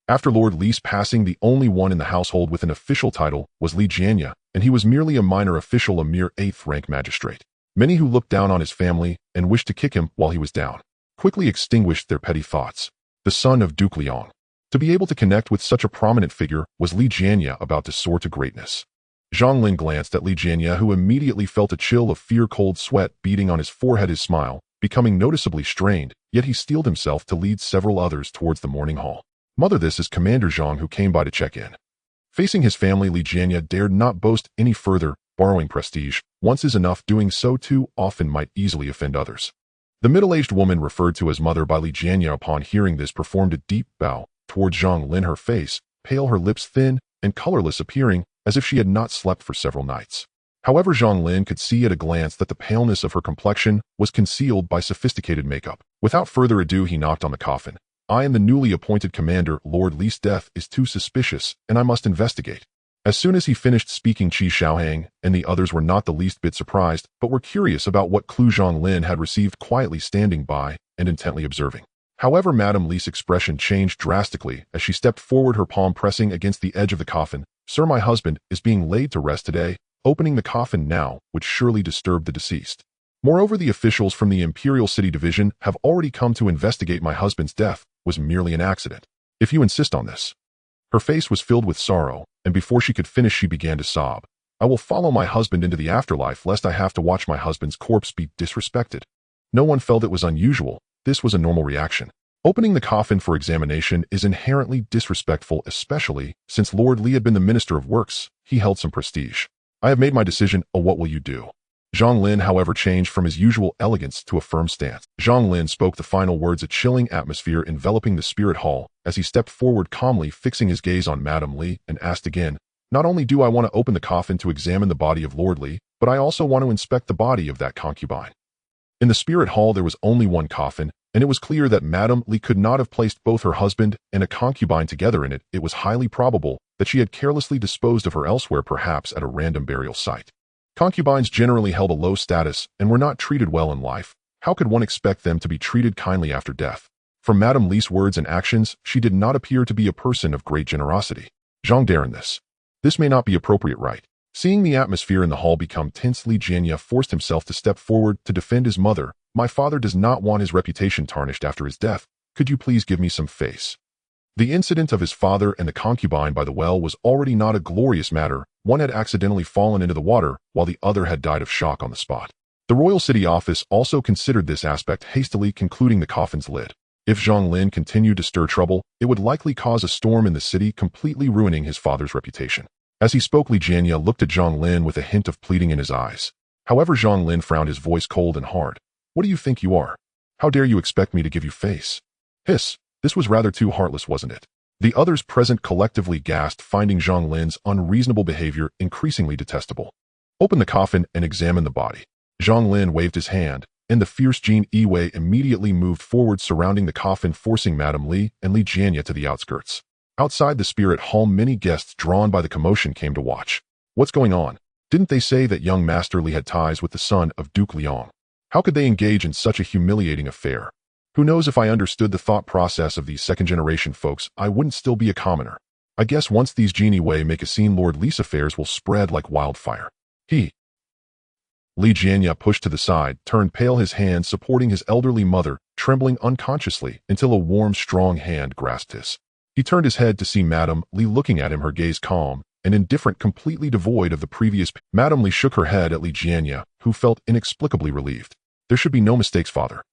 After Lord Li's passing, the only one in the household with an official title was Li Jianya, and he was merely a minor official, a mere 8th rank magistrate. Many who looked down on his family and wished to kick him while he was down quickly extinguished their petty thoughts. The son of Duke Liang. To be able to connect with such a prominent figure, was Li Jianya about to soar to greatness? Zhang Lin glanced at Li Jianya, who immediately felt a chill of fear, cold sweat beating on his forehead, his smile becoming noticeably strained, yet he steeled himself to lead several others towards the morning hall. "Mother, this is Commander Zhang, who came by to check in." Facing his family, Li Jianya dared not boast any further. Borrowing prestige once is enough. Doing so too often might easily offend others. The middle-aged woman referred to as mother by Li Jianya, upon hearing this, performed a deep bow towards Zhang Lin, her face pale, her lips thin and colorless, appearing as if she had not slept for several nights. However, Zhang Lin could see at a glance that the paleness of her complexion was concealed by sophisticated makeup. Without further ado, he knocked on the coffin. "I am the newly appointed commander. Lord Li's death is too suspicious, and I must investigate." As soon as he finished speaking, Qi Xiaohang and the others were not the least bit surprised, but were curious about what clue Zhang Lin had received, quietly standing by and intently observing. However, Madame Li's expression changed drastically as she stepped forward, her palm pressing against the edge of the coffin. "Sir, my husband is being laid to rest today. Opening the coffin now would surely disturb the deceased. Moreover, the officials from the Imperial City Division have already come to investigate. My husband's death was merely an accident." If you insist on this. Her face was filled with sorrow, and before she could finish she began to sob. I will follow my husband into the afterlife lest I have to watch my husband's corpse be disrespected. No one felt it was unusual. This was a normal reaction. Opening the coffin for examination is inherently disrespectful, especially since Lord Li had been the Minister of Works. He held some prestige. I have made my decision. Oh, what will you do? Zhang Lin, however, changed from his usual elegance to a firm stance. Zhang Lin spoke the final words, a chilling atmosphere enveloping the spirit hall, as he stepped forward calmly, fixing his gaze on Madame Li, and asked again, not only do I want to open the coffin to examine the body of Lord Li, but I also want to inspect the body of that concubine. In the spirit hall there was only one coffin, and it was clear that Madame Li could not have placed both her husband and a concubine together in it. It was highly probable that she had carelessly disposed of her elsewhere, perhaps at a random burial site. Concubines generally held a low status and were not treated well in life. How could one expect them to be treated kindly after death? From Madame Li's words and actions, she did not appear to be a person of great generosity. Zhang Darin, this may not be appropriate, right? Seeing the atmosphere in the hall become tense, Li Jianye forced himself to step forward to defend his mother. My father does not want his reputation tarnished after his death. Could you please give me some face? The incident of his father and the concubine by the well was already not a glorious matter. One had accidentally fallen into the water, while the other had died of shock on the spot. The royal city office also considered this aspect, hastily concluding the coffin's lid. If Zhang Lin continued to stir trouble, it would likely cause a storm in the city, completely ruining his father's reputation. As he spoke, Li Jianye looked at Zhang Lin with a hint of pleading in his eyes. However, Zhang Lin frowned, his voice cold and hard. What do you think you are? How dare you expect me to give you face? Hiss. This was rather too heartless, wasn't it? The others present collectively gasped, finding Zhang Lin's unreasonable behavior increasingly detestable. Open the coffin and examine the body. Zhang Lin waved his hand, and the fierce Jinyiwei immediately moved forward, surrounding the coffin, forcing Madame Li and Li Jianye to the outskirts. Outside the spirit hall, many guests drawn by the commotion came to watch. What's going on? Didn't they say that young Master Li had ties with the son of Duke Liang? How could they engage in such a humiliating affair? Who knows, if I understood the thought process of these second-generation folks, I wouldn't still be a commoner. I guess once these Jinyiwei make a scene, Lord Li's affairs will spread like wildfire. Li Jianye pushed to the side, turned pale, his hand supporting his elderly mother, trembling unconsciously until a warm, strong hand grasped his. He turned his head to see Madame Li looking at him, her gaze calm and indifferent, completely devoid of the previous. Madame Li shook her head at Li Jianye, who felt inexplicably relieved. There should be no mistakes, father.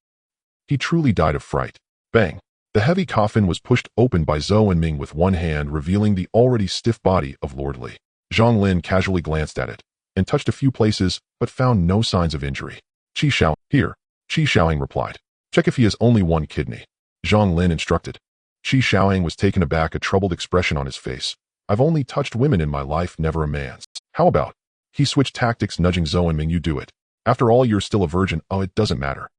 He truly died of fright. Bang! The heavy coffin was pushed open by Zhou Enming with one hand, revealing the already stiff body of Lord Li. Zhang Lin casually glanced at it and touched a few places, but found no signs of injury. Qi Xiao, here, Qi Xiaoying replied. Check if he has only one kidney. Zhang Lin instructed. Qi Xiaoying was taken aback, a troubled expression on his face. I've only touched women in my life, never a man's. How about? He switched tactics, nudging Zhou Enming. You do it. After all, you're still a virgin. Oh, it doesn't matter.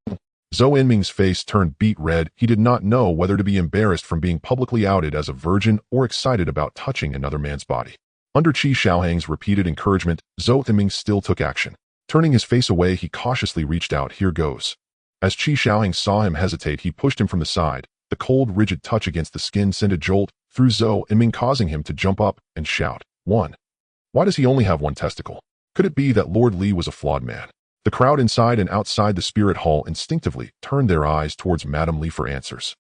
Zhou Enming's face turned beet red. He did not know whether to be embarrassed from being publicly outed as a virgin or excited about touching another man's body. Under Qi Xiaoying's repeated encouragement, Zhou Enming still took action. Turning his face away, he cautiously reached out. Here goes. As Qi Xiaoying saw him hesitate, he pushed him from the side. The cold, rigid touch against the skin sent a jolt through Zhou Enming, causing him to jump up and shout. One. Why does he only have one testicle? Could it be that Lord Li was a flawed man? The crowd inside and outside the spirit hall instinctively turned their eyes towards Madame Li for answers.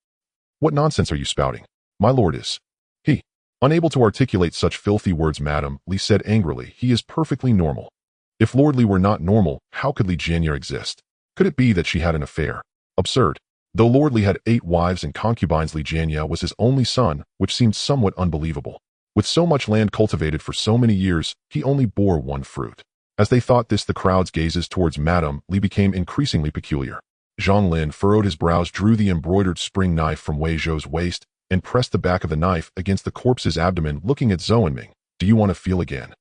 What nonsense are you spouting? My lord is. He. Unable to articulate such filthy words, Madame Li said angrily. He is perfectly normal. If Lord Li were not normal, how could Li Jianye exist? Could it be that she had an affair? Absurd. Though Lord Li had 8 wives and concubines, Li Jianye was his only son, which seemed somewhat unbelievable. With so much land cultivated for so many years, he only bore one fruit. As they thought this, the crowd's gazes towards Madame Li became increasingly peculiar. Zhang Lin furrowed his brows, drew the embroidered spring knife from Wei Zhou's waist, and pressed the back of the knife against the corpse's abdomen, looking at Zhou Enming. Do you want to feel again?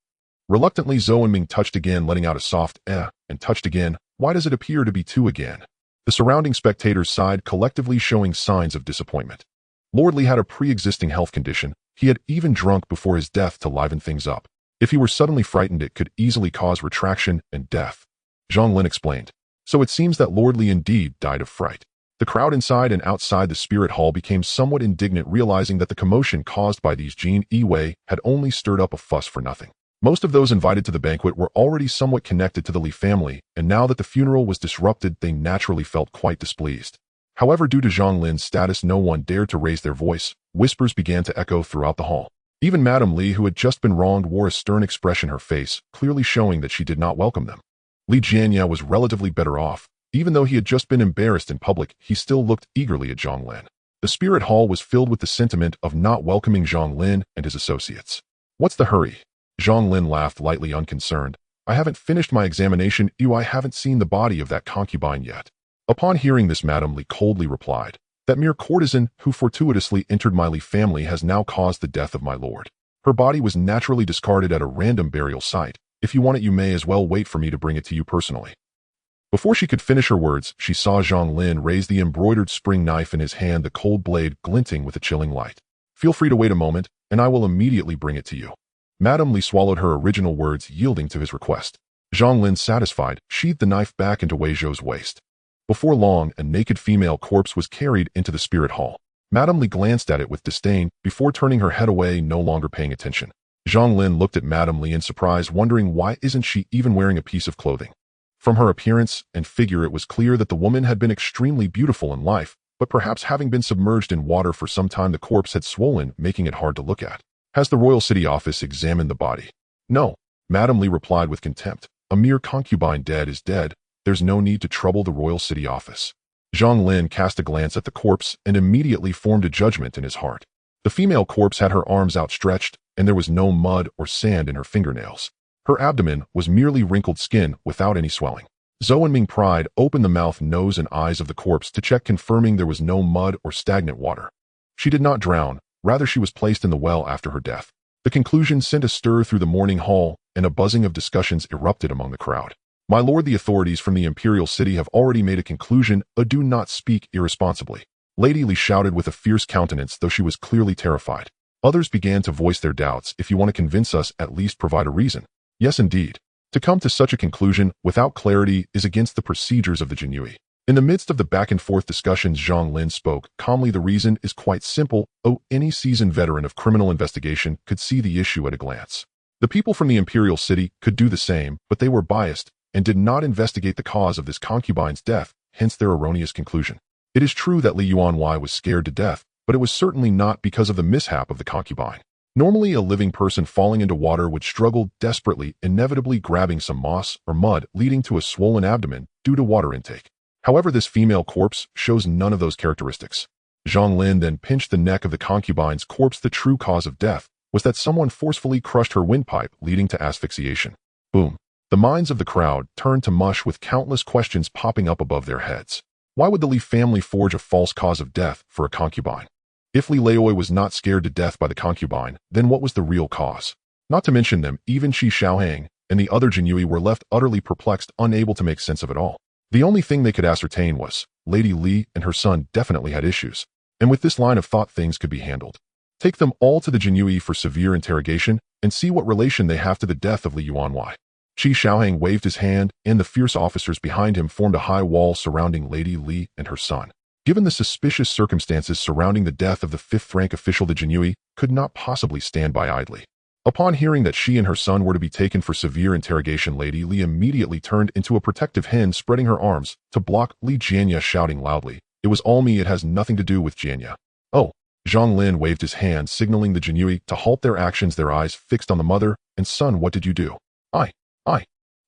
Reluctantly, Zhou Enming touched again, letting out a soft and touched again. Why does it appear to be 2 again? The surrounding spectators sighed, collectively showing signs of disappointment. Lord Li had a pre-existing health condition. He had even drunk before his death to liven things up. If he were suddenly frightened, it could easily cause retraction and death. Zhang Lin explained. So it seems that Lord Li indeed died of fright. The crowd inside and outside the spirit hall became somewhat indignant, realizing that the commotion caused by these Jinyiwei had only stirred up a fuss for nothing. Most of those invited to the banquet were already somewhat connected to the Li family, and now that the funeral was disrupted, they naturally felt quite displeased. However, due to Zhang Lin's status, no one dared to raise their voice, Whispers began to echo throughout the hall. Even Madame Li, who had just been wronged, wore a stern expression on her face, clearly showing that she did not welcome them. Li Jianya was relatively better off. Even though he had just been embarrassed in public, he still looked eagerly at Zhang Lin. The spirit hall was filled with the sentiment of not welcoming Zhang Lin and his associates. What's the hurry? Zhang Lin laughed lightly unconcerned. I haven't finished my examination. I haven't seen the body of that concubine yet. Upon hearing this, Madame Li coldly replied, that mere courtesan who fortuitously entered my Li family has now caused the death of my lord. Her body was naturally discarded at a random burial site. If you want it, you may as well wait for me to bring it to you personally. Before she could finish her words, she saw Zhang Lin raise the embroidered spring knife in his hand, the cold blade glinting with a chilling light. Feel free to wait a moment, and I will immediately bring it to you. Madame Li swallowed her original words, yielding to his request. Zhang Lin, satisfied, sheathed the knife back into Wei Zhou's waist. Before long, a naked female corpse was carried into the spirit hall. Madame Li glanced at it with disdain, before turning her head away, no longer paying attention. Zhang Lin looked at Madame Li in surprise, wondering why isn't she even wearing a piece of clothing. From her appearance and figure, it was clear that the woman had been extremely beautiful in life, but perhaps having been submerged in water for some time, the corpse had swollen, making it hard to look at. Has the royal city office examined the body? No, Madame Li replied with contempt. A mere concubine dead is dead. There's no need to trouble the royal city office. Zhang Lin cast a glance at the corpse and immediately formed a judgment in his heart. The female corpse had her arms outstretched, and there was no mud or sand in her fingernails. Her abdomen was merely wrinkled skin without any swelling. Zhou Ming pried open the mouth, nose, and eyes of the corpse to check, confirming there was no mud or stagnant water. She did not drown, rather she was placed in the well after her death. The conclusion sent a stir through the morning hall, and a buzzing of discussions erupted among the crowd. My lord, the authorities from the imperial city have already made a conclusion. Do not speak irresponsibly. Lady Li shouted with a fierce countenance, though she was clearly terrified. Others began to voice their doubts. If you want to convince us, at least provide a reason. Yes, indeed. To come to such a conclusion without clarity is against the procedures of the Jinyiwei. In the midst of the back-and-forth discussions, Zhang Lin spoke calmly. The reason is quite simple. Any seasoned veteran of criminal investigation could see the issue at a glance. The people from the imperial city could do the same, but they were biased and did not investigate the cause of this concubine's death, hence their erroneous conclusion. It is true that Li Yuanwei was scared to death, but it was certainly not because of the mishap of the concubine. Normally, a living person falling into water would struggle desperately, inevitably grabbing some moss or mud, leading to a swollen abdomen due to water intake. However, this female corpse shows none of those characteristics. Zhang Lin then pinched the neck of the concubine's corpse. The true cause of death was that someone forcefully crushed her windpipe, leading to asphyxiation. Boom. The minds of the crowd turned to mush, with countless questions popping up above their heads. Why would the Li family forge a false cause of death for a concubine? If Li Laoi was not scared to death by the concubine, then what was the real cause? Not to mention them, even Qi Xiaohang and the other Jinyiwei were left utterly perplexed, unable to make sense of it all. The only thing they could ascertain was, Lady Li and her son definitely had issues, and with this line of thought things could be handled. Take them all to the Jinyiwei for severe interrogation, and see what relation they have to the death of Li Yuanwei. Qi Xiaohang waved his hand, and the fierce officers behind him formed a high wall surrounding Lady Li and her son. Given the suspicious circumstances surrounding the death of the fifth-rank official, the Jinyiwei could not possibly stand by idly. Upon hearing that she and her son were to be taken for severe interrogation, Lady Li immediately turned into a protective hen, spreading her arms to block Li Jianya, shouting loudly, "It was all me, it has nothing to do with Jianya." Oh! Zhang Lin waved his hand, signaling the Jinyiwei to halt their actions, their eyes fixed on the mother. "And son, what did you do?" I.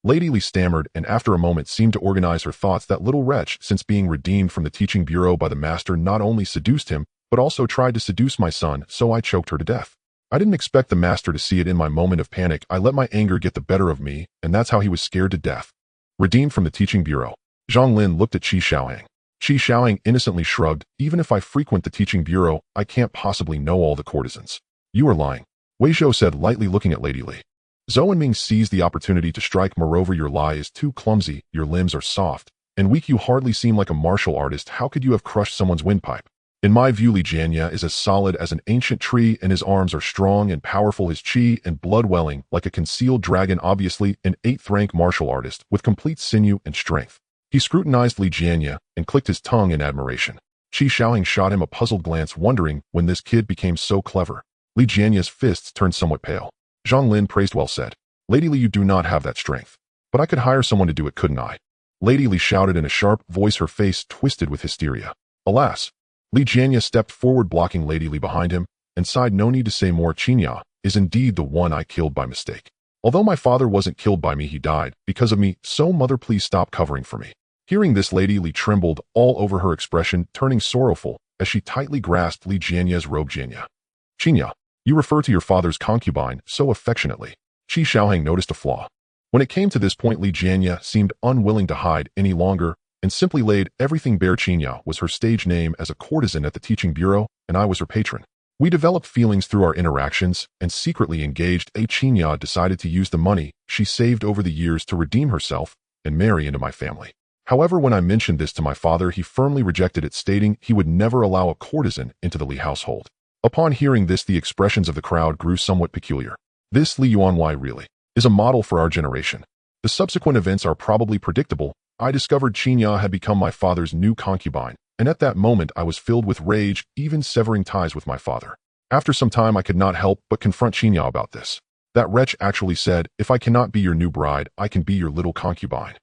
Lady Li stammered, and after a moment seemed to organize her thoughts. That little wretch, since being redeemed from the teaching bureau by the master, not only seduced him, but also tried to seduce my son, so I choked her to death. I didn't expect the master to see it. In my moment of panic, I let my anger get the better of me, and that's how he was scared to death. Redeemed from the teaching bureau. Zhang Lin looked at Qi Xiaohang. Qi Xiaohang innocently shrugged. Even if I frequent the teaching bureau, I can't possibly know all the courtesans. You are lying, Wei Zhou said lightly, looking at Lady Li. Zhou Ming seized the opportunity to strike. Moreover, your lie is too clumsy, your limbs are soft and weak, you hardly seem like a martial artist. How could you have crushed someone's windpipe? In my view, Li Jianya is as solid as an ancient tree, and his arms are strong and powerful, his qi and blood welling like a concealed dragon, obviously an 8th-rank martial artist with complete sinew and strength. He scrutinized Li Jianya and clicked his tongue in admiration. Qi Xiaohang shot him a puzzled glance, wondering when this kid became so clever. Li Jianya's fists turned somewhat pale. Zhang Lin praised. Well said. Lady Li, you do not have that strength. But I could hire someone to do it, couldn't I? Lady Li shouted in a sharp voice, her face twisted with hysteria. Alas! Li Jianya stepped forward, blocking Lady Li behind him, and sighed, "No need to say more. Qinya is indeed the one I killed by mistake. Although my father wasn't killed by me, he died because of me, so mother, please stop covering for me." Hearing this, Lady Li trembled all over, her expression turning sorrowful as she tightly grasped Li Jianya's robe. "Qinya, you refer to your father's concubine so affectionately." Qi Xiaoheng noticed a flaw. When it came to this point, Li Jianya seemed unwilling to hide any longer and simply laid everything bare. "Qinya was her stage name as a courtesan at the teaching bureau, and I was her patron. We developed feelings through our interactions and secretly engaged. Qinya decided to use the money she saved over the years to redeem herself and marry into my family. However, when I mentioned this to my father, he firmly rejected it, stating he would never allow a courtesan into the Li household." Upon hearing this, the expressions of the crowd grew somewhat peculiar. This Li Yuanwei really is a model for our generation. The subsequent events are probably predictable. I discovered Qinya had become my father's new concubine, and at that moment I was filled with rage, even severing ties with my father. After some time, I could not help but confront Qinya about this. That wretch actually said, "If I cannot be your new bride, I can be your little concubine."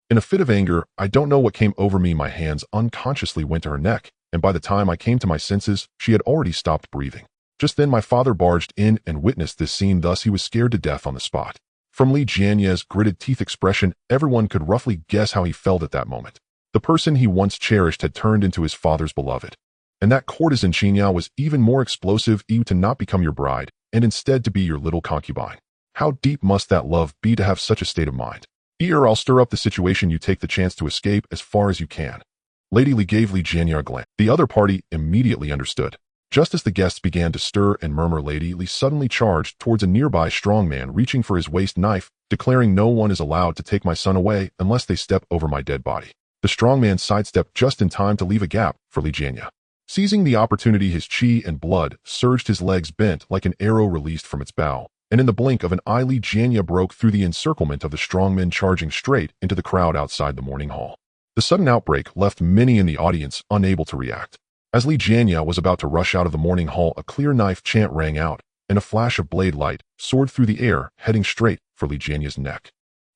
In a fit of anger, I don't know what came over me, my hands unconsciously went to her neck, and by the time I came to my senses, she had already stopped breathing. Just then my father barged in and witnessed this scene, thus he was scared to death on the spot. From Li Jianya's gritted teeth expression, everyone could roughly guess how he felt at that moment. The person he once cherished had turned into his father's beloved. And that courtesan Qinya was even more explosive, to not become your bride, and instead to be your little concubine. How deep must that love be to have such a state of mind? I'll stir up the situation, you take the chance to escape as far as you can." Lady Li gave Li Jianya a glance. The other party immediately understood. Just as the guests began to stir and murmur, Lady Li suddenly charged towards a nearby strongman, reaching for his waist knife, declaring, "No one is allowed to take my son away unless they step over my dead body." The strongman sidestepped just in time to leave a gap for Li Jianya. Seizing the opportunity, his chi and blood surged, his legs bent like an arrow released from its bow, and in the blink of an eye, Li Jianya broke through the encirclement of the strongmen, charging straight into the crowd outside the morning hall. The sudden outbreak left many in the audience unable to react. As Li Jianya was about to rush out of the morning hall, a clear knife chant rang out, and a flash of blade light soared through the air, heading straight for Li Jianya's neck.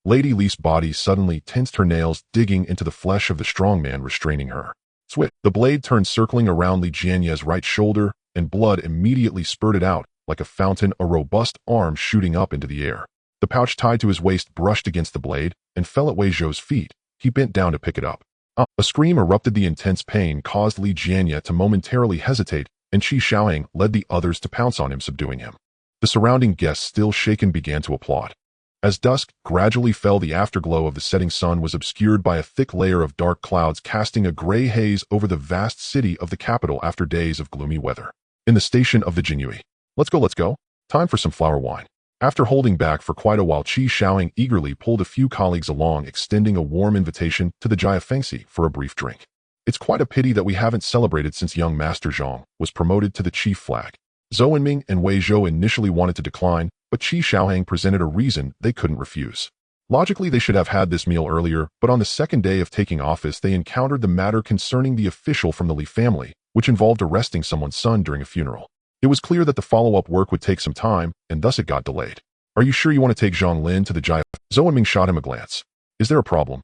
Lady Li's body suddenly tensed, her nails digging into the flesh of the strongman, restraining her. Swit! The blade turned, circling around Li Jianya's right shoulder, and blood immediately spurted out like a fountain, a robust arm shooting up into the air. The pouch tied to his waist brushed against the blade and fell at Wei Zhou's feet. He bent down to pick it up. A scream erupted. The intense pain caused Li Jianya to momentarily hesitate, and Qi Xiaoheng led the others to pounce on him, subduing him. The surrounding guests, still shaken, began to applaud. As dusk gradually fell, the afterglow of the setting sun was obscured by a thick layer of dark clouds, casting a gray haze over the vast city of the capital after days of gloomy weather. In the station of the Jinyiwei. Let's go. Time for some flower wine." After holding back for quite a while, Qi Xiaoheng eagerly pulled a few colleagues along, extending a warm invitation to the Jia Fengxi for a brief drink. "It's quite a pity that we haven't celebrated since young Master Zhang was promoted to the chief flag." Zhou Enming and Wei Zhou initially wanted to decline, but Qi Xiaoheng presented a reason they couldn't refuse. Logically, they should have had this meal earlier, but on the second day of taking office, they encountered the matter concerning the official from the Li family, which involved arresting someone's son during a funeral. It was clear that the follow-up work would take some time, and thus it got delayed. "Are you sure you want to take Zhang Lin to the Jia?" Zhou Enming shot him a glance. "Is there a problem?"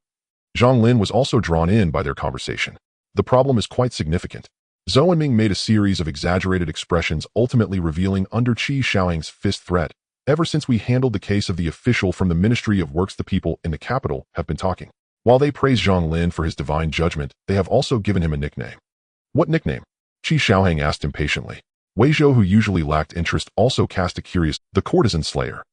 Zhang Lin was also drawn in by their conversation. "The problem is quite significant." Zhou Enming made a series of exaggerated expressions, ultimately revealing under Qi Xiaoheng's fist threat, "Ever since we handled the case of the official from the Ministry of Works, the people in the capital have been talking. While they praise Zhang Lin for his divine judgment, they have also given him a nickname." "What nickname?" Qi Xiaoheng asked impatiently. Wei Zhou, who usually lacked interest, also cast a curious, "The courtesan slayer."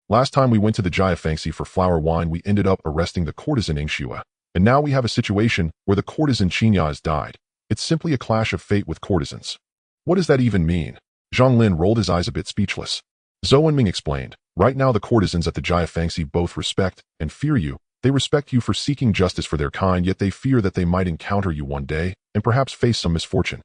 Last time we went to the Jia Fengxi for flower wine, we ended up arresting the courtesan Ingxue. And now we have a situation where the courtesan Qinya has died. It's simply a clash of fate with courtesans. What does that even mean? Zhang Lin rolled his eyes, a bit speechless. Zhou Enming explained, "Right now the courtesans at the Jia Fengxi both respect and fear you. They respect you for seeking justice for their kind, yet they fear that they might encounter you one day and perhaps face some misfortune."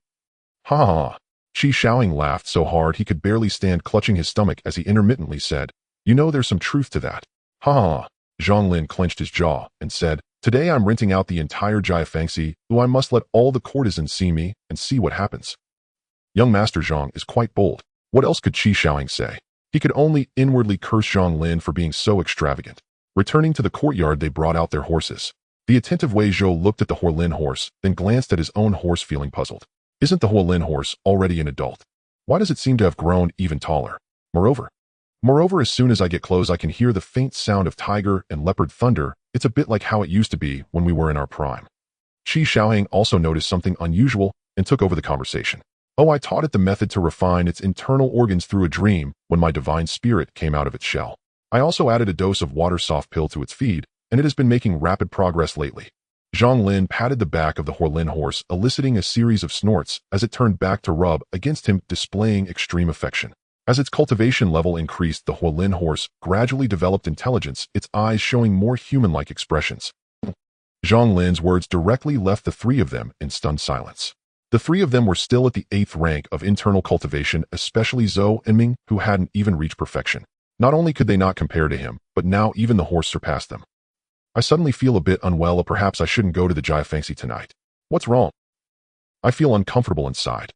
"Ha ha ha." Qi Xiaoheng laughed so hard he could barely stand, clutching his stomach as he intermittently said, "You know, there's some truth to that." "Ha ha ha." Zhang Lin clenched his jaw and said, "Today I'm renting out the entire Jia Fengxi, though I must let all the courtesans see me and see what happens." Young Master Zhang is quite bold. What else could Qi Xiaoheng say? He could only inwardly curse Zhang Lin for being so extravagant. Returning to the courtyard, they brought out their horses. The attentive Wei Zhou looked at the Huolin horse, then glanced at his own horse feeling puzzled. Isn't the Huolin horse already an adult? Why does it seem to have grown even taller? Moreover, as soon as I get close I can hear the faint sound of tiger and leopard thunder. It's a bit like how it used to be when we were in our prime. Qi Xiaohang also noticed something unusual and took over the conversation. Oh, I taught it the method to refine its internal organs through a dream when my divine spirit came out of its shell. I also added a dose of water soft pill to its feed, and it has been making rapid progress lately. Zhang Lin patted the back of the Huolin horse, eliciting a series of snorts as it turned back to rub against him, displaying extreme affection. As its cultivation level increased, the Huolin horse gradually developed intelligence, its eyes showing more human-like expressions. Zhang Lin's words directly left the three of them in stunned silence. The three of them were still at the 8th rank of internal cultivation, especially Zhou and Ming, who hadn't even reached perfection. Not only could they not compare to him, but now even the horse surpassed them. I suddenly feel a bit unwell, or perhaps I shouldn't go to the Jiafangxi tonight. What's wrong? I feel uncomfortable inside.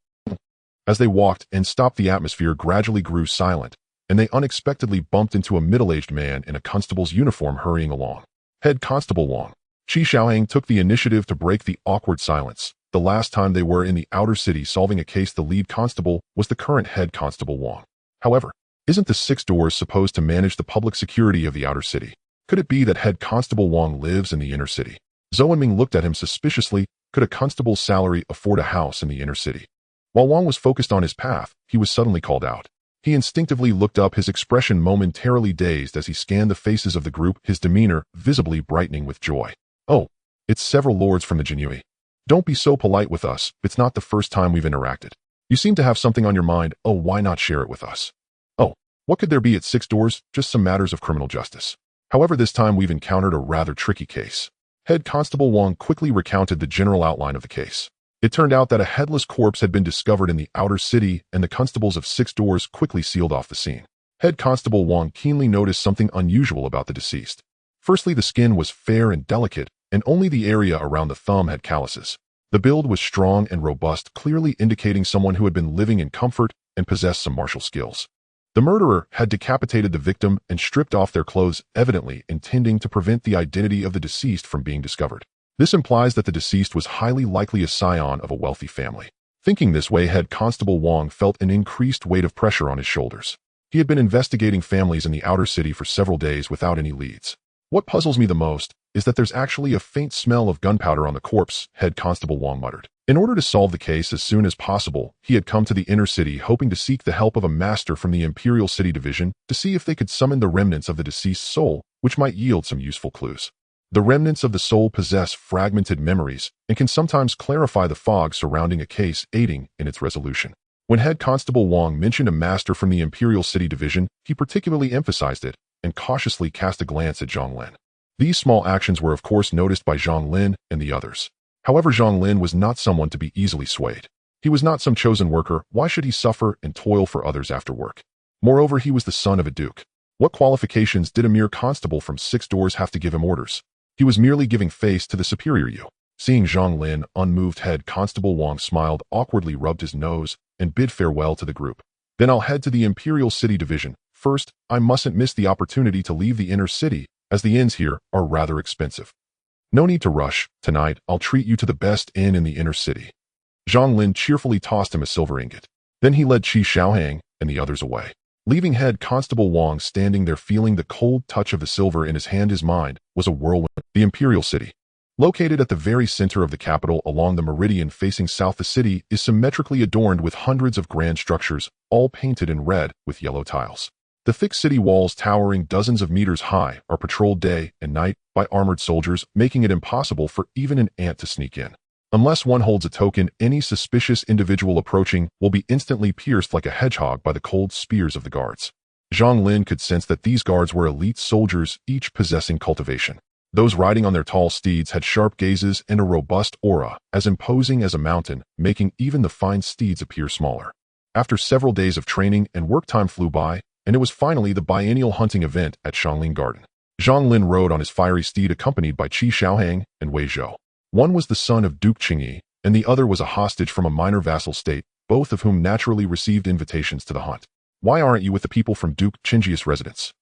As they walked and stopped, the atmosphere gradually grew silent, and they unexpectedly bumped into a middle-aged man in a constable's uniform hurrying along. Head Constable Wang. Qi Xiaohang took the initiative to break the awkward silence. The last time they were in the outer city solving a case, the lead constable was the current head constable Wang. However, isn't the 6 doors supposed to manage the public security of the outer city? Could it be that head constable Wang lives in the inner city? Zhou and Ming looked at him suspiciously. Could a constable's salary afford a house in the inner city? While Wang was focused on his path, he was suddenly called out. He instinctively looked up, his expression momentarily dazed as he scanned the faces of the group, his demeanor visibly brightening with joy. Oh, it's several lords from the Jinyiwei. Don't be so polite with us, it's not the first time we've interacted. You seem to have something on your mind, oh, why not share it with us? Oh, what could there be at 6 doors? Just some matters of criminal justice. However, this time we've encountered a rather tricky case. Head Constable Wang quickly recounted the general outline of the case. It turned out that a headless corpse had been discovered in the outer city, and the constables of 6 doors quickly sealed off the scene. Head Constable Wang keenly noticed something unusual about the deceased. Firstly, the skin was fair and delicate, and only the area around the thumb had calluses. The build was strong and robust, clearly indicating someone who had been living in comfort and possessed some martial skills. The murderer had decapitated the victim and stripped off their clothes, evidently intending to prevent the identity of the deceased from being discovered. This implies that the deceased was highly likely a scion of a wealthy family. Thinking this way, Head Constable Wang felt an increased weight of pressure on his shoulders. He had been investigating families in the outer city for several days without any leads. What puzzles me the most is that there's actually a faint smell of gunpowder on the corpse, Head Constable Wang muttered. In order to solve the case as soon as possible, he had come to the inner city hoping to seek the help of a master from the Imperial City Division to see if they could summon the remnants of the deceased's soul, which might yield some useful clues. The remnants of the soul possess fragmented memories and can sometimes clarify the fog surrounding a case, aiding in its resolution. When Head Constable Wang mentioned a master from the Imperial City Division, he particularly emphasized it and cautiously cast a glance at Zhang Lin. These small actions were of course noticed by Zhang Lin and the others. However, Zhang Lin was not someone to be easily swayed. He was not some chosen worker. Why should he suffer and toil for others after work? Moreover, he was the son of a duke. What qualifications did a mere constable from 6 doors have to give him orders? He was merely giving face to the superior you. Seeing Zhang Lin unmoved, Head Constable Wang smiled, awkwardly rubbed his nose, and bid farewell to the group. Then I'll head to the Imperial City Division. First, I mustn't miss the opportunity to leave the inner city, as the inns here are rather expensive. No need to rush. Tonight, I'll treat you to the best inn in the inner city. Zhang Lin cheerfully tossed him a silver ingot. Then he led Qi Xiaohang and the others away. Leaving Head Constable Wang standing there feeling the cold touch of the silver in his hand, his mind was a whirlwind. The Imperial City. Located at the very center of the capital along the meridian facing south, the city is symmetrically adorned with hundreds of grand structures, all painted in red with yellow tiles. The thick city walls, towering dozens of meters high, are patrolled day and night by armored soldiers, making it impossible for even an ant to sneak in. Unless one holds a token, any suspicious individual approaching will be instantly pierced like a hedgehog by the cold spears of the guards. Zhang Lin could sense that these guards were elite soldiers, each possessing cultivation. Those riding on their tall steeds had sharp gazes and a robust aura, as imposing as a mountain, making even the fine steeds appear smaller. After several days of training and work, time flew by, and it was finally the biennial hunting event at Shangling Garden. Zhang Lin rode on his fiery steed accompanied by Qi Xiaohang and Wei Zhou. One was the son of Duke Qingyi, and the other was a hostage from a minor vassal state, both of whom naturally received invitations to the hunt. Why aren't you with the people from Duke Qingyi's residence?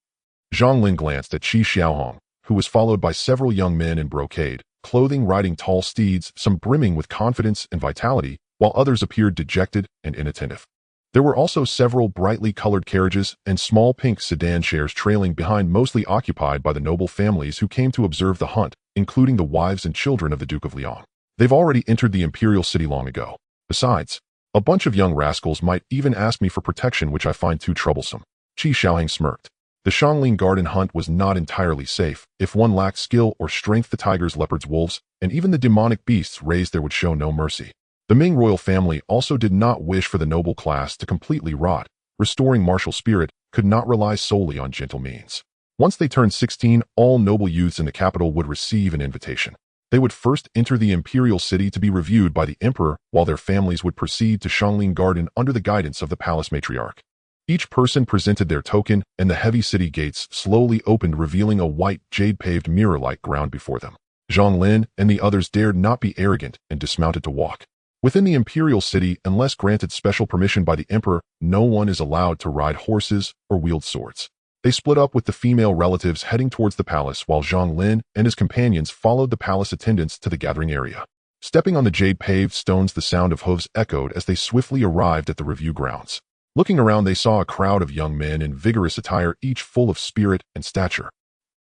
Zhang Lin glanced at Qi Xiaohang, who was followed by several young men in brocade, clothing riding tall steeds, some brimming with confidence and vitality, while others appeared dejected and inattentive. There were also several brightly colored carriages and small pink sedan chairs trailing behind, mostly occupied by the noble families who came to observe the hunt, including the wives and children of the Duke of Liang. They've already entered the imperial city long ago. Besides, a bunch of young rascals might even ask me for protection, which I find too troublesome. Qi Xiaoheng smirked. The Zhang Lin garden hunt was not entirely safe. If one lacked skill or strength, the tigers, leopards, wolves, and even the demonic beasts raised there would show no mercy. The Ming royal family also did not wish for the noble class to completely rot. Restoring martial spirit could not rely solely on gentle means. Once they turned 16, all noble youths in the capital would receive an invitation. They would first enter the imperial city to be reviewed by the emperor, while their families would proceed to Zhanglin Garden under the guidance of the palace matriarch. Each person presented their token, and the heavy city gates slowly opened, revealing a white, jade-paved mirror-like ground before them. Zhang Lin and the others dared not be arrogant and dismounted to walk. Within the imperial city, unless granted special permission by the emperor, no one is allowed to ride horses or wield swords. They split up with the female relatives heading towards the palace, while Zhang Lin and his companions followed the palace attendants to the gathering area. Stepping on the jade-paved stones, the sound of hooves echoed as they swiftly arrived at the review grounds. Looking around, they saw a crowd of young men in vigorous attire, each full of spirit and stature.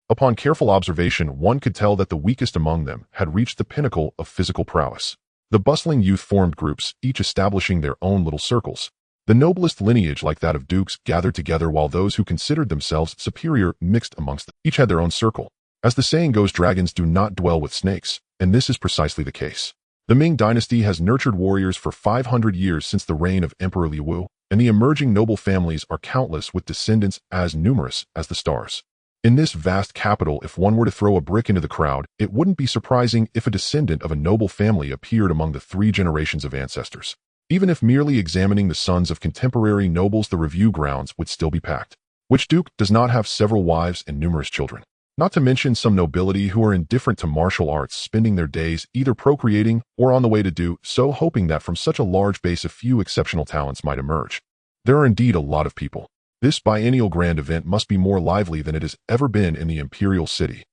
Upon careful observation, one could tell that the weakest among them had reached the pinnacle of physical prowess. The bustling youth formed groups, each establishing their own little circles. The noblest lineage, like that of dukes, gathered together, while those who considered themselves superior mixed amongst them. Each had their own circle. As the saying goes, dragons do not dwell with snakes, and this is precisely the case. The Ming dynasty has nurtured warriors for 500 years since the reign of Emperor Li Wu, and the emerging noble families are countless, with descendants as numerous as the stars. In this vast capital, if one were to throw a brick into the crowd, it wouldn't be surprising if a descendant of a noble family appeared among the 3 generations of ancestors. Even if merely examining the sons of contemporary nobles, the review grounds would still be packed. Which duke does not have several wives and numerous children? Not to mention some nobility who are indifferent to martial arts, spending their days either procreating or on the way to do so, hoping that from such a large base a few exceptional talents might emerge. There are indeed a lot of people. This biennial grand event must be more lively than it has ever been in the imperial city.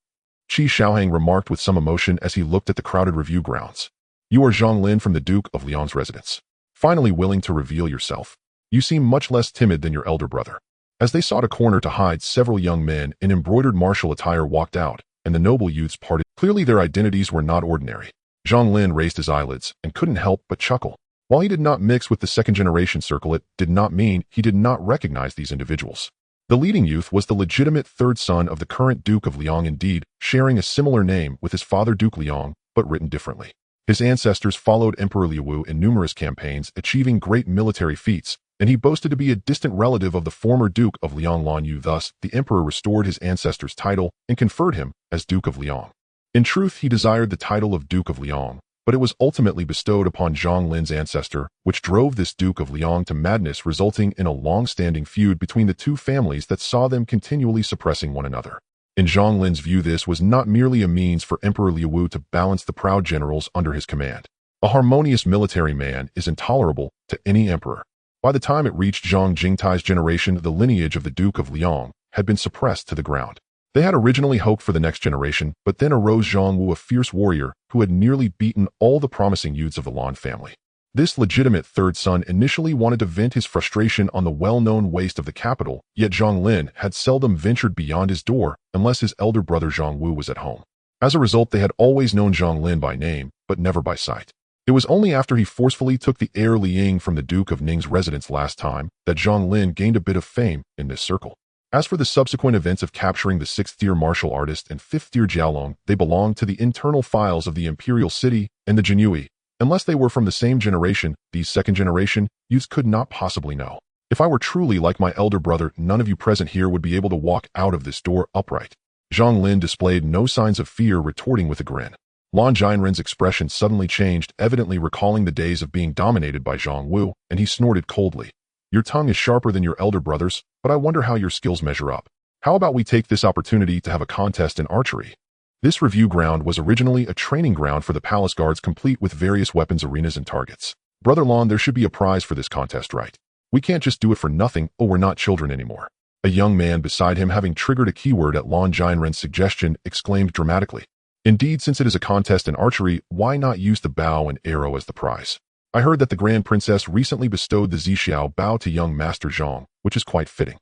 Qi Xiaoheng remarked with some emotion as he looked at the crowded review grounds. You are Zhang Lin from the Duke of Liang's residence. Finally willing to reveal yourself. You seem much less timid than your elder brother. As they sought a corner to hide, several young men in embroidered martial attire walked out, and the noble youths parted. Clearly their identities were not ordinary. Zhang Lin raised his eyelids and couldn't help but chuckle. While he did not mix with the second-generation circle, it did not mean he did not recognize these individuals. The leading youth was the legitimate third son of the current Duke of Liang, indeed, sharing a similar name with his father Duke Liang, but written differently. His ancestors followed Emperor Li Wu in numerous campaigns, achieving great military feats, and he boasted to be a distant relative of the former Duke of Liang Lan Yu. Thus, the emperor restored his ancestor's title and conferred him as Duke of Liang. In truth, he desired the title of Duke of Liang, but it was ultimately bestowed upon Zhang Lin's ancestor, which drove this Duke of Liang to madness, resulting in a long-standing feud between the two families that saw them continually suppressing one another. In Zhang Lin's view, this was not merely a means for Emperor Li Wu to balance the proud generals under his command. A harmonious military man is intolerable to any emperor. By the time it reached Zhang Jingtai's generation, the lineage of the Duke of Liang had been suppressed to the ground. They had originally hoped for the next generation, but then arose Zhang Wu, a fierce warrior who had nearly beaten all the promising youths of the Lan family. This legitimate third son initially wanted to vent his frustration on the well-known waste of the capital, yet Zhang Lin had seldom ventured beyond his door unless his elder brother Zhang Wu was at home. As a result, they had always known Zhang Lin by name, but never by sight. It was only after he forcefully took the heir Liang from the Duke of Ning's residence last time that Zhang Lin gained a bit of fame in this circle. As for the subsequent events of capturing the 6th-tier martial artist and 5th-tier Jiaolong, they belonged to the internal files of the imperial city and the Jinyiwei. Unless they were from the same generation, these second-generation youths could not possibly know. If I were truly like my elder brother, none of you present here would be able to walk out of this door upright. Zhang Lin displayed no signs of fear, retorting with a grin. Lan Jianren's expression suddenly changed, evidently recalling the days of being dominated by Zhang Wu, and he snorted coldly. Your tongue is sharper than your elder brother's, but I wonder how your skills measure up. How about we take this opportunity to have a contest in archery? This review ground was originally a training ground for the palace guards, complete with various weapons, arenas, and targets. Brother Lan, there should be a prize for this contest, right? We can't just do it for nothing. Oh, we're not children anymore. A young man beside him, having triggered a keyword at Lan Jianren's suggestion, exclaimed dramatically. Indeed, since it is a contest in archery, why not use the bow and arrow as the prize? I heard that the Grand Princess recently bestowed the Zixiao bow to young Master Zhang, which is quite fitting.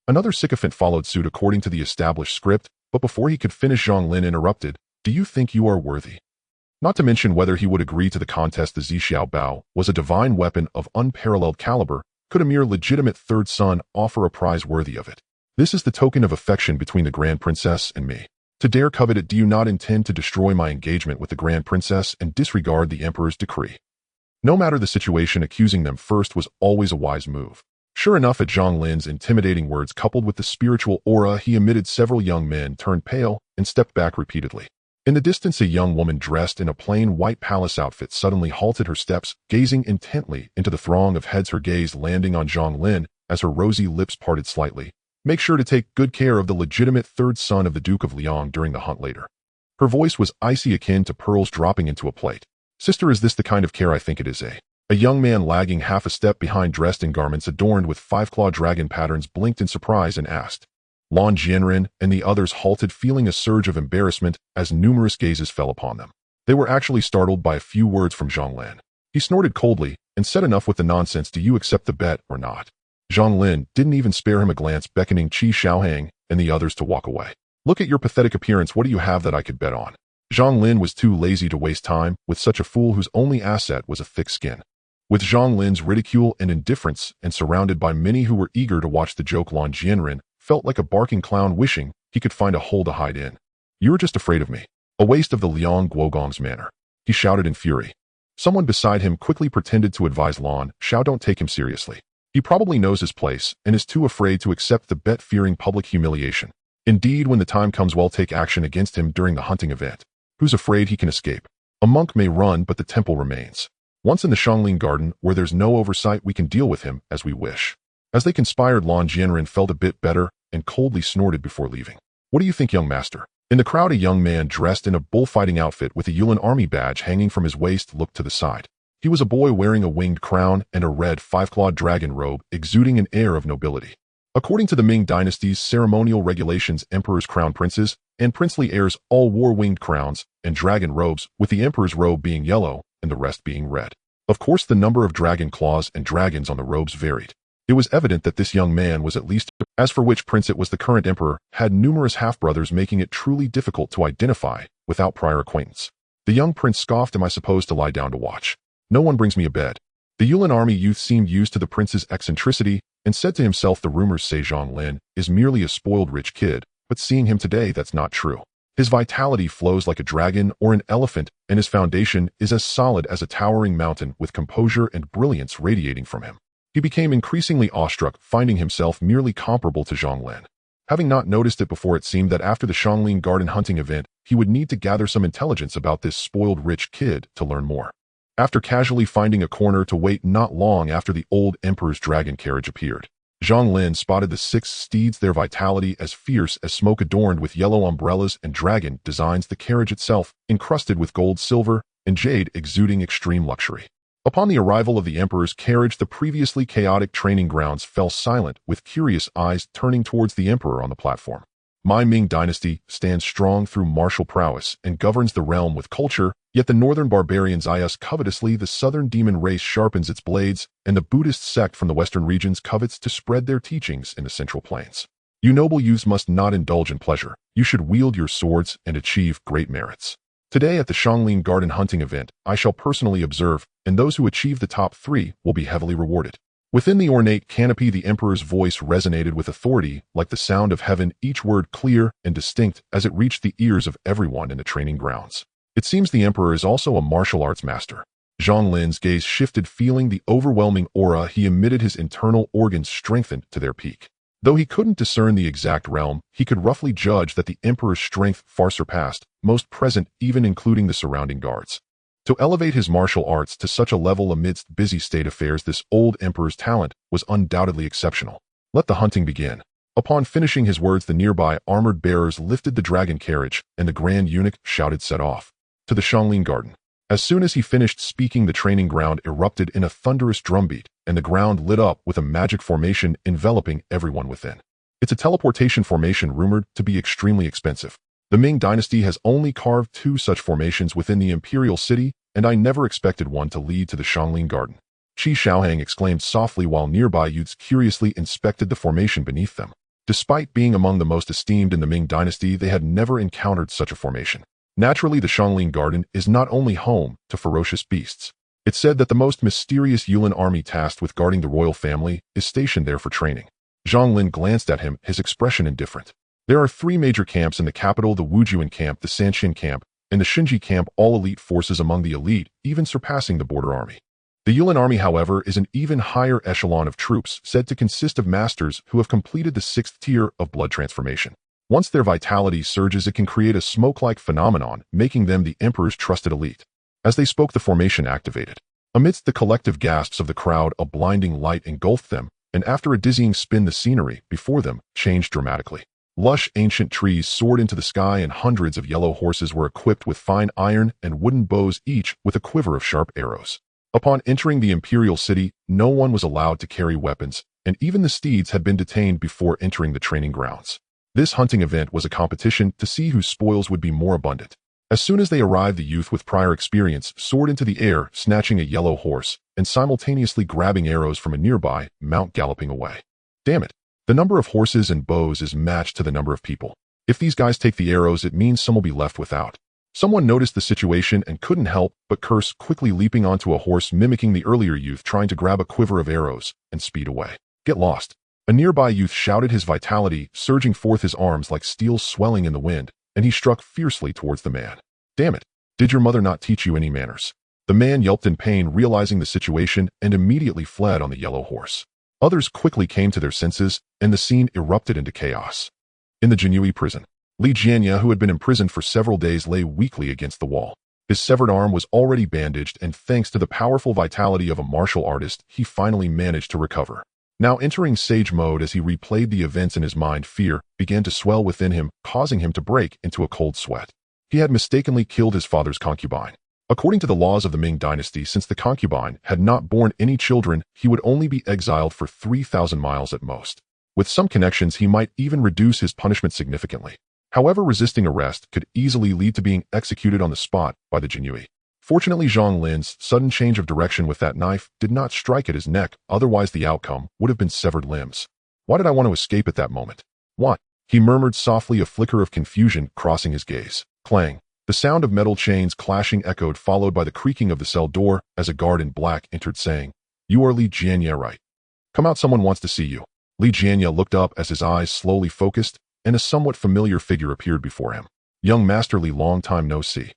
Another sycophant followed suit according to the established script, but before he could finish, Zhang Lin interrupted, "Do you think you are worthy?" Not to mention whether he would agree to the contest. The Zixiao Bao was a divine weapon of unparalleled caliber. Could a mere legitimate third son offer a prize worthy of it? This is the token of affection between the Grand Princess and me. To dare covet it, do you not intend to destroy my engagement with the Grand Princess and disregard the Emperor's decree? No matter the situation, accusing them first was always a wise move. Sure enough, at Zhang Lin's intimidating words coupled with the spiritual aura he emitted, several young men turned pale and stepped back repeatedly. In the distance, a young woman dressed in a plain white palace outfit suddenly halted her steps, gazing intently into the throng of heads, her gaze landing on Zhang Lin as her rosy lips parted slightly. "Make sure to take good care of the legitimate third son of the Duke of Liang during the hunt later." Her voice was icy, akin to pearls dropping into a plate. "Sister, is this the kind of care I think it is, eh?" A young man lagging half a step behind, dressed in garments adorned with five-claw dragon patterns, blinked in surprise and asked. Lan Jianren and the others halted, feeling a surge of embarrassment as numerous gazes fell upon them. They were actually startled by a few words from Zhang Lin. He snorted coldly and said, "Enough with the nonsense. Do you accept the bet or not?" Zhang Lin didn't even spare him a glance, beckoning Qi Xiaohang and the others to walk away. "Look at your pathetic appearance. What do you have that I could bet on?" Zhang Lin was too lazy to waste time with such a fool whose only asset was a thick skin. With Zhang Lin's ridicule and indifference, and surrounded by many who were eager to watch the joke, Lan Jianren felt like a barking clown wishing he could find a hole to hide in. "You're just afraid of me. A waste of the Liang Guogong's manner," he shouted in fury. Someone beside him quickly pretended to advise Lan Xiao, "Don't take him seriously. He probably knows his place and is too afraid to accept the bet, fearing public humiliation. Indeed, when the time comes, we'll take action against him during the hunting event. Who's afraid he can escape? A monk may run, but the temple remains. Once in the Shangling Garden, where there's no oversight, we can deal with him as we wish." As they conspired, Lan Jianren felt a bit better and coldly snorted before leaving. "What do you think, young master?" In the crowd, a young man dressed in a bullfighting outfit with a Yulin army badge hanging from his waist looked to the side. He was a boy wearing a winged crown and a red five-clawed dragon robe, exuding an air of nobility. According to the Ming dynasty's ceremonial regulations, emperors, crown princes, and princely heirs all wore winged crowns and dragon robes, with the emperor's robe being yellow and the rest being red. Of course, the number of dragon claws and dragons on the robes varied. It was evident that this young man was at least, as for which prince it was, the current emperor had numerous half-brothers, making it truly difficult to identify without prior acquaintance. The young prince scoffed, "Am I supposed to lie down to watch? No one brings me a bed." The Yulin army youth seemed used to the prince's eccentricity and said to himself, "The rumors say Zhang Lin is merely a spoiled rich kid, but seeing him today, that's not true. His vitality flows like a dragon or an elephant, and his foundation is as solid as a towering mountain, with composure and brilliance radiating from him." He became increasingly awestruck, finding himself merely comparable to Zhang Lin. Having not noticed it before, it seemed that after the Shangling Garden hunting event, he would need to gather some intelligence about this spoiled rich kid to learn more. After casually finding a corner to wait, not long after the old emperor's dragon carriage appeared, Zhang Lin spotted the 6 steeds, their vitality as fierce as smoke, adorned with yellow umbrellas and dragon designs, the carriage itself encrusted with gold, silver, and jade, exuding extreme luxury. Upon the arrival of the emperor's carriage, the previously chaotic training grounds fell silent, with curious eyes turning towards the emperor on the platform. My Ming dynasty stands strong through martial prowess and governs the realm with culture, yet the northern barbarians eye us covetously. The southern demon race sharpens its blades, and the Buddhist sect from the western regions covets to spread their teachings in the central plains. You noble youths must not indulge in pleasure. You should wield your swords and achieve great merits. Today at the Shangling Garden hunting event, I shall personally observe, and those who achieve the top 3 will be heavily rewarded. Within the ornate canopy, the emperor's voice resonated with authority, like the sound of heaven, each word clear and distinct as it reached the ears of everyone in the training grounds. It seems the emperor is also a martial arts master. Zhang Lin's gaze shifted, feeling the overwhelming aura he emitted. His internal organs strengthened to their peak. Though he couldn't discern the exact realm, he could roughly judge that the emperor's strength far surpassed most present, even including the surrounding guards. To elevate his martial arts to such a level amidst busy state affairs, this old emperor's talent was undoubtedly exceptional. Let the hunting begin. Upon finishing his words, the nearby armored bearers lifted the dragon carriage, and the grand eunuch shouted, "Set off to the Shangling Garden." As soon as he finished speaking, the training ground erupted in a thunderous drumbeat, and the ground lit up with a magic formation enveloping everyone within. It's a teleportation formation rumored to be extremely expensive. The Ming dynasty has only carved 2 such formations within the imperial city, and I never expected one to lead to the Zhang Lin garden. Qi Shaohang exclaimed softly while nearby youths curiously inspected the formation beneath them. Despite being among the most esteemed in the Ming dynasty, they had never encountered such a formation. Naturally, the Zhang Lin garden is not only home to ferocious beasts. It's said that the most mysterious Yulin army tasked with guarding the royal family is stationed there for training. Zhang Lin glanced at him, his expression indifferent. There are 3 major camps in the capital: the Wujuan camp, the Sanxin camp, and the Xinji camp, all elite forces among the elite, even surpassing the border army. The Yulin army, however, is an even higher echelon of troops, said to consist of masters who have completed the 6th tier of blood transformation. Once their vitality surges, it can create a smoke-like phenomenon, making them the emperor's trusted elite. As they spoke, the formation activated. Amidst the collective gasps of the crowd, a blinding light engulfed them, and after a dizzying spin, the scenery before them changed dramatically. Lush, ancient trees soared into the sky, and hundreds of yellow horses were equipped with fine iron and wooden bows, each with a quiver of sharp arrows. Upon entering the imperial city, no one was allowed to carry weapons, and even the steeds had been detained before entering the training grounds. This hunting event was a competition to see whose spoils would be more abundant. As soon as they arrived, the youth with prior experience soared into the air, snatching a yellow horse, and simultaneously grabbing arrows from a nearby mount, galloping away. Damn it! The number of horses and bows is matched to the number of people. If these guys take the arrows, it means some will be left without. Someone noticed the situation and couldn't help but curse, quickly leaping onto a horse, mimicking the earlier youth trying to grab a quiver of arrows and speed away. Get lost! A nearby youth shouted, his vitality surging forth, his arms like steel swelling in the wind, and he struck fiercely towards the man. Damn it! Did your mother not teach you any manners? The man yelped in pain, realizing the situation, and immediately fled on the yellow horse. Others quickly came to their senses, and the scene erupted into chaos. In the Jinyiwei prison, Li Jianya, who had been imprisoned for several days, lay weakly against the wall. His severed arm was already bandaged, and thanks to the powerful vitality of a martial artist, he finally managed to recover. Now entering sage mode, as he replayed the events in his mind, fear began to swell within him, causing him to break into a cold sweat. He had mistakenly killed his father's concubine. According to the laws of the Ming dynasty, since the concubine had not borne any children, he would only be exiled for 3,000 miles at most. With some connections, he might even reduce his punishment significantly. However, resisting arrest could easily lead to being executed on the spot by the Jinyiwei. Fortunately, Zhang Lin's sudden change of direction with that knife did not strike at his neck, otherwise the outcome would have been severed limbs. Why did I want to escape at that moment? What? He murmured softly, a flicker of confusion crossing his gaze. Clang. The sound of metal chains clashing echoed, followed by the creaking of the cell door as a guard in black entered, saying, "You are Li Jianya, right? Come out, someone wants to see you." Li Jianya looked up as his eyes slowly focused, and a somewhat familiar figure appeared before him. "Young Master Li, long time no see."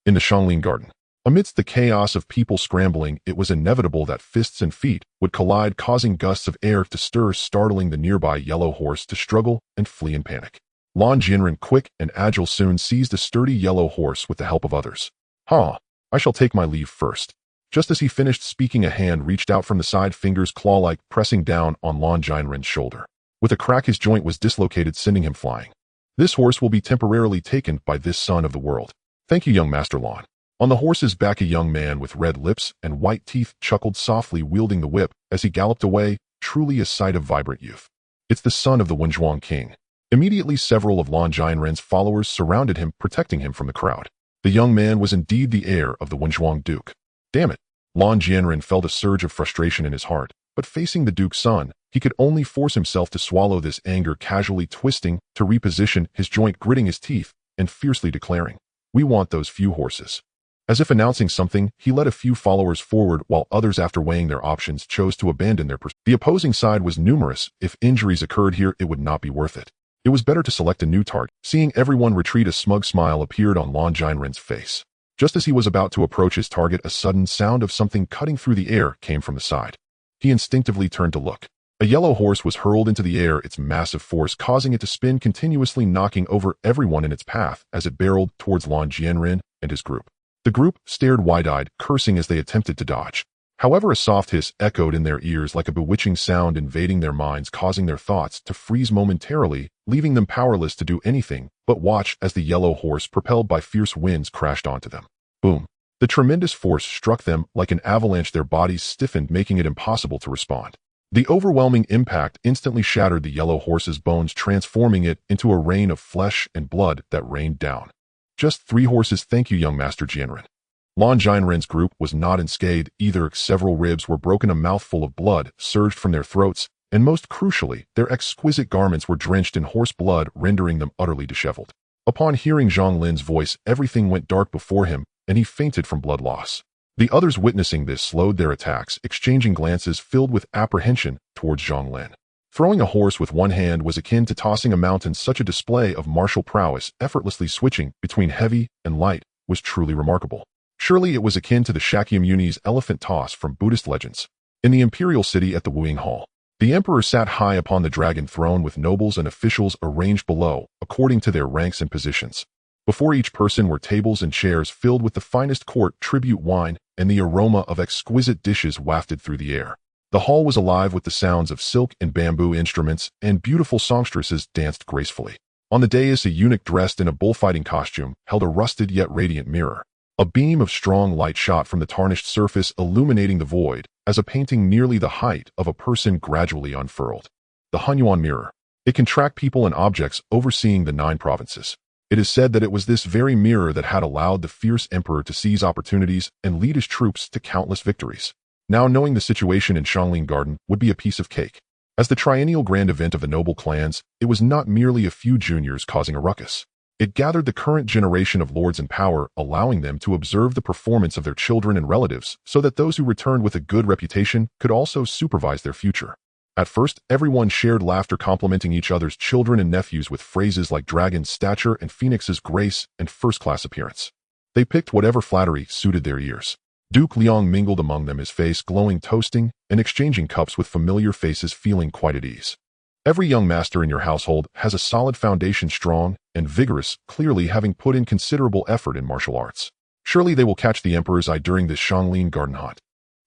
In the Zhang Lin garden, amidst the chaos of people scrambling, it was inevitable that fists and feet would collide, causing gusts of air to stir, startling the nearby yellow horse to struggle and flee in panic. Lan Jinren, quick and agile, soon seized a sturdy yellow horse with the help of others. "Ha! I shall take my leave first." Just as he finished speaking, a hand reached out from the side, fingers claw-like, pressing down on Lan Jinren's shoulder. With a crack, his joint was dislocated, sending him flying. "This horse will be temporarily taken by this son of the world. Thank you, young Master Lan." On the horse's back, a young man with red lips and white teeth chuckled softly, wielding the whip as he galloped away, truly a sight of vibrant youth. "It's the son of the Wenzhuang king." Immediately, several of Lan Jinren's followers surrounded him, protecting him from the crowd. The young man was indeed the heir of the Wenzhuang duke. Damn it! Lan Jinren felt a surge of frustration in his heart, but facing the duke's son, he could only force himself to swallow this anger, casually twisting to reposition his joint, gritting his teeth, and fiercely declaring, "We want those few horses." As if announcing something, he led a few followers forward, while others, after weighing their options, chose to abandon their pursuit. The opposing side was numerous. If injuries occurred here, it would not be worth it. It was better to select a new target. Seeing everyone retreat, a smug smile appeared on Lan Jinren's face. Just as he was about to approach his target, a sudden sound of something cutting through the air came from the side. He instinctively turned to look. A yellow horse was hurled into the air, its massive force causing it to spin continuously, knocking over everyone in its path as it barreled towards Lan Jinren and his group. The group stared wide-eyed, cursing as they attempted to dodge. However, a soft hiss echoed in their ears like a bewitching sound, invading their minds, causing their thoughts to freeze momentarily, leaving them powerless to do anything but watch as the yellow horse, propelled by fierce winds, crashed onto them. Boom! The tremendous force struck them like an avalanche, their bodies stiffened, making it impossible to respond. The overwhelming impact instantly shattered the yellow horse's bones, transforming it into a rain of flesh and blood that rained down. Just 3 horses, thank you, young Master Jianren. Lan Jianren's group was not unscathed either. Several ribs were broken, a mouthful of blood surged from their throats, and most crucially, their exquisite garments were drenched in horse blood, rendering them utterly disheveled. Upon hearing Zhang Lin's voice, everything went dark before him, and he fainted from blood loss. The others witnessing this slowed their attacks, exchanging glances filled with apprehension towards Zhang Lin. Throwing a horse with one hand was akin to tossing a mountain. Such a display of martial prowess, effortlessly switching between heavy and light, was truly remarkable. Surely it was akin to the Shakyamuni's elephant toss from Buddhist legends. In the imperial city at the Wuing Hall, the emperor sat high upon the dragon throne with nobles and officials arranged below, according to their ranks and positions. Before each person were tables and chairs filled with the finest court tribute wine, and the aroma of exquisite dishes wafted through the air. The hall was alive with the sounds of silk and bamboo instruments, and beautiful songstresses danced gracefully. On the dais, a eunuch dressed in a bullfighting costume held a rusted yet radiant mirror. A beam of strong light shot from the tarnished surface, illuminating the void, as a painting nearly the height of a person gradually unfurled. The Hunyuan mirror. It can track people and objects, overseeing the 9 provinces. It is said that it was this very mirror that had allowed the fierce emperor to seize opportunities and lead his troops to countless victories. Now knowing the situation in Xianglin Garden would be a piece of cake. As the triennial grand event of the noble clans, it was not merely a few juniors causing a ruckus. It gathered the current generation of lords in power, allowing them to observe the performance of their children and relatives, so that those who returned with a good reputation could also supervise their future. At first, everyone shared laughter, complimenting each other's children and nephews with phrases like dragon's stature and phoenix's grace and first-class appearance. They picked whatever flattery suited their ears. Duke Liang mingled among them, his face glowing, toasting and exchanging cups with familiar faces, feeling quite at ease. Every young master in your household has a solid foundation, strong and vigorous, clearly having put in considerable effort in martial arts. Surely they will catch the emperor's eye during this Xianglin Garden hunt.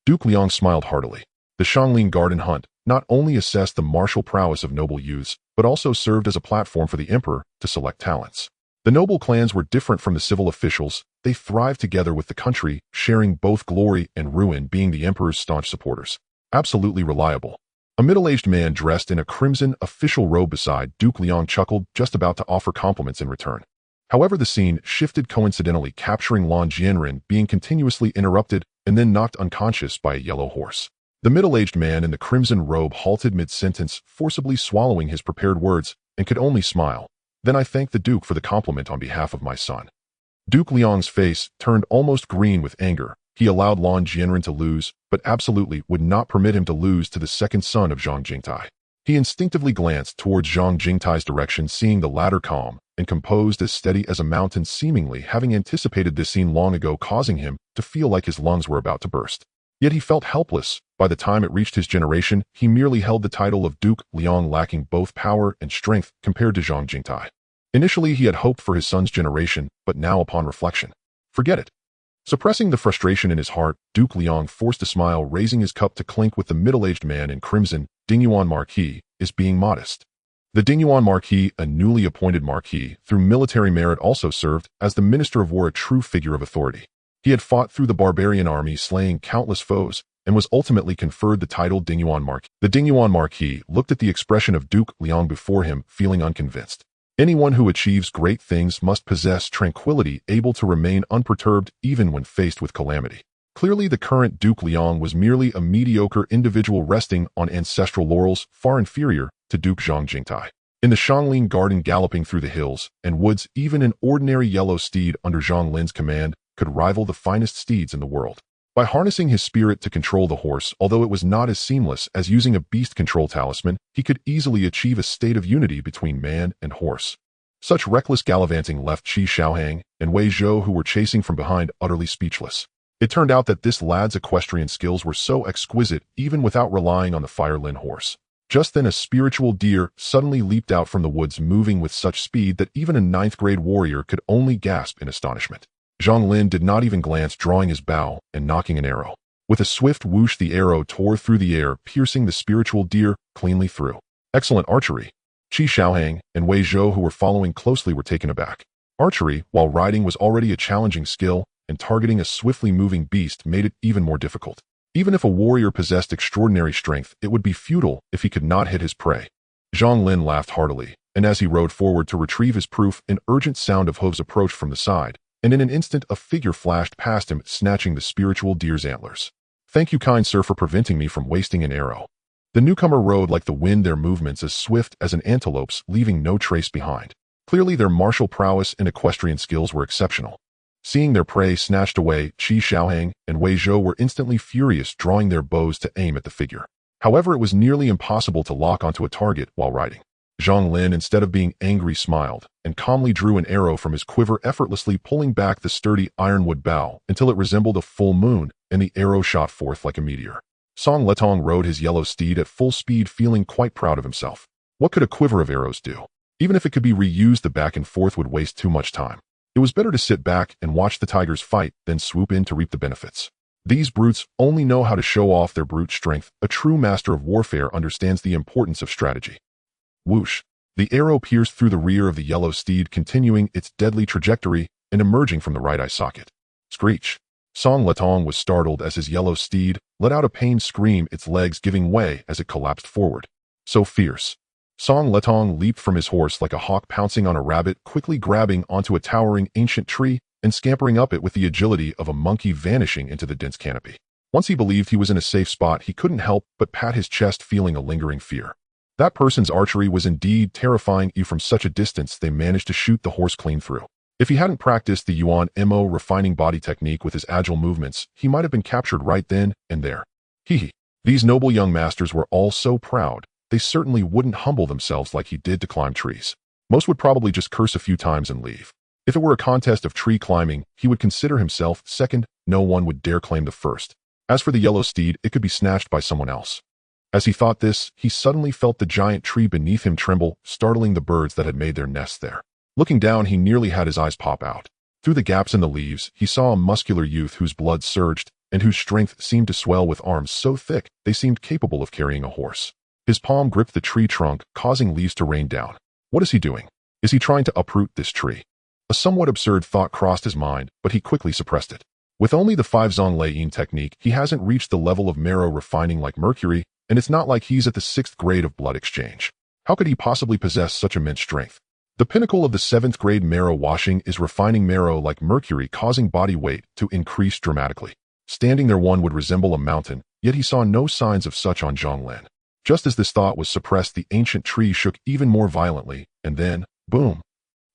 Duke Liang smiled heartily. The Xianglin Garden hunt not only assessed the martial prowess of noble youths, but also served as a platform for the emperor to select talents. The noble clans were different from the civil officials. They thrived together with the country, sharing both glory and ruin, being the emperor's staunch supporters. Absolutely reliable. A middle-aged man dressed in a crimson official robe beside Duke Liang chuckled, just about to offer compliments in return. However, the scene shifted, coincidentally capturing Lan Jianren being continuously interrupted and then knocked unconscious by a yellow horse. The middle-aged man in the crimson robe halted mid-sentence, forcibly swallowing his prepared words, and could only smile. Then I thank the Duke for the compliment on behalf of my son. Duke Liang's face turned almost green with anger. He allowed Lan Jianren to lose, but absolutely would not permit him to lose to the second son of Zhang Jingtai. He instinctively glanced towards Zhang Jingtai's direction, seeing the latter calm and composed, as steady as a mountain, seemingly having anticipated this scene long ago, causing him to feel like his lungs were about to burst. Yet he felt helpless. By the time it reached his generation, he merely held the title of Duke Liang, lacking both power and strength compared to Zhang Jingtai. Initially, he had hoped for his son's generation, but now upon reflection, forget it. Suppressing the frustration in his heart, Duke Liang forced a smile, raising his cup to clink with the middle-aged man in crimson. Jinyiwei Marquis is being modest. The Jinyiwei Marquis, a newly appointed marquis through military merit, also served as the Minister of War, a true figure of authority. He had fought through the barbarian army, slaying countless foes, and was ultimately conferred the title Jinyiwei Marquis. The Jinyiwei Marquis looked at the expression of Duke Liang before him, feeling unconvinced. Anyone who achieves great things must possess tranquility, able to remain unperturbed even when faced with calamity. Clearly, the current Duke Liang was merely a mediocre individual resting on ancestral laurels, far inferior to Duke Zhang Jingtai. In the Xianglin Garden, galloping through the hills and woods, even an ordinary yellow steed under Zhang Lin's command could rival the finest steeds in the world. By harnessing his spirit to control the horse, although it was not as seamless as using a beast control talisman, he could easily achieve a state of unity between man and horse. Such reckless gallivanting left Qi Shaohang and Wei Zhou, who were chasing from behind, utterly speechless. It turned out that this lad's equestrian skills were so exquisite, even without relying on the Fire Lin horse. Just then, a spiritual deer suddenly leaped out from the woods, moving with such speed that even a 9th-grade warrior could only gasp in astonishment. Zhang Lin did not even glance, drawing his bow and nocking an arrow. With a swift whoosh, the arrow tore through the air, piercing the spiritual deer cleanly through. Excellent archery. Qi Shaohang and Wei Zhou, who were following closely, were taken aback. Archery, while riding, was already a challenging skill, and targeting a swiftly moving beast made it even more difficult. Even if a warrior possessed extraordinary strength, it would be futile if he could not hit his prey. Zhang Lin laughed heartily, and as he rode forward to retrieve his proof, an urgent sound of hooves approached from the side, and in an instant a figure flashed past him, snatching the spiritual deer's antlers. "Thank you, kind sir, for preventing me from wasting an arrow." The newcomer rode like the wind, their movements as swift as an antelope's, leaving no trace behind. Clearly their martial prowess and equestrian skills were exceptional. Seeing their prey snatched away, Qi Xiaohang and Wei Zhou were instantly furious, drawing their bows to aim at the figure. However, it was nearly impossible to lock onto a target while riding. Zhang Lin, instead of being angry, smiled, and calmly drew an arrow from his quiver, effortlessly pulling back the sturdy ironwood bow until it resembled a full moon, and the arrow shot forth like a meteor. Song Letong rode his yellow steed at full speed, feeling quite proud of himself. What could a quiver of arrows do? Even if it could be reused, the back and forth would waste too much time. It was better to sit back and watch the tigers fight than swoop in to reap the benefits. These brutes only know how to show off their brute strength. A true master of warfare understands the importance of strategy. Whoosh! The arrow pierced through the rear of the yellow steed, continuing its deadly trajectory and emerging from the right eye socket. Screech! Song Letong was startled as his yellow steed let out a pained scream, its legs giving way as it collapsed forward. So fierce! Song Letong leaped from his horse like a hawk pouncing on a rabbit, quickly grabbing onto a towering ancient tree and scampering up it with the agility of a monkey, vanishing into the dense canopy. Once he believed he was in a safe spot, he couldn't help but pat his chest, feeling a lingering fear. That person's archery was indeed terrifying. From such a distance, they managed to shoot the horse clean through. If he hadn't practiced the Yuan Mo refining body technique with his agile movements, he might have been captured right then and there. Hee. These noble young masters were all so proud. They certainly wouldn't humble themselves like he did to climb trees. Most would probably just curse a few times and leave. If it were a contest of tree climbing, he would consider himself second. No one would dare claim the first. As for the yellow steed, it could be snatched by someone else. As he thought this, he suddenly felt the giant tree beneath him tremble, startling the birds that had made their nests there. Looking down, he nearly had his eyes pop out. Through the gaps in the leaves, he saw a muscular youth whose blood surged and whose strength seemed to swell, with arms so thick they seemed capable of carrying a horse. His palm gripped the tree trunk, causing leaves to rain down. What is he doing? Is he trying to uproot this tree? A somewhat absurd thought crossed his mind, but he quickly suppressed it. With only the 5 Zhang Lin technique, he hasn't reached the level of marrow refining like Mercury, and it's not like he's at the 6th grade of blood exchange. How could he possibly possess such immense strength? The pinnacle of the 7th grade marrow washing is refining marrow like Mercury, causing body weight to increase dramatically. Standing there, one would resemble a mountain, yet he saw no signs of such on Zhang Lin. Just as this thought was suppressed, the ancient tree shook even more violently, and then, boom!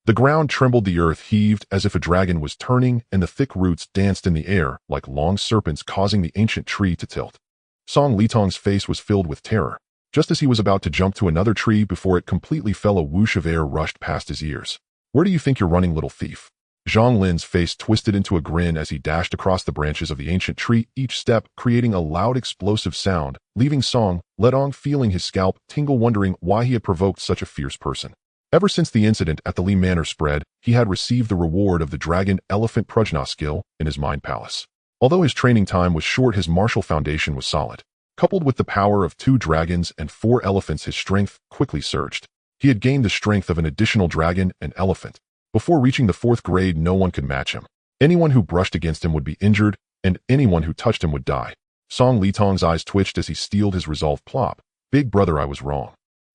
The ground trembled, the earth heaved as if a dragon was turning, and the thick roots danced in the air like long serpents, causing the ancient tree to tilt. Song Litong's face was filled with terror. Just as he was about to jump to another tree before it completely fell, a whoosh of air rushed past his ears. "Where do you think you're running, little thief?" Zhang Lin's face twisted into a grin as he dashed across the branches of the ancient tree, each step creating a loud explosive sound, leaving Song Letong feeling his scalp tingle, wondering why he had provoked such a fierce person. Ever since the incident at the Li Manor spread, he had received the reward of the Dragon Elephant Prajna skill in his mind palace. Although his training time was short, his martial foundation was solid. Coupled with the power of 2 dragons and 4 elephants, his strength quickly surged. He had gained the strength of an additional dragon and elephant. Before reaching the 4th grade, no one could match him. Anyone who brushed against him would be injured, and anyone who touched him would die. Song Litong's eyes twitched as he steeled his resolve. Plop. "Big brother, I was wrong."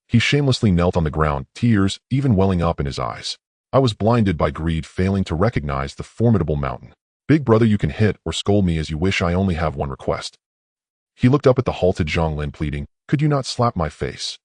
He shamelessly knelt on the ground, tears even welling up in his eyes. "I was blinded by greed, failing to recognize the formidable mountain. Big brother, you can hit or scold me as you wish. I only have one request." He looked up at the halted Zhang Lin, pleading, "Could you not slap my face?"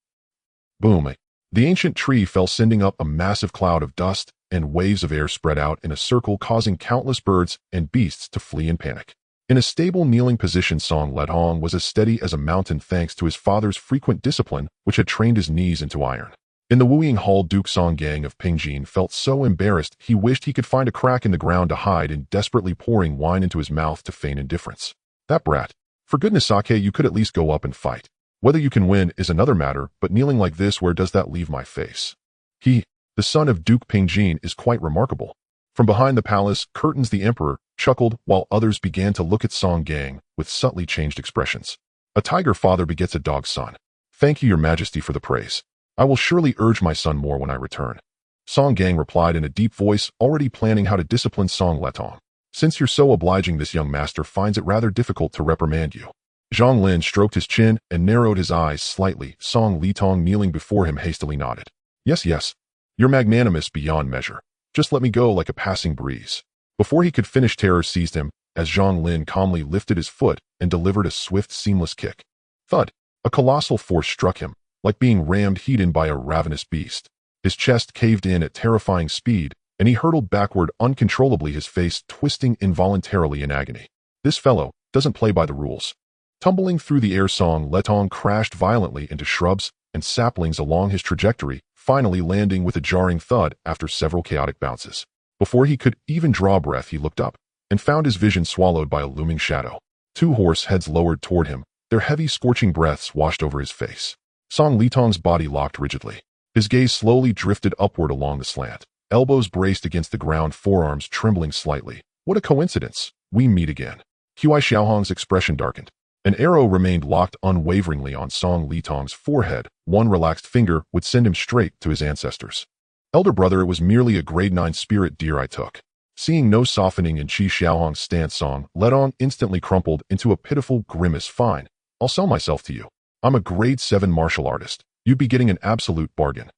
Boom! The ancient tree fell, sending up a massive cloud of dust, and waves of air spread out in a circle, causing countless birds and beasts to flee in panic. In a stable kneeling position, Song Letong was as steady as a mountain thanks to his father's frequent discipline, which had trained his knees into iron. In the Wuying Hall, Duke Song Gang of Pingjin felt so embarrassed he wished he could find a crack in the ground to hide in, desperately pouring wine into his mouth to feign indifference. "That brat. For goodness sake, you could at least go up and fight. Whether you can win is another matter, but kneeling like this, where does that leave my face?" He, the son of Duke Pingjin, is quite remarkable. From behind the palace curtains, the emperor chuckled, while others began to look at Song Gang with subtly changed expressions. "A tiger father begets a dog son. Thank you, your majesty, for the praise. I will surely urge my son more when I return." Song Gang replied in a deep voice, already planning how to discipline Song Letong. "Since you're so obliging, this young master finds it rather difficult to reprimand you." Zhang Lin stroked his chin and narrowed his eyes slightly. Song Litong, kneeling before him, hastily nodded. Yes, yes. You're magnanimous beyond measure. Just let me go like a passing breeze. Before he could finish, terror seized him as Zhang Lin calmly lifted his foot and delivered a swift, seamless kick. Thud! A colossal force struck him, like being rammed heat in by a ravenous beast. His chest caved in at terrifying speed, and he hurtled backward uncontrollably, his face twisting involuntarily in agony. This fellow doesn't play by the rules. Tumbling through the air, Song Letong crashed violently into shrubs and saplings along his trajectory, finally landing with a jarring thud after several chaotic bounces. Before he could even draw breath, he looked up and found his vision swallowed by a looming shadow. Two horse heads lowered toward him, their heavy, scorching breaths washed over his face. Song Litong's body locked rigidly. His gaze slowly drifted upward along the slant, elbows braced against the ground, forearms trembling slightly. What a coincidence! We meet again. Hui Xiaohong's expression darkened. An arrow remained locked unwaveringly on Song Litong's forehead. One relaxed finger would send him straight to his ancestors. Elder brother, it was merely a grade 9 spirit deer I took. Seeing no softening in Qi Xiaohong's stance, Song Letong instantly crumpled into a pitiful grimace. Fine, I'll sell myself to you. I'm a grade 7 martial artist. You'd be getting an absolute bargain.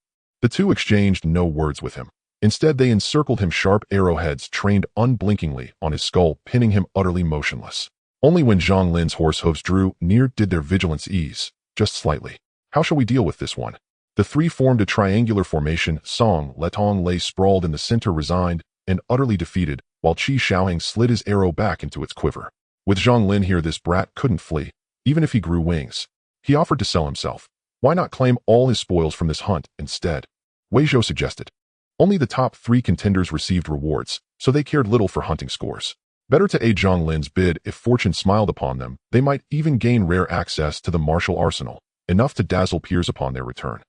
The two exchanged no words with him. Instead, they encircled him, sharp arrowheads trained unblinkingly on his skull, pinning him utterly motionless. Only when Zhang Lin's horse hooves drew near did their vigilance ease, just slightly. How shall we deal with this one? The three formed a triangular formation. Song Letong lay sprawled in the center, resigned and utterly defeated, while Qi Xiaohong slid his arrow back into its quiver. With Zhang Lin here, this brat couldn't flee, even if he grew wings. He offered to sell himself. Why not claim all his spoils from this hunt instead? Wei Zhou suggested. Only the top 3 contenders received rewards, so they cared little for hunting scores. Better to aid Zhang Lin's bid. If fortune smiled upon them, they might even gain rare access to the martial arsenal, enough to dazzle peers upon their return.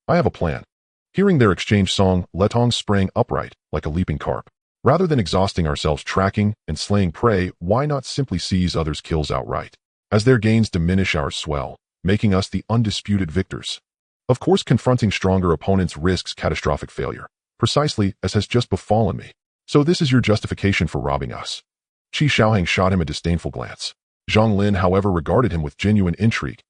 I have a plan. Hearing their exchange, Song Letong sprang upright, like a leaping carp. Rather than exhausting ourselves tracking and slaying prey, why not simply seize others' kills outright? As their gains diminish, ours swell, making us the undisputed victors. Of course, confronting stronger opponents risks catastrophic failure, precisely as has just befallen me. So this is your justification for robbing us? Qi Xiaohong shot him a disdainful glance. Zhang Lin, however, regarded him with genuine intrigue.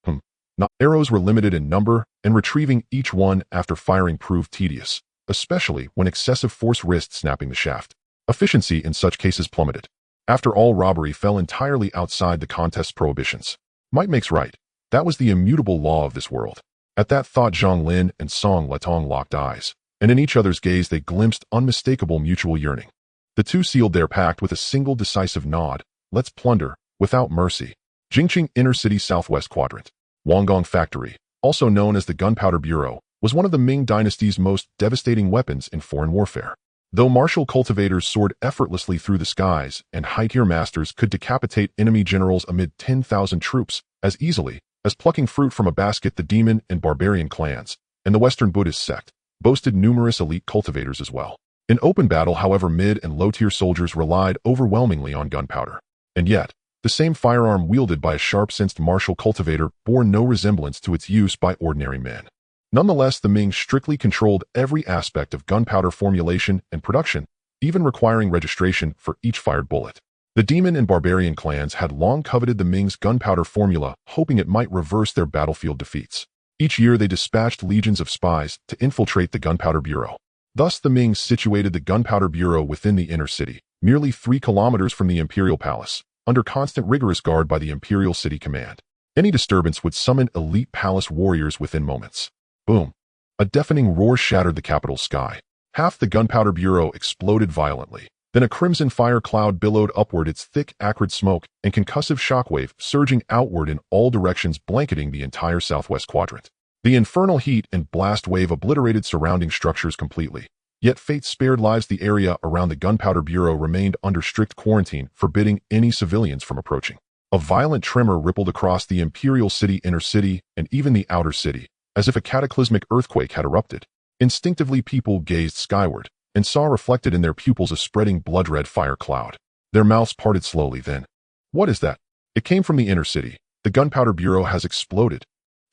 Arrows were limited in number, and retrieving each one after firing proved tedious, especially when excessive force risked snapping the shaft. Efficiency in such cases plummeted. After all, robbery fell entirely outside the contest's prohibitions. Might makes right. That was the immutable law of this world. At that thought, Zhang Lin and Song Letong locked eyes, and in each other's gaze they glimpsed unmistakable mutual yearning. The two sealed their pact with a single decisive nod. Let's plunder, without mercy. Jingqing Inner City Southwest Quadrant. Wanggong Factory, also known as the Gunpowder Bureau, was one of the Ming Dynasty's most devastating weapons in foreign warfare. Though martial cultivators soared effortlessly through the skies and high-tier masters could decapitate enemy generals amid 10,000 troops as easily as plucking fruit from a basket, the demon and barbarian clans and the Western Buddhist sect boasted numerous elite cultivators as well. In open battle, however, mid- and low-tier soldiers relied overwhelmingly on gunpowder. And yet, the same firearm wielded by a sharp-sensed martial cultivator bore no resemblance to its use by ordinary men. Nonetheless, the Ming strictly controlled every aspect of gunpowder formulation and production, even requiring registration for each fired bullet. The demon and barbarian clans had long coveted the Ming's gunpowder formula, hoping it might reverse their battlefield defeats. Each year they dispatched legions of spies to infiltrate the Gunpowder Bureau. Thus the Ming situated the Gunpowder Bureau within the inner city, merely 3 kilometers from the Imperial Palace, under constant rigorous guard by the Imperial City Command. Any disturbance would summon elite palace warriors within moments. Boom! A deafening roar shattered the capital sky. Half the Gunpowder Bureau exploded violently. Then a crimson fire cloud billowed upward, its thick, acrid smoke and concussive shockwave surging outward in all directions, blanketing the entire southwest quadrant. The infernal heat and blast wave obliterated surrounding structures completely. Yet fate spared lives. The area around the Gunpowder Bureau remained under strict quarantine, forbidding any civilians from approaching. A violent tremor rippled across the Imperial City, inner city, and even the outer city, as if a cataclysmic earthquake had erupted. Instinctively, people gazed skyward and saw reflected in their pupils a spreading blood-red fire cloud. Their mouths parted slowly. Then, what is that? It came from the inner city. The Gunpowder Bureau has exploded.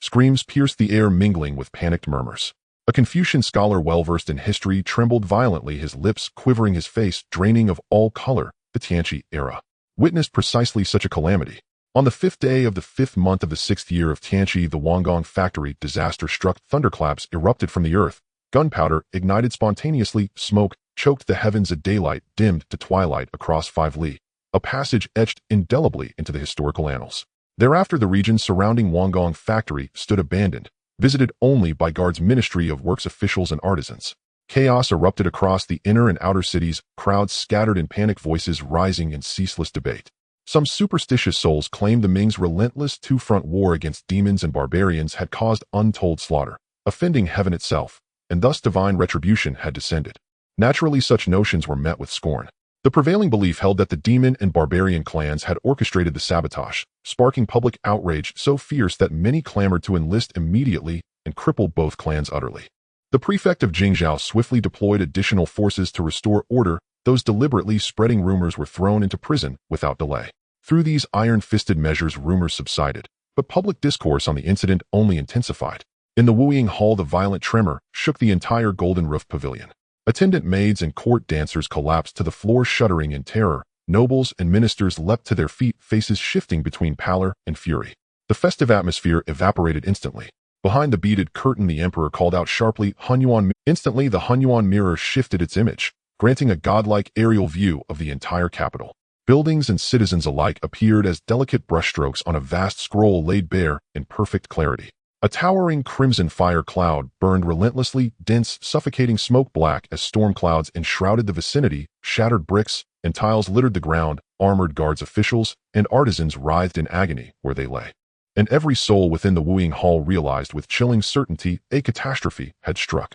Screams pierced the air, mingling with panicked murmurs. A Confucian scholar well-versed in history trembled violently, his lips quivering, his face draining of all color. The Tianqi era witnessed precisely such a calamity. On the 5th day of the 5th month of the 6th year of Tianqi, the Wangong factory disaster struck. Thunderclaps erupted from the earth. Gunpowder ignited spontaneously. Smoke choked the heavens. A daylight dimmed to twilight across 5 li. A passage etched indelibly into the historical annals. Thereafter, the region surrounding Wangong factory stood abandoned, visited only by guards, Ministry of Works officials, and artisans. Chaos erupted across the inner and outer cities, crowds scattered in panic, voices rising in ceaseless debate. Some superstitious souls claimed the Ming's relentless two-front war against demons and barbarians had caused untold slaughter, offending heaven itself, and thus divine retribution had descended. Naturally, such notions were met with scorn. The prevailing belief held that the demon and barbarian clans had orchestrated the sabotage, sparking public outrage so fierce that many clamored to enlist immediately and crippled both clans utterly. The prefect of Jingzhou swiftly deployed additional forces to restore order. Those deliberately spreading rumors were thrown into prison without delay. Through these iron-fisted measures, rumors subsided, but public discourse on the incident only intensified. In the Wuying Hall, the violent tremor shook the entire golden-roofed pavilion. Attendant maids and court dancers collapsed to the floor, shuddering in terror. Nobles and ministers leapt to their feet, faces shifting between pallor and fury. The festive atmosphere evaporated instantly. Behind the beaded curtain, the emperor called out sharply, "Hunyuan." Instantly, the Hunyuan mirror shifted its image, granting a godlike aerial view of the entire capital. Buildings and citizens alike appeared as delicate brushstrokes on a vast scroll laid bare in perfect clarity. A towering crimson fire cloud burned relentlessly, dense, suffocating smoke black as storm clouds enshrouded the vicinity. Shattered bricks and tiles littered the ground. Armored guards, officials, and artisans writhed in agony where they lay. And every soul within the Wuying Hall realized with chilling certainty a catastrophe had struck.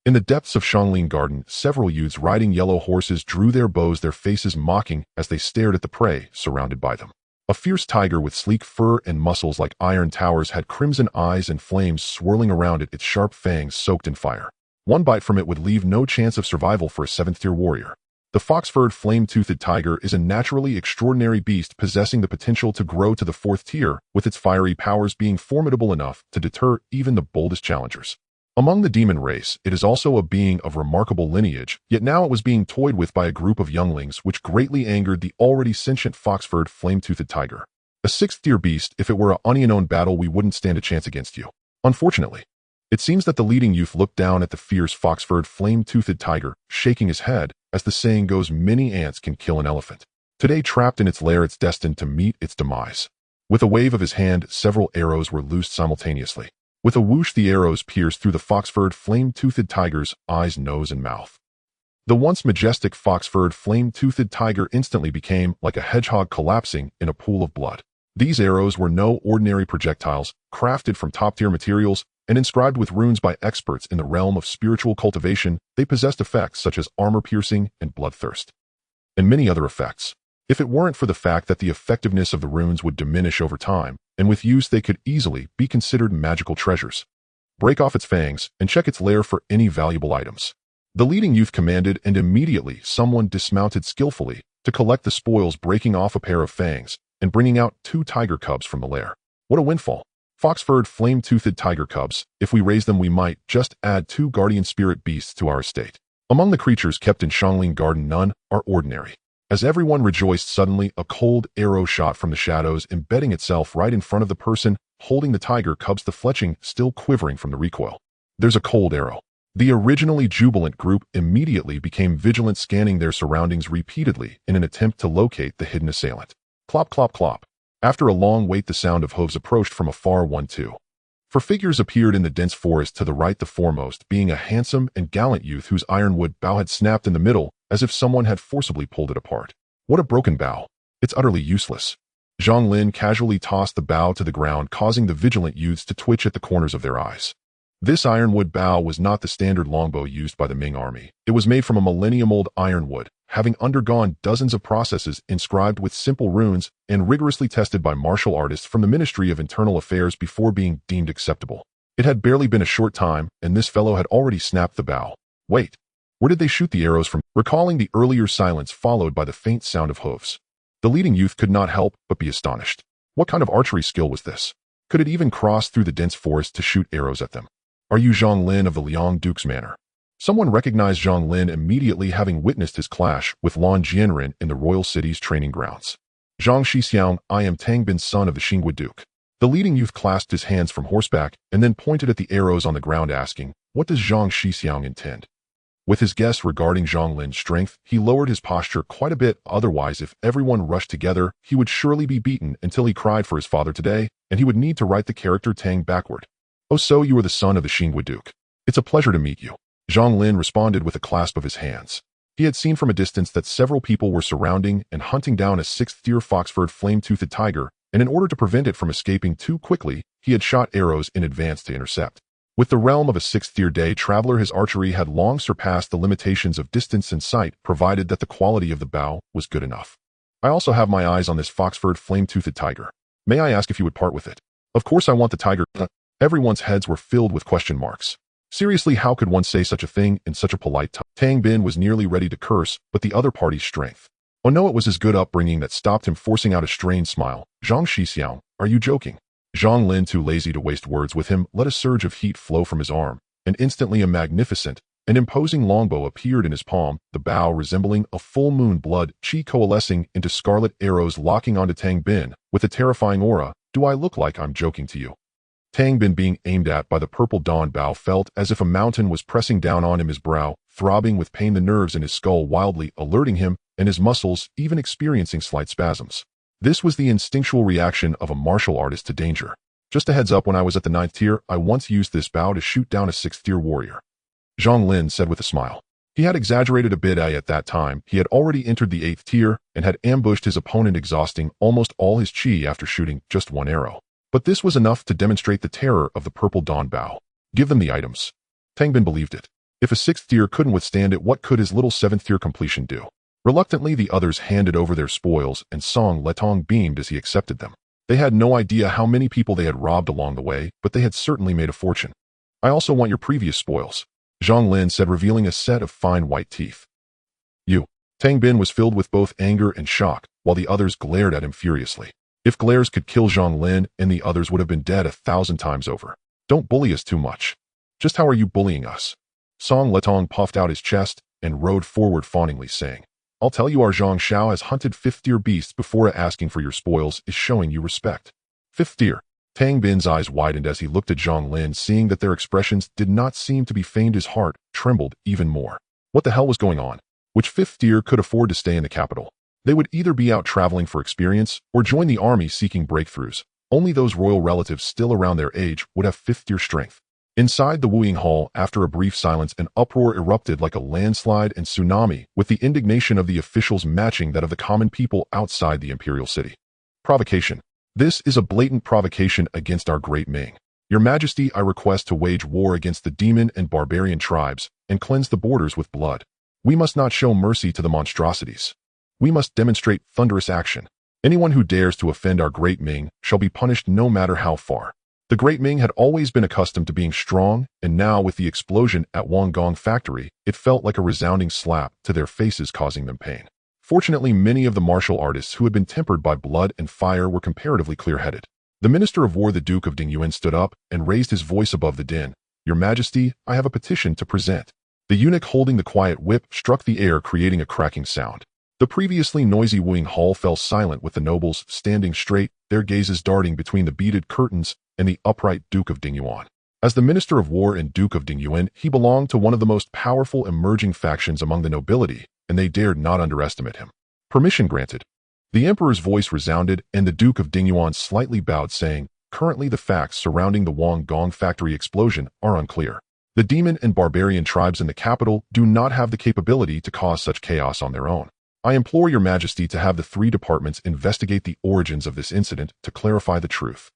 In the depths of Zhang Lin Garden, several youths riding yellow horses drew their bows, their faces mocking as they stared at the prey surrounded by them. A fierce tiger with sleek fur and muscles like iron towers had crimson eyes and flames swirling around it, its sharp fangs soaked in fire. One bite from it would leave no chance of survival for a 7th-tier warrior. The fox-furred flame-toothed tiger is a naturally extraordinary beast possessing the potential to grow to the 4th tier, with its fiery powers being formidable enough to deter even the boldest challengers. Among the demon race, it is also a being of remarkable lineage, yet now it was being toyed with by a group of younglings, which greatly angered the already sentient fox-furred flame-toothed tiger. A 6th-tier beast, if it were a unknown battle, we wouldn't stand a chance against you. Unfortunately, it seems that the leading youth looked down at the fierce fox-furred flame-toothed tiger, shaking his head. As the saying goes, many ants can kill an elephant. Today, trapped in its lair, it's destined to meet its demise. With a wave of his hand, several arrows were loosed simultaneously. With a whoosh, the arrows pierced through the fox-furred flame-toothed tiger's eyes, nose, and mouth. The once majestic fox-furred flame-toothed tiger instantly became like a hedgehog collapsing in a pool of blood. These arrows were no ordinary projectiles, crafted from top-tier materials and inscribed with runes by experts in the realm of spiritual cultivation. They possessed effects such as armor-piercing and bloodthirst, and many other effects. If it weren't for the fact that the effectiveness of the runes would diminish over time, and with use they could easily be considered magical treasures. Break off its fangs and check its lair for any valuable items. The leading youth commanded, and immediately someone dismounted skillfully to collect the spoils, breaking off a pair of fangs and bringing out 2 tiger cubs from the lair. What a windfall! Fox-furred flame-toothed tiger cubs. If we raise them, we might just add 2 guardian spirit beasts to our estate. Among the creatures kept in Zhang Lin Garden, none are ordinary. As everyone rejoiced, suddenly a cold arrow shot from the shadows, embedding itself right in front of the person holding the tiger cubs, the fletching still quivering from the recoil. There's a cold arrow. The originally jubilant group immediately became vigilant, scanning their surroundings repeatedly in an attempt to locate the hidden assailant. Clop, clop, clop. After a long wait, the sound of hooves approached from afar. 1, 2. 4 figures appeared in the dense forest to the right, the foremost being a handsome and gallant youth whose ironwood bow had snapped in the middle, as if someone had forcibly pulled it apart. What a broken bow! It's utterly useless. Zhang Lin casually tossed the bow to the ground, causing the vigilant youths to twitch at the corners of their eyes. This ironwood bow was not the standard longbow used by the Ming army. It was made from a millennium-old ironwood, having undergone dozens of processes, inscribed with simple runes, and rigorously tested by martial artists from the Ministry of Internal Affairs before being deemed acceptable. It had barely been a short time, and this fellow had already snapped the bow. Wait, where did they shoot the arrows from? Recalling the earlier silence followed by the faint sound of hooves, the leading youth could not help but be astonished. What kind of archery skill was this? Could it even cross through the dense forest to shoot arrows at them? Are you Zhang Lin of the Liang Duke's manor? Someone recognized Zhang Lin immediately, having witnessed his clash with Lan Jianren in the royal city's training grounds. Zhang Shixiang, I am Tang Bin, son of the Xingui Duke. The leading youth clasped his hands from horseback and then pointed at the arrows on the ground, asking, what does Zhang Shixiang intend? With his guess regarding Zhang Lin's strength, he lowered his posture quite a bit. Otherwise, if everyone rushed together, he would surely be beaten until he cried for his father today, and he would need to write the character Tang backward. Oh, so you are the son of the Xingui Duke. It's a pleasure to meet you. Zhang Lin responded with a clasp of his hands. He had seen from a distance that several people were surrounding and hunting down a sixth-tier fox-furred flame-toothed tiger, and in order to prevent it from escaping too quickly, he had shot arrows in advance to intercept. With the realm of a sixth-tier day traveler, his archery had long surpassed the limitations of distance and sight, provided that the quality of the bow was good enough. I also have my eyes on this fox-furred flame-toothed tiger. May I ask if you would part with it? Of course I want the tiger. Everyone's heads were filled with question marks. Seriously, how could one say such a thing in such a polite tone? Tang Bin was nearly ready to curse, but the other party's strength. Oh no, it was his good upbringing that stopped him, forcing out a strained smile. Zhang Shixiang, are you joking? Zhang Lin, too lazy to waste words with him, let a surge of heat flow from his arm, and instantly a magnificent and imposing longbow appeared in his palm, the bow resembling a full moon, blood chi coalescing into scarlet arrows locking onto Tang Bin with a terrifying aura. Do I look like I'm joking to you? Tang Bin, being aimed at by the purple dawn bow, felt as if a mountain was pressing down on him, his brow throbbing with pain, the nerves in his skull wildly alerting him, and his muscles even experiencing slight spasms. This was the instinctual reaction of a martial artist to danger. Just a heads up, when I was at the 9th tier, I once used this bow to shoot down a 6th tier warrior. Zhang Lin said with a smile. He had exaggerated a bit. At that time, he had already entered the 8th tier and had ambushed his opponent, exhausting almost all his chi after shooting just one arrow. But this was enough to demonstrate the terror of the purple dawn bow. Give them the items. Tang Bin believed it. If a 6th tier couldn't withstand it, what could his little 7th tier completion do? Reluctantly, the others handed over their spoils, and Song Letong beamed as he accepted them. They had no idea how many people they had robbed along the way, but they had certainly made a fortune. I also want your previous spoils, Zhang Lin said, revealing a set of fine white teeth. You. Tang Bin was filled with both anger and shock, while the others glared at him furiously. If glares could kill Zhang Lin, and the others would have been dead 1,000 times over. Don't bully us too much. Just how are you bullying us? Song Letong puffed out his chest and rode forward fawningly, saying, I'll tell you, our Zhang Xiao has hunted 5th tier beasts before. Asking for your spoils is showing you respect. 5th tier. Tang Bin's eyes widened as he looked at Zhang Lin, seeing that their expressions did not seem to be feigned. His heart trembled even more. What the hell was going on? Which 5th tier could afford to stay in the capital? They would either be out traveling for experience or join the army seeking breakthroughs. Only those royal relatives still around their age would have 5th tier strength. Inside the Wuying Hall, after a brief silence, an uproar erupted like a landslide and tsunami, with the indignation of the officials matching that of the common people outside the imperial city. Provocation. This is a blatant provocation against our Great Ming. Your Majesty, I request to wage war against the demon and barbarian tribes and cleanse the borders with blood. We must not show mercy to the monstrosities. We must demonstrate thunderous action. Anyone who dares to offend our Great Ming shall be punished, no matter how far. The Great Ming had always been accustomed to being strong, and now with the explosion at Wanggong factory, it felt like a resounding slap to their faces, causing them pain. Fortunately, many of the martial artists who had been tempered by blood and fire were comparatively clear-headed. The Minister of War, the Duke of Jinyiwei, stood up and raised his voice above the din. Your Majesty, I have a petition to present. The eunuch holding the quiet whip struck the air, creating a cracking sound. The previously noisy Wuing Hall fell silent, with the nobles standing straight, their gazes darting between the beaded curtains and the upright Duke of Dingyuan. As the Minister of War and Duke of Dingyuan, he belonged to one of the most powerful emerging factions among the nobility, and they dared not underestimate him. Permission granted. The Emperor's voice resounded, and the Duke of Dingyuan slightly bowed, saying, currently the facts surrounding the Wanggong factory explosion are unclear. The demon and barbarian tribes in the capital do not have the capability to cause such chaos on their own. I implore your Majesty to have the 3 departments investigate the origins of this incident to clarify the truth.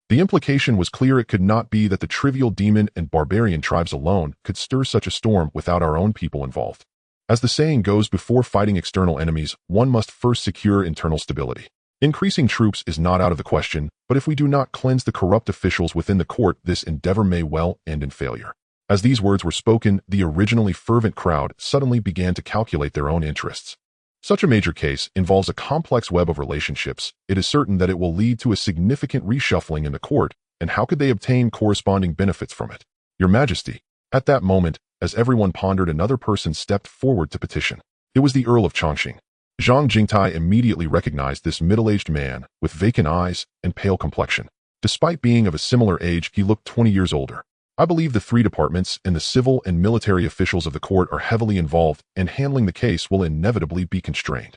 The implication was clear. It could not be that the trivial demon and barbarian tribes alone could stir such a storm without our own people involved. As the saying goes, before fighting external enemies, one must first secure internal stability. Increasing troops is not out of the question, but if we do not cleanse the corrupt officials within the court, this endeavor may well end in failure. As these words were spoken, the originally fervent crowd suddenly began to calculate their own interests. Such a major case involves a complex web of relationships. It is certain that it will lead to a significant reshuffling in the court, and how could they obtain corresponding benefits from it? Your Majesty. At that moment, as everyone pondered, another person stepped forward to petition. It was the Earl of Chongqing. Zhang Jingtai immediately recognized this middle-aged man with vacant eyes and pale complexion. Despite being of a similar age, he looked 20 years older. I believe the three departments and the civil and military officials of the court are heavily involved, and handling the case will inevitably be constrained.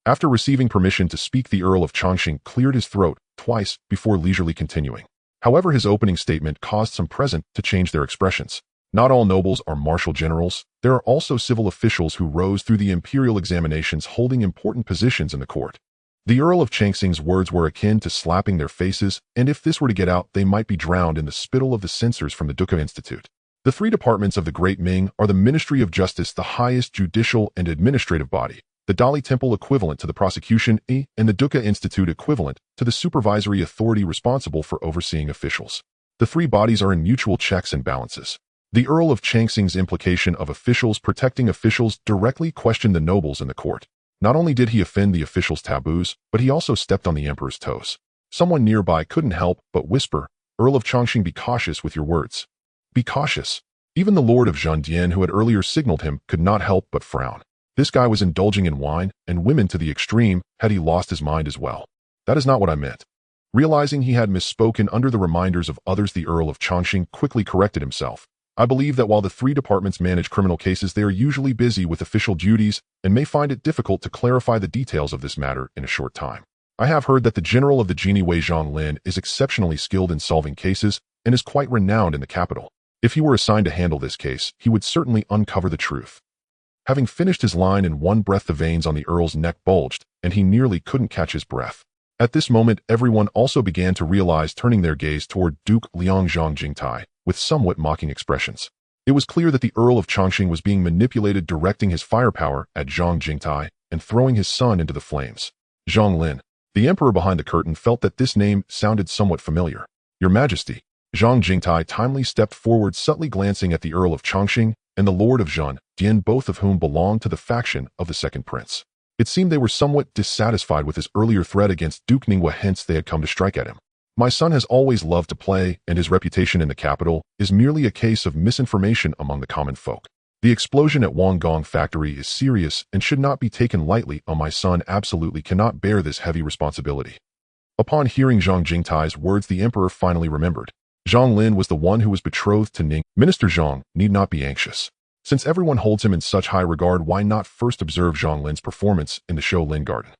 After receiving permission to speak, the Earl of Chongqing cleared his throat twice before leisurely continuing. However, his opening statement caused some present to change their expressions. Not all nobles are martial generals. There are also civil officials who rose through the imperial examinations holding important positions in the court. The Earl of Chongqing's words were akin to slapping their faces, and if this were to get out, they might be drowned in the spittle of the censors from the Duca Institute. The three departments of the Great Ming are the Ministry of Justice, the highest judicial and administrative body, the Dali Temple equivalent to the prosecution, and the Duca Institute equivalent to the supervisory authority responsible for overseeing officials. The three bodies are in mutual checks and balances. The Earl of Chongqing's implication of officials protecting officials directly questioned the nobles in the court. Not only did he offend the officials' taboos, but he also stepped on the emperor's toes. Someone nearby couldn't help but whisper, "Earl of Chongqing, be cautious with your words. Be cautious." Even the Lord of Zhandian, who had earlier signaled him, could not help but frown. This guy was indulging in wine and women to the extreme. Had he lost his mind as well? That is not what I meant. Realizing he had misspoken under the reminders of others, the Earl of Chongqing quickly corrected himself. I believe that while the three departments manage criminal cases, they are usually busy with official duties and may find it difficult to clarify the details of this matter in a short time. I have heard that the general of the Jinyiwei, Zhang Lin, is exceptionally skilled in solving cases and is quite renowned in the capital. If he were assigned to handle this case, he would certainly uncover the truth. Having finished his line in one breath, the veins on the Earl's neck bulged, and he nearly couldn't catch his breath. At this moment, everyone also began to realize, turning their gaze toward Duke Liang Zhang Jingtai with somewhat mocking expressions. It was clear that the Earl of Chongqing was being manipulated, directing his firepower at Zhang Jingtai and throwing his son into the flames. Zhang Lin. The emperor behind the curtain felt that this name sounded somewhat familiar. Your Majesty. Zhang Jingtai timely stepped forward, subtly glancing at the Earl of Chongqing and the Lord of Zhandian, both of whom belonged to the faction of the second prince. It seemed they were somewhat dissatisfied with his earlier threat against Duke Ningwa, hence they had come to strike at him. My son has always loved to play, and his reputation in the capital is merely a case of misinformation among the common folk. The explosion at Wanggong factory is serious and should not be taken lightly. My son absolutely cannot bear this heavy responsibility. Upon hearing Zhang Jingtai's words, the emperor finally remembered. Zhang Lin was the one who was betrothed to Ning. Minister Zhang need not be anxious. Since everyone holds him in such high regard, why not first observe Zhang Lin's performance in the Show Lin Garden?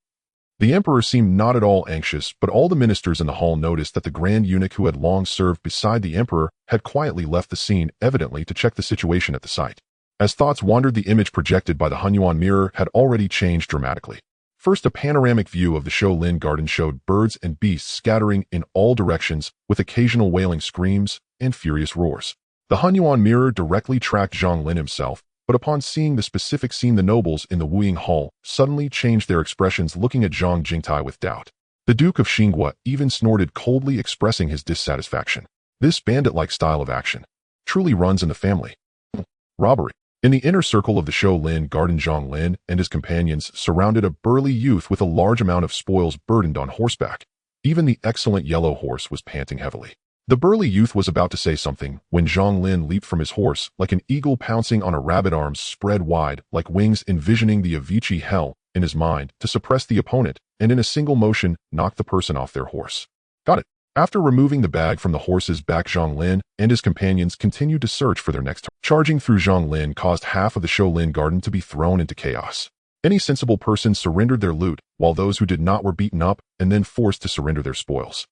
The emperor seemed not at all anxious, but all the ministers in the hall noticed that the grand eunuch who had long served beside the emperor had quietly left the scene, evidently to check the situation at the site. As thoughts wandered, the image projected by the Hunyuan mirror had already changed dramatically. First, a panoramic view of the Show Lin Garden showed birds and beasts scattering in all directions, with occasional wailing screams and furious roars. The Hunyuan mirror directly tracked Zhang Lin himself, but upon seeing the specific scene, the nobles in the Wuying Hall suddenly changed their expressions, looking at Zhang Jingtai with doubt. The Duke of Xinghua even snorted coldly, expressing his dissatisfaction. This bandit-like style of action truly runs in the family. Robbery. In the inner circle of the Show Lin Garden, Zhang Lin and his companions surrounded a burly youth with a large amount of spoils burdened on horseback. Even the excellent yellow horse was panting heavily. The burly youth was about to say something when Zhang Lin leaped from his horse like an eagle pouncing on a rabbit, arms spread wide like wings, envisioning the Avicii hell in his mind to suppress the opponent, and in a single motion knocked the person off their horse. Got it. After removing the bag from the horse's back, Zhang Lin and his companions continued to search for their next target. Charging through Zhang Lin caused half of the Show Lin Garden to be thrown into chaos. Any sensible person surrendered their loot, while those who did not were beaten up and then forced to surrender their spoils.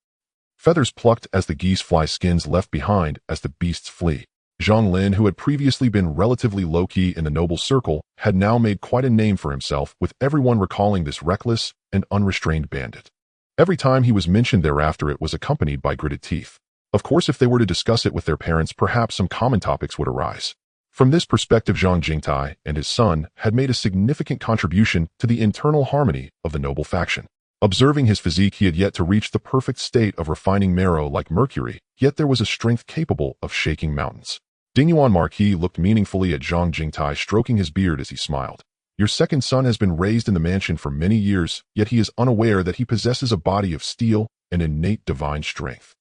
Feathers plucked as the geese fly, skins left behind as the beasts flee. Zhang Lin, who had previously been relatively low-key in the noble circle, had now made quite a name for himself, with everyone recalling this reckless and unrestrained bandit. Every time he was mentioned thereafter, it was accompanied by gritted teeth. Of course, if they were to discuss it with their parents, perhaps some common topics would arise. From this perspective, Zhang Jingtai and his son had made a significant contribution to the internal harmony of the noble faction. Observing his physique, he had yet to reach the perfect state of refining marrow like mercury, yet there was a strength capable of shaking mountains. Dingyuan Marquis looked meaningfully at Zhang Jingtai, stroking his beard as he smiled. Your second son has been raised in the mansion for many years, yet he is unaware that he possesses a body of steel and innate divine strength.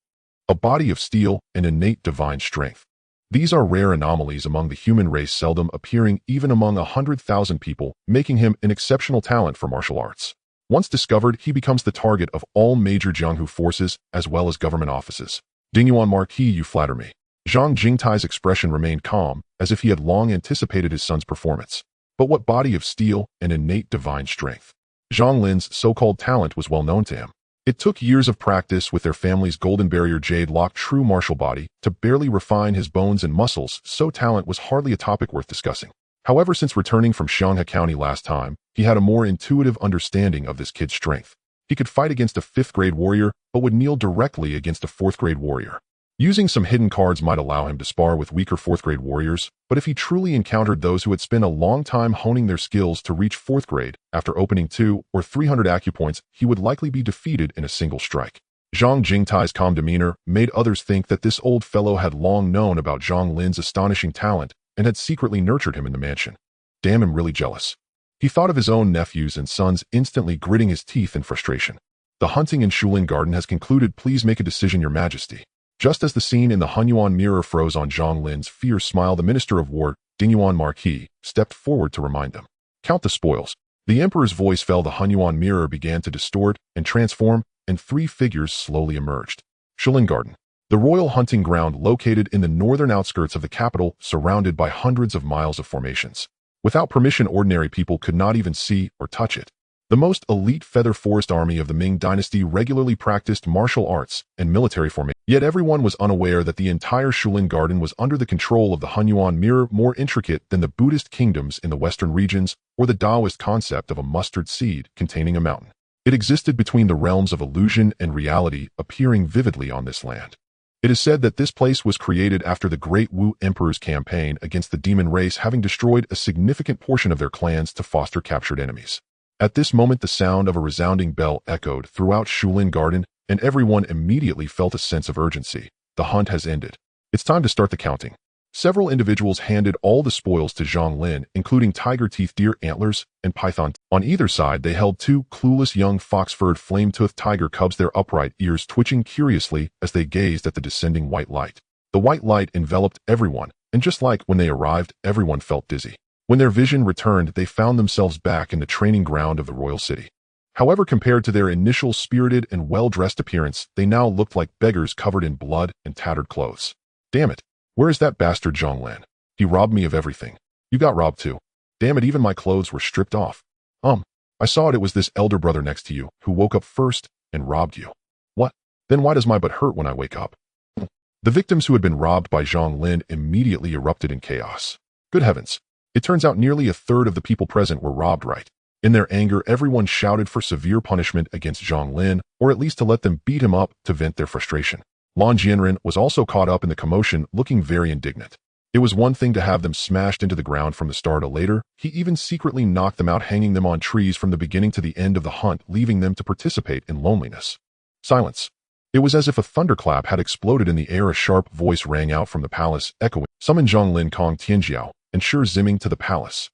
A body of steel and innate divine strength. These are rare anomalies among the human race, seldom appearing even among 100,000 people, making him an exceptional talent for martial arts. Once discovered, he becomes the target of all major Jianghu forces as well as government offices. Jinyiwei Marquis, you flatter me. Zhang Jingtai's expression remained calm, as if he had long anticipated his son's performance. But what body of steel and innate divine strength! Zhang Lin's so-called talent was well known to him. It took years of practice with their family's golden barrier jade-locked true martial body to barely refine his bones and muscles, so talent was hardly a topic worth discussing. However, since returning from Xianghe County last time, he had a more intuitive understanding of this kid's strength. He could fight against a 5th-grade warrior, but would kneel directly against a 4th-grade warrior. Using some hidden cards might allow him to spar with weaker 4th-grade warriors, but if he truly encountered those who had spent a long time honing their skills to reach 4th grade, after opening 200 or 300 acupoints, he would likely be defeated in a single strike. Zhang Jingtai's calm demeanor made others think that this old fellow had long known about Zhang Lin's astonishing talent and had secretly nurtured him in the mansion. Damn, I'm really jealous. He thought of his own nephews and sons, instantly gritting his teeth in frustration. The hunting in Shulin Garden has concluded. Please make a decision, Your Majesty. Just as the scene in the Hunyuan mirror froze on Zhang Lin's fierce smile, the Minister of War, Jinyiwei Marquis, stepped forward to remind them. Count the spoils. The Emperor's voice fell. The Hunyuan mirror began to distort and transform, and 3 figures slowly emerged. Shulin Garden, the royal hunting ground located in the northern outskirts of the capital, surrounded by hundreds of miles of formations. Without permission, ordinary people could not even see or touch it. The most elite feather forest army of the Ming dynasty regularly practiced martial arts and military formation. Yet everyone was unaware that the entire Shulin Garden was under the control of the Hunyuan mirror, more intricate than the Buddhist kingdoms in the western regions or the Taoist concept of a mustard seed containing a mountain. It existed between the realms of illusion and reality, appearing vividly on this land. It is said that this place was created after the Great Wu Emperor's campaign against the demon race, having destroyed a significant portion of their clans to foster captured enemies. At this moment, the sound of a resounding bell echoed throughout Shulin Garden, and everyone immediately felt a sense of urgency. The hunt has ended. It's time to start the counting. Several individuals handed all the spoils to Zhang Lin, including tiger teeth, deer antlers, and python. On either side, they held 2 clueless young fox-furred flame-toothed tiger cubs, their upright ears twitching curiously as they gazed at the descending white light. The white light enveloped everyone, and just like when they arrived, everyone felt dizzy. When their vision returned, they found themselves back in the training ground of the royal city. However, compared to their initial spirited and well-dressed appearance, they now looked like beggars covered in blood and tattered clothes. Damn it! Where is that bastard Zhang Lin? He robbed me of everything. You got robbed too. Damn it, even my clothes were stripped off. I saw it. It was this elder brother next to you who woke up first and robbed you. What? Then why does my butt hurt when I wake up? The victims who had been robbed by Zhang Lin immediately erupted in chaos. Good heavens! It turns out nearly a third of the people present were robbed right. In their anger, everyone shouted for severe punishment against Zhang Lin, or at least to let them beat him up to vent their frustration. Lan Jianren was also caught up in the commotion, looking very indignant. It was one thing to have them smashed into the ground from the start. Later, he even secretly knocked them out, hanging them on trees from the beginning to the end of the hunt, leaving them to participate in loneliness. Silence. It was as if a thunderclap had exploded in the air. A sharp voice rang out from the palace, echoing, "Summon Zhang Lin, Kong Tianjiao, and Shi Ziming to the palace."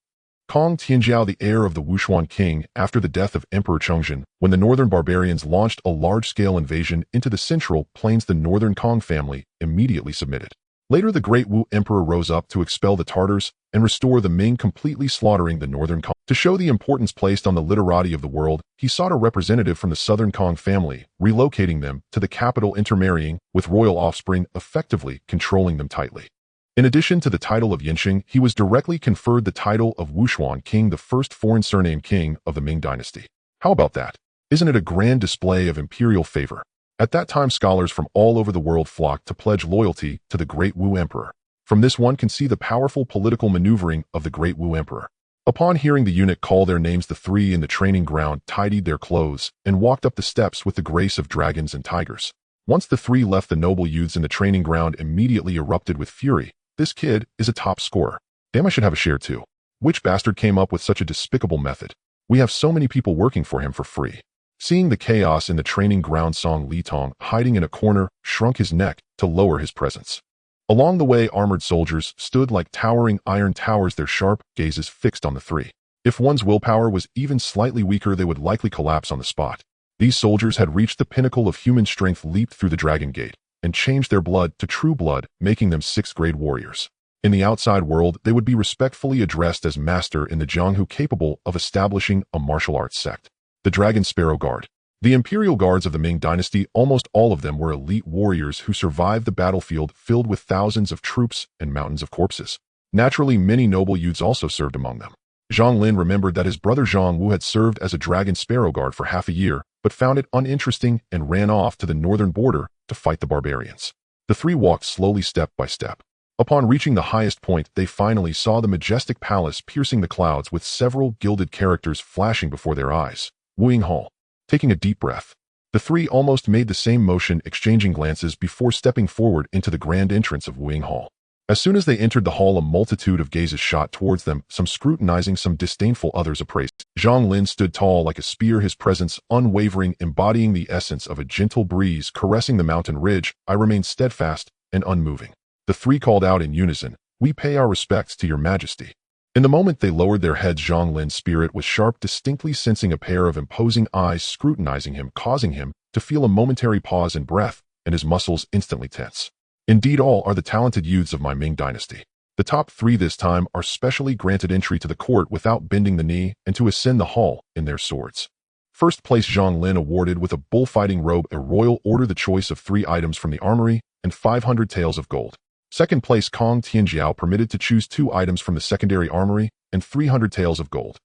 Kong Tianjiao, the heir of the Wushuan king, after the death of Emperor Chengzhen, when the northern barbarians launched a large-scale invasion into the central plains, the northern Kong family immediately submitted. Later, the Great Wu Emperor rose up to expel the Tartars and restore the Ming, completely slaughtering the northern Kong. To show the importance placed on the literati of the world, he sought a representative from the southern Kong family, relocating them to the capital, intermarrying with royal offspring, effectively controlling them tightly. In addition to the title of Yinxing, he was directly conferred the title of Wushuan King, the first foreign surname king of the Ming dynasty. How about that? Isn't it a grand display of imperial favor? At that time, scholars from all over the world flocked to pledge loyalty to the Great Wu Emperor. From this, one can see the powerful political maneuvering of the Great Wu Emperor. Upon hearing the eunuch call their names, the 3 in the training ground tidied their clothes and walked up the steps with the grace of dragons and tigers. Once the 3 left, the noble youths in the training ground immediately erupted with fury. This kid is a top scorer. Damn, I should have a share too. Which bastard came up with such a despicable method? We have so many people working for him for free. Seeing the chaos in the training ground, Song Litong, hiding in a corner, shrunk his neck to lower his presence. Along the way, armored soldiers stood like towering iron towers, their sharp gazes fixed on the 3. If one's willpower was even slightly weaker, they would likely collapse on the spot. These soldiers had reached the pinnacle of human strength, leaped through the dragon gate, and changed their blood to true blood, making them sixth-grade warriors. In the outside world, they would be respectfully addressed as master in the Jianghu, capable of establishing a martial arts sect. The Dragon Sparrow Guard. The imperial guards of the Ming dynasty, almost all of them were elite warriors who survived the battlefield filled with thousands of troops and mountains of corpses. Naturally, many noble youths also served among them. Zhang Lin remembered that his brother Zhang Wu had served as a Dragon Sparrow Guard for half a year, but found it uninteresting and ran off to the northern border to fight the barbarians. The three walked slowly step by step. Upon reaching the highest point, they finally saw the majestic palace piercing the clouds with several gilded characters flashing before their eyes. Wuing Hall. Taking a deep breath, the three almost made the same motion, exchanging glances before stepping forward into the grand entrance of Wuing Hall. As soon as they entered the hall, a multitude of gazes shot towards them, some scrutinizing, some disdainful, others appraised. Zhang Lin stood tall like a spear, his presence unwavering, embodying the essence of a gentle breeze caressing the mountain ridge. I remained steadfast and unmoving. The three called out in unison, "We pay our respects to your majesty." In the moment they lowered their heads, Zhang Lin's spirit was sharp, distinctly sensing a pair of imposing eyes scrutinizing him, causing him to feel a momentary pause in breath, and his muscles instantly tense. Indeed, all are the talented youths of my Ming dynasty. The top three this time are specially granted entry to the court without bending the knee and to ascend the hall in their swords. First place, Zhang Lin awarded with a bullfighting robe, a royal order, the choice of 3 items from the armory, and 500 taels of gold. Second place, Kong Tianjiao, permitted to choose 2 items from the secondary armory and 300 taels of gold.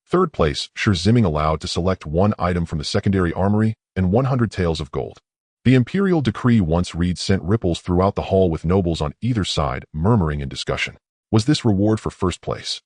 Third place, Shi Ziming, allowed to select 1 item from the secondary armory and 100 taels of gold. The imperial decree once read sent ripples throughout the hall, with nobles on either side murmuring in discussion. Was this reward for first place?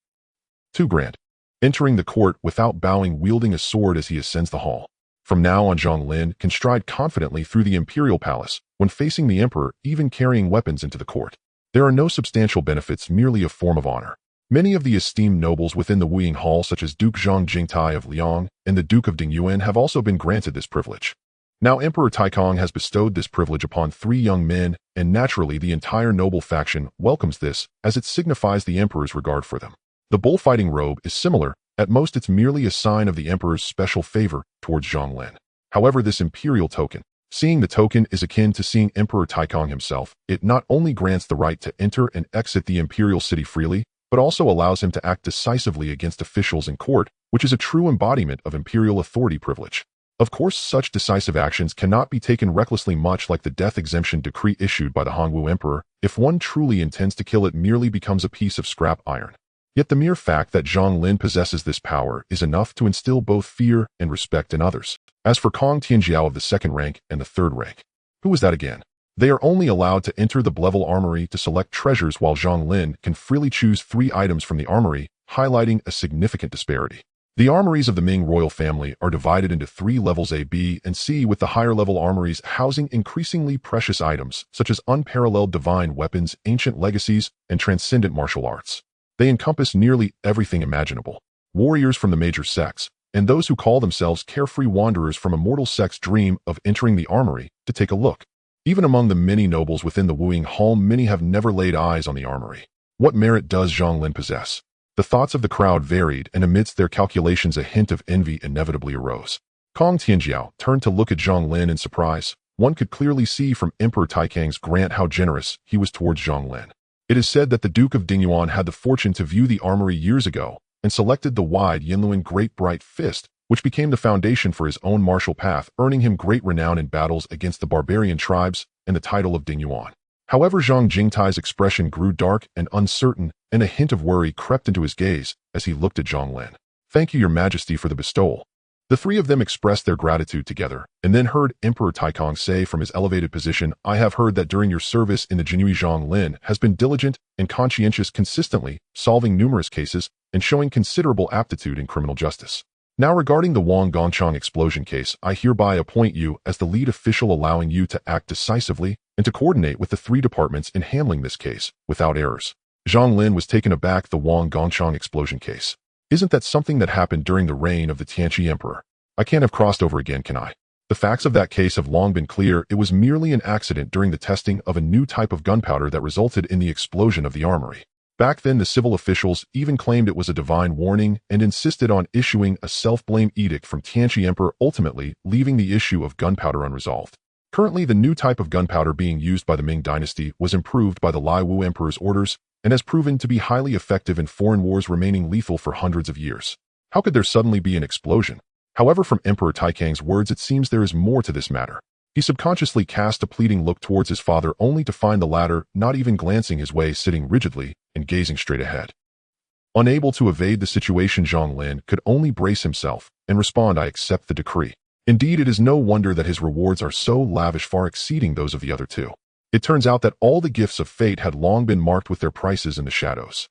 2 grand. Entering the court without bowing, wielding a sword as he ascends the hall. From now on, Zhang Lin can stride confidently through the imperial palace when facing the emperor, even carrying weapons into the court. There are no substantial benefits, merely a form of honor. Many of the esteemed nobles within the Wuing Hall, such as Duke Zhang Jingtai of Liang and the Duke of Dingyuan, have also been granted this privilege. Now Emperor Taikong has bestowed this privilege upon 3 young men, and naturally the entire noble faction welcomes this, as it signifies the emperor's regard for them. The bullfighting robe is similar. At most, it's merely a sign of the emperor's special favor towards Zhang Lin. However, this imperial token, seeing the token is akin to seeing Emperor Taikong himself. It not only grants the right to enter and exit the imperial city freely, but also allows him to act decisively against officials in court, which is a true embodiment of imperial authority privilege. Of course, such decisive actions cannot be taken recklessly, much like the death exemption decree issued by the Hongwu Emperor. If one truly intends to kill, it merely becomes a piece of scrap iron. Yet the mere fact that Zhang Lin possesses this power is enough to instill both fear and respect in others. As for Kong Tianjiao of the 2nd rank and the 3rd rank, who was that again? They are only allowed to enter the Blevel armory to select treasures, while Zhang Lin can freely choose 3 items from the armory, highlighting a significant disparity. The armories of the Ming royal family are divided into 3 levels A, B, and C, with the higher level armories housing increasingly precious items such as unparalleled divine weapons, ancient legacies, and transcendent martial arts. They encompass nearly everything imaginable. Warriors from the major sects, and those who call themselves carefree wanderers from immortal sects, dream of entering the armory to take a look. Even among the many nobles within the Wuing Hall, many have never laid eyes on the armory. What merit does Zhang Lin possess? The thoughts of the crowd varied, and amidst their calculations a hint of envy inevitably arose. Kong Tianjiao turned to look at Zhang Lin in surprise. One could clearly see from Emperor Taikang's grant how generous he was towards Zhang Lin. It is said that the Duke of Dingyuan had the fortune to view the armory years ago and selected the wide Yinluan Great Bright Fist, which became the foundation for his own martial path, earning him great renown in battles against the barbarian tribes and the title of Dingyuan. However, Zhang Jingtai's expression grew dark and uncertain, and a hint of worry crept into his gaze as he looked at Zhang Lin. "Thank you, Your Majesty, for the bestowal." The 3 of them expressed their gratitude together, and then heard Emperor Taikong say from his elevated position, "I have heard that during your service in the Jinyiwei, Zhang Lin has been diligent and conscientious, consistently solving numerous cases and showing considerable aptitude in criminal justice. Now, regarding the Wang Gongchang explosion case, I hereby appoint you as the lead official, allowing you to act decisively and to coordinate with the 3 departments in handling this case without errors." Zhang Lin was taken aback. The Wang Gongchang explosion case. Isn't that something that happened during the reign of the Tianqi Emperor? I can't have crossed over again, can I? The facts of that case have long been clear. It was merely an accident during the testing of a new type of gunpowder that resulted in the explosion of the armory. Back then, the civil officials even claimed it was a divine warning and insisted on issuing a self-blame edict from Tianqi Emperor, ultimately leaving the issue of gunpowder unresolved. Currently, the new type of gunpowder being used by the Ming dynasty was improved by the Lai Wu Emperor's orders and has proven to be highly effective in foreign wars, remaining lethal for hundreds of years. How could there suddenly be an explosion? However, from Emperor Taikang's words, it seems there is more to this matter. He subconsciously cast a pleading look towards his father, only to find the latter not even glancing his way, sitting rigidly and gazing straight ahead. Unable to evade the situation, Zhang Lin could only brace himself and respond, "I accept the decree." Indeed, it is no wonder that his rewards are so lavish, far exceeding those of the other two. It turns out that all the gifts of fate had long been marked with their prices in the shadows.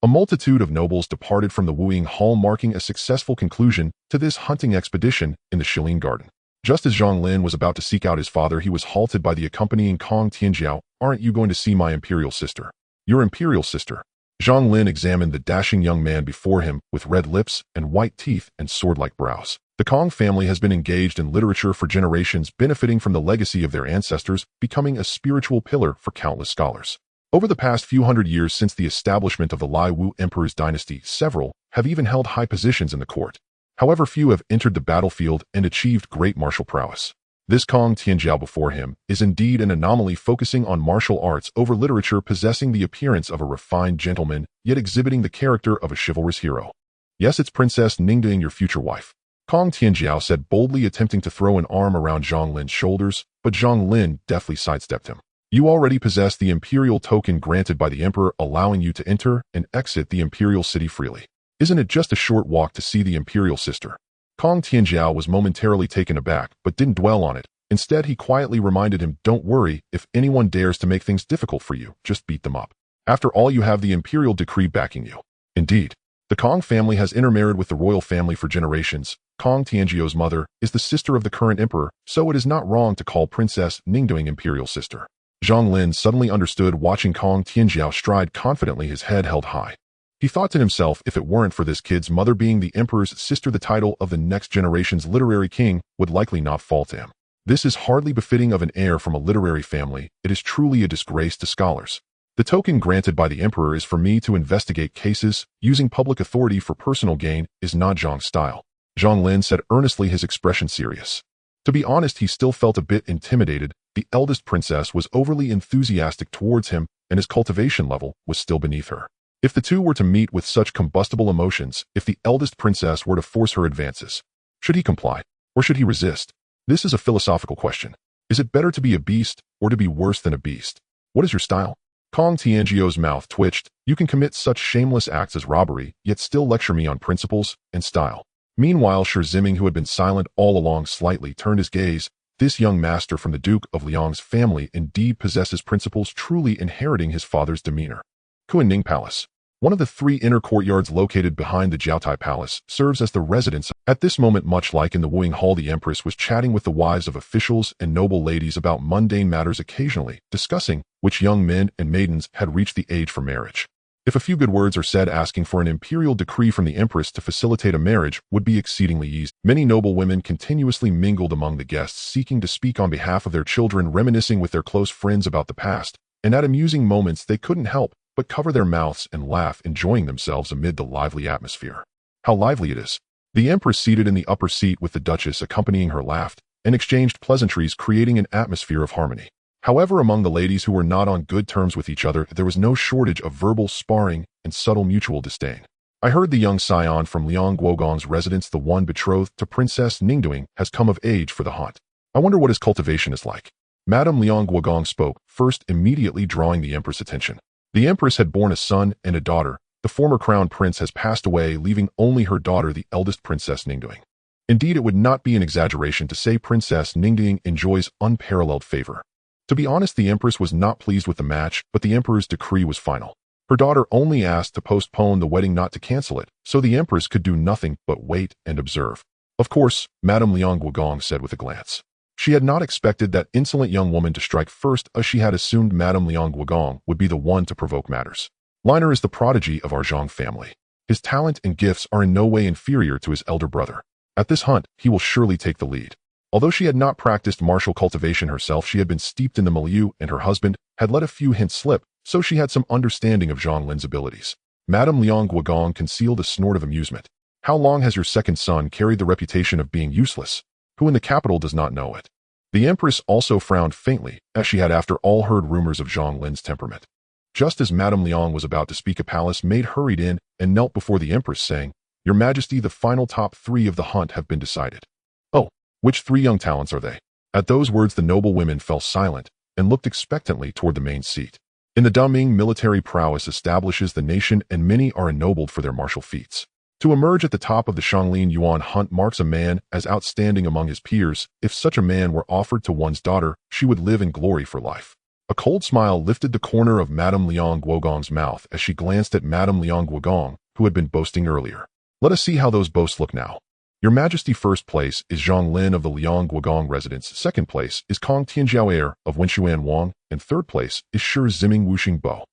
A multitude of nobles departed from the Wuing Hall, marking a successful conclusion to this hunting expedition in the Shilin Garden. Just as Zhang Lin was about to seek out his father, he was halted by the accompanying Kong Tianjiao. "Aren't you going to see my imperial sister?" "Your imperial sister?" Zhang Lin examined the dashing young man before him with red lips and white teeth and sword-like brows. The Kong family has been engaged in literature for generations, benefiting from the legacy of their ancestors, becoming a spiritual pillar for countless scholars. Over the past few hundred years since the establishment of the Lai Wu Emperor's dynasty, several have even held high positions in the court. However, few have entered the battlefield and achieved great martial prowess. This Kong Tianjiao before him is indeed an anomaly, focusing on martial arts over literature, possessing the appearance of a refined gentleman, yet exhibiting the character of a chivalrous hero. "Yes, it's Princess Ningding, your future wife," Kong Tianjiao said boldly, attempting to throw an arm around Zhang Lin's shoulders, but Zhang Lin deftly sidestepped him. "You already possess the imperial token granted by the emperor, allowing you to enter and exit the imperial city freely. Isn't it just a short walk to see the imperial sister?" Kong Tianjiao was momentarily taken aback, but didn't dwell on it. Instead, he quietly reminded him, "Don't worry, if anyone dares to make things difficult for you, just beat them up. After all, you have the imperial decree backing you." Indeed, the Kong family has intermarried with the royal family for generations. Kong Tianjiao's mother is the sister of the current emperor, so it is not wrong to call Princess Ningding imperial sister. Zhang Lin suddenly understood, watching Kong Tianjiao stride confidently, his head held high. He thought to himself, if it weren't for this kid's mother being the emperor's sister, the title of the next generation's literary king would likely not fall to him. This is hardly befitting of an heir from a literary family. It is truly a disgrace to scholars. The token granted by the emperor is for me to investigate cases. Using public authority for personal gain is not Zhang's style. Zhang Lin said earnestly, his expression serious. To be honest, he still felt a bit intimidated. The eldest princess was overly enthusiastic towards him, and his cultivation level was still beneath her. If the two were to meet with such combustible emotions, if the eldest princess were to force her advances, should he comply, or should he resist? This is a philosophical question. Is it better to be a beast, or to be worse than a beast? What is your style? Kong Tianjiao's mouth twitched. You can commit such shameless acts as robbery, yet still lecture me on principles and style. Meanwhile, Shi Ziming, who had been silent all along, slightly turned his gaze. This young master from the Duke of Liang's family indeed possesses principles, truly inheriting his father's demeanor. Kuan-Ning Palace. One of the 3 inner courtyards located behind the Jiaotai Palace serves as the residence. At this moment, much like in the Wuing Hall, the empress was chatting with the wives of officials and noble ladies about mundane matters, occasionally discussing which young men and maidens had reached the age for marriage. If a few good words are said, asking for an imperial decree from the empress to facilitate a marriage would be exceedingly easy. Many noble women continuously mingled among the guests, seeking to speak on behalf of their children, reminiscing with their close friends about the past, and at amusing moments they couldn't help but cover their mouths and laugh, enjoying themselves amid the lively atmosphere. How lively it is! The empress, seated in the upper seat with the duchess accompanying her, laughed and exchanged pleasantries, creating an atmosphere of harmony. However, among the ladies who were not on good terms with each other, there was no shortage of verbal sparring and subtle mutual disdain. "I heard the young scion from Liang Guogong's residence, the one betrothed to Princess Ningding, has come of age for the hunt. I wonder what his cultivation is like." Madame Liang Guogong spoke first, immediately drawing the empress' attention. The empress had borne a son and a daughter. The former crown prince has passed away, leaving only her daughter, the eldest Princess Ningding. Indeed, it would not be an exaggeration to say Princess Ningding enjoys unparalleled favor. To be honest, the empress was not pleased with the match, but the emperor's decree was final. Her daughter only asked to postpone the wedding, not to cancel it, so the empress could do nothing but wait and observe. "Of course," Madame Liang Guogong said with a glance. She had not expected that insolent young woman to strike first, as she had assumed Madame Liang Guogong would be the one to provoke matters. Liner is the prodigy of our Zhang family. His talent and gifts are in no way inferior to his elder brother. At this hunt, he will surely take the lead. Although she had not practiced martial cultivation herself, she had been steeped in the milieu, and her husband had let a few hints slip, so she had some understanding of Zhang Lin's abilities. Madame Liang Guogong concealed a snort of amusement. "How long has your second son carried the reputation of being useless? Who in the capital does not know it?" The empress also frowned faintly, as she had after all heard rumors of Zhang Lin's temperament. Just as Madame Liang was about to speak, a palace maid hurried in and knelt before the empress, saying, "Your Majesty, the final top 3 of the hunt have been decided." "Oh, which 3 young talents are they?" At those words the noble women fell silent and looked expectantly toward the main seat. In the Ming, military prowess establishes the nation, and many are ennobled for their martial feats. To emerge at the top of the Shanglin Yuan hunt marks a man as outstanding among his peers. If such a man were offered to one's daughter, she would live in glory for life. A cold smile lifted the corner of Madame Liang Guogong's mouth as she glanced at Madame Liang Guogong, who had been boasting earlier. "Let us see how those boasts look now. Your Majesty, first place is Zhang Lin of the Liang Guogong residence, second place is Kong Tianjiao of Wenshuan Wang, and third place is Shi Ziming Wuxing Bo."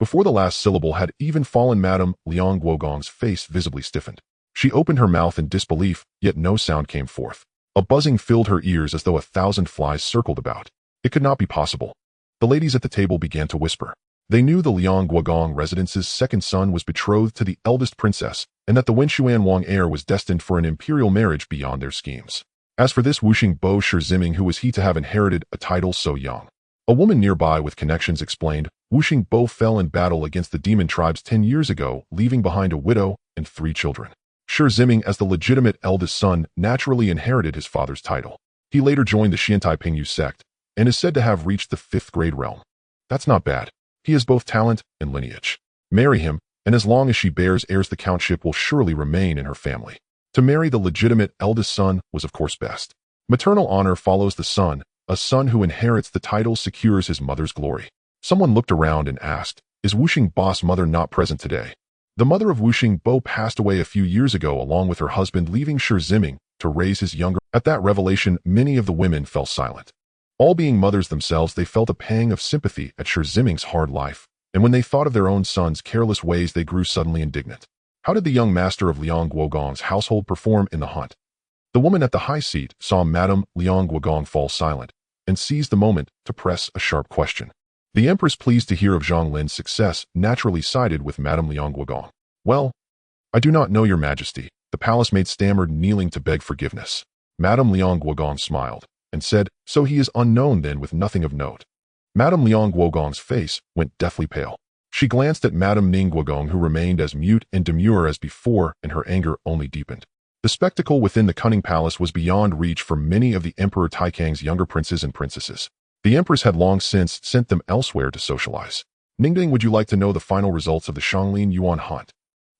Before the last syllable had even fallen, Madame Liang Guogong's face visibly stiffened. She opened her mouth in disbelief, yet no sound came forth. A buzzing filled her ears as though 1,000 flies circled about. It could not be possible. The ladies at the table began to whisper. They knew the Liang Guogong residence's second son was betrothed to the eldest princess, and that the Wenshuan Wang heir was destined for an imperial marriage beyond their schemes. As for this Wuxing Bo Shi Ziming, who was he to have inherited a title so young? A woman nearby with connections explained, Wuxing Bo fell in battle against the demon tribes 10 years ago, leaving behind a widow and 3 children. Shi Ziming, as the legitimate eldest son, naturally inherited his father's title. He later joined the Xiantai Pingyu sect, and is said to have reached the 5th grade realm. That's not bad. He has both talent and lineage. Marry him, and as long as she bears heirs, the countship will surely remain in her family. To marry the legitimate eldest son was of course best. Maternal honor follows the son. A son who inherits the title secures his mother's glory. Someone looked around and asked, "Is Wuxing Bo's mother not present today?" The mother of Wuxing Bo passed away a few years ago along with her husband, leaving Shi Ziming to raise his younger. At that revelation, many of the women fell silent. All being mothers themselves, they felt a pang of sympathy at Shi Ziming's hard life, and when they thought of their own son's careless ways, they grew suddenly indignant. How did the young master of Liang Guogong's household perform in the hunt? The woman at the high seat saw Madame Liang Guogong fall silent, and seized the moment to press a sharp question. The empress, pleased to hear of Zhang Lin's success, naturally sided with Madame Liang Guogong. "Well, I do not know, Your Majesty," the palace maid stammered, kneeling to beg forgiveness. Madame Liang Guogong smiled and said, "So he is unknown then, with nothing of note." Madame Liang Guogong's face went deathly pale. She glanced at Madame Ning Guogong, who remained as mute and demure as before, and her anger only deepened. The spectacle within the cunning palace was beyond reach for many of the Emperor Taikang's younger princes and princesses. The empress had long since sent them elsewhere to socialize. "Ningding, would you like to know the final results of the Shanglin Yuan hunt?"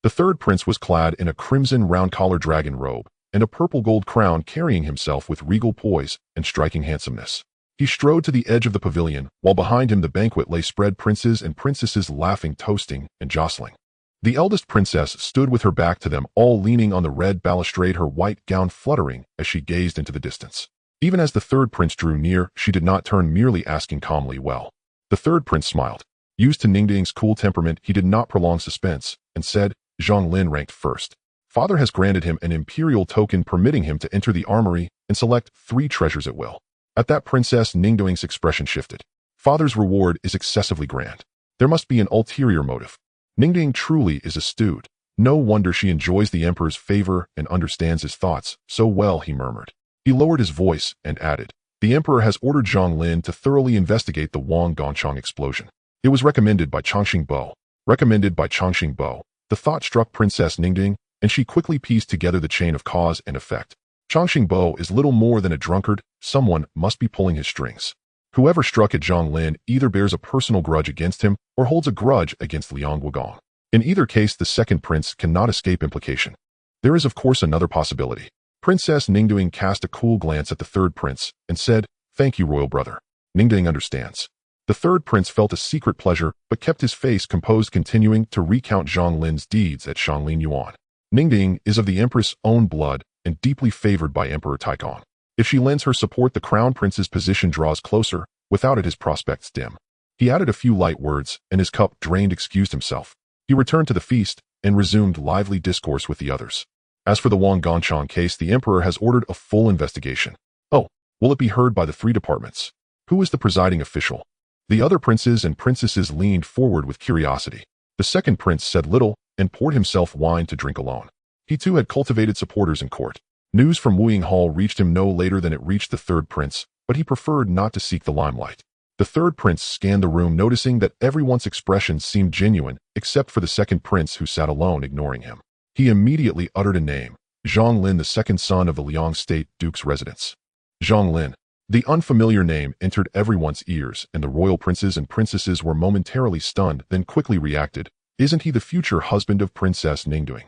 The third prince was clad in a crimson round-collar dragon robe and a purple gold crown, carrying himself with regal poise and striking handsomeness. He strode to the edge of the pavilion, while behind him the banquet lay spread, princes and princesses laughing, toasting, and jostling. The eldest princess stood with her back to them all, leaning on the red balustrade, her white gown fluttering as she gazed into the distance. Even as the third prince drew near, she did not turn, merely asking calmly, "Well?" The third prince smiled. Used to Ningding's cool temperament, he did not prolong suspense, and said, "Zhang Lin ranked first. Father has granted him an imperial token permitting him to enter the armory and select 3 treasures at will." At that, Princess Ningding's expression shifted. Father's reward is excessively grand. There must be an ulterior motive. Ningding truly is astute. No wonder she enjoys the emperor's favor and understands his thoughts so well, he murmured. He lowered his voice and added, "The emperor has ordered Zhang Lin to thoroughly investigate the Wang Gongchang explosion. It was recommended by Changxing Bo." Recommended by Changxing Bo. The thought struck Princess Ningding, and she quickly pieced together the chain of cause and effect. Changxing Bo is little more than a drunkard. Someone must be pulling his strings. Whoever struck at Zhang Lin either bears a personal grudge against him or holds a grudge against Liang Guogong. In either case, the second prince cannot escape implication. There is of course another possibility. Princess Ningding cast a cool glance at the third prince and said, "Thank you, royal brother. Ningding understands." The third prince felt a secret pleasure, but kept his face composed, continuing to recount Zhang Lin's deeds at Shanglin Yuan. Ningding is of the empress' own blood and deeply favored by Emperor Taikang. If she lends her support, the crown prince's position draws closer. Without it, his prospects dim. He added a few light words, and his cup drained, excused himself. He returned to the feast and resumed lively discourse with the others. As for the Wang Gongchang case, the emperor has ordered a full investigation. "Oh, will it be heard by the 3 departments? Who is the presiding official?" The other princes and princesses leaned forward with curiosity. The second prince said little and poured himself wine to drink alone. He too had cultivated supporters in court. News from Wuying Hall reached him no later than it reached the third prince, but he preferred not to seek the limelight. The third prince scanned the room, noticing that everyone's expressions seemed genuine, except for the second prince who sat alone, ignoring him. He immediately uttered a name: Zhang Lin, the second son of the Liang State Duke's residence. Zhang Lin. The unfamiliar name entered everyone's ears, and the royal princes and princesses were momentarily stunned, then quickly reacted. Isn't he the future husband of Princess Ningduing?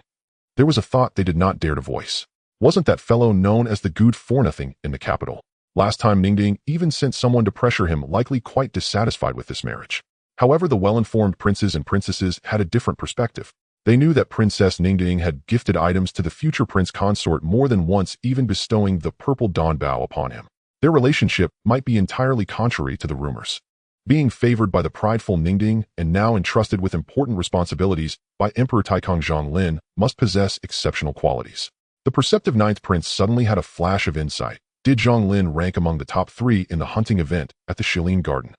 There was a thought they did not dare to voice. Wasn't that fellow known as the Good for Nothing in the capital? Last time Ningduing even sent someone to pressure him, likely quite dissatisfied with this marriage. However, the well-informed princes and princesses had a different perspective. They knew that Princess Ningduing had gifted items to the future prince consort more than once, even bestowing the purple Danbao upon him. Their relationship might be entirely contrary to the rumors. Being favored by the prideful Ningduing and now entrusted with important responsibilities by Emperor Taikang, Zhang Lin must possess exceptional qualities. The perceptive ninth prince suddenly had a flash of insight. Did Zhang Lin rank among the top 3 in the hunting event at the Shilin Garden?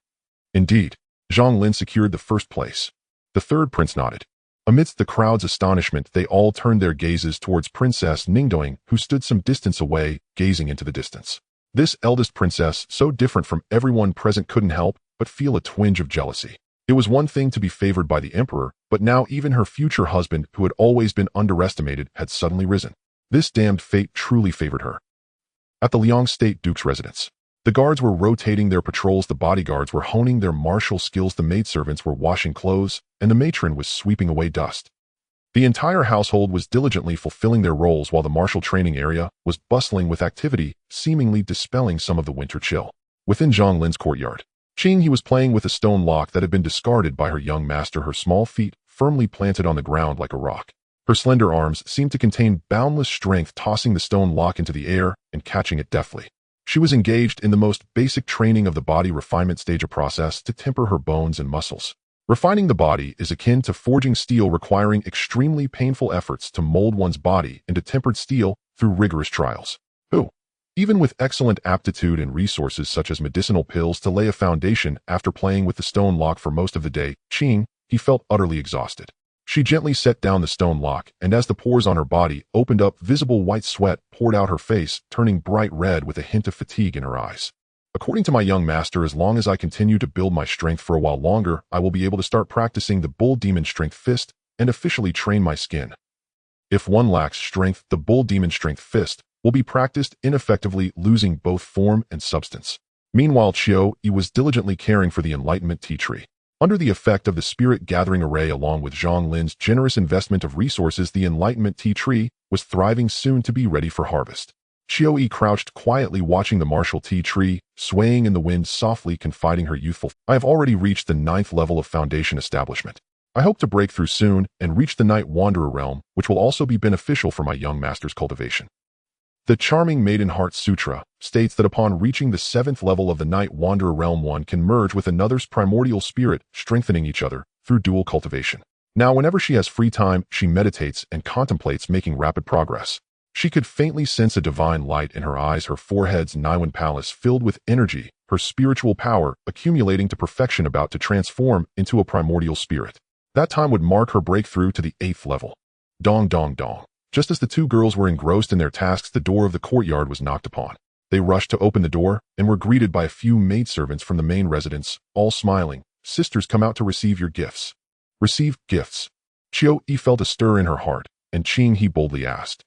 Indeed, Zhang Lin secured the first place. The third prince nodded. Amidst the crowd's astonishment, they all turned their gazes towards Princess Ningduing, who stood some distance away, gazing into the distance. This eldest princess, so different from everyone present, couldn't help but feel a twinge of jealousy. It was one thing to be favored by the emperor, but now even her future husband, who had always been underestimated, had suddenly risen. This damned fate truly favored her. At the Liang State Duke's residence, the guards were rotating their patrols, the bodyguards were honing their martial skills, the maidservants were washing clothes, and the matron was sweeping away dust. The entire household was diligently fulfilling their roles while the martial training area was bustling with activity, seemingly dispelling some of the winter chill. Within Zhang Lin's courtyard, Qing He was playing with a stone lock that had been discarded by her young master, her small feet firmly planted on the ground like a rock. Her slender arms seemed to contain boundless strength, tossing the stone lock into the air and catching it deftly. She was engaged in the most basic training of the body refinement stage, a process to temper her bones and muscles. Refining the body is akin to forging steel, requiring extremely painful efforts to mold one's body into tempered steel through rigorous trials. Even with excellent aptitude and resources such as medicinal pills to lay a foundation, after playing with the stone lock for most of the day, Qing He felt utterly exhausted. She gently set down the stone lock, and as the pores on her body opened up, visible white sweat poured out her face, turning bright red with a hint of fatigue in her eyes. According to my young master, as long as I continue to build my strength for a while longer, I will be able to start practicing the Bull Demon Strength Fist and officially train my skin. If one lacks strength, the Bull Demon Strength Fist will be practiced ineffectively, losing both form and substance. Meanwhile, Qiu Yi was diligently caring for the Enlightenment Tea Tree. Under the effect of the Spirit Gathering Array, along with Zhang Lin's generous investment of resources, the Enlightenment Tea Tree was thriving, soon to be ready for harvest. Qiu Yi crouched quietly, watching the martial tea tree, swaying in the wind, softly confiding her youthful, "I have already reached the 9th level of foundation establishment. I hope to break through soon and reach the Night Wanderer realm, which will also be beneficial for my young master's cultivation." The charming Maiden Heart Sutra states that upon reaching the 7th level of the Night Wanderer realm, one can merge with another's primordial spirit, strengthening each other through dual cultivation. Now, whenever she has free time, she meditates and contemplates, making rapid progress. She could faintly sense a divine light in her eyes, her forehead's Niwen Palace filled with energy, her spiritual power accumulating to perfection, about to transform into a primordial spirit. That time would mark her breakthrough to the 8th level. Dong dong dong. Just as the two girls were engrossed in their tasks, the door of the courtyard was knocked upon. They rushed to open the door and were greeted by a few maidservants from the main residence, all smiling. "Sisters, come out to receive your gifts." "Receive gifts?" Qiu Yi felt a stir in her heart, and Qing He boldly asked.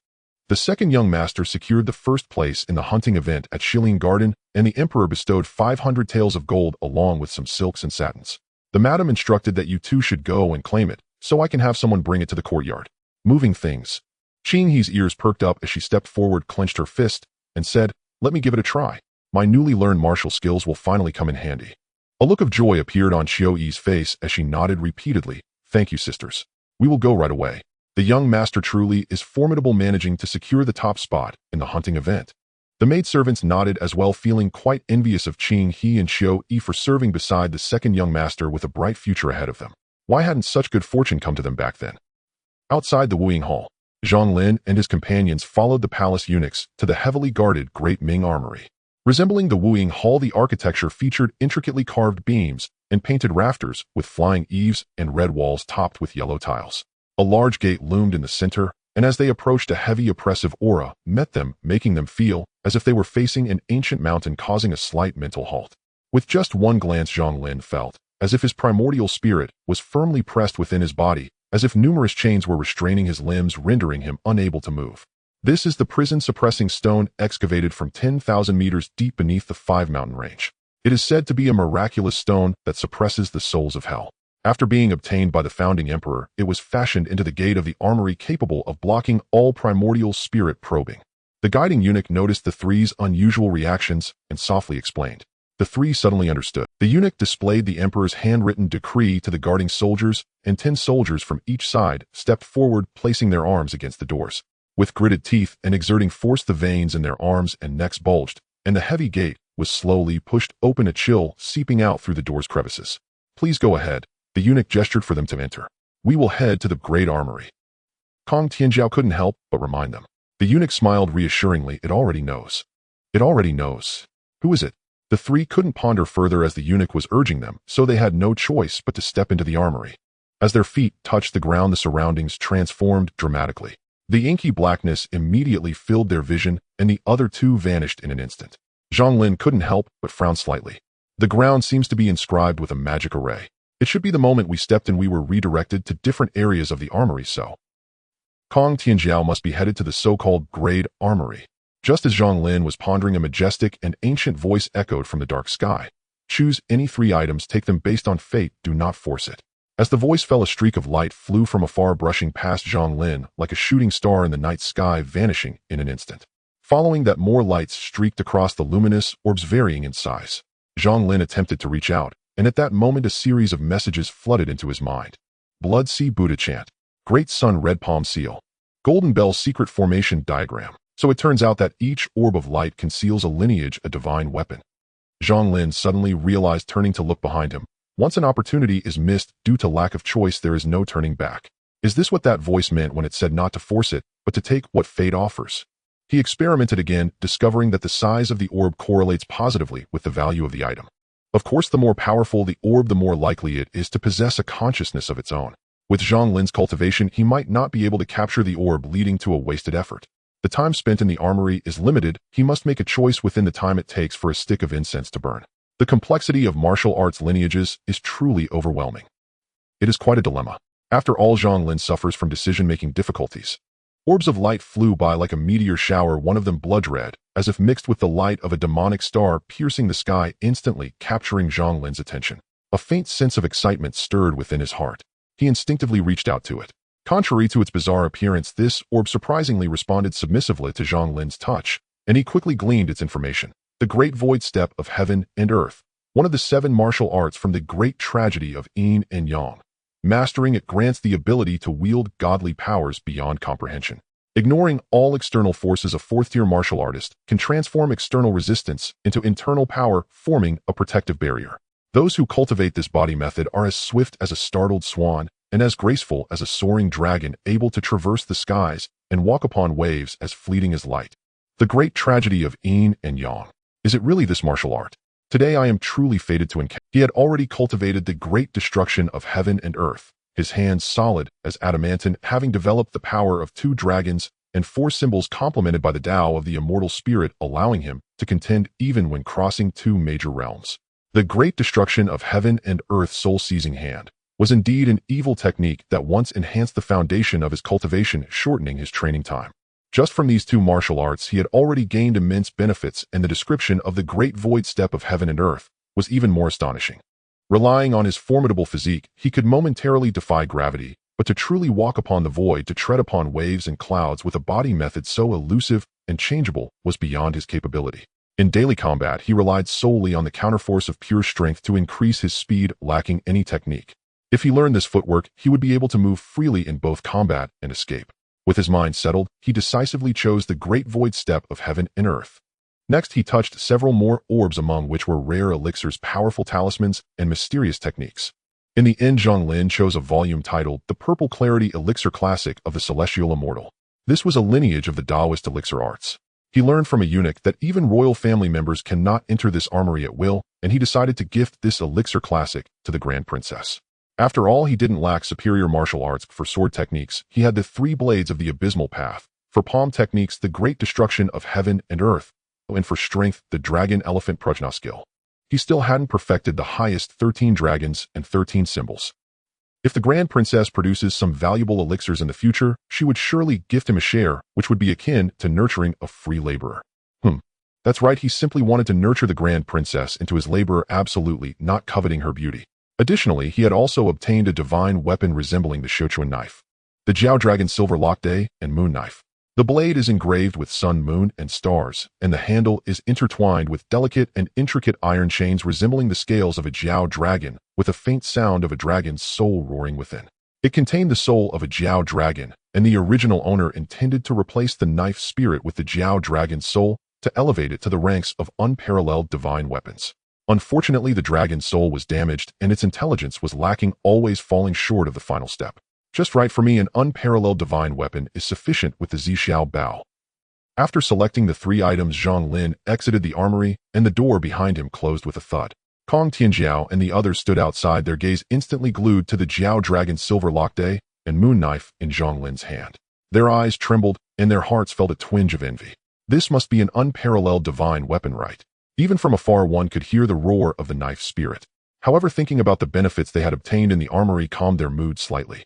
The second young master secured the first place in the hunting event at Shilin Garden, and the emperor bestowed 500 taels of gold along with some silks and satins. "The madam instructed that you two should go and claim it, so I can have someone bring it to the courtyard." Moving things. Qing He's ears perked up as she stepped forward, clenched her fist, and said, "Let me give it a try. My newly learned martial skills will finally come in handy." A look of joy appeared on Qiu Yi's face as she nodded repeatedly. "Thank you, sisters. We will go right away. The young master truly is formidable, managing to secure the top spot in the hunting event." The maidservants nodded as well, feeling quite envious of Qing He and Qiu Yi for serving beside the second young master with a bright future ahead of them. Why hadn't such good fortune come to them back then? Outside the Wooing Hall, Zhang Lin and his companions followed the palace eunuchs to the heavily guarded Great Ming armory. Resembling the Wooing Hall, the architecture featured intricately carved beams and painted rafters with flying eaves and red walls topped with yellow tiles. A large gate loomed in the center, and as they approached, a heavy oppressive aura met them, making them feel as if they were facing an ancient mountain, causing a slight mental halt. With just one glance, Zhang Lin felt as if his primordial spirit was firmly pressed within his body, as if numerous chains were restraining his limbs, rendering him unable to move. This is the prison-suppressing stone excavated from 10,000 meters deep beneath the 5-mountain range. It is said to be a miraculous stone that suppresses the souls of hell. After being obtained by the founding emperor, it was fashioned into the gate of the armory, capable of blocking all primordial spirit probing. The guiding eunuch noticed the three's unusual reactions and softly explained. The three suddenly understood. The eunuch displayed the emperor's handwritten decree to the guarding soldiers, and 10 soldiers from each side stepped forward, placing their arms against the doors. With gritted teeth and exerting force, the veins in their arms and necks bulged, and the heavy gate was slowly pushed open, a chill seeping out through the door's crevices. "Please go ahead." The eunuch gestured for them to enter. "We will head to the great armory." Kong Tianjiao couldn't help but remind them. The eunuch smiled reassuringly. It already knows. It already knows. Who is it? The three couldn't ponder further as the eunuch was urging them, so they had no choice but to step into the armory. As their feet touched the ground, the surroundings transformed dramatically. The inky blackness immediately filled their vision, and the other two vanished in an instant. Zhang Lin couldn't help but frown slightly. The ground seems to be inscribed with a magic array. It should be the moment we stepped in we were redirected to different areas of the armory, so Kong Tianjiao must be headed to the so-called Great Armory. Just as Zhang Lin was pondering, a majestic and ancient voice echoed from the dark sky. "Choose any 3 items, take them based on fate, do not force it." As the voice fell, a streak of light flew from afar, brushing past Zhang Lin like a shooting star in the night sky, vanishing in an instant. Following that, more lights streaked across the luminous orbs, varying in size. Zhang Lin attempted to reach out, and at that moment a series of messages flooded into his mind. Blood Sea Buddha chant. Great Sun Red Palm Seal. Golden Bell Secret Formation Diagram. So it turns out that each orb of light conceals a lineage, a divine weapon. Zhang Lin suddenly realized, turning to look behind him. Once an opportunity is missed due to lack of choice, there is no turning back. Is this what that voice meant when it said not to force it, but to take what fate offers? He experimented again, discovering that the size of the orb correlates positively with the value of the item. Of course, the more powerful the orb, the more likely it is to possess a consciousness of its own. With Zhang Lin's cultivation, he might not be able to capture the orb, leading to a wasted effort. The time spent in the armory is limited. He must make a choice within the time it takes for a stick of incense to burn. The complexity of martial arts lineages is truly overwhelming. It is quite a dilemma. After all, Zhang Lin suffers from decision-making difficulties. Orbs of light flew by like a meteor shower, one of them blood red, as if mixed with the light of a demonic star, piercing the sky, instantly capturing Zhang Lin's attention. A faint sense of excitement stirred within his heart. He instinctively reached out to it. Contrary to its bizarre appearance, this orb surprisingly responded submissively to Zhang Lin's touch, and he quickly gleaned its information. The Great Void Step of Heaven and Earth, one of the 7 martial arts from the great tragedy of Yin and Yang. Mastering it grants the ability to wield godly powers beyond comprehension. Ignoring all external forces, a 4th-tier martial artist can transform external resistance into internal power, forming a protective barrier. Those who cultivate this body method are as swift as a startled swan and as graceful as a soaring dragon, able to traverse the skies and walk upon waves as fleeting as light. The great tragedy of Yin and Yang. Is it really this martial art? Today I am truly fated to encounter. He had already cultivated the great destruction of heaven and earth, his hands solid as adamantine, having developed the power of 2 dragons and 4 symbols, complemented by the Tao of the immortal spirit, allowing him to contend even when crossing 2 major realms. The great destruction of heaven and earth, soul-seizing hand, was indeed an evil technique that once enhanced the foundation of his cultivation, shortening his training time. Just from these 2 martial arts, he had already gained immense benefits, and the description of the Great Void Step of Heaven and Earth was even more astonishing. Relying on his formidable physique, he could momentarily defy gravity, but to truly walk upon the void, to tread upon waves and clouds with a body method so elusive and changeable, was beyond his capability. In daily combat, he relied solely on the counterforce of pure strength to increase his speed, lacking any technique. If he learned this footwork, he would be able to move freely in both combat and escape. With his mind settled, he decisively chose the Great Void Step of Heaven and Earth. Next, he touched several more orbs, among which were rare elixirs, powerful talismans, and mysterious techniques. In the end, Zhang Lin chose a volume titled The Purple Clarity Elixir Classic of the Celestial Immortal. This was a lineage of the Taoist elixir arts. He learned from a eunuch that even royal family members cannot enter this armory at will, and he decided to gift this elixir classic to the Grand Princess. After all, he didn't lack superior martial arts. For sword techniques, he had the 3 blades of the abysmal path. For palm techniques, the great destruction of heaven and earth. and for strength, the dragon elephant prajna skill. He still hadn't perfected the highest 13 dragons and 13 symbols. If the Grand Princess produces some valuable elixirs in the future, she would surely gift him a share, which would be akin to nurturing a free laborer. That's right, he simply wanted to nurture the Grand Princess into his laborer, absolutely not coveting her beauty. Additionally, he had also obtained a divine weapon resembling the Shochuan knife, the Jiao Dragon Silver Lockday and Moon Knife. The blade is engraved with sun, moon, and stars, and the handle is intertwined with delicate and intricate iron chains resembling the scales of a Jiao dragon, with a faint sound of a dragon's soul roaring within. It contained the soul of a Jiao dragon, and the original owner intended to replace the knife spirit with the Jiao dragon's soul to elevate it to the ranks of unparalleled divine weapons. Unfortunately, the dragon's soul was damaged, and its intelligence was lacking, always falling short of the final step. Just right for me, an unparalleled divine weapon is sufficient with the Zixiao Bao. After selecting the 3 items, Zhang Lin exited the armory, and the door behind him closed with a thud. Kong Tianjiao and the others stood outside, their gaze instantly glued to the Jiao Dragon Silver Lockday and Moon Knife in Zhang Lin's hand. Their eyes trembled, and their hearts felt a twinge of envy. This must be an unparalleled divine weapon, right? Even from afar, one could hear the roar of the knife spirit. However, thinking about the benefits they had obtained in the armory calmed their mood slightly.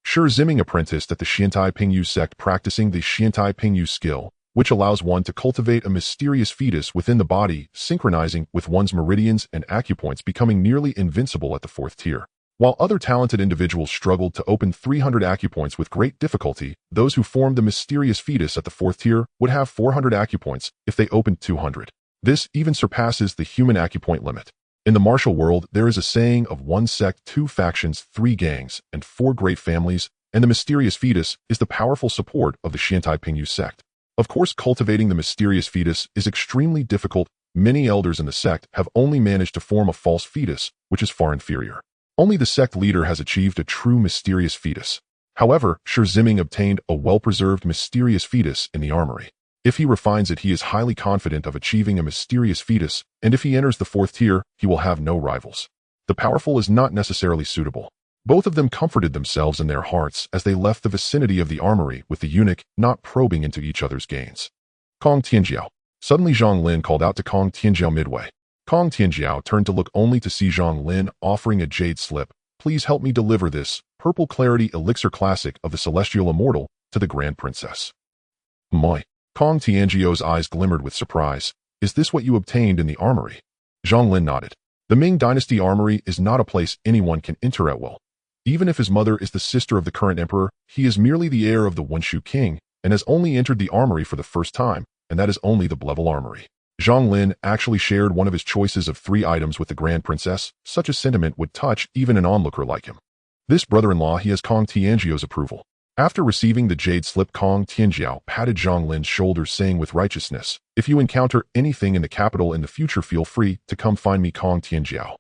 Shi Ziming apprenticed at the Xiantai Pingyu sect, practicing the Xiantai Pingyu skill, which allows one to cultivate a mysterious fetus within the body, synchronizing with one's meridians and acupoints, becoming nearly invincible at the 4th tier. While other talented individuals struggled to open 300 acupoints with great difficulty, those who formed the mysterious fetus at the 4th tier would have 400 acupoints if they opened 200. This even surpasses the human acupoint limit. In the martial world, there is a saying of 1 sect, 2 factions, 3 gangs, and 4 great families, and the mysterious fetus is the powerful support of the Xiantai Pingyu sect. Of course, cultivating the mysterious fetus is extremely difficult. Many elders in the sect have only managed to form a false fetus, which is far inferior. Only the sect leader has achieved a true mysterious fetus. However, Shi Ziming obtained a well-preserved mysterious fetus in the armory. If he refines it, he is highly confident of achieving a mysterious fetus, and if he enters the 4th tier, he will have no rivals. The powerful is not necessarily suitable. Both of them comforted themselves in their hearts as they left the vicinity of the armory, with the eunuch not probing into each other's gains. Kong Tianjiao. Suddenly Zhang Lin called out to Kong Tianjiao midway. Kong Tianjiao turned to look only to see Zhang Lin offering a jade slip. Please help me deliver this purple clarity elixir classic of the celestial immortal to the Grand Princess. Moi. Kong Tianjiao's eyes glimmered with surprise. Is this what you obtained in the armory? Zhang Lin nodded. The Ming Dynasty armory is not a place anyone can enter at will. Even if his mother is the sister of the current emperor, he is merely the heir of the Wenshu king and has only entered the armory for the first time, and that is only the level armory. Zhang Lin actually shared one of his choices of 3 items with the Grand Princess. Such a sentiment would touch even an onlooker like him. This brother-in-law, he has Kong Tianjiao's approval. After receiving the jade slip, Kong Tianjiao patted Zhang Lin's shoulders, saying with righteousness, if you encounter anything in the capital in the future, feel free to come find me, Kong Tianjiao.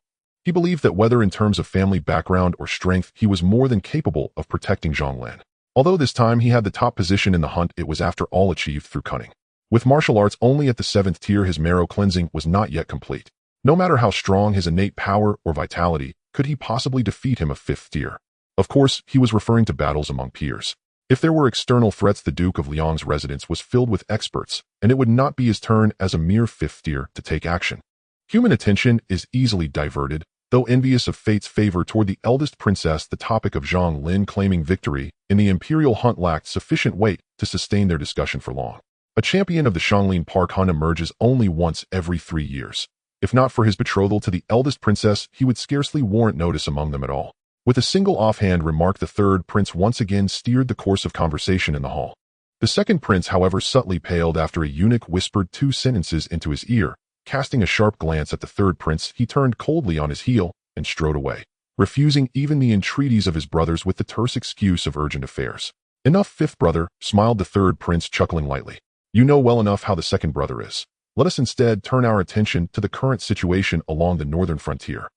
He believed that whether in terms of family background or strength, he was more than capable of protecting Zhang Lin. Although this time he had the top position in the hunt, it was after all achieved through cunning. With martial arts only at the 7th tier, his marrow cleansing was not yet complete. No matter how strong his innate power or vitality, could he possibly defeat him of 5th tier? Of course, he was referring to battles among peers. If there were external threats, the Duke of Liang's residence was filled with experts, and it would not be his turn as a mere 5th tier to take action. Human attention is easily diverted. Though envious of fate's favor toward the eldest princess, the topic of Zhang Lin claiming victory in the imperial hunt lacked sufficient weight to sustain their discussion for long. A champion of the Shanglin Park hunt emerges only once every 3 years. If not for his betrothal to the eldest princess, he would scarcely warrant notice among them at all. With a single offhand remark, the 3rd prince once again steered the course of conversation in the hall. The 2nd prince, however, subtly paled after a eunuch whispered 2 sentences into his ear. Casting a sharp glance at the 3rd prince, he turned coldly on his heel and strode away, refusing even the entreaties of his brothers with the terse excuse of urgent affairs. Enough, 5th brother, smiled the 3rd prince, chuckling lightly. You know well enough how the 2nd brother is. Let us instead turn our attention to the current situation along the northern frontier.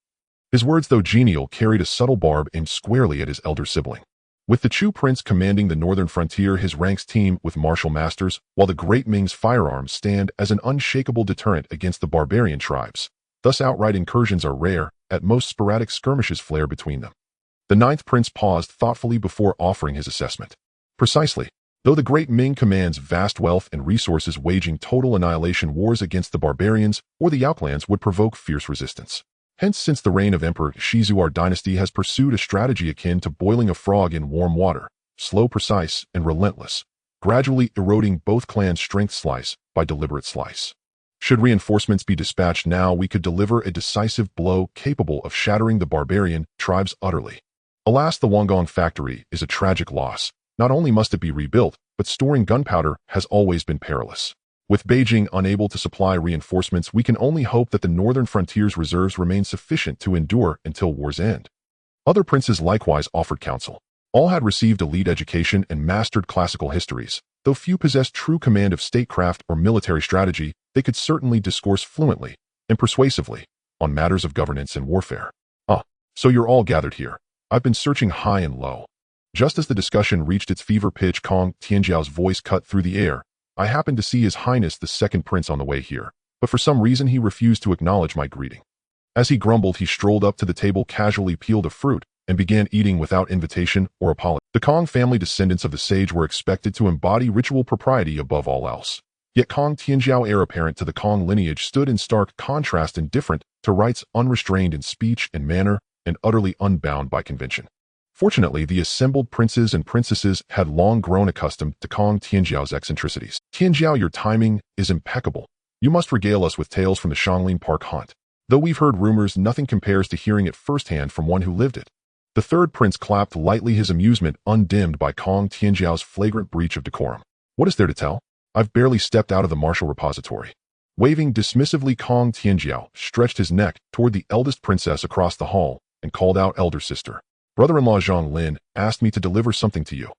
His words, though genial, carried a subtle barb aimed squarely at his elder sibling. With the Chu prince commanding the northern frontier, his ranks teem with martial masters, while the Great Ming's firearms stand as an unshakable deterrent against the barbarian tribes. Thus outright incursions are rare, at most sporadic skirmishes flare between them. The 9th prince paused thoughtfully before offering his assessment. Precisely. Though the Great Ming commands vast wealth and resources, waging total annihilation wars against the barbarians or the outlands would provoke fierce resistance. Hence, since the reign of Emperor Shizu, our dynasty has pursued a strategy akin to boiling a frog in warm water, slow, precise, and relentless, gradually eroding both clans' strength slice by deliberate slice. Should reinforcements be dispatched now, we could deliver a decisive blow capable of shattering the barbarian tribes utterly. Alas, the Wangong factory is a tragic loss. Not only must it be rebuilt, but storing gunpowder has always been perilous. With Beijing unable to supply reinforcements, we can only hope that the northern frontier's reserves remain sufficient to endure until war's end. Other princes likewise offered counsel. All had received elite education and mastered classical histories. Though few possessed true command of statecraft or military strategy, they could certainly discourse fluently and persuasively on matters of governance and warfare. So you're all gathered here. I've been searching high and low. Just as the discussion reached its fever pitch, Kong Tianjiao's voice cut through the air. I happened to see His Highness the Second Prince on the way here, but for some reason he refused to acknowledge my greeting. As he grumbled, he strolled up to the table, casually peeled a fruit, and began eating without invitation or apology. The Kong family descendants of the sage were expected to embody ritual propriety above all else. Yet Kong Tianjiao, heir apparent to the Kong lineage, stood in stark contrast, indifferent to rites, unrestrained in speech and manner, and utterly unbound by convention. Fortunately, the assembled princes and princesses had long grown accustomed to Kong Tianjiao's eccentricities. Tianjiao, your timing is impeccable. You must regale us with tales from the Zhang Lin Park hunt. Though we've heard rumors, nothing compares to hearing it firsthand from one who lived it. The third prince clapped lightly, his amusement undimmed by Kong Tianjiao's flagrant breach of decorum. What is there to tell? I've barely stepped out of the martial repository. Waving dismissively, Kong Tianjiao stretched his neck toward the eldest princess across the hall and called out, "Elder sister. Brother-in-law Zhang Lin asked me to deliver something to you."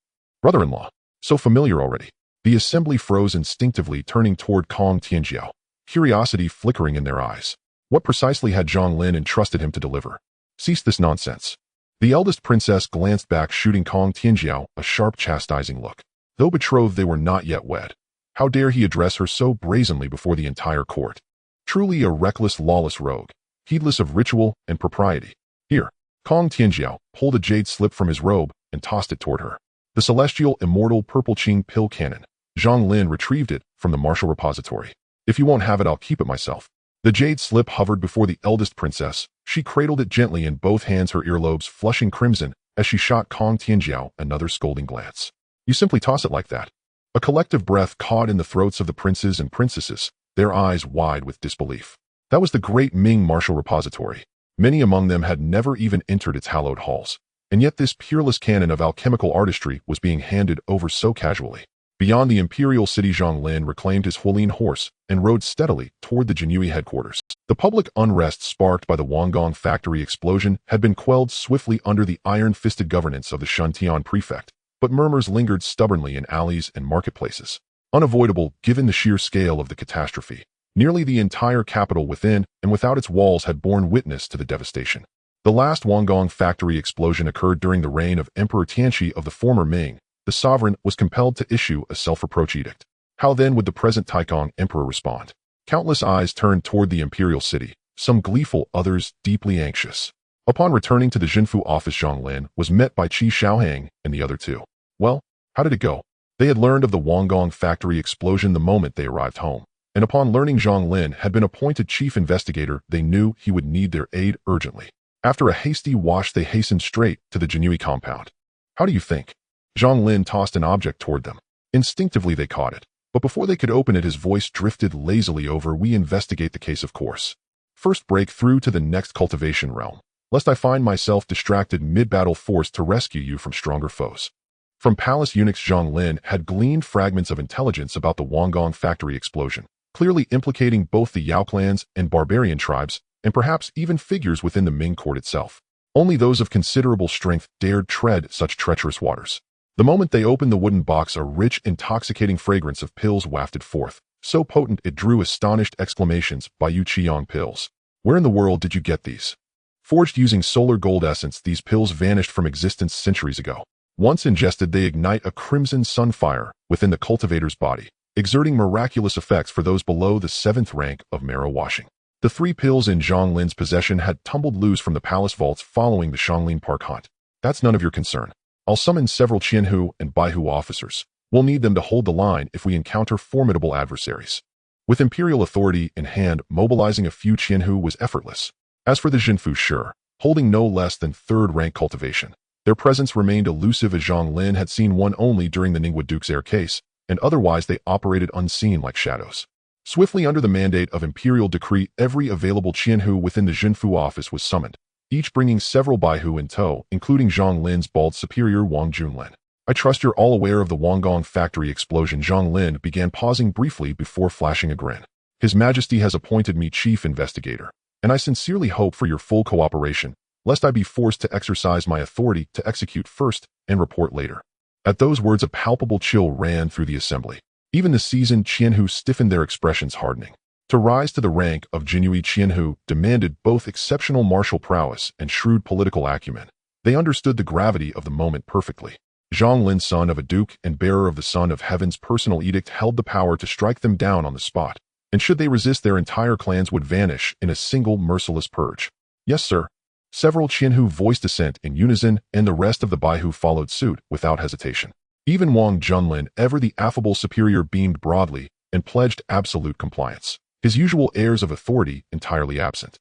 Brother-in-law? So familiar already. The assembly froze instinctively, turning toward Kong Tianjiao, curiosity flickering in their eyes. What precisely had Zhang Lin entrusted him to deliver? Cease this nonsense. The eldest princess glanced back, shooting Kong Tianjiao a sharp, chastising look. Though betrothed, they were not yet wed. How dare he address her so brazenly before the entire court? Truly a reckless, lawless rogue, heedless of ritual and propriety. Here. Kong Tianjiao pulled a jade slip from his robe and tossed it toward her. The celestial immortal purple Qing pill cannon. Zhang Lin retrieved it from the martial repository. If you won't have it, I'll keep it myself. The jade slip hovered before the eldest princess. She cradled it gently in both hands, her earlobes flushing crimson as she shot Kong Tianjiao another scolding glance. You simply toss it like that. A collective breath caught in the throats of the princes and princesses, their eyes wide with disbelief. That was the Great Ming martial repository. Many among them had never even entered its hallowed halls, and yet this peerless canon of alchemical artistry was being handed over so casually. Beyond the imperial city, Zhang Lin reclaimed his Huolin horse and rode steadily toward the Jinyiwei headquarters. The public unrest sparked by the Wangong factory explosion had been quelled swiftly under the iron-fisted governance of the Shuntian prefect, but murmurs lingered stubbornly in alleys and marketplaces. Unavoidable given the sheer scale of the catastrophe. Nearly the entire capital within and without its walls had borne witness to the devastation. The last Wangong factory explosion occurred during the reign of Emperor Tianqi of the former Ming. The sovereign was compelled to issue a self-reproach edict. How then would the present Taikong emperor respond? Countless eyes turned toward the imperial city, some gleeful, others deeply anxious. Upon returning to the Jinfu office, Zhang Lin was met by Qi Xiaohang and the other two. Well, how did it go? They had learned of the Wangong factory explosion the moment they arrived home. And upon learning Zhang Lin had been appointed chief investigator, they knew he would need their aid urgently. After a hasty wash, they hastened straight to the Jinyiwei compound. How do you think? Zhang Lin tossed an object toward them. Instinctively they caught it, but before they could open it, his voice drifted lazily over, "We investigate the case, of course. First break through to the next cultivation realm, lest I find myself distracted mid-battle, forced to rescue you from stronger foes." From palace eunuchs, Zhang Lin had gleaned fragments of intelligence about the Wangong factory explosion, clearly implicating both the Yao clans and barbarian tribes, and perhaps even figures within the Ming court itself. Only those of considerable strength dared tread such treacherous waters. The moment they opened the wooden box, a rich, intoxicating fragrance of pills wafted forth, so potent it drew astonished exclamations by Yu Qiang pills. Where in the world did you get these? Forged using solar gold essence, these pills vanished from existence centuries ago. Once ingested, they ignite a crimson sunfire within the cultivator's body, exerting miraculous effects for those below the 7th rank of marrow washing. The 3 pills in Zhang Lin's possession had tumbled loose from the palace vaults following the Zhang Lin Park hunt. That's none of your concern. I'll summon several Qianhu and Baihu officers. We'll need them to hold the line if we encounter formidable adversaries. With imperial authority in hand, mobilizing a few Qianhu was effortless. As for the Jinfu Shi, holding no less than third-rank cultivation, their presence remained elusive as Zhang Lin had seen one only during the Ningwu Duke's air case, and otherwise they operated unseen like shadows. Swiftly under the mandate of imperial decree, every available Qianhu within the Jinfu office was summoned, each bringing several Baihu in tow, including Zhang Lin's bald superior Wang Junlin. I trust you're all aware of the Wanggong factory explosion. Zhang Lin began, pausing briefly before flashing a grin. His Majesty has appointed me chief investigator, and I sincerely hope for your full cooperation, lest I be forced to exercise my authority to execute first and report later. At those words, a palpable chill ran through the assembly. Even the seasoned Qianhu stiffened, their expressions hardening. To rise to the rank of Jinyiwei, Qianhu demanded both exceptional martial prowess and shrewd political acumen. They understood the gravity of the moment perfectly. Zhang Lin, son of a duke and bearer of the Son of Heaven's personal edict, held the power to strike them down on the spot, and should they resist, their entire clans would vanish in a single merciless purge. Yes, sir. Several Qianhu voiced assent in unison, and the rest of the Baihu followed suit without hesitation. Even Wang Junlin, ever the affable superior, beamed broadly and pledged absolute compliance, his usual airs of authority entirely absent.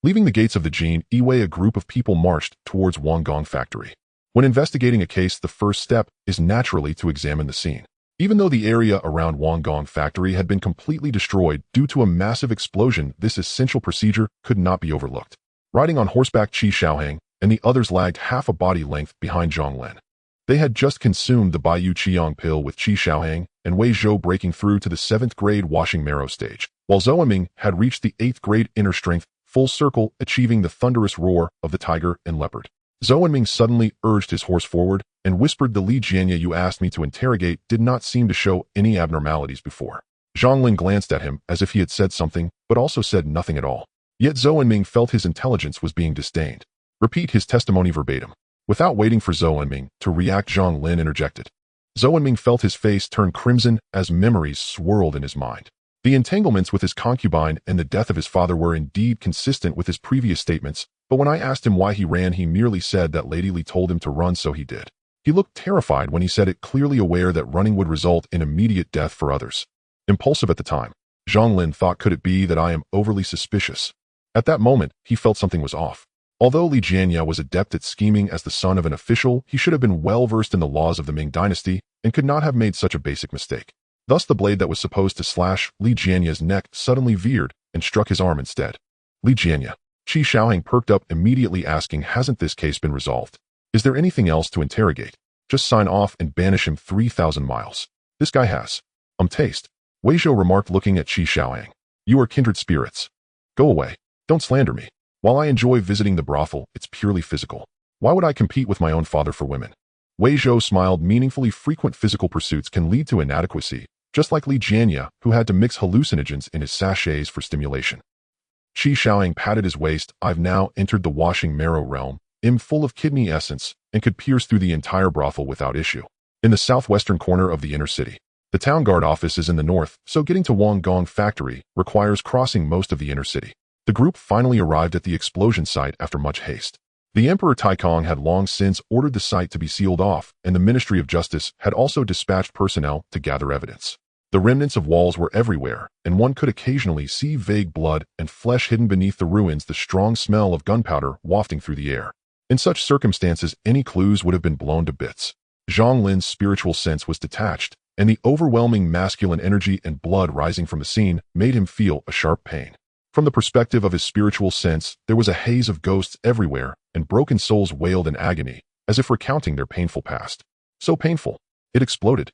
Leaving the gates of the Jinyiwei, a group of people marched towards Wanggong factory. When investigating a case, the first step is naturally to examine the scene. Even though the area around Wanggong factory had been completely destroyed due to a massive explosion, this essential procedure could not be overlooked. Riding on horseback, Qi Shaohang and the others lagged half a body length behind Zhang Lin. They had just consumed the Baiyu Qiang pill, with Qi Shaohang and Wei Zhou breaking through to the 7th grade washing marrow stage, while Zhou Ming had reached the 8th grade inner strength full circle, achieving the thunderous roar of the tiger and leopard. Zhou Ming suddenly urged his horse forward and whispered, "The Li Jianya you asked me to interrogate did not seem to show any abnormalities before." Zhang Lin glanced at him as if he had said something, but also said nothing at all. Yet Zhou Ming felt his intelligence was being disdained. "Repeat his testimony verbatim." Without waiting for Zhou Ming to react, Zhang Lin interjected. Zhou Ming felt his face turn crimson as memories swirled in his mind. The entanglements with his concubine and the death of his father were indeed consistent with his previous statements, but when I asked him why he ran, he merely said that Lady Li told him to run, so he did. He looked terrified when he said it, clearly aware that running would result in immediate death for others. Impulsive at the time, Zhang Lin thought, could it be that I am overly suspicious? At that moment, he felt something was off. Although Li Jianya was adept at scheming as the son of an official, he should have been well versed in the laws of the Ming dynasty and could not have made such a basic mistake. Thus the blade that was supposed to slash Li Jianya's neck suddenly veered and struck his arm instead. Li Jianya. Qi Shaohang perked up immediately, asking, "Hasn't this case been resolved? Is there anything else to interrogate? Just sign off and banish him 3,000 miles. This guy has taste." Wei Zhou remarked, looking at Qi Shaohang. "You are kindred spirits. Go away. Don't slander me. While I enjoy visiting the brothel, it's purely physical. Why would I compete with my own father for women?" Wei Zhou smiled meaningfully. Frequent physical pursuits can lead to inadequacy, just like Li Jianya, who had to mix hallucinogens in his sachets for stimulation. Qi Shaohang patted his waist. "I've now entered the washing marrow realm, am full of kidney essence, and could pierce through the entire brothel without issue." In the southwestern corner of the inner city, the town guard office is in the north, so getting to Wanggong factory requires crossing most of the inner city. The group finally arrived at the explosion site after much haste. The Emperor Taikong had long since ordered the site to be sealed off, and the Ministry of Justice had also dispatched personnel to gather evidence. The remnants of walls were everywhere, and one could occasionally see vague blood and flesh hidden beneath the ruins, the strong smell of gunpowder wafting through the air. In such circumstances, any clues would have been blown to bits. Zhang Lin's spiritual sense was detached, and the overwhelming masculine energy and blood rising from the scene made him feel a sharp pain. From the perspective of his spiritual sense, there was a haze of ghosts everywhere, and broken souls wailed in agony, as if recounting their painful past. So painful, it exploded.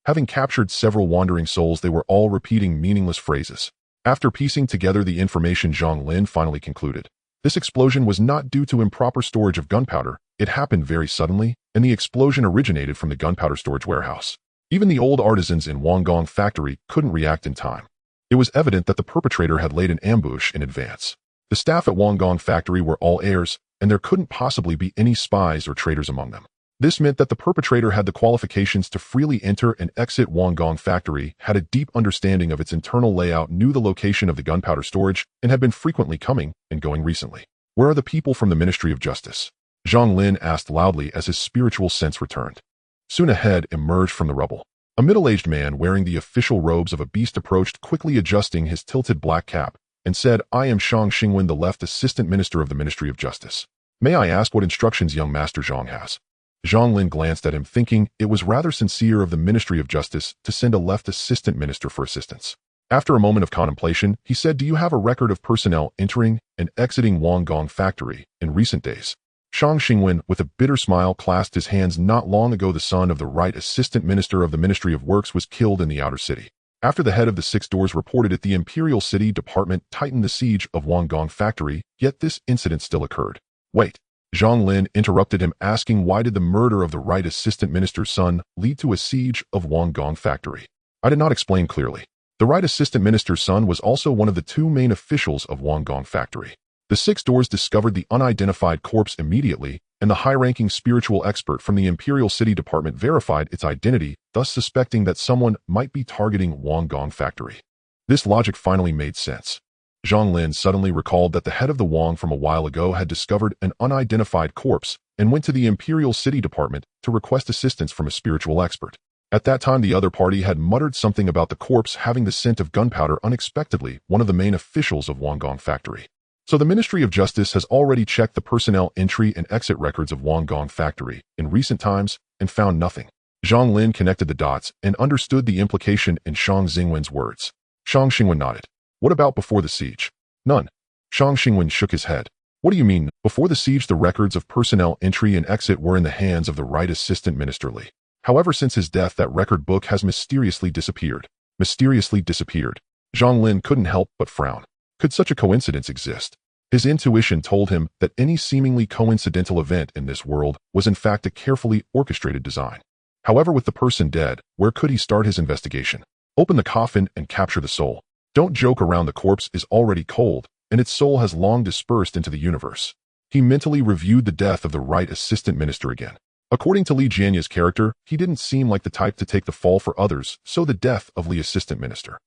Having captured several wandering souls, they were all repeating meaningless phrases. After piecing together the information, Zhang Lin finally concluded. This explosion was not due to improper storage of gunpowder. It happened very suddenly, and the explosion originated from the gunpowder storage warehouse. Even the old artisans in Wanggong factory couldn't react in time. It was evident that the perpetrator had laid an ambush in advance. The staff at Wanggong factory were all heirs, and there couldn't possibly be any spies or traitors among them. This meant that the perpetrator had the qualifications to freely enter and exit Wanggong factory, had a deep understanding of its internal layout, knew the location of the gunpowder storage, and had been frequently coming and going recently. "Where are the people from the Ministry of Justice?" Zhang Lin asked loudly as his spiritual sense returned. Soon ahead emerged from the rubble. A middle-aged man wearing the official robes of a beast approached, quickly adjusting his tilted black cap, and said, "I am Zhang Xingwen, the left assistant minister of the Ministry of Justice. May I ask what instructions young Master Zhang has?" Zhang Lin glanced at him, thinking it was rather sincere of the Ministry of Justice to send a left assistant minister for assistance. After a moment of contemplation, he said, "Do you have a record of personnel entering and exiting Wanggong factory in recent days?" Zhang Xingwen, with a bitter smile, clasped his hands. Not long ago, the son of the right assistant minister of the Ministry of Works was killed in the outer city. After the head of the Six Doors reported it, the Imperial City Department tightened the siege of Wanggong factory, yet this incident still occurred. Wait. Zhang Lin interrupted him, asking, why did the murder of the right assistant minister's son lead to a siege of Wanggong factory? I did not explain clearly. The right assistant minister's son was also one of the two main officials of Wanggong factory. The Six Doors discovered the unidentified corpse immediately, and the high-ranking spiritual expert from the Imperial City Department verified its identity, thus suspecting that someone might be targeting Wanggong factory. This logic finally made sense. Zhang Lin suddenly recalled that the head of the Wang from a while ago had discovered an unidentified corpse and went to the Imperial City Department to request assistance from a spiritual expert. At that time, the other party had muttered something about the corpse having the scent of gunpowder. Unexpectedly, one of the main officials of Wanggong factory. So the Ministry of Justice has already checked the personnel entry and exit records of Wanggong factory in recent times and found nothing. Zhang Lin connected the dots and understood the implication in Zhang Xingwen's words. Zhang Xingwen nodded. What about before the siege? None. Zhang Xingwen shook his head. What do you mean? Before the siege, the records of personnel entry and exit were in the hands of the right assistant minister Li. However, since his death, that record book has mysteriously disappeared. Mysteriously disappeared. Zhang Lin couldn't help but frown. Could such a coincidence exist? His intuition told him that any seemingly coincidental event in this world was in fact a carefully orchestrated design. However, with the person dead, where could he start his investigation? Open the coffin and capture the soul. Don't joke around. The corpse is already cold, and its soul has long dispersed into the universe. He mentally reviewed the death of the right assistant minister again. According to Li Jianya's character, he didn't seem like the type to take the fall for others, so the death of Li assistant minister.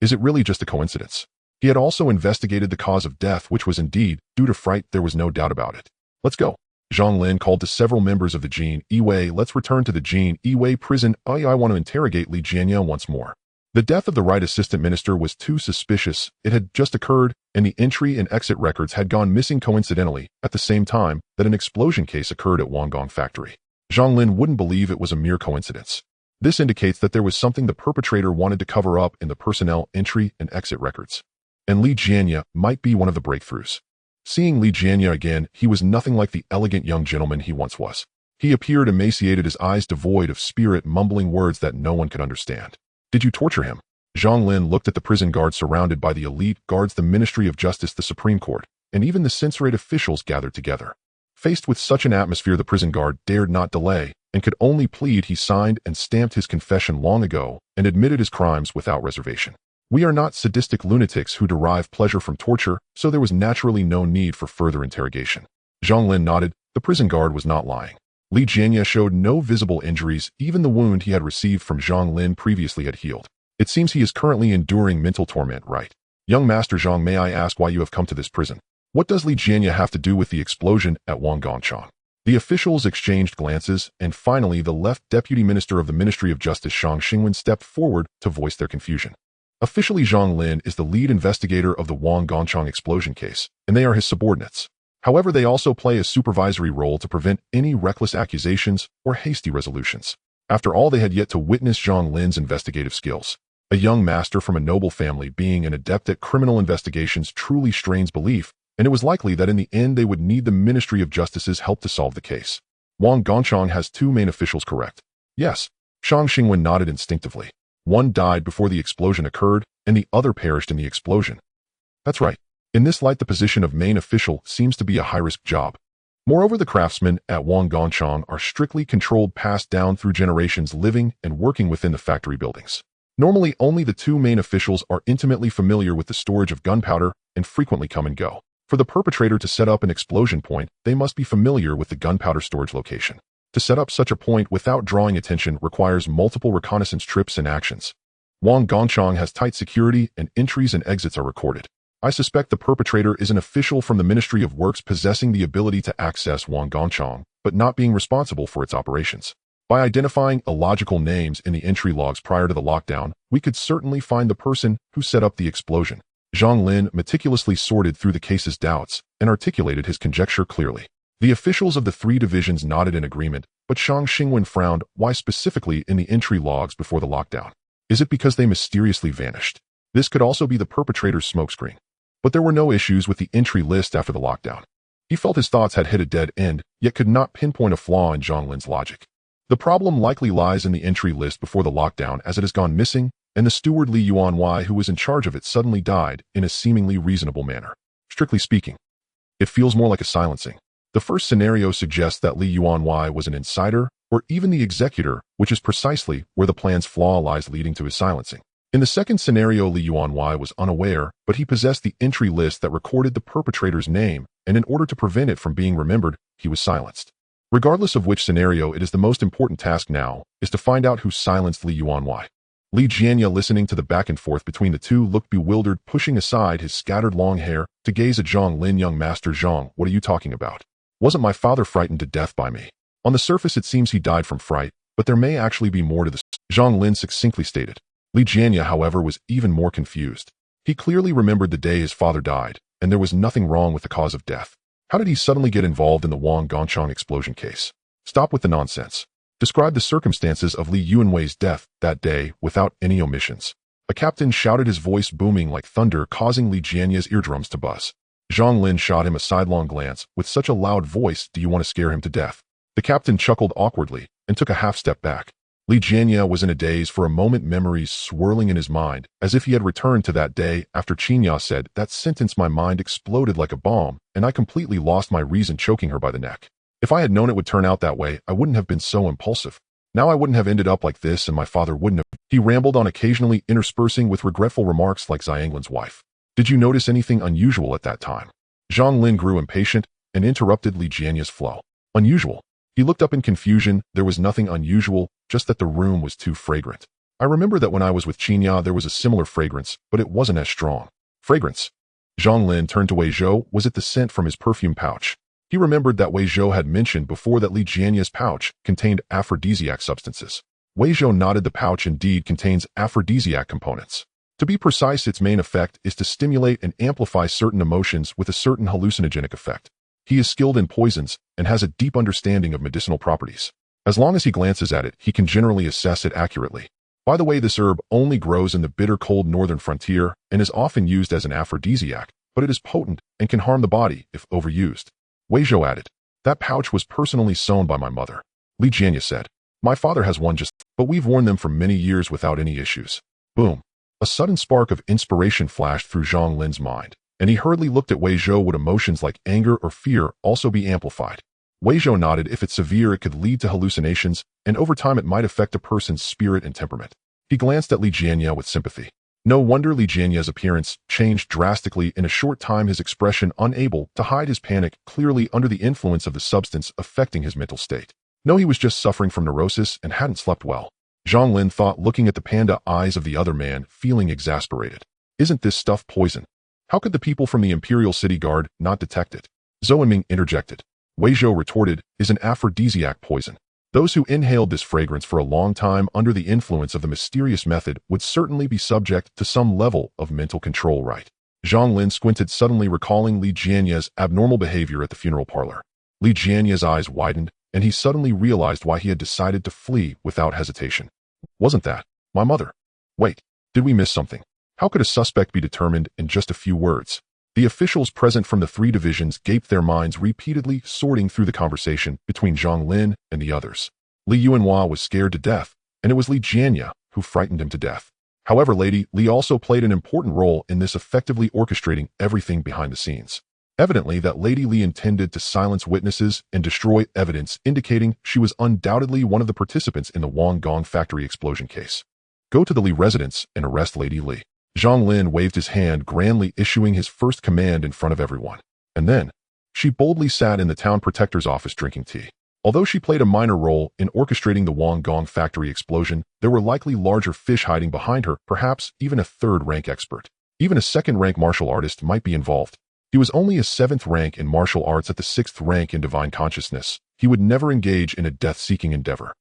Is it really just a coincidence? He had also investigated the cause of death, which was indeed due to fright. There was no doubt about it. Let's go. Zhang Lin called to several members of the Jinyiwei. Let's return to the Jinyiwei prison. I want to interrogate Li Jianya once more. The death of the right assistant minister was too suspicious. It had just occurred, and the entry and exit records had gone missing coincidentally at the same time that an explosion case occurred at Wanggong factory. Zhang Lin wouldn't believe it was a mere coincidence. This indicates that there was something the perpetrator wanted to cover up in the personnel entry and exit records. And Li Jianya might be one of the breakthroughs. Seeing Li Jianya again, he was nothing like the elegant young gentleman he once was. He appeared emaciated, his eyes devoid of spirit, mumbling words that no one could understand. Did you torture him? Zhang Lin looked at the prison guard surrounded by the elite guards, the Ministry of Justice, the Supreme Court, and even the censorate officials gathered together. Faced with such an atmosphere, the prison guard dared not delay and could only plead. He signed and stamped his confession long ago and admitted his crimes without reservation. We are not sadistic lunatics who derive pleasure from torture, so there was naturally no need for further interrogation. Zhang Lin nodded. The prison guard was not lying. Li Jianya showed no visible injuries. Even the wound he had received from Zhang Lin previously had healed. It seems he is currently enduring mental torment, right? Young Master Zhang, may I ask why you have come to this prison? What does Li Jianya have to do with the explosion at Wanggongchang? The officials exchanged glances, and finally the left deputy minister of the Ministry of Justice, Zhang Xingwen, stepped forward to voice their confusion. Officially, Zhang Lin is the lead investigator of the Wanggongchang explosion case, and they are his subordinates. However, they also play a supervisory role to prevent any reckless accusations or hasty resolutions. After all, they had yet to witness Zhang Lin's investigative skills. A young master from a noble family being an adept at criminal investigations truly strains belief, and it was likely that in the end they would need the Ministry of Justice's help to solve the case. Wanggongchang has two main officials, correct? Yes. Zhang Xingwen nodded instinctively. One died before the explosion occurred, and the other perished in the explosion. That's right. In this light, the position of main official seems to be a high-risk job. Moreover, the craftsmen at Wanggongchang are strictly controlled, passed down through generations, living and working within the factory buildings. Normally, only the two main officials are intimately familiar with the storage of gunpowder and frequently come and go. For the perpetrator to set up an explosion point, they must be familiar with the gunpowder storage location. To set up such a point without drawing attention requires multiple reconnaissance trips and actions. Wanggongchang has tight security, and entries and exits are recorded. I suspect the perpetrator is an official from the Ministry of Works possessing the ability to access Wanggongchang, but not being responsible for its operations. By identifying illogical names in the entry logs prior to the lockdown, we could certainly find the person who set up the explosion. Zhang Lin meticulously sorted through the case's doubts and articulated his conjecture clearly. The officials of the three divisions nodded in agreement, but Shang Xingwen frowned. Why specifically in the entry logs before the lockdown? Is it because they mysteriously vanished? This could also be the perpetrator's smokescreen. But there were no issues with the entry list after the lockdown. He felt his thoughts had hit a dead end, yet could not pinpoint a flaw in Zhang Lin's logic. The problem likely lies in the entry list before the lockdown, as it has gone missing, and the steward Li Yuanwei who was in charge of it suddenly died in a seemingly reasonable manner. Strictly speaking, it feels more like a silencing. The first scenario suggests that Li Yuanwei was an insider, or even the executor, which is precisely where the plan's flaw lies leading to his silencing. In the second scenario, Li Yuanwei was unaware, but he possessed the entry list that recorded the perpetrator's name, and in order to prevent it from being remembered, he was silenced. Regardless of which scenario, it is the most important task now, is to find out who silenced Li Yuanwei. Li Jianya, listening to the back and forth between the two, looked bewildered, pushing aside his scattered long hair to gaze at Zhang Lin. Young Master Zhang, what are you talking about? Wasn't my father frightened to death by me? On the surface it seems he died from fright, but there may actually be more to this, Zhang Lin succinctly stated. Li Jianya, however, was even more confused. He clearly remembered the day his father died, and there was nothing wrong with the cause of death. How did he suddenly get involved in the Wang Gongchang explosion case? Stop with the nonsense. Describe the circumstances of Li Yuanwei's death that day without any omissions. A captain shouted, his voice booming like thunder, causing Li Jianya's eardrums to buzz. Zhang Lin shot him a sidelong glance. With such a loud voice, do you want to scare him to death? The captain chuckled awkwardly and took a half step back. Li Jianya was in a daze for a moment, memories swirling in his mind, as if he had returned to that day after Qinya said that sentence. My mind exploded like a bomb, and I completely lost my reason, choking her by the neck. If I had known it would turn out that way, I wouldn't have been so impulsive. Now I wouldn't have ended up like this, and my father wouldn't have. He rambled on, occasionally interspersing with regretful remarks like Zhang Lin's wife. Did you notice anything unusual at that time? Zhang Lin grew impatient and interrupted Li Jianya's flow. Unusual? He looked up in confusion. There was nothing unusual, just that the room was too fragrant. I remember that when I was with Qinya there was a similar fragrance, but it wasn't as strong. Fragrance? Zhang Lin turned to Wei Zhou. Was it the scent from his perfume pouch? He remembered that Wei Zhou had mentioned before that Li Jianya's pouch contained aphrodisiac substances. Wei Zhou nodded. The pouch indeed contains aphrodisiac components. To be precise, its main effect is to stimulate and amplify certain emotions with a certain hallucinogenic effect. He is skilled in poisons and has a deep understanding of medicinal properties. As long as he glances at it, he can generally assess it accurately. By the way, this herb only grows in the bitter cold northern frontier and is often used as an aphrodisiac, but it is potent and can harm the body if overused. Wei Zhou added, that pouch was personally sewn by my mother. Li Jianya said, my father has one but we've worn them for many years without any issues. Boom. A sudden spark of inspiration flashed through Zhang Lin's mind, and he hurriedly looked at Wei Zhou. Would emotions like anger or fear also be amplified? Wei Zhou nodded. If it's severe, it could lead to hallucinations, and over time it might affect a person's spirit and temperament. He glanced at Li Jianya with sympathy. No wonder Li Jianya's appearance changed drastically in a short time, his expression unable to hide his panic, clearly under the influence of the substance affecting his mental state. No, he was just suffering from neurosis and hadn't slept well. Zhang Lin thought, looking at the panda eyes of the other man, feeling exasperated. Isn't this stuff poison? How could the people from the Imperial City Guard not detect it? Zhou Ming interjected. Wei Zhou retorted, is an aphrodisiac poison. Those who inhaled this fragrance for a long time under the influence of the mysterious method would certainly be subject to some level of mental control, right? Zhang Lin squinted, suddenly recalling Li Jianya's abnormal behavior at the funeral parlor. Li Jianya's eyes widened, and he suddenly realized why he had decided to flee without hesitation. Wasn't that my mother? Wait, did we miss something? How could a suspect be determined in just a few words? The officials present from the three divisions gaped, their minds repeatedly sorting through the conversation between Zhang Lin and the others. Li Yuanwei was scared to death, and it was Li Jianya who frightened him to death. However, Lady Li also played an important role in this, effectively orchestrating everything behind the scenes. Evidently, that Lady Li intended to silence witnesses and destroy evidence, indicating she was undoubtedly one of the participants in the Wang Gong factory explosion case. Go to the Li residence and arrest Lady Li. Zhang Lin waved his hand, grandly issuing his first command in front of everyone. And then, she boldly sat in the town protector's office drinking tea. Although she played a minor role in orchestrating the Wang Gong factory explosion, there were likely larger fish hiding behind her, perhaps even a third-rank expert. Even a second-rank martial artist might be involved. He was only a 7th rank in martial arts at the 6th rank in divine consciousness. He would never engage in a death-seeking endeavor.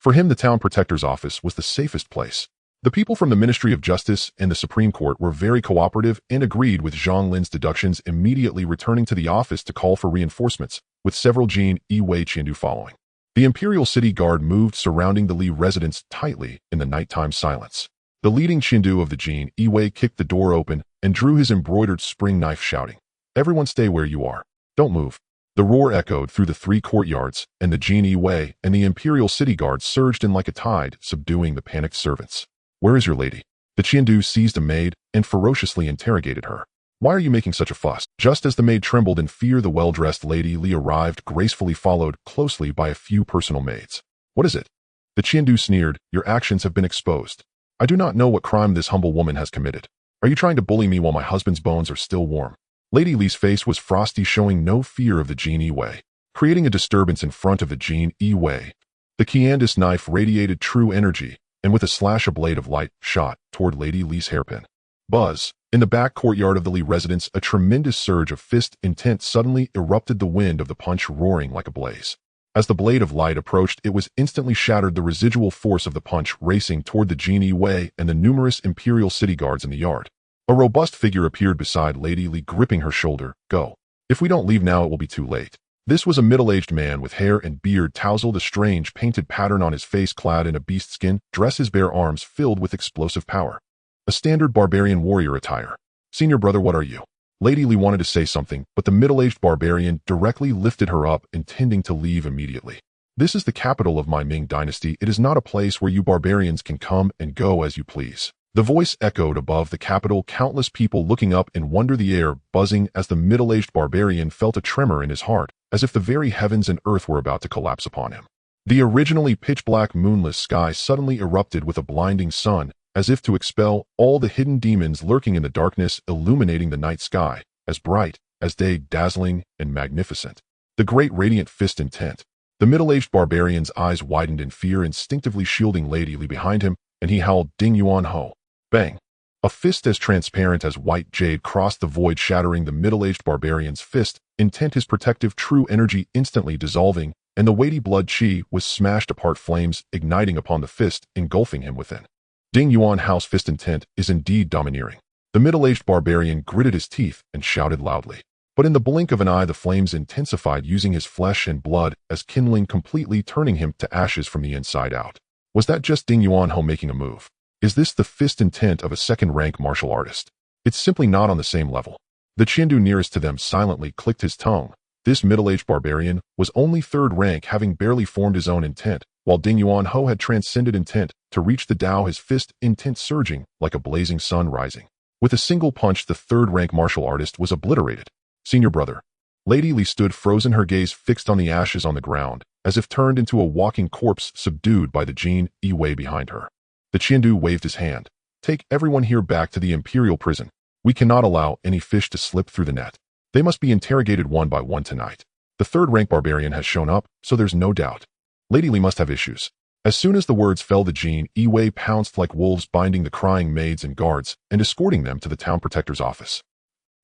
For him, the town protector's office was the safest place. The people from the Ministry of Justice and the Supreme Court were very cooperative and agreed with Zhang Lin's deductions, immediately returning to the office to call for reinforcements, with several Jinyiwei Qiandu following. The Imperial City Guard moved surrounding the Li residence tightly in the nighttime silence. The leading Qiandu of the Jinyiwei kicked the door open and drew his embroidered spring knife, shouting, "Everyone stay where you are. Don't move." The roar echoed through the 3 courtyards, and the Jinyiwei and the Imperial City Guard surged in like a tide, subduing the panicked servants. "Where is your lady?" The Qiandu seized a maid and ferociously interrogated her. "Why are you making such a fuss?" Just as the maid trembled in fear, the well-dressed Lady Li arrived, gracefully followed closely by a few personal maids. "What is it?" The Qiandu sneered. "Your actions have been exposed. I do not know what crime this humble woman has committed. Are you trying to bully me while my husband's bones are still warm?" Lady Li's face was frosty, showing no fear of the Jinyiwei. Creating a disturbance in front of the Jinyiwei, the Qiandu's knife radiated true energy, and with a slash a blade of light shot toward Lady Li's hairpin. Buzz! In the back courtyard of the Li residence, a tremendous surge of fist intent suddenly erupted, the wind of the punch roaring like a blaze. As the blade of light approached, it was instantly shattered, the residual force of the punch racing toward the Jinyiwei and the numerous Imperial City Guards in the yard. A robust figure appeared beside Lady Li, gripping her shoulder. "Go. If we don't leave now, it will be too late." This was a middle-aged man with hair and beard tousled, a strange painted pattern on his face, clad in a beast skin dress, his bare arms filled with explosive power. A standard barbarian warrior attire. "Senior brother, what are you?" Lady Li wanted to say something, but the middle-aged barbarian directly lifted her up, intending to leave immediately. "This is the capital of my Ming dynasty. It is not a place where you barbarians can come and go as you please." The voice echoed above the capital, countless people looking up in wonder, the air buzzing as the middle-aged barbarian felt a tremor in his heart, as if the very heavens and earth were about to collapse upon him. The originally pitch-black moonless sky suddenly erupted with a blinding sun, as if to expel all the hidden demons lurking in the darkness, illuminating the night sky, as bright as day, dazzling and magnificent. The great radiant fist intent. The middle-aged barbarian's eyes widened in fear, instinctively shielding Lady Li behind him, and he howled, "Ding Yuan Ho!" Bang! A fist as transparent as white jade crossed the void, shattering the middle-aged barbarian's fist intent, his protective true energy instantly dissolving, and the weighty blood chi was smashed apart, flames igniting upon the fist, engulfing him within. Ding Yuan Hao's fist intent is indeed domineering. The middle-aged barbarian gritted his teeth and shouted loudly. But in the blink of an eye, the flames intensified, using his flesh and blood as kindling, completely turning him to ashes from the inside out. Was that just Ding Yuan Hao making a move? Is this the fist intent of a second-rank martial artist? It's simply not on the same level. The Qiandu nearest to them silently clicked his tongue. This middle-aged barbarian was only third rank, having barely formed his own intent, while Ding Yuan Ho had transcended intent to reach the Tao, his fist intent surging like a blazing sun rising. With a single punch, the third-rank martial artist was obliterated. "Senior brother." Lady Li stood frozen, her gaze fixed on the ashes on the ground, as if turned into a walking corpse, subdued by the Jinyiwei behind her. The Qiandu waved his hand. "Take everyone here back to the Imperial prison. We cannot allow any fish to slip through the net. They must be interrogated one by one tonight. The third-rank barbarian has shown up, so there's no doubt. Lady Li must have issues." As soon as the words fell, the Jinyiwei pounced like wolves, binding the crying maids and guards and escorting them to the town protector's office.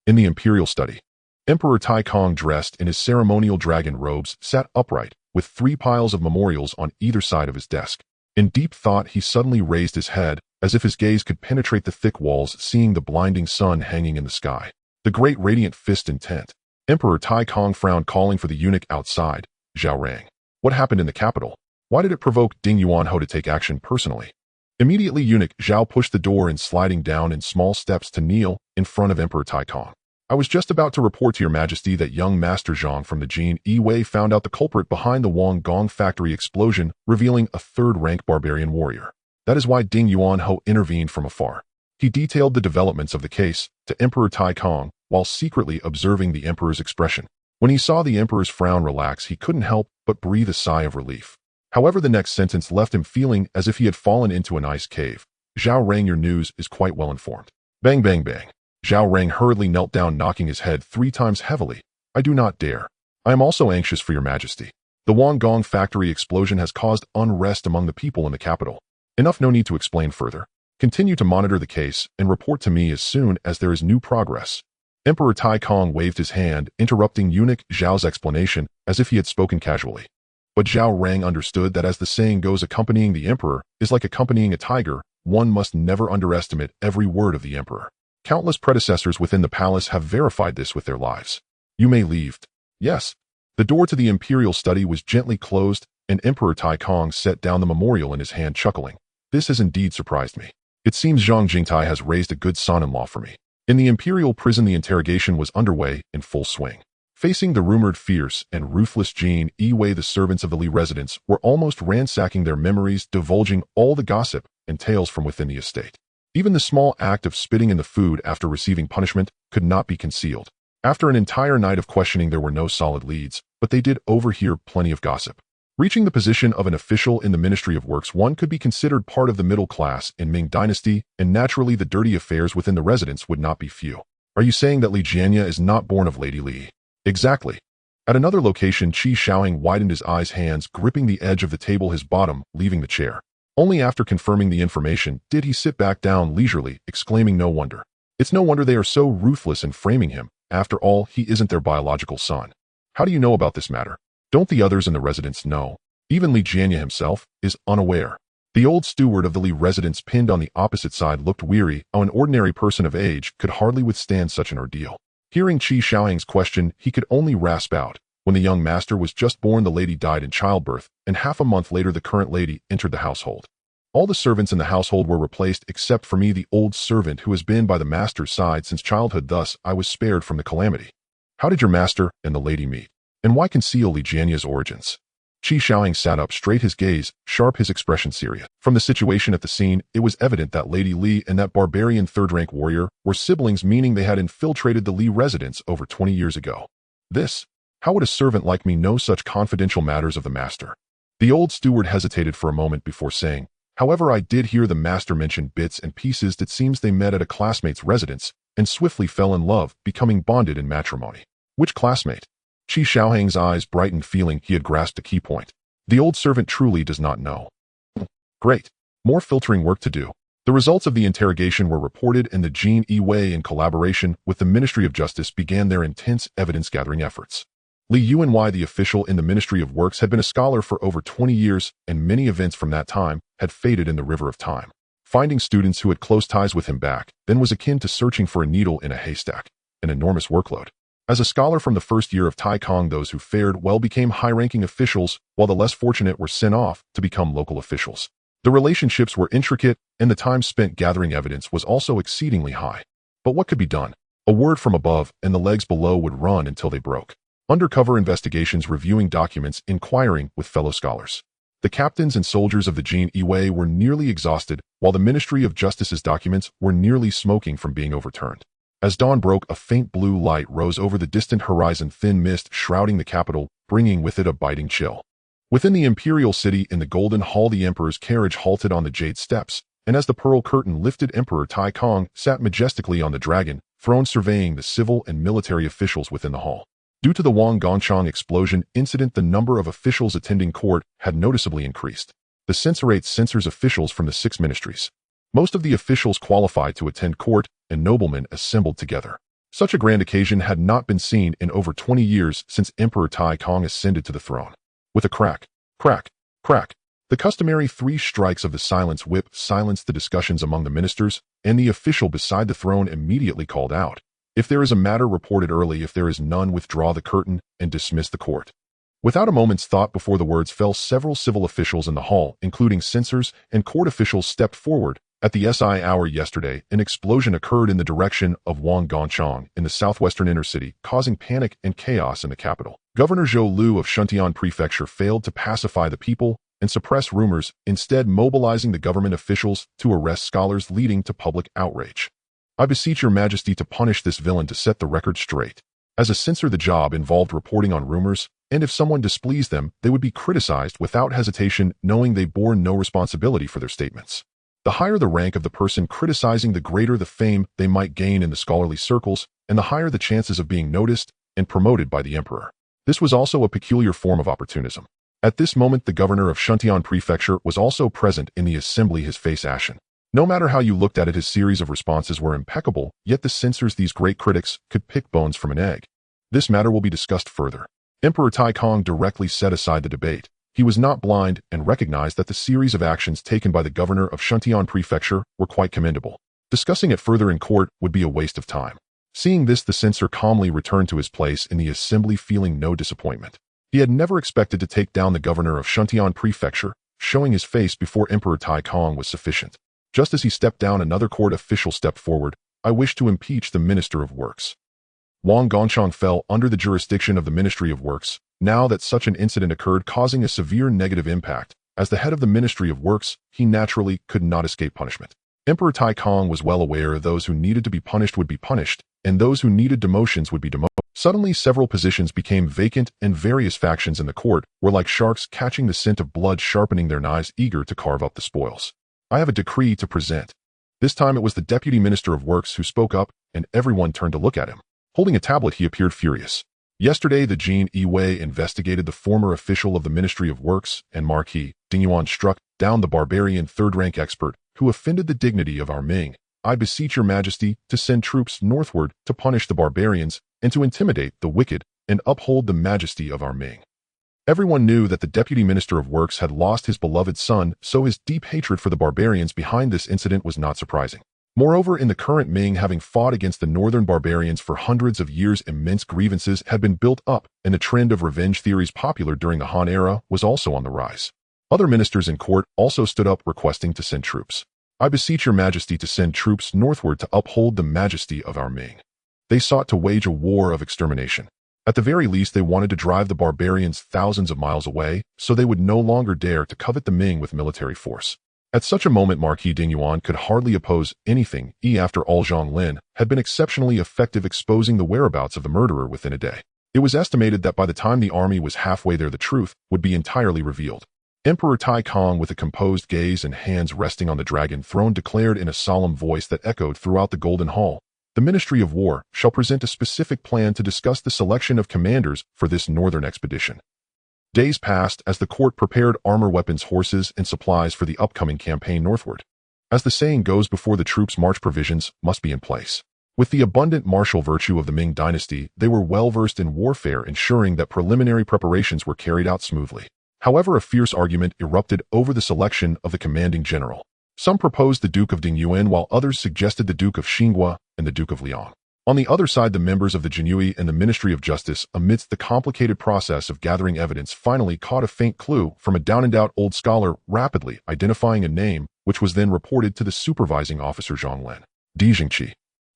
In the Imperial study, Emperor Tai Kong, dressed in his ceremonial dragon robes, sat upright, with 3 piles of memorials on either side of his desk. In deep thought, he suddenly raised his head, as if his gaze could penetrate the thick walls, seeing the blinding sun hanging in the sky. The great radiant fist intent. Emperor Tai Kong frowned, calling for the eunuch outside, Zhao Rang. What happened in the capital? Why did it provoke Ding Yuan Ho to take action personally? Immediately, eunuch Zhao pushed the door and, sliding down in small steps to kneel in front of Emperor Tai Kong. "I was just about to report to your majesty that young Master Zhang from the Jinyiwei found out the culprit behind the Wang Gong factory explosion, revealing a third-rank barbarian warrior. That is why Ding Yuan Ho intervened from afar." He detailed the developments of the case to Emperor Tai Kong, while secretly observing the emperor's expression. When he saw the emperor's frown relax, he couldn't help but breathe a sigh of relief. However, the next sentence left him feeling as if he had fallen into an ice cave. "Zhao Rang, your news is quite well informed." Bang, bang, bang. Zhao Rang hurriedly knelt down, knocking his head 3 times heavily. "I do not dare. I am also anxious for your majesty. The Wang Gong factory explosion has caused unrest among the people in the capital. Enough, no need to explain further. Continue to monitor the case and report to me as soon as there is new progress." Emperor Tai Kong waved his hand, interrupting eunuch Zhao's explanation as if he had spoken casually. But Zhao Rang understood that as the saying goes, accompanying the emperor is like accompanying a tiger. One must never underestimate every word of the emperor. Countless predecessors within the palace have verified this with their lives. You may leave. Yes. The door to the imperial study was gently closed, and Emperor Tai Kong set down the memorial in his hand, chuckling. This has indeed surprised me. It seems Zhang Jingtai has raised a good son-in-law for me. In the imperial prison, the interrogation was underway in full swing. Facing the rumored fierce and ruthless Jinyiwei, the servants of the Li residence were almost ransacking their memories, divulging all the gossip and tales from within the estate. Even the small act of spitting in the food after receiving punishment could not be concealed. After an entire night of questioning, there were no solid leads, but they did overhear plenty of gossip. Reaching the position of an official in the Ministry of Works, one could be considered part of the middle class in Ming Dynasty, and naturally the dirty affairs within the residence would not be few. Are you saying that Li Jianya is not born of Lady Li? Exactly. At another location, Qi Shaoheng widened his eyes, hands gripping the edge of the table, his bottom leaving the chair. Only after confirming the information did he sit back down leisurely, exclaiming, no wonder. It's no wonder they are so ruthless in framing him. After all, he isn't their biological son. How do you know about this matter? Don't the others in the residence know? Even Li Jianya himself is unaware. The old steward of the Li residence, pinned on the opposite side, looked weary. How an ordinary person of age could hardly withstand such an ordeal. Hearing Qi Shaoheng's question, he could only rasp out. When the young master was just born, the lady died in childbirth, and half a month later the current lady entered the household. All the servants in the household were replaced except for me, the old servant who has been by the master's side since childhood. Thus, I was spared from the calamity. How did your master and the lady meet? And why conceal Li Jianya's origins? Qi Shaoheng sat up straight, his gaze sharp, his expression serious. From the situation at the scene, it was evident that Lady Li and that barbarian third-rank warrior were siblings, meaning they had infiltrated the Li residence over 20 years ago. How would a servant like me know such confidential matters of the master? The old steward hesitated for a moment before saying, however, I did hear the master mention bits and pieces. It seems they met at a classmate's residence and swiftly fell in love, becoming bonded in matrimony. Which classmate? Qi Shaoheng's eyes brightened, feeling he had grasped a key point. The old servant truly does not know. Great. More filtering work to do. The results of the interrogation were reported, and the Jinyiwei, in collaboration with the Ministry of Justice, began their intense evidence-gathering efforts. Li Yuanwei, the official in the Ministry of Works, had been a scholar for over 20 years, and many events from that time had faded in the river of time. Finding students who had close ties with him back then was akin to searching for a needle in a haystack, an enormous workload. As a scholar from the first year of Tai Kong, those who fared well became high-ranking officials, while the less fortunate were sent off to become local officials. The relationships were intricate, and the time spent gathering evidence was also exceedingly high. But what could be done? A word from above, and the legs below would run until they broke. Undercover investigations, reviewing documents, inquiring with fellow scholars. The captains and soldiers of the Jinyiwei were nearly exhausted, while the Ministry of Justice's documents were nearly smoking from being overturned. As dawn broke, a faint blue light rose over the distant horizon, thin mist shrouding the capital, bringing with it a biting chill. Within the imperial city, in the Golden Hall, the emperor's carriage halted on the jade steps, and as the pearl curtain lifted, Emperor Tai Kong sat majestically on the dragon throne, surveying the civil and military officials within the hall. Due to the Wang Gongchang explosion incident, the number of officials attending court had noticeably increased. The censorates censors officials from the 6 ministries. Most of the officials qualified to attend court, and noblemen assembled together. Such a grand occasion had not been seen in over 20 years since Emperor Tai Kong ascended to the throne. With a crack, crack, crack, the customary 3 strikes of the silence whip silenced the discussions among the ministers, and the official beside the throne immediately called out, "If there is a matter, report it early. If there is none, withdraw the curtain and dismiss the court." Without a moment's thought before the words fell, several civil officials in the hall, including censors and court officials, stepped forward. At the SI hour yesterday, an explosion occurred in the direction of Wang Gongchang in the southwestern inner city, causing panic and chaos in the capital. Governor Zhou Lu of Shuntian Prefecture failed to pacify the people and suppress rumors, instead mobilizing the government officials to arrest scholars, leading to public outrage. I beseech your majesty to punish this villain, to set the record straight. As a censor, the job involved reporting on rumors, and if someone displeased them, they would be criticized without hesitation, knowing they bore no responsibility for their statements. The higher the rank of the person criticizing, the greater the fame they might gain in the scholarly circles, and the higher the chances of being noticed and promoted by the emperor. This was also a peculiar form of opportunism. At this moment, the governor of Shuntian Prefecture was also present in the assembly, his face ashen. No matter how you looked at it, his series of responses were impeccable, yet the censors, these great critics, could pick bones from an egg. This matter will be discussed further. Emperor Tai Kong directly set aside the debate. He was not blind and recognized that the series of actions taken by the governor of Shuntian Prefecture were quite commendable. Discussing it further in court would be a waste of time. Seeing this, the censor calmly returned to his place in the assembly, feeling no disappointment. He had never expected to take down the governor of Shuntian Prefecture. Showing his face before Emperor Tai Kong was sufficient. Just as he stepped down, another court official stepped forward. I wish to impeach the Minister of Works. Wang Gongchang fell under the jurisdiction of the Ministry of Works, now that such an incident occurred, causing a severe negative impact. As the head of the Ministry of Works, he naturally could not escape punishment. Emperor Tai Kong was well aware those who needed to be punished would be punished, and those who needed demotions would be demoted. Suddenly, several positions became vacant, and various factions in the court were like sharks catching the scent of blood, sharpening their knives, eager to carve up the spoils. I have a decree to present. This time it was the Deputy Minister of Works who spoke up, and everyone turned to look at him. Holding a tablet, he appeared furious. Yesterday, the Jinyiwei investigated the former official of the Ministry of Works, and Marquis Jinyiwei struck down the barbarian third-rank expert who offended the dignity of our Ming. I beseech your majesty to send troops northward to punish the barbarians and to intimidate the wicked and uphold the majesty of our Ming. Everyone knew that the Deputy Minister of Works had lost his beloved son, so his deep hatred for the barbarians behind this incident was not surprising. Moreover, in the current Ming, having fought against the northern barbarians for hundreds of years, immense grievances had been built up, and the trend of revenge theories popular during the Han era was also on the rise. Other ministers in court also stood up requesting to send troops. I beseech your majesty to send troops northward to uphold the majesty of our Ming. They sought to wage a war of extermination. At the very least, they wanted to drive the barbarians thousands of miles away, so they would no longer dare to covet the Ming with military force. At such a moment, Marquis Jinyiwei could hardly oppose anything. After all, Zhang Lin had been exceptionally effective exposing the whereabouts of the murderer within a day. It was estimated that by the time the army was halfway there, the truth would be entirely revealed. Emperor Tai Kong, with a composed gaze and hands resting on the dragon throne, declared in a solemn voice that echoed throughout the Golden Hall, the Ministry of War shall present a specific plan to discuss the selection of commanders for this northern expedition. Days passed as the court prepared armor, weapons, horses, and supplies for the upcoming campaign northward. As the saying goes, before the troops march, provisions must be in place. With the abundant martial virtue of the Ming dynasty, they were well versed in warfare, ensuring that preliminary preparations were carried out smoothly. However, a fierce argument erupted over the selection of the commanding general. Some proposed the Duke of Dingyuan, while others suggested the Duke of Xinghua and the Duke of Liang. On the other side, the members of the Jinyiwei and the Ministry of Justice, amidst the complicated process of gathering evidence, finally caught a faint clue from a down-and-out old scholar, rapidly identifying a name, which was then reported to the supervising officer Zhang Lin. Di Jingqi,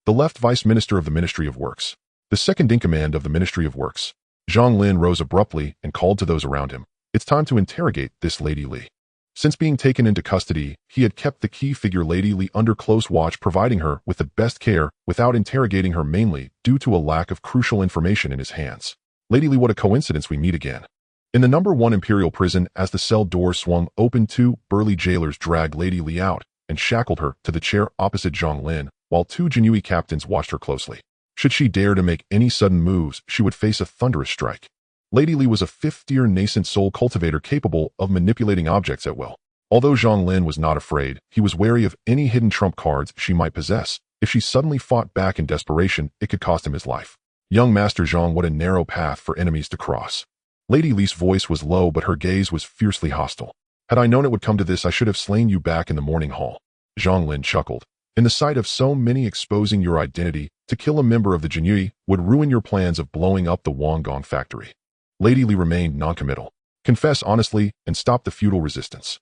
the left vice minister of the Ministry of Works, the second-in-command of the Ministry of Works. Zhang Lin rose abruptly and called to those around him. It's time to interrogate this Lady Li. Since being taken into custody, he had kept the key figure Lady Li under close watch, providing her with the best care without interrogating her, mainly due to a lack of crucial information in his hands. Lady Li, what a coincidence we meet again. In the number 1 Imperial prison, as the cell door swung open, 2 burly jailers dragged Lady Li out and shackled her to the chair opposite Zhang Lin, while 2 Jinyiwei captains watched her closely. Should she dare to make any sudden moves, she would face a thunderous strike. Lady Li was a 5th-tier nascent soul cultivator capable of manipulating objects at will. Although Zhang Lin was not afraid, he was wary of any hidden trump cards she might possess. If she suddenly fought back in desperation, it could cost him his life. Young Master Zhang, what a narrow path for enemies to cross. Lady Li's voice was low, but her gaze was fiercely hostile. Had I known it would come to this, I should have slain you back in the morning hall. Zhang Lin chuckled. In the sight of so many, exposing your identity to kill a member of the Jinyiwei would ruin your plans of blowing up the Wanggong factory. Lady Li remained noncommittal. Confess honestly and stop the futile resistance.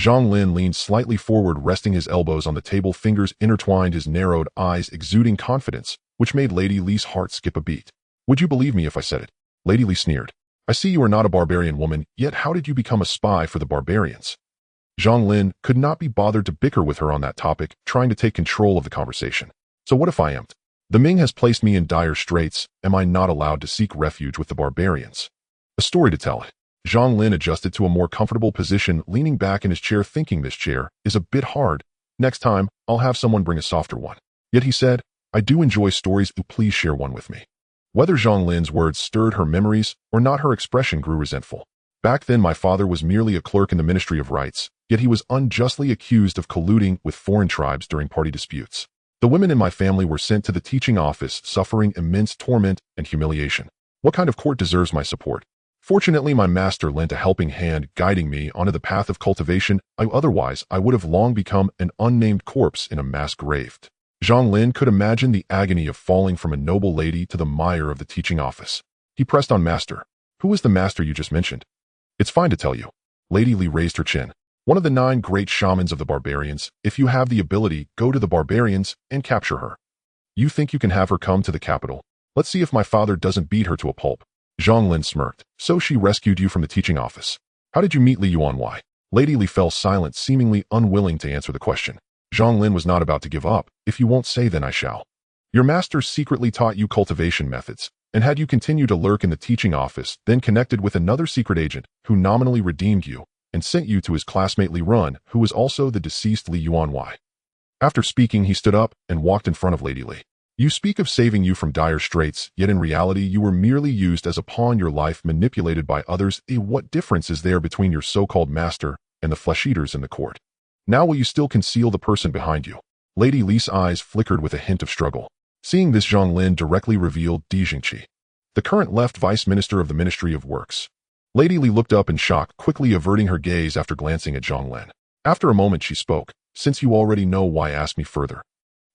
Zhang Lin leaned slightly forward, resting his elbows on the table, fingers intertwined, his narrowed eyes exuding confidence, which made Lady Li's heart skip a beat. Would you believe me if I said it? Lady Li sneered. I see you are not a barbarian woman, yet how did you become a spy for the barbarians? Zhang Lin could not be bothered to bicker with her on that topic, trying to take control of the conversation. So what if I am? The Ming has placed me in dire straits. Am I not allowed to seek refuge with the barbarians? A story to tell. Zhang Lin adjusted to a more comfortable position, leaning back in his chair, thinking this chair is a bit hard. Next time, I'll have someone bring a softer one. Yet he said, I do enjoy stories. Please share one with me. Whether Zhang Lin's words stirred her memories or not, her expression grew resentful. Back then, my father was merely a clerk in the Ministry of Rights, yet he was unjustly accused of colluding with foreign tribes during party disputes. The women in my family were sent to the teaching office, suffering immense torment and humiliation. What kind of court deserves my support? Fortunately, my master lent a helping hand, guiding me onto the path of cultivation. Otherwise, I would have long become an unnamed corpse in a mass grave. Zhang Lin could imagine the agony of falling from a noble lady to the mire of the teaching office. He pressed on Master. Who is the master you just mentioned? It's fine to tell you. Lady Li raised her chin. One of the 9 great shamans of the barbarians. If you have the ability, go to the barbarians and capture her. You think you can have her come to the capital? Let's see if my father doesn't beat her to a pulp. Zhang Lin smirked. So she rescued you from the teaching office. How did you meet Li Yuanwei? Lady Li fell silent, seemingly unwilling to answer the question. Zhang Lin was not about to give up. If you won't say, then I shall. Your master secretly taught you cultivation methods, and had you continued to lurk in the teaching office, then connected with another secret agent who nominally redeemed you and sent you to his classmate Li Run, who was also the deceased Li Yuanwei. After speaking, he stood up and walked in front of Lady Li. You speak of saving you from dire straits, yet in reality you were merely used as a pawn, your life manipulated by others. What difference is there between your so-called master and the flesh-eaters in the court? Now will you still conceal the person behind you? Lady Li's eyes flickered with a hint of struggle. Seeing this, Zhang Lin directly revealed Di Jingqi, the current left vice minister of the Ministry of Works. Lady Li looked up in shock, quickly averting her gaze after glancing at Zhang Lin. After a moment she spoke. Since you already know, why ask me further?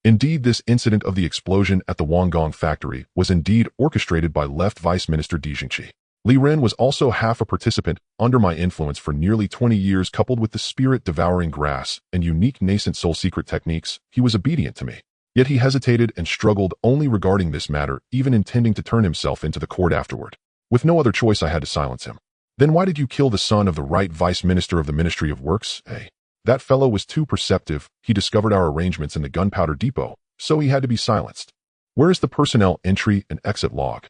Indeed, this incident of the explosion at the Wangong factory was indeed orchestrated by left Vice Minister Di Jingqi. Li Ren was also half a participant under my influence for nearly 20 years, coupled with the spirit-devouring grass and unique nascent soul secret techniques. He was obedient to me. Yet he hesitated and struggled only regarding this matter, even intending to turn himself into the court afterward. With no other choice, I had to silence him. Then why did you kill the son of the right Vice Minister of the Ministry of Works? That fellow was too perceptive. He discovered our arrangements in the gunpowder depot, so he had to be silenced. Where is the personnel entry and exit log?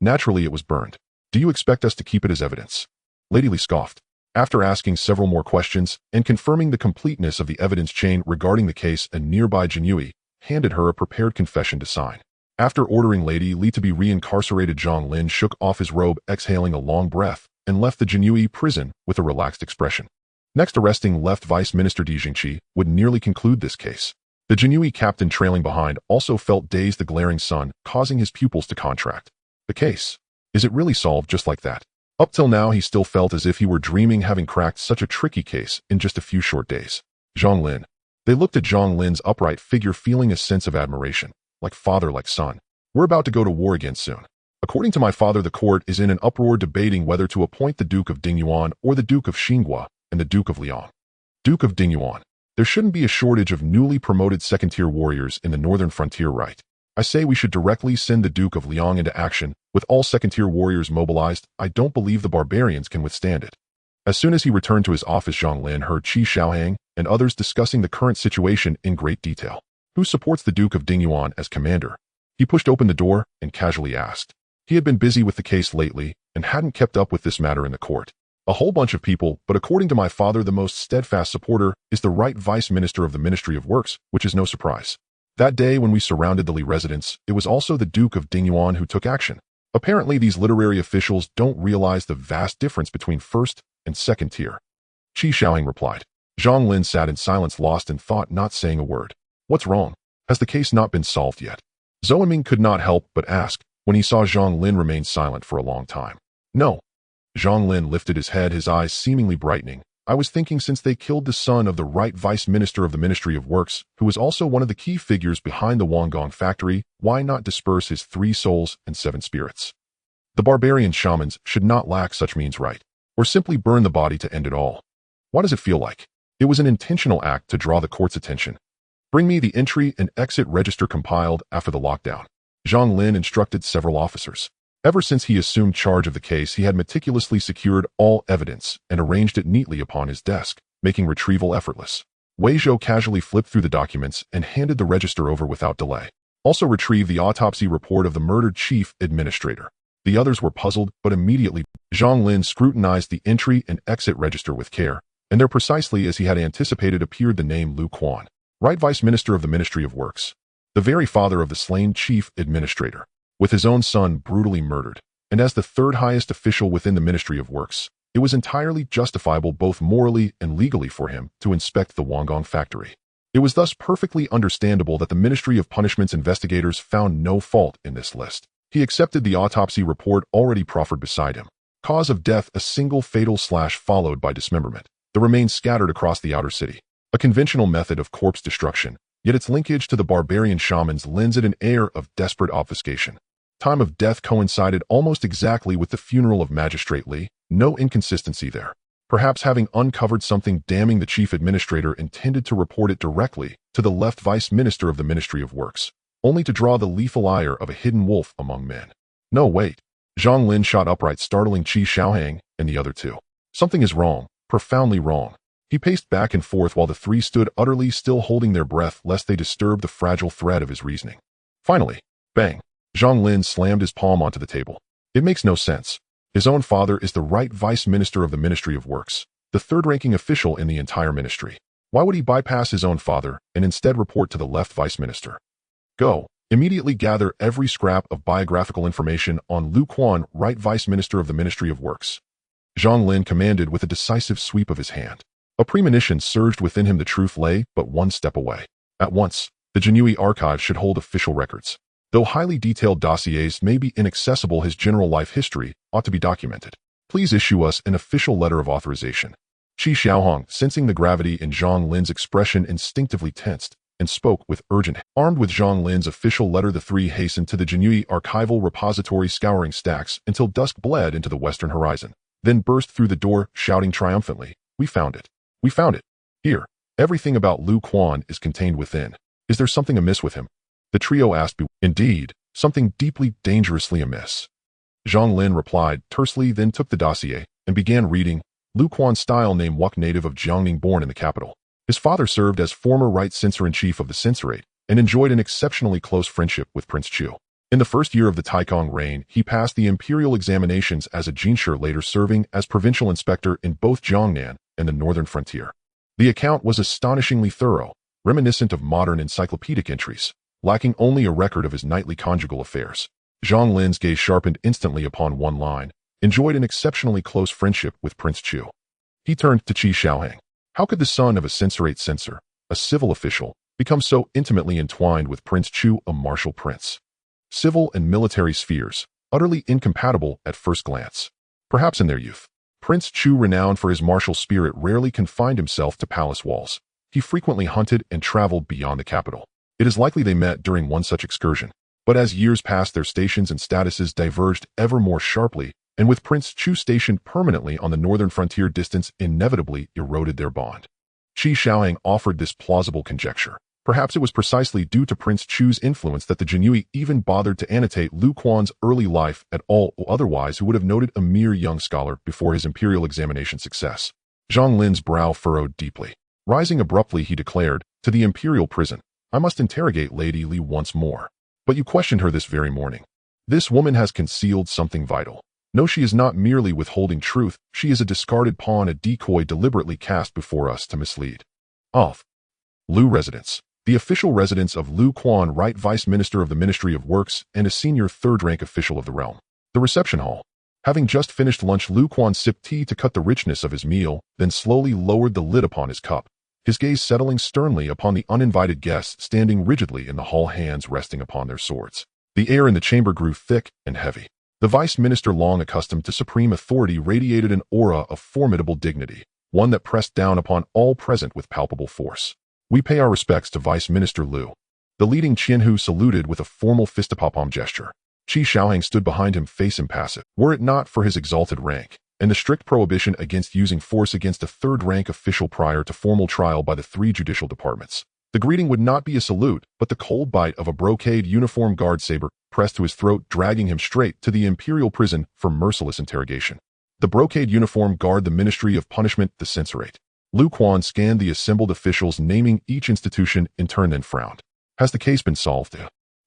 Naturally, it was burned. Do you expect us to keep it as evidence? Lady Li scoffed. After asking several more questions and confirming the completeness of the evidence chain regarding the case, a nearby Jinyiwei handed her a prepared confession to sign. After ordering Lady Li to be reincarcerated, Zhang Lin shook off his robe, exhaling a long breath, and left the Jinyiwei prison with a relaxed expression. Next, arresting left Vice Minister Di Jingqi would nearly conclude this case. The Jinyiwei captain trailing behind also felt dazed, the glaring sun causing his pupils to contract. The case. Is it really solved just like that? Up till now, he still felt as if he were dreaming, having cracked such a tricky case in just a few short days. Zhang Lin. They looked at Zhang Lin's upright figure, feeling a sense of admiration. Like father, like son. We're about to go to war again soon. According to my father, the court is in an uproar debating whether to appoint the Duke of Dingyuan or the Duke of Xinghua and the Duke of Liang. Duke of Dingyuan. There shouldn't be a shortage of newly promoted second-tier warriors in the northern frontier, right? I say we should directly send the Duke of Liang into action, with all second-tier warriors mobilized. I don't believe the barbarians can withstand it. As soon as he returned to his office, Zhang Lin heard Qi Xiaohang and others discussing the current situation in great detail. Who supports the Duke of Dingyuan as commander? He pushed open the door and casually asked. He had been busy with the case lately and hadn't kept up with this matter in the court. A whole bunch of people, but according to my father, the most steadfast supporter is the right Vice Minister of the Ministry of Works, which is no surprise. That day when we surrounded the Li residence, it was also the Duke of Dingyuan who took action. Apparently, these literary officials don't realize the vast difference between first and second tier. Qi Xiaohang replied. Zhang Lin sat in silence, lost in thought, not saying a word. What's wrong? Has the case not been solved yet? Zhou Ming could not help but ask when he saw Zhang Lin remain silent for a long time. No. Zhang Lin lifted his head, his eyes seemingly brightening. I was thinking, since they killed the son of the right Vice Minister of the Ministry of Works, who was also one of the key figures behind the Wangong factory, why not disperse his 3 souls and 7 spirits? The barbarian shamans should not lack such means, right? Or simply burn the body to end it all. What does it feel like? It was an intentional act to draw the court's attention. Bring me the entry and exit register compiled after the lockdown. Zhang Lin instructed several officers. Ever since he assumed charge of the case, he had meticulously secured all evidence and arranged it neatly upon his desk, making retrieval effortless. Wei Zhou casually flipped through the documents and handed the register over without delay. Also retrieved the autopsy report of the murdered chief administrator. The others were puzzled, but immediately Zhang Lin scrutinized the entry and exit register with care, and there, precisely as he had anticipated, appeared the name Lu Quan, right Vice Minister of the Ministry of Works, the very father of the slain chief administrator, with his own son brutally murdered. And as the third highest official within the Ministry of Works, it was entirely justifiable both morally and legally for him to inspect the Wangong factory. It was thus perfectly understandable that the Ministry of Punishment's investigators found no fault in this list. He accepted the autopsy report already proffered beside him. Cause of death, a single fatal slash followed by dismemberment. The remains scattered across the outer city. A conventional method of corpse destruction, yet its linkage to the barbarian shamans lends it an air of desperate obfuscation. Time of death coincided almost exactly with the funeral of Magistrate Li. No inconsistency there. Perhaps having uncovered something damning, the chief administrator intended to report it directly to the left vice minister of the Ministry of Works, only to draw the lethal ire of a hidden wolf among men. No, wait. Zhang Lin shot upright, startling Qi Xiaohang and the other two. Something is wrong, profoundly wrong. He paced back and forth while the three stood utterly still, holding their breath lest they disturb the fragile thread of his reasoning. Finally, bang! Zhang Lin slammed his palm onto the table. It makes no sense. His own father is the right vice minister of the Ministry of Works, the third-ranking official in the entire ministry. Why would he bypass his own father and instead report to the left vice minister? Go. Immediately gather every scrap of biographical information on Lu Quan, right vice minister of the Ministry of Works. Zhang Lin commanded with a decisive sweep of his hand. A premonition surged within him. The truth lay but one step away. At once, the Jinyiwei archive should hold official records. Though highly detailed dossiers may be inaccessible, his general life history ought to be documented. Please issue us an official letter of authorization. Qi Xiaohang, sensing the gravity in Zhang Lin's expression, instinctively tensed and spoke with urgent. Armed with Zhang Lin's official letter, the three hastened to the Jinyiwei archival repository, scouring stacks until dusk bled into the western horizon, then burst through the door, shouting triumphantly, "We found it! We found it! Here, everything about Lu Quan is contained within. Is there something amiss with him?" The trio asked. Indeed, something deeply, dangerously amiss. Zhang Lin replied tersely, then took the dossier and began reading. Lu Quan, style name Wuk, native of Jiangning, born in the capital. His father served as former right censor-in-chief of the censorate and enjoyed an exceptionally close friendship with Prince Chu. In the first year of the Taikong reign, he passed the imperial examinations as a jinshi, later serving as provincial inspector in both Jiangnan and the northern frontier. The account was astonishingly thorough, reminiscent of modern encyclopedic entries, lacking only a record of his nightly conjugal affairs. Zhang Lin's gaze sharpened instantly upon one line: enjoyed an exceptionally close friendship with Prince Chu. He turned to Qi Xiaohang. How could the son of a censorate censor, a civil official, become so intimately entwined with Prince Chu, a martial prince? Civil and military spheres, utterly incompatible at first glance. Perhaps in their youth. Prince Chu, renowned for his martial spirit, rarely confined himself to palace walls. He frequently hunted and traveled beyond the capital. It is likely they met during one such excursion. But as years passed, their stations and statuses diverged ever more sharply, and with Prince Chu stationed permanently on the northern frontier, distance inevitably eroded their bond. Qi Xiaohang offered this plausible conjecture. Perhaps it was precisely due to Prince Chu's influence that the Jinyiwei even bothered to annotate Lu Quan's early life at all, otherwise who would have noted a mere young scholar before his imperial examination success. Zhang Lin's brow furrowed deeply. Rising abruptly, he declared, "To the imperial prison. I must interrogate Lady Li once more. But you questioned her this very morning. This woman has concealed something vital. No, she is not merely withholding truth, she is a discarded pawn, a decoy deliberately cast before us to mislead." Off. Lu residence. The official residence of Lu Quan, right vice minister of the Ministry of Works and a senior third-rank official of the realm. The reception hall. Having just finished lunch, Lu Quan sipped tea to cut the richness of his meal, then slowly lowered the lid upon his cup, his gaze settling sternly upon the uninvited guests standing rigidly in the hall, hands resting upon their swords. The air in the chamber grew thick and heavy. The vice minister, long accustomed to supreme authority, radiated an aura of formidable dignity, one that pressed down upon all present with palpable force. "We pay our respects to Vice Minister Lu." The leading Qianhu saluted with a formal fistapalm gesture. Qi Xiaohang stood behind him, face impassive. Were it not for his exalted rank and the strict prohibition against using force against a third-rank official prior to formal trial by the three judicial departments, the greeting would not be a salute, but the cold bite of a brocade uniform guard saber pressed to his throat, dragging him straight to the imperial prison for merciless interrogation. The brocade uniform guard, the Ministry of Punishment, the censorate. Lu Quan scanned the assembled officials, naming each institution in turn, then frowned. "Has the case been solved?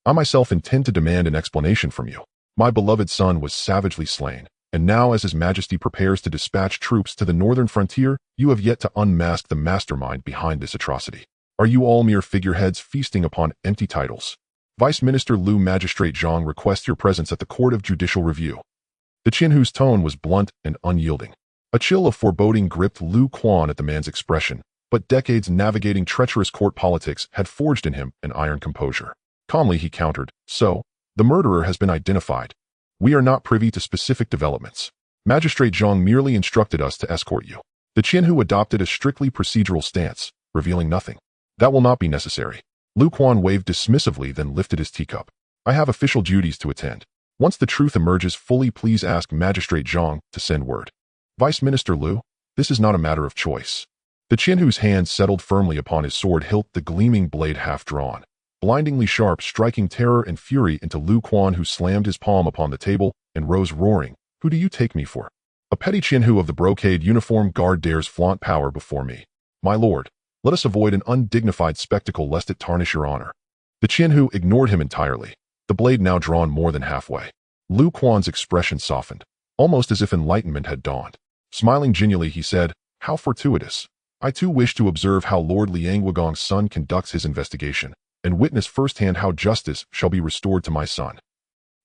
I myself intend to demand an explanation from you. My beloved son was savagely slain, and now as His Majesty prepares to dispatch troops to the northern frontier, you have yet to unmask the mastermind behind this atrocity. Are you all mere figureheads feasting upon empty titles? Vice Minister Lu, Magistrate Zhang requests your presence at the Court of Judicial Review." The Qianhu's tone was blunt and unyielding. A chill of foreboding gripped Lu Quan at the man's expression, but decades navigating treacherous court politics had forged in him an iron composure. Calmly he countered, "So, the murderer has been identified. We are not privy to specific developments. Magistrate Zhang merely instructed us to escort you. The Jinyiwei adopted a strictly procedural stance, revealing nothing. That will not be necessary. Lu Quan waved dismissively, then lifted his teacup. I have official duties to attend. Once the truth emerges fully, please ask Magistrate Zhang to send word. Vice Minister Lu, this is not a matter of choice. The Jinyiwei's hand settled firmly upon his sword hilt, the gleaming blade half drawn, blindingly sharp, striking terror and fury into Lu Quan, who slammed his palm upon the table and rose roaring. Who do you take me for? A petty Jinyiwei of the brocade uniform guard dares flaunt power before me. My lord, let us avoid an undignified spectacle lest it tarnish your honor. The Jinyiwei ignored him entirely, the blade now drawn more than halfway. Lu Quan's expression softened, almost as if enlightenment had dawned. Smiling genially, he said, how fortuitous. I too wish to observe how Lord Liang Wugong's son conducts his investigation, and witness firsthand how justice shall be restored to my son.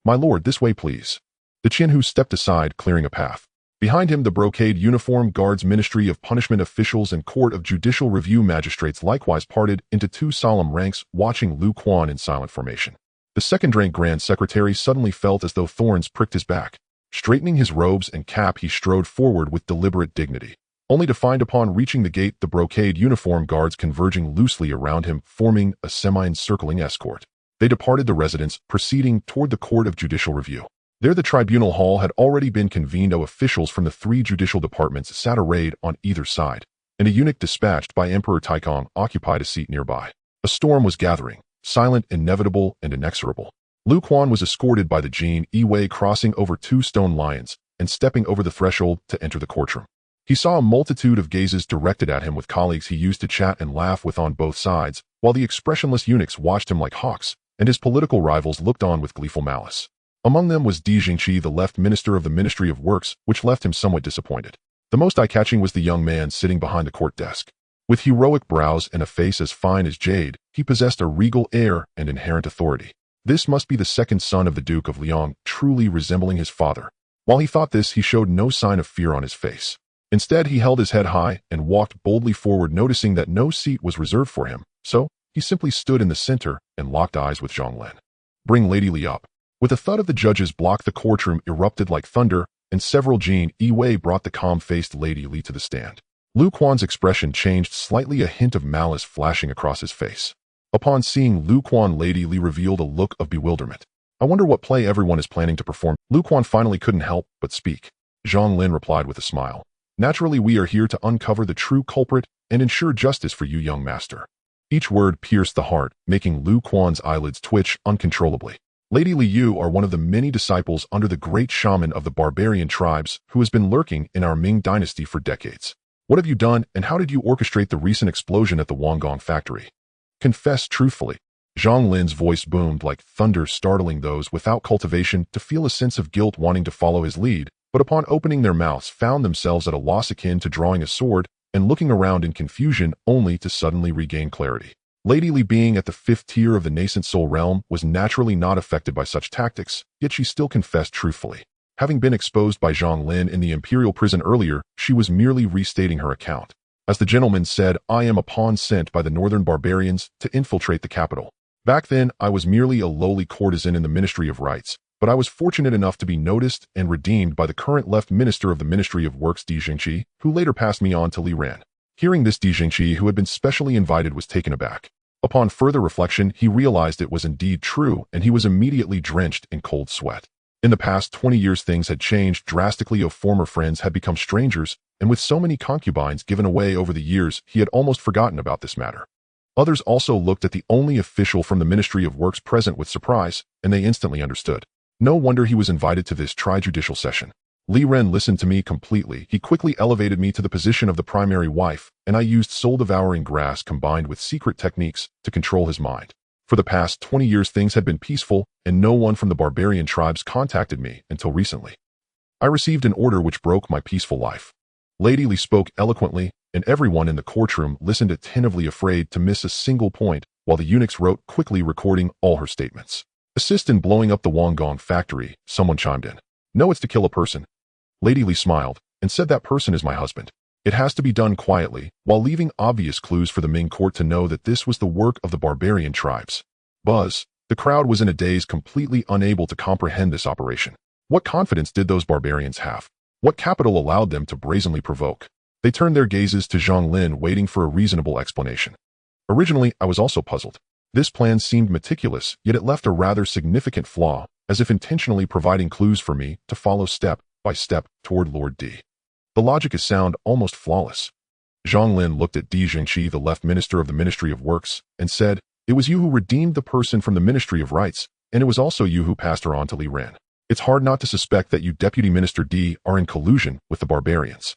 My lord, this way please. The Jinyiwei stepped aside, clearing a path. Behind him, the brocade uniform guards, Ministry of Punishment officials, and Court of Judicial Review magistrates likewise parted into two solemn ranks, watching Lu Quan in silent formation. The second-rank Grand Secretary suddenly felt as though thorns pricked his back. Straightening his robes and cap, he strode forward with deliberate dignity, only to find upon reaching the gate the brocade uniform guards converging loosely around him, forming a semi-encircling escort. They departed the residence, proceeding toward the Court of Judicial Review. There the tribunal hall had already been convened. Officials from the three judicial departments sat arrayed on either side, and a eunuch dispatched by Emperor Taikong occupied a seat nearby. A storm was gathering, silent, inevitable, and inexorable. Lu Quan was escorted by the Jinyiwei, crossing over two stone lions and stepping over the threshold to enter the courtroom. He saw a multitude of gazes directed at him, with colleagues he used to chat and laugh with on both sides, while the expressionless eunuchs watched him like hawks, and his political rivals looked on with gleeful malice. Among them was Jinyiwei, the left minister of the Ministry of Works, which left him somewhat disappointed. The most eye-catching was the young man sitting behind the court desk. With heroic brows and a face as fine as jade, he possessed a regal air and inherent authority. This must be the second son of the Duke of Liang, truly resembling his father. While he thought this, he showed no sign of fear on his face. Instead, he held his head high and walked boldly forward, noticing that no seat was reserved for him, so he simply stood in the center and locked eyes with Zhang Lin. Bring Lady Li up. With a thud of the judge's block, the courtroom erupted like thunder, and several Jinyiwei brought the calm-faced Lady Li to the stand. Lu Quan's expression changed slightly, a hint of malice flashing across his face. Upon seeing Lu Quan, Lady Li revealed a look of bewilderment. I wonder what play everyone is planning to perform. Lu Quan finally couldn't help but speak. Zhang Lin replied with a smile. Naturally, we are here to uncover the true culprit and ensure justice for you, young master. Each word pierced the heart, making Lu Quan's eyelids twitch uncontrollably. Lady Li, you are one of the many disciples under the great shaman of the barbarian tribes who has been lurking in our Ming dynasty for decades. What have you done, and how did you orchestrate the recent explosion at the Wangong factory? Confess truthfully. Zhang Lin's voice boomed like thunder, startling those without cultivation to feel a sense of guilt, wanting to follow his lead, but upon opening their mouths found themselves at a loss, akin to drawing a sword and looking around in confusion, only to suddenly regain clarity. Lady Li, being at the 5th tier of the nascent soul realm, was naturally not affected by such tactics, yet she still confessed truthfully. Having been exposed by Zhang Lin in the imperial prison earlier, she was merely restating her account. As the gentleman said, I am a pawn sent by the northern barbarians to infiltrate the capital. Back then, I was merely a lowly courtesan in the Ministry of Rights, but I was fortunate enough to be noticed and redeemed by the current left minister of the Ministry of Works, Jinyiwei, who later passed me on to Li Ran. Hearing this, Jinyiwei, who had been specially invited, was taken aback. Upon further reflection, he realized it was indeed true, and he was immediately drenched in cold sweat. In the past 20 years, things had changed drastically. Former friends had become strangers, and with so many concubines given away over the years, he had almost forgotten about this matter. Others also looked at the only official from the Ministry of Works present with surprise, and they instantly understood. No wonder he was invited to this tri-judicial session. Li Ren listened to me completely. He quickly elevated me to the position of the primary wife, and I used soul-devouring grass combined with secret techniques to control his mind. For the past 20 years, things had been peaceful, and no one from the barbarian tribes contacted me until recently. I received an order which broke my peaceful life. Lady Li spoke eloquently, and everyone in the courtroom listened attentively, afraid to miss a single point, while the eunuchs wrote quickly, recording all her statements. Assist in blowing up the Wangong factory, someone chimed in. No, it's to kill a person. Lady Li smiled and said, that person is my husband. It has to be done quietly, while leaving obvious clues for the Ming court to know that this was the work of the barbarian tribes. Buzz. The crowd was in a daze, completely unable to comprehend this operation. What confidence did those barbarians have? What capital allowed them to brazenly provoke? They turned their gazes to Zhang Lin, waiting for a reasonable explanation. Originally, I was also puzzled. This plan seemed meticulous, yet it left a rather significant flaw, as if intentionally providing clues for me to follow step by step toward Lord D. The logic is sound, almost flawless. Zhang Lin looked at Di Jingqi, the left minister of the Ministry of Works, and said, "It was you who redeemed the person from the Ministry of Rights, and it was also you who passed her on to Li Ran. It's hard not to suspect that you, Deputy Minister D, are in collusion with the barbarians."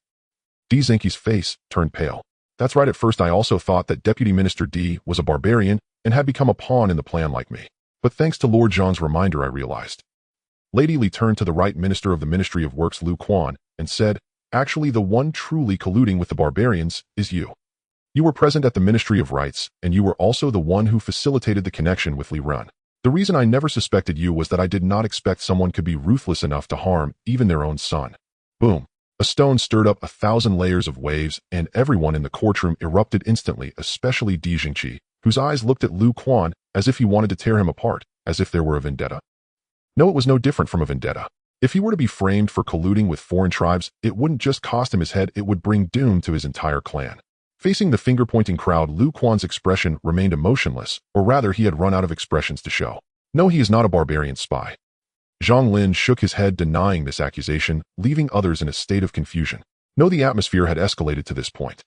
Di Jingqi's face turned pale. "That's right, at first I also thought that Deputy Minister D was a barbarian and had become a pawn in the plan like me. But thanks to Lord Zhang's reminder, I realized." Lady Li turned to the right minister of the Ministry of Works, Lu Quan, and said, "Actually, the one truly colluding with the barbarians is you. You were present at the Ministry of Rights, and you were also the one who facilitated the connection with Li Ran. The reason I never suspected you was that I did not expect someone could be ruthless enough to harm even their own son." Boom. A stone stirred up 1,000 layers of waves, and everyone in the courtroom erupted instantly, especially Di Jingqi, whose eyes looked at Lu Quan as if he wanted to tear him apart, as if there were a vendetta. No, it was no different from a vendetta. If he were to be framed for colluding with foreign tribes, it wouldn't just cost him his head, it would bring doom to his entire clan. Facing the finger-pointing crowd, Lu Quan's expression remained emotionless, or rather he had run out of expressions to show. No, he is not a barbarian spy. Zhang Lin shook his head, denying this accusation, leaving others in a state of confusion. No, the atmosphere had escalated to this point.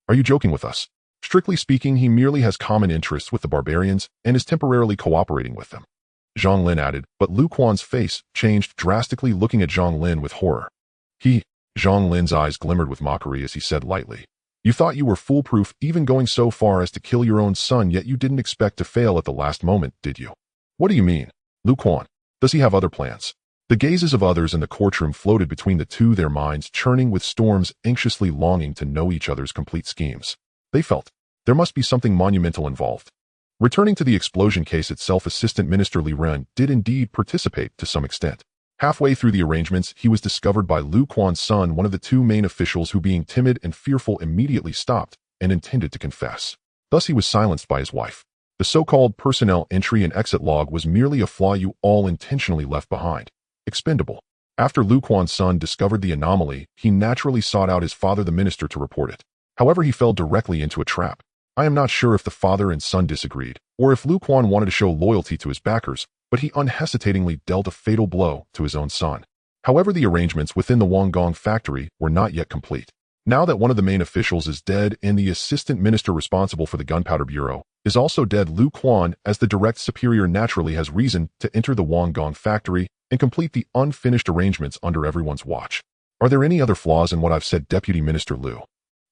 "Are you joking with us? Strictly speaking, he merely has common interests with the barbarians and is temporarily cooperating with them," Zhang Lin added, but Lu Quan's face changed drastically, looking at Zhang Lin with horror. Zhang Lin's eyes glimmered with mockery as he said lightly, "You thought you were foolproof, even going so far as to kill your own son, yet you didn't expect to fail at the last moment, did you?" "What do you mean? Lu Quan, does he have other plans?" The gazes of others in the courtroom floated between the two, their minds churning with storms, anxiously longing to know each other's complete schemes. They felt there must be something monumental involved. Returning to the explosion case itself, Assistant Minister Li Ran did indeed participate to some extent. Halfway through the arrangements, he was discovered by Lu Quan's son, one of the two main officials who, being timid and fearful, immediately stopped and intended to confess. Thus he was silenced by his wife. The so-called personnel entry and exit log was merely a flaw you all intentionally left behind. Expendable. After Lu Quan's son discovered the anomaly, he naturally sought out his father, the minister, to report it. However, he fell directly into a trap. I am not sure if the father and son disagreed, or if Lu Quan wanted to show loyalty to his backers, but he unhesitatingly dealt a fatal blow to his own son. However, the arrangements within the Wanggong factory were not yet complete. Now that one of the main officials is dead and the assistant minister responsible for the Gunpowder Bureau is also dead, Lu Quan, as the direct superior, naturally has reason to enter the Wanggong factory and complete the unfinished arrangements under everyone's watch. Are there any other flaws in what I've said, Deputy Minister Lu?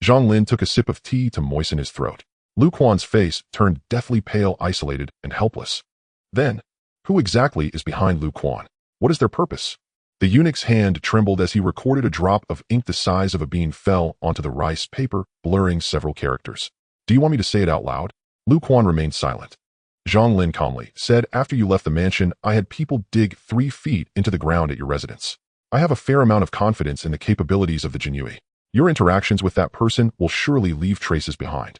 Zhang Lin took a sip of tea to moisten his throat. Lu Quan's face turned deathly pale, isolated, and helpless. Then, who exactly is behind Lu Quan? What is their purpose? The eunuch's hand trembled as he recorded. A drop of ink the size of a bean fell onto the rice paper, blurring several characters. "Do you want me to say it out loud?" Lu Quan remained silent. Zhang Lin calmly said, "After you left the mansion, I had people dig 3 feet into the ground at your residence. I have a fair amount of confidence in the capabilities of the Jinyiwei. Your interactions with that person will surely leave traces behind."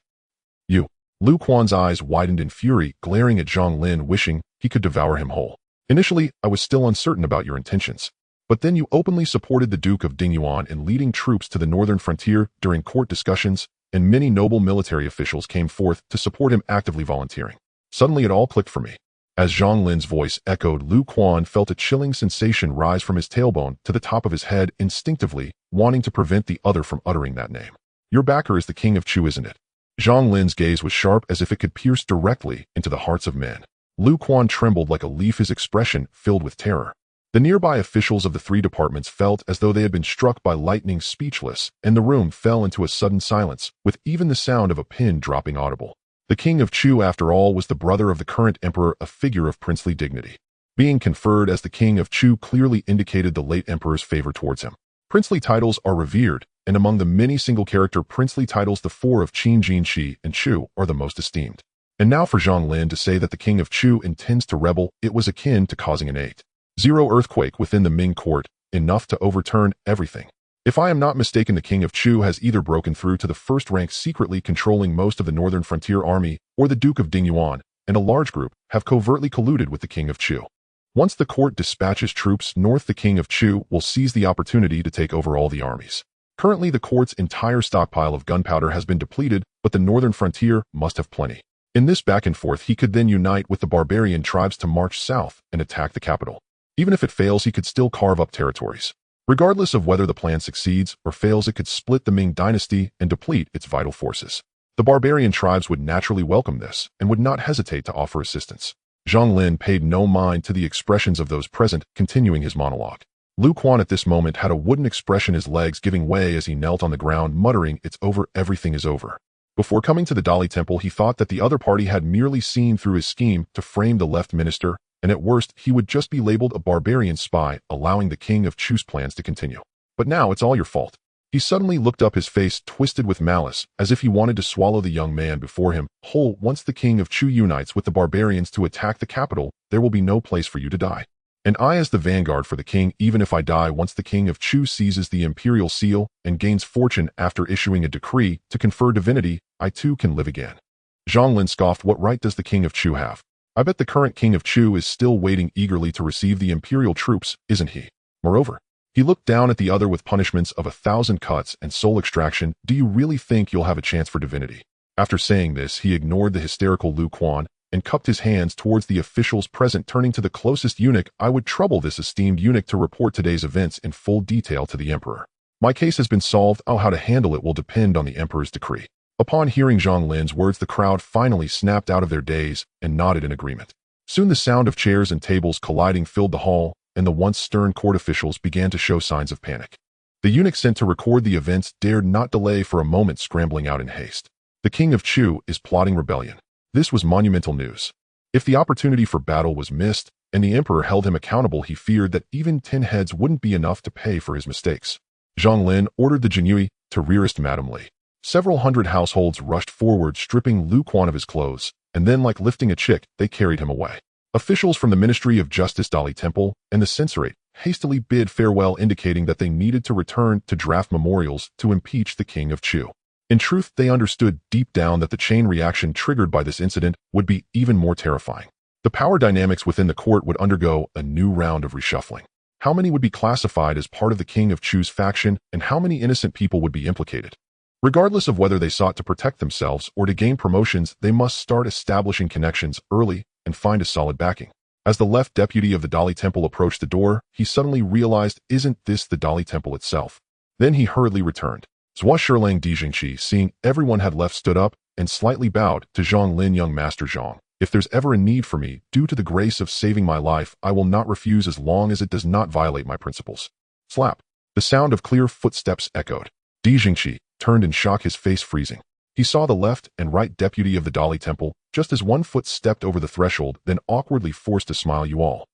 "You." Lu Quan's eyes widened in fury, glaring at Zhang Lin, wishing he could devour him whole. "Initially, I was still uncertain about your intentions. But then you openly supported the Duke of Dingyuan in leading troops to the northern frontier during court discussions, and many noble military officials came forth to support him, actively volunteering. Suddenly it all clicked for me." As Zhang Lin's voice echoed, Lu Quan felt a chilling sensation rise from his tailbone to the top of his head, instinctively wanting to prevent the other from uttering that name. "Your backer is the King of Chu, isn't it?" Zhang Lin's gaze was sharp, as if it could pierce directly into the hearts of men. Lu Quan trembled like a leaf, his expression filled with terror. The nearby officials of the 3 departments felt as though they had been struck by lightning, speechless, and the room fell into a sudden silence, with even the sound of a pin dropping audible. The King of Chu, after all, was the brother of the current emperor, a figure of princely dignity. Being conferred as the King of Chu clearly indicated the late emperor's favor towards him. Princely titles are revered, and among the many single-character princely titles, the 4 of Qin, Jin, Shi, and Chu are the most esteemed. And now for Zhang Lin to say that the King of Chu intends to rebel, it was akin to causing an 8.0 earthquake within the Ming court, enough to overturn everything. If I am not mistaken, the King of Chu has either broken through to the first rank, secretly controlling most of the northern frontier army, or the Duke of Dingyuan and a large group have covertly colluded with the King of Chu. Once the court dispatches troops north, the king of Chu will seize the opportunity to take over all the armies. Currently, the court's entire stockpile of gunpowder has been depleted, but the northern frontier must have plenty. In this back and forth, he could then unite with the barbarian tribes to march south and attack the capital. Even if it fails, he could still carve up territories. Regardless of whether the plan succeeds or fails, it could split the Ming dynasty and deplete its vital forces. The barbarian tribes would naturally welcome this and would not hesitate to offer assistance. Zhang Lin paid no mind to the expressions of those present, continuing his monologue. Lu Quan at this moment had a wooden expression, his legs giving way as he knelt on the ground, muttering, "It's over, everything is over." Before coming to the Dali temple, he thought that the other party had merely seen through his scheme to frame the left minister, and at worst, he would just be labeled a barbarian spy, allowing the king of Chu's plans to continue. But now it's all your fault. He suddenly looked up, his face twisted with malice, as if he wanted to swallow the young man before him whole. Once the king of Chu unites with the barbarians to attack the capital, there will be no place for you to die. And I, as the vanguard for the king, even if I die once the king of Chu seizes the imperial seal and gains fortune after issuing a decree to confer divinity, I too can live again. Zhang Lin scoffed. What right does the king of Chu have? I bet the current king of Chu is still waiting eagerly to receive the imperial troops, isn't he? Moreover, he looked down at the other with punishments of 1,000 cuts and soul extraction. Do you really think you'll have a chance for divinity? After saying this, he ignored the hysterical Lu Quan and cupped his hands towards the officials present, turning to the closest eunuch. I would trouble this esteemed eunuch to report today's events in full detail to the emperor. My case has been solved. How to handle it will depend on the emperor's decree. Upon hearing Zhang Lin's words, the crowd finally snapped out of their daze and nodded in agreement. Soon the sound of chairs and tables colliding filled the hall, and the once stern court officials began to show signs of panic. The eunuch sent to record the events dared not delay for a moment, scrambling out in haste. The king of Chu is plotting rebellion. This was monumental news. If the opportunity for battle was missed, and the emperor held him accountable, he feared that even 10 heads wouldn't be enough to pay for his mistakes. Zhang Lin ordered the Jinyiwei to rearrest Madame Li. Several hundred households rushed forward, stripping Lu Quan of his clothes, and then, like lifting a chick, they carried him away. Officials from the Ministry of Justice, Dali Temple, and the censorate hastily bid farewell, indicating that they needed to return to draft memorials to impeach the king of Chu. In truth, they understood deep down that the chain reaction triggered by this incident would be even more terrifying. The power dynamics within the court would undergo a new round of reshuffling. How many would be classified as part of the king of Chu's faction, and how many innocent people would be implicated? Regardless of whether they sought to protect themselves or to gain promotions, they must start establishing connections early and find a solid backing. As the left deputy of the Dali Temple approached the door, he suddenly realized, isn't this the Dali Temple itself? Then he hurriedly returned. Zhua Shilang Dijingqi, seeing everyone had left, stood up and slightly bowed to Zhang Lin. Young Master Zhang, if there's ever a need for me, due to the grace of saving my life, I will not refuse as long as it does not violate my principles. Slap. The sound of clear footsteps echoed. Dijingqi turned in shock, his face freezing. He saw the left and right deputy of the Dali Temple, just as one foot stepped over the threshold, then awkwardly forced a smile. You all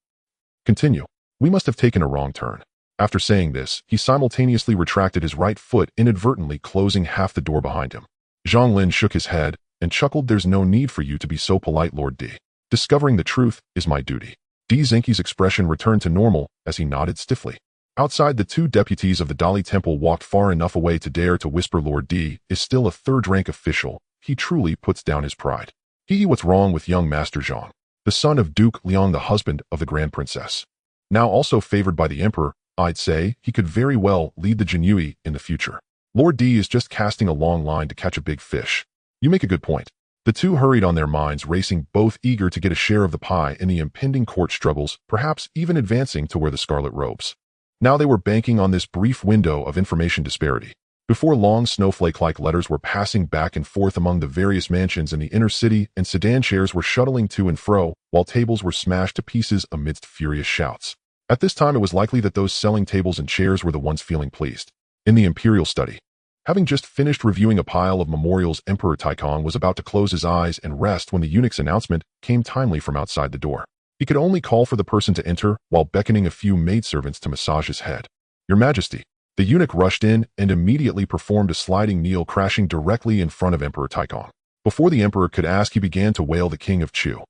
continue. We must have taken a wrong turn. After saying this, he simultaneously retracted his right foot, inadvertently closing half the door behind him. Zhang Lin shook his head and chuckled. There's no need for you to be so polite, Lord D. Discovering the truth is my duty. D. Zenki's expression returned to normal as he nodded stiffly. Outside, the two deputies of the Dali Temple walked far enough away to dare to whisper, Lord D is still a third-rank official. He truly puts down his pride. What's wrong with young Master Zhang? The son of Duke Liang, the husband of the Grand Princess. Now also favored by the Emperor, I'd say he could very well lead the Jinyiwei in the future. Lord D is just casting a long line to catch a big fish. You make a good point. The two hurried on, their minds racing, both eager to get a share of the pie in the impending court struggles, perhaps even advancing to wear the scarlet robes. Now they were banking on this brief window of information disparity. Before long, snowflake-like letters were passing back and forth among the various mansions in the inner city, and sedan chairs were shuttling to and fro, while tables were smashed to pieces amidst furious shouts. At this time, it was likely that those selling tables and chairs were the ones feeling pleased. In the imperial study, having just finished reviewing a pile of memorials, Emperor Taikong was about to close his eyes and rest when the eunuch's announcement came timely from outside the door. He could only call for the person to enter while beckoning a few maidservants to massage his head. Your Majesty. The eunuch rushed in and immediately performed a sliding kneel, crashing directly in front of Emperor Taikong. Before the emperor could ask, he began to wail, the king of Chu.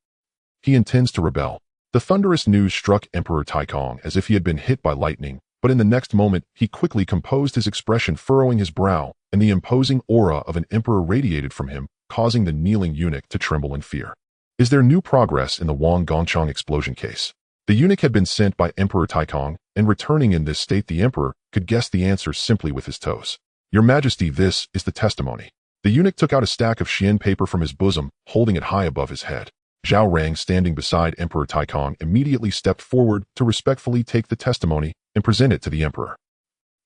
He intends to rebel. The thunderous news struck Emperor Taikong as if he had been hit by lightning, but in the next moment, he quickly composed his expression, furrowing his brow, and the imposing aura of an emperor radiated from him, causing the kneeling eunuch to tremble in fear. Is there new progress in the Wang Gongchang explosion case? The eunuch had been sent by Emperor Taikong, and returning in this state the emperor could guess the answer simply with his toes. Your Majesty, this is the testimony. The eunuch took out a stack of xian paper from his bosom, holding it high above his head. Zhao Rang, standing beside Emperor Taikong, immediately stepped forward to respectfully take the testimony and present it to the emperor.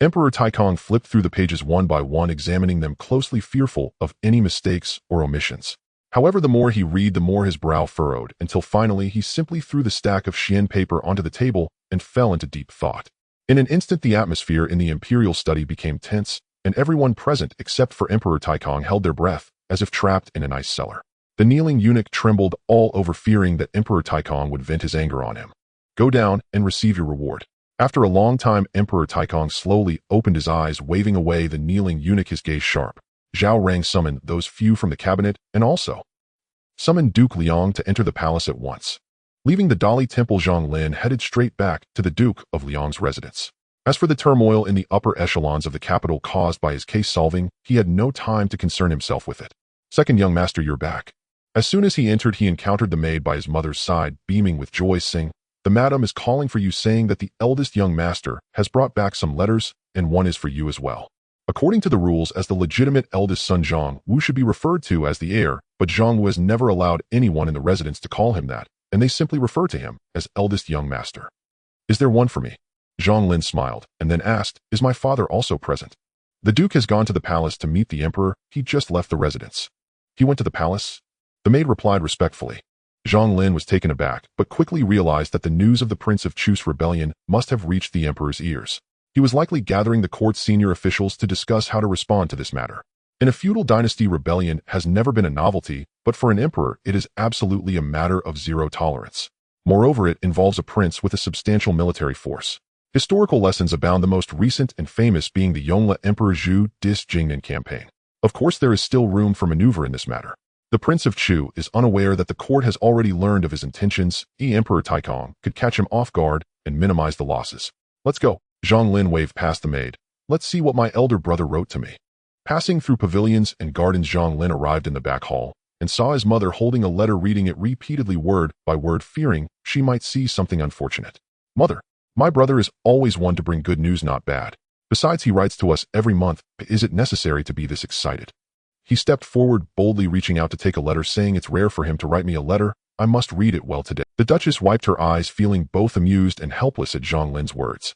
Emperor Taikong flipped through the pages one by one, examining them closely, fearful of any mistakes or omissions. However, the more he read, the more his brow furrowed, until finally he simply threw the stack of xian paper onto the table and fell into deep thought. In an instant, the atmosphere in the imperial study became tense, and everyone present except for Emperor Taikong held their breath, as if trapped in an ice cellar. The kneeling eunuch trembled all over, fearing that Emperor Taikong would vent his anger on him. Go down and receive your reward. After a long time, Emperor Taikong slowly opened his eyes, waving away the kneeling eunuch, his gaze sharp. Zhao Rang summoned those few from the cabinet and also summoned Duke Liang to enter the palace at once. Leaving the Dali Temple, Zhang Lin headed straight back to the Duke of Liang's residence. As for the turmoil in the upper echelons of the capital caused by his case solving, he had no time to concern himself with it. Second young master, you're back. As soon as he entered, he encountered the maid by his mother's side, beaming with joy, saying, the madam is calling for you, saying that the eldest young master has brought back some letters, and one is for you as well. According to the rules, as the legitimate eldest son, Zhang Wu should be referred to as the heir, but Zhang Wu has never allowed anyone in the residence to call him that, and they simply refer to him as eldest young master. Is there one for me? Zhang Lin smiled, and then asked, is my father also present? The duke has gone to the palace to meet the emperor. He just left the residence. He went to the palace? The maid replied respectfully. Zhang Lin was taken aback, but quickly realized that the news of the Prince of Chu's rebellion must have reached the emperor's ears. He was likely gathering the court's senior officials to discuss how to respond to this matter. In a feudal dynasty, rebellion has never been a novelty, but for an emperor, it is absolutely a matter of zero tolerance. Moreover, it involves a prince with a substantial military force. Historical lessons abound, the most recent and famous being the Yongle Emperor Zhu Dis Jingnan campaign. Of course, there is still room for maneuver in this matter. The Prince of Chu is unaware that the court has already learned of his intentions. Emperor Taikong could catch him off guard and minimize the losses. Let's go. Zhang Lin waved past the maid. Let's see what my elder brother wrote to me. Passing through pavilions and gardens, Zhang Lin arrived in the back hall and saw his mother holding a letter, reading it repeatedly word by word, fearing she might see something unfortunate. Mother, my brother is always one to bring good news, not bad. Besides, he writes to us every month. Is it necessary to be this excited? He stepped forward, boldly reaching out to take a letter, saying, it's rare for him to write me a letter. I must read it well today. The Duchess wiped her eyes, feeling both amused and helpless at Zhang Lin's words.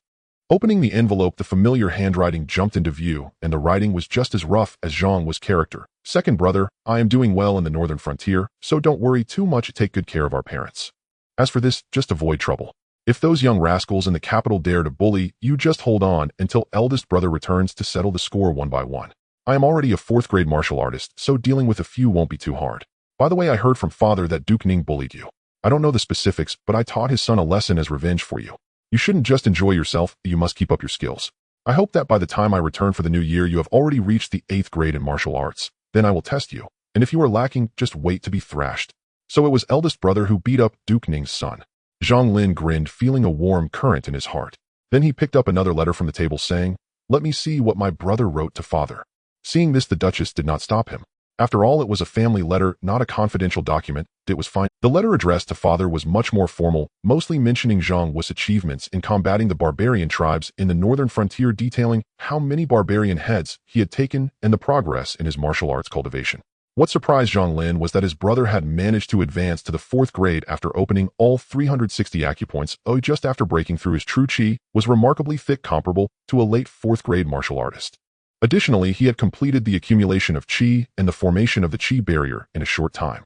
Opening the envelope, the familiar handwriting jumped into view, and the writing was just as rough as Zhang was character. Second brother, I am doing well in the northern frontier, so don't worry too much. Take good care of our parents. As for this, just avoid trouble. If those young rascals in the capital dare to bully you, just hold on until eldest brother returns to settle the score one by one. I am already a 4th grade martial artist, so dealing with a few won't be too hard. By the way, I heard from father that Duke Ning bullied you. I don't know the specifics, but I taught his son a lesson as revenge for you. You shouldn't just enjoy yourself, you must keep up your skills. I hope that by the time I return for the new year, you have already reached the 8th grade in martial arts. Then I will test you, and if you are lacking, just wait to be thrashed. So it was eldest brother who beat up Duke Ning's son. Zhang Lin grinned, feeling a warm current in his heart. Then he picked up another letter from the table, saying, let me see what my brother wrote to father. Seeing this, the Duchess did not stop him. After all, it was a family letter, not a confidential document. It was fine. The letter addressed to father was much more formal, mostly mentioning Zhang Wu's achievements in combating the barbarian tribes in the northern frontier, detailing how many barbarian heads he had taken and the progress in his martial arts cultivation. What surprised Zhang Lin was that his brother had managed to advance to the 4th grade after opening all 360 acupoints, just after breaking through his true chi, was remarkably thick, comparable to a late 4th grade martial artist. Additionally, he had completed the accumulation of chi and the formation of the chi barrier in a short time,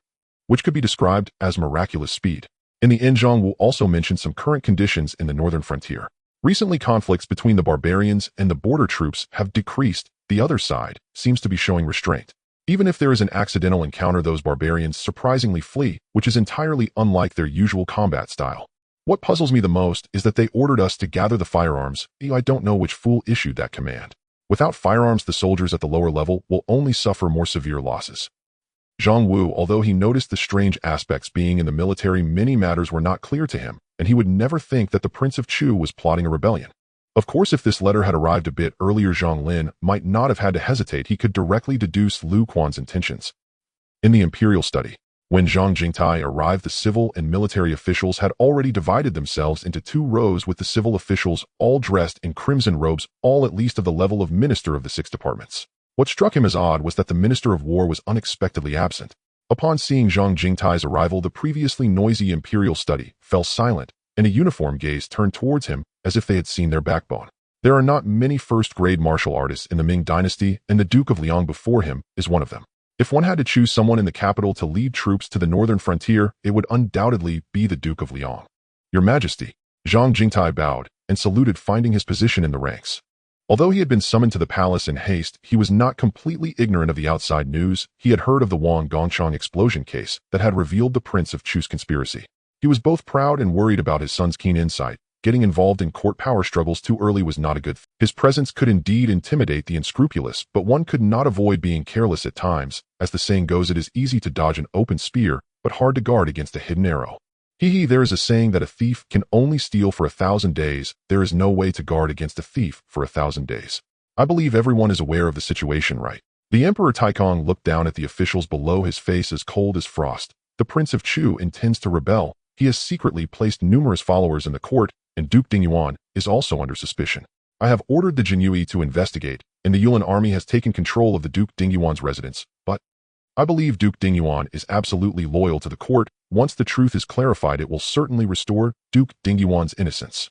which could be described as miraculous speed. In the end, Zhang Wu also mentioned some current conditions in the northern frontier. Recently, conflicts between the barbarians and the border troops have decreased. The other side seems to be showing restraint. Even if there is an accidental encounter, those barbarians surprisingly flee, which is entirely unlike their usual combat style. What puzzles me the most is that they ordered us to gather the firearms. I don't know which fool issued that command. Without firearms, the soldiers at the lower level will only suffer more severe losses. Zhang Wu, although he noticed the strange aspects being in the military, many matters were not clear to him, and he would never think that the Prince of Chu was plotting a rebellion. Of course, if this letter had arrived a bit earlier, Zhang Lin might not have had to hesitate. He could directly deduce Lu Quan's intentions. In the imperial study, When Zhang Jingtai arrived, the civil and military officials had already divided themselves into two rows, with the civil officials all dressed in crimson robes, all at least of the level of Minister of the Six Departments. What struck him as odd was that the Minister of War was unexpectedly absent. Upon seeing Zhang Jingtai's arrival, the previously noisy imperial study fell silent, and a uniform gaze turned towards him as if they had seen their backbone. There are not many first-grade martial artists in the Ming dynasty, and the Duke of Liang before him is one of them. If one had to choose someone in the capital to lead troops to the northern frontier, it would undoubtedly be the Duke of Liang. Your Majesty, Zhang Jingtai bowed and saluted, finding his position in the ranks. Although he had been summoned to the palace in haste, he was not completely ignorant of the outside news. He had heard of the Wang Gongchang explosion case that had revealed the Prince of Chu's conspiracy. He was both proud and worried about his son's keen insight. Getting involved in court power struggles too early was not a good thing. His presence could indeed intimidate the unscrupulous, but one could not avoid being careless at times. As the saying goes, it is easy to dodge an open spear, but hard to guard against a hidden arrow. There is a saying that a thief can only steal for 1,000 days. There is no way to guard against a thief for 1,000 days. I believe everyone is aware of the situation, right? The Emperor Taikong looked down at the officials below, his face as cold as frost. The Prince of Chu intends to rebel. He has secretly placed numerous followers in the court, and Duke Dingyuan is also under suspicion. I have ordered the Jinyiwei to investigate, and the Yulin army has taken control of the Duke Dingyuan's residence, but I believe Duke Dingyuan is absolutely loyal to the court. Once the truth is clarified, it will certainly restore Duke Dingyuan's innocence.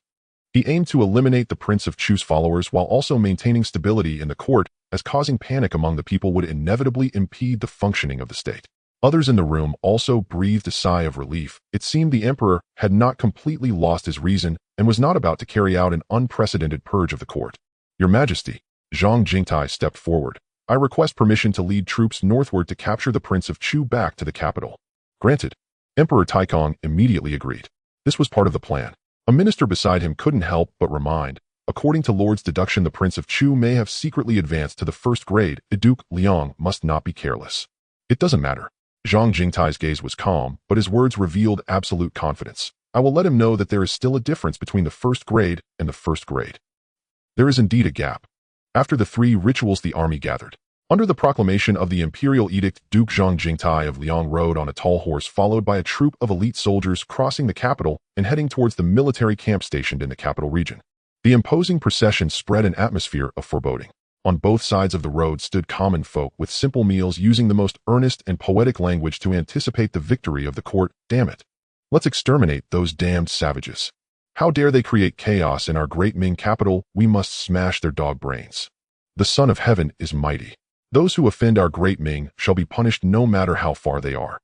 He aimed to eliminate the Prince of Chu's followers while also maintaining stability in the court, as causing panic among the people would inevitably impede the functioning of the state. Others in the room also breathed a sigh of relief. It seemed the emperor had not completely lost his reason and was not about to carry out an unprecedented purge of the court. Your Majesty, Zhang Jingtai stepped forward. I request permission to lead troops northward to capture the Prince of Chu back to the capital. Granted. Emperor Taikong immediately agreed. This was part of the plan. A minister beside him couldn't help but remind. According to Lord's deduction, the Prince of Chu may have secretly advanced to the first grade. The Duke Liang must not be careless. It doesn't matter. Zhang Jingtai's gaze was calm, but his words revealed absolute confidence. I will let him know that there is still a difference between the first grade and the first grade. There is indeed a gap. After the 3 rituals, the army gathered. Under the proclamation of the imperial edict, Duke Zhang Jingtai of Liang rode on a tall horse, followed by a troop of elite soldiers, crossing the capital and heading towards the military camp stationed in the capital region. The imposing procession spread an atmosphere of foreboding. On both sides of the road stood common folk with simple meals, using the most earnest and poetic language to anticipate the victory of the court. Damn it. Let's exterminate those damned savages. How dare they create chaos in our Great Ming capital? We must smash their dog brains. The Son of Heaven is mighty. Those who offend our Great Ming shall be punished no matter how far they are.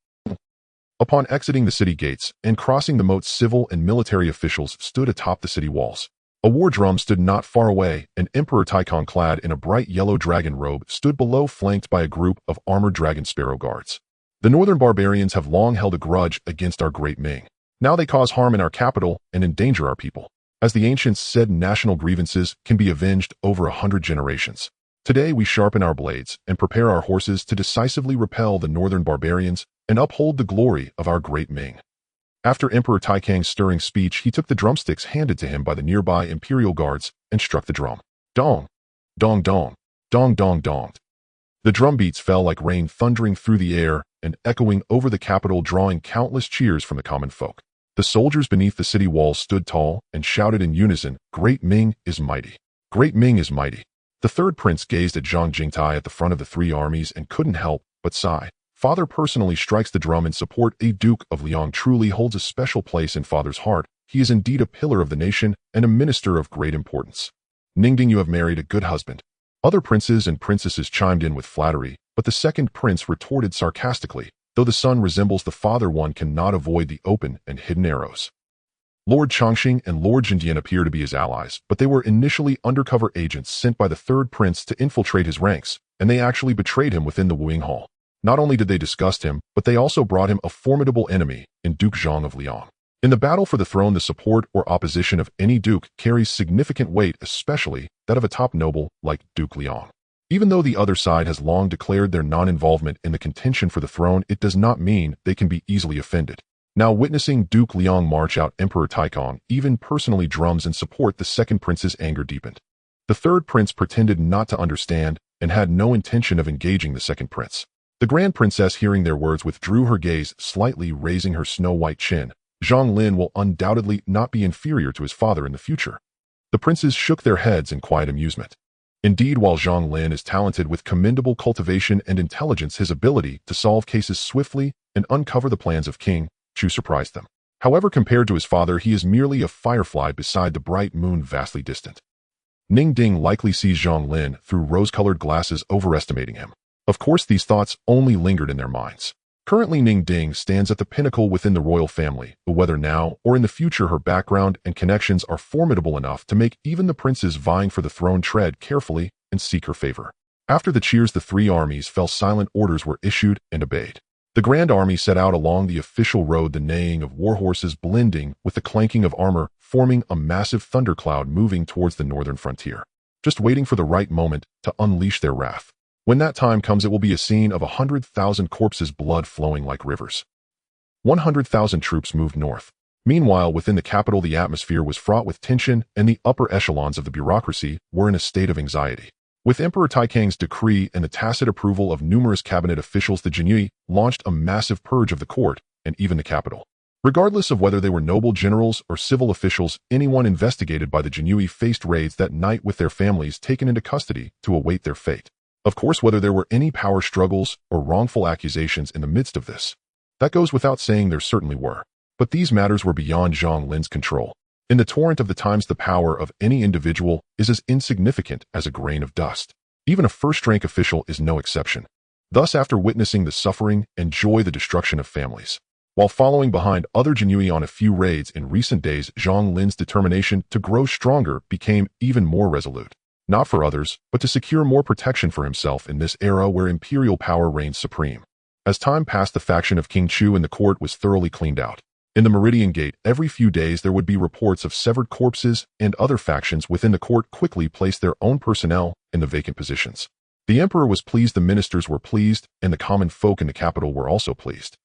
Upon exiting the city gates and crossing the moat, civil and military officials stood atop the city walls. A war drum stood not far away, and Emperor Taikong, clad in a bright yellow dragon robe, stood below, flanked by a group of armored dragon sparrow guards. The northern barbarians have long held a grudge against our Great Ming. Now they cause harm in our capital and endanger our people. As the ancients said, national grievances can be avenged over 100 generations. Today we sharpen our blades and prepare our horses to decisively repel the northern barbarians and uphold the glory of our Great Ming. After Emperor Taikang's stirring speech, he took the drumsticks handed to him by the nearby imperial guards and struck the drum. Dong! Dong dong! Dong dong dong! The drum beats fell like rain, thundering through the air and echoing over the capital, drawing countless cheers from the common folk. The soldiers beneath the city walls stood tall and shouted in unison, "Great Ming is mighty! Great Ming is mighty!" The third prince gazed at Zhang Jingtai at the front of the 3 armies and couldn't help but sigh. Father personally strikes the drum in support. A Duke of Liang truly holds a special place in Father's heart. He is indeed a pillar of the nation and a minister of great importance. Ningding, you have married a good husband. Other princes and princesses chimed in with flattery, but the second prince retorted sarcastically, though the son resembles the father, one cannot avoid the open and hidden arrows. Lord Chongqing and Lord Jindian appear to be his allies, but they were initially undercover agents sent by the third prince to infiltrate his ranks, and they actually betrayed him within the wooing hall. Not only did they disgust him, but they also brought him a formidable enemy in Duke Zhang of Liang. In the battle for the throne, the support or opposition of any duke carries significant weight, especially that of a top noble like Duke Liang. Even though the other side has long declared their non-involvement in the contention for the throne, it does not mean they can be easily offended. Now, witnessing Duke Liang march out Emperor Taikong, even personally drums in support, the second prince's anger deepened. The third prince pretended not to understand and had no intention of engaging the second prince. The Grand Princess, hearing their words, withdrew her gaze slightly, raising her snow-white chin. Zhang Lin will undoubtedly not be inferior to his father in the future. The princes shook their heads in quiet amusement. Indeed, while Zhang Lin is talented with commendable cultivation and intelligence, his ability to solve cases swiftly and uncover the plans of King Chu surprised them. However, compared to his father, he is merely a firefly beside the bright moon vastly distant. Ning Ding likely sees Zhang Lin through rose-colored glasses, overestimating him. Of course, these thoughts only lingered in their minds. Currently, Ning Ding stands at the pinnacle within the royal family, but whether now or in the future, her background and connections are formidable enough to make even the princes vying for the throne tread carefully and seek her favor. After the cheers, the three armies fell silent. Orders were issued and obeyed. The Grand Army set out along the official road, the neighing of war horses blending with the clanking of armor, forming a massive thundercloud moving towards the northern frontier, just waiting for the right moment to unleash their wrath. When that time comes, it will be a scene of 100,000 corpses, blood flowing like rivers. 100,000 troops moved north. Meanwhile, within the capital, the atmosphere was fraught with tension, and the upper echelons of the bureaucracy were in a state of anxiety. With Emperor Taikang's decree and the tacit approval of numerous cabinet officials, the Jinyiwei launched a massive purge of the court and even the capital. Regardless of whether they were noble generals or civil officials, anyone investigated by the Jinyiwei faced raids that night, with their families taken into custody to await their fate. Of course, whether there were any power struggles or wrongful accusations in the midst of this, that goes without saying, there certainly were. But these matters were beyond Zhang Lin's control. In the torrent of the times, the power of any individual is as insignificant as a grain of dust. Even a first-rank official is no exception. Thus, after witnessing the suffering and joy, the destruction of families, while following behind other Jinyiwei on a few raids in recent days, Zhang Lin's determination to grow stronger became even more resolute. Not for others, but to secure more protection for himself in this era where imperial power reigns supreme. As time passed, the faction of King Chu in the court was thoroughly cleaned out. In the Meridian Gate, every few days there would be reports of severed corpses, and other factions within the court quickly placed their own personnel in the vacant positions. The emperor was pleased, the ministers were pleased, and the common folk in the capital were also pleased.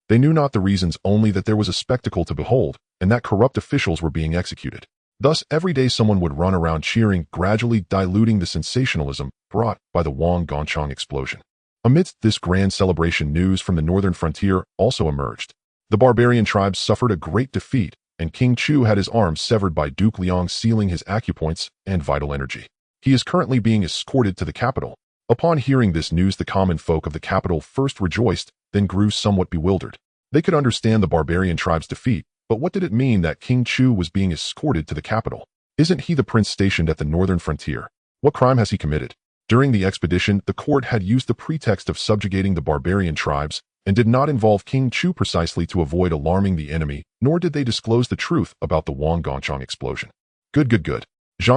They knew not the reasons, only that there was a spectacle to behold, and that corrupt officials were being executed. Thus, every day someone would run around cheering, gradually diluting the sensationalism brought by the Wang Gongchang explosion. Amidst this grand celebration, news from the northern frontier also emerged. The barbarian tribes suffered a great defeat, and King Chu had his arms severed by Duke Liang, sealing his acupoints and vital energy. He is currently being escorted to the capital. Upon hearing this news, the common folk of the capital first rejoiced, then grew somewhat bewildered. They could understand the barbarian tribe's defeat, but what did it mean that King Chu was being escorted to the capital? Isn't he the prince stationed at the northern frontier? What crime has he committed? During the expedition, the court had used the pretext of subjugating the barbarian tribes and did not involve King Chu precisely to avoid alarming the enemy, nor did they disclose the truth about the Wang Gongchang explosion. Good. Zhang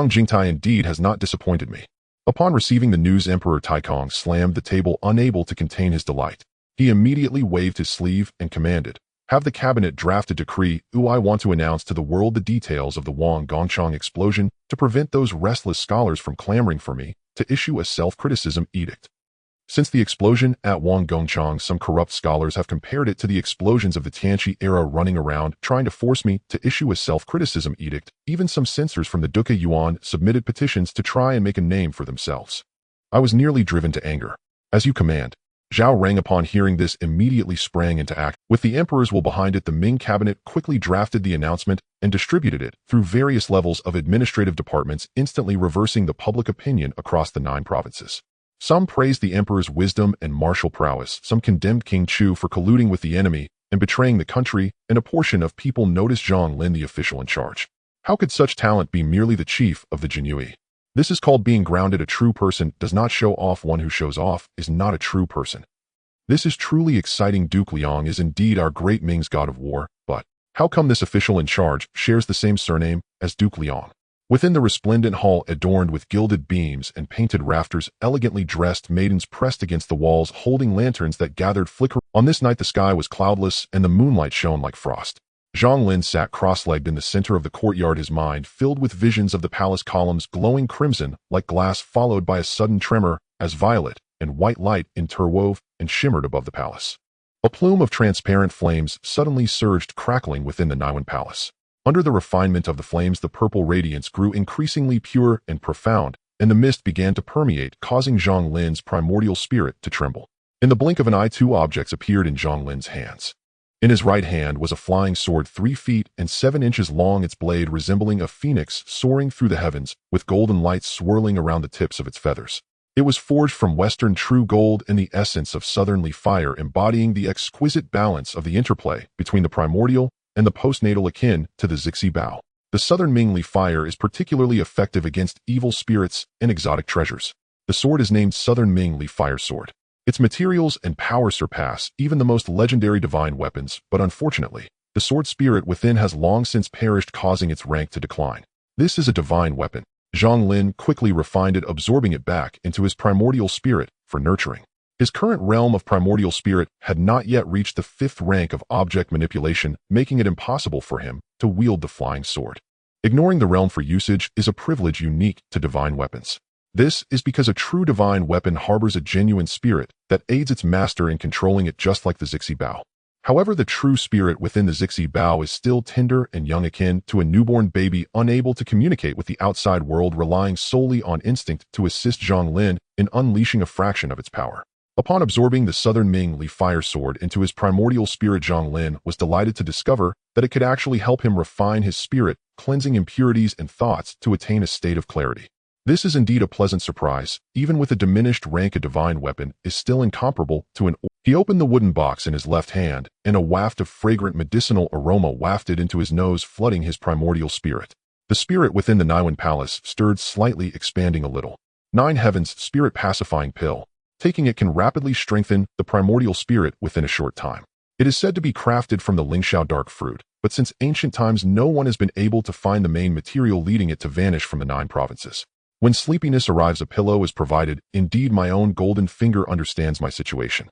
Jingtai indeed has not disappointed me. Upon receiving the news, Emperor Taikang slammed the table, unable to contain his delight. He immediately waved his sleeve and commanded, "Have the cabinet draft a decree. I want to announce to the world the details of the Wang Gongchang explosion to prevent those restless scholars from clamoring for me to issue a self-criticism edict." Since the explosion at Wang Gongchang, some corrupt scholars have compared it to the explosions of the Tianqi era, running around trying to force me to issue a self-criticism edict. Even some censors from the Duke Yuan submitted petitions to try and make a name for themselves. I was nearly driven to anger. "As you command." Zhao Rang, upon hearing this, immediately sprang into act. With the emperor's will behind it, the Ming cabinet quickly drafted the announcement and distributed it through various levels of administrative departments, instantly reversing the public opinion across the 9 provinces. Some praised the emperor's wisdom and martial prowess, some condemned King Chu for colluding with the enemy and betraying the country, and a portion of people noticed Zhang Lin, the official in charge. How could such talent be merely the chief of the Jinyiwei? This is called being grounded. A true person does not show off. One who shows off is not a true person. This is truly exciting. Duke Liang is indeed our Great Ming's god of war, but how come this official in charge shares the same surname as Duke Liang? Within the resplendent hall, adorned with gilded beams and painted rafters, elegantly dressed maidens pressed against the walls, holding lanterns that gathered flicker. On this night, the sky was cloudless and the moonlight shone like frost. Zhang Lin sat cross-legged in the center of the courtyard, his mind filled with visions of the palace columns glowing crimson like glass, followed by a sudden tremor as violet and white light interwove and shimmered above the palace. A plume of transparent flames suddenly surged, crackling within the Niwen Palace. Under the refinement of the flames, the purple radiance grew increasingly pure and profound, and the mist began to permeate, causing Zhang Lin's primordial spirit to tremble. In the blink of an eye, two objects appeared in Zhang Lin's hands. In his right hand was a flying sword 3 feet and 7 inches long, its blade resembling a phoenix soaring through the heavens, with golden lights swirling around the tips of its feathers. It was forged from Western true gold in the essence of southernly fire, embodying the exquisite balance of the interplay between the primordial and the postnatal akin to the Zixi Bao. The Southern Ming Li fire is particularly effective against evil spirits and exotic treasures. The sword is named Southern Ming Li Fire Sword. Its materials and power surpass even the most legendary divine weapons, but unfortunately, the sword spirit within has long since perished, causing its rank to decline. This is a divine weapon. Zhang Lin quickly refined it, absorbing it back into his primordial spirit for nurturing. His current realm of primordial spirit had not yet reached the 5th rank of object manipulation, making it impossible for him to wield the flying sword. Ignoring the realm for usage is a privilege unique to divine weapons. This is because a true divine weapon harbors a genuine spirit that aids its master in controlling it, just like the Zixi Bao. However, the true spirit within the Zixi Bao is still tender and young, akin to a newborn baby, unable to communicate with the outside world, relying solely on instinct to assist Zhang Lin in unleashing a fraction of its power. Upon absorbing the Southern Ming Li Fire Sword into his primordial spirit, Zhang Lin was delighted to discover that it could actually help him refine his spirit, cleansing impurities and thoughts to attain a state of clarity. This is indeed a pleasant surprise. Even with a diminished rank, a divine weapon is still incomparable to an. He opened the wooden box in his left hand, and a waft of fragrant medicinal aroma wafted into his nose, flooding his primordial spirit. The spirit within the Niwen Palace stirred slightly, expanding a little. 9 Heavens Spirit Pacifying Pill. Taking it can rapidly strengthen the primordial spirit within a short time. It is said to be crafted from the Lingxiao dark fruit, but since ancient times no one has been able to find the main material, leading it to vanish from the 9 provinces. When sleepiness arrives, a pillow is provided. Indeed, my own golden finger understands my situation.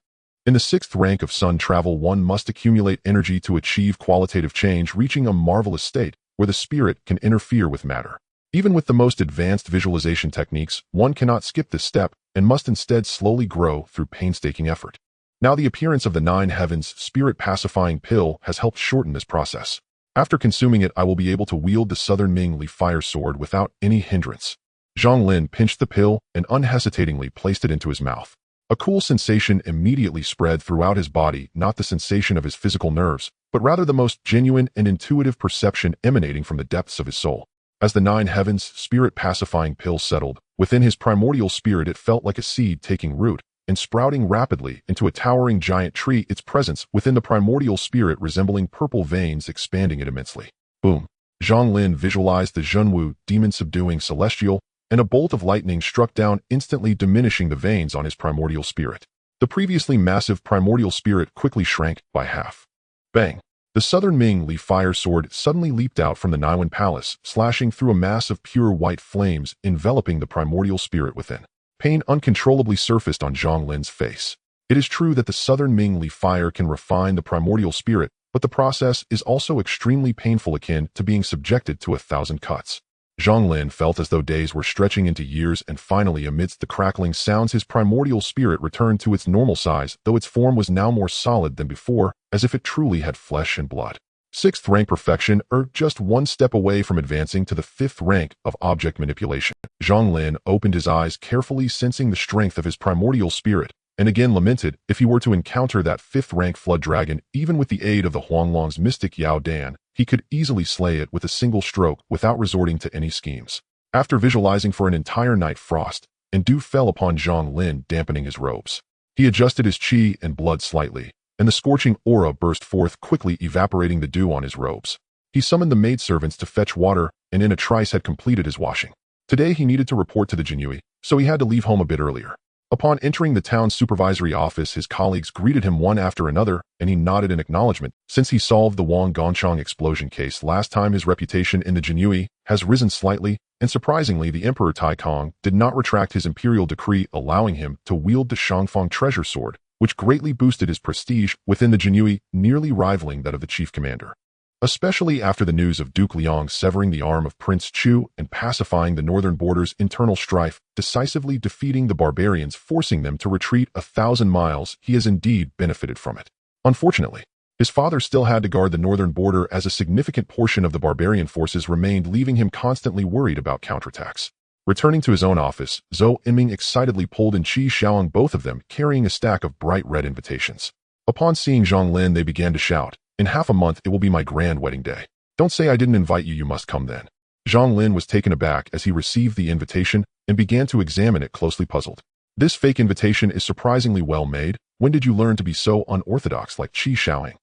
In the 6th rank of sun travel, one must accumulate energy to achieve qualitative change, reaching a marvelous state where the spirit can interfere with matter. Even with the most advanced visualization techniques, one cannot skip this step and must instead slowly grow through painstaking effort. Now, the appearance of the 9 Heavens Spirit Pacifying Pill has helped shorten this process. After consuming it, I will be able to wield the Southern Ming Li Fire Sword without any hindrance. Zhang Lin pinched the pill and unhesitatingly placed it into his mouth. A cool sensation immediately spread throughout his body, not the sensation of his physical nerves, but rather the most genuine and intuitive perception emanating from the depths of his soul. As the 9 Heavens Spirit Pacifying Pill settled within his primordial spirit, it felt like a seed taking root and sprouting rapidly into a towering giant tree, its presence within the primordial spirit resembling purple veins expanding it immensely. Boom! Zhang Lin visualized the Zhenwu demon-subduing celestial, and a bolt of lightning struck down, instantly diminishing the veins on his primordial spirit. The previously massive primordial spirit quickly shrank by half. Bang! The Southern Ming Li Fire Sword suddenly leaped out from the Niwen Palace, slashing through a mass of pure white flames, enveloping the primordial spirit within. Pain uncontrollably surfaced on Zhang Lin's face. It is true that the Southern Ming Li Fire can refine the primordial spirit, but the process is also extremely painful, akin to being subjected to 1,000 cuts. Zhang Lin felt as though days were stretching into years, and finally, amidst the crackling sounds, his primordial spirit returned to its normal size, though its form was now more solid than before, as if it truly had flesh and blood. 6th rank perfection, just one step away from advancing to the 5th rank of object manipulation. Zhang Lin opened his eyes, carefully sensing the strength of his primordial spirit, and again lamented if he were to encounter that 5th rank flood dragon. Even with the aid of the Huanglong's mystic Yao Dan, he could easily slay it with a single stroke without resorting to any schemes. After visualizing for an entire night, frost and dew fell upon Zhang Lin, dampening his robes. He adjusted his qi and blood slightly, and the scorching aura burst forth, quickly evaporating the dew on his robes. He summoned the maidservants to fetch water, and in a trice had completed his washing. Today he needed to report to the Jinyiwei, so he had to leave home a bit earlier. Upon entering the town's supervisory office, his colleagues greeted him one after another, and he nodded in acknowledgement. Since he solved the Wang Gongchang explosion case last time, his reputation in the Jinyiwei has risen slightly, and surprisingly, the Emperor Tai Kong did not retract his imperial decree allowing him to wield the Shangfang treasure sword, which greatly boosted his prestige within the Jinyiwei, nearly rivaling that of the chief commander. Especially after the news of Duke Liang severing the arm of Prince Chu and pacifying the northern border's internal strife, decisively defeating the barbarians, forcing them to retreat 1,000 miles, he has indeed benefited from it. Unfortunately, his father still had to guard the northern border, as a significant portion of the barbarian forces remained, leaving him constantly worried about counterattacks. Returning to his own office, Zhou Enming excitedly pulled in Qi Shaoang, both of them carrying a stack of bright red invitations. Upon seeing Zhang Lin, they began to shout, "In half a month, it will be my grand wedding day. Don't say I didn't invite you, you must come then." Zhang Lin was taken aback as he received the invitation and began to examine it, closely puzzled. "This fake invitation is surprisingly well made. When did you learn to be so unorthodox like Qi Shaoang?"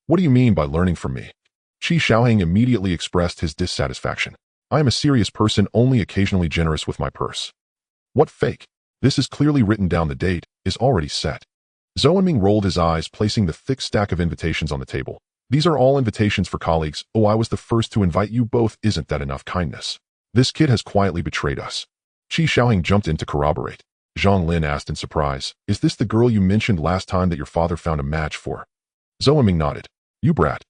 "What do you mean by learning from me?" Qi Shaoang immediately expressed his dissatisfaction. "I am a serious person, only occasionally generous with my purse." "What fake? This is clearly written down. The date is already set." Zhou Enming rolled his eyes, placing the thick stack of invitations on the table. "These are all invitations for colleagues. Oh, I was the first to invite you both. Isn't that enough kindness? This kid has quietly betrayed us." Qi Shaoang jumped in to corroborate. Zhang Lin asked in surprise, "Is this the girl you mentioned last time that your father found a match for?" Zhou Enming nodded. "You brat."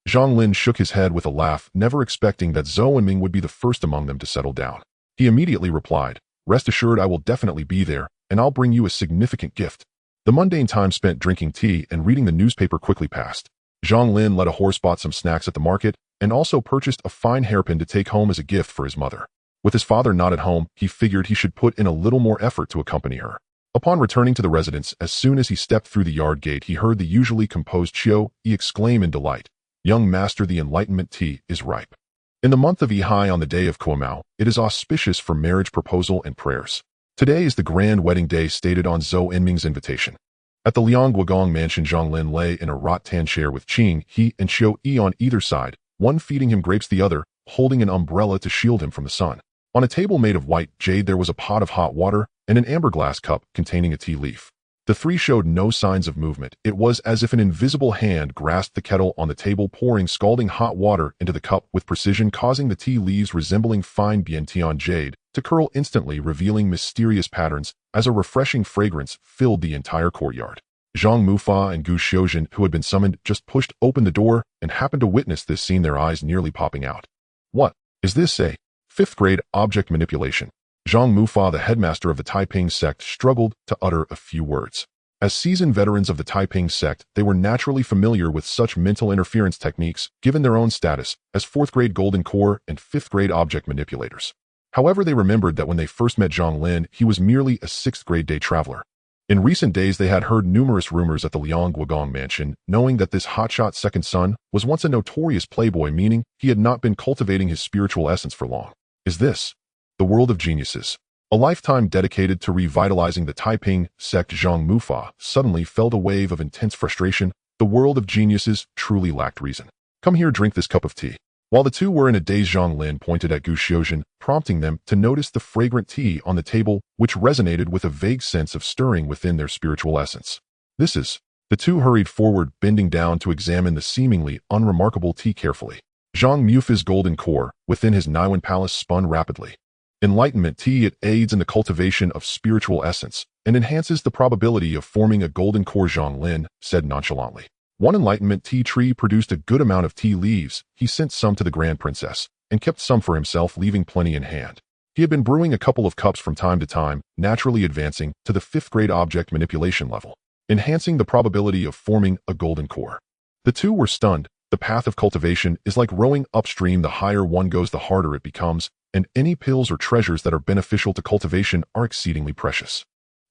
Zhang Lin shook his head with a laugh, never expecting that Zhou Enming would be the first among them to settle down. He immediately replied, "Rest assured I will definitely be there, and I'll bring you a significant gift." The mundane time spent drinking tea and reading the newspaper quickly passed. Zhang Lin let a horse, bought some snacks at the market, and also purchased a fine hairpin to take home as a gift for his mother. With his father not at home, he figured he should put in a little more effort to accompany her. Upon returning to the residence, as soon as he stepped through the yard gate, he heard the usually composed Chiu Yi exclaim in delight, "Young master, the enlightenment tea is ripe." In the month of Yihai, on the day of Kuomao, it is auspicious for marriage proposal and prayers. Today is the grand wedding day stated on Zhou Enming's invitation. At the Liang Guogong mansion, Zhang Lin lay in a rattan chair with Qing He and Xiu Yi on either side, one feeding him grapes, the other holding an umbrella to shield him from the sun. On a table made of white jade, there was a pot of hot water and an amber glass cup containing a tea leaf. The three showed no signs of movement. It was as if an invisible hand grasped the kettle on the table, pouring scalding hot water into the cup with precision, causing the tea leaves resembling fine bientian jade to curl instantly, revealing mysterious patterns as a refreshing fragrance filled the entire courtyard. Zhang Mufa and Gu Xiuzhen, who had been summoned, just pushed open the door and happened to witness this scene, their eyes nearly popping out. "What is this? A fifth grade object manipulation?" Zhang Mufa, the headmaster of the Taiping sect, struggled to utter a few words. As seasoned veterans of the Taiping sect, they were naturally familiar with such mental interference techniques, given their own status as 4th grade golden core and 5th grade object manipulators. However, they remembered that when they first met Zhang Lin, he was merely a 6th grade day traveler. In recent days, they had heard numerous rumors at the Liang Guogong mansion, knowing that this hotshot second son was once a notorious playboy, meaning he had not been cultivating his spiritual essence for long. Is this the world of geniuses? A lifetime dedicated to revitalizing the Taiping sect, Zhang Mufa suddenly felt a wave of intense frustration. The world of geniuses truly lacked reason. "Come here, drink this cup of tea." While the two were in a daze, Zhang Lin pointed at Gu Xiuzhen, prompting them to notice the fragrant tea on the table, which resonated with a vague sense of stirring within their spiritual essence. "This is..." The two hurried forward, bending down to examine the seemingly unremarkable tea carefully. Zhang Mufa's golden core within his Niwen palace spun rapidly. "Enlightenment tea, it aids in the cultivation of spiritual essence and enhances the probability of forming a golden core," Zhang Lin said nonchalantly. One enlightenment tea tree produced a good amount of tea leaves. He sent some to the Grand Princess and kept some for himself, leaving plenty in hand. He had been brewing a couple of cups from time to time, naturally advancing to the 5th grade object manipulation level, enhancing the probability of forming a golden core. The two were stunned. The path of cultivation is like rowing upstream. The higher one goes, the harder it becomes, and any pills or treasures that are beneficial to cultivation are exceedingly precious.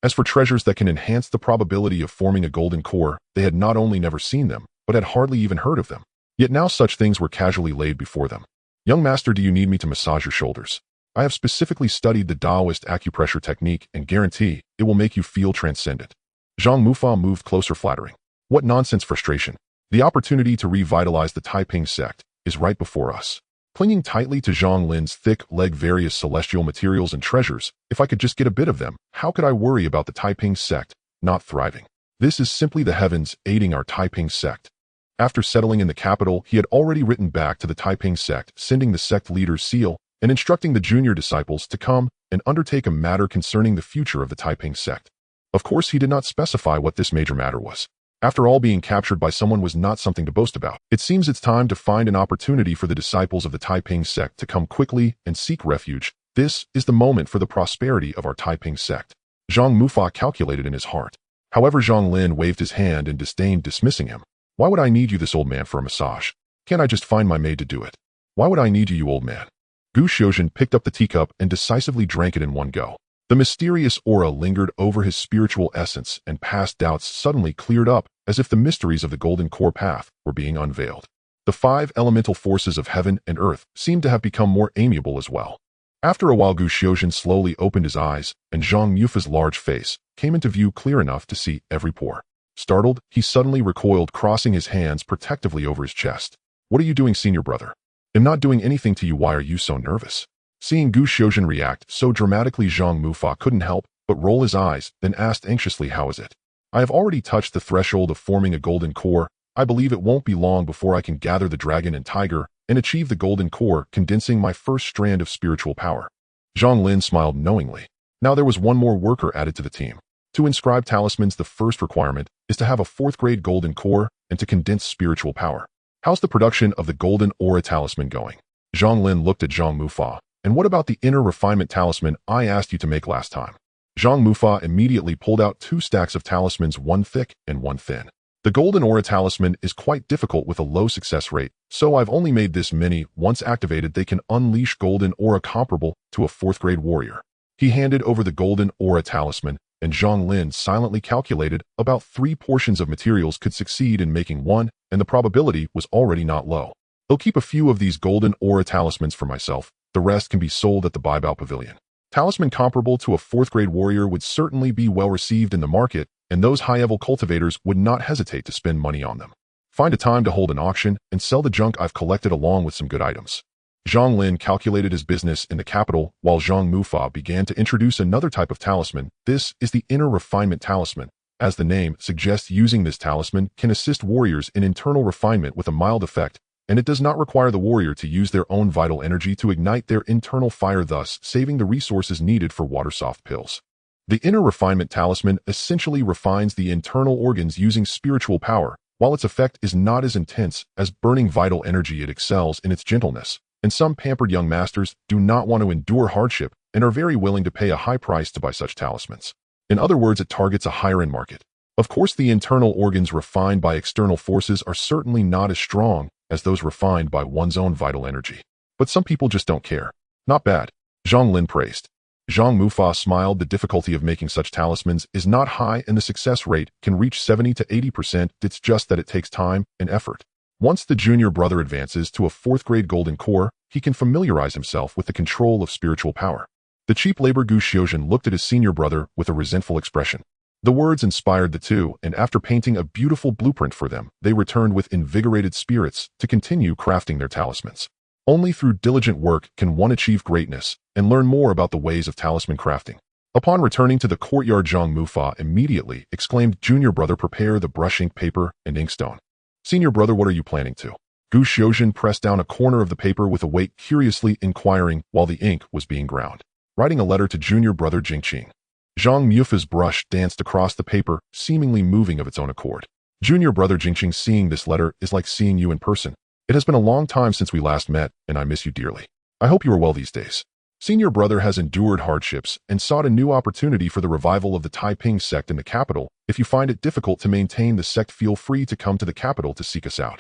As for treasures that can enhance the probability of forming a golden core, they had not only never seen them, but had hardly even heard of them. Yet now such things were casually laid before them. "Young master, do you need me to massage your shoulders? I have specifically studied the Taoist acupressure technique and guarantee it will make you feel transcendent." Zhang Mufa moved closer, flattering. "What nonsense frustration. The opportunity to revitalize the Taiping sect is right before us." Clinging tightly to Zhang Lin's thick leg, various celestial materials and treasures, "If I could just get a bit of them, how could I worry about the Taiping sect not thriving? This is simply the heavens aiding our Taiping sect." After settling in the capital, he had already written back to the Taiping sect, sending the sect leader's seal and instructing the junior disciples to come and undertake a matter concerning the future of the Taiping sect. Of course, he did not specify what this major matter was. After all, being captured by someone was not something to boast about. It seems it's time to find an opportunity for the disciples of the Taiping sect to come quickly and seek refuge. This is the moment for the prosperity of our Taiping sect. Zhang Mufa calculated in his heart. However, Zhang Lin waved his hand in disdain, dismissing him. "Why would I need you, this old man, for a massage? Can't I just find my maid to do it? Why would I need you, you old man?" Gu Xiuzhen picked up the teacup and decisively drank it in one go. The mysterious aura lingered over his spiritual essence, and past doubts suddenly cleared up, as if the mysteries of the golden core path were being unveiled. The 5 elemental forces of heaven and earth seemed to have become more amiable as well. After a while, Gu Xiuzhen slowly opened his eyes, and Zhang Mufa's large face came into view clear enough to see every pore. Startled, he suddenly recoiled, crossing his hands protectively over his chest. "What are you doing, senior brother? I'm not doing anything to you. Why are you so nervous?" Seeing Gu Xiuzhen react so dramatically, Zhang Mufa couldn't help but roll his eyes, then asked anxiously, "How is it?" "I have already touched the threshold of forming a golden core. I believe it won't be long before I can gather the dragon and tiger and achieve the golden core, condensing my first strand of spiritual power." Zhang Lin smiled knowingly. Now there was one more worker added to the team. To inscribe talismans, the first requirement is to have a 4th grade golden core and to condense spiritual power. "How's the production of the golden aura talisman going?" Zhang Lin looked at Zhang Mufa. "And what about the inner refinement talisman I asked you to make last time?" Zhang Mufa immediately pulled out 2 stacks of talismans, one thick and one thin. "The golden aura talisman is quite difficult with a low success rate, so I've only made this many. Once activated, they can unleash golden aura comparable to a 4th grade warrior." He handed over the golden aura talisman, and Zhang Lin silently calculated about 3 portions of materials could succeed in making one, and the probability was already not low. "I'll keep a few of these golden aura talismans for myself. The rest can be sold at the Baibao Pavilion." Talisman comparable to a 4th grade warrior would certainly be well received in the market, and those high-level cultivators would not hesitate to spend money on them. "Find a time to hold an auction and sell the junk I've collected along with some good items." Zhang Lin calculated his business in the capital, while Zhang Mufa began to introduce another type of talisman. This is the inner refinement talisman. As the name suggests, using this talisman can assist warriors in internal refinement with a mild effect, and it does not require the warrior to use their own vital energy to ignite their internal fire, thus saving the resources needed for water-soft pills. The inner refinement talisman essentially refines the internal organs using spiritual power. While its effect is not as intense as burning vital energy, it excels in its gentleness, and some pampered young masters do not want to endure hardship and are very willing to pay a high price to buy such talismans. In other words, it targets a higher-end market. Of course, the internal organs refined by external forces are certainly not as strong as those refined by one's own vital energy. But some people just don't care. "Not bad," Zhang Lin praised. Zhang Mufa smiled. The difficulty of making such talismans is not high, and the success rate can reach 70 to 80%. It's just that it takes time and effort. Once the junior brother advances to a 4th grade golden core, he can familiarize himself with the control of spiritual power. The cheap labor Gu Xiuzhen looked at his senior brother with a resentful expression. The words inspired the two, and after painting a beautiful blueprint for them, they returned with invigorated spirits to continue crafting their talismans. Only through diligent work can one achieve greatness and learn more about the ways of talisman crafting. Upon returning to the courtyard, Zhang Mufa immediately exclaimed, "Junior brother, prepare the brush, ink, paper, and inkstone." "Senior brother, what are you planning to?" Gu Xiuzhen pressed down a corner of the paper with a weight, curiously inquiring while the ink was being ground. "Writing a letter to junior brother Jingqing." Zhang Mufa's brush danced across the paper, seemingly moving of its own accord. "Junior brother Jingqing, seeing this letter is like seeing you in person. It has been a long time since we last met, and I miss you dearly. I hope you are well these days." Senior brother has endured hardships and sought a new opportunity for the revival of the Taiping sect in the capital. If you find it difficult to maintain the sect, feel free to come to the capital to seek us out.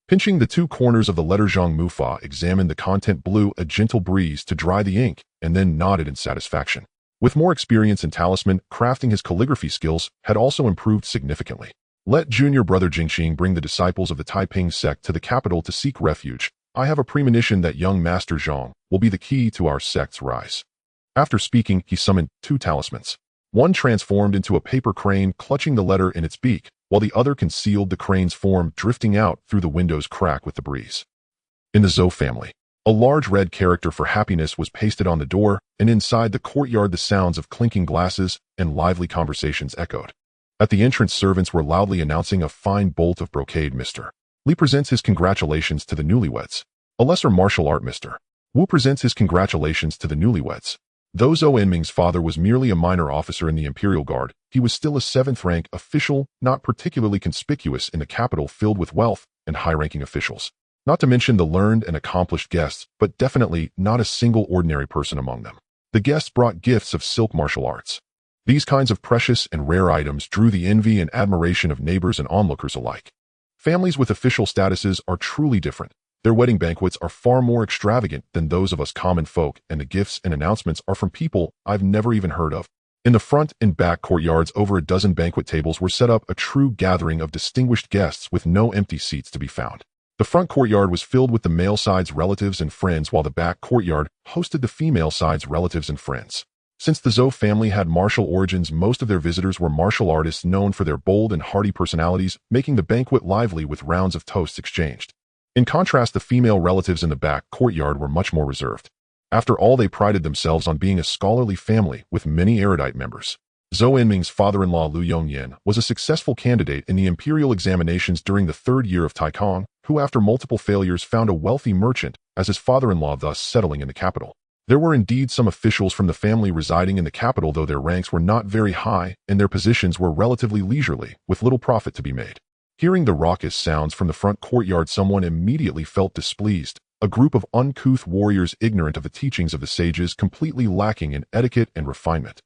Pinching the 2 corners of the letter, Zhang Mufa examined the content, blew a gentle breeze to dry the ink, and then nodded in satisfaction. With more experience in talisman crafting, his calligraphy skills had also improved significantly. "Let junior brother Jingqing bring the disciples of the Taiping sect to the capital to seek refuge. I have a premonition that young Master Zhang will be the key to our sect's rise." After speaking, he summoned 2 talismans. One transformed into a paper crane clutching the letter in its beak, while the other concealed the crane's form, drifting out through the window's crack with the breeze. In the Zhou family, a large red character for happiness was pasted on the door, and inside the courtyard the sounds of clinking glasses and lively conversations echoed. At the entrance, servants were loudly announcing a fine bolt of brocade. "Mr. Li presents his congratulations to the newlyweds." A lesser martial art Mr. Wu presents his congratulations to the newlyweds. Though Zhou Enming's father was merely a minor officer in the Imperial Guard, he was still a 7th-rank official, not particularly conspicuous in the capital filled with wealth and high-ranking officials. Not to mention the learned and accomplished guests, but definitely not a single ordinary person among them. The guests brought gifts of silk martial arts. These kinds of precious and rare items drew the envy and admiration of neighbors and onlookers alike. Families with official statuses are truly different. Their wedding banquets are far more extravagant than those of us common folk, and the gifts and announcements are from people I've never even heard of. In the front and back courtyards, over a dozen banquet tables were set up, a true gathering of distinguished guests with no empty seats to be found. The front courtyard was filled with the male side's relatives and friends, while the back courtyard hosted the female side's relatives and friends. Since the Zhou family had martial origins, most of their visitors were martial artists known for their bold and hearty personalities, making the banquet lively with rounds of toasts exchanged. In contrast, the female relatives in the back courtyard were much more reserved. After all, they prided themselves on being a scholarly family with many erudite members. Zhou Enming's father-in-law Lu Yongyan was a successful candidate in the imperial examinations during the third year of Taikong, who after multiple failures found a wealthy merchant as his father-in-law, thus settling in the capital. There were indeed some officials from the family residing in the capital, though their ranks were not very high and their positions were relatively leisurely, with little profit to be made. Hearing the raucous sounds from the front courtyard, someone immediately felt displeased. A group of uncouth warriors ignorant of the teachings of the sages, completely lacking in etiquette and refinement.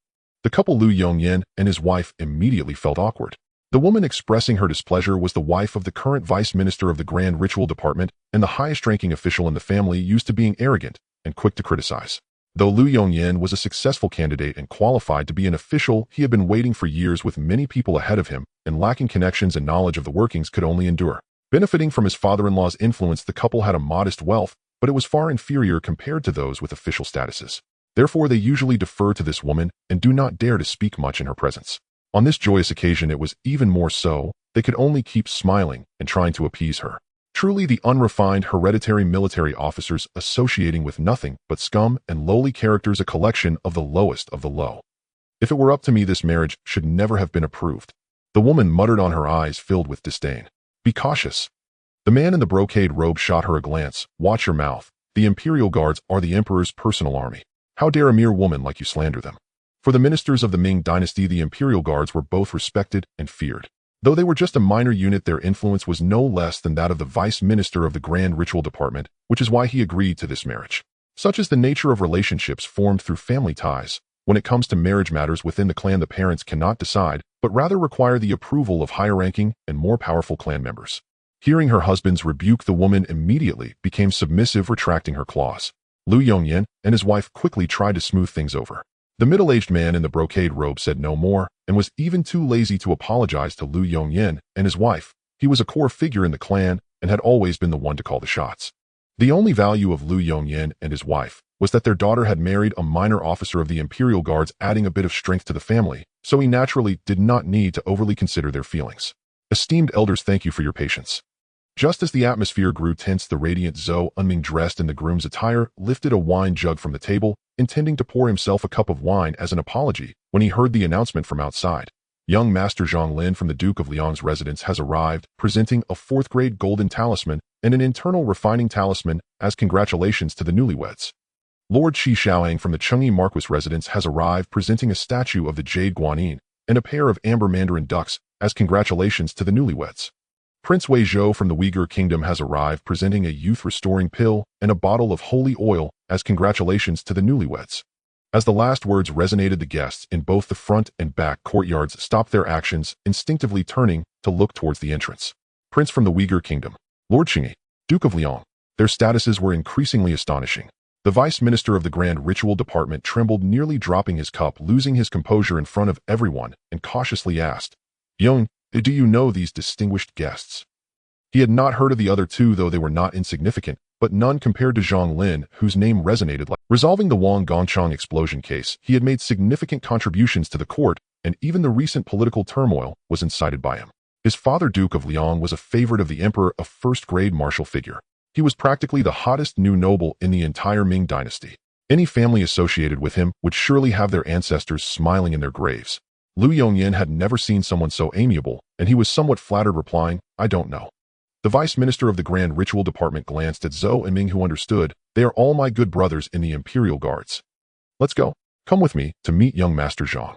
The couple Lu Yongyan and his wife immediately felt awkward. The woman expressing her displeasure was the wife of the current vice minister of the Grand Ritual Department and the highest-ranking official in the family, used to being arrogant and quick to criticize. Though Lu Yongyan was a successful candidate and qualified to be an official, he had been waiting for years with many people ahead of him, and lacking connections and knowledge of the workings could only endure. Benefiting from his father-in-law's influence, the couple had a modest wealth, but it was far inferior compared to those with official statuses. Therefore, they usually defer to this woman and do not dare to speak much in her presence. On this joyous occasion, it was even more so. They could only keep smiling and trying to appease her. Truly, the unrefined hereditary military officers associating with nothing but scum and lowly characters, a collection of the lowest of the low. If it were up to me, this marriage should never have been approved. The woman muttered on, her eyes filled with disdain. Be cautious. The man in the brocade robe shot her a glance. Watch your mouth. The imperial guards are the emperor's personal army. How dare a mere woman like you slander them? For the ministers of the Ming dynasty, the imperial guards were both respected and feared. Though they were just a minor unit, their influence was no less than that of the vice minister of the Grand Ritual Department, which is why he agreed to this marriage. Such is the nature of relationships formed through family ties. When it comes to marriage matters within the clan, the parents cannot decide, but rather require the approval of higher-ranking and more powerful clan members. Hearing her husband's rebuke, the woman immediately became submissive, retracting her claws. Lu Yongyan and his wife quickly tried to smooth things over. The middle-aged man in the brocade robe said no more, and was even too lazy to apologize to Lu Yongyan and his wife. He was a core figure in the clan and had always been the one to call the shots. The only value of Lu Yongyan and his wife was that their daughter had married a minor officer of the Imperial Guards, adding a bit of strength to the family, so he naturally did not need to overly consider their feelings. Esteemed elders, thank you for your patience. Just as the atmosphere grew tense, the radiant Zhou Enming, dressed in the groom's attire, lifted a wine jug from the table, intending to pour himself a cup of wine as an apology, when he heard the announcement from outside. Young Master Zhang Lin from the Duke of Liang's residence has arrived, presenting a 4th-grade golden talisman and an internal refining talisman as congratulations to the newlyweds. Lord Qi Xiaohang from the Chengyi Marquis residence has arrived, presenting a statue of the Jade Guanyin and a pair of amber mandarin ducks as congratulations to the newlyweds. Prince Wei Zhou from the Uyghur Kingdom has arrived, presenting a youth-restoring pill and a bottle of holy oil as congratulations to the newlyweds. As the last words resonated, the guests in both the front and back courtyards stopped their actions, instinctively turning to look towards the entrance. Prince from the Uyghur Kingdom, Lord Qingyi, Duke of Liang. Their statuses were increasingly astonishing. The vice minister of the Grand Ritual Department trembled, nearly dropping his cup, losing his composure in front of everyone, and cautiously asked, "Young, do you know these distinguished guests?" He had not heard of the other two, though they were not insignificant, but none compared to Zhang Lin, whose name resonated like resolving the Wang Gongchang explosion case. He had made significant contributions to the court, and even the recent political turmoil was incited by him. His father, Duke of Liang, was a favorite of the emperor, a first-grade martial figure. He was practically the hottest new noble in the entire Ming dynasty. Any family associated with him would surely have their ancestors smiling in their graves. Lu Yongyan had never seen someone so amiable, and he was somewhat flattered, replying, "I don't know." The vice minister of the Grand Ritual Department glanced at Zhou Enming, who understood. "They are all my good brothers in the Imperial Guards. Let's go. Come with me to meet young Master Zhang."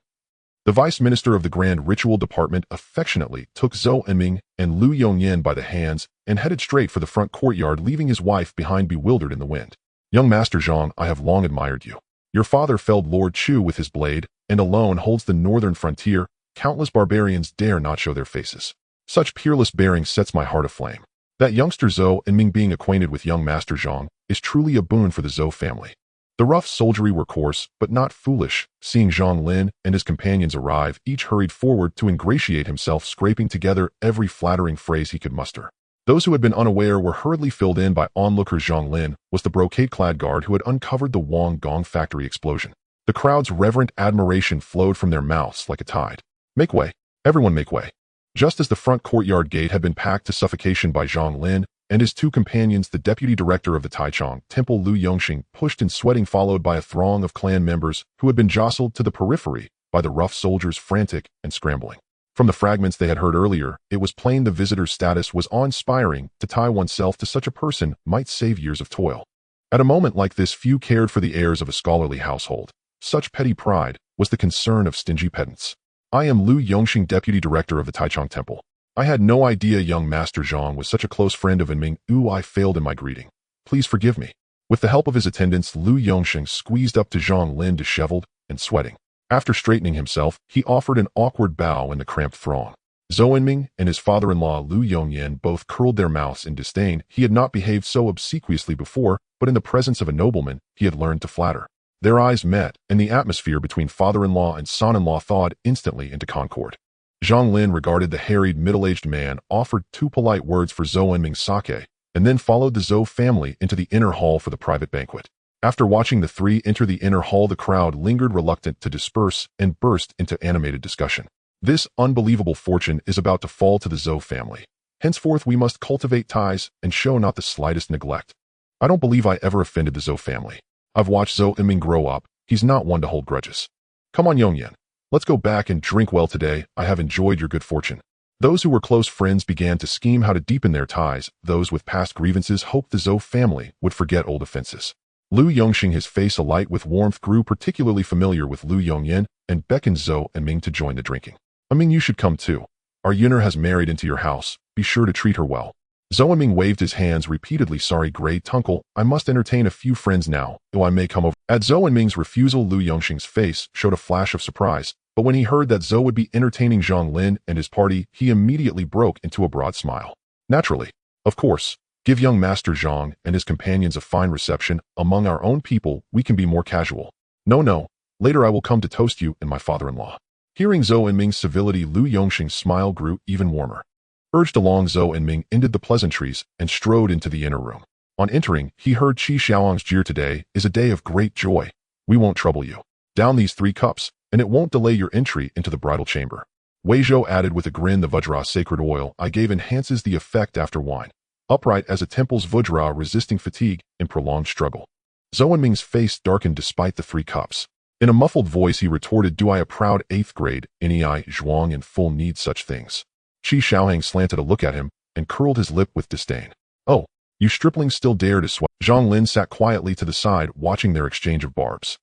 The vice minister of the Grand Ritual Department affectionately took Zhou Enming and Lu Yongyan by the hands and headed straight for the front courtyard, leaving his wife behind, bewildered in the wind. "Young Master Zhang, I have long admired you. Your father felled Lord Chu with his blade, and alone holds the northern frontier. Countless barbarians dare not show their faces. Such peerless bearing sets my heart aflame. That youngster Zhou and Ming being acquainted with young Master Zhang is truly a boon for the Zhou family. The rough soldiery were coarse, but not foolish. Seeing Zhang Lin and his companions arrive, each hurried forward to ingratiate himself, scraping together every flattering phrase he could muster. Those who had been unaware were hurriedly filled in by onlookers. Zhang Lin was the brocade-clad guard who had uncovered the Wang Gong factory explosion. The crowd's reverent admiration flowed from their mouths like a tide. "Make way! Everyone make way!" Just as the front courtyard gate had been packed to suffocation by Zhang Lin and his two companions, the deputy director of the Taichung Temple Lu Yongxing pushed and sweating, followed by a throng of clan members who had been jostled to the periphery by the rough soldiers, frantic and scrambling. From the fragments they had heard earlier, it was plain the visitor's status was awe-inspiring. To tie oneself to such a person might save years of toil. At a moment like this, few cared for the heirs of a scholarly household. Such petty pride was the concern of stingy pedants. "I am Lu Yongxing, deputy director of the Taichung Temple. I had no idea young Master Zhang was such a close friend of Ming. I failed in my greeting. Please forgive me." With the help of his attendants, Lu Yongxing squeezed up to Zhang Lin, disheveled and sweating. After straightening himself, he offered an awkward bow in the cramped throng. Zhou Ming and his father-in-law Lu Yongyan both curled their mouths in disdain. He had not behaved so obsequiously before, but in the presence of a nobleman, he had learned to flatter. Their eyes met, and the atmosphere between father-in-law and son-in-law thawed instantly into concord. Zhang Lin regarded the harried, middle-aged man, offered 2 polite words for Zhou Ming's sake, and then followed the Zhou family into the inner hall for the private banquet. After watching the three enter the inner hall, the crowd lingered, reluctant to disperse, and burst into animated discussion. "This unbelievable fortune is about to fall to the Zhou family. Henceforth we must cultivate ties and show not the slightest neglect. I don't believe I ever offended the Zhou family. I've watched Zhou Ming grow up. He's not one to hold grudges. Come on, Yongyan. Let's go back and drink well today. I have enjoyed your good fortune." Those who were close friends began to scheme how to deepen their ties. Those with past grievances hoped the Zhou family would forget old offenses. Lu Yongxing, his face alight with warmth, grew particularly familiar with Lu Yongyan and beckoned Zhou Ming to join the drinking. "Ming, you should come too. Our Yuner has married into your house. Be sure to treat her well." Zhou Ming waved his hands repeatedly. "Sorry, Great Uncle, I must entertain a few friends now, though I may come over." At Zhou Ming's refusal, Lu Yongxing's face showed a flash of surprise, but when he heard that Zhou would be entertaining Zhang Lin and his party, he immediately broke into a broad smile. "Naturally. Of course. Give young Master Zhang and his companions a fine reception. Among our own people, we can be more casual. No. Later I will come to toast you and my father-in-law." Hearing Zhou Ming's civility, Lu Yongxing's smile grew even warmer. Urged along, Zhou Ming ended the pleasantries and strode into the inner room. On entering, he heard Qi Xiaoang's jeer. "Today is a day of great joy. We won't trouble you. Down these 3 cups, and it won't delay your entry into the bridal chamber." Wei Zhou added with a grin, "The Vajra sacred oil I gave enhances the effect after wine. Upright as a temple's Vajra, resisting fatigue in prolonged struggle." Zhou Ming's face darkened despite the 3 cups. In a muffled voice he retorted, "Do I, a proud 8th grade NEI Zhuang in full, need such things?" Qi Xiaohang slanted a look at him and curled his lip with disdain. "Oh, you striplings still dare to sweat." Zhang Lin sat quietly to the side, watching their exchange of barbs.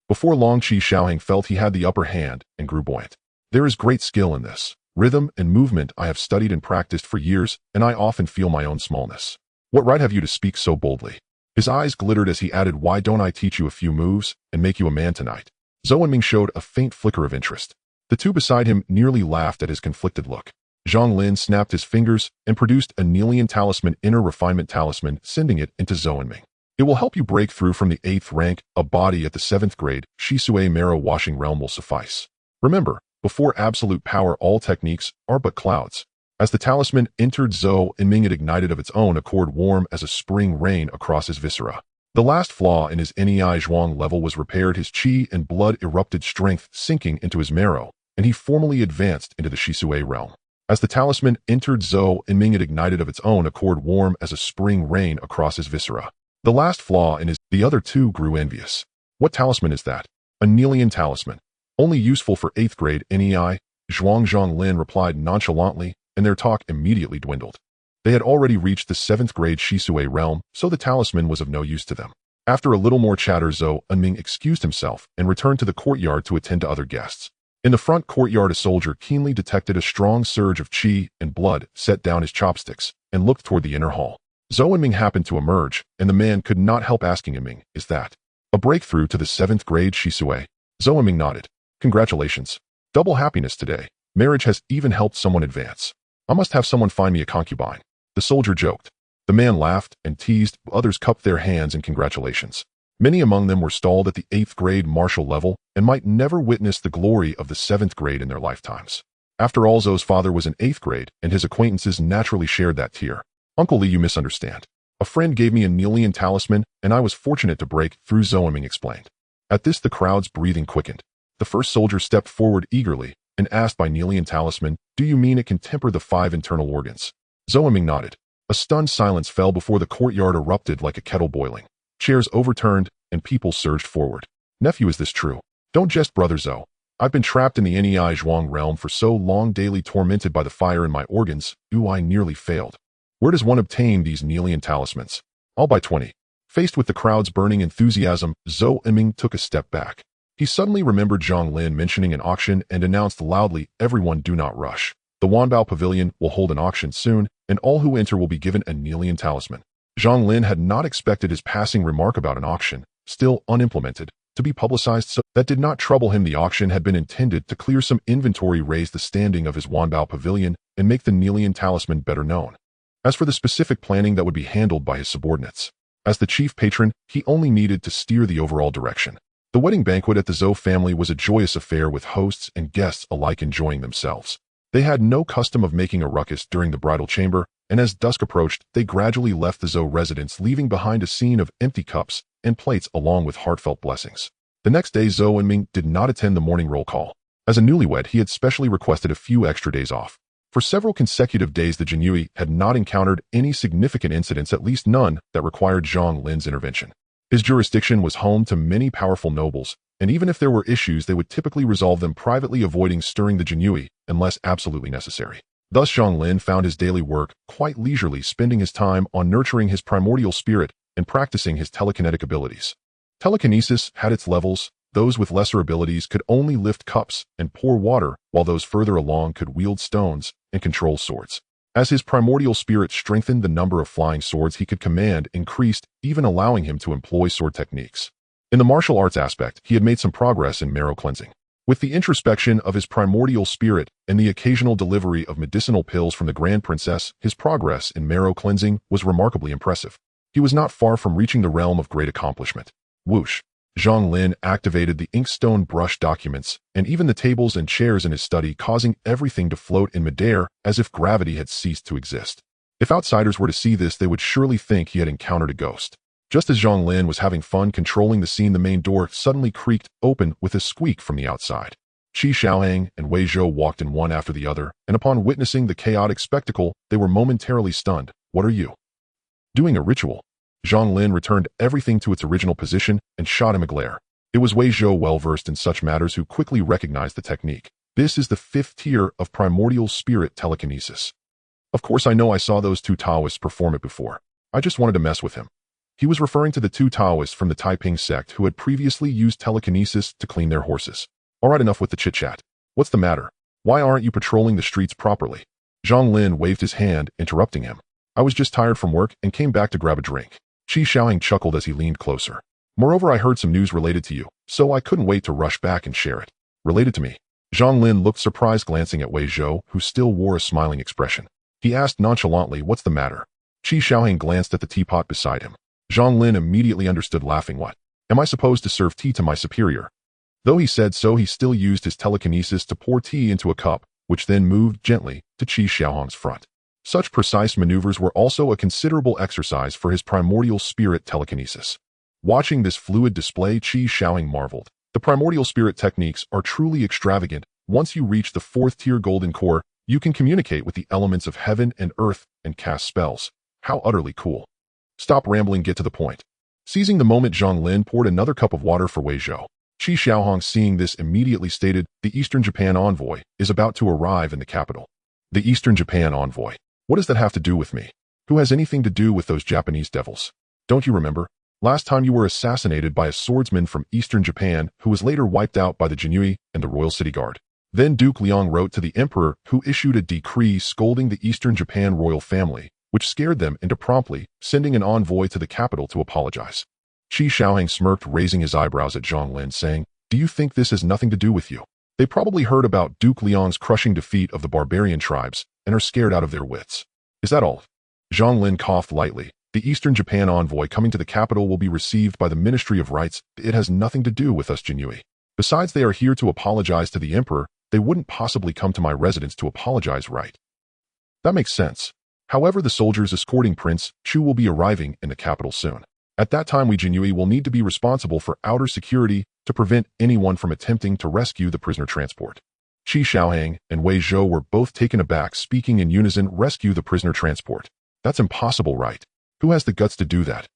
Before long, Qi Xiaohang felt he had the upper hand and grew buoyant. "There is great skill in this. Rhythm and movement I have studied and practiced for years, and I often feel my own smallness. What right have you to speak so boldly?" His eyes glittered as he added, "Why don't I teach you a few moves and make you a man tonight?" Zhou Ming showed a faint flicker of interest. The two beside him nearly laughed at his conflicted look. Zhang Lin snapped his fingers and produced a Nelian talisman, inner refinement talisman, sending it into Zhou Ming. "It will help you break through from the 8th rank. A body at the 7th grade Shisui marrow washing realm will suffice. Remember, before absolute power all techniques are but clouds." As the talisman entered Zhou Ming, it ignited of its own accord, warm as a spring rain across his viscera. The last flaw in his NEI Zhuang level was repaired, his qi and blood erupted, strength sinking into his marrow, and he formally advanced into the Shisui realm. As the talisman entered Zhou Ming, it ignited of its own accord, warm as a spring rain across his viscera. The last flaw in his... The other two grew envious. "What talisman is that?" "A Nelian talisman. Only useful for 8th grade NEI." Zhang Lin replied nonchalantly, and their talk immediately dwindled. They had already reached the 7th grade Shisui realm, so the talisman was of no use to them. After a little more chatter, Zhou Ming excused himself and returned to the courtyard to attend to other guests. In the front courtyard, a soldier keenly detected a strong surge of qi and blood, set down his chopsticks, and looked toward the inner hall. Zhou Ming happened to emerge, and the man could not help asking him, "Is that a breakthrough to the 7th grade Shisui?" Zhou Ming nodded. "Congratulations. Double happiness today. Marriage has even helped someone advance. I must have someone find me a concubine." The soldier joked. The man laughed and teased, others cupped their hands in congratulations. Many among them were stalled at the 8th grade martial level and might never witness the glory of the 7th grade in their lifetimes. After all, Zhou's father was in 8th grade, and his acquaintances naturally shared that tier. Uncle Li, you misunderstand. A friend gave me a Nilian talisman, and I was fortunate to break through, Zhou Ming explained. At this, the crowd's breathing quickened. The first soldier stepped forward eagerly and asked, by Nilian talisman, do you mean it can temper the 5 internal organs? Zhou Ming nodded. A stunned silence fell before the courtyard erupted like a kettle boiling. Chairs overturned, and people surged forward. Nephew, is this true? Don't jest, brother Zhou. I've been trapped in the Nei Zhuang realm for so long, daily tormented by the fire in my organs, I nearly failed. Where does one obtain these Nilian talismans? I'll buy 20. Faced with the crowd's burning enthusiasm, Zhou Ming took a step back. He suddenly remembered Zhang Lin mentioning an auction and announced loudly, everyone do not rush. The Wanbao Pavilion will hold an auction soon, and all who enter will be given a Nilian talisman. Zhang Lin had not expected his passing remark about an auction, still unimplemented, to be publicized, so that did not trouble him. The auction had been intended to clear some inventory, raise the standing of his Wanbao Pavilion, and make the Nilian talisman better known. As for the specific planning, that would be handled by his subordinates. As the chief patron, he only needed to steer the overall direction. The wedding banquet at the Zhou family was a joyous affair, with hosts and guests alike enjoying themselves. They had no custom of making a ruckus during the bridal chamber, and as dusk approached, they gradually left the Zhou residence, leaving behind a scene of empty cups and plates along with heartfelt blessings. The next day, Zhou Ming did not attend the morning roll call. As a newlywed, he had specially requested a few extra days off. For several consecutive days, the Jinyiwei had not encountered any significant incidents, at least none that required Zhang Lin's intervention. His jurisdiction was home to many powerful nobles, and even if there were issues, they would typically resolve them privately, avoiding stirring the Jinyiwei unless absolutely necessary. Thus, Zhang Lin found his daily work quite leisurely, spending his time on nurturing his primordial spirit and practicing his telekinetic abilities. Telekinesis had its levels. Those with lesser abilities could only lift cups and pour water, while those further along could wield stones and control swords. As his primordial spirit strengthened, the number of flying swords he could command increased, even allowing him to employ sword techniques. In the martial arts aspect, he had made some progress in marrow cleansing. With the introspection of his primordial spirit and the occasional delivery of medicinal pills from the Grand Princess, his progress in marrow cleansing was remarkably impressive. He was not far from reaching the realm of great accomplishment. Whoosh! Zhang Lin activated the inkstone brush documents and even the tables and chairs in his study, causing everything to float in midair as if gravity had ceased to exist. If outsiders were to see this, they would surely think he had encountered a ghost. Just as Zhang Lin was having fun controlling the scene, the main door suddenly creaked open with a squeak from the outside. Qi Xiaohang and Wei Zhou walked in one after the other, and upon witnessing the chaotic spectacle, they were momentarily stunned. What are you doing? A ritual? Zhang Lin returned everything to its original position and shot him a glare. It was Wei Zhou, well versed in such matters, who quickly recognized the technique. This is the 5th tier of primordial spirit telekinesis. Of course, I know, I saw those 2 Taoists perform it before. I just wanted to mess with him. He was referring to the 2 Taoists from the Taiping sect who had previously used telekinesis to clean their horses. All right, enough with the chit-chat. What's the matter? Why aren't you patrolling the streets properly? Zhang Lin waved his hand, interrupting him. I was just tired from work and came back to grab a drink. Qi Xiaohang chuckled as he leaned closer. Moreover, I heard some news related to you, so I couldn't wait to rush back and share it. Related to me? Zhang Lin looked surprised, glancing at Wei Zhou, who still wore a smiling expression. He asked nonchalantly, what's the matter? Qi Xiaohang glanced at the teapot beside him. Zhang Lin immediately understood, laughing. What? Am I supposed to serve tea to my superior? Though he said so, he still used his telekinesis to pour tea into a cup, which then moved gently to Qi Xiaohang's front. Such precise maneuvers were also a considerable exercise for his primordial spirit telekinesis. Watching this fluid display, Qi Xiaohang marveled. The primordial spirit techniques are truly extravagant. Once you reach the 4th tier golden core, you can communicate with the elements of heaven and earth and cast spells. How utterly cool. Stop rambling, get to the point. Seizing the moment, Zhang Lin poured another cup of water for Wei Zhou. Qi Xiaohang, seeing this, immediately stated, the Eastern Japan envoy is about to arrive in the capital. The Eastern Japan envoy? What does that have to do with me? Who has anything to do with those Japanese devils? Don't you remember? Last time you were assassinated by a swordsman from Eastern Japan who was later wiped out by the Jinyiwei and the Royal City Guard. Then Duke Liang wrote to the emperor, who issued a decree scolding the Eastern Japan royal family, which scared them into promptly sending an envoy to the capital to apologize. Qi Xiaohang smirked, raising his eyebrows at Zhang Lin, saying, do you think this has nothing to do with you? They probably heard about Duke Liang's crushing defeat of the barbarian tribes and are scared out of their wits. Is that all? Zhang Lin coughed lightly. The Eastern Japan envoy coming to the capital will be received by the Ministry of Rights. It has nothing to do with us, Jinyiwei. Besides, they are here to apologize to the emperor. They wouldn't possibly come to my residence to apologize, right? That makes sense. However, the soldiers escorting Prince Chu will be arriving in the capital soon. At that time, we Jinyiwei will need to be responsible for outer security to prevent anyone from attempting to rescue the prisoner transport. Qi Xiaohang and Wei Zhou were both taken aback, speaking in unison, rescue the prisoner transport. That's impossible, right? Who has the guts to do that?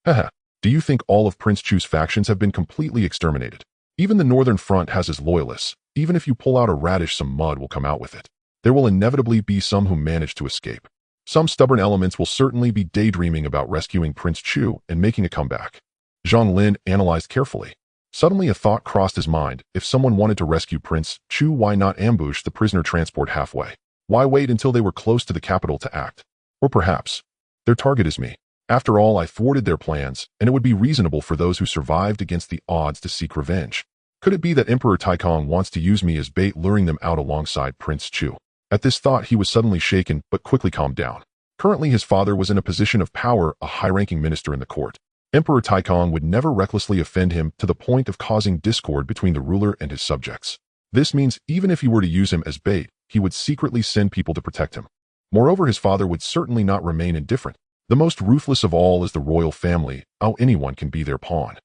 Haha, do you think all of Prince Chu's factions have been completely exterminated? Even the Northern Front has his loyalists. Even if you pull out a radish, some mud will come out with it. There will inevitably be some who manage to escape. Some stubborn elements will certainly be daydreaming about rescuing Prince Chu and making a comeback. Zhang Lin analyzed carefully. Suddenly a thought crossed his mind. If someone wanted to rescue Prince Chu, why not ambush the prisoner transport halfway? Why wait until they were close to the capital to act? Or perhaps, their target is me. After all, I thwarted their plans, and it would be reasonable for those who survived against the odds to seek revenge. Could it be that Emperor Taikong wants to use me as bait, luring them out alongside Prince Chu? At this thought, he was suddenly shaken, but quickly calmed down. Currently, his father was in a position of power, a high-ranking minister in the court. Emperor Taikong would never recklessly offend him to the point of causing discord between the ruler and his subjects. This means even if he were to use him as bait, he would secretly send people to protect him. Moreover, his father would certainly not remain indifferent. The most ruthless of all is the royal family. How anyone can be their pawn.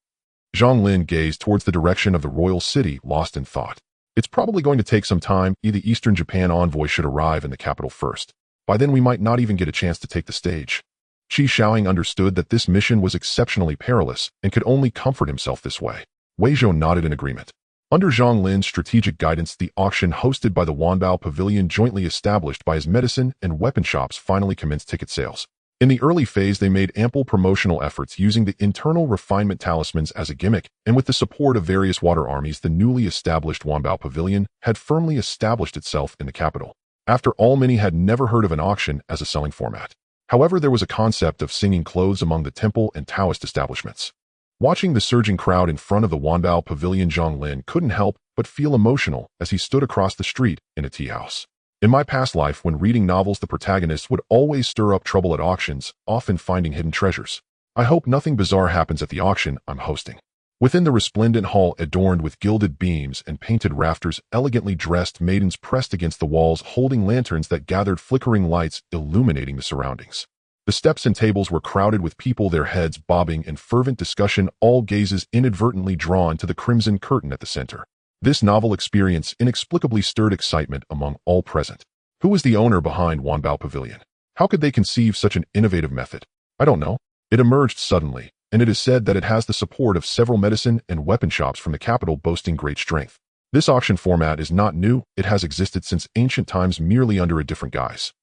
Zhang Lin gazed towards the direction of the royal city, lost in thought. It's probably going to take some time. The Eastern Japan envoy should arrive in the capital first. By then we might not even get a chance to take the stage. Qi Xiaohang understood that this mission was exceptionally perilous and could only comfort himself this way. Wei Zhou nodded in agreement. Under Zhang Lin's strategic guidance, the auction hosted by the Wanbao Pavilion, jointly established by his medicine and weapon shops, finally commenced ticket sales. In the early phase, they made ample promotional efforts using the internal refinement talismans as a gimmick, and with the support of various water armies, the newly established Wanbao Pavilion had firmly established itself in the capital. After all, many had never heard of an auction as a selling format. However, there was a concept of singing clothes among the temple and Taoist establishments. Watching the surging crowd in front of the Wanbao Pavilion, Zhang Lin couldn't help but feel emotional as he stood across the street in a tea house. In my past life, when reading novels, the protagonist would always stir up trouble at auctions, often finding hidden treasures. I hope nothing bizarre happens at the auction I'm hosting. Within the resplendent hall, adorned with gilded beams and painted rafters, elegantly dressed maidens pressed against the walls, holding lanterns that gathered flickering lights, illuminating the surroundings. The steps and tables were crowded with people, their heads bobbing in fervent discussion, all gazes inadvertently drawn to the crimson curtain at the center. This novel experience inexplicably stirred excitement among all present. Who was the owner behind Wanbao Pavilion? How could they conceive such an innovative method? I don't know. It emerged suddenly, and it is said that it has the support of several medicine and weapon shops from the capital, boasting great strength. This auction format is not new. It has existed since ancient times, merely under a different guise.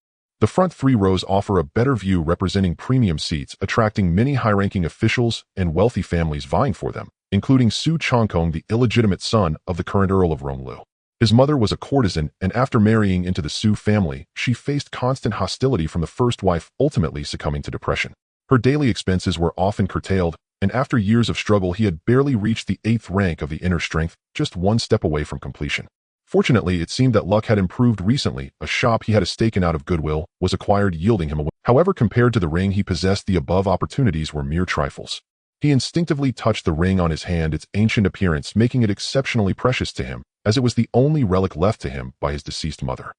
The front 3 rows offer a better view, representing premium seats, attracting many high-ranking officials and wealthy families vying for them, including Su Chongkong, the illegitimate son of the current Earl of Ronglu. His mother was a courtesan, and after marrying into the Su family, she faced constant hostility from the first wife, ultimately succumbing to depression. Her daily expenses were often curtailed, and after years of struggle, he had barely reached the 8th rank of the inner strength, just one step away from completion. Fortunately, it seemed that luck had improved recently. A shop he had taken out of goodwill was acquired, yielding him a win. However, compared to the ring he possessed, the above opportunities were mere trifles. He instinctively touched the ring on his hand, its ancient appearance making it exceptionally precious to him, as it was the only relic left to him by his deceased mother.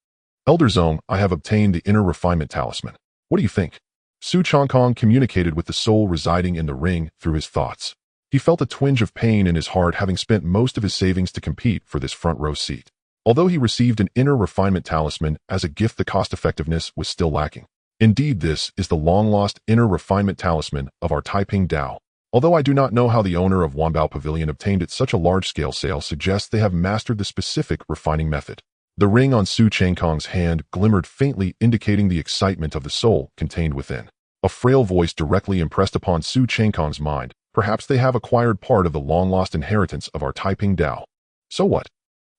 Elder Zong, I have obtained the inner refinement talisman. What do you think? Su Chongkong communicated with the soul residing in the ring through his thoughts. He felt a twinge of pain in his heart, having spent most of his savings to compete for this front row seat. Although he received an inner refinement talisman as a gift, the cost-effectiveness was still lacking. Indeed, this is the long-lost inner refinement talisman of our Taiping Dao. Although I do not know how the owner of Wanbao Pavilion obtained it, such a large-scale sale suggests they have mastered the specific refining method. The ring on Su Chongkong's hand glimmered faintly, indicating the excitement of the soul contained within. A frail voice directly impressed upon Su Chongkong's mind. Perhaps they have acquired part of the long-lost inheritance of our Taiping Dao. So what?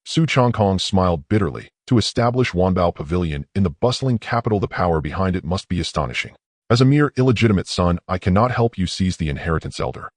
Su Chongkong smiled bitterly. To establish Wanbao Pavilion in the bustling capital, the power behind it must be astonishing. As a mere illegitimate son, I cannot help you seize the inheritance, Elder.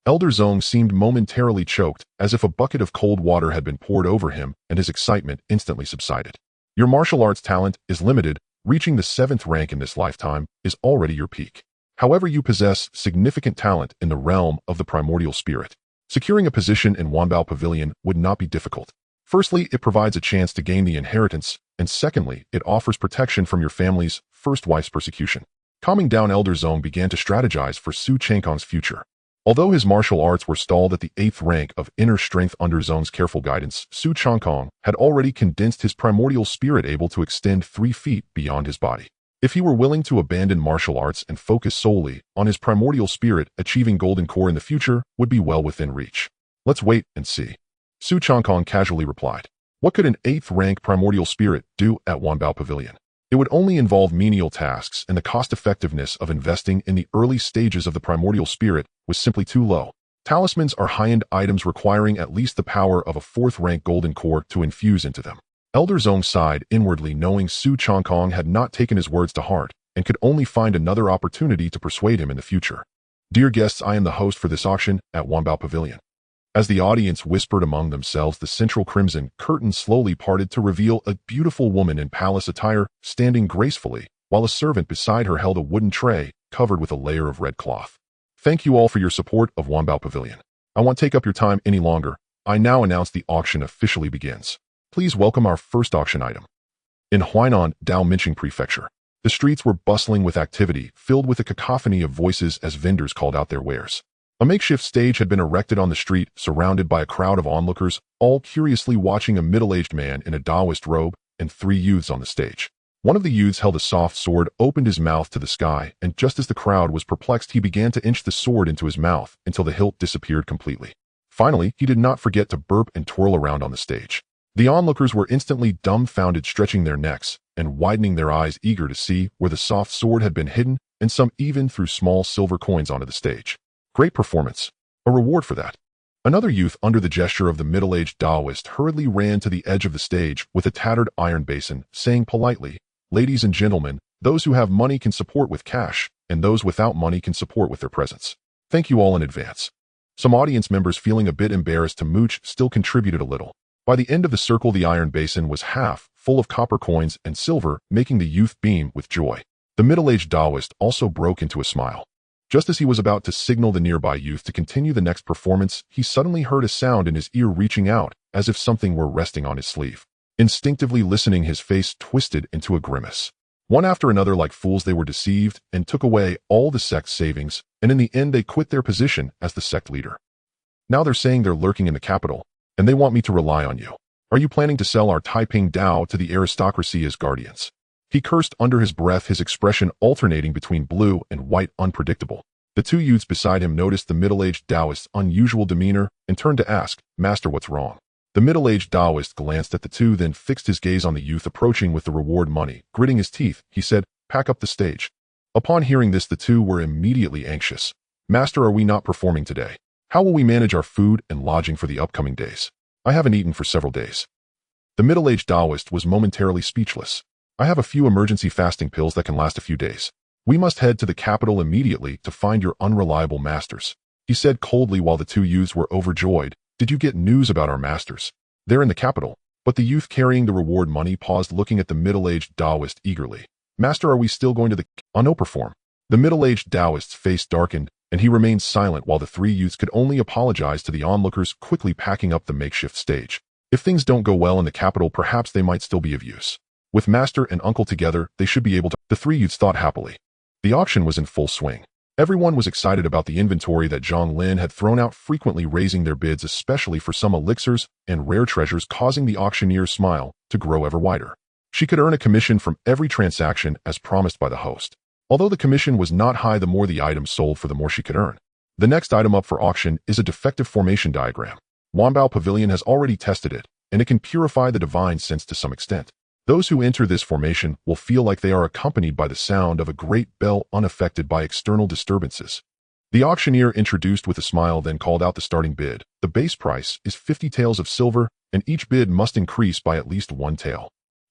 Elder Zong seemed momentarily choked, as if a bucket of cold water had been poured over him, and his excitement instantly subsided. Your martial arts talent is limited. Reaching the 7th rank in this lifetime is already your peak. However, you possess significant talent in the realm of the primordial spirit. Securing a position in Wanbao Pavilion would not be difficult. Firstly, it provides a chance to gain the inheritance, and secondly, it offers protection from your family's first wife's persecution. Calming down, Elder Zhong began to strategize for Su Changkong's future. Although his martial arts were stalled at the 8th rank of inner strength under Zhong's careful guidance, Su Changkong had already condensed his primordial spirit, able to extend 3 feet beyond his body. If he were willing to abandon martial arts and focus solely on his primordial spirit, achieving Golden Core in the future would be well within reach. Let's wait and see. Su Changkong casually replied. What could an 8th rank primordial spirit do at Wanbao Pavilion? It would only involve menial tasks, and the cost-effectiveness of investing in the early stages of the primordial spirit was simply too low. Talismans are high-end items requiring at least the power of a 4th rank Golden Core to infuse into them. Elder Zhong sighed inwardly, knowing Su Changkong had not taken his words to heart and could only find another opportunity to persuade him in the future. Dear guests, I am the host for this auction at Wanbao Pavilion. As the audience whispered among themselves, the central crimson curtain slowly parted to reveal a beautiful woman in palace attire standing gracefully, while a servant beside her held a wooden tray covered with a layer of red cloth. Thank you all for your support of Wanbao Pavilion. I won't take up your time any longer. I now announce the auction officially begins. Please welcome our first auction item. In Huainan, Dao Minqing Prefecture, the streets were bustling with activity, filled with a cacophony of voices as vendors called out their wares. A makeshift stage had been erected on the street, surrounded by a crowd of onlookers, all curiously watching a middle-aged man in a Taoist robe and 3 youths on the stage. One of the youths held a soft sword, opened his mouth to the sky, and just as the crowd was perplexed, he began to inch the sword into his mouth until the hilt disappeared completely. Finally, he did not forget to burp and twirl around on the stage. The onlookers were instantly dumbfounded, stretching their necks and widening their eyes, eager to see where the soft sword had been hidden, and some even threw small silver coins onto the stage. Great performance. A reward for that. Another youth, under the gesture of the middle-aged Taoist, hurriedly ran to the edge of the stage with a tattered iron basin, saying politely, "Ladies and gentlemen, those who have money can support with cash, and those without money can support with their presence. Thank you all in advance." Some audience members, feeling a bit embarrassed to mooch, still contributed a little. By the end of the circle, the iron basin was half full of copper coins and silver, making the youth beam with joy. The middle-aged Taoist also broke into a smile. Just as he was about to signal the nearby youth to continue the next performance, he suddenly heard a sound in his ear, reaching out as if something were resting on his sleeve. Instinctively listening, his face twisted into a grimace. One after another, like fools, they were deceived and took away all the sect's savings, and in the end they quit their position as the sect leader. Now they're saying they're lurking in the capital, and they want me to rely on you. Are you planning to sell our Taiping Dao to the aristocracy as guardians? He cursed under his breath, his expression alternating between blue and white, unpredictable. The 2 youths beside him noticed the middle-aged Taoist's unusual demeanor and turned to ask, "Master, what's wrong?" The middle-aged Taoist glanced at the 2, then fixed his gaze on the youth approaching with the reward money. Gritting his teeth, he said, "Pack up the stage." Upon hearing this, the 2 were immediately anxious. "Master, are we not performing today? How will we manage our food and lodging for the upcoming days? I haven't eaten for several days." The middle-aged Taoist was momentarily speechless. "I have a few emergency fasting pills that can last a few days. We must head to the capital immediately to find your unreliable masters," he said coldly, while the 2 youths were overjoyed. "Did you get news about our masters? They're in the capital." But the youth carrying the reward money paused, looking at the middle-aged Taoist eagerly. "Master, are we still going to the no perform?" The middle-aged Taoist's face darkened, and he remained silent while the 3 youths could only apologize to the onlookers, quickly packing up the makeshift stage. If things don't go well in the capital, perhaps they might still be of use. With master and uncle together, they should be able to, the 3 youths thought happily. The auction was in full swing. Everyone was excited about the inventory that Zhang Lin had thrown out, frequently raising their bids, especially for some elixirs and rare treasures, causing the auctioneer's smile to grow ever wider. She could earn a commission from every transaction as promised by the host. Although the commission was not high, the more the items sold for, the more she could earn. The next item up for auction is a defective formation diagram. Wanbao Pavilion has already tested it, and it can purify the divine sense to some extent. Those who enter this formation will feel like they are accompanied by the sound of a great bell, unaffected by external disturbances. The auctioneer introduced with a smile, then called out the starting bid. The base price is 50 taels of silver, and each bid must increase by at least 1 tael.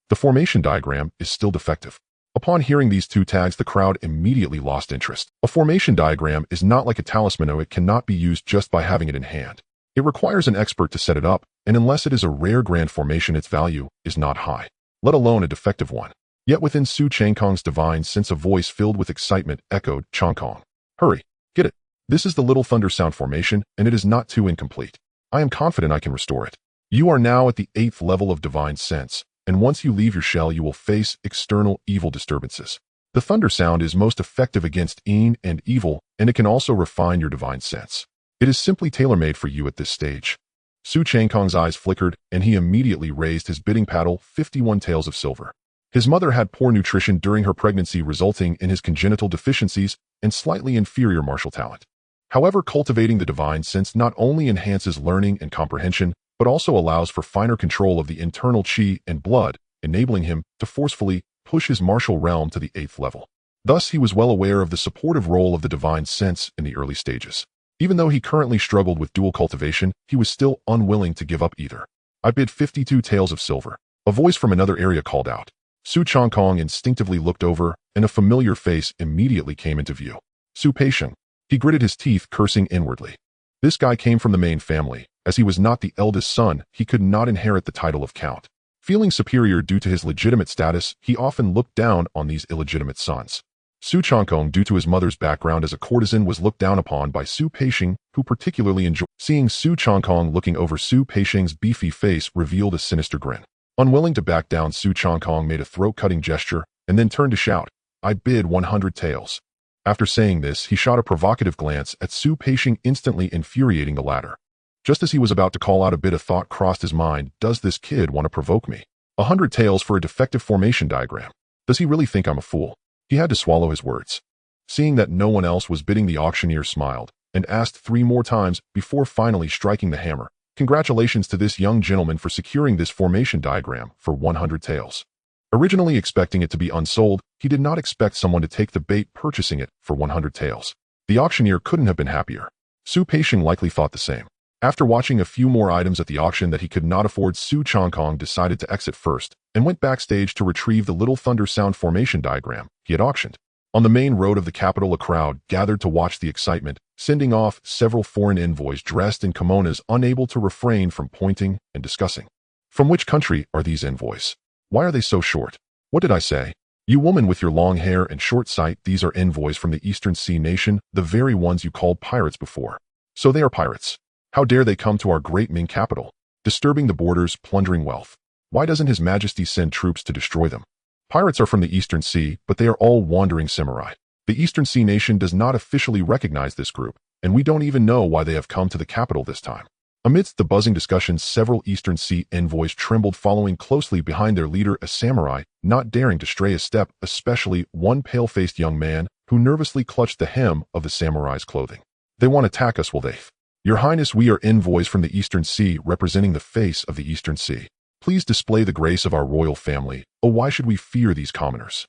The formation diagram is still defective. Upon hearing these 2 tags, the crowd immediately lost interest. A formation diagram is not like a talisman, it cannot be used just by having it in hand. It requires an expert to set it up, and unless it is a rare grand formation, its value is not high, let alone a defective one. Yet within Su Changkong's divine sense, a voice filled with excitement echoed, "Changkong, hurry, get it. This is the Little Thunder Sound formation, and it is not too incomplete. I am confident I can restore it. You are now at the 8th level of divine sense, and once you leave your shell you will face external evil disturbances. The thunder sound is most effective against in and evil, and it can also refine your divine sense. It is simply tailor-made for you at this stage." Su Changkong's eyes flickered, and he immediately raised his bidding paddle, 51 taels of silver. His mother had poor nutrition during her pregnancy, resulting in his congenital deficiencies and slightly inferior martial talent. However, cultivating the divine sense not only enhances learning and comprehension, but also allows for finer control of the internal qi and blood, enabling him to forcefully push his martial realm to the 8th level. Thus, he was well aware of the supportive role of the divine sense in the early stages. Even though he currently struggled with dual cultivation, he was still unwilling to give up either. "I bid 52 taels of silver," a voice from another area called out. Su Changkong instinctively looked over, and a familiar face immediately came into view. Su Peisheng. He gritted his teeth, cursing inwardly. This guy came from the main family. As he was not the eldest son, he could not inherit the title of count. Feeling superior due to his legitimate status, he often looked down on these illegitimate sons. Su Changkong, due to his mother's background as a courtesan, was looked down upon by Su Peisheng, who particularly enjoyed seeing Su Changkong. Looking over Su Peisheng's beefy face revealed a sinister grin. Unwilling to back down, Su Changkong made a throat-cutting gesture and then turned to shout, "I bid 100 taels." After saying this, he shot a provocative glance at Su Peisheng, instantly infuriating the latter. Just as he was about to call out a bid, a thought crossed his mind. Does this kid want to provoke me? 100 taels for a defective formation diagram. Does he really think I'm a fool? He had to swallow his words. Seeing that no one else was bidding, the auctioneer smiled and asked 3 more times before finally striking the hammer. "Congratulations to this young gentleman for securing this formation diagram for 100 taels." Originally expecting it to be unsold, he did not expect someone to take the bait, purchasing it for 100 taels. The auctioneer couldn't have been happier. Su Peisheng likely thought the same. After watching a few more items at the auction that he could not afford, Su Changkong decided to exit first and went backstage to retrieve the Little Thunder Sound formation diagram he had auctioned. On the main road of the capital, a crowd gathered to watch the excitement, sending off several foreign envoys dressed in kimonos, unable to refrain from pointing and discussing. "From which country are these envoys? Why are they so short? What did I say? You woman with your long hair and short sight, these are envoys from the Eastern Sea nation, the very ones you called pirates before. So they are pirates. How dare they come to our Great Ming capital, disturbing the borders, plundering wealth? Why doesn't His Majesty send troops to destroy them? Pirates are from the Eastern Sea, but they are all wandering samurai. The Eastern Sea nation does not officially recognize this group, and we don't even know why they have come to the capital this time." Amidst the buzzing discussions, several Eastern Sea envoys trembled, following closely behind their leader, a samurai, not daring to stray a step, especially one pale-faced young man who nervously clutched the hem of the samurai's clothing. "They won't attack us, will they? Your Highness, we are envoys from the Eastern Sea, representing the face of the Eastern Sea. Please display the grace of our royal family. Oh, why should we fear these commoners?"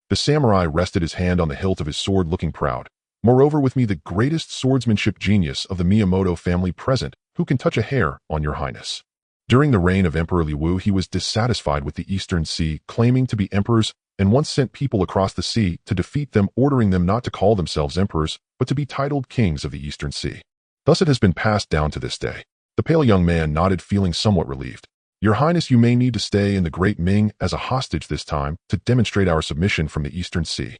The samurai rested his hand on the hilt of his sword, looking proud. "Moreover, with me the greatest swordsmanship genius of the Miyamoto family present, who can touch a hair on your Highness." During the reign of Emperor Liu, he was dissatisfied with the Eastern Sea, claiming to be emperors, and once sent people across the sea to defeat them, ordering them not to call themselves emperors, but to be titled kings of the Eastern Sea. Thus it has been passed down to this day. The pale young man nodded, feeling somewhat relieved. "Your Highness, you may need to stay in the Great Ming as a hostage this time to demonstrate our submission from the Eastern Sea,"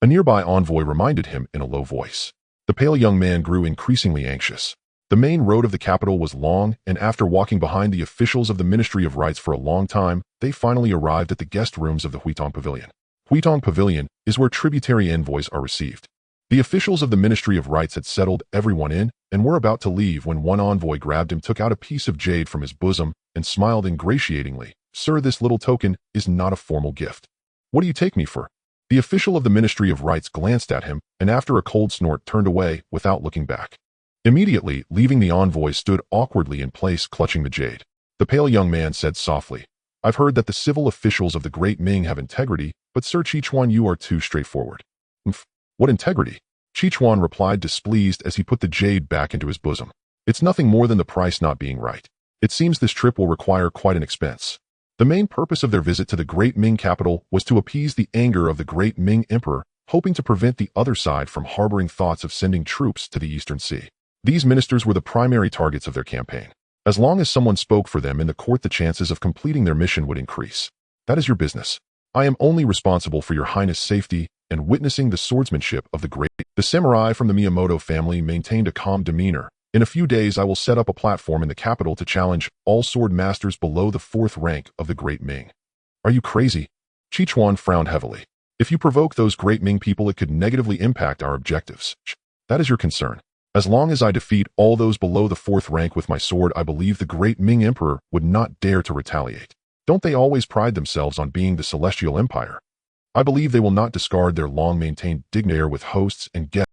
a nearby envoy reminded him in a low voice. The pale young man grew increasingly anxious. The main road of the capital was long, and after walking behind the officials of the Ministry of Rites for a long time, they finally arrived at the guest rooms of the Huitong Pavilion. Huitong Pavilion is where tributary envoys are received. The officials of the Ministry of Rites had settled everyone in and were about to leave when one envoy grabbed him, took out a piece of jade from his bosom, and smiled ingratiatingly. "Sir, this little token is not a formal gift. What do you take me for?" The official of the Ministry of Rites glanced at him and after a cold snort turned away without looking back. Immediately, leaving, the envoy stood awkwardly in place, clutching the jade. The pale young man said softly, "I've heard that the civil officials of the Great Ming have integrity, but Sir Chichuan, you are too straightforward." "What integrity?" Chichuan replied, displeased, as he put the jade back into his bosom. "It's nothing more than the price not being right. It seems this trip will require quite an expense." The main purpose of their visit to the Great Ming capital was to appease the anger of the Great Ming Emperor, hoping to prevent the other side from harboring thoughts of sending troops to the Eastern Sea. These ministers were the primary targets of their campaign. As long as someone spoke for them in the court, the chances of completing their mission would increase. "That is your business. I am only responsible for your highness' safety and witnessing the swordsmanship of the great. The samurai from the Miyamoto family maintained a calm demeanor. In a few days, I will set up a platform in the capital to challenge all sword masters below the 4th rank of the Great Ming. Are you crazy? Chichuan frowned heavily. If you provoke those Great Ming people, it could negatively impact our objectives. That is your concern. As long as I defeat all those below the 4th rank with my sword, I believe the Great Ming Emperor would not dare to retaliate. Don't they always pride themselves on being the celestial empire? I believe they will not discard their long-maintained dignity with hosts and guests.